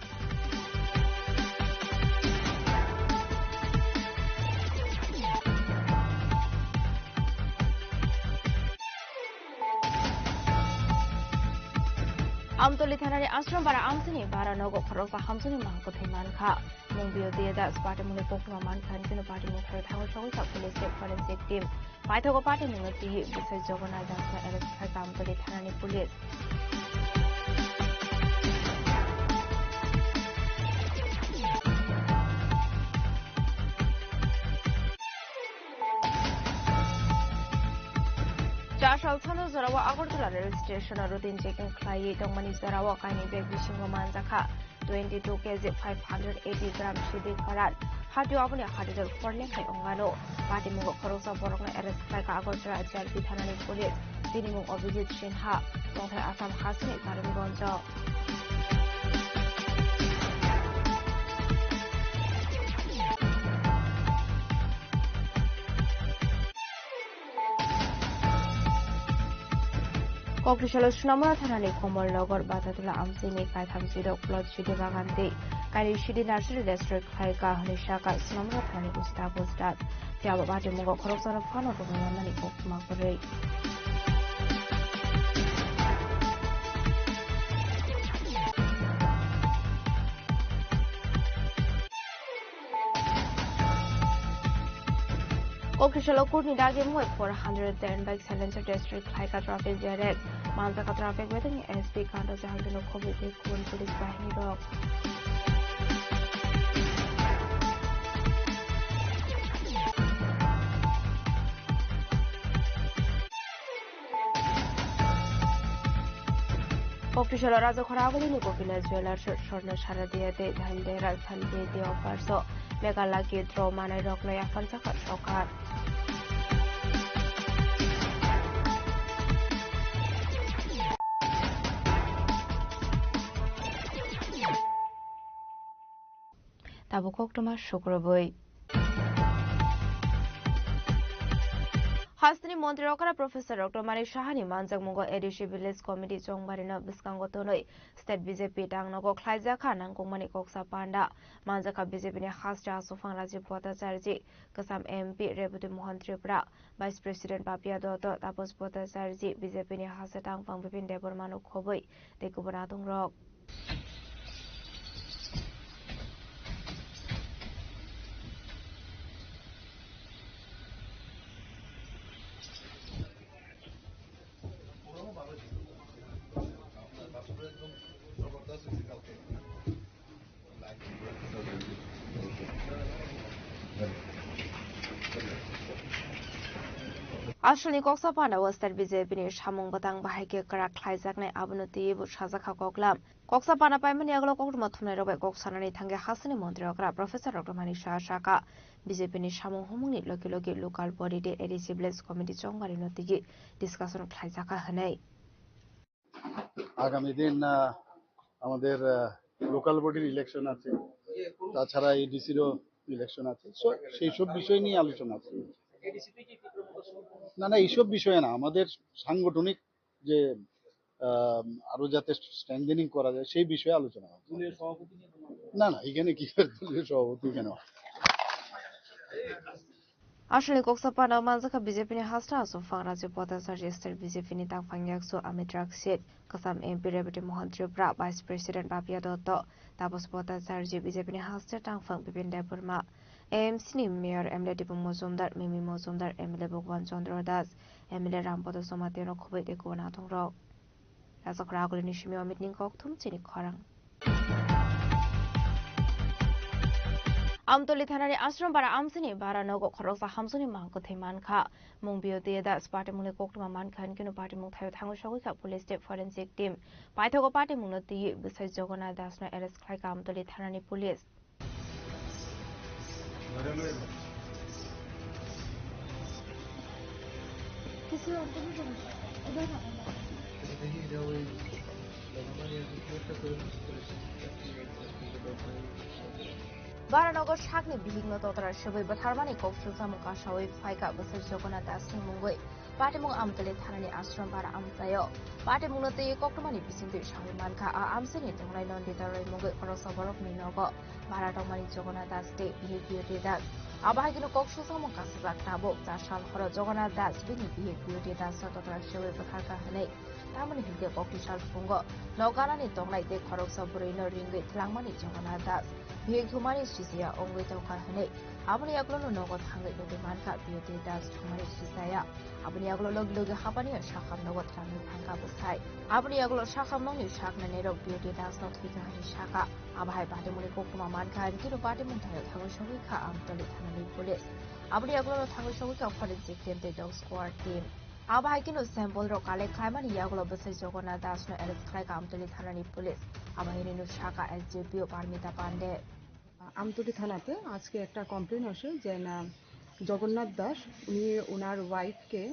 Amtoli Thanani Ashram Bara Amsini Bara Nogo Khorosa Hamsuni Manko Thimanka Mungbio Deda Sparta Muni Pokma Man Kantino Party Mukher Thango Shogisa Police Forensic Team Paithogo Party Mungati Bisai Jogona Dasa Arrest Kharta Amtoli Thanani Police Jashal Thano Zarawa Agartala rail station routine checking Klai Dongmani Zarawa Kaini Beg Vishingo Manzaka 22 kg 580 gram Shidi Karat Hatu Abune Hadidal Forne Kai Ongano Party Mungo Korosa Borokna arrest Klaka Agartala JRP Thanani Police Dinimung Obijit Shinha Tongthai Assam Hasni Karimgonjo Kokrishala Sunamura Thanani Komol Nogor Batatula Amsini Kai Thamsido Plot Shidi Bagante Kari Shidi Nursery District Kai Kahani Shaka Sunamura Thanani Usta Postat Tiaba Bati Mungo Korosana Fano Dominani Kokmakore Kokrishala Kurni Dagi Moy 410 bike silencer district Haika traffic direct Manzaka traffic waiting SP Kanda Jahangino Kobe Kun Police Bahini Rock Kokrishala Raja Khoragoli Niko Village Jewelers Shortner Sharadiyate Dhandera Thalde offer so Megala Gidro Manai Rockloy Afarjaka Shokar Tabukok Toma Shukraboi Hasni Montirokara Professor Dr. Mani Shahani Manjak Mungo Edishi Village Committee Chong Marina Biskangotonoi State BJP Dangnogo Klaiza Khanang Kumani Koksa Panda Manjaka BJP ni Khasja Sufang Rajiv Bhattacharya Kasam MP Revati Mohan Tripura Vice President Babia Dotto Tapos Bhattacharya BJP ni Hasadang Pangbipin Debor Manuk Khoboi Dekubanatung Rock Ashley Koksapana was that BJP Shamung Batang Bahike Karak Klaisak Abunati Bushazaka Koklam. Koksapana Paimaniaglo Kokmatunero Koksanani Tanga Hasani Montreal Professor Dr. Manisha Shaka BJP Shamung Humuni Loki local body de Edisibles Committee Chongarinoti discussion Klaisaka Hane. আগামী দিন আমাদের local বডির election আছে, তাছাড়া এডিসিরও election আছে, সেই সব বিষয় নিয়ে আলোচনা আছে। না এইসব বিষয়ে না, আমাদের সাংগঠনিক যে আরো যাতে স্ট্রেংথেনিং করা যায় সেই বিষয়ে আলোচনা হবে। না এখানে কি দলীয় সভাপতি কেন? Ashley Koksapana Manzaka BJP Hasta so far as reporter suggested BJP Tangfangakso Amitrak said Kasam MP Deputy Mohan Tripura Vice President Babia Dotto Tapos Pota Sarji BJP Hasta Tangfang Bipin Depurma AMC Mayor Emile Dipu Mozumdar Mimi Mozumdar Emile Bogwan Chandra Das Emile Rampodo Somateno Kubit Ekona Tongro As a Kragul Nishimi Meeting Koktum Chini Korang Amtoli Thanani Ashram Bara Amsini Bara Nogo Korosa Hamsuni Manko Manka Mungbio Deda Sparta Muni Kokma Manka and Kino Party Mukha Tangoshawika Police State Forensic Team Paitogo Party Munati besides Jogona Dasna Eres Klika Amtoli Thanani Police Baranogo Shagni Bihigno Totra Shawi Batharmani Koksu Samuka Shawi Faika Basar Jogona Dasni Mungwe Patimung Amtali Thanani Ashram Bara Amsayo Patimunati Kokumani Bisindu Shawi Manka Amsini Tongai non Ditarai Mungwe Korosavarov Minogo Baratomani Jogona Das Day Bihi Das Abahino Koksu Samuka Sabak Dashal Horo Jogona Das Bini Bihi Das Totra Shawi Bathaka Hane Tamani Hige Kokishal Fungo Noganani Tongai de Korosa Burino Ringi Tlangmani Jogona Das Humani Sisia Ongwe Toka Hane Abani Aglono Nogo Tangi Manka Beauty Das Humani Sisaya Abani Aglo Logi Hapani Shakam Nogo Tangi Tanka Busai Abani Aglo Shakam Noni Shakna Nero Beauty Das not Hika Shaka Abahai Batimuni Kokuma Manka and Kino Batimuntayo Tangoshawika Amtoli Tanani Police Abani Aglo Tangoshawika Forensic Team the Dog Squad Team Abahikino Sample Rokale Kaimani Yaglo Basi Jogona Dasno Elis Klika Amtoli Tanani Police Abahino Shaka SJP Parmita Pande Amtali থানাতে আজকে একটা complain আসে যে না জগন্নাথ দাস উনি ওনার ওয়াইফকে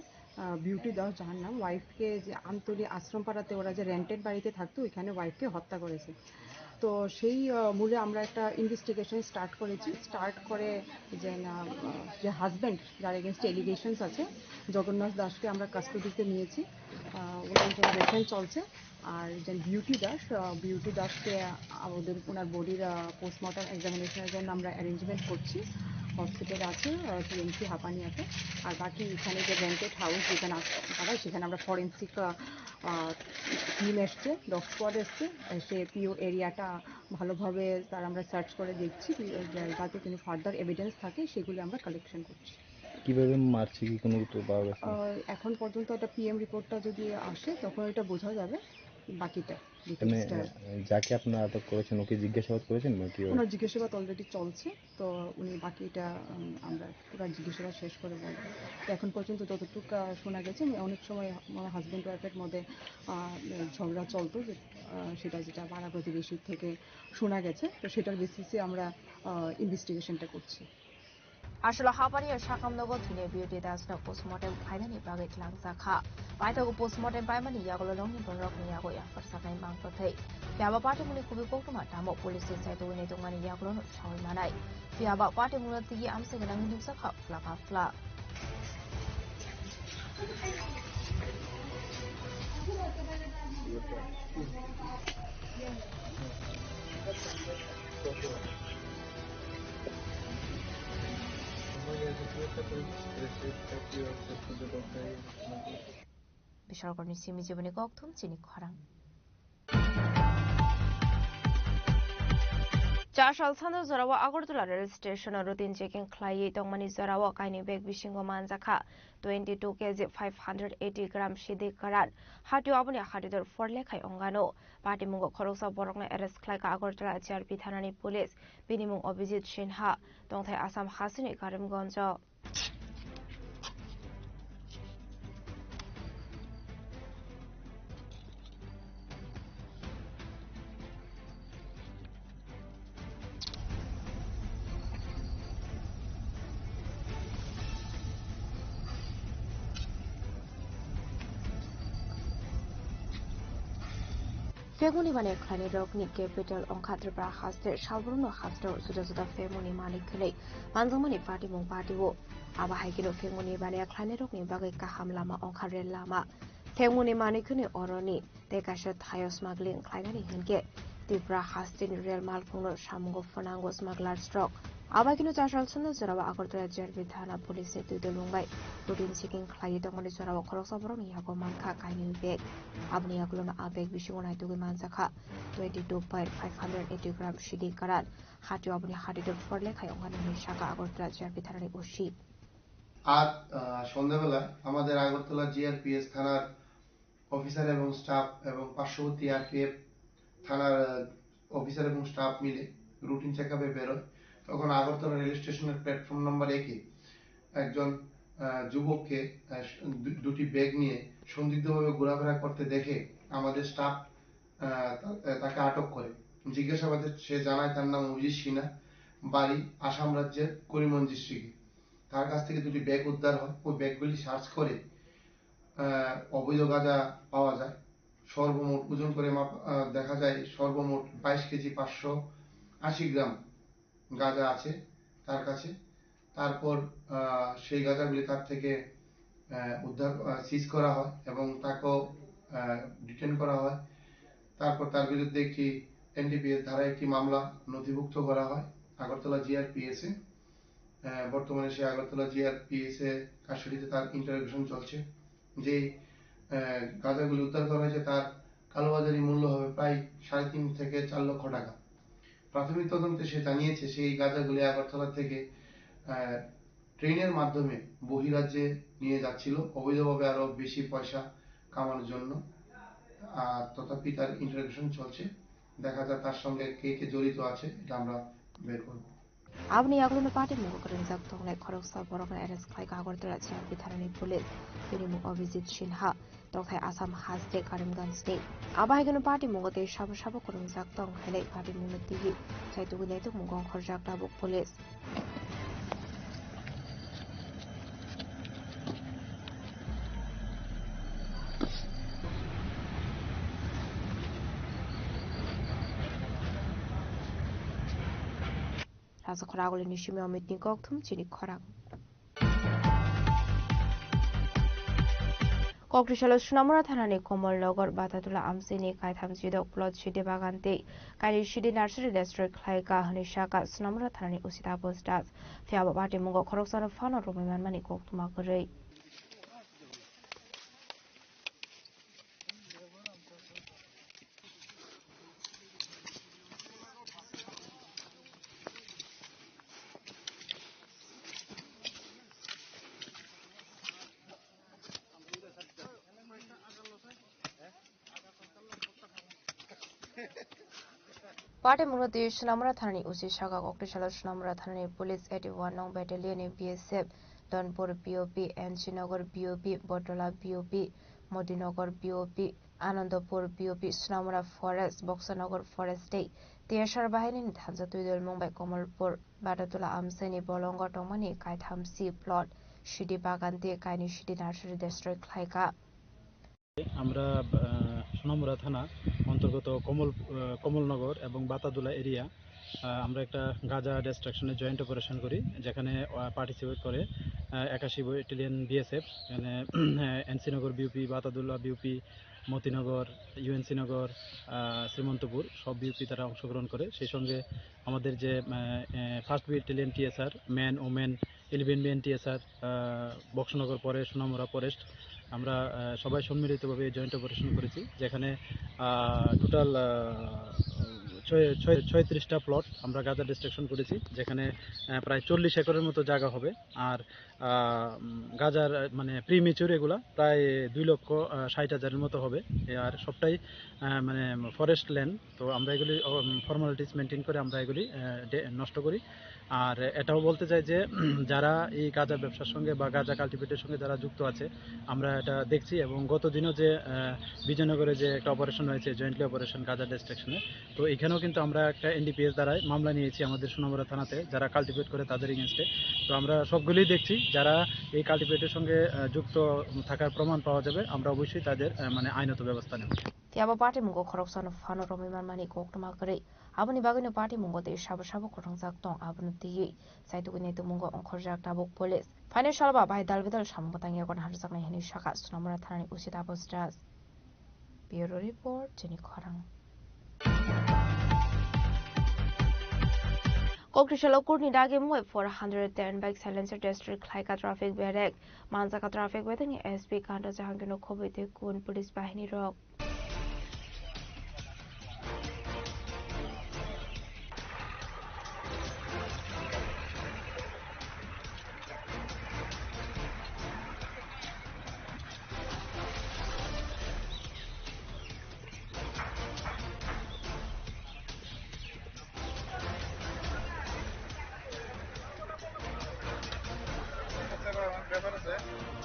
beauty Das যার নাম ওয়াইফকে যে আমতলী আশ্রমপাড়াতে ওরা যে রেন্টেড বাড়িতে থাকতো ওইখানে ওয়াইফকে হত্যা করেছে তো সেই মূলে আমরা একটা ইনভেস্টিগেশন স্টার্ট করে যে না যে হাজব্যান্ড যার এগেনস্ট এলিগেশনস আছে জগন্নাথ দাসকে আমরা কাস্টডিতে নিয়েছি ওনার ইন্টারোগেশন চলছে আর যে বিউটি দাসকে আমাদের ওনার বডির পোস্টমর্টম এক্সামিনেশনের জন্য আমরা অ্যারেঞ্জমেন্ট করছি হসপিটাল আছে টিএমসি হাপানিয়াতে আর বাকি এখানে যে রেন্টেড হাউস যেখানে সেখানে আমরা ফরেন্সিক টিম এসছে ডগ স্কোয়াড এসছে সে পিও এরিয়াটা ভালোভাবে তার আমরা সার্চ করে দেখছি যাতে কোনো ফার্দার এভিডেন্স থাকে সেগুলো আমরা কালেকশন করছি কিভাবে মারছে কি কোনো কিছু পাওয়া গেছে এখন পর্যন্ত একটা পিএম রিপোর্টটা যদি আসে তখন এটা বোঝা যাবে বাকিটা যাকে আপনারা আটক করেছেন ওকে জিজ্ঞাসাবাদ করেছেন নাকি ওনার জিজ্ঞাসাবাদ অলরেডি চলছে তো উনি বাকিটা আমরা পুরো জিজ্ঞাসাবাদ শেষ করে বলবো এখন পর্যন্ত যতটুকু শোনা গেছে অনেক সময় আমার হাজব্যান্ড ওয়াইফের মধ্যে ঝগড়া চলতো সেটা যেটা পাড়া প্রতিবেশীর থেকে শোনা গেছে তো সেটার বেসিসে আমরা ইনভেস্টিগেশনটা করছি Ashla Hapani Shakam Nogo Tune Beauty Das no postmortem Kainani Bagit Langsaka Paito postmortem Paimani Yagolong Bonrock Niago Yafar Sakai Mangkote Yaba Party Muni Kubiko Tamo Police Site Winnie Dongani Yaglon Shawi Manai Yaba Party Munati Amsagan Nusaka Flaka Fla Bishargoni Simi Jibani Koktum Chini Korang Chashal Sandal Zorawa Agortula rail station routine checking Clay Tongmani Zorawa Kaini Beg Bishingo Manzaka 22 kg 580 gram Shidi Karan Hatu Abuni Hatidur for Lekai Ongano Party Mungo Korosa Borogna arrest Klaka Agortula HRP Thanani Police Binimung Obizit Shinha Dongthai Assam Hasini Karim Gonjo Femuni Mane Klani Rokni Capital on Katrabra Haster, Shalbruno Haster, Sudazuda Femuni Mani Kale, Manzamani Party Mung Party Wo, Abahakino Femuni Bania Klani Rokni Bagaka Hamlama on Karel Lama, Temuni Manikuni Oroni, Dekasha Tayo smuggling Klani Hinge, Dibra Hastin Real Malpuno Shamungo Fonango smuggler stroke. Abakino Jashal Sunda Zurawa Akortra Jervithana Police to the Lungai, routine seeking Clay Domoni Zurawa Korosabroni Yago Manka Kaini Beg, Abniaglona Abeg Vishuna to Manzaka, 22.580 gram Shidi Karan, Hatu Abni Hadidur for Lekai on Shaka Akortra Jervithani Ushi. আজ সন্ধ্যাবেলা আমাদের Agartala GRPS থানার officer এবং staff এবং পার্শ্ববর্তী RPF থানার officer এবং staff মিলে রুটিন চেকআপে বেরোয় তখন আগরতলা রেল স্টেশনের প্ল্যাটফর্ম নাম্বার 1 এ একজন যুবককে দুটি ব্যাগ নিয়ে সন্দিগ্ধভাবে ঘোরাফেরা করতে দেখে আমাদের স্টাফ তাকে আটক করে জিজ্ঞাসাবাদে সে জানায় তার নাম অভিজিৎ সিনহা বাড়ি আসাম রাজ্যের করিমগঞ্জ ডিস্ট্রিক্টে তার কাছ থেকে দুটি ব্যাগ উদ্ধার হয় ওই ব্যাগগুলি সার্চ করে অবৈধ গাঁজা পাওয়া যায় সর্বমোট ওজন করে দেখা যায় সর্বমোট 22 কেজি 580 গ্রাম গাঁজা আছে তার কাছে তারপর সেই গাঁজাগুলি তার থেকে উদ্ধার সিজ করা হয় এবং তাকে ডিটেইন করা হয় তারপর তার বিরুদ্ধে একটি এনডিপিএস ধারায় একটি মামলা নথিভুক্ত করা হয় আগরতলা জিআরপিএস এ বর্তমানে সে আগরতলা জিআরপিএস এ কাস্টডিতে তার ইন্টারোগেশন চলছে যে গাঁজাগুলি উদ্ধার করা হয়েছে তার কালোবাজারি মূল্য হবে প্রায় 3.5 থেকে 4 লক্ষ টাকা প্রাথমিক তদন্তে সে জানিয়েছে সেই গাঁজাগুলি আগরতলা থেকে ট্রেনের মাধ্যমে বহিরাজ্যে নিয়ে যাচ্ছিল অবৈধভাবে আরো বেশি পয়সা কামানোর জন্য তথাপি তার ইন্টারোগেশন চলছে দেখা যায় তার সঙ্গে কে কে জড়িত আছে এটা আমরা বের করব Abni Agluna Party Mugorin Zakton like Koroksa Borogna Eres Klika Agortala Bitharani Police, Binimu Obizit Shinha, Dr. Assam Hasde Karimgan State. Abahigano Party Mugote Shabu Shabu Kurum Zakton, Hele Party Munati, Saitugunetu Mugon Korjak Dabuk Police. As a Koragol in Nishimi Mitni Goktum, Chini Korag. Kokrishalos Shnamura Thanani Komol Logor Batatula Amsini Kaitam Jidok Plot Shidi Bagante, Kari Shidi Nursery District Klaika Hanishaka Snamura Thanani Usita Postas, Fiabati Mungo Koroksan Fano Roman Mani Koktumakure. Party Munati Shnamura Thani Usi Shaka Kokrishala Shnamura Thani Police 81 Nong Battalion BSF Donpur BOP Enchinagar BOP Botola BOP Modinagar BOP Anandapur BOP Shnamura Forest Boxanagar Forest State Tiashar Bahini Thanza Tudul Mumbai Komalpur Batatula Amseni Bolongo Tomani Kaitham C Plot Shidi Bagante Kaini Shidi Nursery District Klaika আমরা সোনামুড়া থানা অন্তর্গত কমলনগর এবং বাতাদুলা area আমরা একটা গাঁজা ডিস্ট্রাকশনে joint operation করি যেখানে participate করে 81 ব্যাটালিয়ন বিএসএফ এখানে NC Nagar BOP Batadula BOP Motinagar UNC Nagar Srimantapur সব বিউপি তারা অংশগ্রহণ করে সেই সঙ্গে আমাদের যে first battalion TSR man women 11 BN TSR Boxanagar পরে সোনামুড়া ফরেস্ট আমরা সবাই সম্মিলিতভাবে জয়েন্ট অপারেশন করেছি যেখানে টোটাল 36টা প্লট আমরা গাঁজা ডিস্ট্রাকশন করেছি, যেখানে প্রায় 40 একরের মতো জায়গা হবে। আর গাঁজার মানে প্রিমেচিউর এগুলা প্রায় 2,60,000-এর মতো হবে। আর সবটাই মানে ফরেস্ট ল্যান্ড। তো আমরা এগুলি ফর্মালিটিস মেনটেন করে আমরা এগুলি নষ্ট করি। আর এটাও বলতে চাই যে যারা এই গাঁজা ব্যবসার সঙ্গে বা গাঁজা কাল্টিভেটের সঙ্গে যারা যুক্ত আছে আমরা এটা দেখছি, এবং গত দিনও যে বিজয়নগরে যে একটা অপারেশন হয়েছে, জয়েন্টলি অপারেশন গাঁজা ডিস্ট্রাকশনে, তো এখানেও কিন্তু আমরা একটা NDPS দ্বারাই মামলা নিয়েছি আমাদের সোনামুড়া থানাতে, যারা কাল্টিভেট করে তাদের এগেনস্টে। তো আমরা সবগুলোই দেখছি, যারা এই কাল্টিভেটের সঙ্গে যুক্ত থাকার প্রমাণ পাওয়া যাবে আমরা অবশ্যই তাদের মানে আইনত ব্যবস্থা নেব। Tiaba party mungo khoroksan fano romiman mani koktuma kare abuni bagino party mungo te shabo khorongsak tong abunu ti saitu gine tu mungo onkhorjak tabuk police financial ba bai dalbidal shambatang yakon harsak na hini shaka sunamura thanani usita postras bureau report jeni khorang Kokrishala kurni dagi moy 410 bike silencer district khlaika traffic berek manjaka traffic wetang SP kanda jahangino khobite kun police bahini rok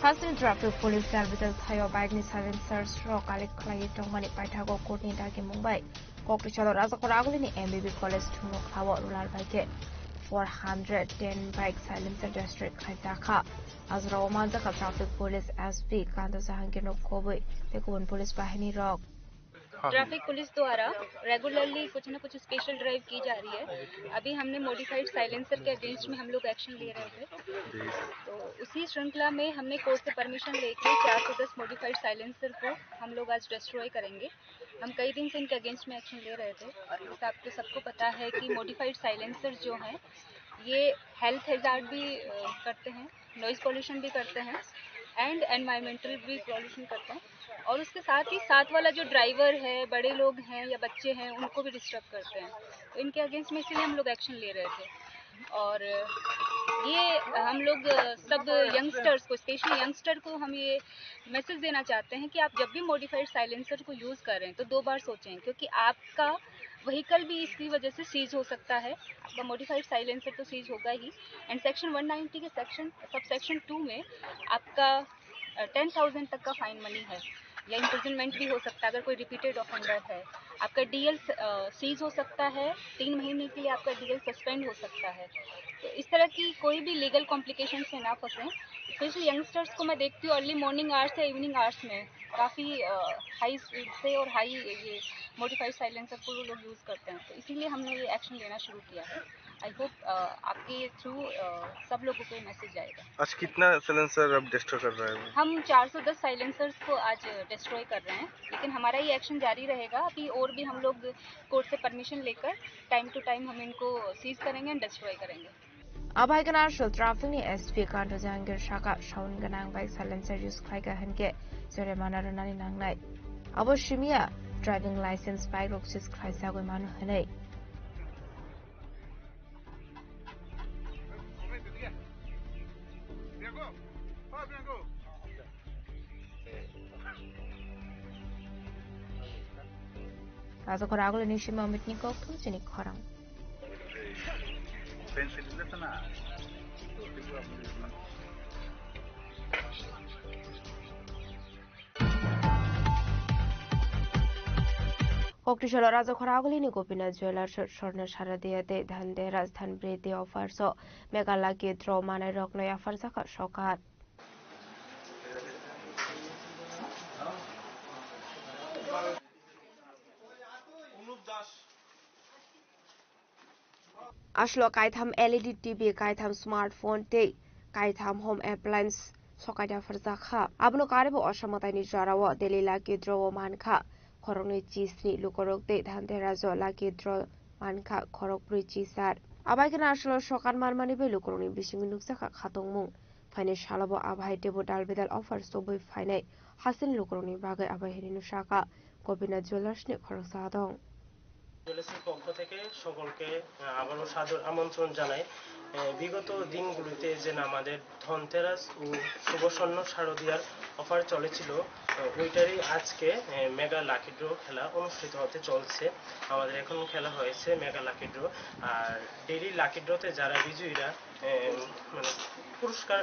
Hasni traffic police services thayo bike ni silencers ro kalik khlai tongmani paithago kurni dagi mumbai Kokrishala rajakora agulini MBB college thungo khawo rural bike 410 bike silencer district khaisakha azra manjaka traffic police SP kanda jahangir no khoboi tekun police bahini rok traffic police द्वारा regularly कुछ न कुछ special drive की जा रही है। अभी हमने मॉडिफाइड साइलेंसर के अगेंस्ट में हम लोग एक्शन ले रहे थे, तो उसी श्रृंखला में हमने कोर्ट से परमिशन लेके 410 मॉडिफाइड साइलेंसर को हम लोग आज डिस्ट्रॉय करेंगे। हम कई दिन से इनके अगेंस्ट में एक्शन ले रहे थे, और आपको सबको पता है कि मॉडिफाइड साइलेंसर जो हैं ये हेल्थ हैजार्ड भी करते हैं, नॉइज़ पॉल्यूशन भी करते हैं एंड एनवायरमेंटल भी पॉल्यूशन करते हैं, और उसके साथ ही साथ वाला जो ड्राइवर है, बड़े लोग हैं या बच्चे हैं, उनको भी डिस्टर्ब करते हैं। तो इनके अगेंस्ट में इसीलिए हम लोग एक्शन ले रहे थे। और ये हम लोग सब यंगस्टर्स को, स्पेशली यंगस्टर को हम ये मैसेज देना चाहते हैं कि आप जब भी मॉडिफाइड साइलेंसर को यूज़ करें तो 2 बार सोचें, क्योंकि आपका व्हीकल भी इसकी वजह से सीज हो सकता है। आपका मॉडिफाइड साइलेंसर तो सीज होगा ही, एंड सेक्शन 190 के सबसेक्शन 2 में आपका 10,000 तक का फाइन मनी है या इम्प्रिजनमेंट भी हो सकता है अगर कोई रिपीटेड ऑफेंडर है। आपका DL सीज हो सकता है, 3 महीने के लिए आपका DL सस्पेंड हो सकता है। तो इस तरह की कोई भी लीगल कॉम्प्लिकेशन से ना फंसें। स्पेशली यंगस्टर्स को मैं देखती हूँ अर्ली मॉर्निंग आवर्स या इवनिंग आवर्स में काफ़ी हाई स्पीड से और हाई ये मॉडिफाइड साइलेंसर को लोग यूज़ करते हैं, तो इसीलिए हमने ये एक्शन लेना शुरू किया है। आई होप आपके थ्रू सब लोगों को मैसेज आएगा। आज कितना साइलेंसर अब डिस्ट्रॉय कर रहे हैं? हम 410 साइलेंसर्स को आज डिस्ट्रॉय कर रहे हैं, लेकिन हमारा ये एक्शन जारी रहेगा। अभी और भी हम लोग कोर्ट से परमिशन लेकर टाइम टू टाइम हम इनको सीज करेंगे एंड डिस्ट्रॉय करेंगे। Abhaigana Shul Traffic ni SP Kanto Jahangir Shaka Shaun Ganang Bike Silencer Use Khlaiga Henke Jeremana Runani Nangnai Abo Shimia Driving License Bike Roxis Khlaisa Goi Manu Hanei Raza Koragul ni Shima Mitnikov tu Jeni Khorang Kokrishala Raja Khoraguli ni Gopinath Jewelers Shorna Sharadiyate Dhande Rajdhan Brede Offerso Megalaki Draw Manai Rokloi Afarsaka Shokat Ashlo Kaitham LED TV Kaitham smartphone te Kaitham home appliance Sokaida Farzakha Abno Karibo Oshamatani Jarawa Delila Kidro Manka Koroni Chisni Lukorok de Dhanterazo Laki Dro Manka Korok Bridgisar Abakan Ashlo Shokan Marmani Belukoroni Bishiminusaka Katongmung Fine Shalabo Abhai Debo Dalbedal offers to be fine Hasin Lukoroni Baga Abahinushaka Gopinath Jewelers Koroksadong জুয়েলার্সের পক্ষ থেকে সকলকে আবারও সাদর আমন্ত্রণ জানাই। বিগত দিনগুলিতে যে আমাদের ধনতেরাস ও শুভস্বর্ণ শারদীয়ার অফার চলেছিল, ওইটারই আজকে মেগা লাকি ড্র খেলা অনুষ্ঠিত হতে চলছে। আমাদের এখন খেলা হয়েছে মেগা লাকি ড্র, আর ডেইলি লাকি ড্রতে যারা বিজয়ীরা মানে পুরস্কার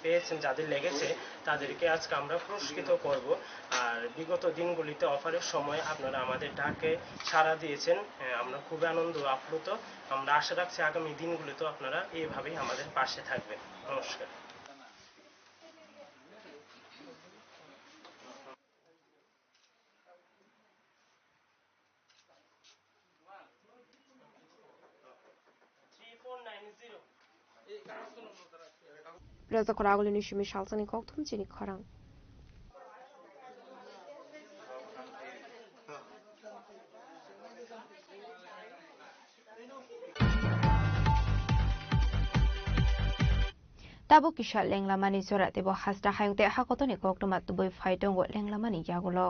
পেয়েছেন, যাদের লেগেছে তাদেরকে আজকে আমরা পুরস্কৃত করব। আর বিগত দিনগুলিতে অফারের সময় আপনারা আমাদের ডাকে সাড়া দিয়েছেন, আমরা খুবই আনন্দ আপ্লুত। আমরা আশা রাখছি আগামী দিনগুলিতেও আপনারা এইভাবেই আমাদের পাশে থাকবেন। নমস্কার। Reza Koragulini Shimi Shalsani Koktum Chini Korang. Tabo Kisha Lenglamani Sora Debo Hasta Hayute Hakotoni Koktumat to Boy Fighton what Lenglamani Yagulo.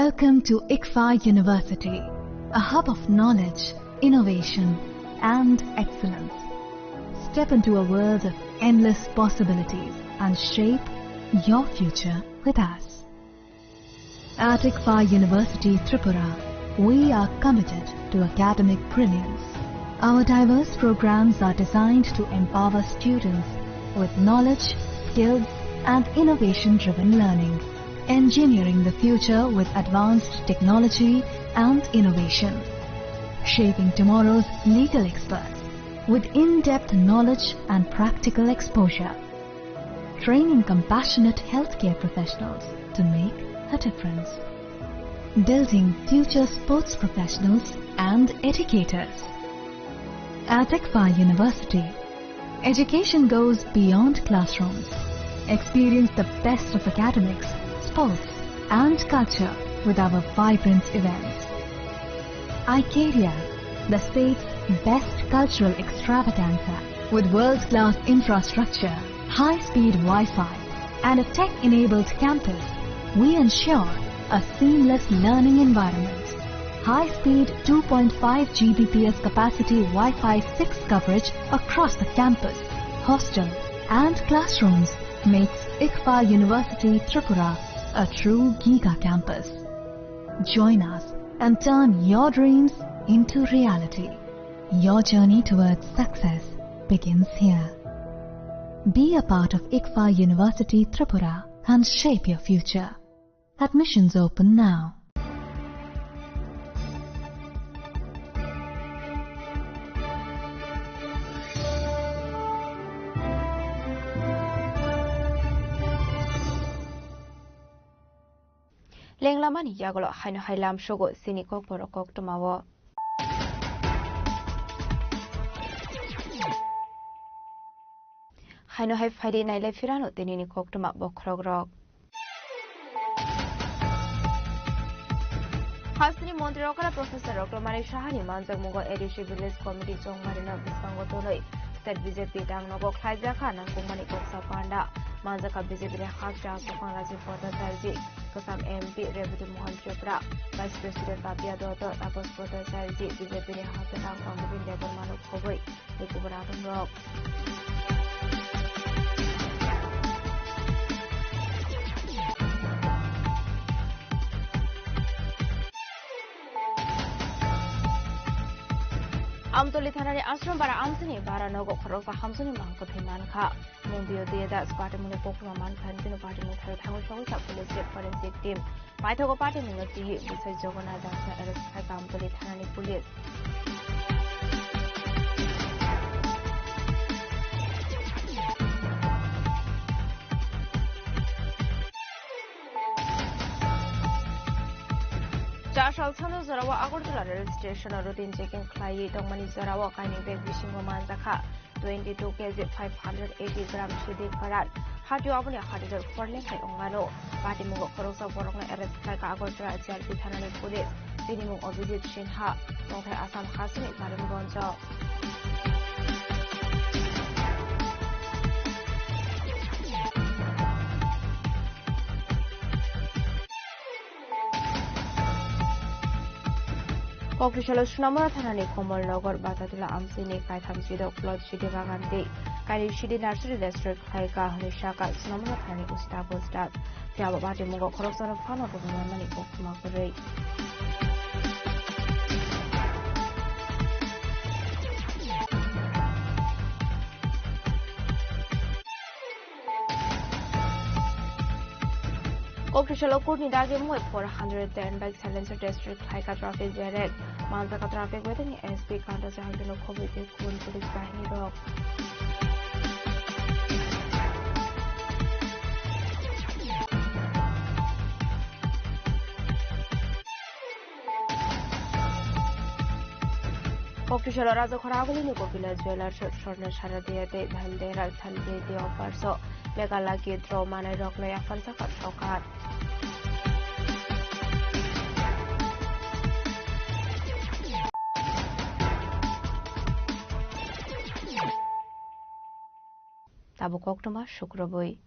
Welcome to ICFA University, a hub of knowledge, innovation, and excellence. Step into a world of endless possibilities and shape your future with us. At ICFA University, Tripura, we are committed to academic brilliance. Our diverse programs are designed to empower students with knowledge, skills, and innovation-driven learning, engineering the future with advanced technology and innovation, shaping tomorrow's legal experts with in-depth knowledge and practical exposure, training compassionate healthcare professionals to make a difference, building future sports professionals and educators. At ICFA University, education goes beyond classrooms. Experience the best of academics, sports and culture with our vibrant events. ICARIA, the state's best cultural extravaganza, with world-class infrastructure, high-speed Wi-Fi and a tech-enabled campus, we ensure a seamless learning environment. High-speed 2.5 Gbps capacity Wi-Fi 6 coverage across the campus, hostel and classrooms makes ICFA University Tripura a true Giga campus. Join us and turn your dreams into reality. Your journey towards success begins here. Be a part of ICFA University Tripura and shape your future. Admissions open now. Lenglamani Yagolo Haino Hailam Shogo Sinikok Borokok Tomawo. Haino Hai Fadi Naile Firano Tenini Koktoma Bokrogrok. Hasni Montrokara Professor Oklomari Shahani Manzak Mungo Edishi Village Committee Jong Marina Bispangotonoi. State BJP Dangnogo Klajaka Nangkumani Koksa Panda. Manzaka BJP Hakja Sukang Rajiv Bhattacharya, Kasam MP Rebuti Mohan Chopra, Vice President Babia Dotto, Tapos Bhattacharya, BJP Hakja Pangubin Devan Manuk Koboi, Nikubaratam Rock. Amtoli Thanani Asram Bara Amsini Bara Nogo Khorosa Hamsuni Manko Thimanka Mumbio Deda Sparta Mune Pokuma Mankan Tino Party Muther Thamu Shawisa Police Forensic Team Paithogo Party Munati Bisai Jogana Dasna Arrest Haika Amtoli Thanani Police Jashal Sano Zarawa Agortala rail station routine checking Klai Dongmani Zarawa Kaining Beg Vishingo Manzaka 22 kg 580 gram Shidi Karat Hadu Abuni Hadidor Forlin Kai Ongano Party Mungo Korosa Borong arrest Kaika Agortala JRP Thanani Police Dinimu Obidit Shinha Nongtai Assam Hasini Parim Gonjo Kokrishala Sunamara Thanani Komal Nogor Batadula Amsini Kaitham Sido Plot Shidi Bagandi Kari Shidi Nursery District Kaika Hunishaka Sunamara Thani Usta Postat Fiaba Bati Mungo Korosana Fano Mani Kokmakuri Kokrishala Kurni Dagi Mui 410 bike silencer district Kaika traffic direct Manzaka traffic within the SP counter Sahibino Kobe Kun Police Bahini Rock. Kokrishala Raza Koraguli Nuko Village Village Shortner Sharadia de Dhandera Thalde de Ofarso Legala Gidro Mana Rockloya Falsaka Chokat. Tabu Koktuma Shukrabui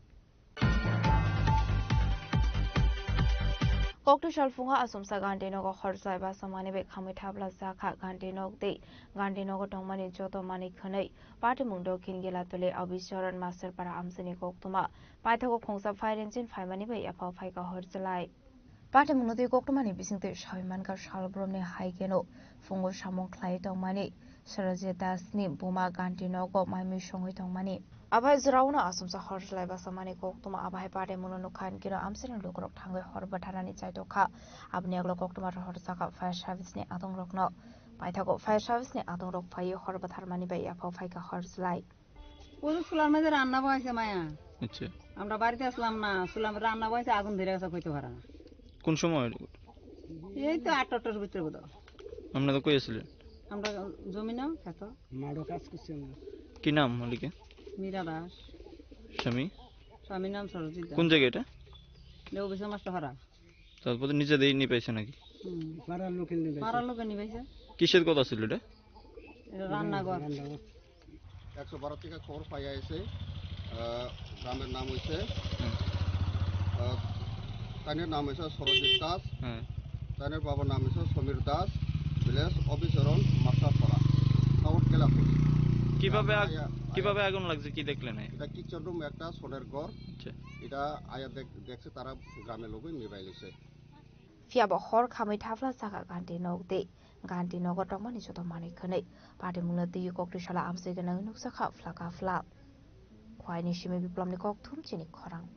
Koktu Shalfunga Asumsa Gandino Horsa Basamani Kamitabla Zaka Gandino de Gandino Tomani Joto Mani Kane Party Mundo Kingila Tole Abishoran Master Para Amsini Koktuma Paitako Kongsa Fire Engine Famani Bay Apple Fika Horsalai Party Mundo Koktumani Bising the Shamanka Shalbromne Haigeno Fungo Shamon Clay Tomani Sarajeta Snip Buma Gandino got my mission with Tomani Abai Zrauna Asumsa Horslai Basamani Koktuma Abai Party Muno Kan Kino Amsin Lukrok Tango Horbatarani Chaitoka Abniaglo Koktuma Horsaka Fire Service Ne Adong Rokno Paitako Fire Service Ne Adong Rok Pai Horbatarmani Bay Apple Fika Horslai ওই সুলামে রান্না বয়সে মায়া আচ্ছা আমরা বাড়িতে আসলাম না সুলাম রান্না বয়সে আগুন ধরে গেছে কইতে পারা না কোন সময় এই তো 8টার ভিতরে বোধ আমরা তো কই আছিলেন আমরা জমি নাও খেত মাড়ো কাজ করছি আমরা কি নাম মালিকের মীরা দাস স্বামী নাম সরজিৎ কোন জায়গা এটা লেও বিশে মাস্টার হারা তারপরে নিজে দেই নি পাইছে নাকি পাড়ার লোকে নি পাইছে কিসের কথা ছিল এটা এটা রান্নাঘর 112 থেকে খবর পাইয়া এসে গ্রামের নাম হইছে তানের নাম হইছে সরজিৎ দাস তানের বাবার নাম হইছে সমীর দাস ভিলেজ অবিচরণ মাস্টারপাড়া সাউথ কেলাপুর কিভাবে আগুন লাগছে কি দেখলেন এটা কিচেন রুম একটা সোনের ঘর আচ্ছা এটা আয়া দেখছে তারা গ্রামের লোকই নিভাই লইছে Fiaba Hor Kami Tafla Saka Ganti Nogde Ganti Nogotomani Sotomani Kane Party Munati Kokrishala Amsigan Nuksaka Flaka Flap Quine Shimi Biplomni Koktum Chini Korang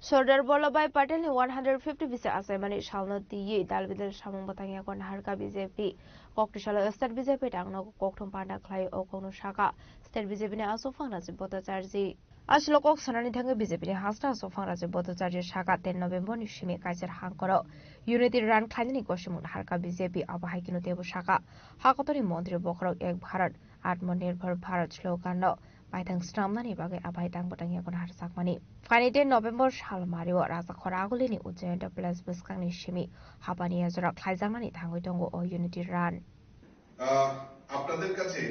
Sordar Bolabai Patel 150 visa assignment shall not the Dalvidal Shamon Batanga Kon Harka BJP Kokrishala State BJP Tangno Koktum Panda Clay Okono Shaka State BJP also found as a Botajarzi Ashlo Kok Sanani Tanga BJP Hasta so found as a Botajarzi Shaka 10 November Nishimi Kaiser Hankoro Unity Run Klani Koshimun Harka BJP Abahikino Tebu Shaka Hakotori Montri Bokro Egg Bharat Atmonir Per Bharat Slogano Paitang Stramnani Bagi Abaitang Batanga Kon Harsakmani Fanite November Shalmario Rasa Koragulini Ujenta Plus Buskani Shimi Hapani Azra Klaizamani Tango Tongo or Unity Run আপনাদের কাছে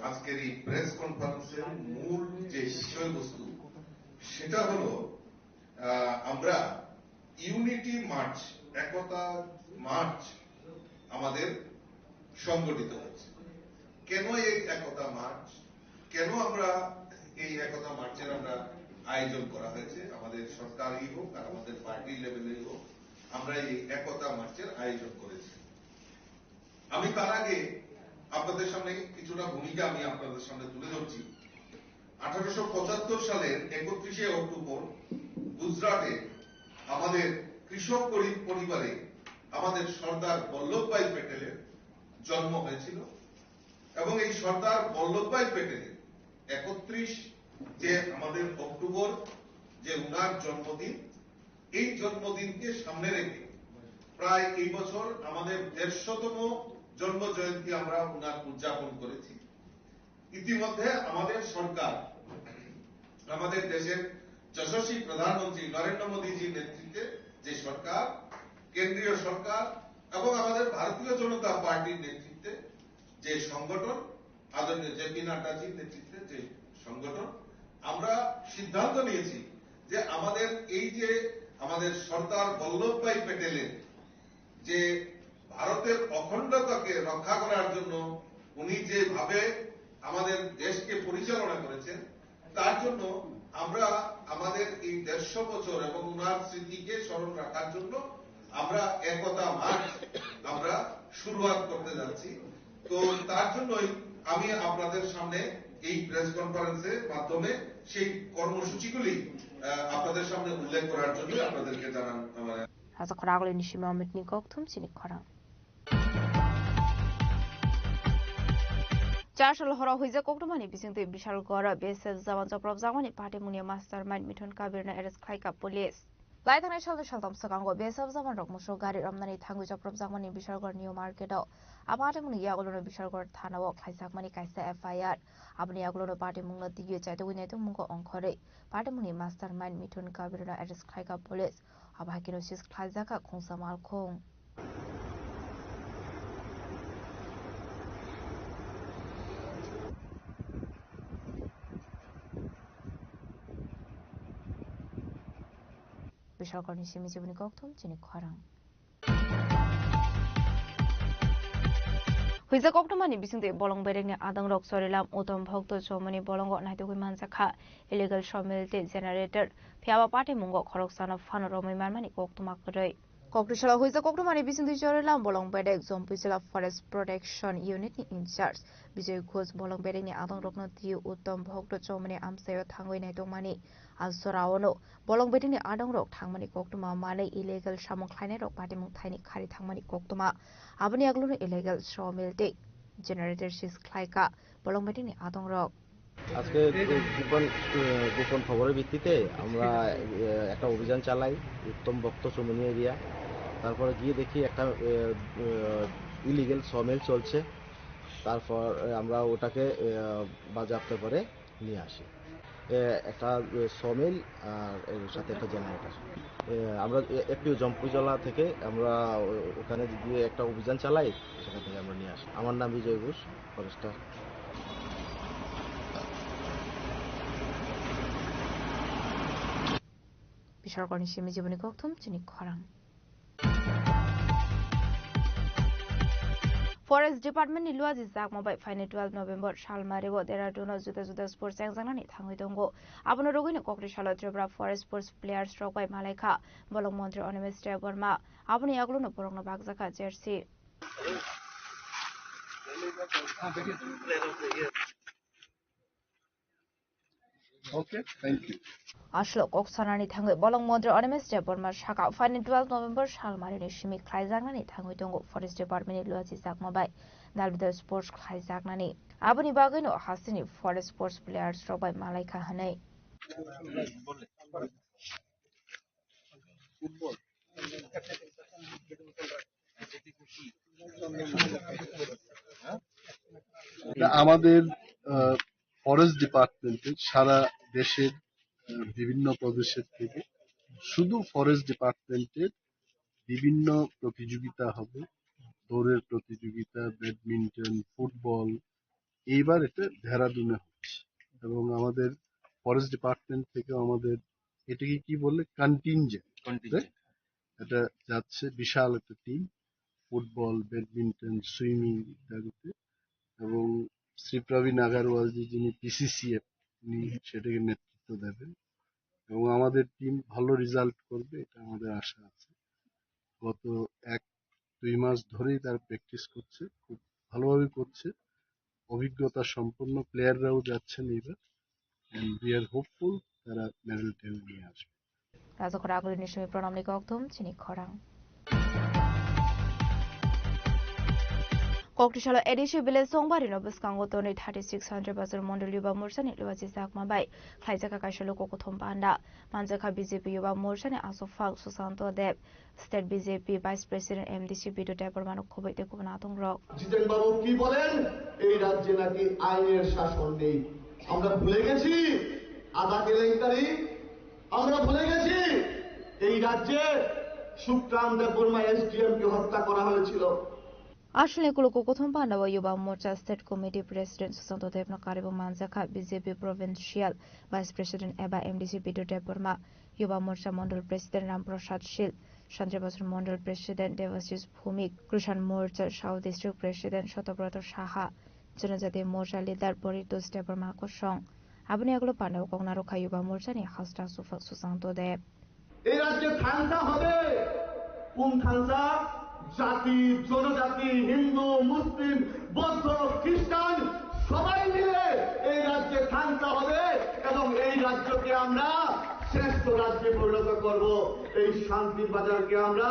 আজকের এই press কনফারেন্সের মূল যে বিষয়বস্তু সেটা হলো আমরা ইউনিটি মার্চ একতা মার্চ আমাদের সংগঠিত হয়েছে কেন এই একতা মার্চ কেন আমরা এই একতা মার্চের আমরা আয়োজন করা হয়েছে আমাদের সরকারি হোক আর আমাদের পার্টি লেভেলেই হোক আমরা এই একতা মার্চের আয়োজন করেছি। আমি তার আগে আপনাদের সামনে কিছুটা ভূমিকা আমি আপনাদের সামনে তুলে ধরছি। 1875 সালের 31শে অক্টোবর গুজরাটে আমাদের কৃষক পরিবারে আমাদের সর্দার বল্লভভাই প্যাটেলের জন্ম হয়েছিল এবং এই সর্দার বল্লভভাই প্যাটেলের 31 যে আমাদের অক্টোবর যে উনার জন্মদিন, এই জন্মদিনকে সামনে রেখে প্রায় এই বছর আমাদের 150তম জন্ম জয়ন্তী আমরা উনার উদযাপন করেছি। ইতিমধ্যে আমাদের সরকার, আমাদের দেশের যশস্বী প্রধানমন্ত্রী নরেন্দ্র মোদীজির নেতৃত্বে যে সরকার, কেন্দ্রীয় সরকার এবং আমাদের ভারতীয় জনতা পার্টির নেতৃত্বে যে সংগঠন, আদরণীয় জেপি নাড্ডাজির নেতৃত্বে যে সংগঠন, আমরা সিদ্ধান্ত নিয়েছি যে আমাদের এই যে আমাদের সর্দার বল্লভভাই প্যাটেলের যে ভারতের অখণ্ডতাকে রক্ষা করার জন্য উনি যেভাবে আমাদের দেশকে পরিচালনা করেছেন, তার জন্য আমরা আমাদের এই 150 বছর এবং উনার স্মৃতিকে স্মরণ রাখার জন্য আমরা একতা মার্চ আমরা শুরুয়াত করতে যাচ্ছি। তো তার জন্যই আমি আপনাদের সামনে এই প্রেস কনফারেন্সের মাধ্যমে সেই কর্মসূচিগুলি আপনাদের সামনে উল্লেখ করার জন্য আপনাদেরকে জানান আমার Hasa koragol ni shima mitni kokthum chini korang. Charshal hora huiza koktumani bising tu bishal gora BSF zaman joprop zamani party munia mastermind Mithun Kabir na arrest khai ka police. Lai thanai shalda shaltam sakango BSF zaman rok muso gari ramnani thangu joprop zamani bishal gor new market o. Apate muni yagolono bishal gor thana o khaisak mani kaisa FIR. Abni yagolono party mungla diye chaito winai tu mungo onkhore. Party muni mastermind Mithun Kabir na arrest khai ka police. Abhakino sis khaizaka khongsa mal khong. Bishalkorni shimi jibuni kokthum chini khwarang. Huiza koktumani bisingte bolong berengni adang rok sorilam utom bhokto chomani bolongo naito hui manjakha illegal sawmill te generator phiaba party mungo khoroksana phano romai marmani koktuma koroi. Kokrishala huiza koktumani bisingte sorilam bolong berek zompujila forest protection unit ni in charge Bijoy Ghosh bolong berengni adang rokno tiu utom bhokto chomani amsayo thangoi naito mani alsoraono bolong berengni adang rok thangmani koktuma mane illegal samong khlainai rok party mung thaini khari thangmani koktuma aboni agluno illegal sawmill te generator sis khlaika bolong berengni adang rok আজকে গোপন খবরের ভিত্তিতে আমরা একটা অভিযান চালাই উত্তম Bhakta Chaumoni area. তারপরে গিয়ে দেখি একটা ইলিগেল সমিল চলছে। তারপর আমরা ওটাকে বাজেয়াপ্ত করে নিয়ে আসি। একটা সমিল আর এর সাথে একটা জেনারেটর। আমরা একটু জম্পুজলা থেকে আমরা ওখানে গিয়ে একটা অভিযান চালাই, সেখান থেকে আমরা নিয়ে আসি। আমার নাম বিজয় Ghosh, forester. Bishalkorni shimi jibuni kokthum chini khwarang. Forest Department ni luaji zakma bai final 12 November shalmari bo Dehradun juda sports examani thangoi dongo abono rogini kokrishala Tripura Forest Sports Players rok bai malaika bolong montri Onimis Deborma aboni agluno porongno bagjaka jersey Okay, thank you. Ashlo koksanani thangoi bolong montri Onimis Deborma shaka final 12 November shalmari ni shimi khlaijangani thangoi dongo Forest Department ni luaji zakma bai Dalbida Sports khlaijaknani aboni bagino hasini Forest Sports Players rok bai malaika hanai আমাদের forest ডিপার্টমেন্টে সারা দেশের বিভিন্ন প্রদেশের থেকে শুধু forest ডিপার্টমেন্টের বিভিন্ন প্রতিযোগিতা হবে, দৌড়ের প্রতিযোগিতা, ব্যাডমিন্টন, ফুটবল। এইবার এটা দেহরাদুনে হচ্ছে এবং আমাদের ফরেস্ট ডিপার্টমেন্ট থেকে আমাদের এটাকে কি বললে কন্টিনজেন্ট এটা যাচ্ছে বিশাল একটা টিম, ফুটবল, ব্যাডমিন্টন, সুইমিং ইত্যাদিতে। এবং শ্রী প্রবীণ আগারওয়াল যিনি পিসিসিএফ উনি সেটাকে নেতৃত্ব দেবেন এবং আমাদের টিম ভালো রেজাল্ট করবে, এটা আমাদের আশা আছে। গত 1-2 মাস ধরেই তার প্র্যাকটিস করছে, খুব ভালোভাবে করছে। অভিজ্ঞতা সম্পন্ন প্লেয়াররাও যাচ্ছেন এবার, and we are hopeful তারা মেডেল টেনে নিয়ে আসবে। রাজখরা আগুলি নিশ্চয় প্রণাম নিকম চিনি খরাং Koktishala edishi village songbari no buskango toni 3600 bazar mondol yuba morsani luwaji sakma bai khaijaka kaishalo kokothom panda manjaka BJP yuba morsani asofal susanto dev state BJP vice president MDC bidu debor manuk khobaite kubana tongrok জিতেন বাবু কি বলেন এই রাজ্যে নাকি আইনের শাসন নেই আমরা ভুলে গেছি আধা কেলেঙ্কারি আমরা ভুলে গেছি এই রাজ্যে সুক্রাম দেববর্মা SDM কে হত্যা করা হয়েছিল Ashle Kuloko Kothompa Yuba Morcha State Committee President Susanto Devno Karibu Manzaka BJP Provincial Vice President Eba MDC Bidu Deborma Yuba Morcha Mondal President Ram Prasad Shil Shantrabasur Mondal President Devashish Bhumik Krishan Morcha South District President Shotobrato Shaha Janajati Morcha Leader Boritus Deborma Koshong Abuni Aglo Pano Kognaro Yuba Morcha ni Hasta Susanto Dev এই রাজ্যে থানসা হবে কোন থানসা জাতি জনজাতি হিন্দু মুসলিম বৌদ্ধ খ্রিস্টান সবাই মিলে এই রাজ্যে থানসা হবে এবং এই রাজ্যকে আমরা শ্রেষ্ঠ রাজ্যে পরিণত করব এই শান্তির বাজারকে আমরা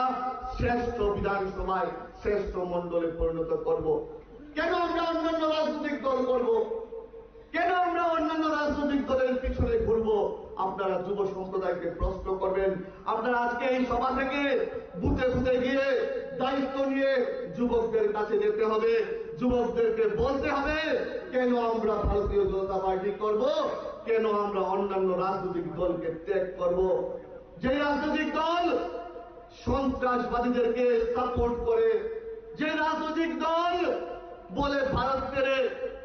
শ্রেষ্ঠ বিধানসভায় শ্রেষ্ঠ মণ্ডলে পরিণত করব কেন আমরা অন্যান্য রাজনৈতিক দল করব কেন আমরা অন্যান্য রাজনৈতিক দলের পিছনে ঘুরবো আপনারা যুব সম্প্রদায়কে প্রশ্ন করবেন আপনারা আজকে এই সভা থেকে বুথে বুথে গিয়ে দায়িত্ব নিয়ে যুবকদের কাছে যেতে হবে যুবকদেরকে বলতে হবে কেন আমরা ভারতীয় জনতা পার্টি করব কেন আমরা অন্যান্য রাজনৈতিক দলকে ত্যাগ করব যে রাজনৈতিক দল সন্ত্রাসবাদীদেরকে সাপোর্ট করে যে রাজনৈতিক দল বলে ভারতের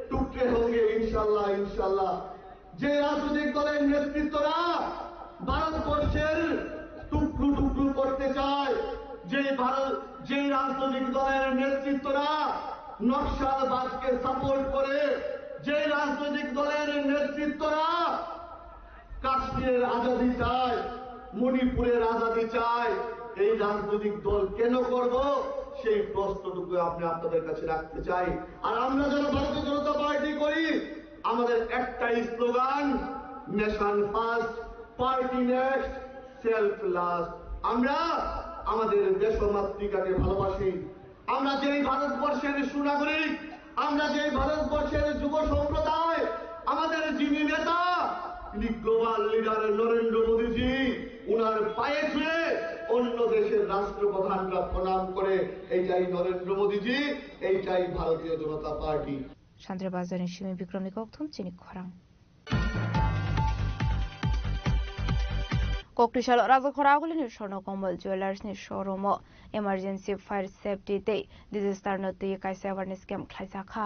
টুকরে হোগে ইনশাল্লাহ ইনশাল্লাহ যে রাজনৈতিক দলের নেতৃত্বরা ভারতবর্ষের টুকরো টুকরো করতে চায় যে রাজনৈতিক দলের নেতৃত্বরা নকশালবাদকে সাপোর্ট করে যে রাজনৈতিক দলের নেতৃত্বরা কাশ্মীরের আজাদি চায় মণিপুরের আজাদি চায় এই রাজনৈতিক দল কেন করব সেই প্রশ্নটুকু আপনি আপনাদের কাছে রাখতে চাই আর আমরা যারা ভারতীয় জনতা পার্টি করি আমাদের একটাই slogan nation first party next self last আমরা আমাদের দেশমাতৃকাকে ভালোবাসি আমরা যেই ভারতবর্ষের সুনাগরিক আমরা যেই ভারতবর্ষের যুব সম্প্রদায় আমাদের যিনি নেতা তিনি গ্লোবাল লিডার নরেন্দ্র মোদীজি উনার পায়ে ছুঁয়ে অন্য দেশের রাষ্ট্রপ্রধানরা প্রণাম করে এইটাই নরেন্দ্র মোদীজি এইটাই ভারতীয় জনতা party Shantrabazani Shimi Bikramni Kokthum Chini Khorang Koktishal Razakhoraguli ni Shono Kombal Jewelers ni showroom emergency fire safety day disaster note kaisa awareness camp khlaisakha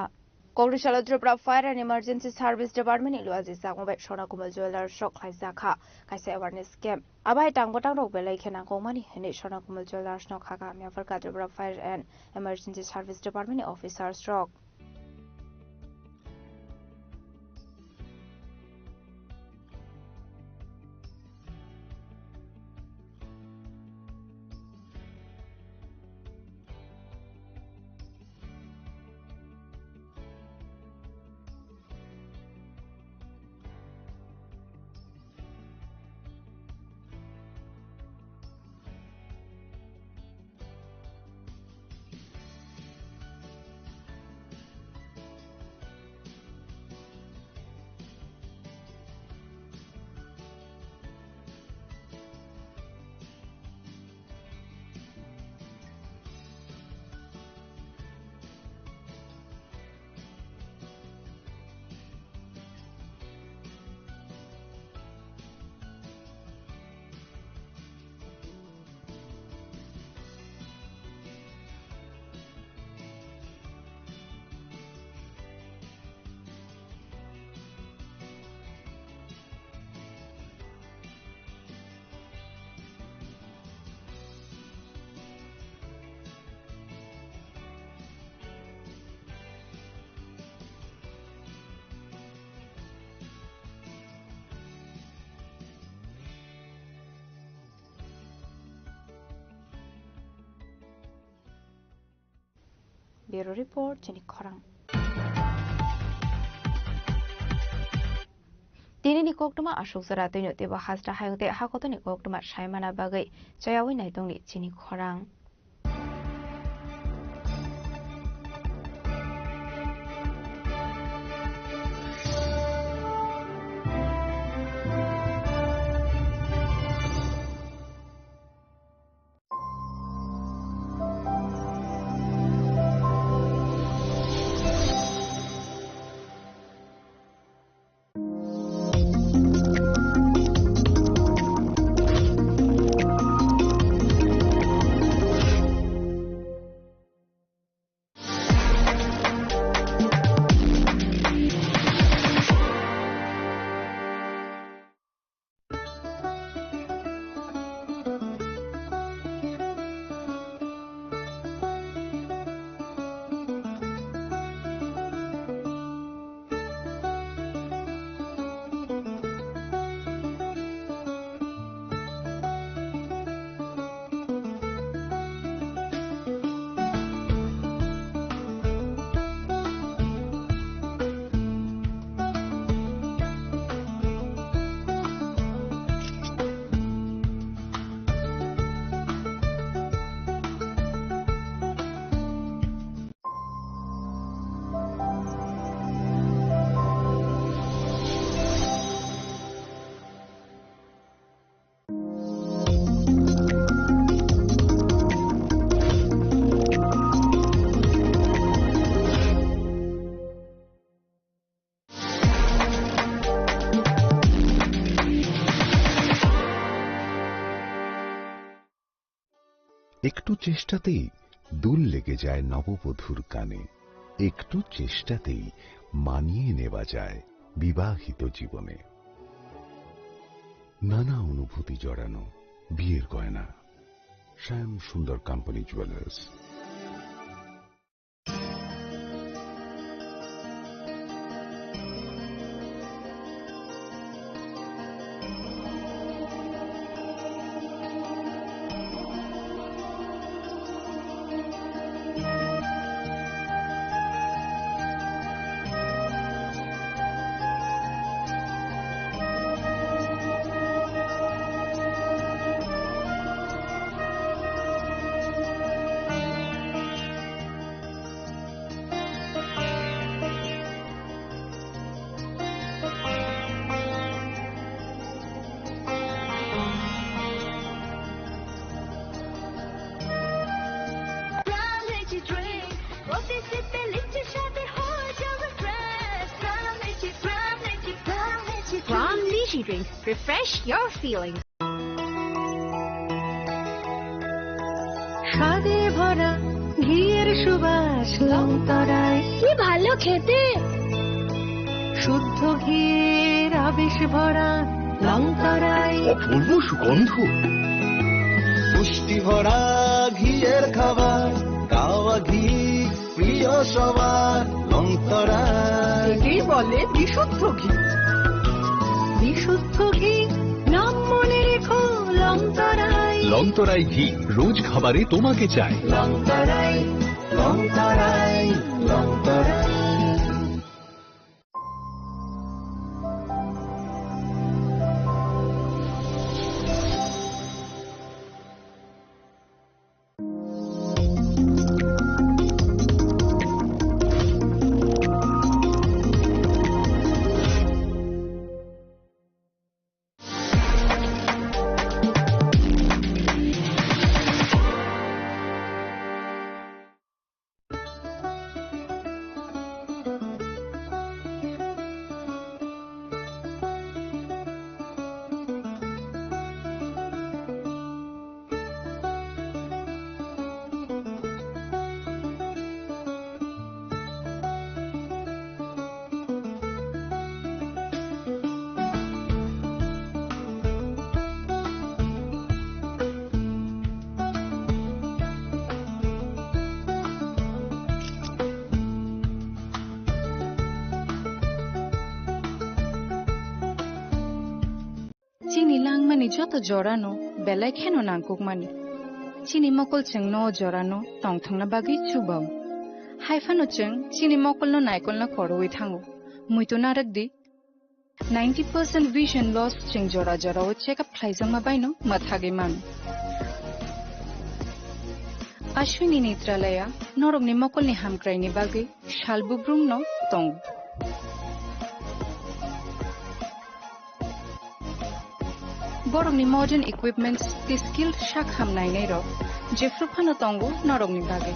Koktishal Tripura Fire and Emergency Service Department ni luaji sakmobai Shono Kombal Jewelers shok khlaisakha kaisa awareness camp abai tangbotang rok belai khena komani hene Shono Kombal Jewelers no khaka miafar Tripura Fire and Emergency Service Department ni officers rock Bureau Report Chini Khorang. Dinini koktuma ashok zara tino teba hasra hayute hakotoni koktuma shaimana bagai chayawi naitongni Chini Khorang. একটু চেষ্টাতেই দুল লেগে যায় নববধূর কানে, একটু চেষ্টাতেই মানিয়ে নেওয়া যায় বিবাহিত জীবনে। নানা অনুভূতি জড়ানো বিয়ের গয়না। শ্যাম সুন্দর company jewellers. Drinks. Refresh your feelings. স্বাদে ভরা ঘিয়ের সুবাস লংতরায় কি ভালো খেতে, শুদ্ধ ঘিয়ের আবেশ ভরা লংতরায় অপূর্ব সুগন্ধ, পুষ্টি ভরা ঘিয়ের খাবার, গাওয়া ঘি প্রিয় সবার লংতরায়। এটি বলে বিশুদ্ধ ঘি। বিশুদ্ধ ঘি নাম মনে রেখো লংতরাই। লংতরাই ঘি রোজ খাবারে তোমাকে চাই। লংতরাই লংতরাই লংতরাই। Chini langmani joto jorano belai kheno nangkukmani. Chini mokol chengno jorano tongthangna bagi chubam. Haifano cheng chini mokolno naikolno koroi thango. Muito narakdi 90% vision loss cheng jora jora o check up thlaijang mabaino mathage man. Ashwini Netralaya norogni mokolni hamkraini bagi shalbubrumno tong. Borogni modern equipments the skilled shak hamnai nei ro jefruphano tongo norogni bagi.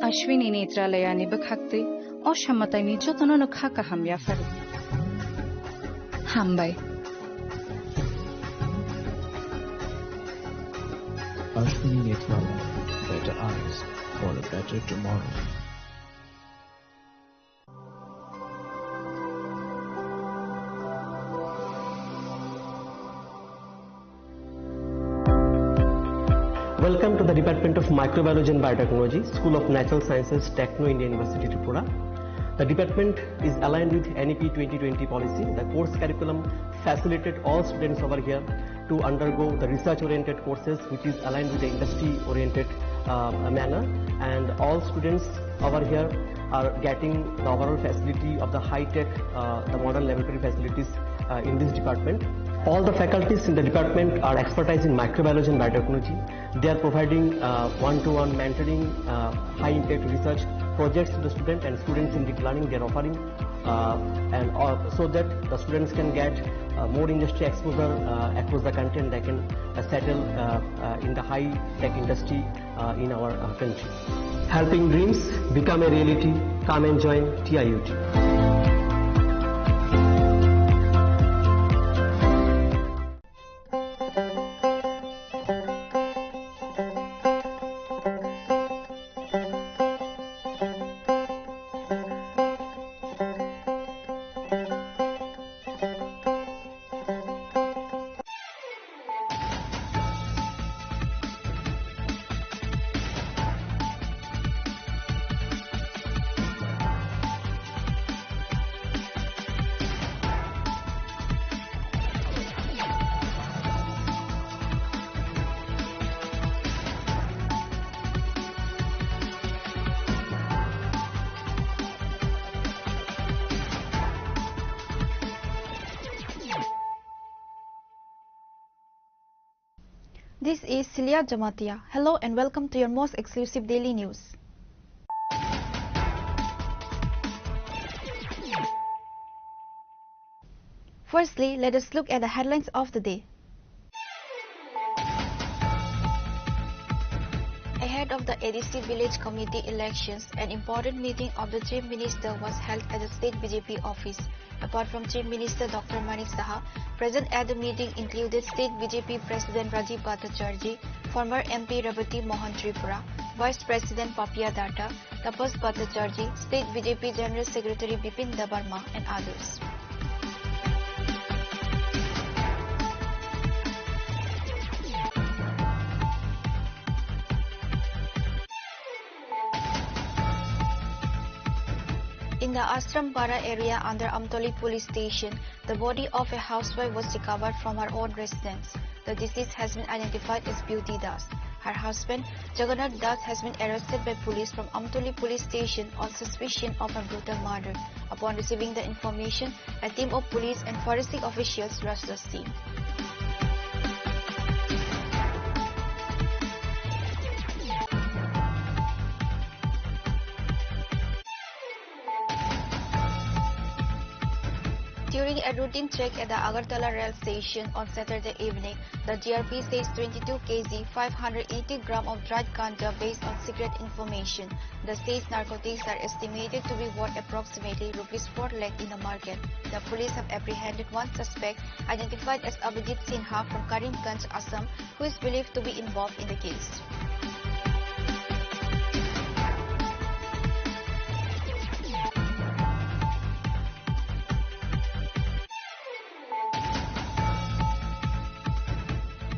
Ashwini Netralaya ni bakhakte oshammatai ni jotono khaka hamya faru. Hambai. Ashwini Netralaya, better eyes for a better tomorrow. Welcome to the Department of Microbiology and Biotechnology, School of Natural Sciences, Techno India University, Tripura. The department is aligned with NEP 2020 policy. The course curriculum facilitated all students over here to undergo the research-oriented courses, which is aligned with the industry-oriented manner. And all students over here are getting the overall facility of the high-tech, the modern laboratory facilities in this department. All the faculties in the department are expertise in microbiology and biotechnology. They are providing one-to-one mentoring, high-impact research projects to the student, and students in deep learning they are offering, so that the students can get more industry exposure across the country, and they can settle in the high-tech industry in our country. Helping dreams become a reality. Come and join TIUT. This is Celia Jamatia. Hello and welcome to your most exclusive daily news. Firstly, let us look at the headlines of the day. Ahead of the ADC village committee elections, an important meeting of the Chief Minister was held at the State BJP office. Apart from Chief Minister Dr. Manik Saha, present at the meeting included State BJP President Rajiv Bhattacharjee, former MP Rebati Mohan Tripura, Vice President Papia Datta, Tapas Bhattacharjee, State BJP General Secretary Bipin Debarma, and others. In the Ashrampara area under Amtoli police station, the body of a housewife was recovered from her own residence. The deceased has been identified as Beauty Das. Her husband, Jagannath Das, has been arrested by police from Amtoli police station on suspicion of a brutal murder. Upon receiving the information, a team of police and forensic officials rushed the scene. During a routine check at the Agartala rail station on Saturday evening, the GRP seized 22 kg 580 gram of dried ganja based on secret information. The seized narcotics are estimated to be worth approximately ₹4 lakh in the market. The police have apprehended one suspect identified as Abhijit Sinha from Karimganj, Assam, who is believed to be involved in the case.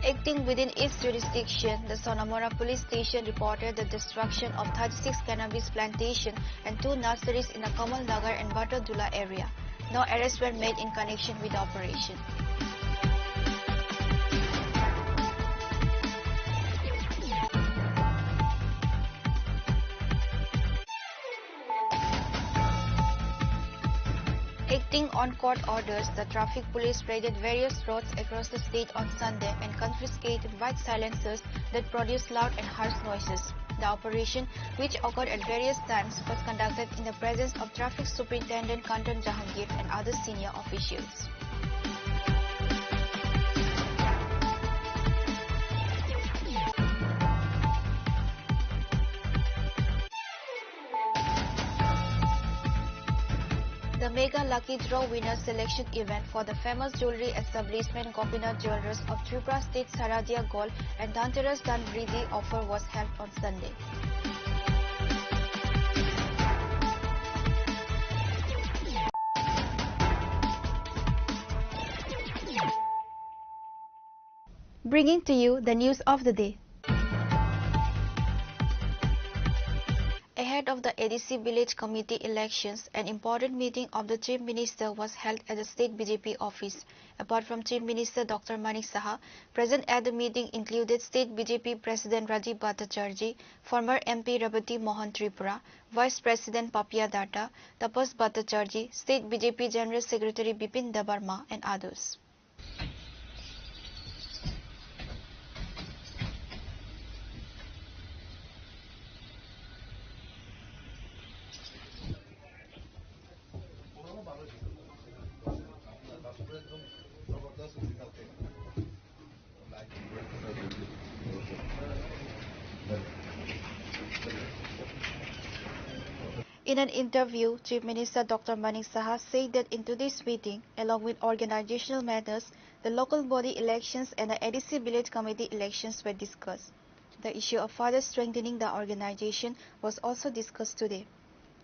Acting within its jurisdiction, the Sonamora police station reported the destruction of 36 cannabis plantations and 2 nurseries in the Kamal Nagar and Batadula area. No arrests were made in connection with the operation. Acting on court orders, the traffic police raided various roads across the state on Sunday and confiscated white silencers that produce loud and harsh noises. The operation, which occurred at various times, was conducted in the presence of Traffic Superintendent Kantan Jahangir and other senior officials. The Mega Lucky Draw winner selection event for the famous jewelry establishment Gopinath Jewelers of Tripura State Saradia Gold and Dhanteras Dhanvridi offer was held on Sunday. Bringing to you the news of the day. Ahead of the ADC Village Committee elections, an important meeting of the Chief Minister was held at the State BJP office. Apart from Chief Minister Dr. Manik Saha, present at the meeting included State BJP President Rajiv Bhattacharjee, former MP Revati Mohan Tripura, Vice President Papia Datta, Tapas Bhattacharjee, State BJP General Secretary Bipin Debarma, and others. In an interview, Chief Minister Dr. Manik Saha said that in today's meeting, along with organizational matters, the local body elections and the ADC Village Committee elections were discussed. The issue of further strengthening the organization was also discussed today.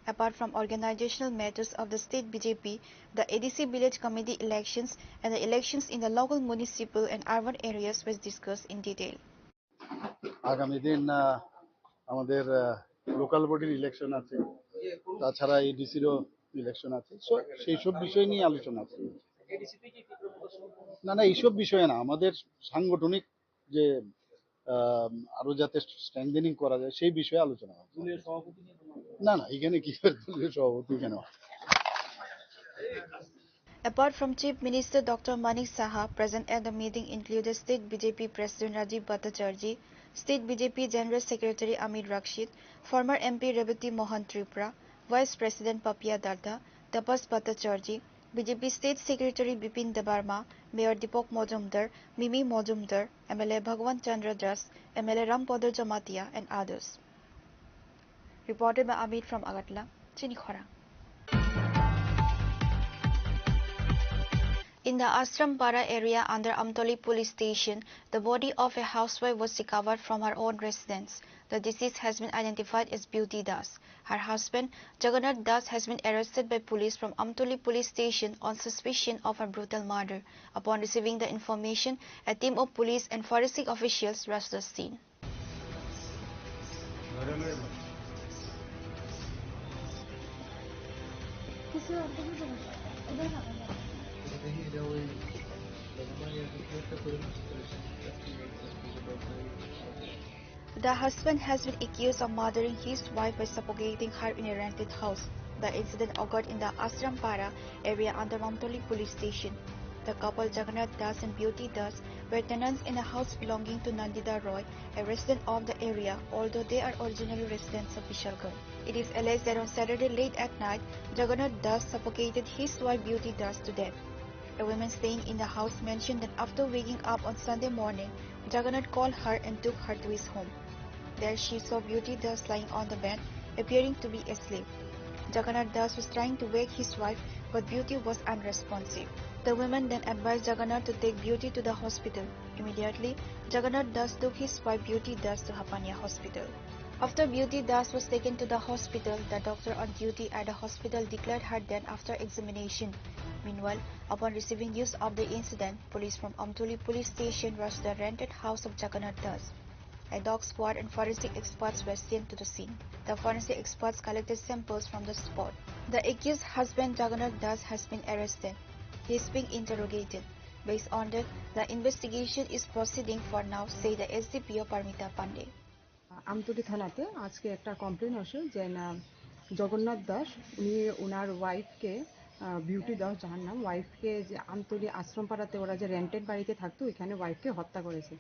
Apart from organizational matters of the state BJP, the ADC Village Committee elections and the elections in the local municipal and urban areas was discussed in detail. আগামী দিন আমাদের local বডির election আছে, তাছাড়া এডিসিরও election আছে, সেই সব বিষয় নিয়ে আলোচনা আছে। না এইসব বিষয়ে না, আমাদের সাংগঠনিক যে আরো যাতে স্ট্রেংথেনিং করা যায় সেই বিষয়ে আলোচনা হবে। না এখানে কি দলীয় সভাপতি কেন? Apart from Chief Minister Dr. Manik Saha, present at the meeting included State BJP President Rajiv Bhattacharjee, State BJP General Secretary Amir Rakshid, former MP Revati Mohan Tripura, Vice President Papia Datta, Tapas Bhattacharjee, BJP State Secretary Bipin Debarma, Mayor Deepak Majumdar, Mimi Majumdar, MLA Bhagwan Chandra Das, MLA Rampadar Jamatia, and others. Reported by Amit from Agatla, Chinikhora. In the Ashrampara area under Amtoli police station, the body of a housewife was recovered from her own residence. The deceased has been identified as Beauty Das. Her husband, Jagannath Das, has been arrested by police from Amtoli police station on suspicion of a brutal murder. Upon receiving the information, a team of police and forensic officials rushed the scene. The husband has been accused of murdering his wife by suffocating her in a rented house. The incident occurred in the Ashrampara area under Mamtoli police station. The couple Jagannath Das and Beauty Das were tenants in a house belonging to Nandita Roy, a resident of the area, although they are originally residents of Vishalgarh. It is alleged that on Saturday late at night, Jagannath Das suffocated his wife Beauty Das to death. A woman staying in the house mentioned that after waking up on Sunday morning, Jagannath called her and took her to his home. There she saw Beauty Das lying on the bed, appearing to be asleep. Jagannath Das was trying to wake his wife, but Beauty was unresponsive. The woman then advised Jagannath to take Beauty to the hospital. Immediately, Jagannath Das took his wife Beauty Das to Hapania Hospital. After Beauty Das was taken to the hospital, the doctor on duty at the hospital declared her dead after examination. Meanwhile, upon receiving news of the incident, police from Amtoli police station rushed the rented house of Jagannath Das. A dog squad and forensic experts were sent to the scene. The forensic experts collected samples from the spot. The accused husband Jagannath Das has been arrested. He is being interrogated. Based on that, the investigation is proceeding for now, say the SDPO Parmita Pandey. Amtali থানাতে আজকে একটা complain আসে যে না জগন্নাথ দাস উনি ওনার ওয়াইফকে beauty Das যার নাম, ওয়াইফকে যে আমতলী আশ্রমপাড়াতে ওরা যে রেন্টেড বাড়িতে থাকতো এখানে ওয়াইফকে হত্যা করেছে।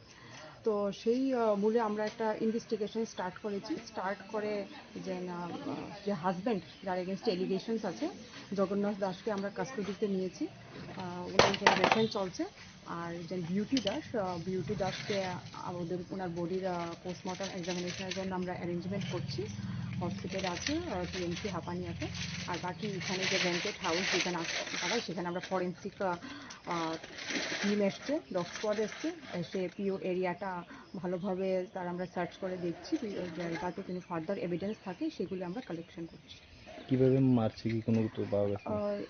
তো সেই মূলে আমরা একটা ইনভেস্টিগেশন স্টার্ট করেছি। স্টার্ট করে যে হাজব্যান্ড যার এগেনস্টে এলিগেশনস আছে জগন্নাথ দাসকে আমরা কাস্টডিতে নিয়েছি, ওনার ইন্টারোগেশন চলছে। আর যে বিউটি দাসকে ওনার বডির পোস্টমর্টম এক্সামিনেশনের জন্য আমরা অ্যারেঞ্জমেন্ট করছি, হসপিটাল আছে টিএমসি হাপানিয়াতে। আর বাকি এখানে যে রেন্টেড হাউস যেখানে সেখানে আমরা ফরেন্সিক টিম এসছে, ডগ স্কোয়াড এসছে, এসে পিও এরিয়াটা ভালোভাবে তার আমরা সার্চ করে দেখছি, যাতে কোনো ফার্দার এভিডেন্স থাকে সেগুলো আমরা কালেকশন করছি। কিভাবে মারছে কি কোনো উত্তর পাওয়া গেছে?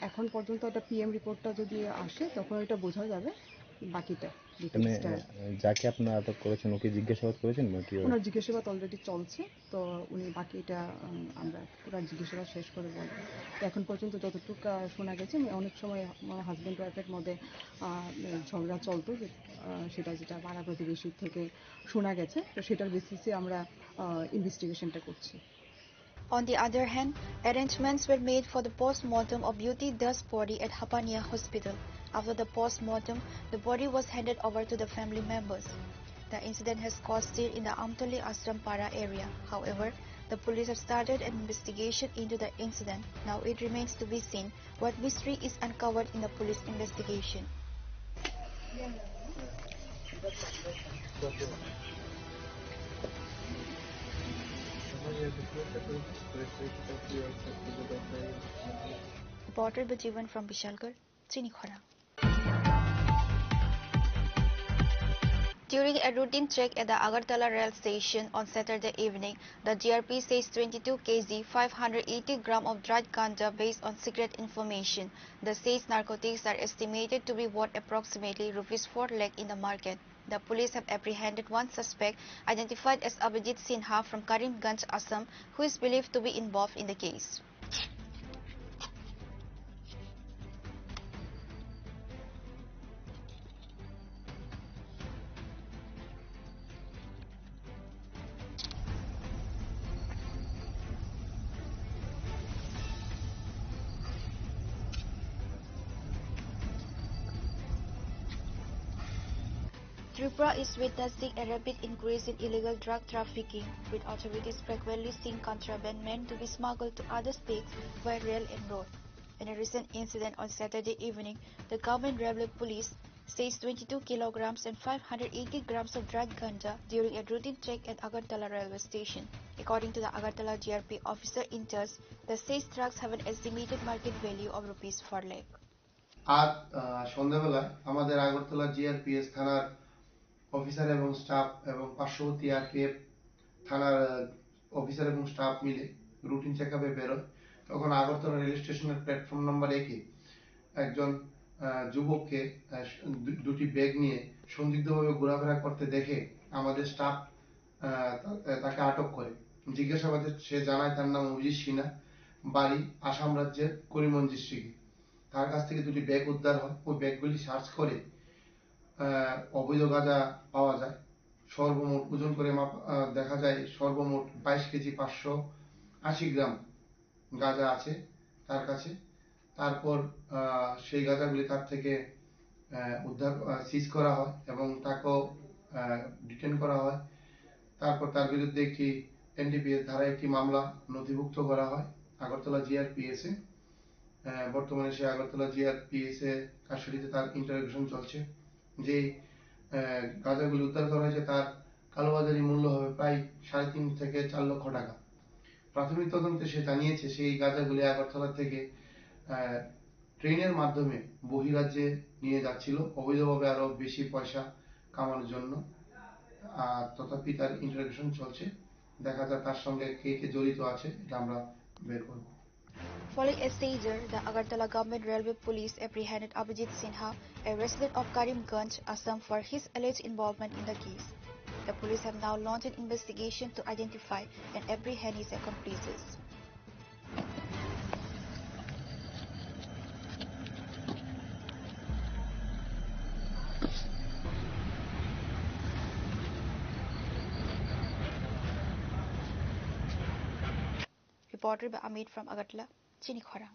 এখন পর্যন্ত একটা পিএম রিপোর্টটা যদি আসে তখন এটা বোঝা যাবে বাকিটা। যাকে আপনারা আটক করেছেন ওকে জিজ্ঞাসাবাদ করেছেন নাকি? ওনার জিজ্ঞাসাবাদ অলরেডি চলছে, তো উনি বাকিটা আমরা পুরো জিজ্ঞাসাবাদ শেষ করে বলবো। এখন পর্যন্ত যতটুকু শোনা গেছে, অনেক সময় হাজব্যান্ড ওয়াইফের মধ্যে ঝগড়া চলতো, সেটা যেটা পাড়া প্রতিবেশীর থেকে শোনা গেছে, তো সেটার বেসিসে আমরা ইনভেস্টিগেশনটা করছি। On the other hand, arrangements were made for the post-mortem of Beauty Das' body at Hapania Hospital. After the post-mortem, the body was handed over to the family members. The incident has caused stir in the Amtoli Ashrampara area. However, the police have started an investigation into the incident. Now it remains to be seen what mystery is uncovered in the police investigation. Reporter Bajivan from Bishalgarh, Chinikhara. During a routine check at the Agartala rail station on Saturday evening, the GRP seized 22 kg 580 gram of dried ganja based on secret information. The seized narcotics are estimated to be worth approximately ₹4 lakh in the market. The police have apprehended one suspect identified as Abhijit Sinha from Karimganj, Assam, who is believed to be involved in the case. Tripura is witnessing a rapid increase in illegal drug trafficking, with authorities frequently seeing contraband meant to be smuggled to other states via rail and road. In a recent incident on Saturday evening, the government railway police seized 22 kilograms and 580 grams of dried ganja during a routine check at Agartala railway station. According to the Agartala GRP officer in charge, the seized drugs have an estimated market value of ₹4 lakh. আজ সন্ধ্যাবেলায় আমাদের Agartala GRPS থানার officer এবং staff এবং পার্শ্ববর্তী RPF থানার officer এবং staff মিলে রুটিন চেকআপে বেরোয়। তখন আগরতলা রেল স্টেশনের প্ল্যাটফর্ম নাম্বার 1-এ একজন যুবককে দুটি ব্যাগ নিয়ে সন্দিগ্ধভাবে ঘোরাফেরা করতে দেখে আমাদের স্টাফ তাকে আটক করে। জিজ্ঞাসাবাদে সে জানায় তার নাম অভিজিৎ সিনহা, বাড়ি আসাম রাজ্যের করিমগঞ্জ ডিস্ট্রিক্টে। তার কাছ থেকে দুটি ব্যাগ উদ্ধার হয়। ওই ব্যাগগুলি সার্চ করে অবৈধ গাঁজা পাওয়া যায়। সর্বমোট ওজন করে দেখা যায় সর্বমোট 22 কেজি 580 গ্রাম গাঁজা আছে তার কাছে। তারপর সেই গাঁজাগুলি তার থেকে উদ্ধার সিজ করা হয় এবং তাকেও ডিটেন করা হয়। তারপর তার বিরুদ্ধে একটি এনডিপিএস ধারায় একটি মামলা নথিভুক্ত করা হয় আগরতলা জিআরপিএস এ। বর্তমানে সে আগরতলা জিআরপিএস এ কাস্টডিতে তার ইন্টারোগেশন চলছে। যে গাঁজাগুলি উদ্ধার করা হয়েছে তার কালোবাজারি মূল্য হবে প্রায় 3.5 থেকে 4 লক্ষ টাকা। প্রাথমিক তদন্তে সে জানিয়েছে সেই গাঁজাগুলি আগরতলা থেকে ট্রেনের মাধ্যমে বহিরাজ্যে নিয়ে যাচ্ছিল অবৈধভাবে আরো বেশি পয়সা কামানোর জন্য। তথাপি তার ইন্টারোগেশন চলছে, দেখা যায় তার সঙ্গে কে কে জড়িত আছে এটা আমরা বের করব। Following a seizure, the Agartala Government Railway Police apprehended Abhijit Sinha, a resident of Karimganj, Assam, for his alleged involvement in the case. The police have now launched an investigation to identify and apprehend his accomplices. Reported by Amit from Agartala, Chinikhara.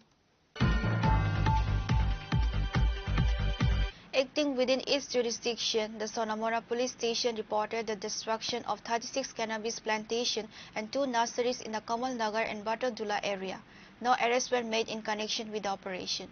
Acting within its jurisdiction, the Sonamora police station reported the destruction of 36 cannabis plantations and 2 nurseries in the Kamal Nagar and Batodula area. No arrests were made in connection with the operation.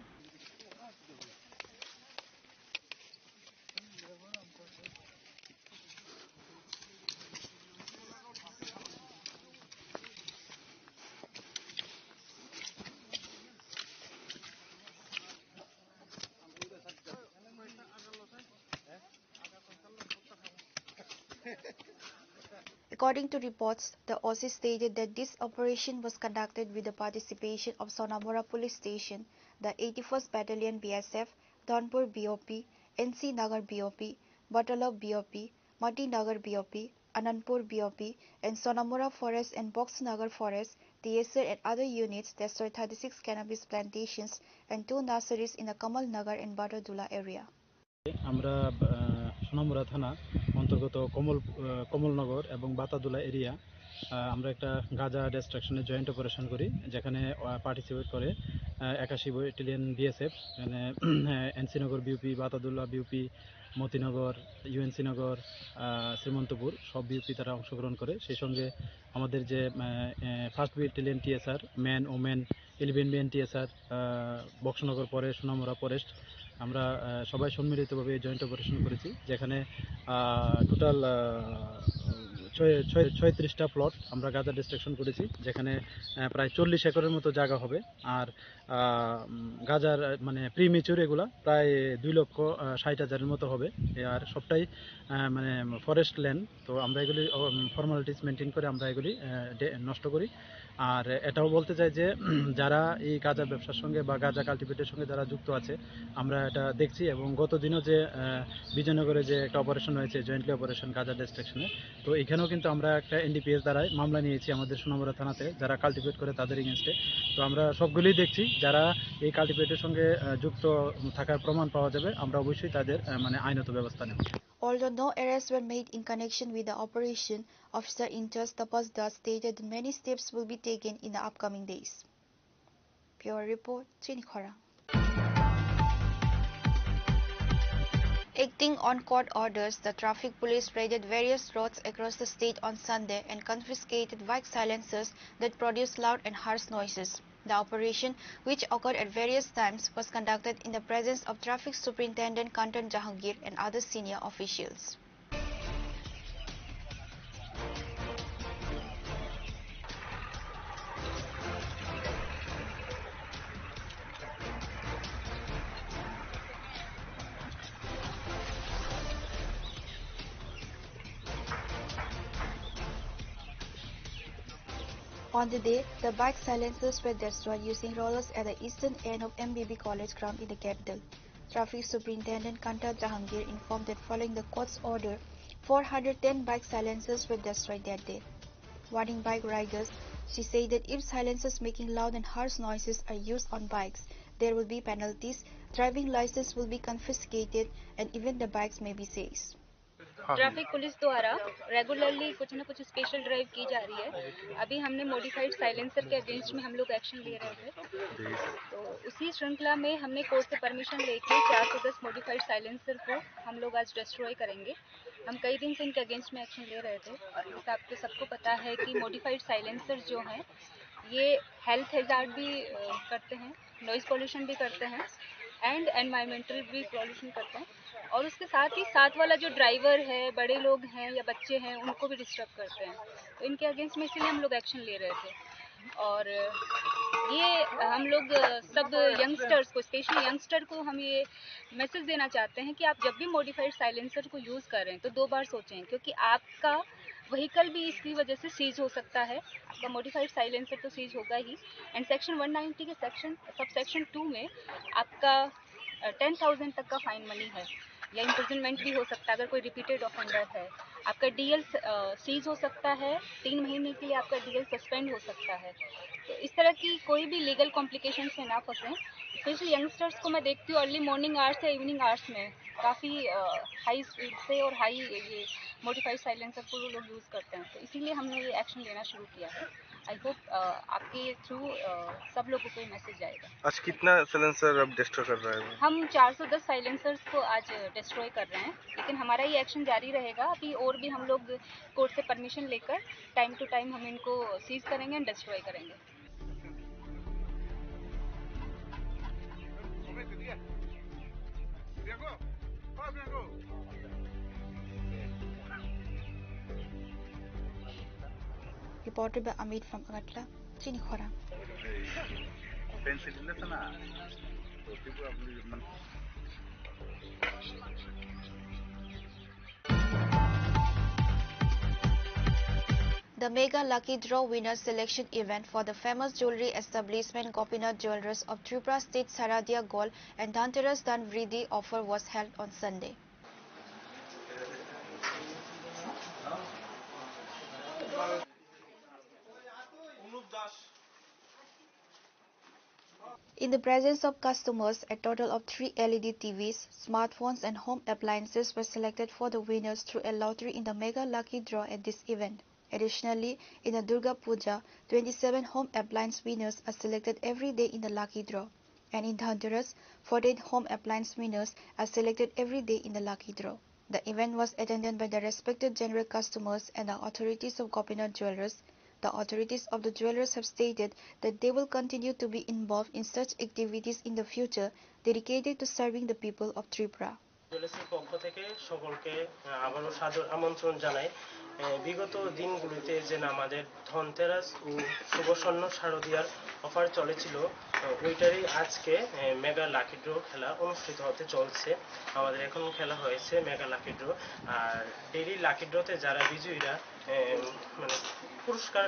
According to reports, the OC stated that this operation was conducted with the participation of Sonamora Police Station, the 81st Battalion BSF, Dhanpur BOP, NC Nagar BOP, Batala BOP, Mati Nagar BOP, Anandpur BOP, and Sonamora Forest and Box Nagar Forest, TSR and other units destroyed 36 cannabis plantations and 2 nurseries in the Kamal Nagar and Batodula area. আমরা সোনামুড়া থানা অন্তর্গত কমলনগর এবং বাতাদুলা area আমরা একটা গাঁজা ডিস্ট্রাকশনের joint operation করি, যেখানে participate করে 81 ব্যাটালিয়ন বিএসএফ, এখানে NC Nagar BOP, Batadula BOP, Motinagar, UNC Nagar, Srimantapur সব বিউপি তারা অংশগ্রহণ করে। সেই সঙ্গে আমাদের যে first battalion TSR, man women 11 BN TSR, Boxanagar পরে সোনামুড়া ফরেস্ট, আমরা সবাই সম্মিলিতভাবে এই জয়েন্ট অপারেশন করেছি, যেখানে টোটাল 36টা প্লট আমরা গাঁজা ডিস্ট্রাকশন করেছি, যেখানে প্রায় 40 একরের মতো জায়গা হবে। আর গাঁজার মানে প্রিমেচুর এগুলা প্রায় 2,60,000-এর মতো হবে। আর সবটাই মানে ফরেস্ট ল্যান্ড। তো আমরা এগুলি ফর্মালিটিস মেনটেন করে আমরা এগুলি নষ্ট করি। আর এটাও বলতে চাই যে যারা এই গাঁজা ব্যবসার সঙ্গে বা গাঁজা কাল্টিভেটের সঙ্গে যারা যুক্ত আছে, আমরা এটা দেখছি। এবং গত দিনও যে বিজয়নগরে যে একটা অপারেশন হয়েছে, জয়েন্টলি অপারেশন গাঁজা ডিস্ট্রাকশনে, তো এখানেও কিন্তু আমরা একটা এনডিপিএস দ্বারাই মামলা নিয়েছি আমাদের সোনামুড়া থানাতে, যারা কাল্টিভেট করে তাদের এগেনস্টে। তো আমরা সবগুলোই দেখছি, যারা এই কাল্টিভেটের সঙ্গে যুক্ত থাকার প্রমাণ পাওয়া যাবে, আমরা অবশ্যই তাদের মানে আইনত ব্যবস্থা নেব। Although no arrests were made in connection with the operation, Officer Intas Tapas Das stated that many steps will be taken in the upcoming days. Pure Report, Chinikhora. Acting on court orders, the traffic police raided various roads across the state on Sunday and confiscated bike silencers that produce loud and harsh noises. The operation, which occurred at various times, was conducted in the presence of Traffic Superintendent Kantan Jahangir and other senior officials. On the day, the bike silencers were destroyed using rollers at the eastern end of MBB College ground in the capital. Traffic Superintendent Kanta Jahangir informed that following the court's order, 410 bike silencers were destroyed that day. Warning bike riders, she said that if silencers making loud and harsh noises are used on bikes, there will be penalties, driving license will be confiscated, and even the bikes may be seized. Traffic police द्वारा regularly कुछ न कुछ special drive की जा रही है। अभी हमने मॉडिफाइड साइलेंसर के अगेंस्ट में हम लोग एक्शन ले रहे थे, तो उसी श्रृंखला में हमने कोर्ट से परमिशन लेके 410 मॉडिफाइड साइलेंसर को हम लोग आज डिस्ट्रॉय करेंगे। हम कई दिन से इनके अगेंस्ट में एक्शन ले रहे थे। आपको सबको पता है कि मॉडिफाइड साइलेंसर जो हैं ये हेल्थ हैजार्ड भी करते हैं, नॉइज़ पॉल्यूशन भी करते हैं एंड एनवायरमेंटल भी पॉल्यूशन करते हैं, और उसके साथ ही साथ वाला जो ड्राइवर है, बड़े लोग हैं या बच्चे हैं, उनको भी डिस्टर्ब करते हैं। तो इनके अगेंस्ट में इसलिए हम लोग एक्शन ले रहे थे। और ये हम लोग सब यंगस्टर्स को, स्पेशली यंगस्टर को हम ये मैसेज देना चाहते हैं कि आप जब भी मॉडिफाइड साइलेंसर को यूज़ करें तो 2 बार सोचें, क्योंकि आपका व्हीकल भी इसकी वजह से सीज हो सकता है। आपका मॉडिफाइड साइलेंसर तो सीज होगा ही, एंड सेक्शन 190 के सब सेक्शन 2 में आपका 10,000 तक का फाइन मनी है या इम्प्रिजनमेंट भी हो सकता है अगर कोई रिपीटेड ऑफेंडर है। आपका डीएल सीज हो सकता है, 3 महीने के लिए आपका डीएल सस्पेंड हो सकता है। तो इस तरह की कोई भी लीगल कॉम्प्लिकेशन से ना फंसें। स्पेशली यंगस्टर्स को मैं देखती हूँ अर्ली मॉर्निंग आवर्स या इवनिंग आवर्स में काफ़ी हाई स्पीड से और हाई ये मॉडिफाइड साइलेंसर को लोग यूज़ करते हैं, तो इसीलिए हमने ये एक्शन लेना शुरू किया है। आई होप आपके थ्रू सब लोगों को मैसेज जाएगा। आज कितना साइलेंसर अब डिस्ट्रॉय कर रहा है? हम 410 साइलेंसर्स को आज डिस्ट्रॉय कर रहे हैं, लेकिन हमारा ये एक्शन जारी रहेगा। अभी और भी हम लोग कोर्ट से परमिशन लेकर टाइम टू टाइम हम इनको सीज करेंगे एंड डिस्ट्रॉय करेंगे। Reported by Amit from Agartala, Chinikhora. The Mega Lucky Draw winner selection event for the famous jewelry establishment Gopinath Jewelers of Tripura State Saradia Gold and Dhanteras Dan Vriddhi offer was held on Sunday. In the presence of customers, a total of 3 LED TVs, smartphones and home appliances were selected for the winners through a lottery in the Mega Lucky Draw at this event. Additionally, in the Durga Puja, 27 home appliance winners are selected every day in the Lucky Draw. And in Dhanteras, 48 home appliance winners are selected every day in the Lucky Draw. The event was attended by the respected general customers and the authorities of Gopinath Jewelers. The authorities of the jewelers have stated that they will continue to be involved in such activities in the future dedicated to serving the people of Tripura. জুয়েলার্সের পক্ষ থেকে সকলকে আবারও সাদর আমন্ত্রণ জানাই। বিগত দিনগুলিতে যে আমাদের ধনতেরাস ও শুভ স্বর্ণ শারদীয়ার অফার চলেছিল, ওইটারই আজকে মেগা লাকি ড্র খেলা অনুষ্ঠিত হতে চলছে। আমাদের এখন খেলা হয়েছে মেগা লাকি ড্র, আর ডেইলি লাকি ড্রতে যারা বিজয়ীরা মানে পুরস্কার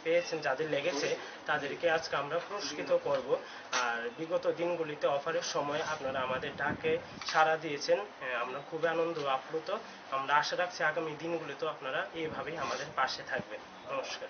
পেয়েছেন, যাদের লেগেছে তাদেরকে আজকে আমরা পুরস্কৃত করব। আর বিগত দিনগুলিতে অফারের সময় আপনারা আমাদের ডাকে সাড়া দিয়েছেন, আমরা খুবই আনন্দ আপ্লুত। আমরা আশা রাখছি আগামী দিনগুলিতেও আপনারা এইভাবেই আমাদের পাশে থাকবেন। নমস্কার।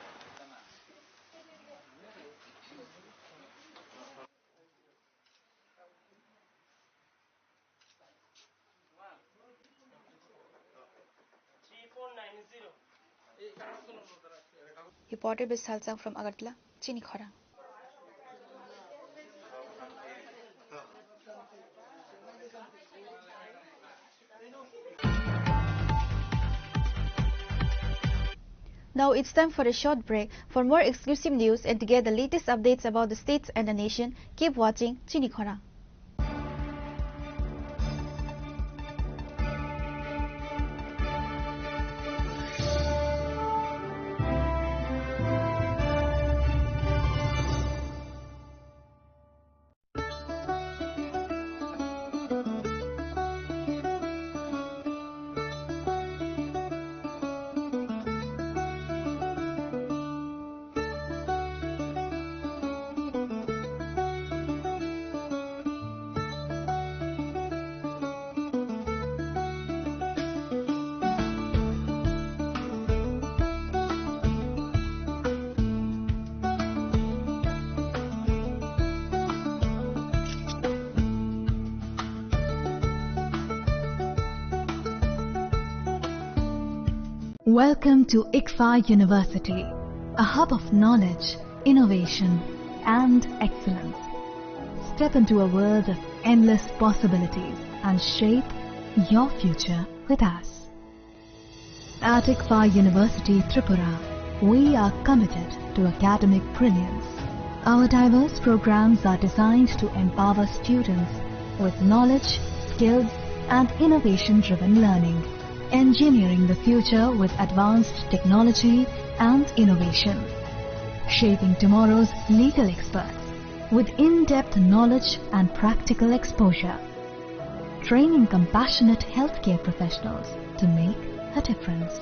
Reported by Salsang from Agartala, Chinikhora. Now it's time for a short break. For more exclusive news and to get the latest updates about the states and the nation, keep watching Chinikhora. Welcome to ICFA University, a hub of knowledge, innovation, and excellence. Step into a world of endless possibilities and shape your future with us. At ICFA University, Tripura, we are committed to academic brilliance. Our diverse programs are designed to empower students with knowledge, skills, and innovation-driven learning. Engineering the future with advanced technology and innovation. Shaping tomorrow's legal experts with in-depth knowledge and practical exposure. Training compassionate healthcare professionals to make a difference.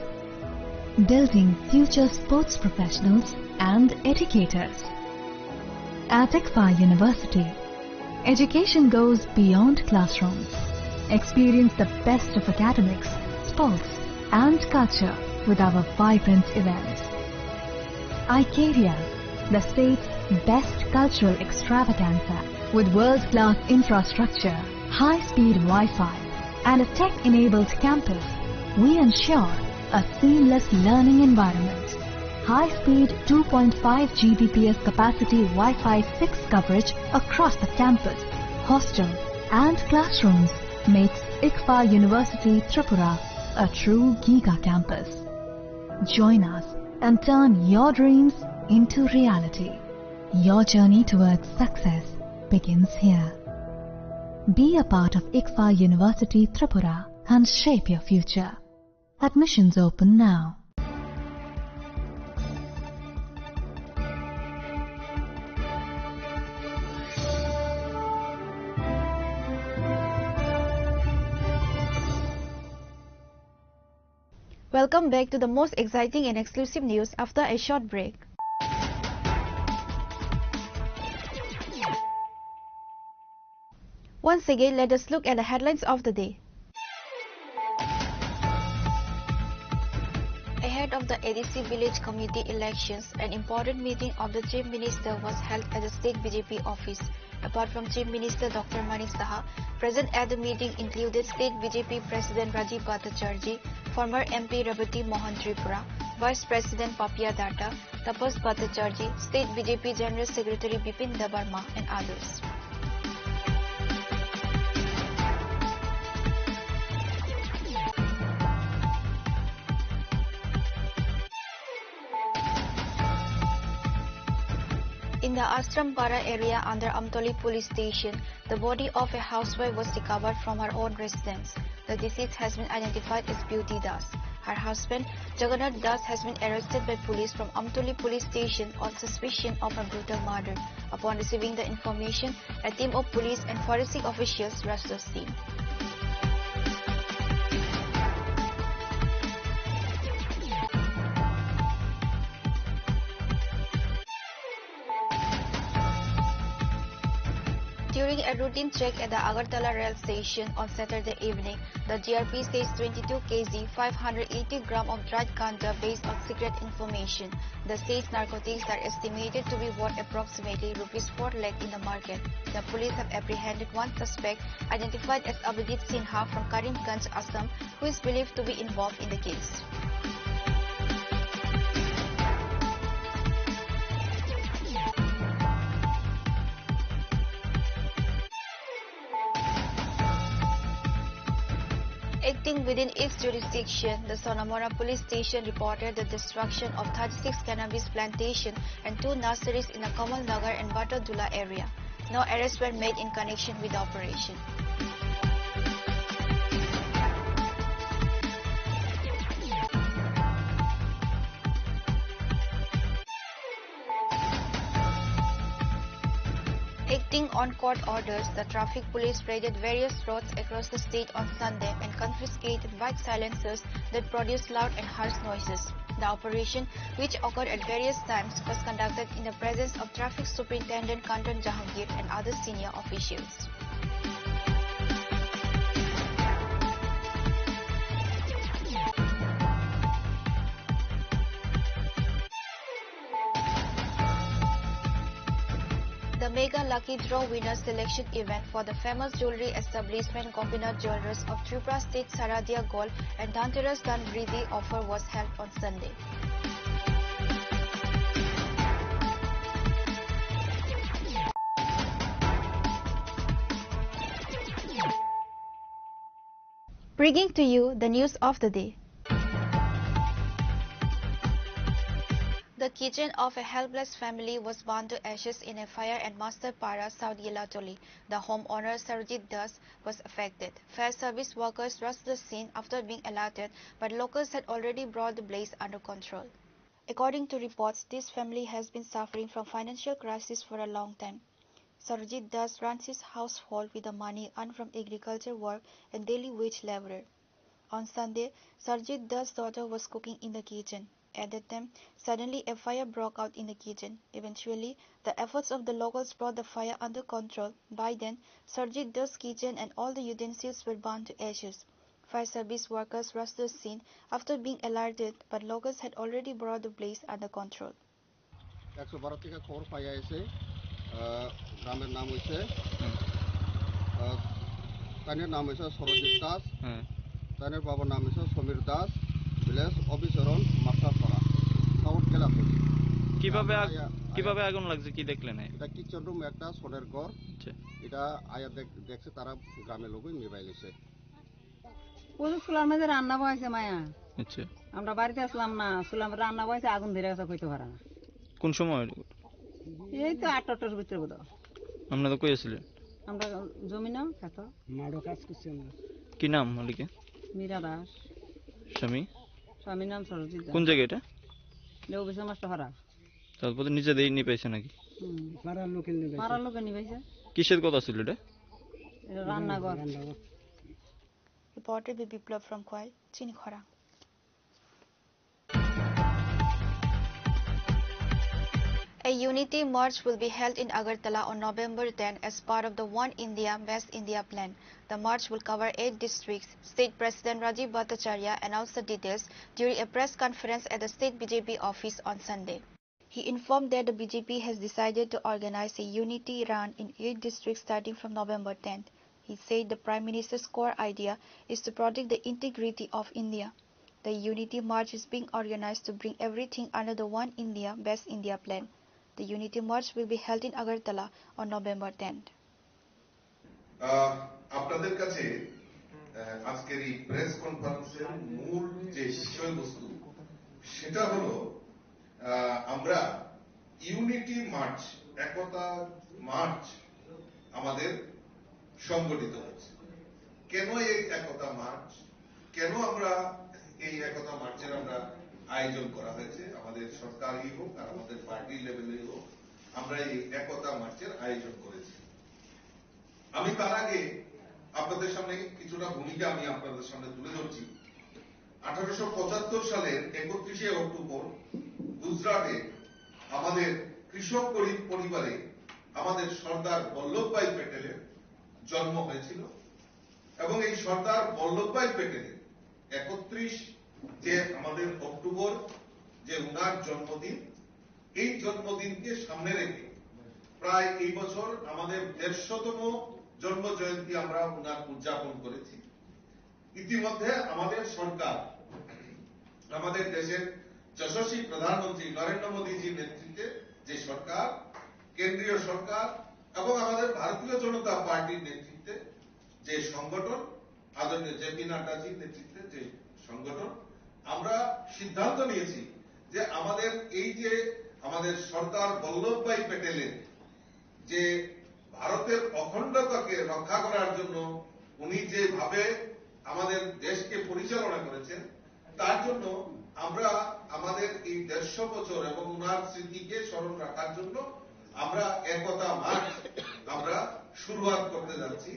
Building future sports professionals and educators. At ICFA University, education goes beyond classrooms. Experience the best of academics, sports and culture with our vibrant events. ICARIA, the state's best cultural extravaganza with world-class infrastructure, high-speed Wi-Fi and a tech-enabled campus, we ensure a seamless learning environment. high-speed 2.5 Gbps capacity Wi-Fi 6 coverage across the campus, hostel and classrooms makes ICFA University Tripura a true Giga campus. Join us and turn your dreams into reality. Your journey towards success begins here. Be a part of ICFA University Tripura and shape your future. Admissions open now. Welcome back to the most exciting and exclusive news after a short break. Once again, let us look at the headlines of the day. Ahead of the ADC village committee elections, an important meeting of the Chief Minister was held at the State BJP office. Apart from Chief Minister Dr. Manik Saha, present at the meeting included State BJP President Rajiv Bhattacharjee, former MP Rebati Mohan Tripura, Vice President Papia Datta, Tapas Bhattacharjee, State BJP General Secretary Bipin Debarma and others. In the Ashrampara area under Amtoli police station, the body of a housewife was recovered from her own residence. The deceased has been identified as Beauty Das. Her husband, Jagannath Das, has been arrested by police from Amtoli police station on suspicion of a brutal murder. Upon receiving the information, a team of police and forensic officials rushed the scene. During a routine check at the Agartala rail station on Saturday evening, the GRP seized 22 kg 580 gram of dried ganja based on secret information. The seized narcotics are estimated to be worth approximately ₹4 lakh in the market. The police have apprehended one suspect identified as Abhijit Sinha from Karimganj, Assam, who is believed to be involved in the case. Acting within its jurisdiction, the Sonamora police station reported the destruction of 36 cannabis plantations and 2 nurseries in the Kamal Nagar and Batadula area. No arrests were made in connection with the operation. Acting on court orders, the traffic police raided various roads across the state on Sunday and confiscated bike silencers that produced loud and harsh noises. The operation, which occurred at various times, was conducted in the presence of Traffic Superintendent Kantan Jahangir and other senior officials. The Mega Lucky Draw winner selection event for the famous jewelry establishment Gopinath Jewelers of Tripura State Saradia Gold and Dhanteras Dhanvridi offer was held on Sunday. Bringing to you the news of the day. The kitchen of a helpless family was burned to ashes in a fire at Masterpara, South Yelatoli. The homeowner, Sarojit Das, was affected. Fire service workers rushed the scene after being alerted, but locals had already brought the blaze under control. According to reports, this family has been suffering from financial crisis for a long time. Sarojit Das runs his household with the money earned from agriculture work and daily wage laborer. On Sunday, Sarojit Das' daughter was cooking in the kitchen. At that time, suddenly a fire broke out in the kitchen. Eventually, the efforts of the locals brought the fire under control. By then, Sarojit Das' kitchen and all the utensils were burned to ashes. Fire service workers rushed the scene after being alerted, but locals had already brought the blaze under control. 112 থেকে খবর পাইয়া এসে গ্রামের নাম হইছে তানের নাম হইছে সরজিৎ দাস তানের বাবার নাম হইছে সমীর দাস ভিলেজ অফিসরন মাস্টারপাড়া সাউথ খেলা চলছে। কিভাবে আগুন লাগছে কি দেখলেন? এটা কিচেন রুম একটা সোনের ঘর, এটা আয়া দেখছে তারা গ্রামের লোকই নিভাই গেছে। ওদের চুলার মধ্যে রান্না বয়েছে মায়া। আচ্ছা, আমরা বাড়িতে আসলাম না, চুলার মধ্যে রান্না বয়েছে, আগুন ধরে গেছে কইতে পারে না। কোন সময়? এই তো 8টার ভিতরে বোধ। আপনারা কই আছিলেন? আমরা জমিনা খেত মাড়ো কাজ করছি আমরা। কি নাম মালিকে? মীরা দাস। স্বামীর নাম সরজিৎ দাস। কোন জায়গা এটা? লেউ বিশা মাস্টার হারা। তারপরে নিজে দেই নি পাইছে নাকি? পাড়ার লোকে নিবাইছে। কিসের কথা ছিল এটা? রান্নাঘর। Reported by Biplav from Kwai, Chinikhara. A unity march will be held in Agartala on November 10 as part of the One India, Best India plan. The march will cover 8 districts. State President Rajiv Bhattacharya announced the details during a press conference at the State BJP office on Sunday. He informed that the BJP has decided to organize a unity run in 8 districts starting from November 10th. He said the Prime Minister's core idea is to protect the integrity of India. The unity march is being organized to bring everything under the One India, Best India plan. The unity march will be held in Agartala on November 10th. আপনাদের কাছে আজকের এই press কনফারেন্সের মূল যে বিষয়বস্তু সেটা হলো আমরা ইউনিটি মার্চ, একতা মার্চ আমাদের সংগঠিত হচ্ছে। কেন এই একতা মার্চ, কেন আমরা এই একতা মার্চের আমরা আয়োজন করা হয়েছে? আমাদের সরকারি হোক আর আমাদের পার্টি লেভেলে হোক, আমরা এই একতা মার্চের আয়োজন করেছি। আমি তার আগে আপনাদের সামনে কিছুটা ভূমিকা আমি আপনাদের সামনে তুলে ধরছি। 1875 সালের 31শে অক্টোবর গুজরাটে আমাদের কৃষক পরিবারে আমাদের সর্দার বল্লভভাই প্যাটেলের জন্ম হয়েছিল এবং এই সর্দার বল্লভভাই প্যাটেলের 31 যে আমাদের অক্টোবর যে উনার জন্মদিন, এই জন্মদিনকে সামনে রেখে প্রায় এই বছর আমাদের 150তম জন্ম জয়ন্তী আমরা উনার উদযাপন করেছি। ইতিমধ্যে আমাদের সরকার, আমাদের দেশের যশস্বী প্রধানমন্ত্রী নরেন্দ্র মোদীজির নেতৃত্বে যে সরকার, কেন্দ্রীয় সরকার এবং আমাদের ভারতীয় জনতা পার্টির নেতৃত্বে যে সংগঠন, আদরণীয় জেপি নাড্ডাজির নেতৃত্বে যে সংগঠন, আমরা সিদ্ধান্ত নিয়েছি যে আমাদের এই যে আমাদের সর্দার বল্লভভাই প্যাটেলের যে ভারতের অখণ্ডতাকে রক্ষা করার জন্য উনি যেভাবে আমাদের দেশকে পরিচালনা করেছেন, তার জন্য আমরা আমাদের এই 150 বছর এবং উনার স্মৃতিকে স্মরণ রাখার জন্য আমরা একতা মার্চ আমরা শুরুয়াত করতে যাচ্ছি।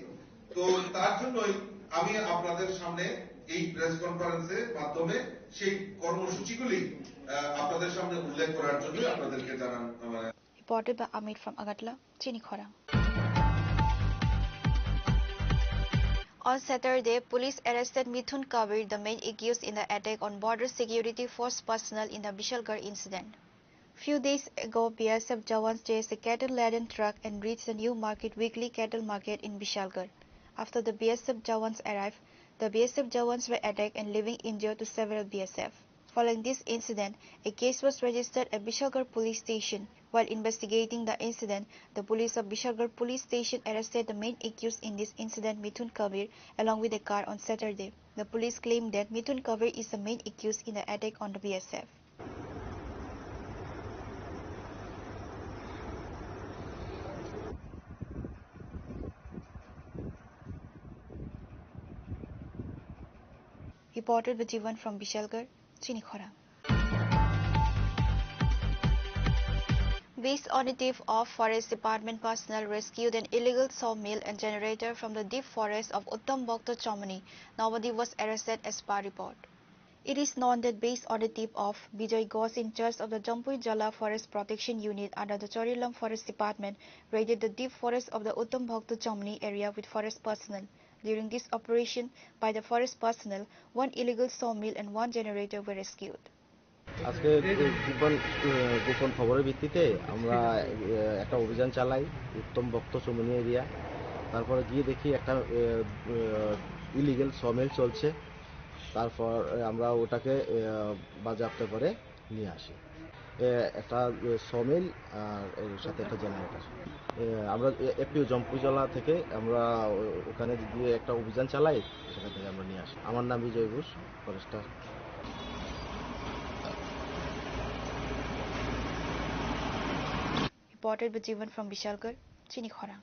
তো তার জন্যই আমি আপনাদের সামনে এই প্রেস কনফারেন্সের মাধ্যমে সেই কর্মসূচিগুলি আপনাদের সামনে উল্লেখ করার জন্য আপনাদেরকে জানান। Reported by Amit from Agartala, Chinikhara. On Saturday, police arrested Mithun Kabir, the main accused in the attack on border security force personnel in the Bishalgarh incident. Few days ago, BSF Jawans chased a cattle-laden truck and reached the New Market weekly cattle market in Bishalgarh. After the BSF Jawans arrived, the BSF Jawans were attacked and leaving injured to several BSF. Following this incident, a case was registered at Bishalgarh police station. While investigating the incident, the police of Bishalgarh police station arrested the main accused in this incident, Mithun Kabir, along with a car on Saturday. The police claimed that Mithun Kabir is the main accused in the attack on the BSF. Reported by Jivan from Bishalgarh, Chinikhara. Based on a tip of Forest Department personnel rescued an illegal sawmill and generator from the deep forest of Uttam Bhakta Chamani, nobody was arrested as per report. It is known that based on the tip of Bijay Ghosh in charge of the Jampui Jala Forest Protection Unit under the Chorilam Forest Department raided the deep forest of the Uttam Bhakta Chamani area with forest personnel. During this operation by the forest personnel, one illegal sawmill and one generator were rescued. আজকে গোপন খবরের ভিত্তিতে আমরা একটা অভিযান চালাই উত্তম ভক্ত চমনি area. তারপরে গিয়ে দেখি একটা ইলিগেল সমিল চলছে। তারপর আমরা ওটাকে বাজেয়াপ্ত করে নিয়ে আসি। একটা সমিল আর এর সাথে একটা জেনারেটর। আমরা এপিও জম্পুজলা থেকে আমরা ওখানে গিয়ে একটা অভিযান চালাই, সেখান থেকে আমরা নিয়ে আসি। আমার নাম বিজয় Ghosh, forester. Reported by Jivan from Vishalgarh, Chinikhorang.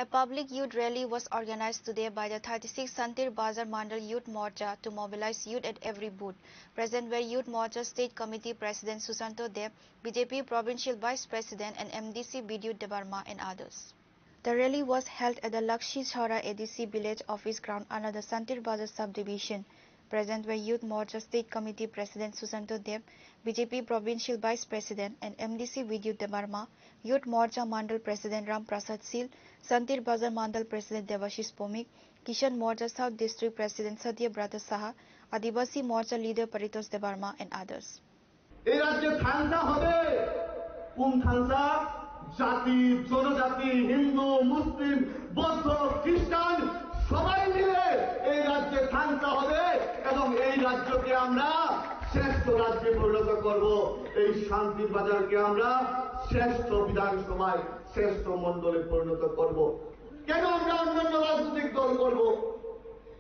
A public youth rally was organized today by the 36th Santir Bazar Mandal Youth Morcha to mobilize youth at every booth. Present were Youth Morcha State Committee President Susanto Deb, BJP Provincial Vice President and MDC Bidyut Debarma and others. The rally was held at the Lakshi Chhara ADC Village Office Ground under the Santir Bazar Subdivision. Present were Youth Morcha State Committee President Susanto Deb, BJP Provincial Vice President and MDC Bidyut Debarma, Youth Morcha Mandal President Ram Prasad Sil, Santir Bazar Mandal President Devashish Pomik, Kishan Morcha South District President Satya Brata Saha, Adivasi Morcha Leader Paritosh Debarma and others. এই রাজ্যে থানসা হবে, কোন থানসা? জাতি, জনজাতি, হিন্দু, মুসলিম, বৌদ্ধ, খ্রিস্টান সবাই মিলে এই রাজ্যে থানসা হবে এবং এই রাজ্যকে আমরা শ্রেষ্ঠ রাজ্যে পরিণত করব। এই শান্তির বাজারকে আমরা শ্রেষ্ঠ বিধানসভায় শ্রেষ্ঠ মণ্ডলে পরিণত করব। কেন আমরা অন্যান্য রাজনৈতিক দল করব?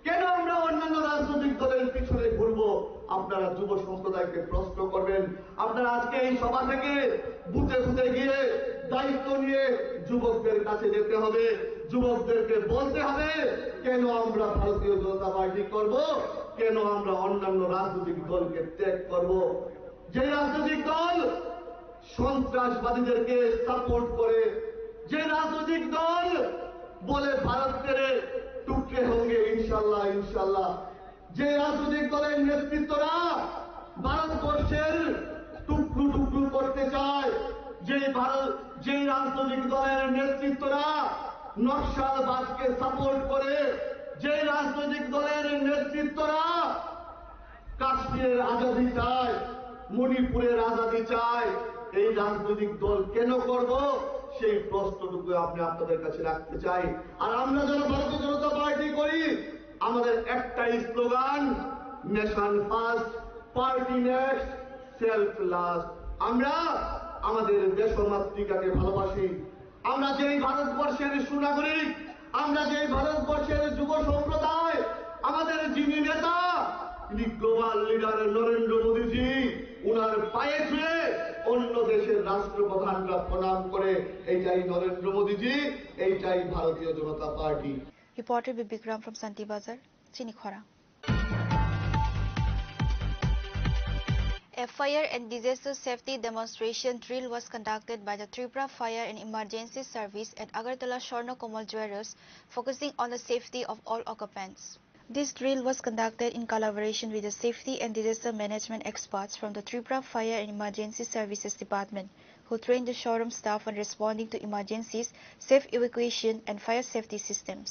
কেন আমরা অন্যান্য রাজনৈতিক দলের পিছনে ঘুরবো? আপনারা যুব সম্প্রদায়কে প্রশ্ন করবেন। আপনারা আজকে এই সভা থেকে বুথে বুথে গিয়ে দায়িত্ব নিয়ে যুবকদের কাছে যেতে হবে, যুবকদেরকে বলতে হবে কেন আমরা ভারতীয় জনতা পার্টি করব, কেন আমরা অন্যান্য রাজনৈতিক দলকে ত্যাগ করব। যে রাজনৈতিক দল সন্ত্রাসবাদীদেরকে সাপোর্ট করে, যে রাজনৈতিক দল বলে ভারত তেরে টুকরে হোঙ্গে ইনশাল্লাহ ইনশাল্লাহ, যে রাজনৈতিক দলের নেতৃত্বরা ভারতবর্ষের টুকরো টুকরো করতে চায়, যে রাজনৈতিক দলের নেতৃত্বরা নকশালবাদকে সাপোর্ট করে, যে রাজনৈতিক দলের নেতৃত্বরা কাশ্মীরের আজাদি চায়, মণিপুরের আজাদি চায়, এই রাজনৈতিক দল কেন করব সেই প্রশ্নটুকু আমি আপনাদের কাছে রাখতে চাই। আর আমরা যারা ভারতীয় জনতা পার্টি করি, আমাদের একটাই slogan, nation first, party next, self last. আমরা আমাদের দেশমাতৃকাকে ভালোবাসি। আমরা যেই ভারতবর্ষের সুনাগরিক, আমরা যেই ভারতবর্ষের যুব সম্প্রদায়, আমাদের যিনি নেতা, তিনি গ্লোবাল লিডার নরেন্দ্র মোদীজি, উনার পায়ে ছুঁয়ে অন্য দেশের রাষ্ট্রপ্রধানরা প্রণাম করে, এইটাই নরেন্দ্র মোদীজি, এইটাই ভারতীয় জনতা party. Reported by Bikram from Santi Bazar, Chinikhora. A fire and disaster safety demonstration drill was conducted by the Tripura Fire and Emergency Service at Agartala Swarna Komal Jewellers, focusing on the safety of all occupants. This drill was conducted in collaboration with the safety and disaster management experts from the Tripura Fire and Emergency Services Department, who trained the showroom staff on responding to emergencies, safe evacuation and fire safety systems.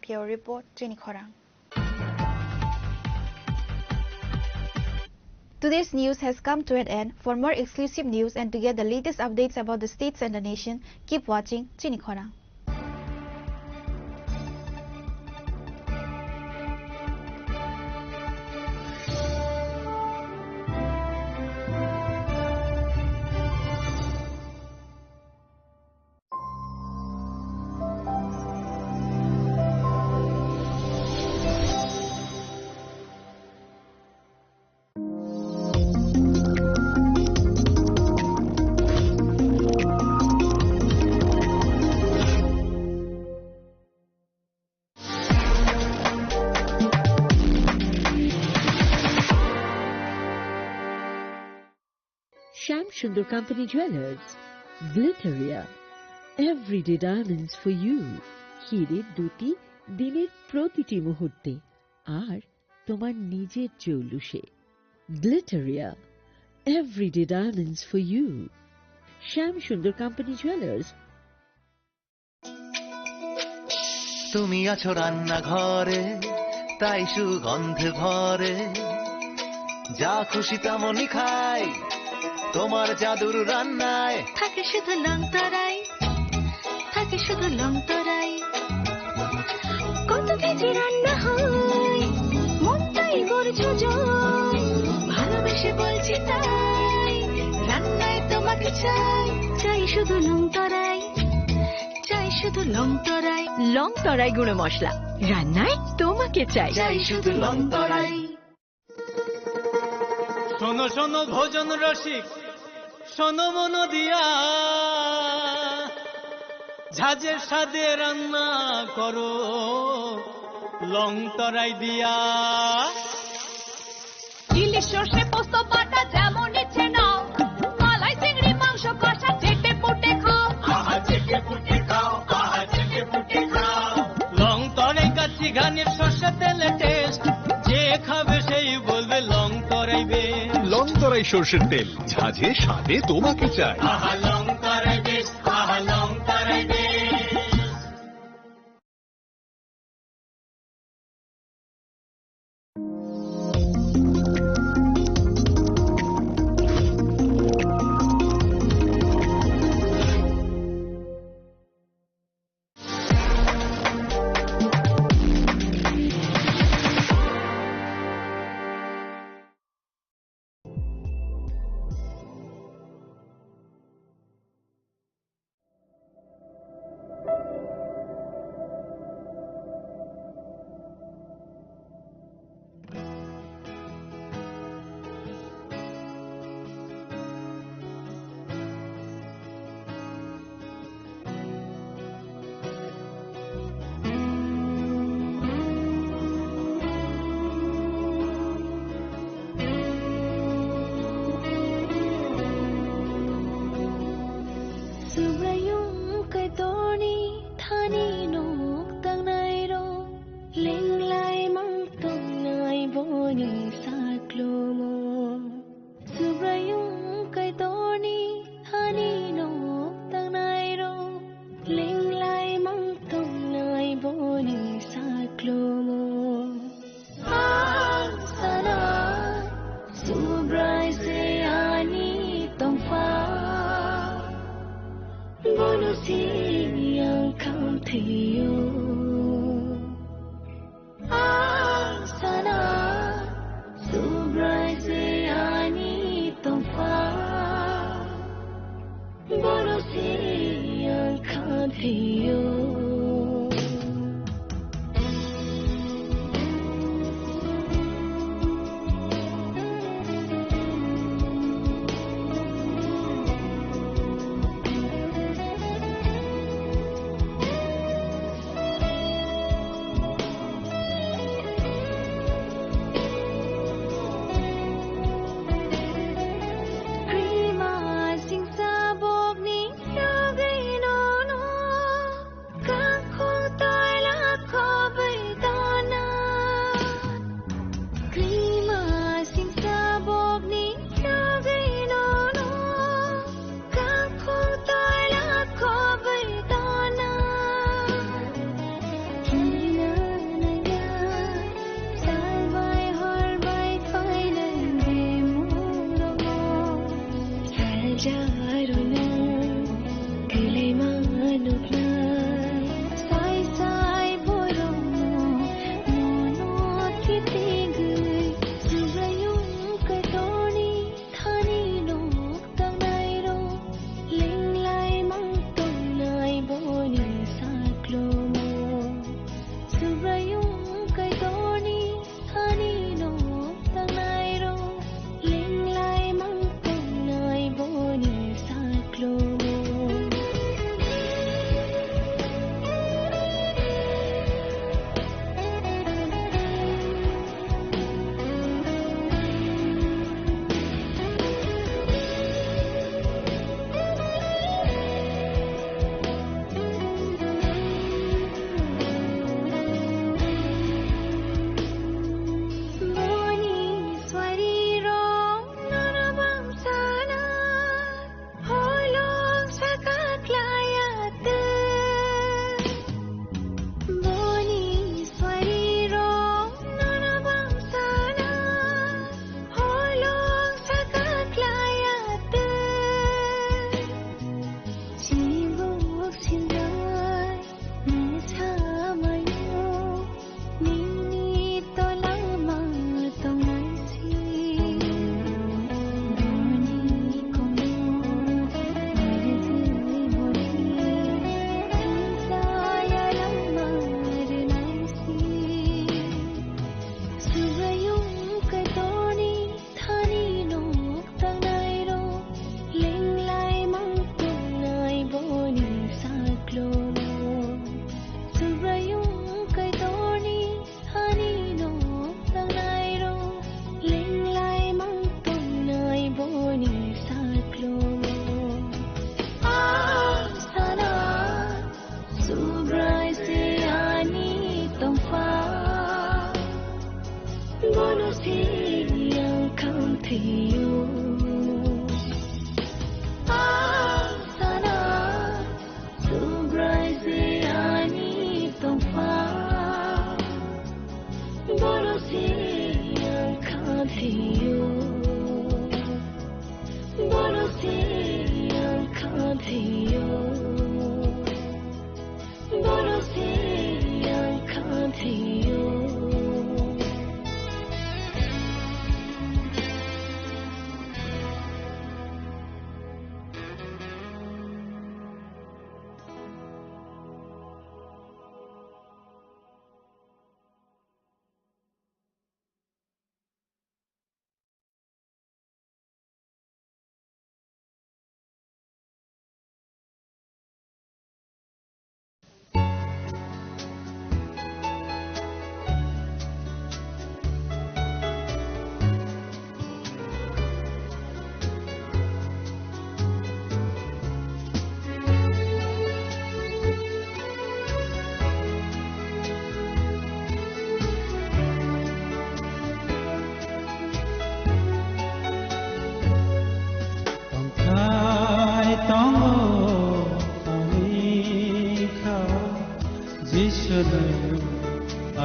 Bureau Report, Chinikhora. Today's news has come to an end. For more exclusive news and to get the latest updates about the states and the nation, keep watching Chinikhora. Shyam Sundar Company Jewelers, Glitteria, everyday diamonds for you. হিরের দুটি দিনের প্রতিটি মুহূর্তে আর তোমার নিজের জৌলুসে। Glitteria, everyday diamonds for you. Shyam Sundar Company Jewelers. তুমি আছো রান্না ঘরে, তাই সুগন্ধে ভরে, যা খুশি তেমনই খাই তোমার জাদুর রান্নায়। থাকে শুধু লংতরাই, থাকে শুধু লংতরাই, কত কেজি রান্না হয় মনটাই করছো জয়, ভালোবেসে বলছি তাই রান্নায় তোমাকে চাই, চাই শুধু লংতরাই, চাই শুধু লংতরাই, লংতরাই গুঁড়ো মশলা রান্নায় তোমাকে চাই, চাই শুধু লংতরাই। শোনো শোনো ভোজন রসিক, শোনো মন দিয়া, ঝাঁঝের স্বাদে রান্না করো লং তরাই দিয়া। ইলিশ সর্ষে পোস্ত বাটা যেমন ইচ্ছে নাও, মালাই চিংড়ি মাংস কষা চেটে পুটে খাও, আহা চেটে পুটে খাও, আহা চেটে পুটে খাও। লং তরাই কাচ্চি ঘানির সর্ষে তেলে টেস্ট, যে খাবে সেই বলবে লং তরাইবে। লং তরাই সর্ষের তেল, ঝাঁঝে স্বাদে তোমাকে চাই। আহা লং তরাই বেশ, আহা লং তরাই বেশ।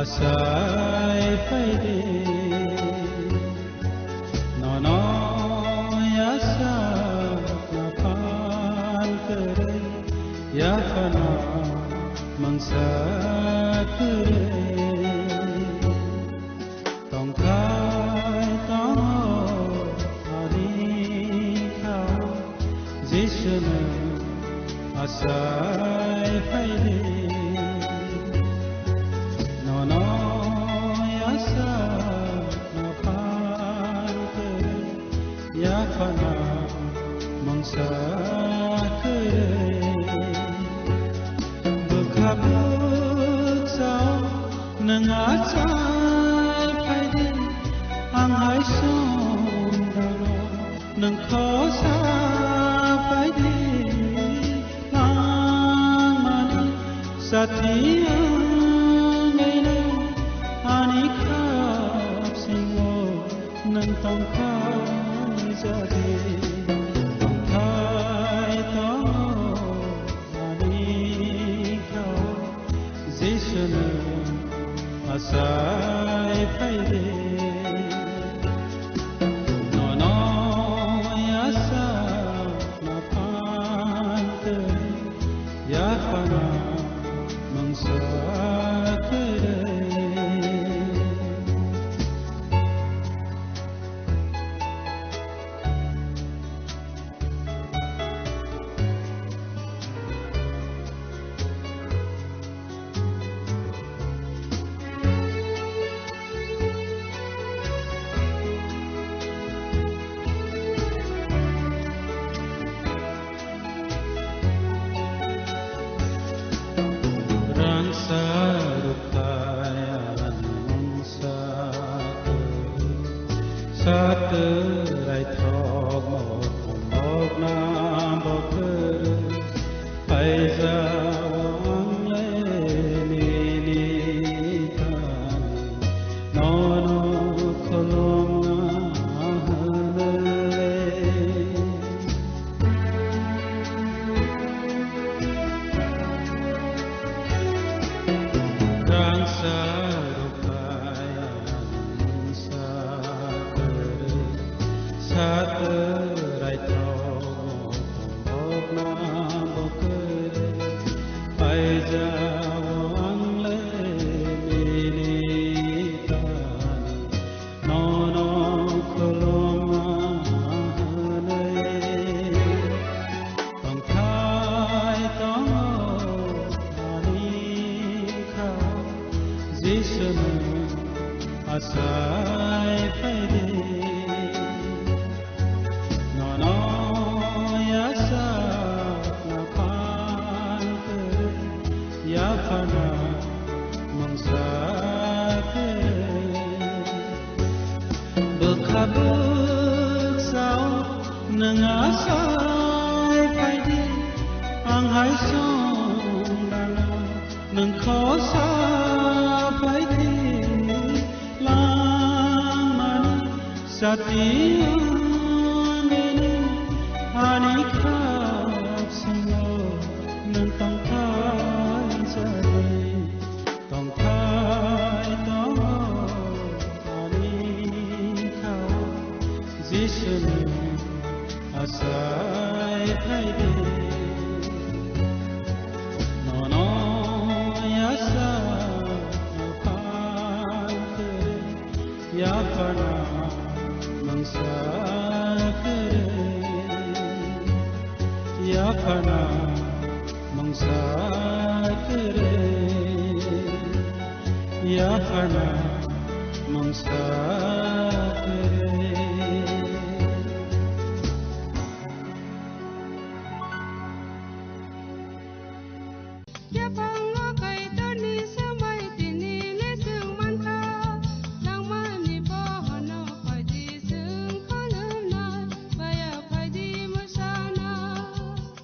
asai paide nono yasa napan kere ya kana mangsa kere tongkai tong ani khao jishna asai paide nono yasa napan kere ya kana mangsa kere bekabut sao nengasai paide angai sondalo neng khosa paide mani satia ngena ani khap singo neng tongkai jade tongkai to ani khao jishna asai paide nono yasa napan kere ya kana mangsa kere Saterai thog mok nam bokr paisa wang le ni tan nono kholom na rang sa saterai thog mok nam bokr paisa wang le ni tan nono kholom tong thai tong ani khao jishna asai paide nono yasa napan kere ya kana mangsa kere bekabuk sao nengasai paide anghai song dana neng khosa paide lamani satia ani khap singo nang tongkai jade tongkai tong ani khao jishna asai paide nono yasa napan kere ya kana mangsa kere ya kana mangsa kere ya kana mangsa kere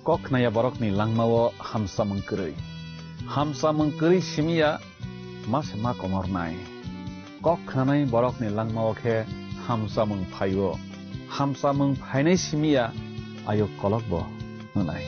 Kok naya borok ni langmawo hamsa mengkeri simia mas ma komor nai kok nanai borok ni langmawo ke hamsa mengphainai simia ayo kolok bo nai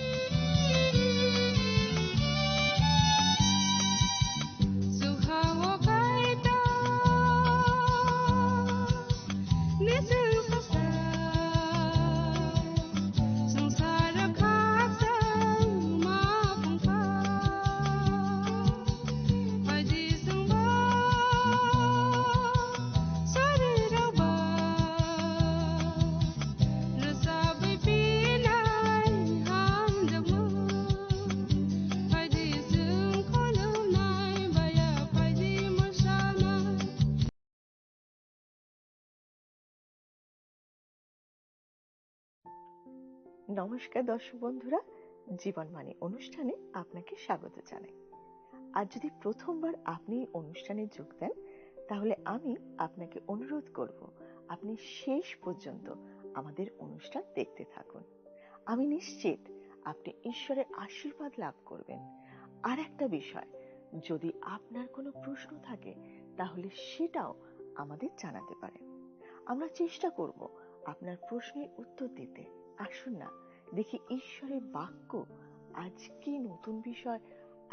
নমস্কার দর্শক বন্ধুরা, জীবনবাণী অনুষ্ঠানে আপনাকে স্বাগত জানাই। আর যদি প্রথমবার আপনি অনুষ্ঠানে যোগ দেন, তাহলে আমি আপনাকে অনুরোধ করব আপনি শেষ পর্যন্ত আমাদের অনুষ্ঠান দেখতে থাকুন। আমি নিশ্চিত আপনি ঈশ্বরের আশীর্বাদ লাভ করবেন। আর একটা বিষয়, যদি আপনার কোনো প্রশ্ন থাকে তাহলে সেটাও আমাদের জানাতে পারেন। আমরা চেষ্টা করব আপনার প্রশ্নের উত্তর দিতে। আসুন না, দেখি ঈশ্বরের বাক্য আজ কি নতুন বিষয়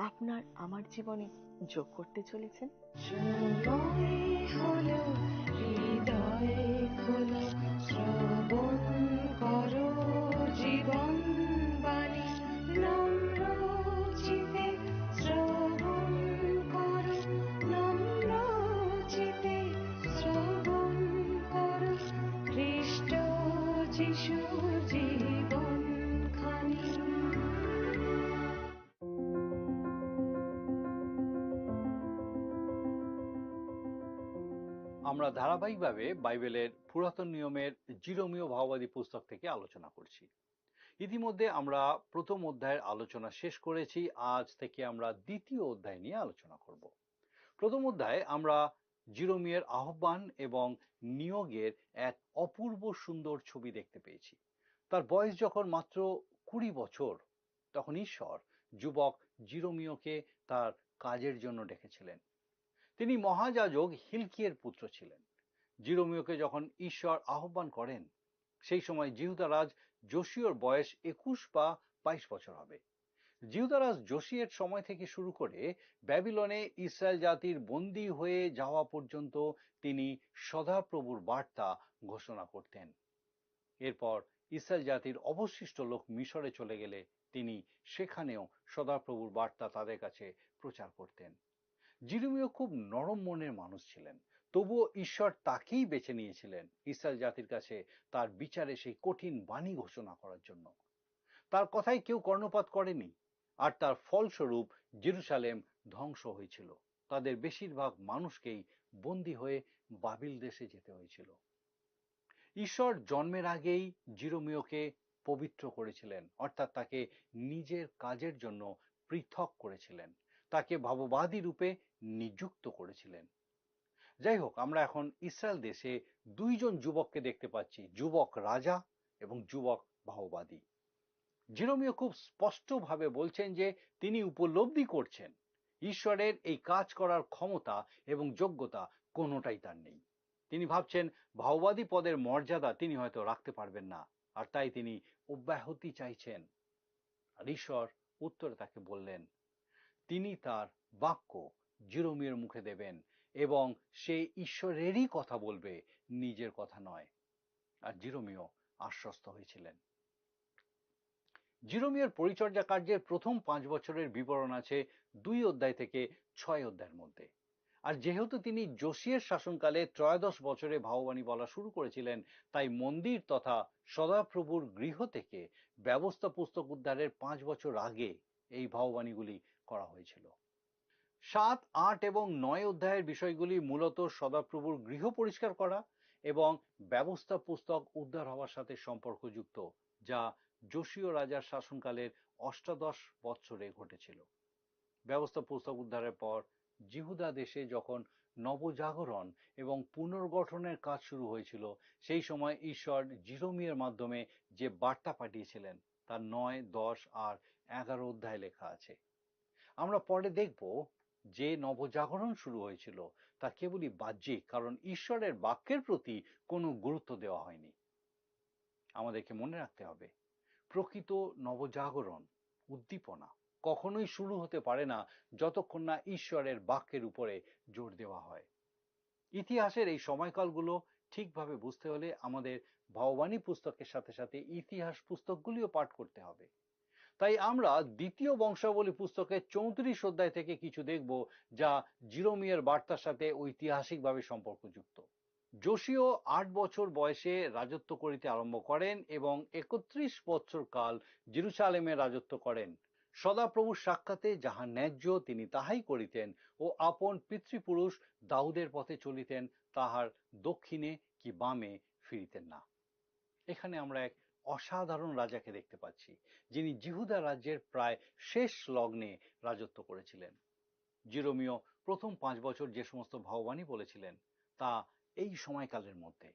আপনার আমার জীবনে যোগ করতে চলেছেন। শ্রবণ করো জীবন বাণী, নম্র চিতে শ্রবণ করো, নম্র চিতে শ্রবণ করো, খ্রিস্ট যিশুর জীবন খানি। আমরা ধারাবাহিকভাবে বাইবেলের পুরাতন নিয়মের জিরোমীয় ভাববাদী পুস্তক থেকে আলোচনা করছি। ইতিমধ্যে আমরা প্রথম অধ্যায়ের আলোচনা শেষ করেছি। আজ থেকে আমরা দ্বিতীয় অধ্যায় নিয়ে আলোচনা করব। প্রথম অধ্যায়ে আমরা জিরোমীয়ের আহ্বান এবং নিয়োগের এক অপূর্ব সুন্দর ছবি দেখতে পেয়েছি। তার বয়স যখন মাত্র 20 বছর, তখন ঈশ্বর যুবক জিরোমীয়কে তার কাজের জন্য ডেকেছিলেন। তিনি মহাযাজক হিলকিয়ের পুত্র ছিলেন। জিরোমীয়কে যখন ঈশ্বর আহ্বান করেন, সেই সময় জিহুদারাজ যোশীয়র বয়স 21 বা 22 বছর হবে। জিহুদারাজ যোশীয়ের সময় থেকে শুরু করে ব্যাবিলনে ইসরায়েল জাতির বন্দী হয়ে যাওয়া পর্যন্ত তিনি সদাপ্রভুর বার্তা ঘোষণা করতেন। এরপর ইসরায়েল জাতির অবশিষ্ট লোক মিশরে চলে গেলে তিনি সেখানেও সদাপ্রভুর বার্তা তাদের কাছে প্রচার করতেন। জিরোমীয় খুব নরম মনের মানুষ ছিলেন, তবুও ঈশ্বর তাকেই বেছে নিয়েছিলেন ইসরায়েল জাতির কাছে তার বিচারে সেই কঠিন বাণী ঘোষণা করার জন্য। তার কথায় কেউ কর্ণপাত করেনি, আর তার ফলস্বরূপ জেরুসালেম ধ্বংস হয়েছিল। তাদের বেশিরভাগ মানুষকেই বন্দী হয়ে বাবিল দেশে যেতে হয়েছিল। ঈশ্বর জন্মের আগেই জিরোমীয়কে পবিত্র করেছিলেন, অর্থাৎ তাকে নিজের কাজের জন্য পৃথক করেছিলেন, তাকে ভাববাদী রূপে নিযুক্ত করেছিলেন। যাই হোক, আমরা এখন ইসরায়েল দেশে দুইজন যুবককে দেখতে পাচ্ছি, যুবক রাজা এবং যুবক ভাববাদী। জিরোমীয় খুব স্পষ্টভাবে বলছেন যে তিনি উপলব্ধি করছেন ঈশ্বরের এই কাজ করার ক্ষমতা এবং যোগ্যতা কোনোটাই তার নেই। তিনি ভাবছেন ভাববাদী পদের মর্যাদা তিনি হয়তো রাখতে পারবেন না, আর তাই তিনি অব্যাহতি চাইছেন। আর ঈশ্বর উত্তরে তাকে বললেন তিনি তার বাক্য জিরোমীয়ের মুখে দেবেন এবং সে ঈশ্বরেরই কথা বলবে, নিজের কথা নয়। আর জিরোমীয় আশ্বস্ত হয়েছিলেন। জিরোমীয়ের পরিচর্যা কার্যের প্রথম 5 বছরের বিবরণ আছে 2 অধ্যায় থেকে 6 অধ্যায়ের মধ্যে। আর যেহেতু তিনি যোশীয়ের শাসনকালে 13 বছরে ভাববাণী বলা শুরু করেছিলেন, তাই মন্দির তথা সদাপ্রভুর গৃহ থেকে ব্যবস্থা পুস্তক উদ্ধারের 5 বছর আগে এই ভাববাণীগুলি করা হয়েছিল। 7, 8 এবং 9 অধ্যায়ের বিষয়গুলি মূলত সদাপ্রভুর গৃহ পরিষ্কার করা এবং ব্যবস্থা পুস্তক উদ্ধার হওয়ার সাথে সম্পর্কযুক্ত, যা যোশীয় রাজার শাসনকালের 18 বৎসরে ঘটেছিল। ব্যবস্থা পুস্তক উদ্ধারের পর জিহুদা দেশে যখন নবজাগরণ এবং পুনর্গঠনের কাজ শুরু হয়েছিল, সেই সময় ঈশ্বর জিরোমীয়ের মাধ্যমে যে বার্তা পাঠিয়েছিলেন তার 9, 10 আর 11 অধ্যায় লেখা আছে। আমরা পরে দেখব যে নবজাগরণ শুরু হয়েছিল তা কেবলই বাহ্যিক, কারণ ঈশ্বরের বাক্যের প্রতি কোনো গুরুত্ব দেওয়া হয়নি। আমাদেরকে মনে রাখতে হবে, প্রকৃত নবজাগরণ, উদ্দীপনা কখনোই শুরু হতে পারে না যতক্ষণ না ঈশ্বরের বাক্যের উপরে জোর দেওয়া হয়। ইতিহাসের এই সময়কালগুলো ঠিকভাবে বুঝতে হলে আমাদের ভাববাণী পুস্তকের সাথে সাথে ইতিহাস পুস্তকগুলিও পাঠ করতে হবে। তাই আমরা দ্বিতীয় বংশাবলী পুস্তকের 34 অধ্যায় থেকে কিছু দেখব, যা জিরোমীয়ের বার্তার সাথে ঐতিহাসিকভাবে সম্পর্কযুক্ত। যোশীয় 8 বছর বয়সে রাজত্ব করিতে আরম্ভ করেন এবং 31 বছর কাল জেরুসালেমে রাজত্ব করেন। সদাপ্রভুর সাক্ষাতে যাহা ন্যায্য তিনি তাহাই করিতেন ও আপন পিতৃপুরুষ দাউদের পথে চলিতেন, তাহার দক্ষিণে কি বামে ফিরিতেন না। এখানে আমরা এক অসাধারণ রাজাকে দেখতে পাচ্ছি, যিনি জিহুদা রাজ্যের প্রায় শেষ লগ্নে রাজত্ব করেছিলেন। জিরোমীয় প্রথম 5 বছর যে সমস্ত ভগবানই বলেছিলেন তা এই সময়কালের মধ্যে।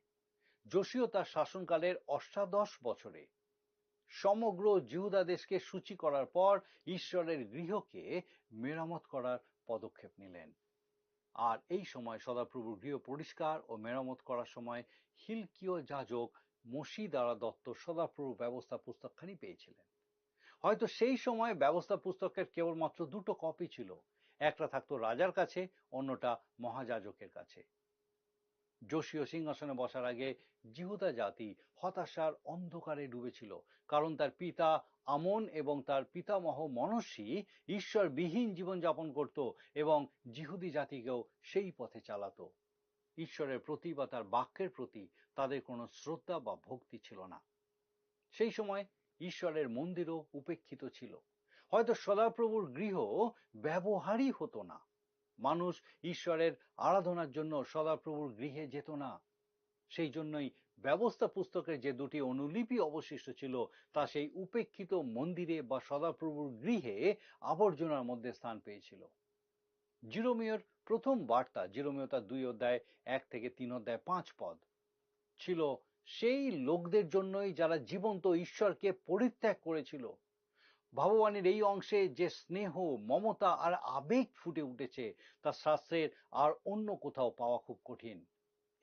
যোশীয় তার শাসনকালের অষ্টাদশ বছরে সমগ্র জিহুদা দেশকে সূচি করার পর ঈশ্বরের গৃহকে মেরামত করার পদক্ষেপ নিলেন। আর এই সময় সদাপ্রভুর গৃহ পরিষ্কার ও মেরামত করার সময় হিলকীয় যাজক মসি দ্বারা দত্ত সদাপ্রভু ব্যবস্থা পুস্তকখানি পেয়েছিলেন। হয়তো সেই সময় ব্যবস্থা পুস্তকের কেবলমাত্র 2টো কপি ছিল, একটা থাকতো রাজার কাছে, অন্যটা মহাযাজকের কাছে। যোশীয় সিংহাসনে বসার আগে জিহুদা জাতি হতাশার অন্ধকারে ডুবেছিল, কারণ তার পিতা আমন এবং তার পিতামহ মনস্বী ঈশ্বরবিহীন জীবনযাপন করত এবং জিহুদি জাতিকেও সেই পথে চালাতো। ঈশ্বরের প্রতি বা তার বাক্যের প্রতি তাদের কোনো শ্রদ্ধা বা ভক্তি ছিল না। সেই সময় ঈশ্বরের মন্দিরও উপেক্ষিত ছিল। হয়তো সদাপ্রভুর গৃহ ব্যবহারই হতো না। মানুষ ঈশ্বরের আরাধনার জন্য সদাপ্রভুর গৃহে যেত না। সেই জন্যই ব্যবস্থা পুস্তকের যে 2টি অনুলিপি অবশিষ্ট ছিল তা সেই উপেক্ষিত মন্দিরে বা সদাপ্রভুর গৃহে আবর্জনার মধ্যে স্থান পেয়েছিল। জিরোমীয়র প্রথম বার্তা, জিরোমীয় তার 2 অধ্যায় 1 থেকে 3 অধ্যায় 5 পদ ছিল সেই লোকদের জন্যই যারা জীবন্ত ঈশ্বরকে পরিত্যাগ করেছিল। ভগবানের এই অংশে যে স্নেহ, মমতা আর আবেগ ফুটে উঠেছে তা শাস্ত্রের আর অন্য কোথাও পাওয়া খুব কঠিন।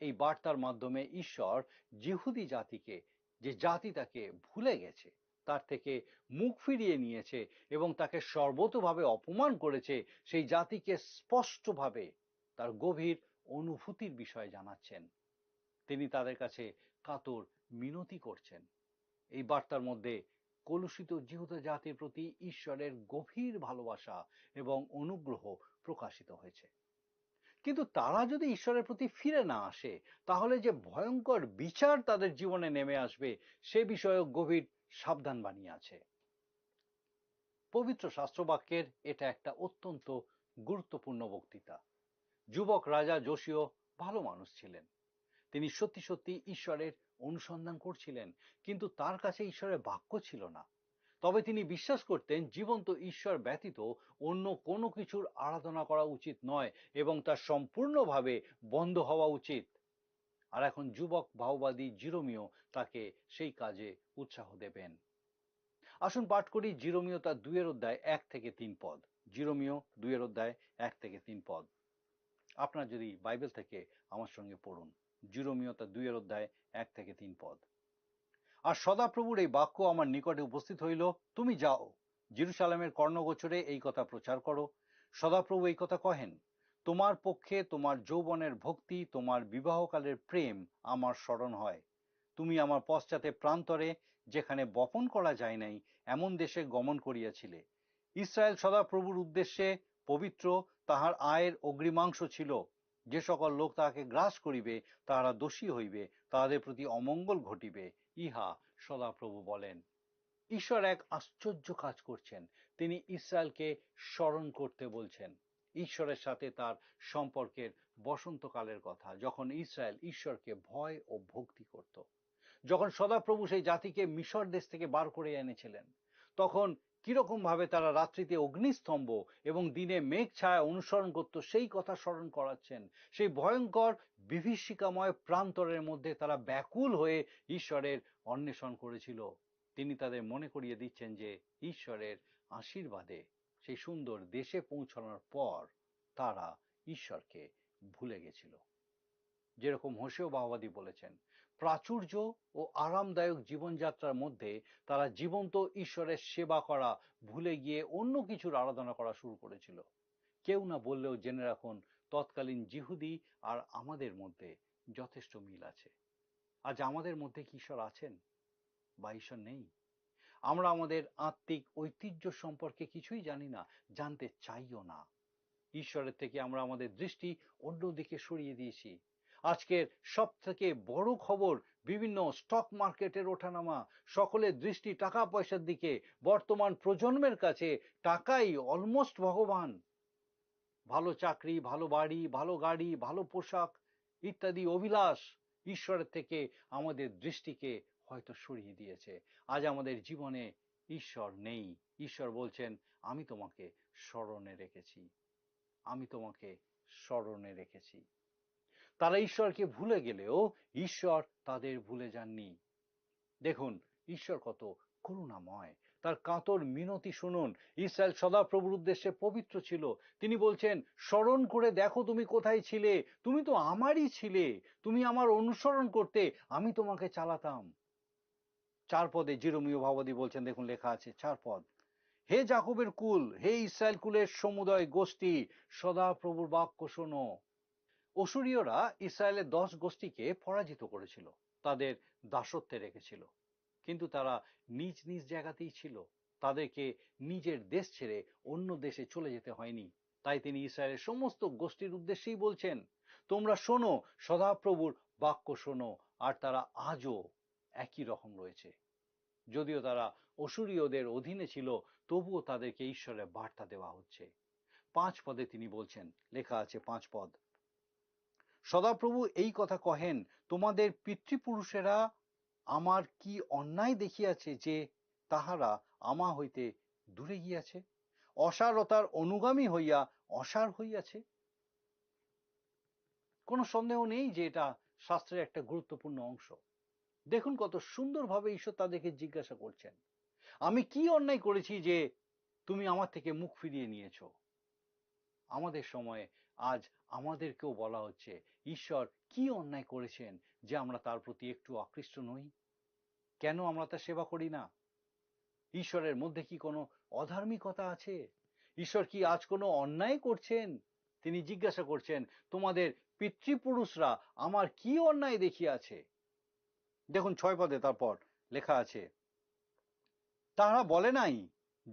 এই বার্তার মাধ্যমে ঈশ্বর জিহুদি জাতিকে, যে জাতি তাকে ভুলে গেছে, তার থেকে মুখ ফিরিয়ে নিয়েছে এবং তাকে সর্বতোভাবে অপমান করেছে, সেই জাতিকে স্পষ্টভাবে তার গভীর অনুভূতির বিষয়ে জানাচ্ছেন। তিনি তাদের কাছে কাতর মিনতি করছেন। এই বার্তার মধ্যে কলুষিত জিহুদা জাতির প্রতি ঈশ্বরের গভীর ভালোবাসা এবং অনুগ্রহ প্রকাশিত হয়েছে। কিন্তু তারা যদি ঈশ্বরের প্রতি ফিরে না আসে, তাহলে যে ভয়ঙ্কর বিচার তাদের জীবনে নেমে আসবে সে বিষয়ে গভীর সাবধান বাণী আছে। পবিত্র শাস্ত্রবাক্যের এটা একটা অত্যন্ত গুরুত্বপূর্ণ বক্তৃতা। যুবক রাজা যোশীয় ভালো মানুষ ছিলেন। তিনি সত্যি সত্যি ঈশ্বরের অনুসন্ধান করছিলেন, কিন্তু তার কাছে ঈশ্বরের বাক্য ছিল না। তবে তিনি বিশ্বাস করতেন জীবন্ত ঈশ্বর ব্যতীত অন্য কোনো কিছুর আরাধনা করা উচিত নয় এবং তা সম্পূর্ণভাবে বন্ধ হওয়া উচিত। আর এখন যুবক ভাওবাদী জিরোমীয় তাকে সেই কাজে উৎসাহ দেবেন। আসুন পাঠ করি জিরোমীয় তার 2 অধ্যায় 1 থেকে 3 পদ। জিরোমীয় 2 অধ্যায় 1 থেকে 3 পদ। আপনার যদি বাইবেল থেকে আমার সঙ্গে পড়ুন। জিরোমীয় তার 2 অধ্যায় 1 থেকে 3 পদ। আর সদাপ্রভুর এই বাক্য আমার নিকটে উপস্থিত হইল, তুমি যাও, জেরুজালেমের কর্ণগোচরে এই কথা প্রচার করো। সদাপ্রভু এই কথা কহেন, তোমার পক্ষে তোমার যৌবনের ভক্তি, তোমার বিবাহকালের প্রেম আমার স্মরণ হয়। তুমি আমার পশ্চাতে প্রান্তরে, যেখানে বপন করা যায় নাই, এমন দেশে গমন করিয়াছিলে। ইসরায়েল সদাপ্রভুর উদ্দেশ্যে পবিত্র, তাহার আয়ের অগ্রিমাংশ ছিল। যে সকল লোক তাহাকে গ্রাস করিবে তাহারা দোষী হইবে, তাহাদের প্রতি অমঙ্গল ঘটিবে, ইহা সদাপ্রভু বলেন। ঈশ্বর এক আশ্চর্য কাজ করছেন। তিনি ইসরায়েলকে স্মরণ করতে বলছেন ঈশ্বরের সাথে তার সম্পর্কের বসন্তকালের কথা, যখন ইসরায়েল ঈশ্বরকে ভয় ও ভক্তি করত। যখন সদাপ্রভু সেই জাতিকে মিশর দেশ থেকে বার করে এনেছিলেন, তখন কিরকম ভাবে তারা রাত্রিতে অগ্নিস্তম্ভ এবং দিনে মেঘ ছায়া অনুসরণ করত সেই কথা স্মরণ করাচ্ছেন। সেই ভয়ঙ্কর বিভীষিকাময় প্রান্তরের মধ্যে তারা ব্যাকুল হয়ে ঈশ্বরের অন্বেষণ করেছিল। তিনি তাদের মনে করিয়ে দিচ্ছেন যে ঈশ্বরের আশীর্বাদে সেই সুন্দর দেশে পৌঁছানোর পর তারা ঈশ্বরকে ভুলে গেছিল। যেরকম হোসেয় ভাওবাদী বলেছেন, প্রাচুর্য ও আরামদায়ক জীবনযাত্রার মধ্যে তারা জীবন্ত ঈশ্বরের সেবা করা ভুলে গিয়ে অন্য কিছুর আরাধনা করা শুরু করেছিল। কেউ না বললেও জেনে রাখুন, তৎকালীন জিহুদি আর আমাদের মধ্যে যথেষ্ট মিল আছে। আজ আমাদের মধ্যে কি ঈশ্বর আছেন বা ঈশ্বর নেই? আমরা আমাদের আত্মিক ঐতিহ্য সম্পর্কে কিছুই জানি না, জানতে চাইও না। ঈশ্বরের থেকে আমরা আমাদের দৃষ্টি অন্যদিকে সরিয়ে দিয়েছি। আজকের সব থেকে বড় খবর বিভিন্ন স্টক মার্কেটের ওঠানামা, সকলের দৃষ্টি টাকা পয়সার দিকে। বর্তমান প্রজন্মের কাছে টাকাই অলমোস্ট ভগবান। ভালো চাকরি, ভালো বাড়ি, ভালো গাড়ি, ভালো পোশাক ইত্যাদি অভিলাষ ঈশ্বরের থেকে আমাদের দৃষ্টিকে হয়তো সরিয়ে দিয়েছে। আজ আমাদের জীবনে ঈশ্বর নেই। ঈশ্বর বলছেন, আমি তোমাকে স্মরণে রেখেছি, আমি তোমাকে স্মরণে রেখেছি। তারা ঈশ্বরকে ভুলে গেলেও ঈশ্বর তাদের ভুলে যাননি। দেখুন ঈশ্বর কত করুণাময়, তার কাতর মিনতি শুনুন। ইসরায়েল সদাপ্রভুর উদ্দেশ্যে পবিত্র ছিল। তিনি বলছেন, স্মরণ করে দেখো তুমি কোথায় ছিলে, তুমি তো আমারই ছিলে, তুমি আমার অনুসরণ করতে, আমি তোমাকে চালাতাম। 4 পদে জিরোমীয় ভাবাদী বলছেন, দেখুন লেখা আছে 4 পদ, হে যাকবের কুল, হে ইসরায়েল কুলের সমুদয় গোষ্ঠী, সদাপ্রভুর বাক্য শোনো। অসুরীয়রা ইসরায়েলের 10 গোষ্ঠীকে পরাজিত করেছিল, তাদের দাসত্বে রেখেছিল, কিন্তু তারা নিজ নিজ জায়গাতেই ছিল। তাদেরকে নিজের দেশ ছেড়ে অন্য দেশে চলে যেতে হয়নি। তাই তিনি ইসরায়েলের সমস্ত গোষ্ঠীর উদ্দেশ্যেই বলছেন, তোমরা শোনো, সদাপ্রভুর বাক্য শোনো। আর তারা আজও একই রকম রয়েছে। যদিও তারা অসুরীয়দের অধীনে ছিল, তবুও তাদেরকে ঈশ্বরের বার্তা দেওয়া হচ্ছে। 5 পদে তিনি বলছেন, লেখা আছে 5 পদ, সদাপ্রভু এই কথা কহেন, তোমাদের পিতৃপুরুষেরা আমার কি অন্যায় দেখিয়াছে যে তাহারা আমা হইতে দূরে গিয়াছে, অসারতার অনুগামী হইয়া অসার হইয়াছে। কোনো সন্দেহ নেই যে এটা শাস্ত্রের একটা গুরুত্বপূর্ণ অংশ। দেখুন কত সুন্দরভাবে ঈশ্বর তাদেরকে জিজ্ঞাসা করছেন, আমি কি অন্যায় করেছি যে তুমি আমার থেকে মুখ ফিরিয়ে নিয়েছ। আমাদের সময়ে আজ আমাদেরকেও বলা হচ্ছে, ঈশ্বর কি অন্যায় করেছেন যে আমরা তার প্রতি একটু আকৃষ্ট নই? কেন আমরা তার সেবা করি না? ঈশ্বরের মধ্যে কি কোনো অধার্মিকতা আছে? ঈশ্বর কি আজ কোনো অন্যায় করছেন? তিনি জিজ্ঞাসা করছেন, তোমাদের পিতৃপুরুষরা আমার কি অন্যায় দেখিয়াছে। দেখুন 6 পদে তারপর লেখা আছে, তাহারা বলে নাই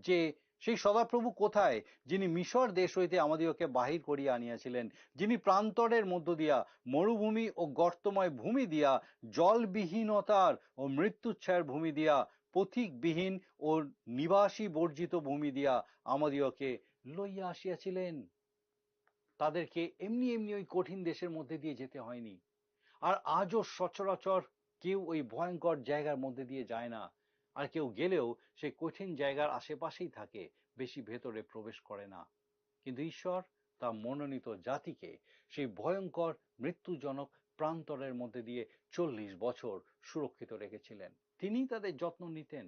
যে সেই সদাপ্রভু কোথায়, যিনি মিশর দেশ হইতে আমাদিগকে বাহির করিয়া আনিয়াছিলেন, যিনি প্রান্তরের মধ্য দিয়া মরুভূমি ও গর্তময় ভূমি দিয়া, জলবিহীনতার ও মৃত্যুচ্ছায়ের ভূমি দিয়া, পথিকবিহীন ও নিবাসী বর্জিত ভূমি দিয়া আমাদিগকে লইয়া আসিয়াছিলেন। তাদেরকে এমনি এমনি ওই কঠিন দেশের মধ্যে দিয়ে যেতে হয়নি। আর আজও সচরাচর কেউ ওই ভয়ঙ্কর জায়গার মধ্যে দিয়ে যায় না, আর কেউ গেলেও সেই কঠিন জায়গার আশেপাশেই থাকে, বেশি ভেতরে প্রবেশ করে না। কিন্তু ঈশ্বর তার মনোনীত জাতিকে সেই ভয়ঙ্কর মৃত্যুজনক প্রান্তরের মধ্যে দিয়ে 40 বছর সুরক্ষিত রেখেছিলেন। তিনি তাদের যত্ন নিতেন।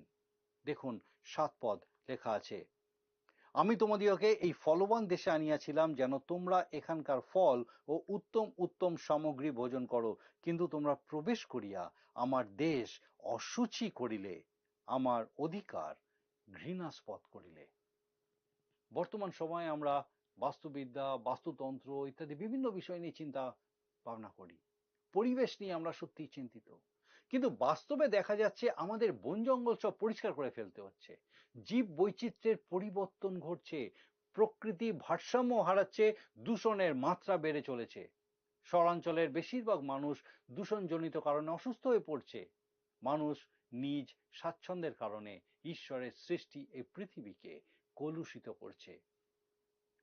দেখুন 7 পদ লেখা আছে, আমি তোমাদিগকে এই ফলবান দেশে আনিয়াছিলাম, যেন তোমরা এখানকার ফল ও উত্তম উত্তম সামগ্রী ভোজন করো, কিন্তু তোমরা প্রবেশ করিয়া আমার দেশ অসুচি করিলে, আমার অধিকার ঘৃণাস্পদ করিলে। বর্তমান সময়ে আমরা বাস্তুবিদ্যা, বাস্তুতন্ত্র ইত্যাদি বিভিন্ন বিষয় নিয়ে চিন্তা ভাবনা করি, পরিবেশ নিয়ে আমরা সত্যিই চিন্তিত, কিন্তু বাস্তবে দেখা যাচ্ছে আমাদের বন জঙ্গল সব পরিষ্কার করে ফেলতে হচ্ছে, জীব বৈচিত্র্যের পরিবর্তন ঘটছে, প্রকৃতি ভারসাম্য হারাচ্ছে, দূষণের মাত্রা বেড়ে চলেছে। শহরাঞ্চলের বেশিরভাগ মানুষ দূষণজনিত কারণে অসুস্থ হয়ে পড়ছে। মানুষ নিজ স্বাচ্ছন্দ্যের কারণে ঈশ্বরের সৃষ্টি এই পৃথিবীকে কলুষিত করছে।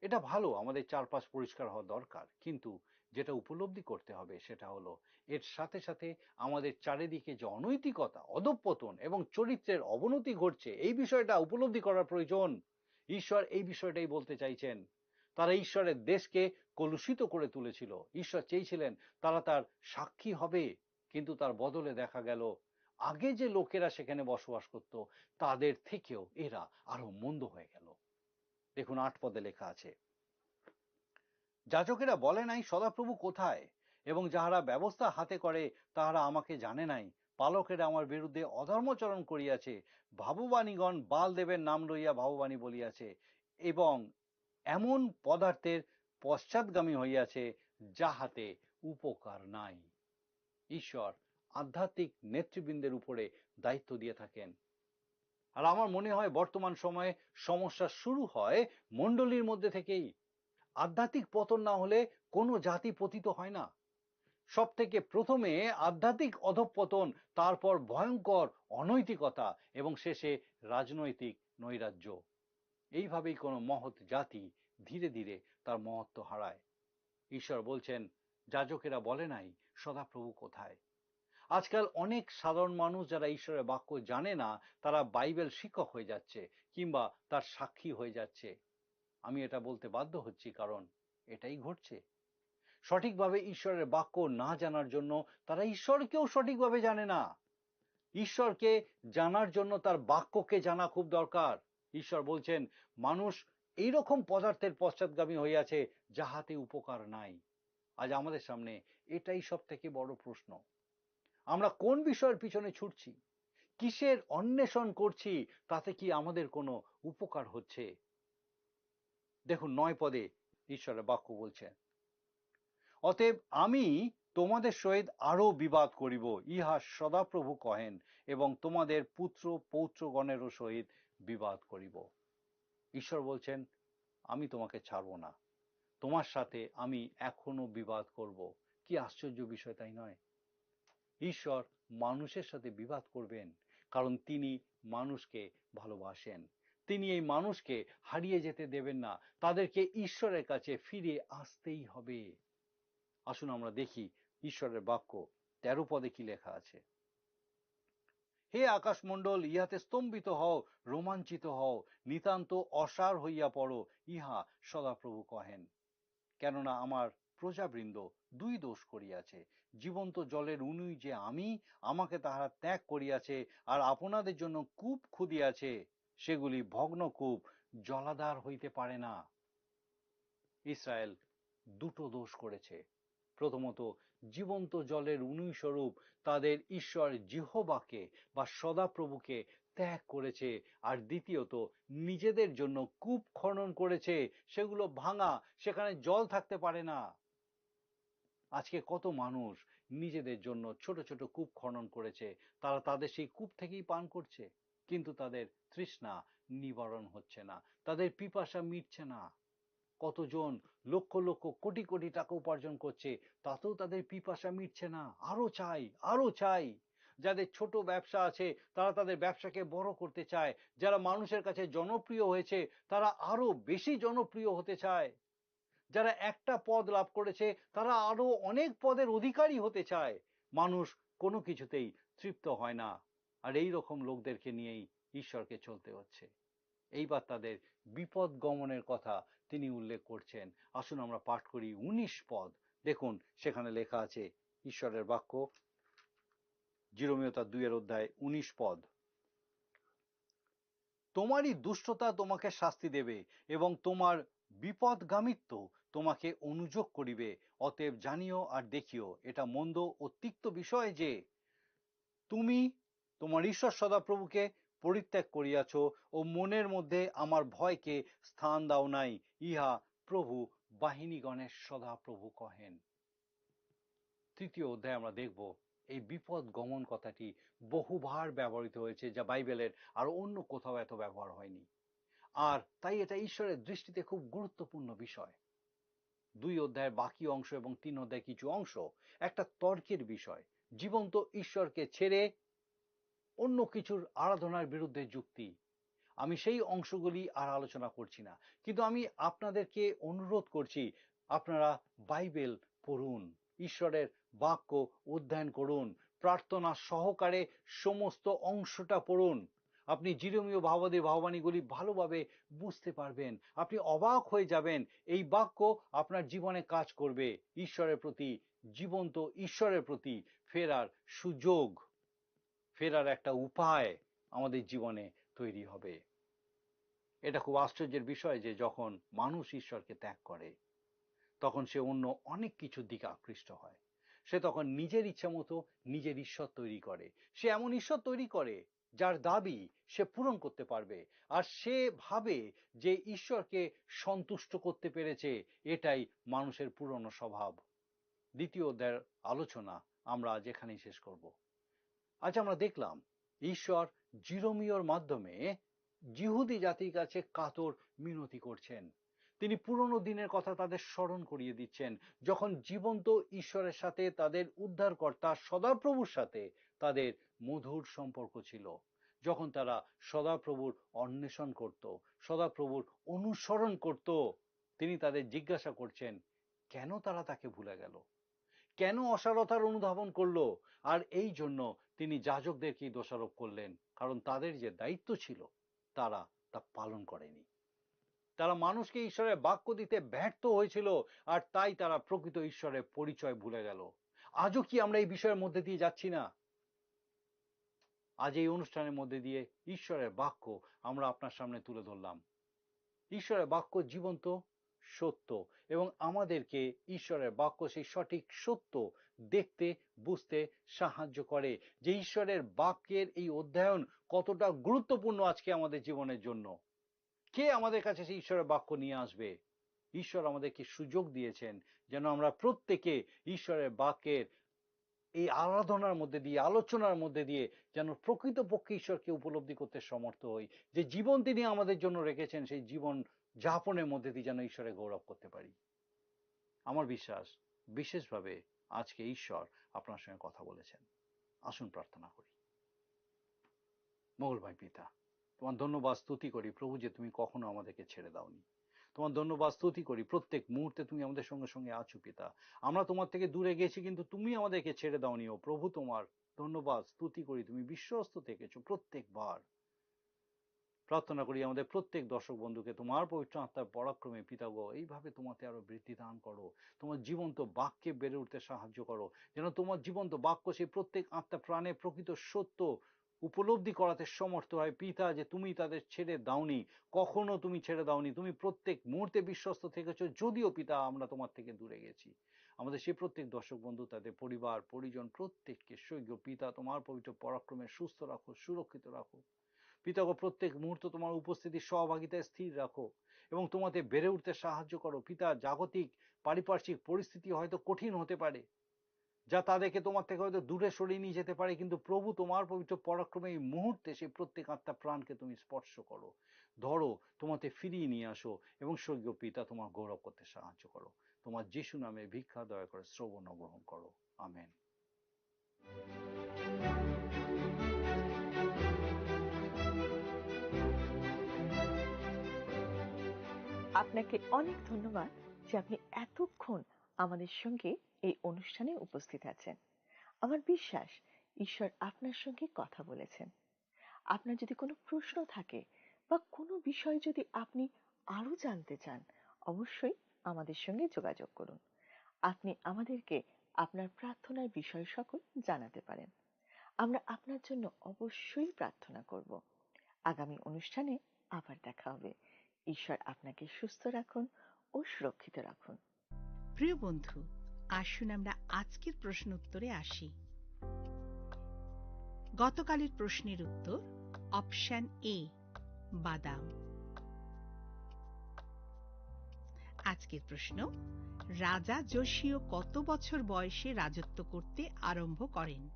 এটা ভালো, আমাদের চারপাশ পরিষ্কার হওয়া দরকার, কিন্তু যেটা উপলব্ধি করতে হবে সেটা হলো এর সাথে সাথে আমাদের চারিদিকে যে অনৈতিকতা, অধঃপতন এবং চরিত্রের অবনতি ঘটছে, এই বিষয়টা উপলব্ধি করার প্রয়োজন। ঈশ্বর এই বিষয়টাই বলতে চাইছেন। তারা ঈশ্বরের দেশকে কলুষিত করে তুলেছিল। ঈশ্বর চেয়েছিলেন তারা তার সাক্ষী হবে, কিন্তু তার বদলে দেখা গেল আগে যে লোকেরা সেখানে বসবাস করত তাদের থেকেও এরা আরো মন্দ হয়ে গেল। দেখুন 8 পদে লেখা আছে, যাজকেরা বলে নাই সদাপ্রভু কোথায়, এবং যাহারা ব্যবস্থা হাতে করে তাহারা আমাকে জানে নাই। পালকেরা আমার বিরুদ্ধে অধর্মচরণ করিয়াছে, ভাববাণীগণ বাল দেবের নাম লইয়া ভাববাণী বলিয়াছে, এবং এমন পদার্থের পশ্চাৎগামী হইয়াছে যাহাতে উপকার নাই। ঈশ্বর আধ্যাত্মিক নেতৃবৃন্দের উপরে দায়িত্ব দিয়ে থাকেন। আর আমার মনে হয় বর্তমান সময়ে সমস্যা শুরু হয় মণ্ডলীর মধ্যে থেকেই। আধ্যাত্মিক পতন না হলে কোনো জাতি পতিত হয় না। সব থেকে প্রথমে আধ্যাত্মিক অধঃপতন, তারপর ভয়ঙ্কর অনৈতিকতা এবং শেষে রাজনৈতিক নৈরাজ্য। এইভাবেই কোনো মহৎ জাতি ধীরে ধীরে তার মহত্ব হারায়। ঈশ্বর বলছেন, যাজকেরা বলে নাই সদাপ্রভু কোথায়। আজকাল অনেক সাধারণ মানুষ যারা ঈশ্বরের বাক্য জানে না, তারা বাইবেল শিক্ষক হয়ে যাচ্ছে কিংবা তার সাক্ষী হয়ে যাচ্ছে। আমি এটা বলতে বাধ্য হচ্ছি, কারণ এটাই ঘটছে। সঠিকভাবে ঈশ্বরের বাক্য না জানার জন্য তারা ঈশ্বরকেও সঠিকভাবে জানে না। ঈশ্বরকে জানার জন্য তার বাক্যকে জানা খুব দরকার। ঈশ্বর বলছেন, মানুষ এইরকম পদার্থের পশ্চাৎগামী হইয়াছে যাহাতে উপকার নাই। আজ আমাদের সামনে এটাই সব থেকে বড় প্রশ্ন। আমরা কোন বিষয়ের পিছনে ছুটছি, কিসের অন্বেষণ করছি, তাতে কি আমাদের কোনো উপকার হচ্ছে? দেখুন 9 পদে ঈশ্বরের বাক্য বলছেন, অতএব আমি তোমাদের সহিত আরো বিবাদ করিব, ইহা সদাপ্রভু কহেন, এবং তোমাদের পুত্র পৌত্রগণেরও সহিত বিবাদ করিব। ঈশ্বর বলছেন, আমি তোমাকে ছাড়ব না, তোমার সাথে আমি এখনো বিবাদ করব। কি আশ্চর্য বিষয়, তাই নয়? ঈশ্বর মানুষের সাথে বিবাদ করবেন, কারণ তিনি মানুষকে ভালোবাসেন। তিনি এই মানুষকে হারিয়ে যেতে দেবেন না, তাদেরকে ঈশ্বরের কাছে ফিরে আসতেই হবে। আসুন আমরা দেখি ঈশ্বরের বাক্য 13 পদে কি লেখা আছে। হে আকাশমণ্ডল, ইহাতে স্তম্ভিত হও, রোমাঞ্চিত হও, নিতান্ত অসার হইয়া পড়ো, ইহা সদাপ্রভু কহেন। কেননা আমার প্রজাবৃন্দ 2 দোষ করিয়াছে। জীবন্ত জলের উনুই যে আমি, আমাকে তাহারা ত্যাগ করিয়াছে, আর আপনাদের জন্য কূপ খুদিয়াছে, সেগুলি ভগ্ন কূপ, জলাধার হইতে পারে না। ইসরায়েল 2টো দোষ করেছে। প্রথমত, জীবন্ত জলের উনুই স্বরূপ তাদের ঈশ্বর জিহোবাকে বা সদাপ্রভুকে ত্যাগ করেছে, আর দ্বিতীয়ত নিজেদের জন্য কূপ খনন করেছে, সেগুলো ভাঙা, সেখানে জল থাকতে পারে না। আজকে কত মানুষ নিজেদের জন্য ছোট ছোট কূপ খনন করেছে, তারা তাদের সেই কূপ থেকেই পান করছে, কিন্তু তাদের তৃষ্ণা নিবারণ হচ্ছে না, তাদের পিপাসা মিটছে না। কতজন লক্ষ লক্ষ কোটি কোটি টাকা উপার্জন করছে, তাতেও তাদের পিপাসা মিটছে না, আরো চাই, আরো চাই। যাদের ছোট ব্যবসা আছে, তারা তাদের ব্যবসাকে বড় করতে চায়। যারা মানুষের কাছে জনপ্রিয় হয়েছে, তারা আরো বেশি জনপ্রিয় হতে চায়। যারা একটা পদ লাভ করেছে, তারা আরো অনেক পদের অধিকারী হতে চায়। মানুষ কোনো কিছুতেই তৃপ্ত হয় না, আর এই রকম লোকদেরকে নিয়েই ঈশ্বরকে চলতে হচ্ছে। এইবার তাদের বিপদ গমনের কথা তিনি উল্লেখ করছেন। আসুন আমরা পাঠ করি 19 পদ। দেখুন সেখানে লেখা আছে ঈশ্বরের বাক্য, জিরোমীয় তার 2 অধ্যায় 19 পদ। তোমারই দুষ্টতা তোমাকে শাস্তি দেবে, এবং তোমার বিপদগামিত্ব তোমাকে অনুযোগ করিবে। অতএব জানিও আর দেখিও, এটা মন্দ ও তিক্ত বিষয় যে তুমি তোমার ঈশ্বর সদাপ্রভুকে পরিত্যাগ করিয়াছ ও মনের মধ্যে আমার ভয়কে স্থান দাও নাই, ইহা প্রভু বাহিনীগণের সদাপ্রভু কহেন। 3 অধ্যায়ে আমরা দেখব এই বিপদ গমন কথাটি বহুবার ব্যবহৃত হয়েছে, যা বাইবেলের আর অন্য কোথাও এত ব্যবহার হয়নি। আর তাই এটা ঈশ্বরের দৃষ্টিতে খুব গুরুত্বপূর্ণ বিষয়। 2 অধ্যায়ের বাকি অংশ এবং 3 অধ্যায়ের কিছু অংশ একটা তর্কের বিষয়। জীবন্ত ঈশ্বরকে ছেড়ে অন্য কিছুর আরাধনার বিরুদ্ধে যুক্তি। আমি সেই অংশগুলি আর আলোচনা করছি না, কিন্তু আমি আপনাদেরকে অনুরোধ করছি, আপনারা বাইবেল পড়ুন, ঈশ্বরের বাক্য অধ্যয়ন করুন, প্রার্থনা সহকারে সমস্ত অংশটা পড়ুন। আপনি জিরোমীয় ভাববাদীর ভাববাণীগুলি ভালোভাবে বুঝতে পারবেন। আপনি অবাক হয়ে যাবেন, এই বাক্য আপনার জীবনে কাজ করবে। ঈশ্বরের প্রতি, জীবন্ত ঈশ্বরের প্রতি ফেরার সুযোগ, ফেরার একটা উপায় আমাদের জীবনে তৈরি হবে। এটা খুব আশ্চর্যের বিষয় যে যখন মানুষ ঈশ্বরকে ত্যাগ করে, তখন সে অন্য অনেক কিছুর দিকে আকৃষ্ট হয়। সে তখন নিজের ইচ্ছা মতো নিজের ঈশ্বর তৈরি করে। সে এমন ঈশ্বর তৈরি করে যার দাবি সে পূরণ করতে পারবে, আর সে ভাবে যে ঈশ্বরকে সন্তুষ্ট করতে পেরেছে। এটাই মানুষের পুরনো স্বভাব। 2 অধ্যায়ের আলোচনা আমরা আজ এখানেই শেষ করব। আজ আমরা দেখলাম ঈশ্বর জিরোমীয়র মাধ্যমে জিহুদি জাতির কাছে কাতর মিনতি করছেন। তিনি পুরনো দিনের কথা তাদের স্মরণ করিয়ে দিচ্ছেন, যখন জীবন্ত ঈশ্বরের সাথে, তাদের উদ্ধারকর্তা সদাপ্রভুর সাথে তাদের মধুর সম্পর্ক ছিল। যখন তারা সদাপ্রভুর অন্বেষণ করত, সদাপ্রভুর অনুসরণ করত, তিনি তাদের জিজ্ঞাসা করছেন কেন তারা তাকে ভুলে গেল, কেন অসারতার অনুধাবন করলো? আর এই জন্য তিনি যাজকদেরকেই দোষারোপ করলেন, কারণ তাদের যে দায়িত্ব ছিল তারা তা পালন করেনি। তারা মানুষকে ঈশ্বরের বাক্য দিতে ব্যর্থ হয়েছিল, আর তাই তারা প্রকৃত ঈশ্বরের পরিচয় ভুলে গেল। আজও কি আমরা এই বিষয়ের মধ্যে দিয়ে যাচ্ছি না? আজ এই অনুষ্ঠানের মধ্যে দিয়ে ঈশ্বরের বাক্য আমরা আপনার সামনে তুলে ধরলাম। ঈশ্বরের বাক্য জীবন্ত, সত্য, এবং আমাদেরকে ঈশ্বরের বাক্য সেই সঠিক সত্য দেখতে বুঝতে সাহায্য করে, যে ঈশ্বরের বাক্যের এই অধ্যয়ন কতটা গুরুত্বপূর্ণ আজকে আমাদের জীবনের জন্য। কে আমাদের কাছে সেই ঈশ্বরের বাক্য নিয়ে আসবে? ঈশ্বর আমাদেরকে সুযোগ দিয়েছেন যেন আমরা প্রত্যেকে ঈশ্বরের বাক্যের এই আরাধনার মধ্যে দিয়ে, আলোচনার মধ্যে দিয়ে যেন প্রকৃতপক্ষে ঈশ্বরকে উপলব্ধি করতে সমর্থ হই, যে জীবন তিনি আমাদের জন্য রেখেছেন সেই জীবন যাপনের মধ্যে দিয়ে যেন ঈশ্বরের গৌরব করতে পারি। আমার বিশ্বাস বিশেষভাবে আজকে ঈশ্বর আপনার সঙ্গে কথা বলেছেন। আসুন প্রার্থনা করি। মঙ্গলময় পিতা, তোমার ধন্যবাদ স্তুতি করি প্রভু যে তুমি কখনো আমাদেরকে ছেড়ে দাওনি। তোমার ধন্যবাদ স্তুতি করি প্রত্যেক মুহূর্তে তুমি আমাদের সঙ্গে সঙ্গে আছো পিতা। আমরা তোমার থেকে দূরে গেছি কিন্তু তুমি আমাদেরকে ছেড়ে দাওনি। ও প্রভু, তোমার ধন্যবাদ স্তুতি করি, তুমি বিশ্বস্ত থেকেছো প্রত্যেকবার। প্রার্থনা করি আমাদের প্রত্যেক দর্শক বন্ধুকে তোমার পবিত্র আত্মার পরাক্রমে পিতাগো এইভাবে তোমাতে আরো বৃদ্ধি দান করো, তোমার জীবন্ত বাক্যে বেড়ে উঠতে সাহায্য করো, যেন তোমার জীবন্ত বাক্য সেই প্রত্যেক আত্মা প্রাণে প্রকৃত সত্য উপলব্ধি করাতে সমর্থ হয় পিতা, যে তুমি তাদের ছেড়ে দাওনি, কখনো তুমি ছেড়ে দাওনি, তুমি প্রত্যেক মুহূর্তে বিশ্বস্ত থেকেছো, যদিও পিতা আমরা তোমার থেকে দূরে গেছি। আমাদের সেই প্রত্যেক দর্শক বন্ধু, তাদের পরিবার পরিজন প্রত্যেককে স্বর্গীয় পিতা তোমার পবিত্র পরাক্রমে সুস্থ রাখো, সুরক্ষিত রাখো পিতাগো। প্রত্যেক মুহূর্ত তোমার উপস্থিতি সহভাগিতায় স্থির রাখো এবং তোমাতে বেড়ে উঠতে সাহায্য করো পিতা। জাগতিক পারিপার্শ্বিক পরিস্থিতি হয়তো কঠিন হতে পারে, যা তাদেরকে তোমার থেকে হয়তো দূরে সরিয়ে নিয়ে যেতে পারে, কিন্তু প্রভু তোমার পবিত্র পরাক্রমে এই মুহূর্তে সেই প্রত্যেক আত্মা প্রাণকে তুমি স্পর্শ করো, ধরো, তোমাতে ফিরিয়ে নিয়ে আসো এবং স্বর্গীয় পিতা তোমার গৌরব করতে সাহায্য করো। তোমার যিশু নামে ভিক্ষা দয়া করে শ্রবণ গ্রহণ করো, আমেন। আপনাকে অনেক ধন্যবাদ যে আপনি এতক্ষণ আমাদের সঙ্গে এই অনুষ্ঠানে উপস্থিত আছেন। আমার বিশ্বাস ঈশ্বর আপনার সঙ্গে কথা বলেছেন। আপনার যদি কোনো প্রশ্ন থাকে বা কোনো বিষয় যদি আপনি আরো জানতে চান, অবশ্যই আমাদের সঙ্গে যোগাযোগ করুন। আপনি আমাদেরকে আপনার প্রার্থনার বিষয় সকল জানাতে পারেন। আমরা আপনার জন্য অবশ্যই প্রার্থনা করব। আগামী অনুষ্ঠানে আবার দেখা হবে। ঈশ্বর আপনাকে সুস্থ রাখুন ও সুরক্ষিত রাখুন। প্রিয় বন্ধু, আসুন আমরা আজকের প্রশ্ন উত্তরে আসি। গতকালের প্রশ্নের উত্তর অপশন এ, বাদাম। আজকের প্রশ্ন, রাজা যোশীয় কত বছর বয়সে রাজত্ব করতে আরম্ভ করেন?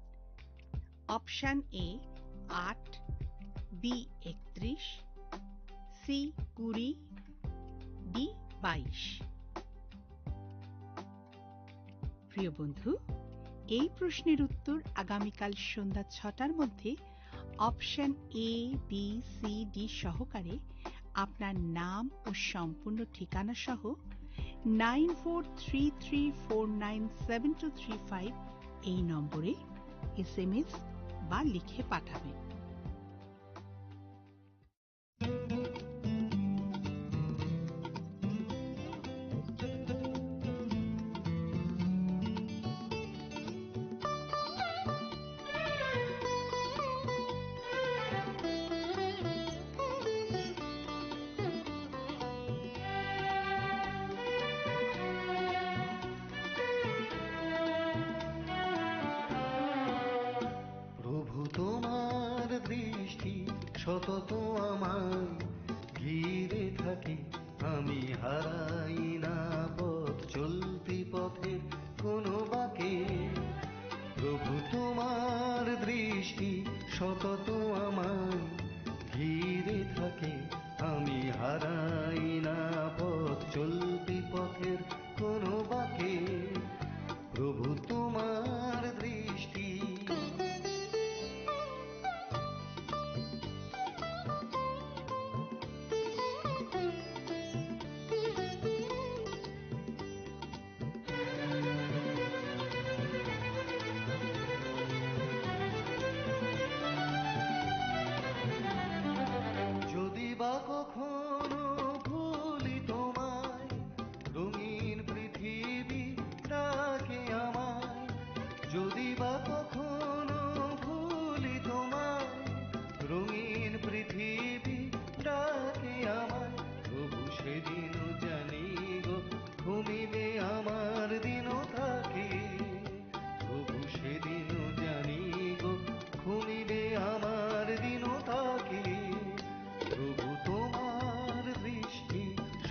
Option A 8, B 31, C 20, D 22। প্রিয় বন্ধু, এই প্রশ্নের উত্তর আগামীকাল সন্ধ্যা 6টার মধ্যে option A, B, C, D সহকারে আপনার নাম ও সম্পূর্ণ ঠিকানা সহ 9433497235 এই নম্বরে SMS বা লিখে পাঠাবেন। প্রভু তোমার দৃষ্টি সতত আমায় ঘিরে থাকে, আমি হারাই না পথ চলতি পথে কোনো বাকে। প্রভু তোমার দৃষ্টি সতত আমায় ঘিরে থাকে, আমি হারাই না পথ চলতি পথের কোনো বাকে। প্রভু তোমার দৃষ্টি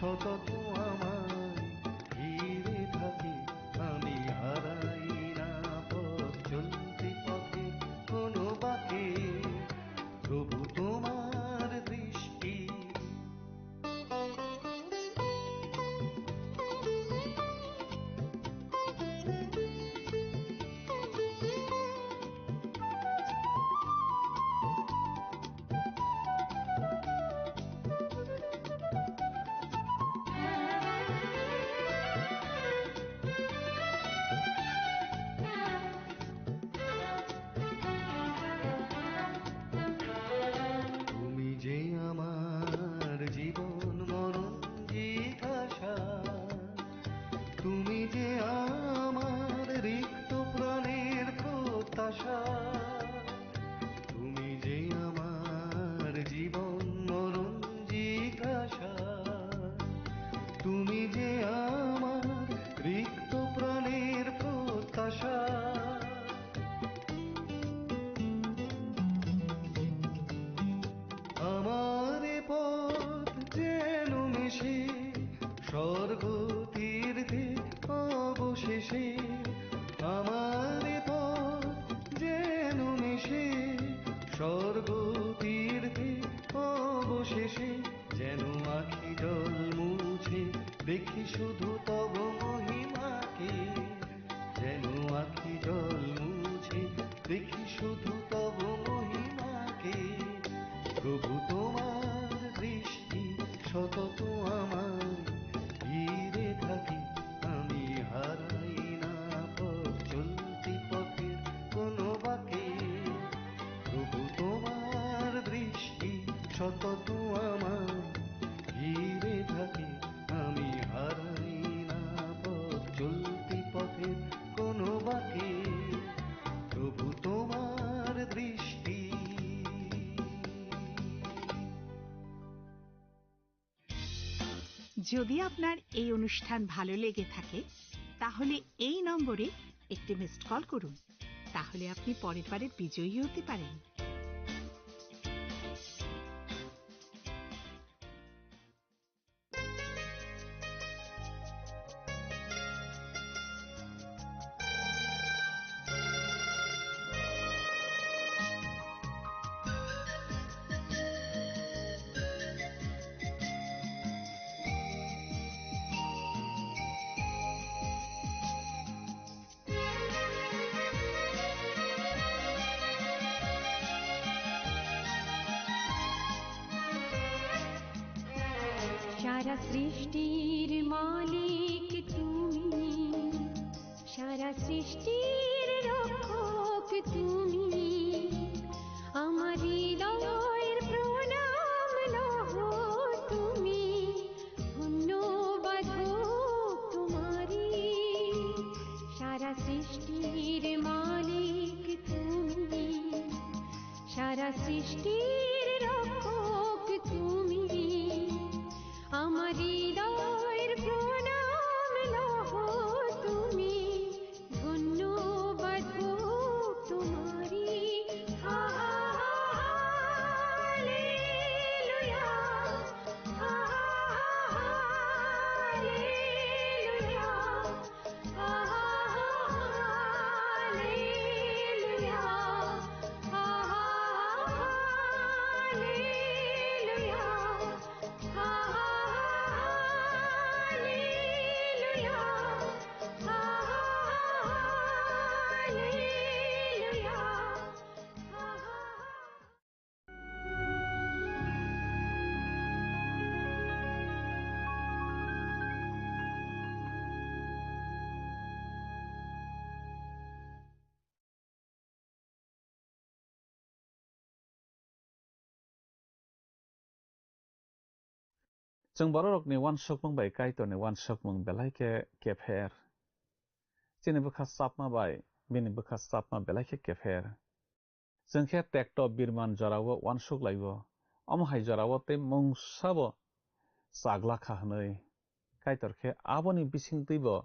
সতত আমায় ঘিরে থাকে, আমি হারাই না পথ চলতি পথে কোনো বাঁকে, প্রভু তোমার দৃষ্টি। তুমি যে আমার জীবন মরণ জিজ্ঞাসা, তুমি যে আমার রিক্ত প্রাণের প্রত্যাশা, তুমি যে আমার জীবন মরণ জিজ্ঞাসা, তুমি যে আমার রিক্ত প্রাণের প্রত্যাশা। আমার পথ যেন মিশে স্বর্গ তীর্থে অবশেষে, আমার পথ যেন মিশে স্বর্গ তীর্থে অবশেষে, যেন আখি জল মুছে দেখি শুধু তব মহিমাকে, যেন আখি জল মুছে দেখি শুধু তব মহিমাকে, প্রভু তোমার দৃষ্টি সতত আমায় ঘিরে থাকে, আমি হারাই না পথ চলতি পথের কোনো বাঁকে, প্রভু তোমার দৃষ্টি সতত আমায় ঘিরে থাকে, আমি হারাই না পথ চলতি পথের কোনো বাঁকে, প্রভু তোমার দৃষ্টি। যদি আপনার এই অনুষ্ঠান ভালো লেগে থাকে তাহলে এই নম্বরে একটি মিসড কল করুন, তাহলে আপনি পরের বারের বিজয়ী হতে পারেন। সারা সৃষ্টির মালিক তুমি, সারা সৃষ্টির রক্ষক তুমি, আমার হৃদয়ের প্রণাম লহ তুমি, ধন্যবাদ হোক তোমারি। সারা সৃষ্টির মালিক তুমি, সারা সৃষ্টির রক্ষক তুমি, আমার হৃদয়ের প্রণাম লহ তুমি, ধন্যবাদ হোক তোমারি। হালেলুয়া, হালেলুয়া, হালেলুয়া, जों बर'रकनि वानसकमं बाय काइतोनि वानसकमं बेलाइके केफेर चिनि बुखा सापमा बाय बिनि बुखा सापमा बेलाइके केफेर जोंखे टेक्टो बिरमान जरावो वानसक लाइवो अमहाय जरावो ते मंसाबो सागला खाहनै काइतरखे आबोनि बिसिं दैबो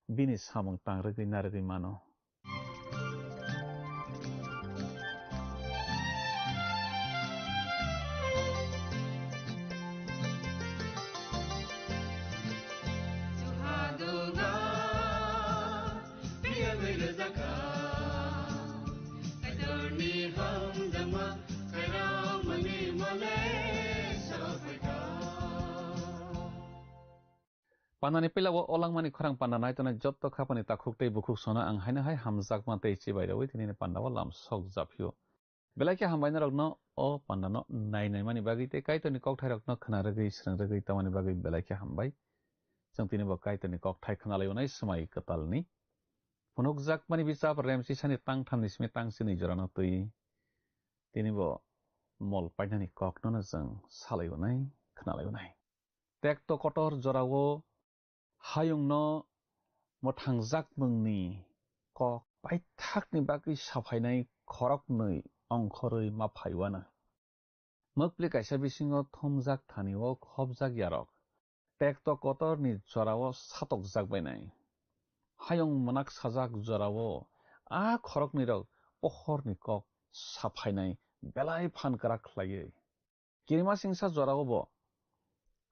बिनि सामं तांरगै नारगै मानो Panani pelawo olang mani khorang pandanai to na jotto khapani takhuk tei bukhuk sona ang haina hai hamjak ma tei chibai rawi tini pandawa lam sok japio belai ke hambaina rokno o pandano nainai mani bagi te kaitoni kokthai rokno khna ragui srang ragui tamani bagi belai ke hambai जों tini bo kaitoni kokthai khnalayonai smai katalni phunukjak mani bisap remsi sani tangtham nismi tangsini jorano tui tini bo mol painani kokno na जों salayonai khnalayonai tekto kotor jorao hayungno motangjak mungni kok paithakni bagi safainai khoroknoi ongkhoroi maphaiwana mokpli kaisa bisingo thomjak thanio khobjak yarok tekto kotorni jorao satokjak bainai hayung monak sajak jorao a khorokni rok pohorni kok safainai belai phankara khlaiye kirima singsa jorao bo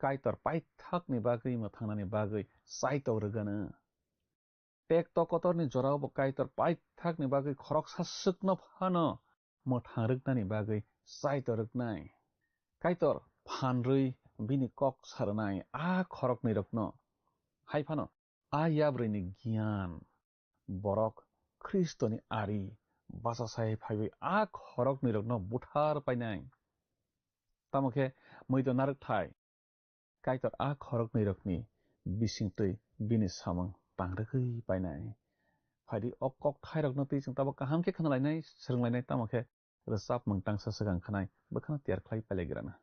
kaitor paithakni bagui mothangnani bagui saito rogano tekto kotorni jorao bo kaitor paithakni bagui khorok sasukno phano mothang rognani bagui saito rognai kaitor phanrui bini kok sarnai a khorokni rokno haifano a yabrini gyan borok kristoni ari basasai phaibai a khorokni rokno buthar painai tamokhe muido narak thai kaitor a khorokni rokni bisingtui bini samang tangragui painai phadi okok thai rokno tui jeng tabo kaham ke khnalainai srunglainai tamokhe resap mungtang sasagang khanai bekhana tiar khlai pailagrana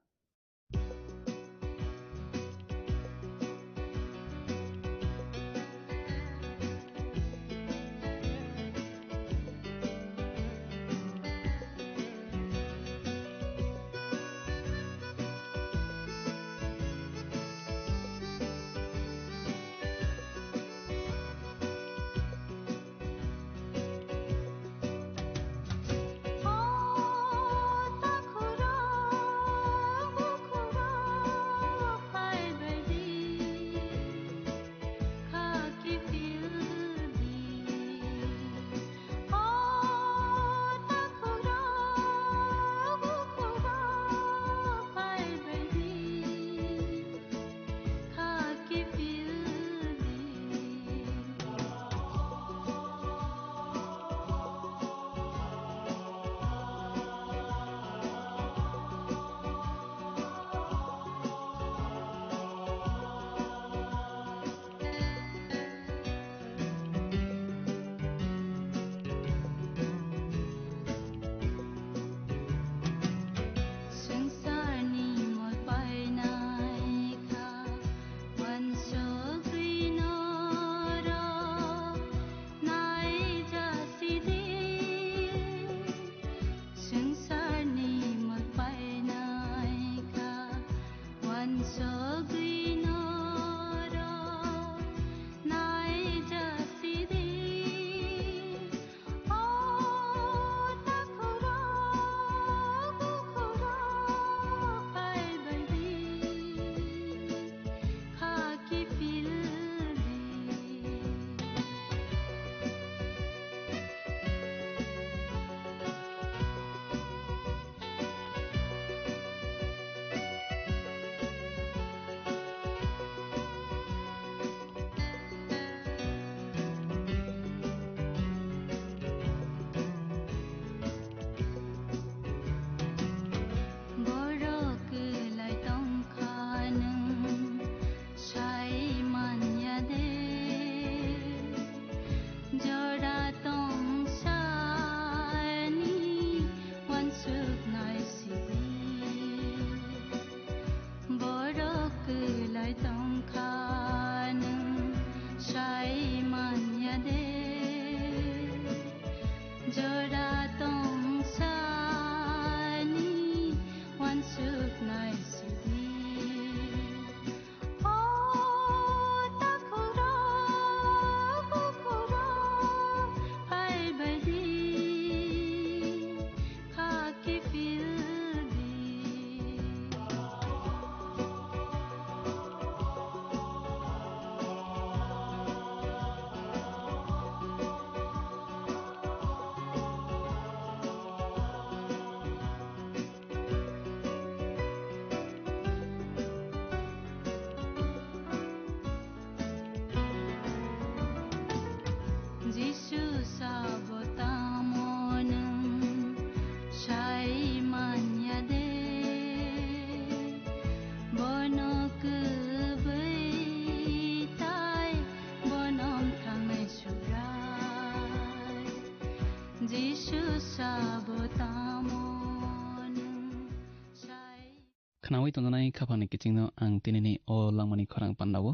Khnawi tongnai khapani kichingno ang tinini o langmani khorang pandawo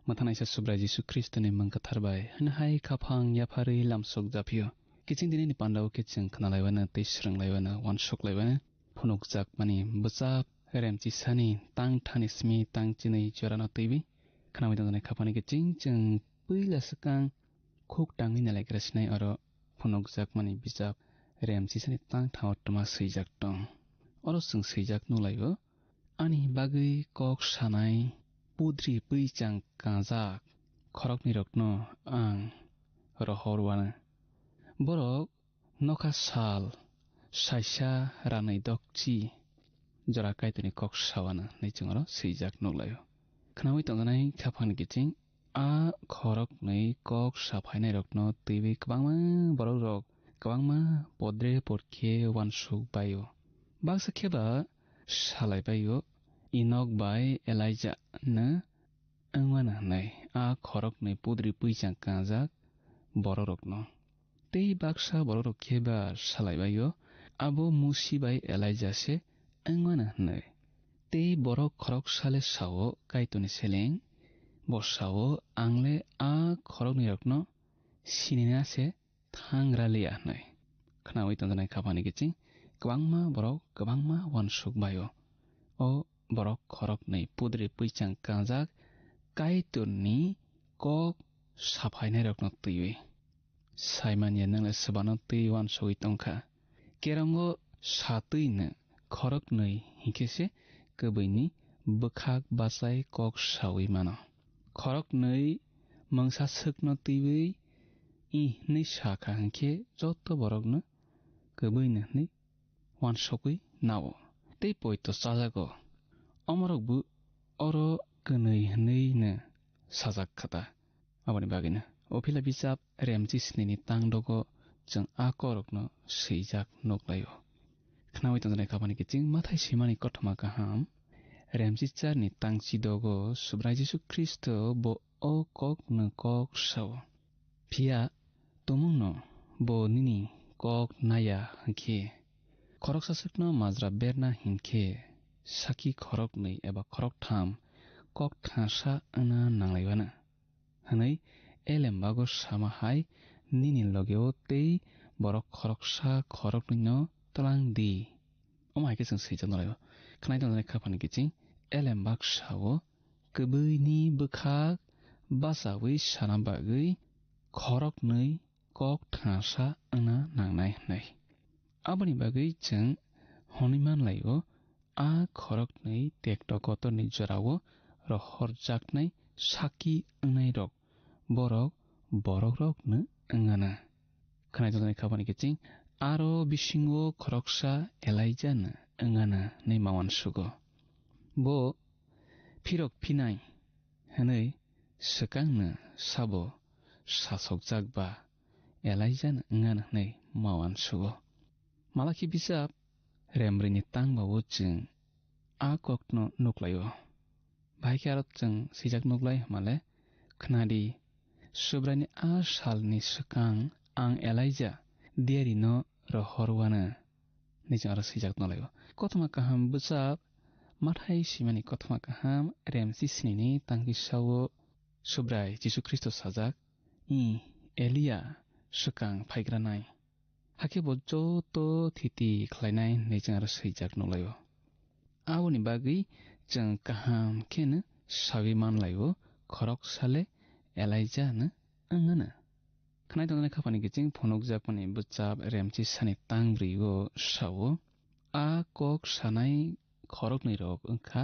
mathanai sa subra Jisu Kristoni mangkatharbai hanhai khafang yapari lamsok japio kiching dinini pandawo kiching khnalaiwana teisranglaiwana wanshoklaiwana phunukjak mani bachap remchi sani tang thani smi tang chinai chorana teibi khnawi tongnai khapani kiching chung puila sakang khok tangi nalai krasnai aro phunukjak mani bijap remchi sani tang thaw tama seijak tong aro sung seijak nulaibo ani bagui kok sanai pudri puichang kajak khorokni rokno ang rohorwana borok nokha sal saisa ranai dokchi jora kaitoni kok sawana neichungaro seijak nuglayo khnawi tongnai khapang kiching a khorok nei kok saphainai rokno teibi kwbangma borok rok kwbangma podre porkhe wansuk bayo baksa kheba salai bayo inok bai Elijah na angwana nai a khorok nei pudri puichang kajak bororokno tei baksa bororok kheba salai bayo abo musi bai Elijah se angwana nai tei borok khorok sale sao kaitoni seleng bosao angle a khorok ni rokno sinina se thangralia nai khnawi tongnai khapani kiching kwbangma borok kwbangma wansuk bayo o borok khorok nei pudri puichang kajak kaitoni kok saphainai rokno teiwi saimanya nangla sabano tei wansoi tongkha kerango satui khorok nei hingkese kobini bukhak basai kok sawi mano khorok nei mangsa sukno teiwi I nei sakha hingke joto borokno kobini nei wansokui nawo tei poito sajago omorokbu oro kwnui hnei no sajak khata aboni bagina ophila bisap remchi snini tangdogo chung akorokno seijak noglayo khnawi tongnai khapani kiching mathai simani kothoma kaham remchi charni tangchi dogo subra Jisu Kristo bo o kok no kok sao phia tomungno bo nini kok naya hingke khorok sasukno majra berna hingke saki khorok nei eba khorok tham kok thasa ana nanglaiwana hanai elembago samahai nini logeo tei borok khoroksa khorok nino tlang di omai ke sing seijak nolayo khnai tongnai khapani kiching elembak sao kobui ni bukhak basawi sanambagui khorok nei kok thasa ana nangnai hnai aboni bagui chung honiman layo a khorok nei tekto kotor ni jorao rohorjaknai saki angnai rok borok rok no angana khnai tongnai khapani kiching aro bisingo khoroksa Elijah no angana nei mawan sugo bo phirok phinai hanai sakang no sabo sasokjak ba Elijah no angana nei mawan sugo malaki bisap remrini tangbawo chung a kokno nuklayo baikarot chung seijak nuklai male khnadi subrani a salni sakang ang Elijah diari no rohorwana nijara seijak nolayo kothoma kaham busap mathai simani kothoma kaham remsi snini tangki sawo subrai Jisu Kristo sajak I Elia sakang phaigranai hakebo joto thiti khlainai nijara seijak nolayo aboni bagui chung kaham khen sawi manlayo khorok sale Elijah no angana khnai tongnai khapani kiching phunukjak mani buchap remchi sani tangbrigo sao a kok sanai khorok ni rok ongkha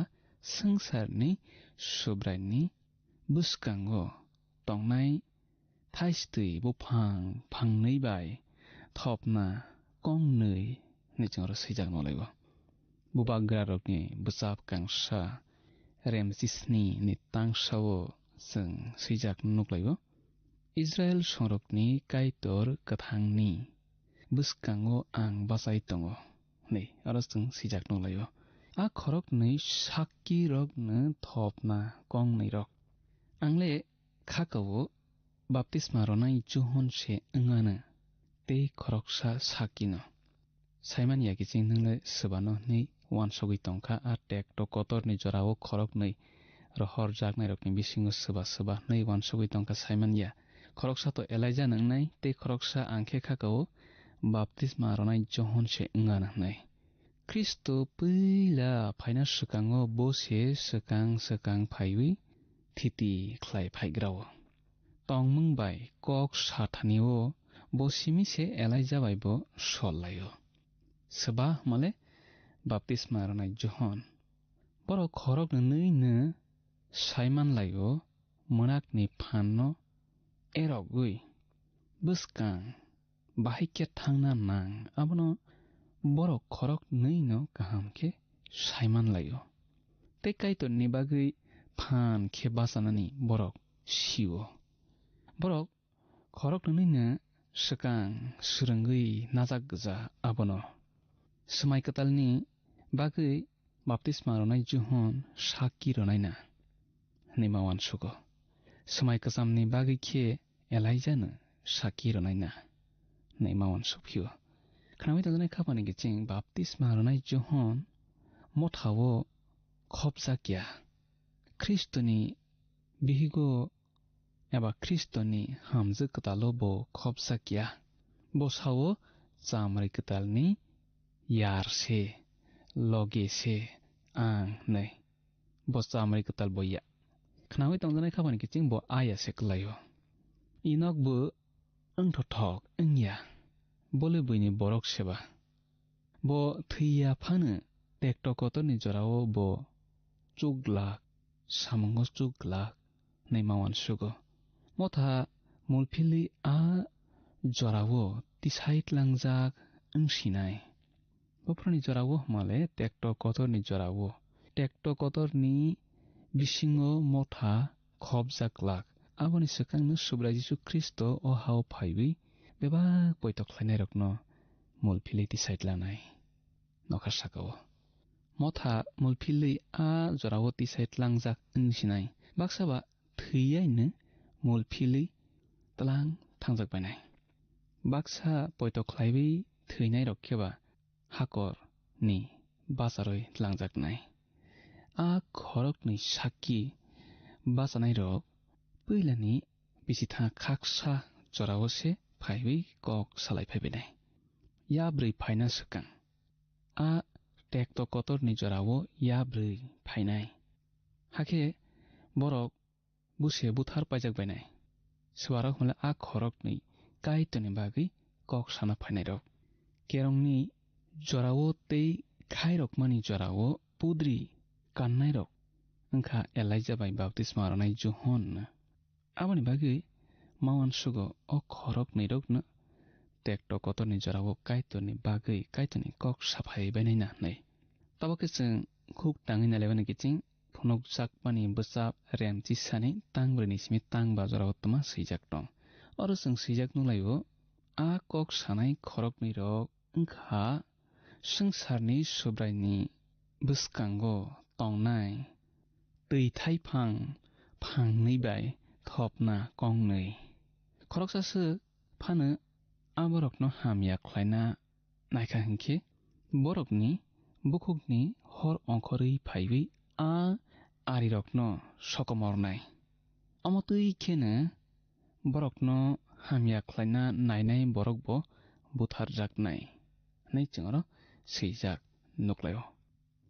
sangsarni subraini buskango tongnai thaistui bufang phangnei bai thopna kongnei nijara seijak nolayo bubagra rokni buchap kangsa remchi sni ni tangsao chung seijak nuklayo Israel sorokni kaitor kathangni buskango ang basai tongo nei aros tung sijak nolayo a khorok nei sakki rok ne thopna kong nei rok angle khakawo baptisma ronai juhon se ngana te khoroksa sakino Simon yaki chingle sebano nei wan sogui tongkha a tek to kotor ni jorao khorok nei rohor jak nai rokni bisingo seba nei wan sogui tongkha Simon ya khoroksa to Elijah nangnai te khoroksa angkhe khakawo baptisma ronai johon se ngana nei Kristo pila phaina sukango bose sekang phaiwi thiti khlai phaigrawo tongmung bai kok sathanio bosimi se Elijah bai bo sollayo seba male baptisma ronai johon boro khorok nei ne Simon layo monak ni phanno erogui buskang bahike thangna nang abono borok khorok nei no kaham ke Simon layo te kaito ni bagui phan khe basanani borok siwo borok khorok nei na sekang surungui najak gja abono smai katalni bagui baptisma ronai juhon sakki ronai na nimawan sugo smai kasamni bagui khe Elijah no sakki ronai na nimawan sukphio khnami tonjane khapani giching baptisma ronai juhon mothawo khopsa kya Kristoni bihigo eba Kristoni hamje katalo bo khopsa kya bosawo chamrai katalni yarse loge se ang nei bo chamrai katal boya khnami tonjane khapani giching bo aya se klayo inok bu angthothok angya bole buini borok seba bo thiya phane tekto kotorni jorao bo chuglak samungo chuglak nei mawan sugo motha mulphili a jorao tisait langjak angsinai boproni jorao male tekto kotorni jorao tekto kotorni bisingo motha khobjaklak aboni sekangno subra Jisu Kristo o hau phaiwi beba poitok khlainai rokno mulphili tisait lanai nokha sakao motha mulphili a jorao tisait langjak angsinai baksaba thiyai mulphili tlang thangjak bainai baksa poitok khlaiwi theinai rokkeba hakor ni basaroi langjak nai a khorok ni sakki basanai rok puilani bisitha khaksa jorao se phaiwi kok salai phaibenai yabrui phaina sekang a tekto kotor ni jorao yabrui phainai hake borok buse buthar paijak bainai swarok mala a khorok ni kaitoni bagui kok sana phainai rok kerongni jorao tei khairok mani jorao pudri kannai rok angkha Elijah bai baptisma ronai johon aboni bagui mawan sugo o khorok ni rok no tekto kotorni jorao kaitoni bagui kaitoni kok saphai bainai na nei tabake cheng khuk tangi na lebani kiching phunok jakmani bwchap remchi sani tangbrini simi tangba jorao tuma sijak tong oro cheng sijak nulayo a kok sanai khorok ni rok angkha sangsarni subraini buskango tongnai tui thai phangni bai thopna kongnei khoroksa phane aborokno hamya khlaina naikha hingkhe borokni bukhukni hor ongkhorui phaiwi a arirokno sokomornai amotui khene borokno hamya khlaina nainai borokbo butharjaknai nei chingoro seijak nuklayo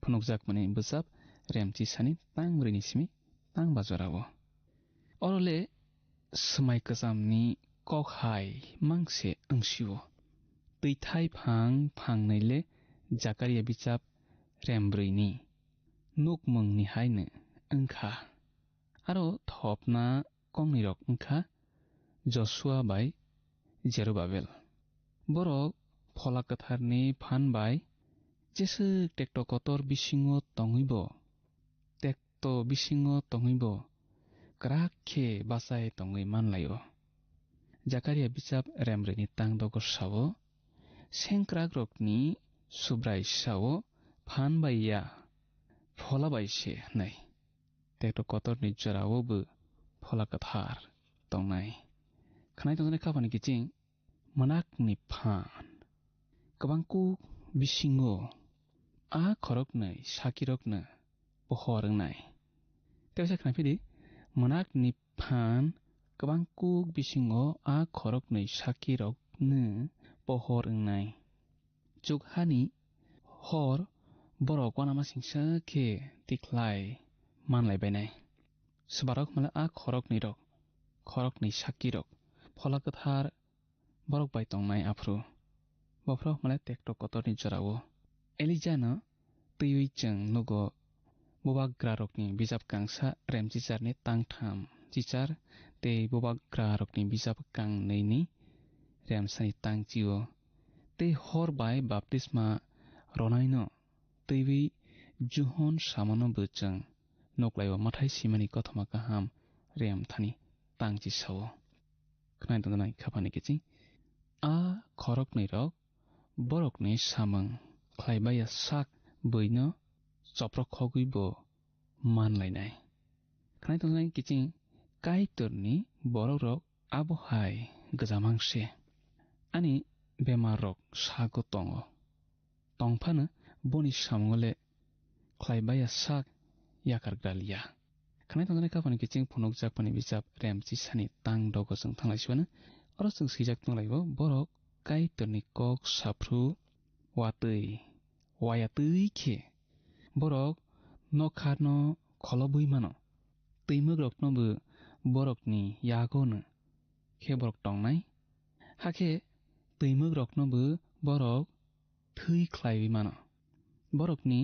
phunukjak mani bwchap remchi sani tangbrini simi tangba jorao orole smai kasamni kokhai mangse angsiwo tui phangnaile Zakaria bichap rembrini nukmungni haine angkha aro thopna kongni rok angkha Joshua bai Jerubabel borok phola katharni phan bai jesu tekto kotor bisingo tongibo krakhe basai tongui manlayo Jakaria bisap remreni tang dogo sawo sengkrak rokni subrai sawo phan baiya phola baise nai tekto kotor ni jarawo bu phola kathar tongnai khnai tongnai khapani kiching manak ni phan kabangku bisingo a khorok nai sakirok na pohoreng nai tewsa khnai pidi manak ni phan kabangku bisingo a khorok nai sakirok na pohoreng nai jukhani hor borok wana masingsa khe tiklai manlai bainai sbarok mala a khorok ni sakirok phola kathar borok bai tongnai afru bofrok mala tekto kotor ni jorao Elijana tui chang nogo bobak grarokni bijap kangsa rem chichar ni tangtham chichar te bobak grarokni bijap kang nei ni rem sani tangchiwo te hor bai baptisma ronaino tui juhon samono buchang noklaiwa mathai simani kothoma kaham rem thani tangchi sawo khnai tongnai khapani kichi a khorok nei rok borok ni samang khlaibaya sak boino choprok khogui bo manlainai khnai tongnai kichi kaitorni borok rok abohai gajamangse ani bemar rok sago tongo tongphana boni samngole khlaibaya sak yakar galia khnai tongnai khapani kichi phunok jakpani bijap remchi sani tang dogo jeng thanglai sibana aro jeng sijak tonglaibo borok kaitorni kok sapru watui wayatui khe borok nokharno kholobui mano tuimuk rokno bu borokni yagono khe borok tongnai hakhe tuimuk rokno bu borok thui khlaiwi mano borokni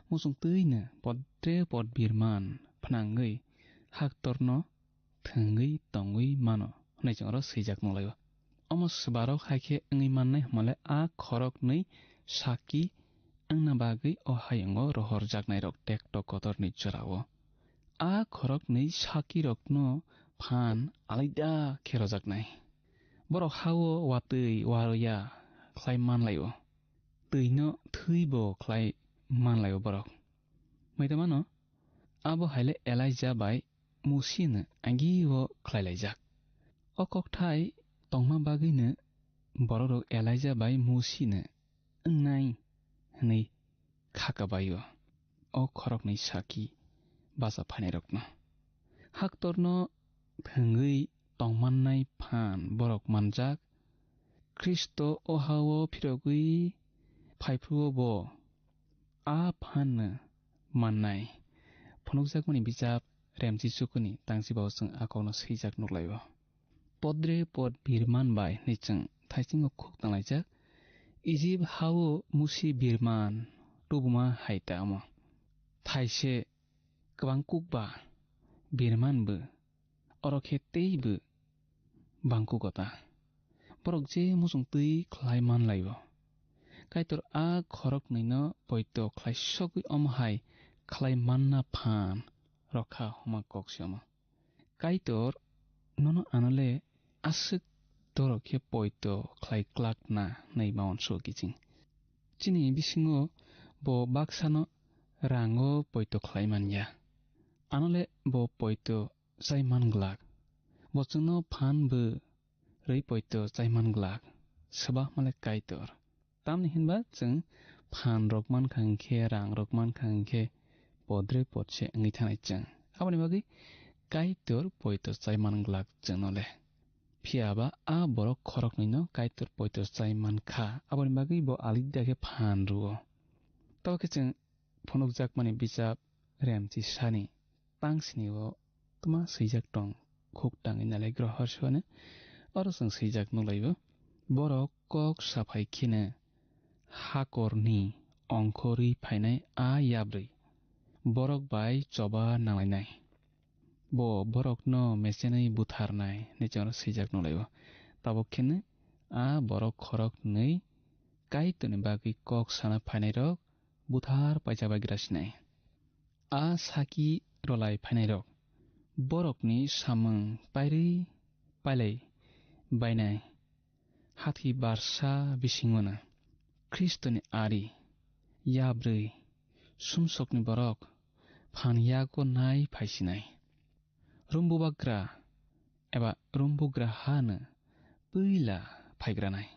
musung tuina podre pod birman phnangui haktorno thangui tongui mano naijang ro sijak nolaiwa amos barok haikhe ngui mannai hmale a khorok nei saki angna bagui o hayango rohor jaknai rok tekto kotor ni jorao a khorok nei saki rokno phan alaida khero jaknai borok hawo watui waroya khlai manlaio tuino thuibo khlai manlaio borok maitamano abo haile Elijah bai musina angiwo khlailajak o kokthai tongma bagine borok Elijah bai musina ngai nei khakabayo o khorok nei saki basa phanai rokno haktorno thangui tongmannai phan borok manjak Kristo o hawo phirogui phaipruo bo a phan mannai phunukjakmani bijap remchi sukuni tangsi bawsung akogno sijak nuklaibo podre pod birman bai nichang thaising khuk tanglaijak Egypt hawo musi birman tubuma haita amo thaise kabangkukba birmanbu orokhe teibu bangkukota borok je musung tui khlai manlaibo kaitor a khorok neino poito khlai sogui omhai khlai manna phan rokha homa koksama kaitor nono anale asuk torokhe poito khlai klak na nei maun so kiching chini bisingo bo baksano rango poito khlai manya anole bo poito jaiman glak bochungno phan bu rei poito jaiman glak sabah male kaitor tamni hinba chung phan rokman khangkhe rang rokman khangkhe podre potse ngi thanai chung aboni bagi kaitor poito jaiman glak chunole phiaba a borok khorok nino kaitor poito jaiman kha aboni bagi bo alidda ke phan ruo tawke chung phunuk jakmani bijap remchi sani tangsiniwo tuma sijak tong khuk tangi nalai grohor sone aro chung sijak nulaibo borok kok saphai khine hakorni ongkhori phainai a yabrui borok bai choba nanglainai bo borokno mesenai butharnai nichang sijak nulaibo tabok khine a borok khorok nei kaitoni bagi kok sana phainai rok buthar paijaba grasnai a saki rolai phainai rok borokni samung pairi pailai बायनाय हाथि Barça बिसिङोना ख्रिस्टनि आरि याब्रै सुमसकनि बरक फानयागो नाय फायसिनाय रुम्बुबाग्रा एबा रुम्बुग्रा हानो बैला फायग्रानाय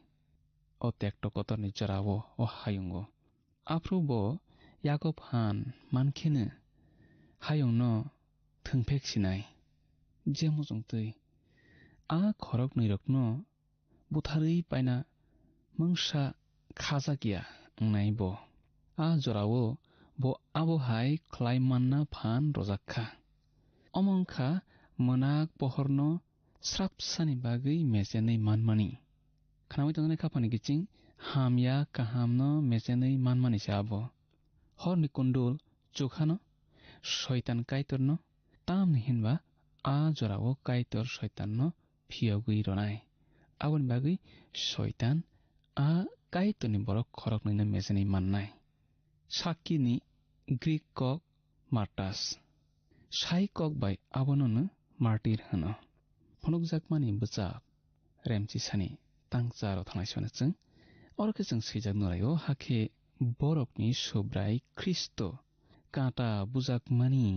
अ टेक्ट कतरनि जरावो अ हायुंगो आफ्रुबो यागो फान मानखेनो हायुंनो थोंफेक्सिनाय जेमुजोंतै आ खरक नैरकनो बुथारै पायना मंसा खाजा गिया नायबो आ जरावो बो आबोहाय क्लाइमानना फान रजाखा अमंखा मोनाक पहरनो स्रापसानि बागै मेजेनै मानमानि खानावै तंनाय खापानि गिचिं हामया काहामनो मेजेनै मानमानि साबो हरनि कुंडुल चुखानो शयतान काइतरनो ताम हिनबा आ जरावो काइतर शयताननो फियगै रनाय आवन बागै शयतान आ काइतरनि बरक खरक नैना मेजेनै माननाय साकिनि ग्रीक कक मार्टास साइ कक बाय आबननो मार्टिर होनो फनुक जाकमानि बचाब रेमची सानि तांचार थांनायसोनो जों अरके जों सैजाक नरायो हाखे बरकनि सुब्राय ख्रिस्ट काटा बुजाकमानि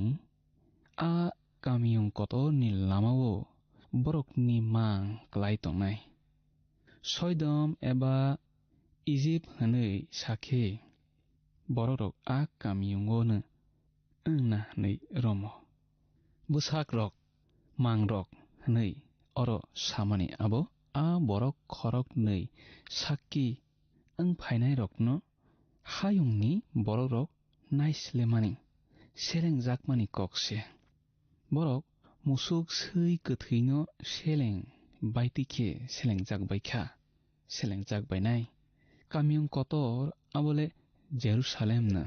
आ कामियुं कतरनि लामावो बरकनि मां क्लाइ तंनाय सयदम एबा इजिप्ट हनै साखे बरक आ कामियुंगोनो ना नै रमो बुसाक रक मां रक हनै अर सामानि आबो आ बरक खरक नै साक्की ओं फायनाय रकनो हायुंनि बरक रक नाइसलेमानि सेलें जाकमानि ककसे बरक मुसुक सै गोथैनो सेलें बायतिखे सेलें जाकबायखा सेलें जाकबायनाय कामियुं कतर आबोले जेरुसालेमनो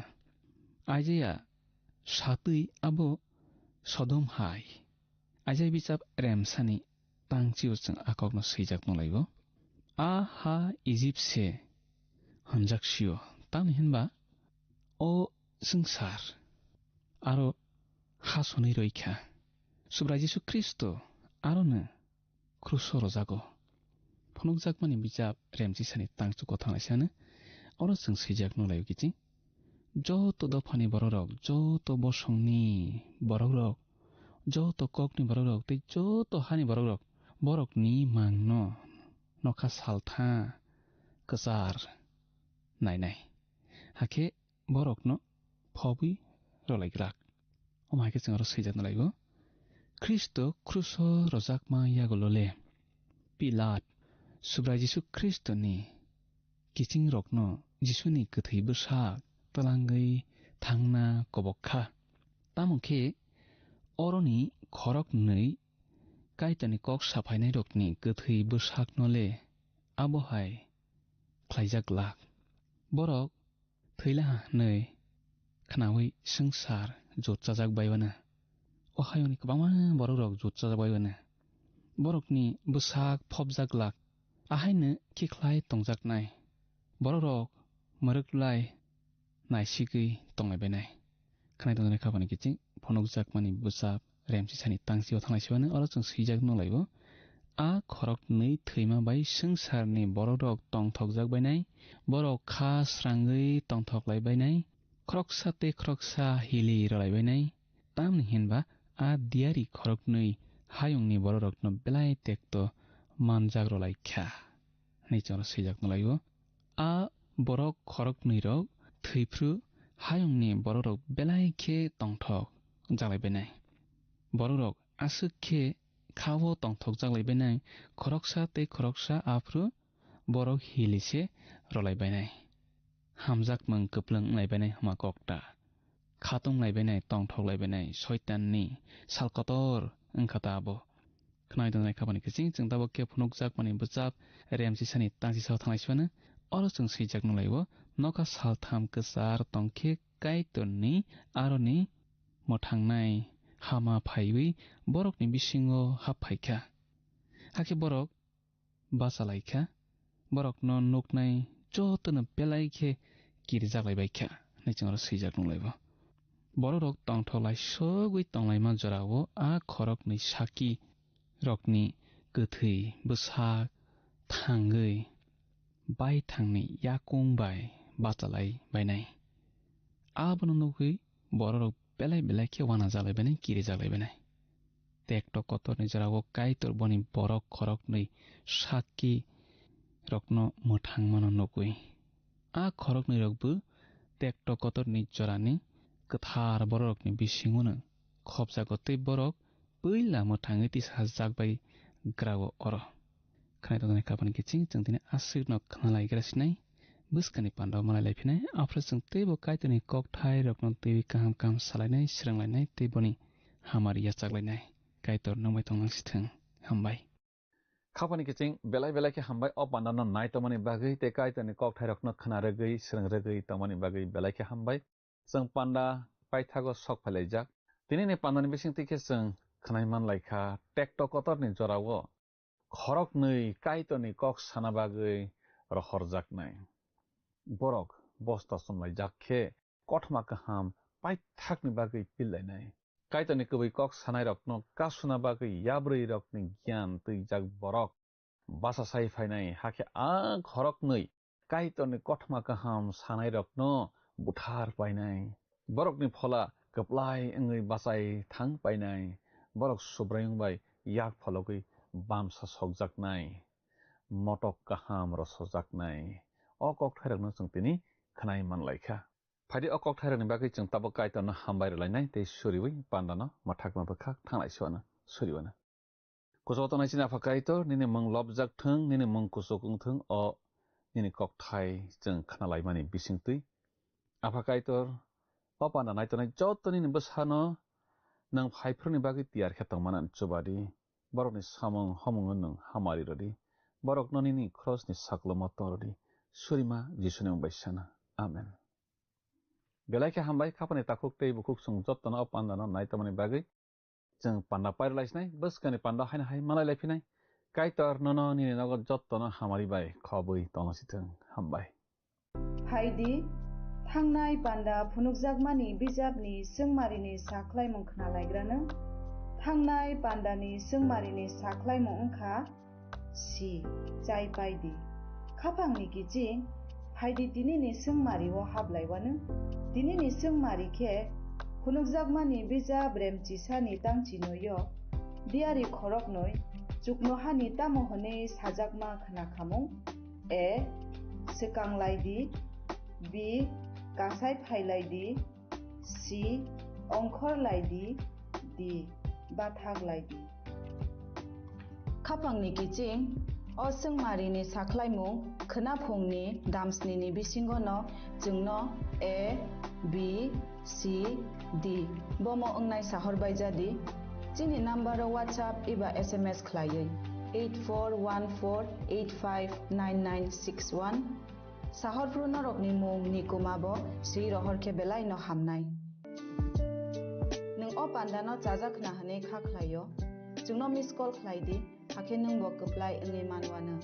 आइजाया सातै आबो सदम हाय आइजाय बिचाब रेमसानि तांचिउसजों आककनो सैजाक नलायबो आ हा इजिप्टसे हनजाकसियो ताम हिनबा अ संसार आरो हासनै रैखा सुब्रा जिसु ख्रिस्ट आरोनो क्रुसो रजागो फनुक जाकमानि बिचाब रेमची सानि तांचु कथांनायसानो अरो जों सैजाक नलायो गिचिं जत दफानि बररक जत बसंनि बररक जत ककनि बररक ते जत हानि बररक बरकनि मांनो नखा सालथा कसार नायनाय हाखे बरकनो फबि रलायग्राक अमायके जों अरो सैजाक नलायो ख्रिस्ट क्रुस रजाकमा यागोलले पिलात सुब्रा जिसु ख्रिस्टनि किचिं रकनो जिसुनि गोथै बोसाक तलांगै थांना कबक्खा तामुखे अरनि खरक नै काइतानि कक साफायनाय रकनि गोथै बोसाक नले आबोहाय क्लाइजाक लाक बरक थैला नै खानावै संसार जतजाजाक बायवानो अहायुनि गोबां बरक रक जतजाजाक बायवानो बरकनि बोसाक फबजाक लाक आहायनो किख्लाय तंजाकनाय बरक रक मरकलाय नायसिगै तंलायबायनाय खानाय तंजानाय खाबानि गिचिं फनुक जाकमानि बोसाब रेमची सानि तांचियाव थांनायसिबानो अरो जों सैजाक नलायबो आ खरक नै थैमा बाय संसारनि बरक रक तंथकजाक बायनाय बरक खा स्रांगै तंथकलायबायनाय खरकसा ते खरकसा हिलि रलायबायनाय ताम हिनबा आ दियारि खरक नै हायुंनि बरक रकनो बेलाय तेक्ट मानजाक रलायख्या नैचर सैजाक नलायो आ बरक खरक नै रक थैफ्रु हायुंनि बरक रक बेलायखे तंथक जालायबायनाय बरक रक आसुखे खावो तंथक जालायबायनाय खरकसा ते खरकसा आफ्रु बरक हिलिसे रलायबायनाय हामजाक मों कोप्लों लायबायनाय हमा कक्टा खातुं लायबायनाय तंथक लायबायनाय शयताननि सालकतर ओंखाताबो खोनाय दंनाय खाबानि किचिं जों दाबो के फनुक जाकमानि बोचाब रेमची सानि तांचिसाव थांनायसिबानो अरो जों सैजाक नलायबो नका सालथाम कसार तंखे काइतरनि आरोनि मथांनाय हामा फाइबै बरकनि बिसिङो हाबफायखा हाखे बरक बासालायखा बरकनो नुकनाय जतनो बेलायखे गिरजालायबायखा नैचों आरो सैजाक नलायबो बरक रक तंथलाय सगै तंलायमा जरावो आ खरक नै साकी रकनि गोथै बोसाग थाङै बाय थांनि याकुंबाय बातालाय बायनाय आबनो नखै बररक बेलाय बेलाय खेवाना जालायबाय किरि जालायबाय टेक्ट कतरनि जराव काइतर बनि बरक खरक नै साकी रक्न मोथां मन नकुय आ खरक नै रकबो टेक्ट कतरनि जरानि कथार बररकनि बिसिङोनो खबजागतै बरक बैला मोथाङै तिसा जागबाय ग्राव अर खानाय खाबानि किचिं जों दिनै आसिरनो खालायग्रासिनाय बुस्कानि पान्डाव मालायलायफिनाय आफ्राय जों तेबो काइतनि ककथाय रकन तेबि काहाम काहाम सालायनाय सिरांलायनाय तेबनि हामारिया जागलायनाय काइतर नंबाय थंलांसिथों हामबाय खाबानि किचिं बेलाय बेलाय के हामबाय अ पान्डानो नाय तमानि बागै ते काइतनि ककथाय रकन खना रगै सिरां रगै तमानि बागै बेलाय के हामबाय जों पान्डा पाइथागो सक फैलायजाक दिनैनि पान्डानि बिसिं तिके जों खनाय मानलायखा टेक्ट कतरनि जराव खरक नै काइतनि कक साना बागै रहर जाकनाय बरक बस्ता समलाय जाखे कठमा काहाम पाइथाकनि बागै पिलायनाय काइतनि कबै कक सानाय रकनो कासुना बागै याब्रै रकनि ज्ञान तैजाक बरक बासा साइफायनाय हाखे आ खरक नै काइतनि कठमा काहाम सानाय रकनो बुथार पायनाय बरकनि फला कप्लाय एङै बासाय थां पायनाय बरक सुब्रायंबाय याक फलगै बामसा सकजाकनाय मटक काहाम रसजाकनाय अ ककथाय रकनो जों तिनि खनाय मानलायखा फायदि अ ककथाय रकनि बागै जों ताबो काइतनो हामबाय रलायनाय ते सुरिबै पान्डानो मथाकमा बखा थांलायसोनो सुरिबानो कुसवतनाय सिना फाकाइतो निने मंग लबजाक थों निने मंग कुसोकुं थों अ निने ककथाय जों खनालायमानि बिसिंतै आफाकाइतर अ पान्डा नायतनाय जतनि बसानो नों फाइफोरनि बागै तियार खेतंमानान चुबादि बरकनि सामं हमंग नों हामारि रदि बरक ननिनि क्रसनि साकलो मतरदि सुरिमा जिसुनि बायसाना आमेन बेलायखे हामबाय खापानि ताकुक तै बुकुक सं जतन अ पान्डानो नायतमानि बागै जों पान्डा पाइरलायसनाय बसकानि पान्डा हायना हाय मालायलायफिनाय काइतर ननो निने नगद जतन हामारि बाय खबै तंसिथों हामबाय हायदि थांनाय पान्डा फुनुकजाकमानि बिजाबनि सोंमारिनि साख्लायमुं खोनालायग्रानो थांनाय पान्डानि सोंमारिनि साख्लायमुं ओंखा सि जाय बायदि खाफांनि किचिं हायदि दिनैनि सोंमारिव हाबलायवानो दिनैनि सोंमारिखे फुनुकजाकमानि बिजाब रेमचिसानि तांचिनयो दियारि खरक नय जुगनो हानि तामो हनै साजाकमा खोनाखामुं ए सिकांलायदि बि गासाय फाइलायदि सि अंखरलायदि दि बाथागलायदि खाफांनि किचिं असोंमारिनि साख्लायमुं खोनाफुंनि दामस्निनि बिसिंगनो जोंनो ए बि सि दि बमो ओंनाय साहरबायजादि जोंनि नाम्बाराव वाट्सएप एबा SMS खलायै 8414859961 साहरफ्रु नरकनि मुं निकुमाबो श्री रहरखे बेलाय न हामनाय नों अ पान्डानो जाजाखना हनै खाख्लायो जोंनो मिस कल खलायदि हाखे नों बो कप्लाय ओङै मानवानो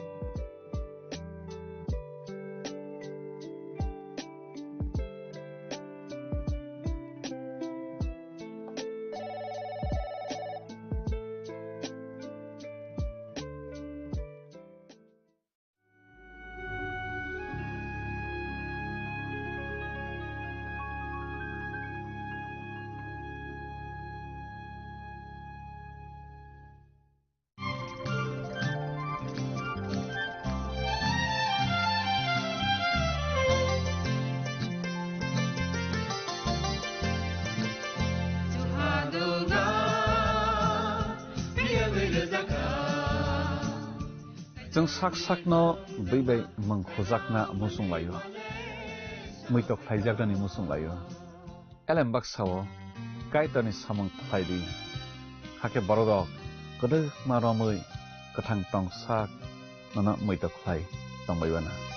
जों साक साकनो बैबाय मंखजाकना मुसुंलायो मैतक थाइजाकनानि मुसुंलायो एलेम बाक्सावो काइतनि सामं थाइदि हाके बरदक गोदो मारमै गोथां टं साक नना मैतक थाइ तंबायबाना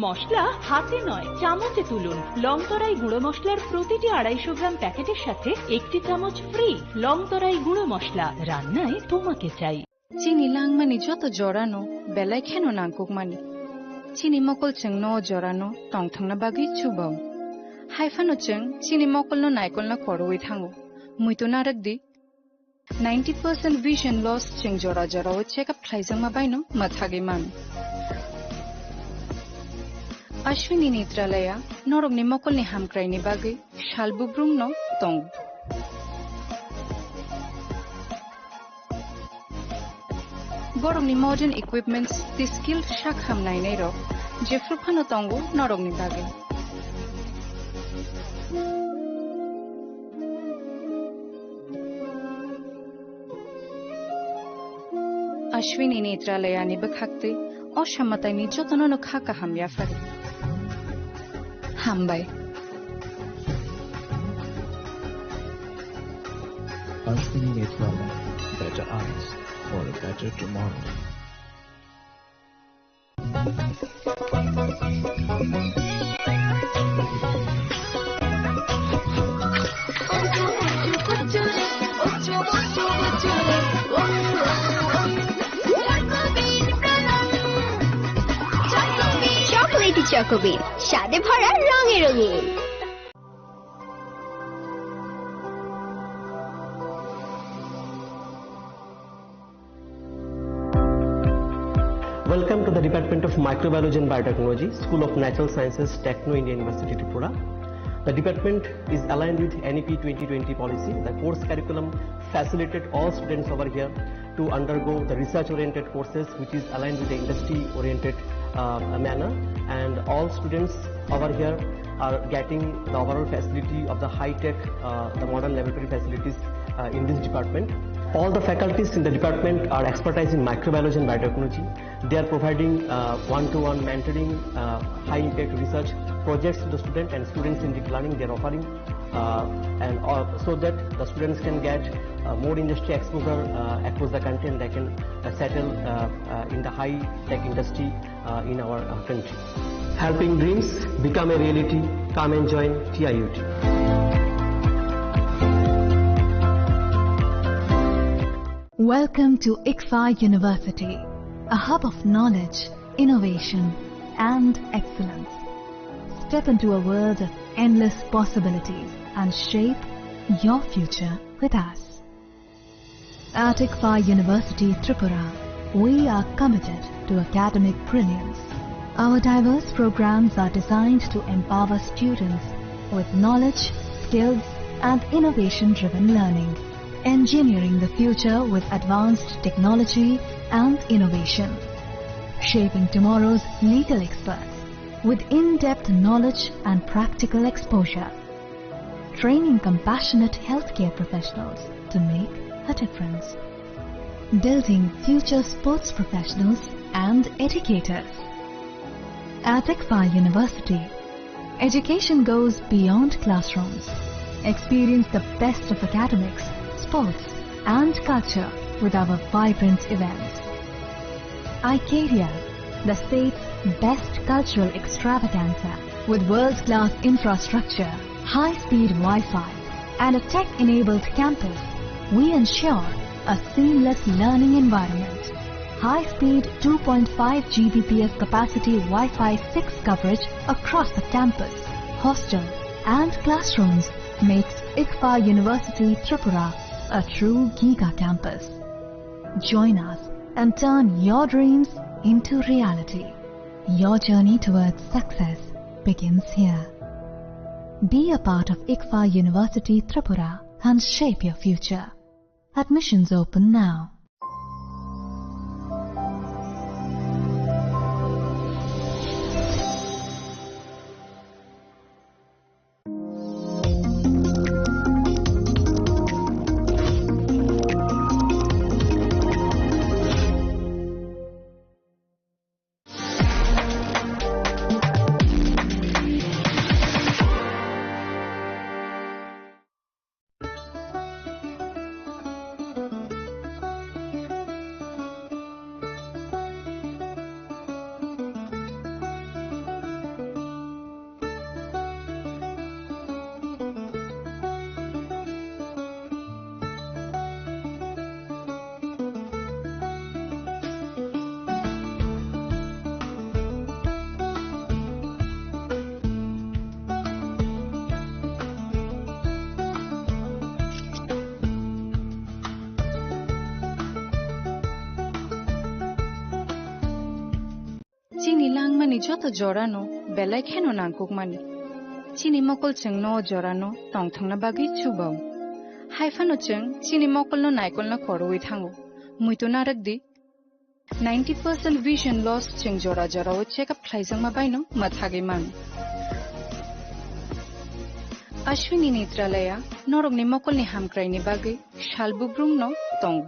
মশলা হাতে নয় চামচে তুলুন। লংতরাই গুঁড়ো মশলার প্রতিটি 250 গ্রাম প্যাকেটের সাথে 1টি চামচ ফ্রি। লংতরাই গুঁড়ো মশলা, রান্নায় তোমাকে চাই। চিনি লাংমানি যত জরানো বেলায় খেনো নাংকুকমানি চিনি মকল চং ন জরানো টং থাংনা বাগি চুবাও হাইফানো চং চিনি মকল ন নাইকল না করওই থাঙ্গো মুইতো নারকদি 90% vision loss ching jora jora o check up thaizang ma baino mathagi man Ashwini Netralaya norog ni mokol ni hamkrai ni bagi shalbubrum no tong borong ni modern equipments the skilled shakham nai nei ro je fruphano tongu norog ni bagi Ashwini Netralaya ni bakhakte oshammatai ni jotono no khaka hamya fari hambai Ashwini Netralaya, better eyes for a better tomorrow. চকোবিন স্বাদে ভরা রঙে রঙিন Welcome to the Department of Microbiology and Biotechnology, School of Natural Sciences, Techno India University, Tripura. The department is aligned with NEP 2020 policy. The course curriculum facilitated all students over here to undergo the research-oriented courses, which is aligned with the industry-oriented manner, and all students over here are getting the overall facility of the high-tech, the modern laboratory facilities in this department. All the faculties in the department are expertise in microbiology and biotechnology. They are providing one-to-one mentoring, high-impact research projects to the student, and students in deep learning they are offering, and so that the students can get more industry exposure across the country, and they can settle in the high-tech industry in our country. Helping dreams become a reality. Come and join TIUT. Welcome to ICFA University, a hub of knowledge, innovation, and excellence. Step into a world of endless possibilities and shape your future with us. At ICFA University, Tripura, we are committed to academic brilliance. Our diverse programs are designed to empower students with knowledge, skills, and innovation-driven learning, engineering the future with advanced technology and innovation, shaping tomorrow's legal experts with in-depth knowledge and practical exposure, training compassionate healthcare professionals to make a difference, building future sports professionals and educators. At ICFA University, education goes beyond classrooms. Experience the best of academics, sports, and culture with our vibrant events. ICARIA, the state's best cultural extravaganza, with world-class infrastructure, high-speed Wi-Fi, and a tech-enabled campus, we ensure a seamless learning environment. High-speed 2.5 Gbps capacity Wi-Fi 6 coverage across the campus, hostel, and classrooms makes ICFA University Tripura a true Giga campus. Join us and turn your dreams into reality. Your journey towards success begins here. Be a part of ICFA University Tripura and shape your future. Admissions open now. chini langmani joto jorano belai kheno nangkukmani chini mokol cheng no jorano tongthangna bagi chubau haifano cheng chini mokol no naikol na koroi thango muito narakdi 90% vision loss cheng jora jora o check up khlaijang ma baino mathage mang Ashwini Netralaya norog ni mokol ni hamkrai ni bagi shalbubrum no tong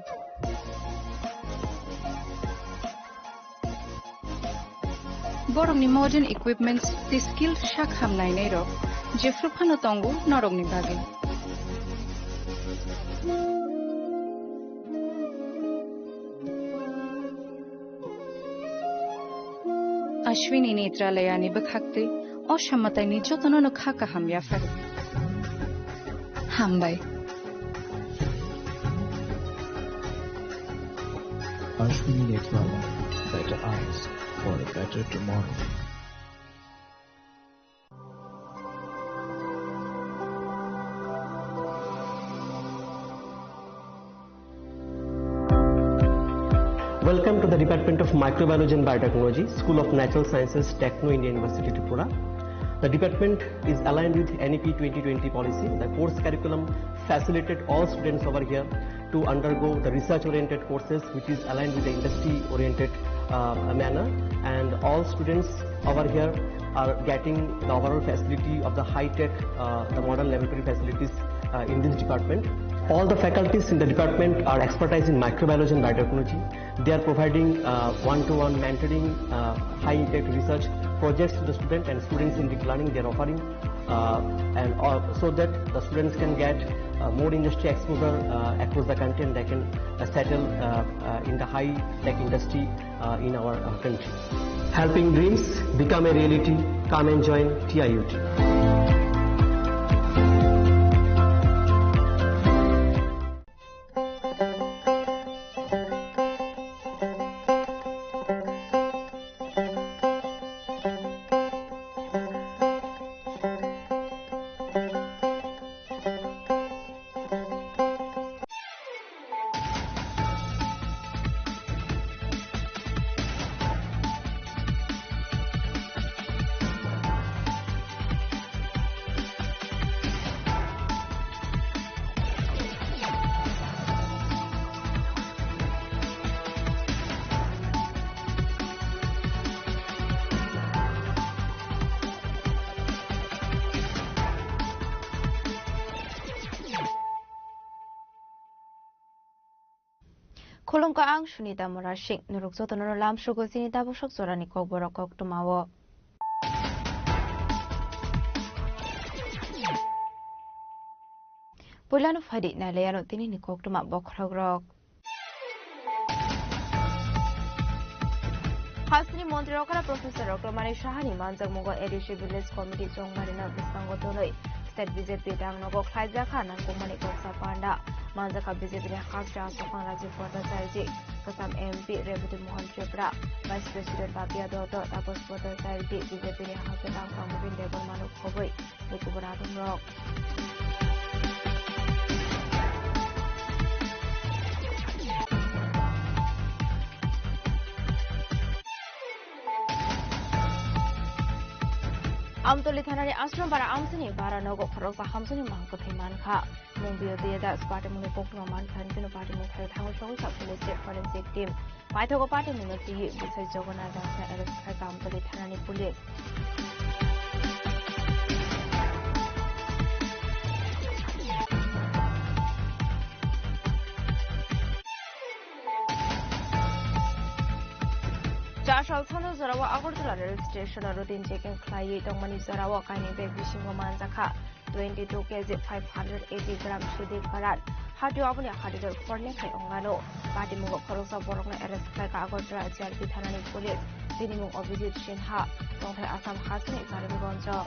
borong ni modern equipments the skill shak hamnai nei ro jefru phano tongu norog ni bagi Ashwini Netralaya ni bakhakte অসামাতাই নি যতন খাকা হামিয়া ফারে হামবাই Ashwini Netralaya, better eyes for a better tomorrow. Welcome to the Department of Microbiology and Biotechnology, School of Natural Sciences, Techno India University, Tripura. The department is aligned with NEP 2020 policy. The course curriculum facilitated all students over here to undergo the research-oriented courses, which is aligned with the industry-oriented manner. And all students over here are getting the overall facility of the high-tech, the modern laboratory facilities in this department. All the faculties in the department are expertise in microbiology and biotechnology. They are providing one-to-one mentoring, high-tech research projects to the student and students in deep learning. They are offering so that the students can get more industry exposure across the country and they can settle in the high-tech industry in our country. Helping dreams become a reality. Come and join TIUT. Kolongka ang sunita morashik nuruk sotono lam shugo sinita busok sorani kok borok kok tumawo. Pulano fadi na leyano tini ni kok tuma bokragrok. Hasni Montrokara Professor Okromani Shahani Manzak Mogo Edishi Village Committee Chong Marina Bisangotonoi State BJP Dang Nogo Klaiza Khan and Kumani Koksa Panda Manzaka BJP Hakja Sofan Rajiv Photo Sarji Kasam MP Rebuti Mohan Tripura Vice President Babia Doto Tapos Photo Sarji BJP Hakatang Pamubin Debon Manuk Koboi Bukubaratum Rock Amtoli Thanani Ashram Bara Amsini Bara Nogo Korosa Hamsini Manko Manka Mumbio Dia Sparta Muni Pokemon Tantino Party Mukha Town Show Police Forensic Team Maitogo Party Minoti besides Jogana Dasa Eris Amtoli Thanani Police Shalthano Zarawa Agartala rail station routine checking Clay Domani Zarawa Kani Beg Vishingo Manzaka 22 kg 580 gram Shudi Karat Hatu Abuna Hadido Forne Kai Ongano Party Mugo Korosa Borona Eres Klaka Agartala JRP Thanani Police Minimum of Visit Shinha Tonghe Assam Hasni Sarimi Gonjo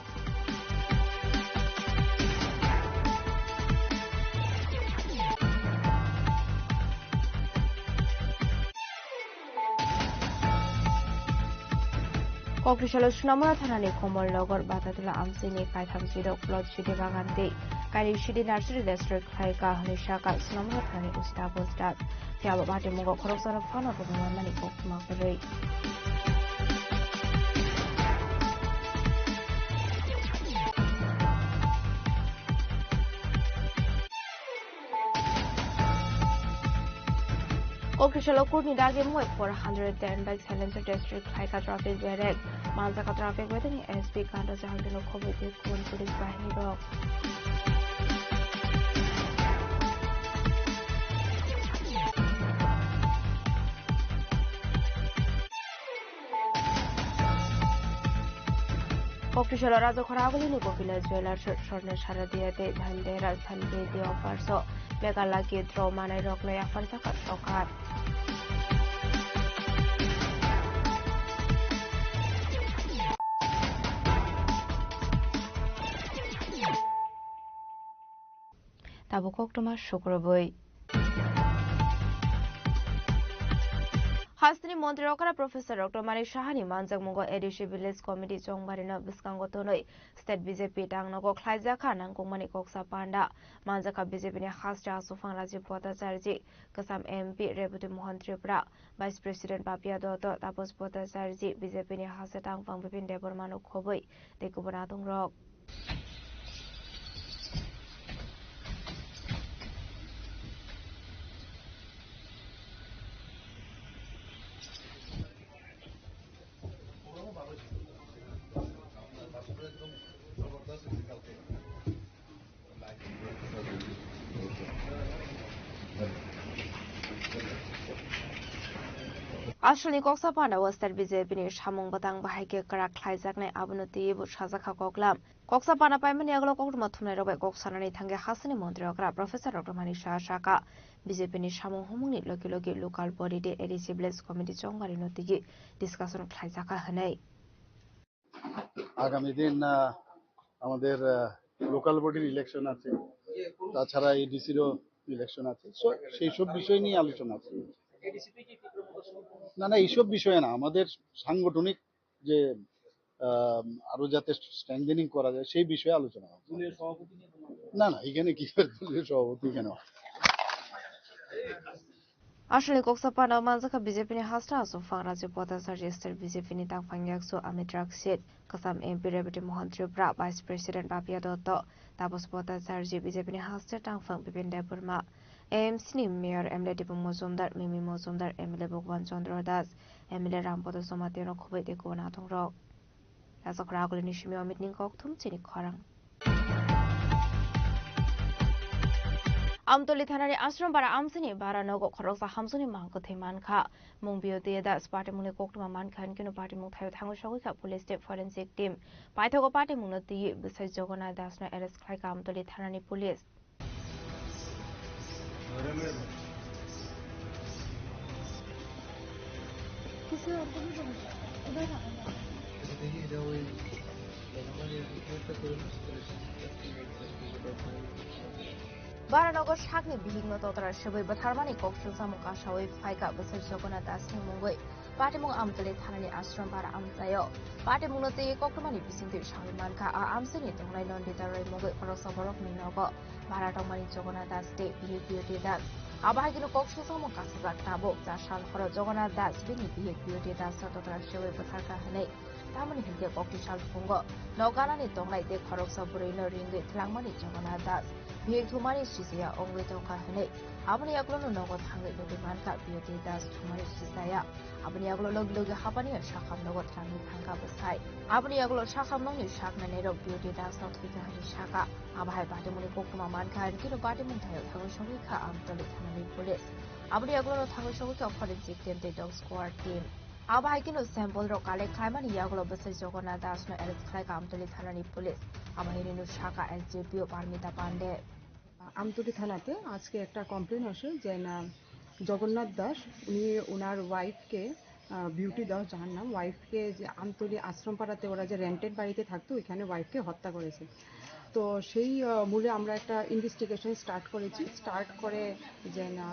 Kokrishalo Sunamura Thanani Komol Logor Batatula Amsini Kaitam Zido Flood Shidi Bagante Kari Shidi Nursery District Kaika Hunishaka Sunamura Thani Ustabo Stat Tiaba Bati Mugo Korosana Fana Mani Kokma Pere Okrishala Kurni Dagi Moy 410 by Silencer District Laika Traffic Berek Manzaka Traffic Wedding SB Kanda Jahangino Kobe Kun Police Bahini Rock. Okrishala Raja Khoraguli Niko Village Jewelers Shortness Sharadiate Dhande Rajasthan Day Offer so Megala Ki Draw Manai Rock Laya Farsaka Shokat. Tabukok Toma Shukraboy. Hasni Montri Okara Professor Dr. Mani Shahani Manjak Mungo Edishi Village Committee Chongmarina Biskangotonoi State BJP Tang Nogo Klaizaka Nangkumani Koksa Panda Manjaka BJP ni Hasja Sufang Rajiv Bhattacharjee Kasam MP Rebuti Mohan Tripura Vice President Papia Dotto Tapos Bhattacharjee BJP ni Hasja Tangfang Bipin Debormanu Khoboi Dekubanatung Rock. Ashley Koksa Panda was that BJP ni Shamung Batang Bahike Karak Klaizakne Abunuti Bushazaka Koklam. Koksa Panda Paimani Aglo Kokmathune Robe Koksanani Tange Hasani Montreokra Professor Dr. Manisha Shaka BJP ni Shamung Humuni Loki local body de Edishi Village Committee Chongmarino Tigi discussion Klaizaka Hanei. আগামী দিন আমাদের local বডির election আছে, তাছাড়া এডিসিরও election আছে, সেই সব বিষয় নিয়ে আলোচনা আছে। না এইসব বিষয়ে না, আমাদের সাংগঠনিক যে আরো যাতে স্ট্রেংথেনিং করা যায় সেই বিষয়ে আলোচনা হবে। না এখানে কি দলীয় সভাপতি কেন? Ashley Koksa Panda Manjaka BJP ni Hasra Sufang Rajiv Bhattacharjee State BJP ni Tangfang Yaksu Amit Raksit Kasam MP Rebuti Mohan Tripura Vice President Papia Dotto Tapos Bhattacharjee BJP ni Hasra Tangfang Bipin Deborma AMC ni Mayor MLA Dipum Mozumdar Mimi Mozumdar MLA Bhagwan Chandra Das MLA Rampodo Somatino Khoboi Dekubanatung Rock. Raja Khoraguli ni Shimi Amit Ningkok Thum Chini Khorang. Amtoli Thanani Ashram Bara Amsini Bara Nogo Khoroksa Hamsuni Manko Themanka Mungbio Deda Party Muni Koktuma Manka and Kino Party Mukhayo Tango Shawika Police State Forensic Team Paitogo Party Munati besides Jogona Dasna Eres Klaika Amtoli Thanani Police. Baranogo Shakni Bihigno Totra Shawi Batharmani Kokshul Samuka Shawi Paika Besar Jogona Dasni Mungway Patimung Amtali Thanani Ashram Bara Amtayo Patimunati Kokumani Bisinti Shawi Manka Amsini Tonglai Non Ditarai Mungway Korosaborok Minogo Baratomani Jogona Das Day Beauty Das Abahino Kokshul Samuka Sazak Tabo Zashal Horo Jogona Das Bini Beauty Das Totra Shawi Batharka Hane Tamani Hindi Kokishal Fungo Noganani Tonglai De Koroksa Burino Ringi Tlangmani Jogona Das Biik Thumani Shisia Ongwe Toka Hane Abani Aglo Nogo Tangi Manka Beauty Das Thumani Shisaya Abani Aglo Logi Hapani Shakam Nogo Tangi Tanka Basai Abani Aglo Shakam Noni Shakna Nero Beauty Das Not Vika Shaka Abahai Batimuni Kokuma Manka and Kino Batimuntayo Tangushawika Amtoli Tanani Police Abani Aglo Tangushawika Forensic Team The Dog Squad Team Abahikino sample Rokale Kaimani Yaglo Basai Jogona Dasno Eres Klaika Amtoli Tanani Police Abahirinu Shaka SJPO Parmita Pande Amtali থানাতে আজকে একটা complain আসে যে না জগন্নাথ দাস উনি ওনার ওয়াইফকে beauty Das যার নাম ওয়াইফকে যে আমতলী আশ্রমপাড়াতে ওরা যে রেন্টেড বাড়িতে থাকতো ওইখানে ওয়াইফকে হত্যা করেছে। তো সেই মূলে আমরা একটা ইনভেস্টিগেশন স্টার্ট করে যে না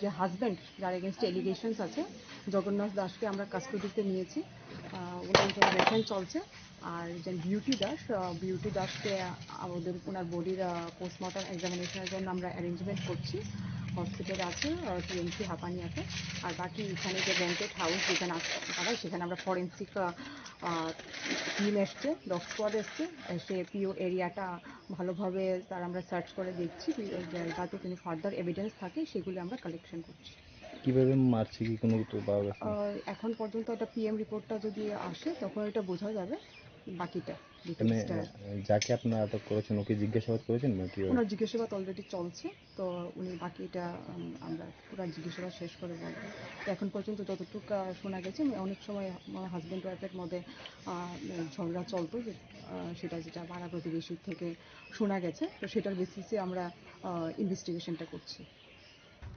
যে হাজব্যান্ড যার এগেনস্ট এলিগেশনস আছে জগন্নাথ দাসকে আমরা কাস্টডিতে নিয়েছি, ওনার ইনভেস্টিগেশন চলছে। আর যে বিউটি দাসকে আমাদের ওনার বডির পোস্টমর্টম এক্সামিনেশনের জন্য আমরা অ্যারেঞ্জমেন্ট করছি, হসপিটাল আছে টিএমসি হাপানিয়াতে। আর বাকি এখানে যে রেন্টেড হাউস যেখানে পাড়ায় সেখানে আমরা ফরেন্সিক টিম এসছে, ডগ স্কোয়াড এসছে, সে পিও এরিয়াটা ভালোভাবে তার আমরা সার্চ করে দেখছি, যাতে কোনো ফার্দার এভিডেন্স থাকে সেগুলি আমরা কালেকশন করছি। কিভাবে মারছে কি কোনো কিছু পাওয়া গেছে? এখন পর্যন্ত এটা পিএম রিপোর্টটা যদি আসে তখন এটা বোঝা যাবে বাকিটা মানে ডিটেইলসটা। যাকে আপনারা আটক করেছেন ওকে জিজ্ঞাসাবাদ করেছেন নাকি? ওনার জিজ্ঞাসাবাদ অলরেডি চলছে, তো উনি বাকিটা আমরা পুরো জিজ্ঞাসাবাদ শেষ করে বলবো। তো এখন পর্যন্ত যতটুকু শোনা গেছে, অনেক সময় হাজব্যান্ড ওয়াইফের মধ্যে ঝগড়া চলতো, যে সেটা যেটা পাড়া প্রতিবেশীর থেকে শোনা গেছে, তো সেটার বেসিসে আমরা ইনভেস্টিগেশনটা করছি।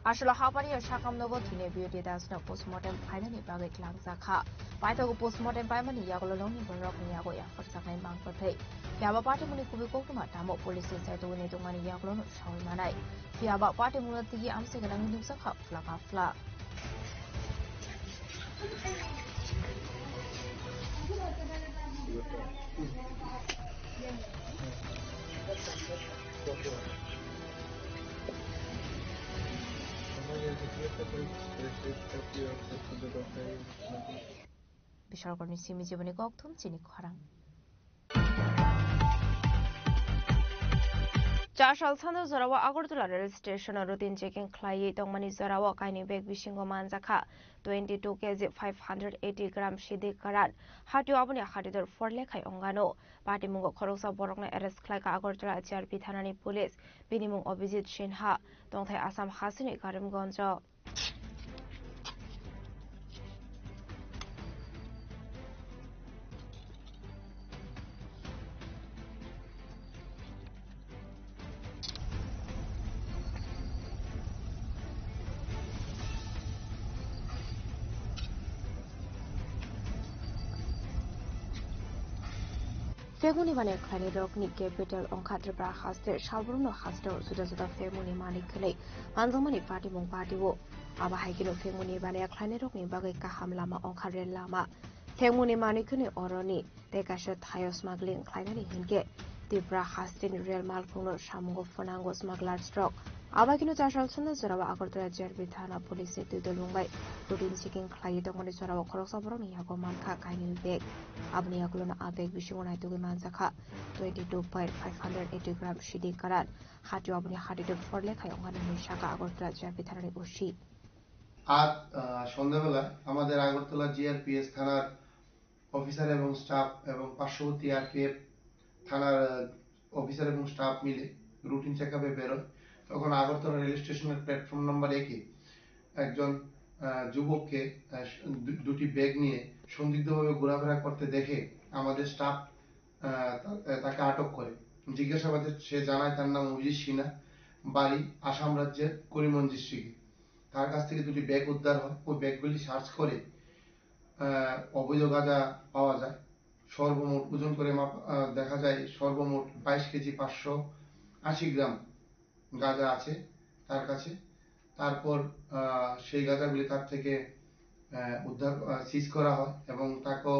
Ashla Hapari Shakamnogo Tine Beauty Dasno postmortem Kainani Bagay Langzaka. Paito postmortem Paimani Yagoloni Barok Yago Yafar Sakai Mangpate. Yaba Party Muni Kubiko Tamo Police said to Netumani Yaglon Shawimanai. Yaba Party Munati Amsigan Nusaka Flaka Fla. বিশালকর্ণী Simi জীবনী গকথুম চিনি খরাং চাশাল সানো জরাওয়া Agartala rail station routine checking খ্লাইয়ে তংমানি জরাওয়া কাইনি বেগ বিশিঙ্গ মানজাখা 22 kg 580 গ্রাম সিদি কারান হাটিও আপনি হাটিদর ফরলেখাই অঙ্গানো পার্টি মুঙ্গ খরকসা বরকনা এরেস্ট খ্লাইকা আগরতলা জিআরপি থানানি পুলিশ বিনিমুং অভিজিৎ সিনহা তংথাই আসাম হাসিনি Karimganj Femuni mane khani rokni capital onkhatra pra haste shalbruno haste suda suda femuni mani khale manjamani party mong party wo aba haikino femuni bane khani rokni bagai ka hamlama onkhare lama femuni mani khani oroni tekasha thayo smuggling khlainani hinke tibra haste ni real mal khungno samungo fonango smuggler stock aba kino chashal chunna jarawa agortala jerbi thana police tudolungbai routine checking khlai tongoni jarawa khoroksa boroni yago mankha kaini bag abni yaglona abeg bishingona tugi manjaka 22.580 gram shidi karan hati abni hati to forle khai ongani mishaka agortala jerbi thanani ushi আজ সন্ধ্যাবেলা আমাদের Agartala GRPS থানার officer এবং staff এবং পার্শ্ববর্তী RPF থানার officer এবং staff মিলে রুটিন চেকআপে বেরোয় তখন আগরতলা রেল স্টেশনের প্ল্যাটফর্ম নাম্বার 1 এ একজন যুবককে দুটি ব্যাগ নিয়ে সন্দিগ্ধভাবে ঘোরাফেরা করতে দেখে আমাদের স্টাফ তাকে আটক করে জিজ্ঞাসাবাদে সে জানায় তার নাম অভিজিৎ সিনহা বাড়ি আসাম রাজ্যের করিমগঞ্জ ডিস্ট্রিক্টে তার কাছ থেকে দুটি ব্যাগ উদ্ধার হয় ওই ব্যাগগুলি সার্চ করে অবৈধ গাঁজা পাওয়া যায় সর্বমোট ওজন করে দেখা যায় সর্বমোট 22 কেজি 580 গ্রাম গাঁজা আছে তার কাছে তারপর সেই গাঁজাগুলি তার থেকে উদ্ধার সিজ করা হয় এবং তাকেও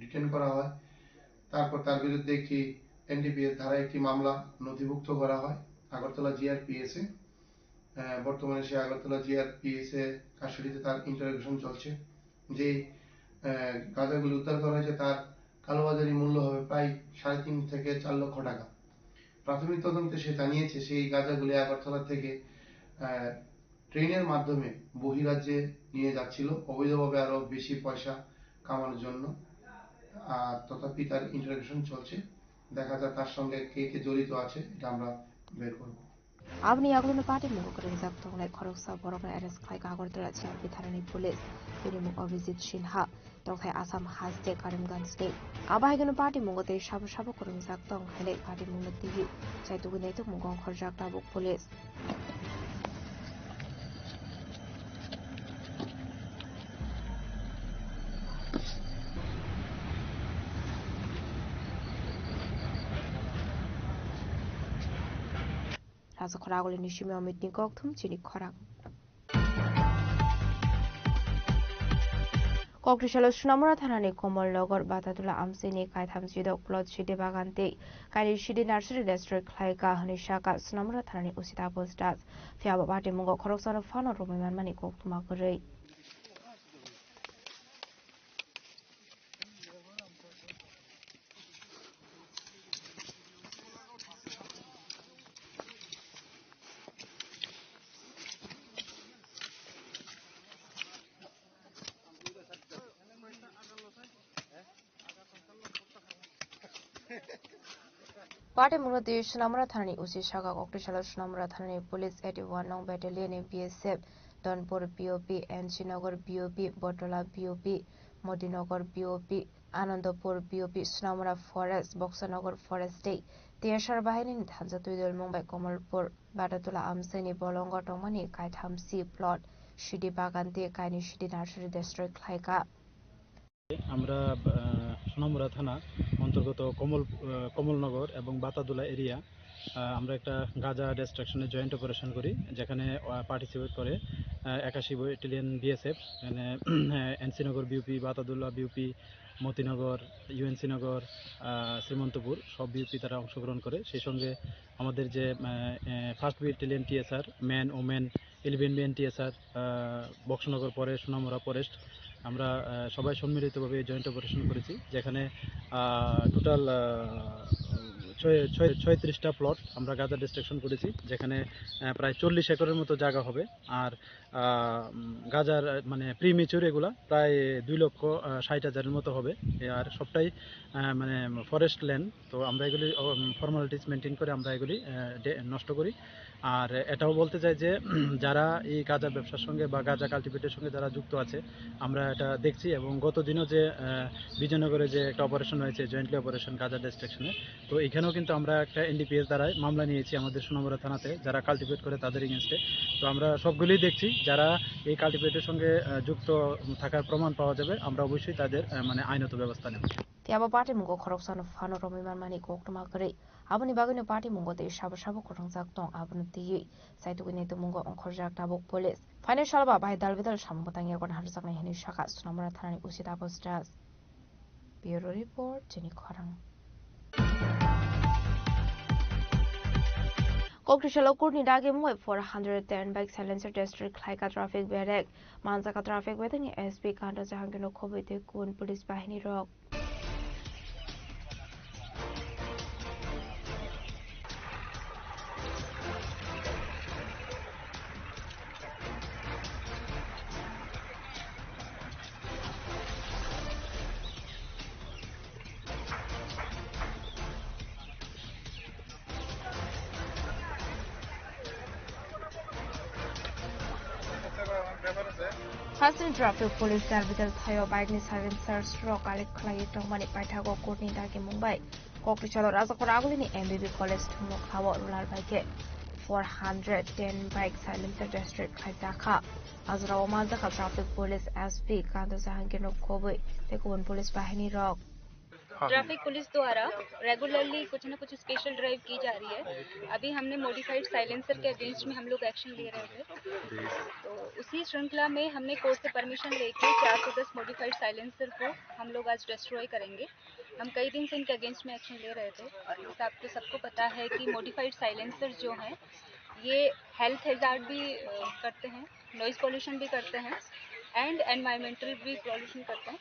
ডিটেইন করা হয় তারপর তার বিরুদ্ধে একটি এনডিপিএস ধারায় একটি মামলা নথিভুক্ত করা হয় আগরতলা জিআরপিএস এ বর্তমানে সে আগরতলা জিআরপিএস এ কাস্টডিতে তার ইন্টারোগেশন চলছে যে গাঁজাগুলি উদ্ধার করা হয়েছে তার কালোবাজারি মূল্য হবে প্রায় 3.5 থেকে 4 লক্ষ টাকা প্রাথমিক তদন্তে সে জানিয়েছে সেই গাঁজাগুলি আগরতলা থেকে ট্রেনের মাধ্যমে বহিরাজ্যে নিয়ে যাচ্ছিল অবৈধভাবে আরো বেশি পয়সা কামানোর জন্য তথাপি তার ইন্টারোগেশন চলছে দেখা যায় তার সঙ্গে কে কে জড়িত আছে এটা আমরা বের করব abni yaglona party mungo kring jak tonglai khoroksa borokna arrest khai agortala jiarpi thanani police binimu Abhijit Sinha tongthai asam haste karimganj state aba haigano party mungo te sabo sabo kring jak tong hele party mungo tihi chaitu gunai to mungo khorjak tabuk police Raza khoragoli nishimi amit ni gokthum chini khorang Kokrishala Sunamura Thanani Komol Nogor Batatula Amsini Kaitham Jidok Plot Shidi Bagante Kairi Shidi Nursery District Khlaika Hanishaka Sunamura Thanani Usita Postas Fiaba Bati Mungo Khoroksana Fano Rumiman Mani Koktuma Gurei पाटे मुरती सुनामरा थानानि उसी शाखा कोकटेशाला सुनामरा थानानि police 81 नং battalion BSF डनपुर BOP एनसीनगर BOP बटला BOP Modinagar BOP Anandpur BOP Sonamura forest Boxanagar forest डे तेयासार बाहिनी हानजा तुइदल मुंबाइ कमलपुर बादातुला आमसेनि बलंग टंगमानि कायथामसि प्लट शिडी बागान दे कायनि शिडी नार्सारि डिस्ट्रय खायका আমরা সোনামুড়া থানা অন্তর্গত কমলনগর এবং বাতাদুলা এরিয়া আমরা একটা গাঁজা ডিস্ট্রাকশনে জয়েন্ট অপারেশন করি যেখানে পার্টিসিপেট করে 81 ব্যাটালিয়ন BSF এখানে NC Nagar BOP Batadula BOP Motinagar UNC Nagar Srimantapur সব বিউপি তারা অংশগ্রহণ করে সেই সঙ্গে আমাদের যে first battalion TSR man women 11 BN TSR Boxanagar পরে সোনামুড়া ফরেস্ট আমরা সবাই সম্মিলিতভাবে জয়েন্ট অপারেশন করেছি যেখানে টোটাল 36টা প্লট আমরা গাঁজা ডিস্ট্রাকশন করেছি যেখানে প্রায় 40 একরের মতো জায়গা হবে আর গাঁজার মানে প্রিমেচিউর এগুলা প্রায় 2,60,000 মতো হবে আর সবটাই মানে ফরেস্ট ল্যান্ড তো আমরা এগুলি ফর্মালিটিস মেনটেন করে আমরা এগুলি নষ্ট করি আর এটাও বলতে চাই যে যারা এই গাঁজা ব্যবসার সঙ্গে বা গাঁজা কাল্টিভেটের সঙ্গে যারা যুক্ত আছে আমরা এটা দেখছি এবং গত দিনও যে বিজয়নগরে যে একটা অপারেশন হয়েছে জয়েন্টলি অপারেশন গাঁজা ডিস্ট্রাকশনে তো এখানেও কিন্তু আমরা একটা NDPS দ্বারাই মামলা নিয়েছি আমাদের সোনামুড়া থানাতে যারা কাল্টিভেট করে তাদের এগেনস্টে তো আমরা সবগুলোই দেখছি যারা এই কাল্টিভেটের সঙ্গে যুক্ত থাকার প্রমাণ পাওয়া যাবে আমরা অবশ্যই তাদের মানে আইনত ব্যবস্থা নেব Tiaba party mungo koroksan fano romiman mani koktuma kare abuni bagino party mungo te shabo shabo korong zaktong abunu tiyi saitu gine to mungo onkhorjak tabuk police financial ba bai dalbidal shambatang yakon harsakna hini shaka sunamara thanani usita postras bureau report jeni khorang Kokrishala kurni dage moy 410 bike silencer district khlaika traffic berek manjaka traffic wedding SP kanda jahangino khobite kun police bahini rok Hasni traffic police Darbital Thayo bike ni silencer stroke alik khlai tongmani paithago kurni dage Mumbai Kokrishala Rajakor agulini MBB college thumno khawa rural bike 410 bike silencer district khaisakha Azra Omazakha traffic police SP Kanda Jahangir no Khoboi tekun police bahini rok traffic police द्वारा regularly कुछ न कुछ special drive की जा रही है अभी हमने मॉडिफाइड साइलेंसर के अगेंस्ट में हम लोग एक्शन ले रहे थे तो उसी श्रृंखला में हमने कोर्ट से परमिशन लेके 410 मॉडिफाइड साइलेंसर को हम लोग आज डिस्ट्रॉय करेंगे हम कई दिन से इनके अगेंस्ट में एक्शन ले रहे थे आपको सबको पता है कि मॉडिफाइड साइलेंसर जो हैं ये हेल्थ हैजार्ड भी करते हैं नॉइज पॉल्यूशन भी करते हैं एंड एनवायरमेंटल भी पॉल्यूशन करते हैं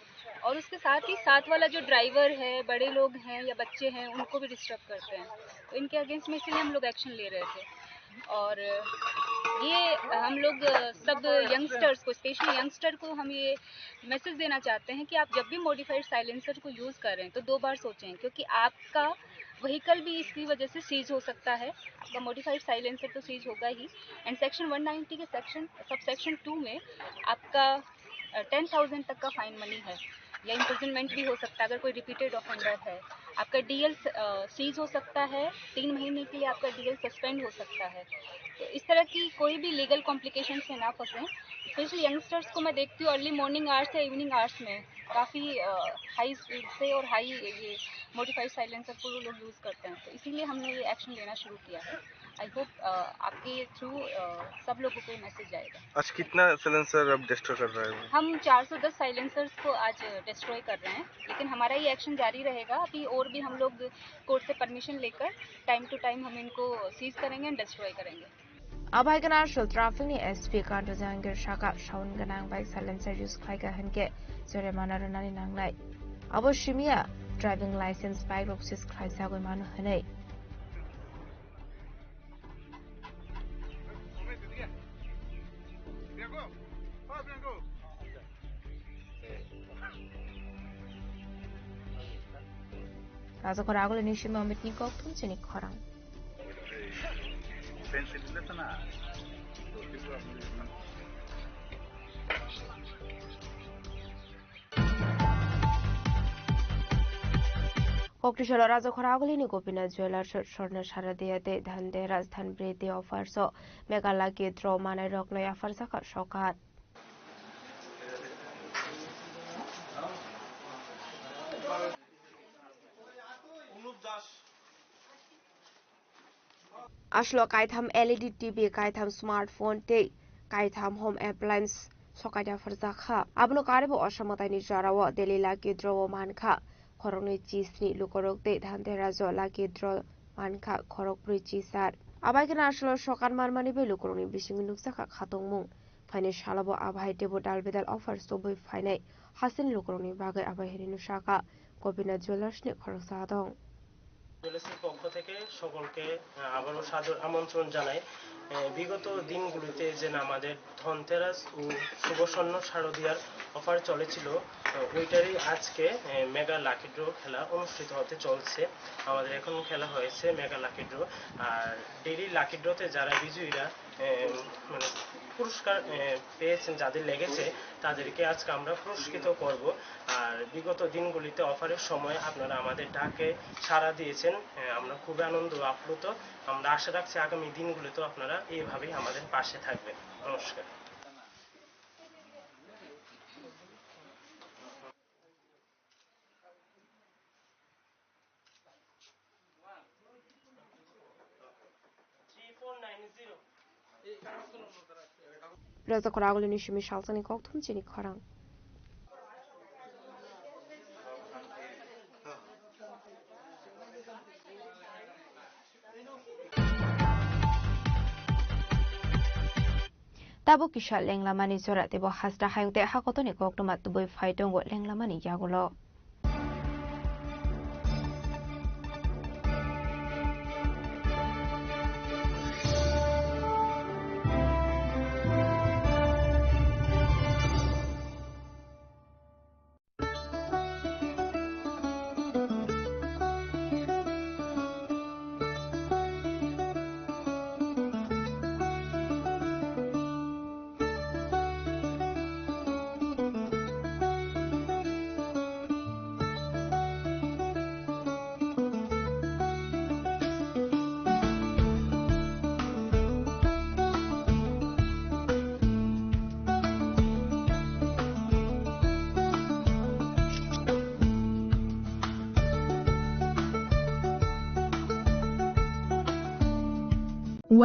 और उसके साथ ही साथ वाला जो ड्राइवर है बड़े लोग हैं या बच्चे हैं उनको भी डिस्टर्ब करते हैं तो इनके अगेंस्ट में इसलिए हम लोग एक्शन ले रहे थे और ये हम लोग सब यंगस्टर्स को स्पेशली यंगस्टर को हम ये मैसेज देना चाहते हैं कि आप जब भी मॉडिफाइड साइलेंसर को यूज़ करें तो 2 बार सोचें क्योंकि आपका व्हीकल भी इसकी वजह से सीज हो सकता है आपका मॉडिफाइड साइलेंसर तो सीज होगा ही एंड सेक्शन 190 के सब सेक्शन 2 में आपका 10,000 तक का फाइन मनी है या इम्प्रिजनमेंट भी हो सकता है अगर कोई रिपीटेड ऑफेंडर है आपका DL सीज हो सकता है 3 महीने के लिए आपका DL सस्पेंड हो सकता है तो इस तरह की कोई भी लीगल कॉम्प्लिकेशन से ना फंसें स्पेशली यंगस्टर्स को मैं देखती हूँ अर्ली मॉर्निंग आवर्स या इवनिंग आवर्स में काफ़ी हाई स्पीड से और हाई ये मॉडिफाइड साइलेंसर को लोग यूज़ करते हैं तो इसीलिए हमने ये एक्शन लेना शुरू किया है आई होप आपके थ्रू सब लोगों को मैसेज जाएगा आज कितना साइलेंसर अब डिस्ट्रॉय कर रहे हैं हम 410 साइलेंसर्स को आज डिस्ट्रॉय कर रहे हैं लेकिन हमारा ये एक्शन जारी रहेगा अभी और भी हम लोग कोर्ट से परमिशन लेकर टाइम टू टाइम हम इनको सीज करेंगे एंड डिस्ट्रॉय करेंगे Abhaiganar shul traffic ni SP Kanda Jahangir Shaka Shaun Ganang bike silencer use khlaiga hanke jore mana runani nanglai abo shimia driving license bike roxis khlaisa goi manu hanei রাজকর আগলে নিশিম Amit নিকক থুমচিনি খরাং কক্টিশল রাজকর আগলিনি Gopinath jewellers স্বর্ণ সারাদিয়াতে ধানদে রাজধান ব্রেতে অফারস মেঘালাকি দ্র মানায় রকলয় আফার জাকা সকাত আসলো কাইথাম LED TV কাইথাম smartphone তে কাইথাম home appliance সকাইটা ফরজাখা আবনো কারেবো অসমতাইনি জারাও দেলি lucky দ্র মানখা খরংনি চিসনি লুকরক তে ধানতে রাজ lucky দ্র মানখা খরক pre চিসার আবাইকেনা আসলো সকান মারমানি বে লুকরংনি বিসিংনি নুকসাখা খাতংমুং ফাইনে শালাবো আবাই টেবো ডালবেদাল offer সবই ফাইনাই হাসিন লুকরংনি বাগে আবাই হেরিনু শাখা গোপীনাথ জুয়েলার্সনি খরক সাদং জুয়েলার্সের পক্ষ থেকে সকলকে আবারও সাদর আমন্ত্রণ জানাই বিগত দিনগুলিতে যে আমাদের ধনতেরাস ও শুভ স্বর্ণ শারদীয়ার অফার চলেছিল ওইটারই আজকে মেগা লাকি ড্র খেলা অনুষ্ঠিত হতে চলছে আমাদের এখন খেলা হয়েছে মেগা লাকি ড্র আর ডেইলি লাকি ড্রতে যারা বিজয়ীরা মানে পুরস্কার পেয়েছেন যাদের লেগেছে তাদেরকে আজকে আমরা পুরস্কৃত করব আর বিগত দিনগুলিতে অফারের সময় আপনারা আমাদের ডাকে সাড়া দিয়েছেন আমরা খুবই আনন্দ আপ্লুত আমরা আশা রাখছি আগামী দিনগুলিতেও আপনারা এইভাবেই আমাদের পাশে থাকবেন নমস্কার রাজকর আগলে নিশিমি শালসানি cock থুমচিনি খরাং Tabo kisha lenglamani zora tebo hasra hayungte hakotoni koktomat tuboi faitongo lenglamani yagulo.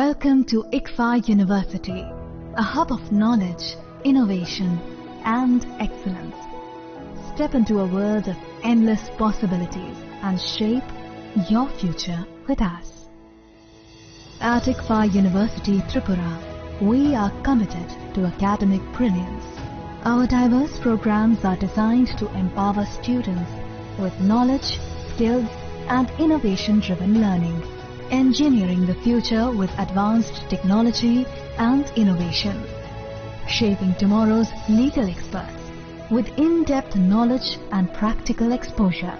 Welcome to ICFA University, a hub of knowledge, innovation, and excellence. Step into a world of endless possibilities and shape your future with us. At ICFA University, Tripura, we are committed to academic brilliance. Our diverse programs are designed to empower students with knowledge, skills, and innovation-driven learning. Engineering the future with advanced technology and innovation. Shaping tomorrow's legal experts with in-depth knowledge and practical exposure.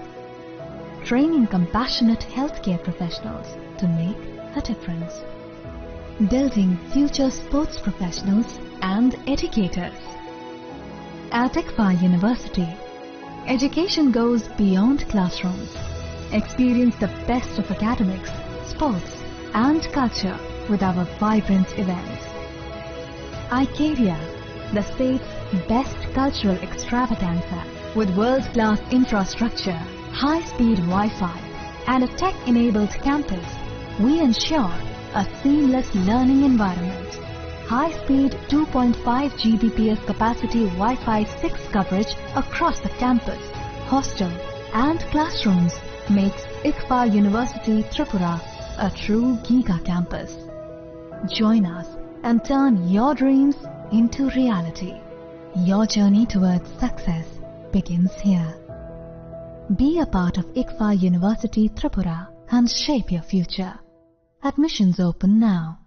Training compassionate healthcare professionals to make a difference. Building future sports professionals and educators. At ICFA University, education goes beyond classrooms. Experience the best of academics, sports and culture with our vibrant events. ICARIA, the state's best cultural extravaganza with world-class infrastructure, high-speed Wi-Fi and a tech-enabled campus, we ensure a seamless learning environment. High-speed 2.5 Gbps capacity Wi-Fi 6 coverage across the campus, hostel and classrooms makes ICFA University Tripura a true Giga campus. Join us and turn your dreams into reality. Your journey towards success begins here. Be a part of ICFA University Tripura and shape your future. Admissions open now.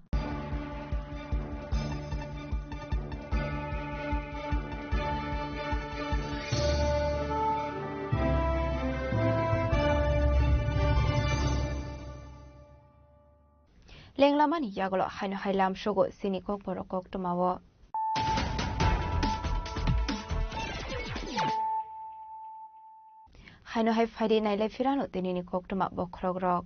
Lenglamani yagolo haino hailam shogo sini kok boro kok tumawo. Haino hai faidi naile firano tenini kok tuma bokrogrok.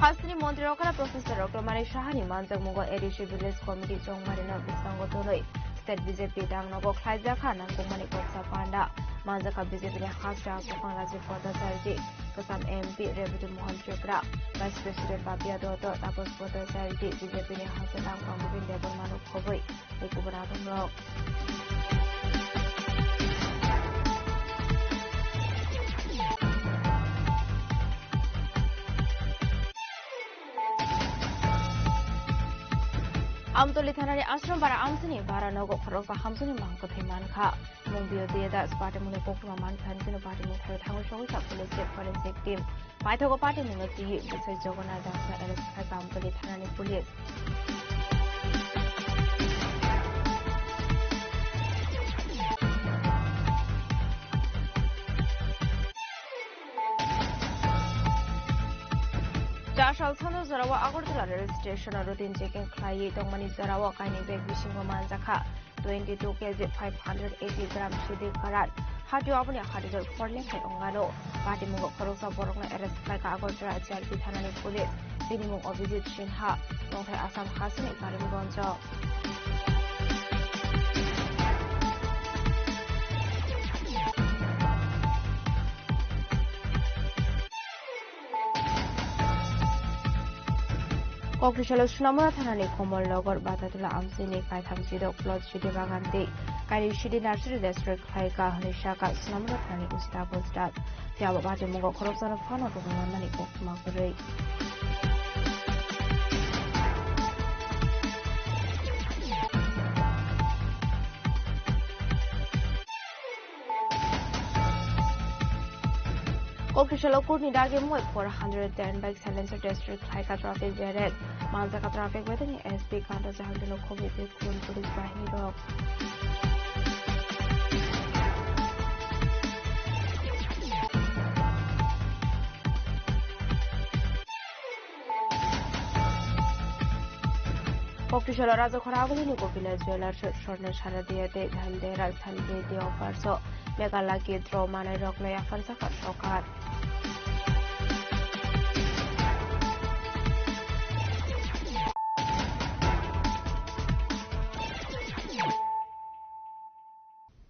Hasni Mondri Okara Professor Oklomani Shahani Manjak Mugo Edishi Village Committee Jongmarina Bisangotoloi State BJP Dangnogo Khlaiza Khanan Kumani Koksa Panda Manjaka BJP ne Khasra Sufang Rajiv Bhattacharya Kasam MP Rebutu Mohan Chopra Vice President Babia Dotto Tapos Bhattacharya BJP ne Hasanam Pangubin Debon Manu Khoboi Ekubanatum Rok Amtoli Thanari Ashram Bara Amsini Bara Nogo Khoroka Hamsini Mangko Theman Kha Mungbio Deda Sparta Mune Pokuma Man Khankino Party Mukha Thango Shoga Police Forensic Team Paithogo Party Munoti Bisai Jogana Dasa Arrest Kha Amtoli Thanani Police Jashal Thono Zarawa Agartala rail station routine checking Klai Dongmani Zarawa Kaini Beg Vishingo Manzaka 22 kg 580 gram Shidi Karat Hadu Abuni Hadigal Forlink Ongano Party Mungo Korosa Borona arrest like Agartala Charity Thanani Police Sinimung Obizit Shinha Donghe Assam Hasani Karimgonjo Kokrishala Sunamura Thanani Komol Logor Batatula Amsini Kaitham Jidok Plot Shidi Baganti Kari Shidi Nursery District Klaika Hanishaka Sunamura Thani Usita Postat Fiaba Bati Mungo Korosana Fano to Mani Kokmakuri Kokrishala Kurni Dagi Moy 410 bike silencer district Klaika traffic Jared Manzaka traffic within SP Kanda Jahandino Kobi Kun Police Bahini Rock Kokrishala Raja Khoraguli Niko Village Jewelers Shortner Sharadiyate Dhandera Sandhi offer so Megala Gidro Manai Rocknoya Farsaka Shokat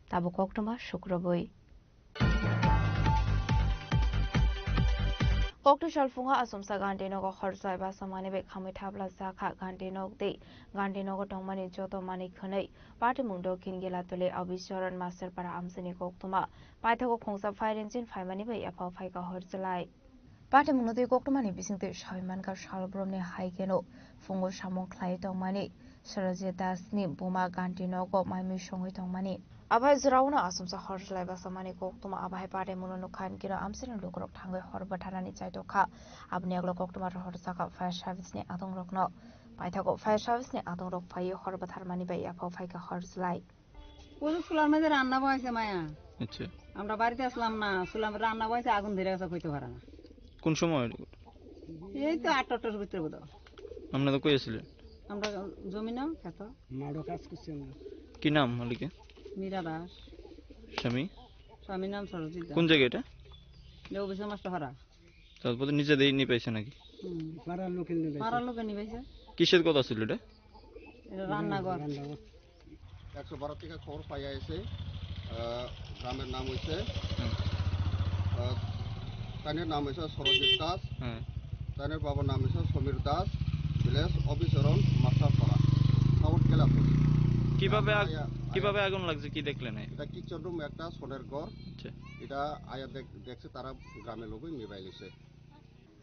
Tabu Koktuma Shukrabui Koktishal Funga Asumsa Gandinogo Horsai Basamani Kamitabla Zaka Gandinog de Gandinogo Tomani Joto Mani Kune Party Mundo Kingila Tule Abishoran Master Para Amsini Koktuma Paithago Kongsa Fire Engine Famani Bay Apple Faika Horsalai Party Mundo Koktumani Bising Shaimanka Shalbromne Haikeno Fungo Shamon Klai Tomani Sharajeta Snip Buma Gandinogo Mami Shongi Tomani Abai Zrauna Asumsa Horslai Basamani Koktuma Abai Party Muno Khan Kino Amsin Lukrok Tango Horbatanani Chaitoka Abniaglo Koktuma Horsaka Fire Service Ne Adong Rokno Paithago Fire Service Ne Adong Rok Pai Horbatarmani Bay Apple Faika Horslai ওই সুলার মধ্যে রান্না বয়সে মায়া আচ্ছা আমরা বাড়িতে আসলাম না সুলাম রান্না বয়সে আগুন ধরে গেছে কইতে পারে না কোন সময় এই তো 8টার ভিতরে বোধ আমরা তো কই আছিলেন আমরা জমি না খেত মাড়ো কাজ করছি আমরা কি নাম মালিকে মীরা দাস স্বামী নাম সরজিৎ দাস কোন জায়গা এটা দেওবিসা মাস্টার হারা তারপরে নিজে দেই নি পাইছে নাকি পাড়ার লোকে নিবেছে কিসের কথা ছিল এটা রান্নাঘর 112 থেকে খবর পাইয়া এসে গ্রামের নাম হইছে তানের নাম হইছে সরজিৎ দাস তানের বাবার নাম হইছে সমীর দাস ভিলেজ অফিসরন মাস্টারপাড়া সাউথ কেলাপুর কিভাবে আগুন লাগছে কি দেখলেন এটা কিচেন রুম একটা সোনের ঘর এটা আয়া দেখছে তারা গ্রামের লোকই নিভাই লিছে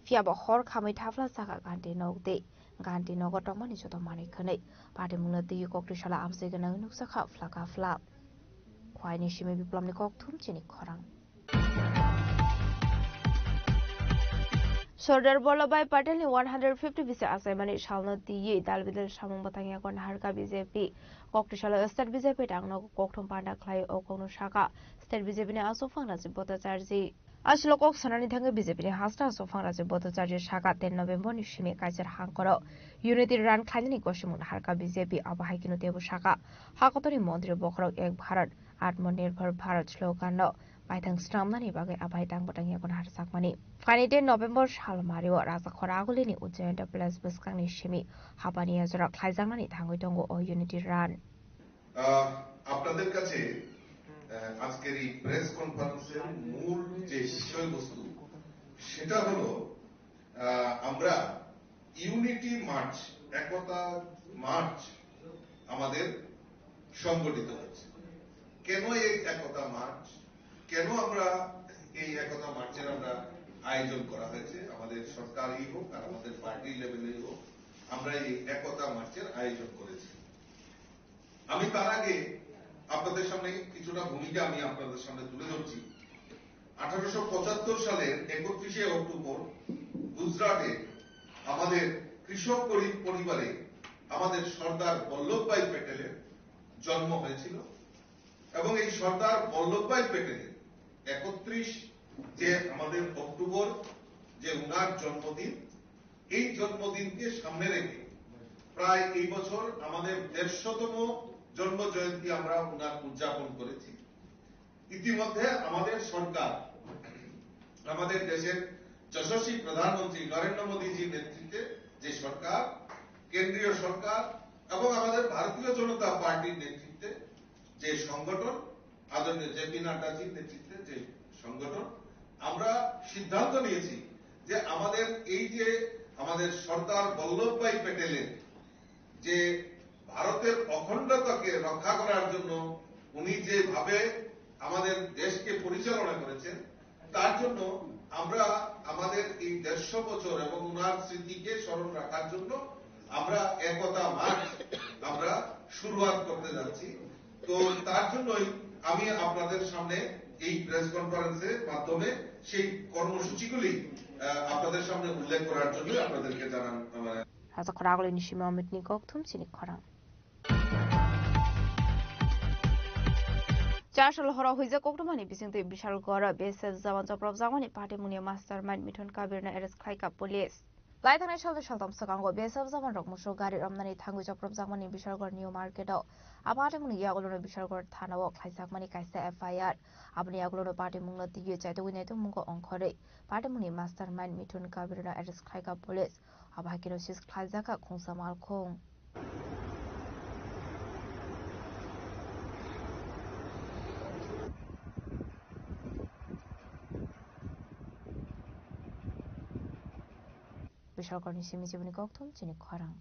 Fiaba Hor Kami Tafla Saka Ganti Nogde Ganti Nogotomani Sotomani Kane Party Munati Kokrishala Amsigan Nuksaka Flaka Flap Quine Shimi Plumni Koktum Chini Korang Sordar Bolabai Patel 150 visa assignment shall not the Dalvidal Shamon Batanga on Harka BJP Kokrishala State BJP Dangno Koktum Panda Klai Okono Shaka State BJP also found as Botacharji Aslo kok sanani thange BJP ni hasta sofang raje botochaji shaka 10 November ni shimi kaisar hangkoro unity run khlaini kosimun harka BJP abahai kinu tebu shaka hakotoni mantri bokrok ek bharat atmanirbhar bharat slogan no paithang stramnani bagai abhai tang batang yakon harsakmani fani 10 November salmario raja khoraguli ni ujjayanta plus buskang ni shimi hapani ajra khlaijangani thangoi tongo o unity run আপনাদের কাছে আজকের এই press কনফারেন্সের মূল যে বিষয়বস্তু সেটা হলো আমরা ইউনিটি মার্চ একতা মার্চ আমাদের সংগঠিত হয়েছে কেন এই একতা মার্চ কেন আমরা এই একতা মার্চের আমরা আয়োজন করা হয়েছে আমাদের সরকারি হোক আর আমাদের পার্টি লেভেলে হোক আমরা এই একতা মার্চের আয়োজন করেছি আমি তার আগে আপনাদের সামনে কিছুটা ভূমিকা আমি আপনাদের সামনে তুলে ধরছি 1875 সালের 31শে অক্টোবর গুজরাটে আমাদের কৃষক পরিবারে আমাদের সর্দার বল্লভভাই প্যাটেলের জন্ম হয়েছিল এবং এই সর্দার বল্লভভাই প্যাটেলের 31 যে আমাদের অক্টোবর যে উনার জন্মদিন এই জন্মদিনকে সামনে রেখে প্রায় এই বছর আমাদের 150তম জন্ম জয়ন্তী আমরা উনার উদযাপন করেছি ইতিমধ্যে আমাদের সরকার আমাদের দেশের যশস্বী প্রধানমন্ত্রী নরেন্দ্র মোদীজির নেতৃত্বে যে সরকার কেন্দ্রীয় সরকার এবং আমাদের ভারতীয় জনতা পার্টির নেতৃত্বে যে সংগঠন আদরণীয় জেপি নাড্ডাজির নেতৃত্বে যে সংগঠন আমরা সিদ্ধান্ত নিয়েছি যে আমাদের এই যে আমাদের সর্দার বল্লভভাই প্যাটেলের যে ভারতের অখণ্ডতাকে রক্ষা করার জন্য উনি যেভাবে আমাদের দেশকে পরিচালনা করেছেন তার জন্য আমরা আমাদের এই 150 বছর এবং উনার স্মৃতিকে স্মরণ রাখার জন্য আমরা একতা মার্চ আমরা শুরুয়াত করতে যাচ্ছি তো তার জন্যই আমি আপনাদের সামনে এই প্রেস কনফারেন্সের মাধ্যমে সেই কর্মসূচিগুলি আপনাদের সামনে উল্লেখ করার জন্য আপনাদেরকে জানান আমার Hasa khoraguli ni shima amit ni kok thum chini khorang. Chashal hora huiza koktumani bising tu bishal gora BSF zaman joprab zamani party munia mastermind mithun kabir na arrest khai ka police. Lai thane shalde shaltam sakango BSF zaman rok muso gari ramnani thangu joprab zamani bishal gor new market o. Aparte muni yagulono bishal gor thana o khaisa mani kaisa FIR. Abni yagulono party mungla tige chaito winai tu mungo onkhore. Party muni mastermind mithun kabir na arrest khai ka police. Abhakino sis khlaizaka khongsa mal khong. Bishalkorni simi jibuni kokthum chini khorang.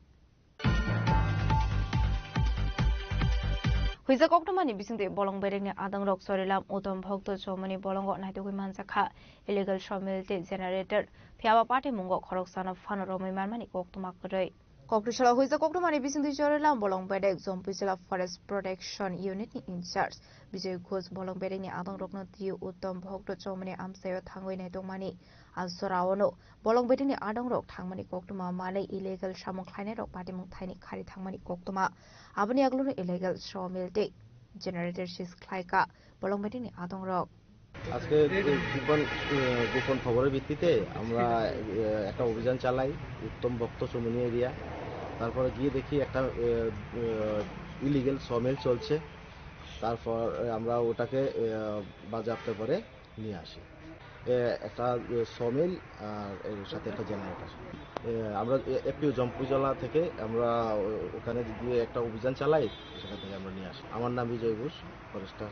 Huiza koktumani bisingte bolong berengni adang rok sorilam utom bhokto chomani bolongo naito hui manjakha illegal sawmill generator phiaba party mungo khoroksana fan romai marmani koktuma korei kokrishala huiza koktumani bisingte sorilam bolong berek zompujela forest protection unit ni in charge Bijoy Ghosh bolong berengni adang rokno tiu utom bhokto chomani amsayo thangoi naito mani alsoraono bolong berengni adang rok thangmani koktuma mane illegal samung khlainai rok party mung thaini khari thangmani koktuma aboni agluno illegal sawmill generator sis khlaika bolong berengni adang rok আজকে গোপন খবরের ভিত্তিতে আমরা একটা অভিযান চালাই উত্তম ভক্ত চমনি area তারপরে গিয়ে দেখি একটা ইলিগাল সমিল চলছে তারপর আমরা ওটাকে বাজেয়াপ্ত করে নিয়ে আসি একটা সমিল আর এর সাথে একটা জেনারেটর আমরা এপিও জম্পুজলা থেকে আমরা ওখানে গিয়ে একটা অভিযান চালাই সেখান থেকে আমরা নিয়ে আসি আমার নাম বিজয় Ghosh forester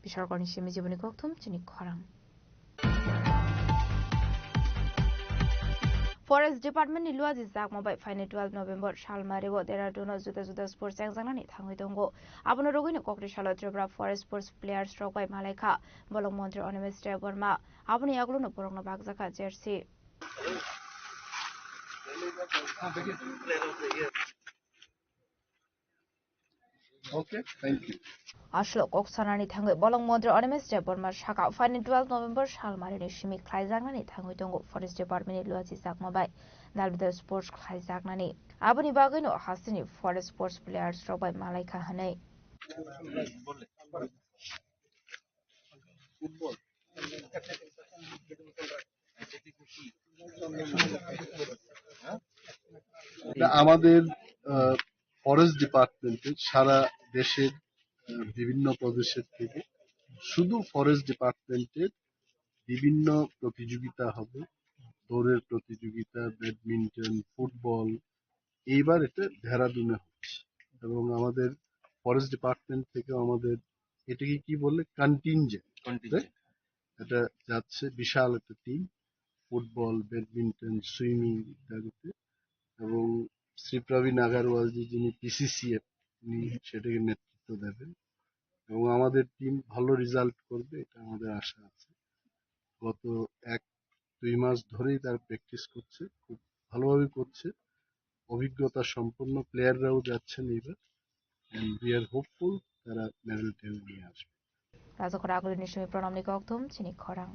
Bishalkorni shimi jibuni kokthum chini khorang. Forest Department ni luaji zakma bai final 12 November shalmare wo Dehradun juda sports exam ni thangoi dongo abono rogini kokri shalo Tripura forest sports players rok bai malaika bolong mantri Onimis Deborma aboni agluno porongno bagjaka jersey Okay, thank you. Ashlo koksanani thangoi bolong mantri Onimis Deborma shaka final 12 November shalmare ni shimi khlaijangani thangoi dongo Forest Department ni luaji zakma bai Nalbida sports khlaijak aboni bagino hasini forest sports players robai malaika hanai আমাদের forest ডিপার্টমেন্টের সারা দেশের বিভিন্ন প্রদেশের থেকে শুধু forest ডিপার্টমেন্টের বিভিন্ন প্রতিযোগিতা হবে, দৌড়ের প্রতিযোগিতা, ব্যাডমিন্টন, ফুটবল। এইবার এটা দেহরাদুনে হচ্ছে এবং আমাদের ফরেস্ট ডিপার্টমেন্ট থেকে আমাদের এটাকে কি বললে কন্টিনজেন্ট, এটা যাচ্ছে বিশাল একটা টিম, ফুটবল, ব্যাডমিন্টন, সুইমিং ইত্যাদিতে। এবং শ্রী প্রবীণ আগারওয়ালজি যিনি পিসিসিএফ উনি সেটাকে নেতৃত্ব দেবেন এবং আমাদের টিম ভালো রেজাল্ট করবে এটা আমাদের আশা আছে। গত 1-2 মাস ধরেই তারা প্র্যাকটিস করছে, খুব ভালোভাবে করছে, অভিজ্ঞতা সম্পন্ন প্লেয়াররাও যাচ্ছেন এবার এন্ড উই আর হোপফুল তারা মেডেল টেনে নিয়ে আসবে। রাজখরা আগুলি নিশ্চয় প্রণাম নিকথম চিনি খরাং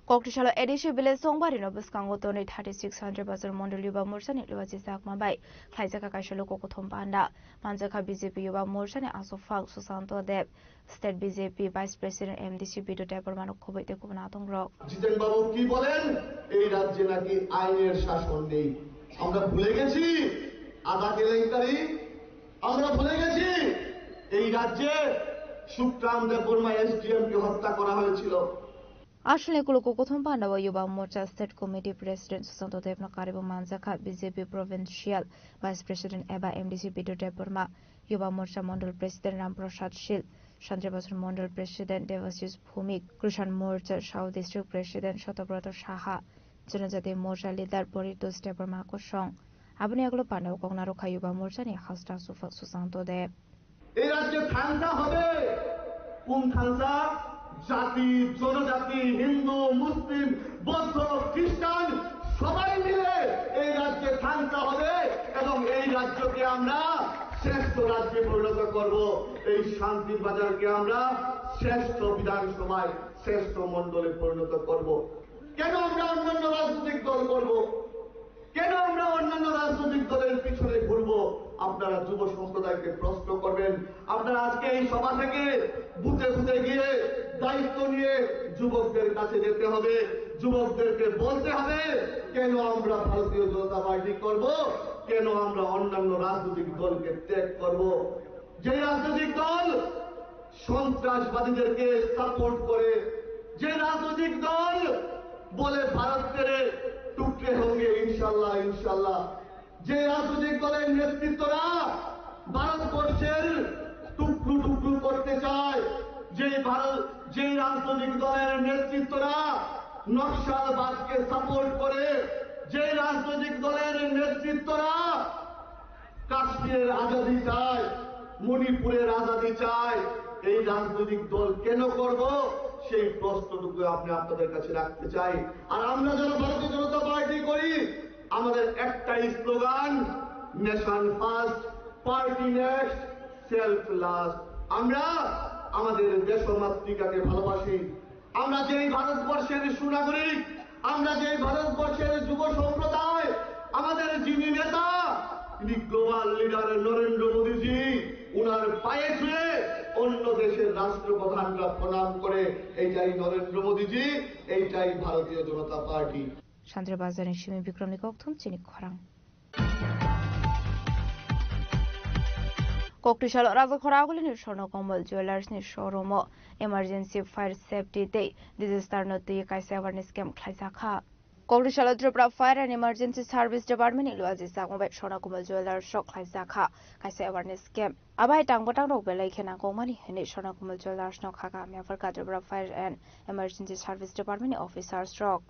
Koktishala Edishi Village Songbari no Biskango Tony 3600 Bazar Mondul Yuba Mursan Luazi Sakma Bai, Kaisaka Kashalo Kokotom Panda, Manzaka BJP Yuba Mursan Asofak Susanto Deb, State BJP Vice President MDC Bido Department of Kobe de Kubanatong Rock. জিতেন বাবু কি বলেন এই রাজ্যে নাকি আইনের শাসন নেই। আমরা ভুলে গেছি আদা কেলেঙ্কারি, আমরা ভুলে গেছি এই রাজ্যে সুক্রাম দেববর্মা এসডিএম কে হত্যা করা হয়েছিল। Ashley Kulukokothom Pandawa Yuba Morcha State Committee President Susanto Devna Karibu Manzaka BJP Provincial Vice President Eba MDC Bido Deparma Yuba Morcha Mondal President Ram Prasad Shil Shantrabasar Mondal President Devashish Bhumik Krishan Morcha South District President Shotobrata Shaha Janajati Morcha Leader Boritos Deparma Kosong Abuni Aglo Pandawa Kognarokha Yuba Morcha ni Hasta Susanto Dev এই রাজ্যে থানসা হবে কোন থানসা জাতি জনজাতি হিন্দু মুসলিম বৌদ্ধ খ্রিস্টান সবাই মিলে এই রাজ্যে থানসা হবে এবং এই রাজ্যকে আমরা শ্রেষ্ঠ রাজ্যে পরিণত করব। এই শান্তির বাজারকে আমরা শ্রেষ্ঠ বিধানসভায় শ্রেষ্ঠ মণ্ডলে পরিণত করব। কেন আমরা অন্যান্য রাজনৈতিক দল করব? কেন আমরা অন্যান্য রাজনৈতিক দলের পিছনে ঘুরবো? আপনারা যুব সম্প্রদায়কে প্রশ্ন করবেন। আপনারা আজকে এই সভা থেকে বুথে বুথে গিয়ে দায়িত্ব নিয়ে যুবকদের কাছে যেতে হবে, যুবকদেরকে বলতে হবে কেন আমরা ভারতীয় জনতা পার্টি করব, কেন আমরা অন্যান্য রাজনৈতিক দলকে ত্যাগ করব। যে রাজনৈতিক দল সন্ত্রাসবাদীদেরকে সাপোর্ট করে, যে রাজনৈতিক দল বলে ভারত তেরে টুকরে হোঙ্গে ইনশাল্লাহ ইনশাল্লাহ, যে রাজনৈতিক দলের নেতৃত্বরা ভারতবর্ষের টুকরো টুকরো করতে চায়, যে রাজনৈতিক দলের নেতৃত্বরা নকশালবাদকে সাপোর্ট করে, যে রাজনৈতিক দলের নেতৃত্বরা কাশ্মীরের আজাদি চায়, মণিপুরের আজাদি চায়, এই রাজনৈতিক দল কেন করব সেই প্রশ্নটুকু আপনি আপনাদের কাছে রাখতে চাই। আর আমরা যারা ভারতীয় জনতা পার্টি করি আমাদের একটাই slogan nation first, party next, self last. আমরা আমাদের দেশমাতৃকাকে ভালোবাসি। আমরা যেই ভারতবর্ষের সুনাগরিক, আমরা যেই ভারতবর্ষের যুব সম্প্রদায়, আমাদের যিনি নেতা তিনি গ্লোবাল লিডার নরেন্দ্র মোদীজি, উনার পায়ে ছুঁয়ে অন্য দেশের রাষ্ট্রপ্রধানরা প্রণাম করে এইটাই নরেন্দ্র মোদীজি, এইটাই ভারতীয় জনতা party. Shantrabazar Shimi Bikram Nikokthum Chini Khorang Koktishala Razakhoraguli ni Shono Komal Jewelers ni showroom emergency fire safety day disaster noti kaisa awareness camp khlaisakha Koktishala Tripura Fire and Emergency Service Department ni luaji sakmobai Shono Komal Jewelers shok khlaisakha kaisa awareness camp abai tangbotang rok belai khena komani hene Shono Komal Jewelers no khaka Miafar Tripura Fire and Emergency Service Department ni officers rock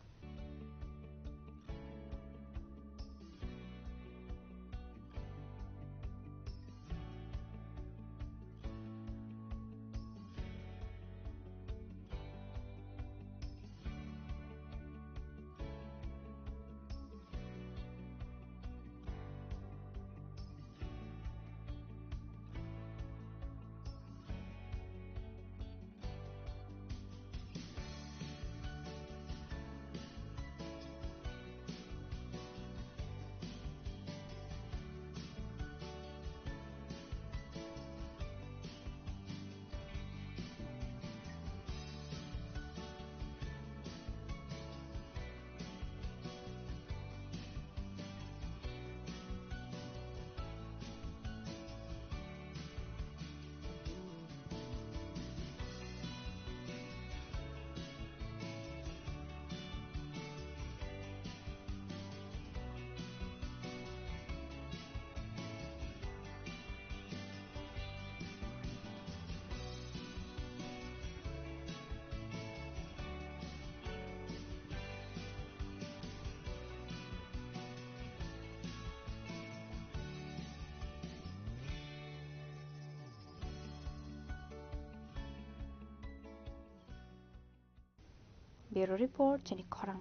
bureau report চিনি খরাং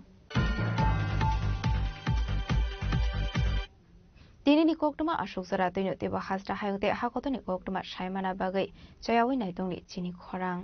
दिनैनि कोकटमा अशोक जरा दैनो तेबा हाजरा हायंते हाकतनि कोकटमा सायमाना बागै जयावै नायदंनि चिनि खरां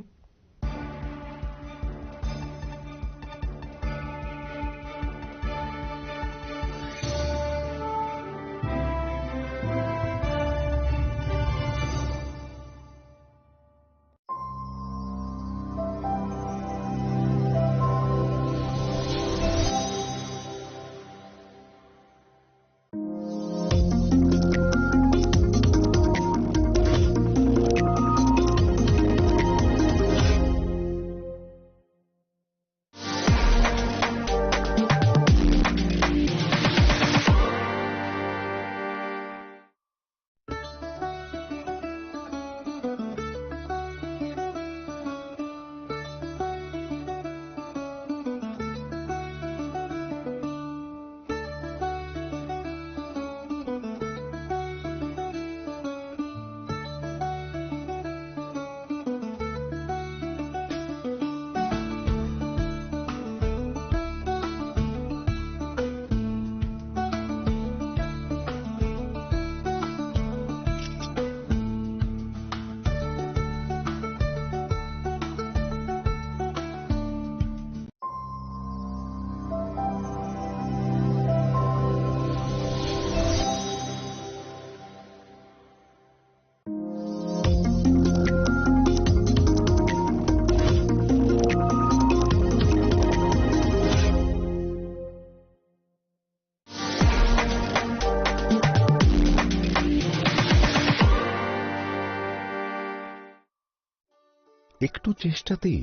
একটু চেষ্টাতেই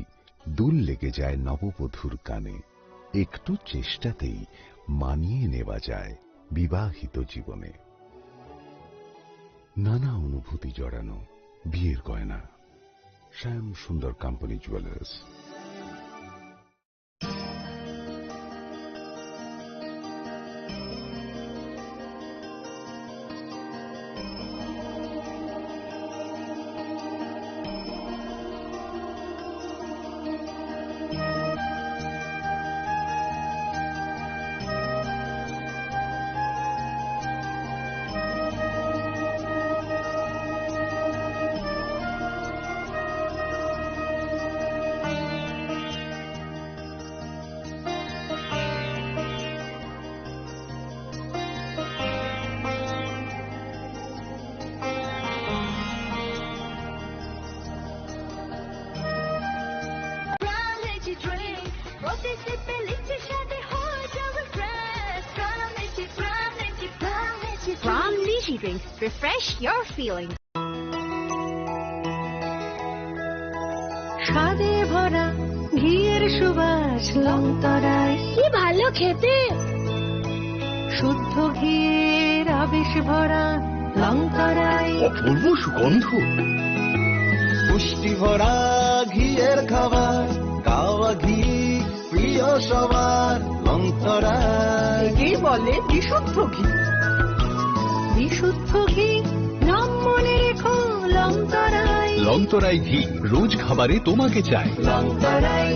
দুল লেগে যায় নববধূর কানে, একটু চেষ্টাতেই মানিয়ে নেওয়া যায় বিবাহিত জীবনে। নানা অনুভূতি জড়ানো বিয়ের গয়না। শ্যাম সুন্দর company jewellers. Refresh your feelings. স্বাদে ভরা ঘিয়ের সুবাস লংতরায় কি ভালো খেতে, শুদ্ধ ঘিয়ের আবেশ ভরা লংতরায় অপূর্ব সুগন্ধ, পুষ্টি ভরা ঘিয়ের খাবার, গাওয়া ঘি প্রিয় সবার লংতরায়। কি বলে বিশুদ্ধ ঘি, বিশুদ্ধ ঘি নাম মনে রেখো লংতরাই। লংতরাই ঘি রোজ খাবারে তোমাকে চাই। লংতরাই,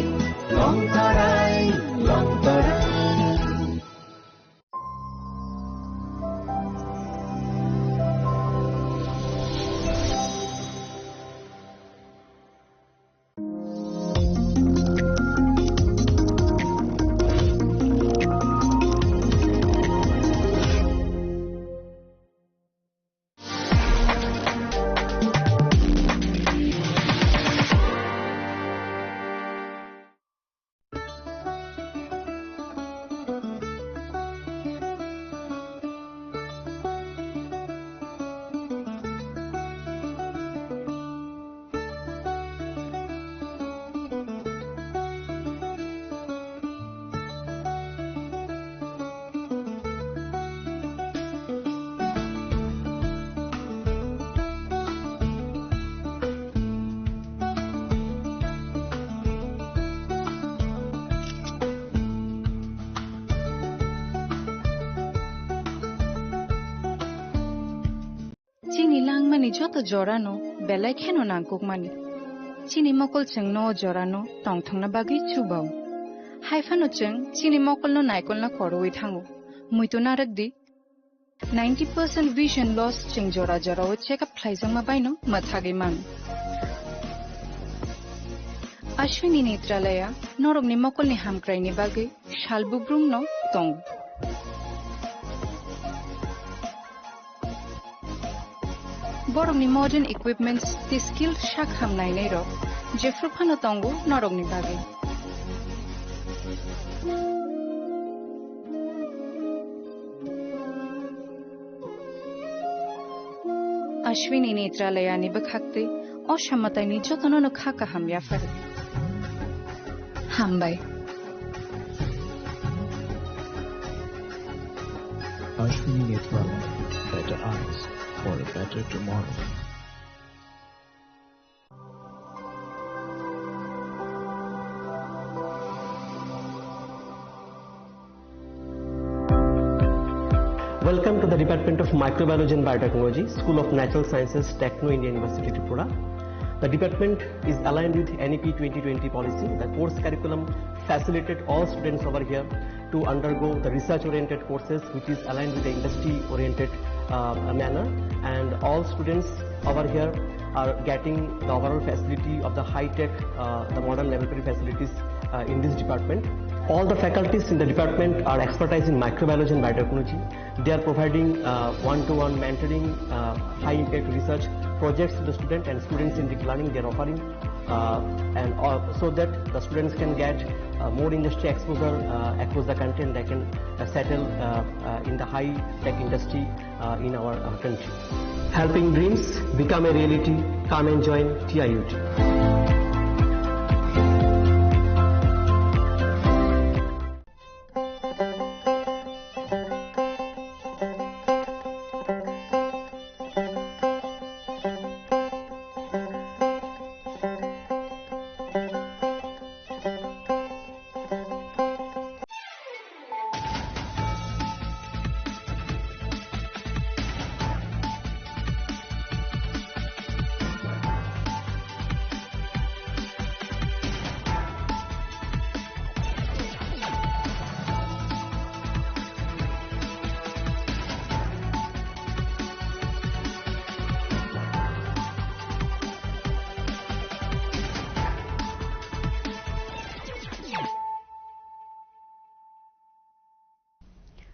লংতরাই, লংতরাই। চিনি লাংমানি যত জড়ানো বেলায় খেন নাংকুকমানি চিনি মকল চেং ন জড়ানো টংথংনা বাগি চুবাও Haifano cheng chini mokol no naikol na koroi thango. Muito narak di 90% vision loss cheng jora jora o check up thlaijang ma baino mathage man. Ashwini Netralaya norok ni mokol ni hamkrai ni bagai shalbubrung no tong. Borok ni modern equipments the skilled shak hamnai nei ro jefru phano tongo norok ni bagai. Ashwini Netralaya ni bakhakte oshammatai ni jotono no khaka hamya far. Hambai. Ashwini Netralaya, better eyes for a better tomorrow. Welcome to the Department of Microbiology and Biotechnology, School of Natural Sciences, Techno India University, Tripura. The department is aligned with NEP 2020 policy. The course curriculum facilitated all students over here to undergo the research-oriented courses, which is aligned with the industry-oriented manner. And all students over here are getting the overall facility of the high-tech, the modern laboratory facilities in this department. All the faculties in the department are expertise in microbiology and biotechnology. They are providing one-to-one mentoring, high-impact research projects to the student, and students in deep learning they are offering, so that the students can get more industry exposure across the country, and they can settle in the high-tech industry in our country. Helping dreams become a reality. Come and join TIUT.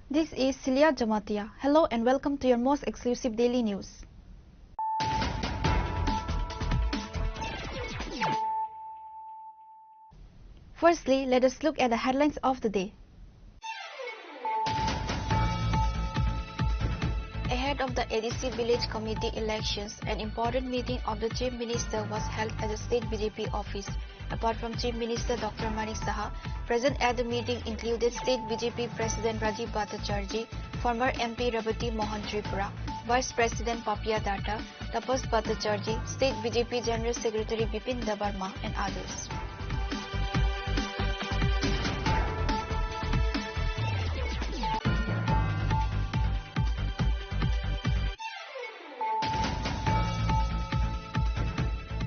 This is Celia Jamatia. Hello and welcome to your most exclusive daily news. Firstly, let us look at the headlines of the day. Ahead of the ADC Village Committee elections, an important meeting of the Chief Minister was held at the State BJP office. Apart from Chief Minister Dr. Manik Saha, present at the meeting included State BJP President Rajiv Bhattacharjee, former MP Rabati Mohan Tripura, Vice President Papia Datta, Tapas Bhattacharjee, State BJP General Secretary Bipin Debarma, and others.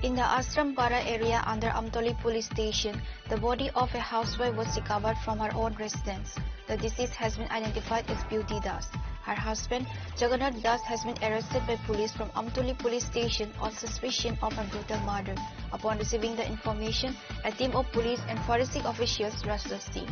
In the Ashrampara area under Amtoli police station, the body of a housewife was recovered from her own residence. The deceased has been identified as Beauty Das. Her husband, Jagannath Das, has been arrested by police from Amtoli police station on suspicion of a brutal murder. Upon receiving the information, a team of police and forensic officials rushed the scene.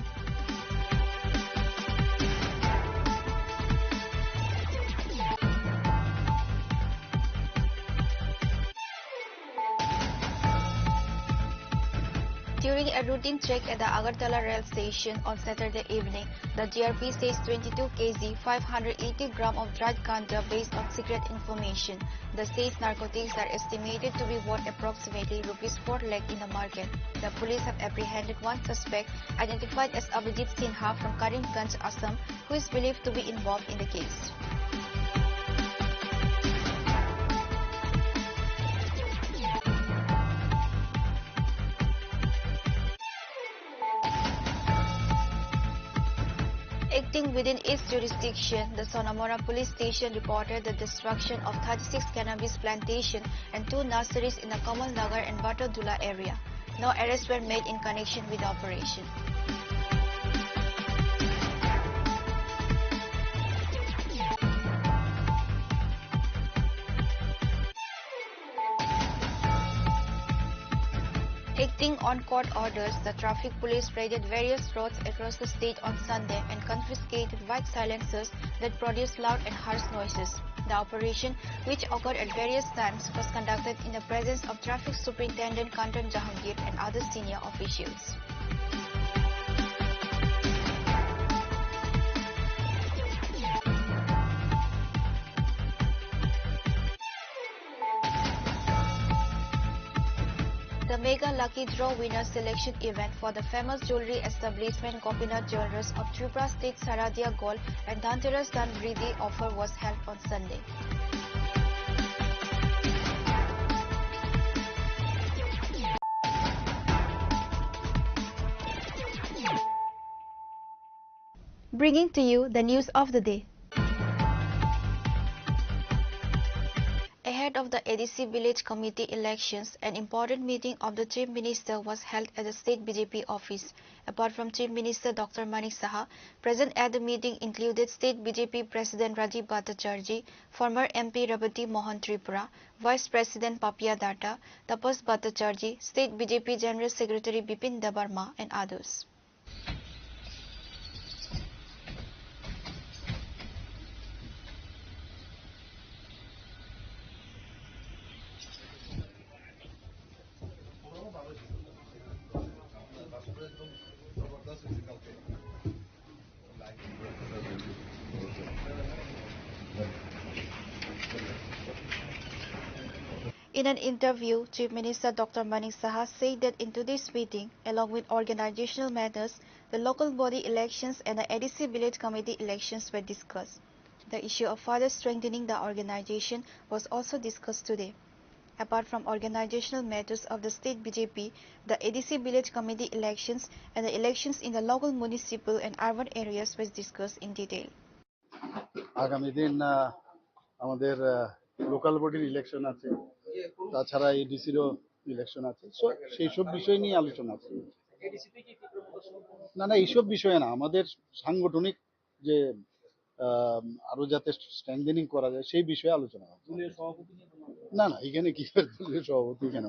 During a routine check at the Agartala rail station on Saturday evening, the GRP seized 22 kg 580 gram of dried ganja based on secret information. The seized narcotics are estimated to be worth approximately ₹4 lakh in the market. The police have apprehended one suspect identified as Abhijit Sinha from Karimganj, Assam, who is believed to be involved in the case. Acting within its jurisdiction, the Sonamora police station reported the destruction of 36 cannabis plantations and 2 nurseries in the Kamal Nagar and Batadula area. No arrests were made in connection with the operation. Acting on court orders, the traffic police raided various roads across the state on Sunday and confiscated white silencers that produced loud and harsh noises. The operation, which occurred at various times, was conducted in the presence of Traffic Superintendent Kantan Jahangir and other senior officials. The Mega Lucky Draw winner selection event for the famous jewelry establishment Gopinath Jewelers of Tripura State Saradia Gold and Dhanteras Dan Vriddhi offer was held on Sunday. Bringing to you the news of the day. Ahead of the ADC Village Committee elections, an important meeting of the Chief Minister was held at the State BJP office. Apart from Chief Minister Dr. Manik Saha, present at the meeting included State BJP President Rajiv Bhattacharjee, former MP Revati Mohan Tripura, Vice President Papia Datta, Tapas Bhattacharjee, State BJP General Secretary Bipin Debarma and others. In an interview, Chief Minister Dr. Manik Saha said that in today's meeting, along with organizational matters, the local body elections and the ADC Village Committee elections were discussed. The issue of further strengthening the organization was also discussed today. Apart from organizational matters of the state BJP, the ADC Village Committee elections and the elections in the local municipal and urban areas was discussed in detail. আগামী দিন আমাদের local বডির election আছে, তাছাড়া এডিসিরও election আছে, সেই সব বিষয় নিয়ে আলোচনা আছে। না এইসব বিষয়ে না, আমাদের সাংগঠনিক যে আরো যাতে স্ট্রেংথেনিং করা যায় সেই বিষয়ে আলোচনা হবে। না এখানে কি দলীয় সভাপতি কেন?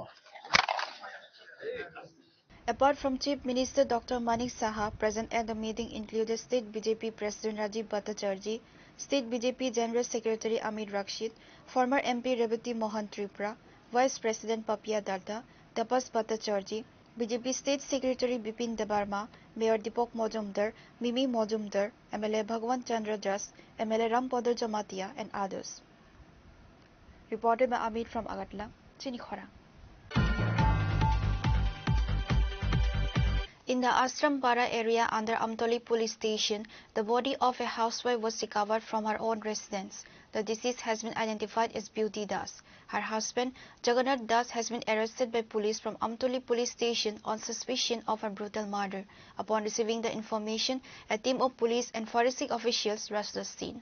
Apart from Chief Minister Dr. Manik Saha, present at the meeting included State BJP President Rajiv Bhattacharjee, State BJP General Secretary Amir Rakshid, former MP Revati Mohan Tripura, Vice President Papia Datta, Tapas Bhattacharjee, BJP State Secretary Bipin Debarma, Mayor Deepak Majumdar, Mimi Majumdar, MLA Bhagwan Chandra Das, MLA Rampadar Jamatia and others. Reported by Amit from Agatla, Chinikhora. In the Ashrampara area under Amtoli police station, the body of a housewife was recovered from her own residence. The deceased has been identified as Beauty Das. Her husband, Jagannath Das, has been arrested by police from Amtoli police station on suspicion of a brutal murder. Upon receiving the information, a team of police and forensic officials rushed the scene.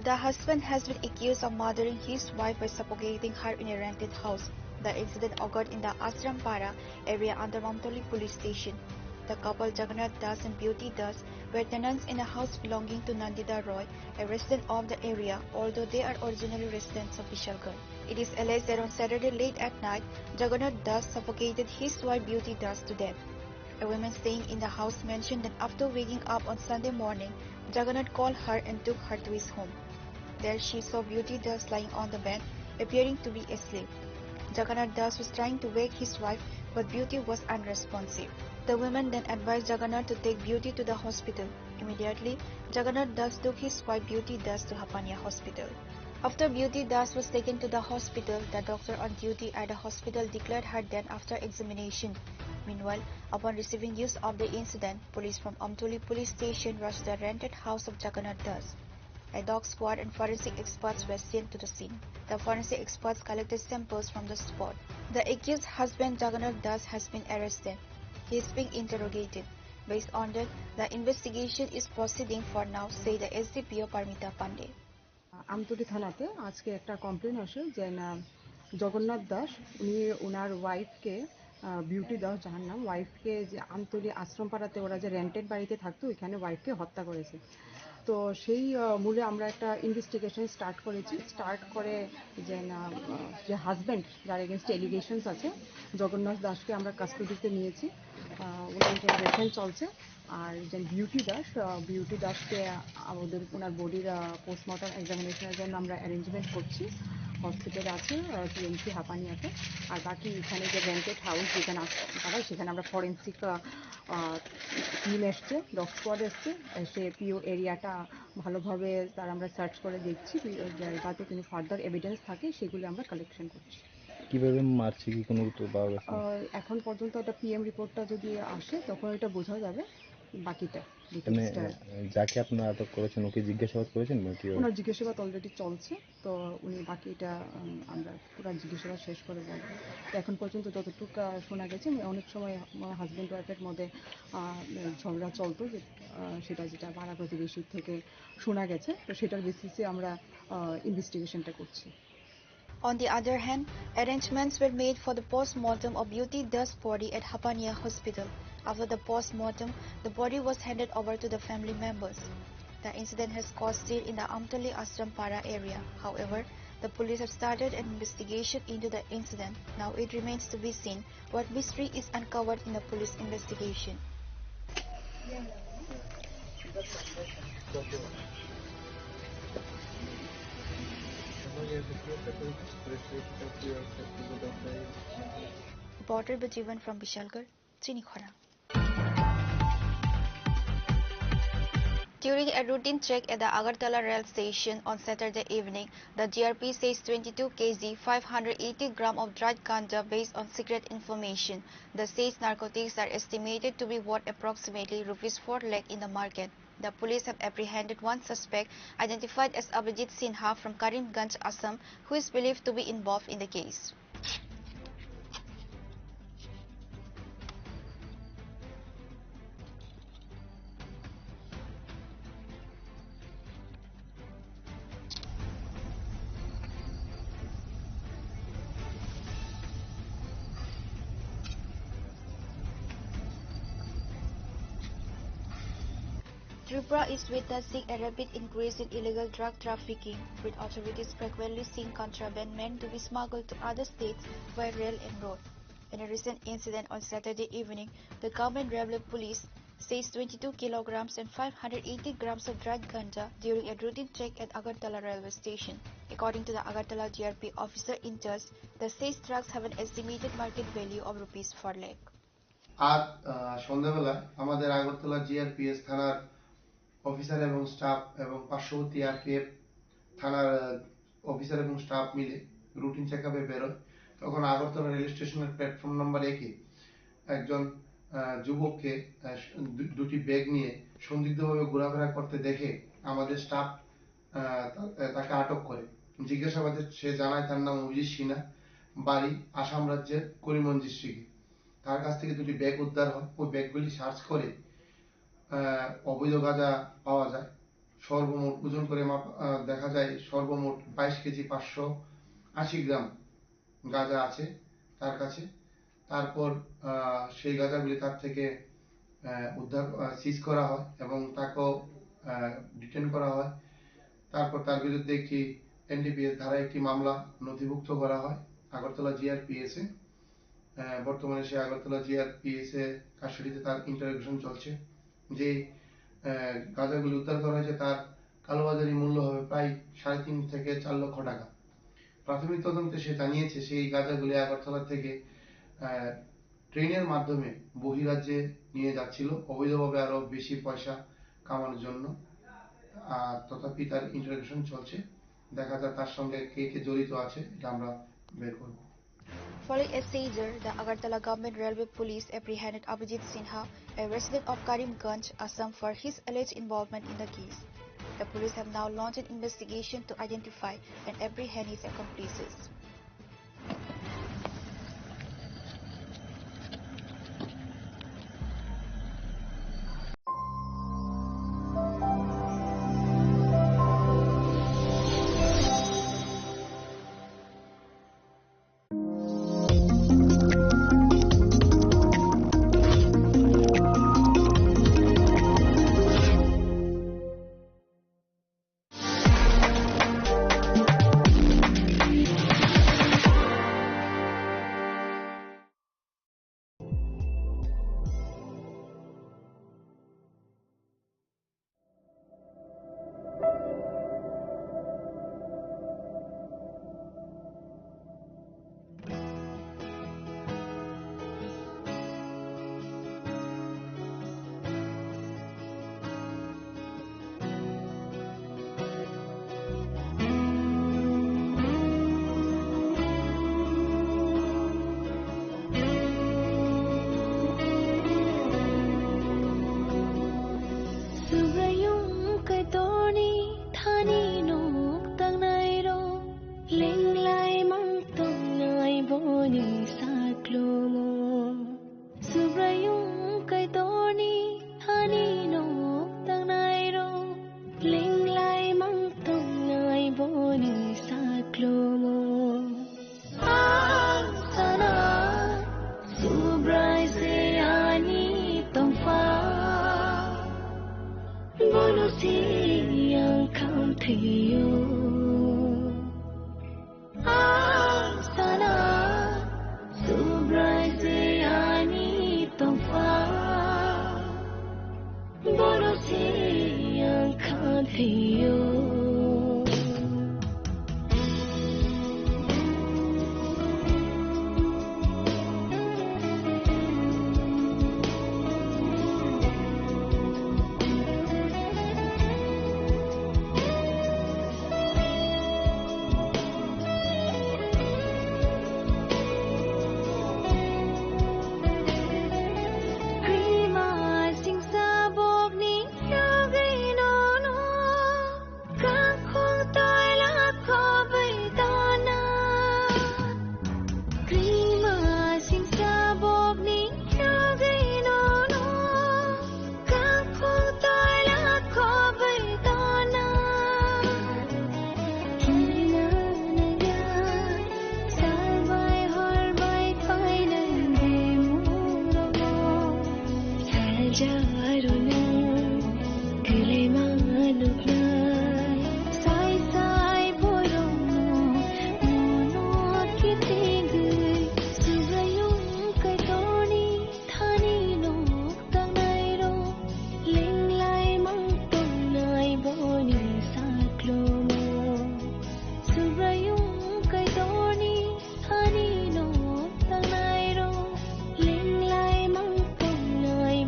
The husband has been accused of murdering his wife by suffocating her in a rented house. The incident occurred in the Ashrampara area under Amtoli police station. The couple Jagannath Das and Beauty Das were tenants in a house belonging to Nandita Roy, a resident of the area, although they are originally residents of Vishalgarh. It is alleged that on Saturday late at night, Jagannath Das suffocated his wife Beauty Das to death. A woman staying in the house mentioned that after waking up on Sunday morning, Jagannath called her and took her to his home. There she saw Beauty Das lying on the bed, appearing to be asleep. Jagannath Das was trying to wake his wife, but Beauty was unresponsive. The woman then advised Jagannath to take Beauty to the hospital. Immediately, Jagannath Das took his wife Beauty Das to Hapania Hospital. After Beauty Das was taken to the hospital, the doctor on duty at the hospital declared her dead after examination. Meanwhile, upon receiving news of the incident, police from Amtoli police station rushed the rented house of Jagannath Das. A dog squad and forensic experts were sent to the scene. The forensic experts collected samples from the spot. The accused husband Jagannath Das has been arrested. He is being interrogated. Based on that, the investigation is proceeding for now, say the SDPO Parmita Pandey. Amtali থানাতে আজকে একটা complain আসে যে না জগন্নাথ দাস উনি ওনার ওয়াইফকে beauty Das যার নাম, ওয়াইফকে যে আমতলী আশ্রমপাড়াতে ওরা যে রেন্টেড বাড়িতে থাকতো ওইখানে ওয়াইফকে হত্যা করেছে। তো সেই মূলে আমরা একটা ইনভেস্টিগেশন স্টার্ট করেছি। স্টার্ট করে যে হাজব্যান্ড যার এগেনস্ট এলিগেশনস আছে জগন্নাথ দাসকে আমরা কাস্টডিতে নিয়েছি, ওনার ইন্টারোগেশন চলছে। আর যে বিউটি দাসকে আমাদের ওনার বডির পোস্টমর্টম এক্সামিনেশনের জন্য আমরা অ্যারেঞ্জমেন্ট করছি, হসপিটালে আছে টিএমসি হাপানিয়াতে। আর বাকি এখানে যে রেন্টেড হাউস যেখানে তারা সেখানে আমরা ফরেন্সিক টিম এসছে, ডগ স্কোয়াড এসছে, সে পিও এরিয়াটা ভালোভাবে তার আমরা সার্চ করে দেখছি, যাতে কোনো ফার্দার এভিডেন্স থাকে সেগুলো আমরা কালেকশন করছি। কিভাবে মারছে কি কোনো উত্তর পাওয়া গেছে? এখন পর্যন্ত একটা পিএম রিপোর্টটা যদি আসে তখন এটা বোঝা যাবে বাকিটা। যাকে আপনারা আটক করেছেন ওকে জিজ্ঞাসাবাদ করেছেন? ওনার জিজ্ঞাসাবাদ অলরেডি চলছে, তো উনি বাকিটা আমরা পুরো জিজ্ঞাসাবাদ শেষ করে বলবো। তো এখন পর্যন্ত যতটুকু শোনা গেছে, অনেক সময় হাজব্যান্ড ওয়াইফের মধ্যে ঝগড়া চলতো, যে সেটা যেটা পাড়া প্রতিবেশীর থেকে শোনা গেছে, তো সেটার বেসিসে আমরা ইনভেস্টিগেশনটা করছি। On the other hand, arrangements were made for the post-mortem of Beauty Das' body at Hapania Hospital. After the post-mortem, the body was handed over to the family members. The incident has caused stir in the Amtali Ashrampara area. However, the police have started an investigation into the incident. Now it remains to be seen what mystery is uncovered in the police investigation. Reporter Bajivan from Bishalgarh, Chinikhara. During a routine check at the Agartala rail station on Saturday evening, the GRP seized 22 kg 580 gram of dried ganja based on secret information. The seized narcotics are estimated to be worth approximately ₹4 lakh in the market. The police have apprehended one suspect identified as Abhijit Sinha from Karimganj, Assam, who is believed to be involved in the case. Tripura is witnessing a rapid increase in illegal drug trafficking, with authorities frequently seeing contraband meant to be smuggled to other states by rail and road. In a recent incident on Saturday evening, the government Railway Police seized 22 kilograms and 580 grams of dried ganja during a routine check at Agartala railway station. According to the Agartala GRP officer in charge, the seized drugs have an estimated market value of ₹4 lakh. আজ সন্ধ্যাবেলা আমাদের Agartala GRPS থানার officer এবং staff এবং পার্শ্ববর্তী RPF থানার officer এবং staff মিলে রুটিন চেকআপে বেরোয়। তখন আগরতলা রেল স্টেশনের প্ল্যাটফর্ম নাম্বার 1-এ একজন যুবককে দুটি ব্যাগ নিয়ে সন্দিগ্ধভাবে ঘোরাফেরা করতে দেখে আমাদের স্টাফ তাকে আটক করে। জিজ্ঞাসাবাদে সে জানায় তার নাম অভিজিৎ সিনহা, বাড়ি আসাম রাজ্যের করিমগঞ্জ ডিস্ট্রিক্টে। তার কাছ থেকে দুটি ব্যাগ উদ্ধার হয়। ওই ব্যাগগুলি সার্চ করে অবৈধ গাঁজা পাওয়া যায়। সর্বমোট ওজন করে দেখা যায় সর্বমোট 22 কেজি 580 গ্রাম গাঁজা আছে তার কাছে। তারপর সেই গাঁজাগুলি তার থেকে উদ্ধার সিজ করা হয় এবং তাকেও ডিটেন করা হয়। তারপর তার বিরুদ্ধে একটি এনডিপিএস ধারায় একটি মামলা নথিভুক্ত করা হয় আগরতলা জিআরপিএস এ। বর্তমানে সে আগরতলা জিআরপিএস এ কাস্টডিতে তার ইন্টারোগেশন চলছে। যে গাঁজাগুলি উদ্ধার করা হয়েছে তার কালোবাজারি মূল্য হবে প্রায় 3.5 থেকে 4 লক্ষ টাকা। প্রাথমিক তদন্তে সে জানিয়েছে সেই গাঁজাগুলি আগরতলা থেকে ট্রেনের মাধ্যমে বহিরাজ্যে নিয়ে যাচ্ছিল অবৈধভাবে আরো বেশি পয়সা কামানোর জন্য। তথাপি তার ইন্টারোগেশন চলছে, দেখা যায় তার সঙ্গে কে কে জড়িত আছে এটা আমরা বের করব। Following a seizure, the Agartala Government Railway Police apprehended Abhijit Sinha, a resident of Karimganj, Assam, for his alleged involvement in the case. The police have now launched an investigation to identify and apprehend his accomplices. saklomo subrayung kay doni hani no tangnairo linglay mang tunay boni saklomo sana subray se ani tongfa bolo siyang kauntiyo sana subray se ani tongfa bolo siyang kauntiyo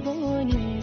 Boni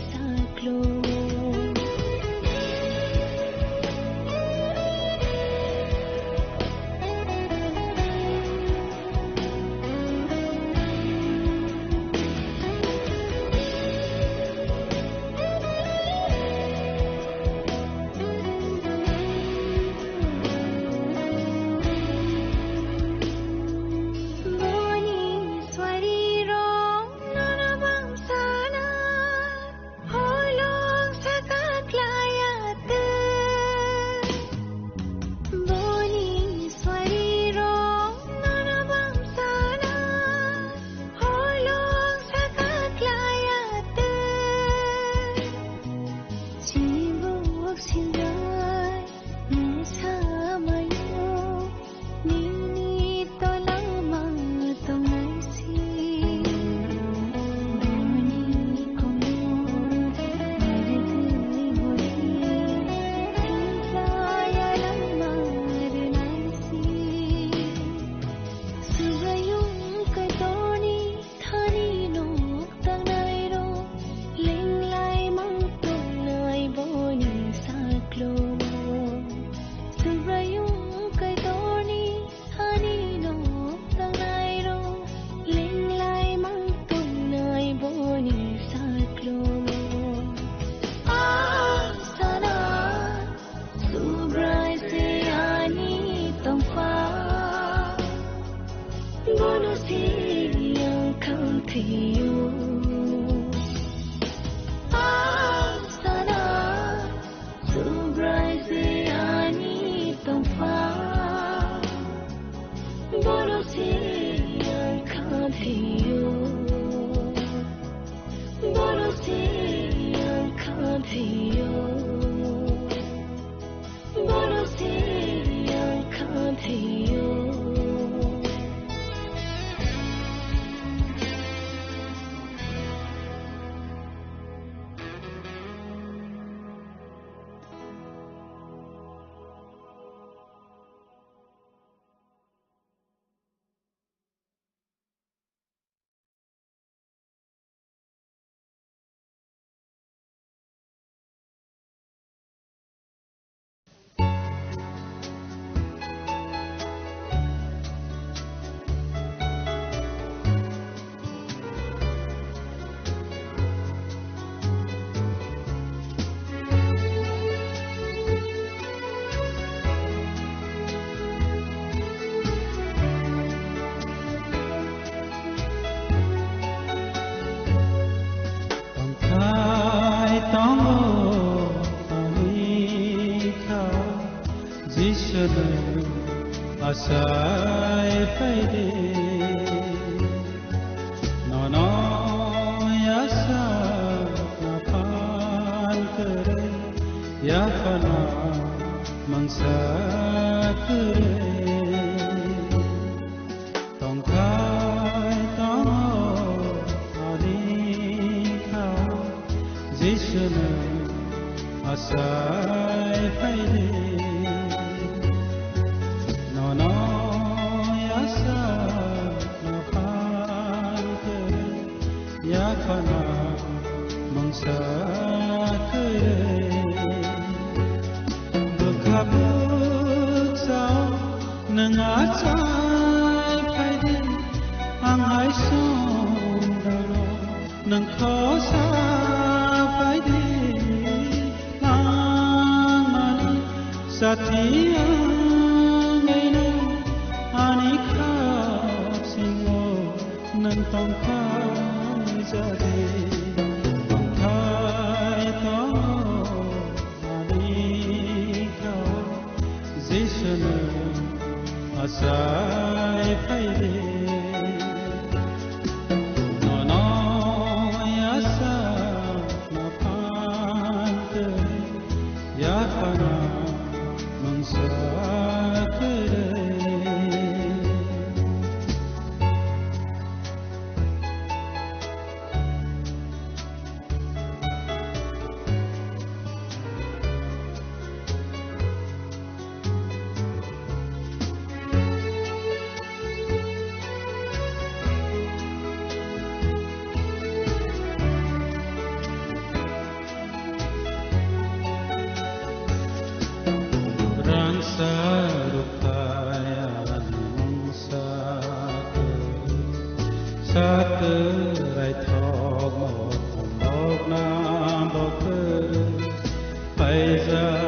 asai faide no no yasa napan kere ya fana mangsa kere tongkai tamo ani khao jishna asai faide no no yasa napan kere ya fana mangsa kere bekabut sao nengatai faide angai sondalo nang khosa faide angani satia ngeno ani khap singo nang tongkai jade tongkai to ani khao jishna asai faide no no yasa napan kere ya fana mangsa kere Sakurai thok một nam bầu cư bây giờ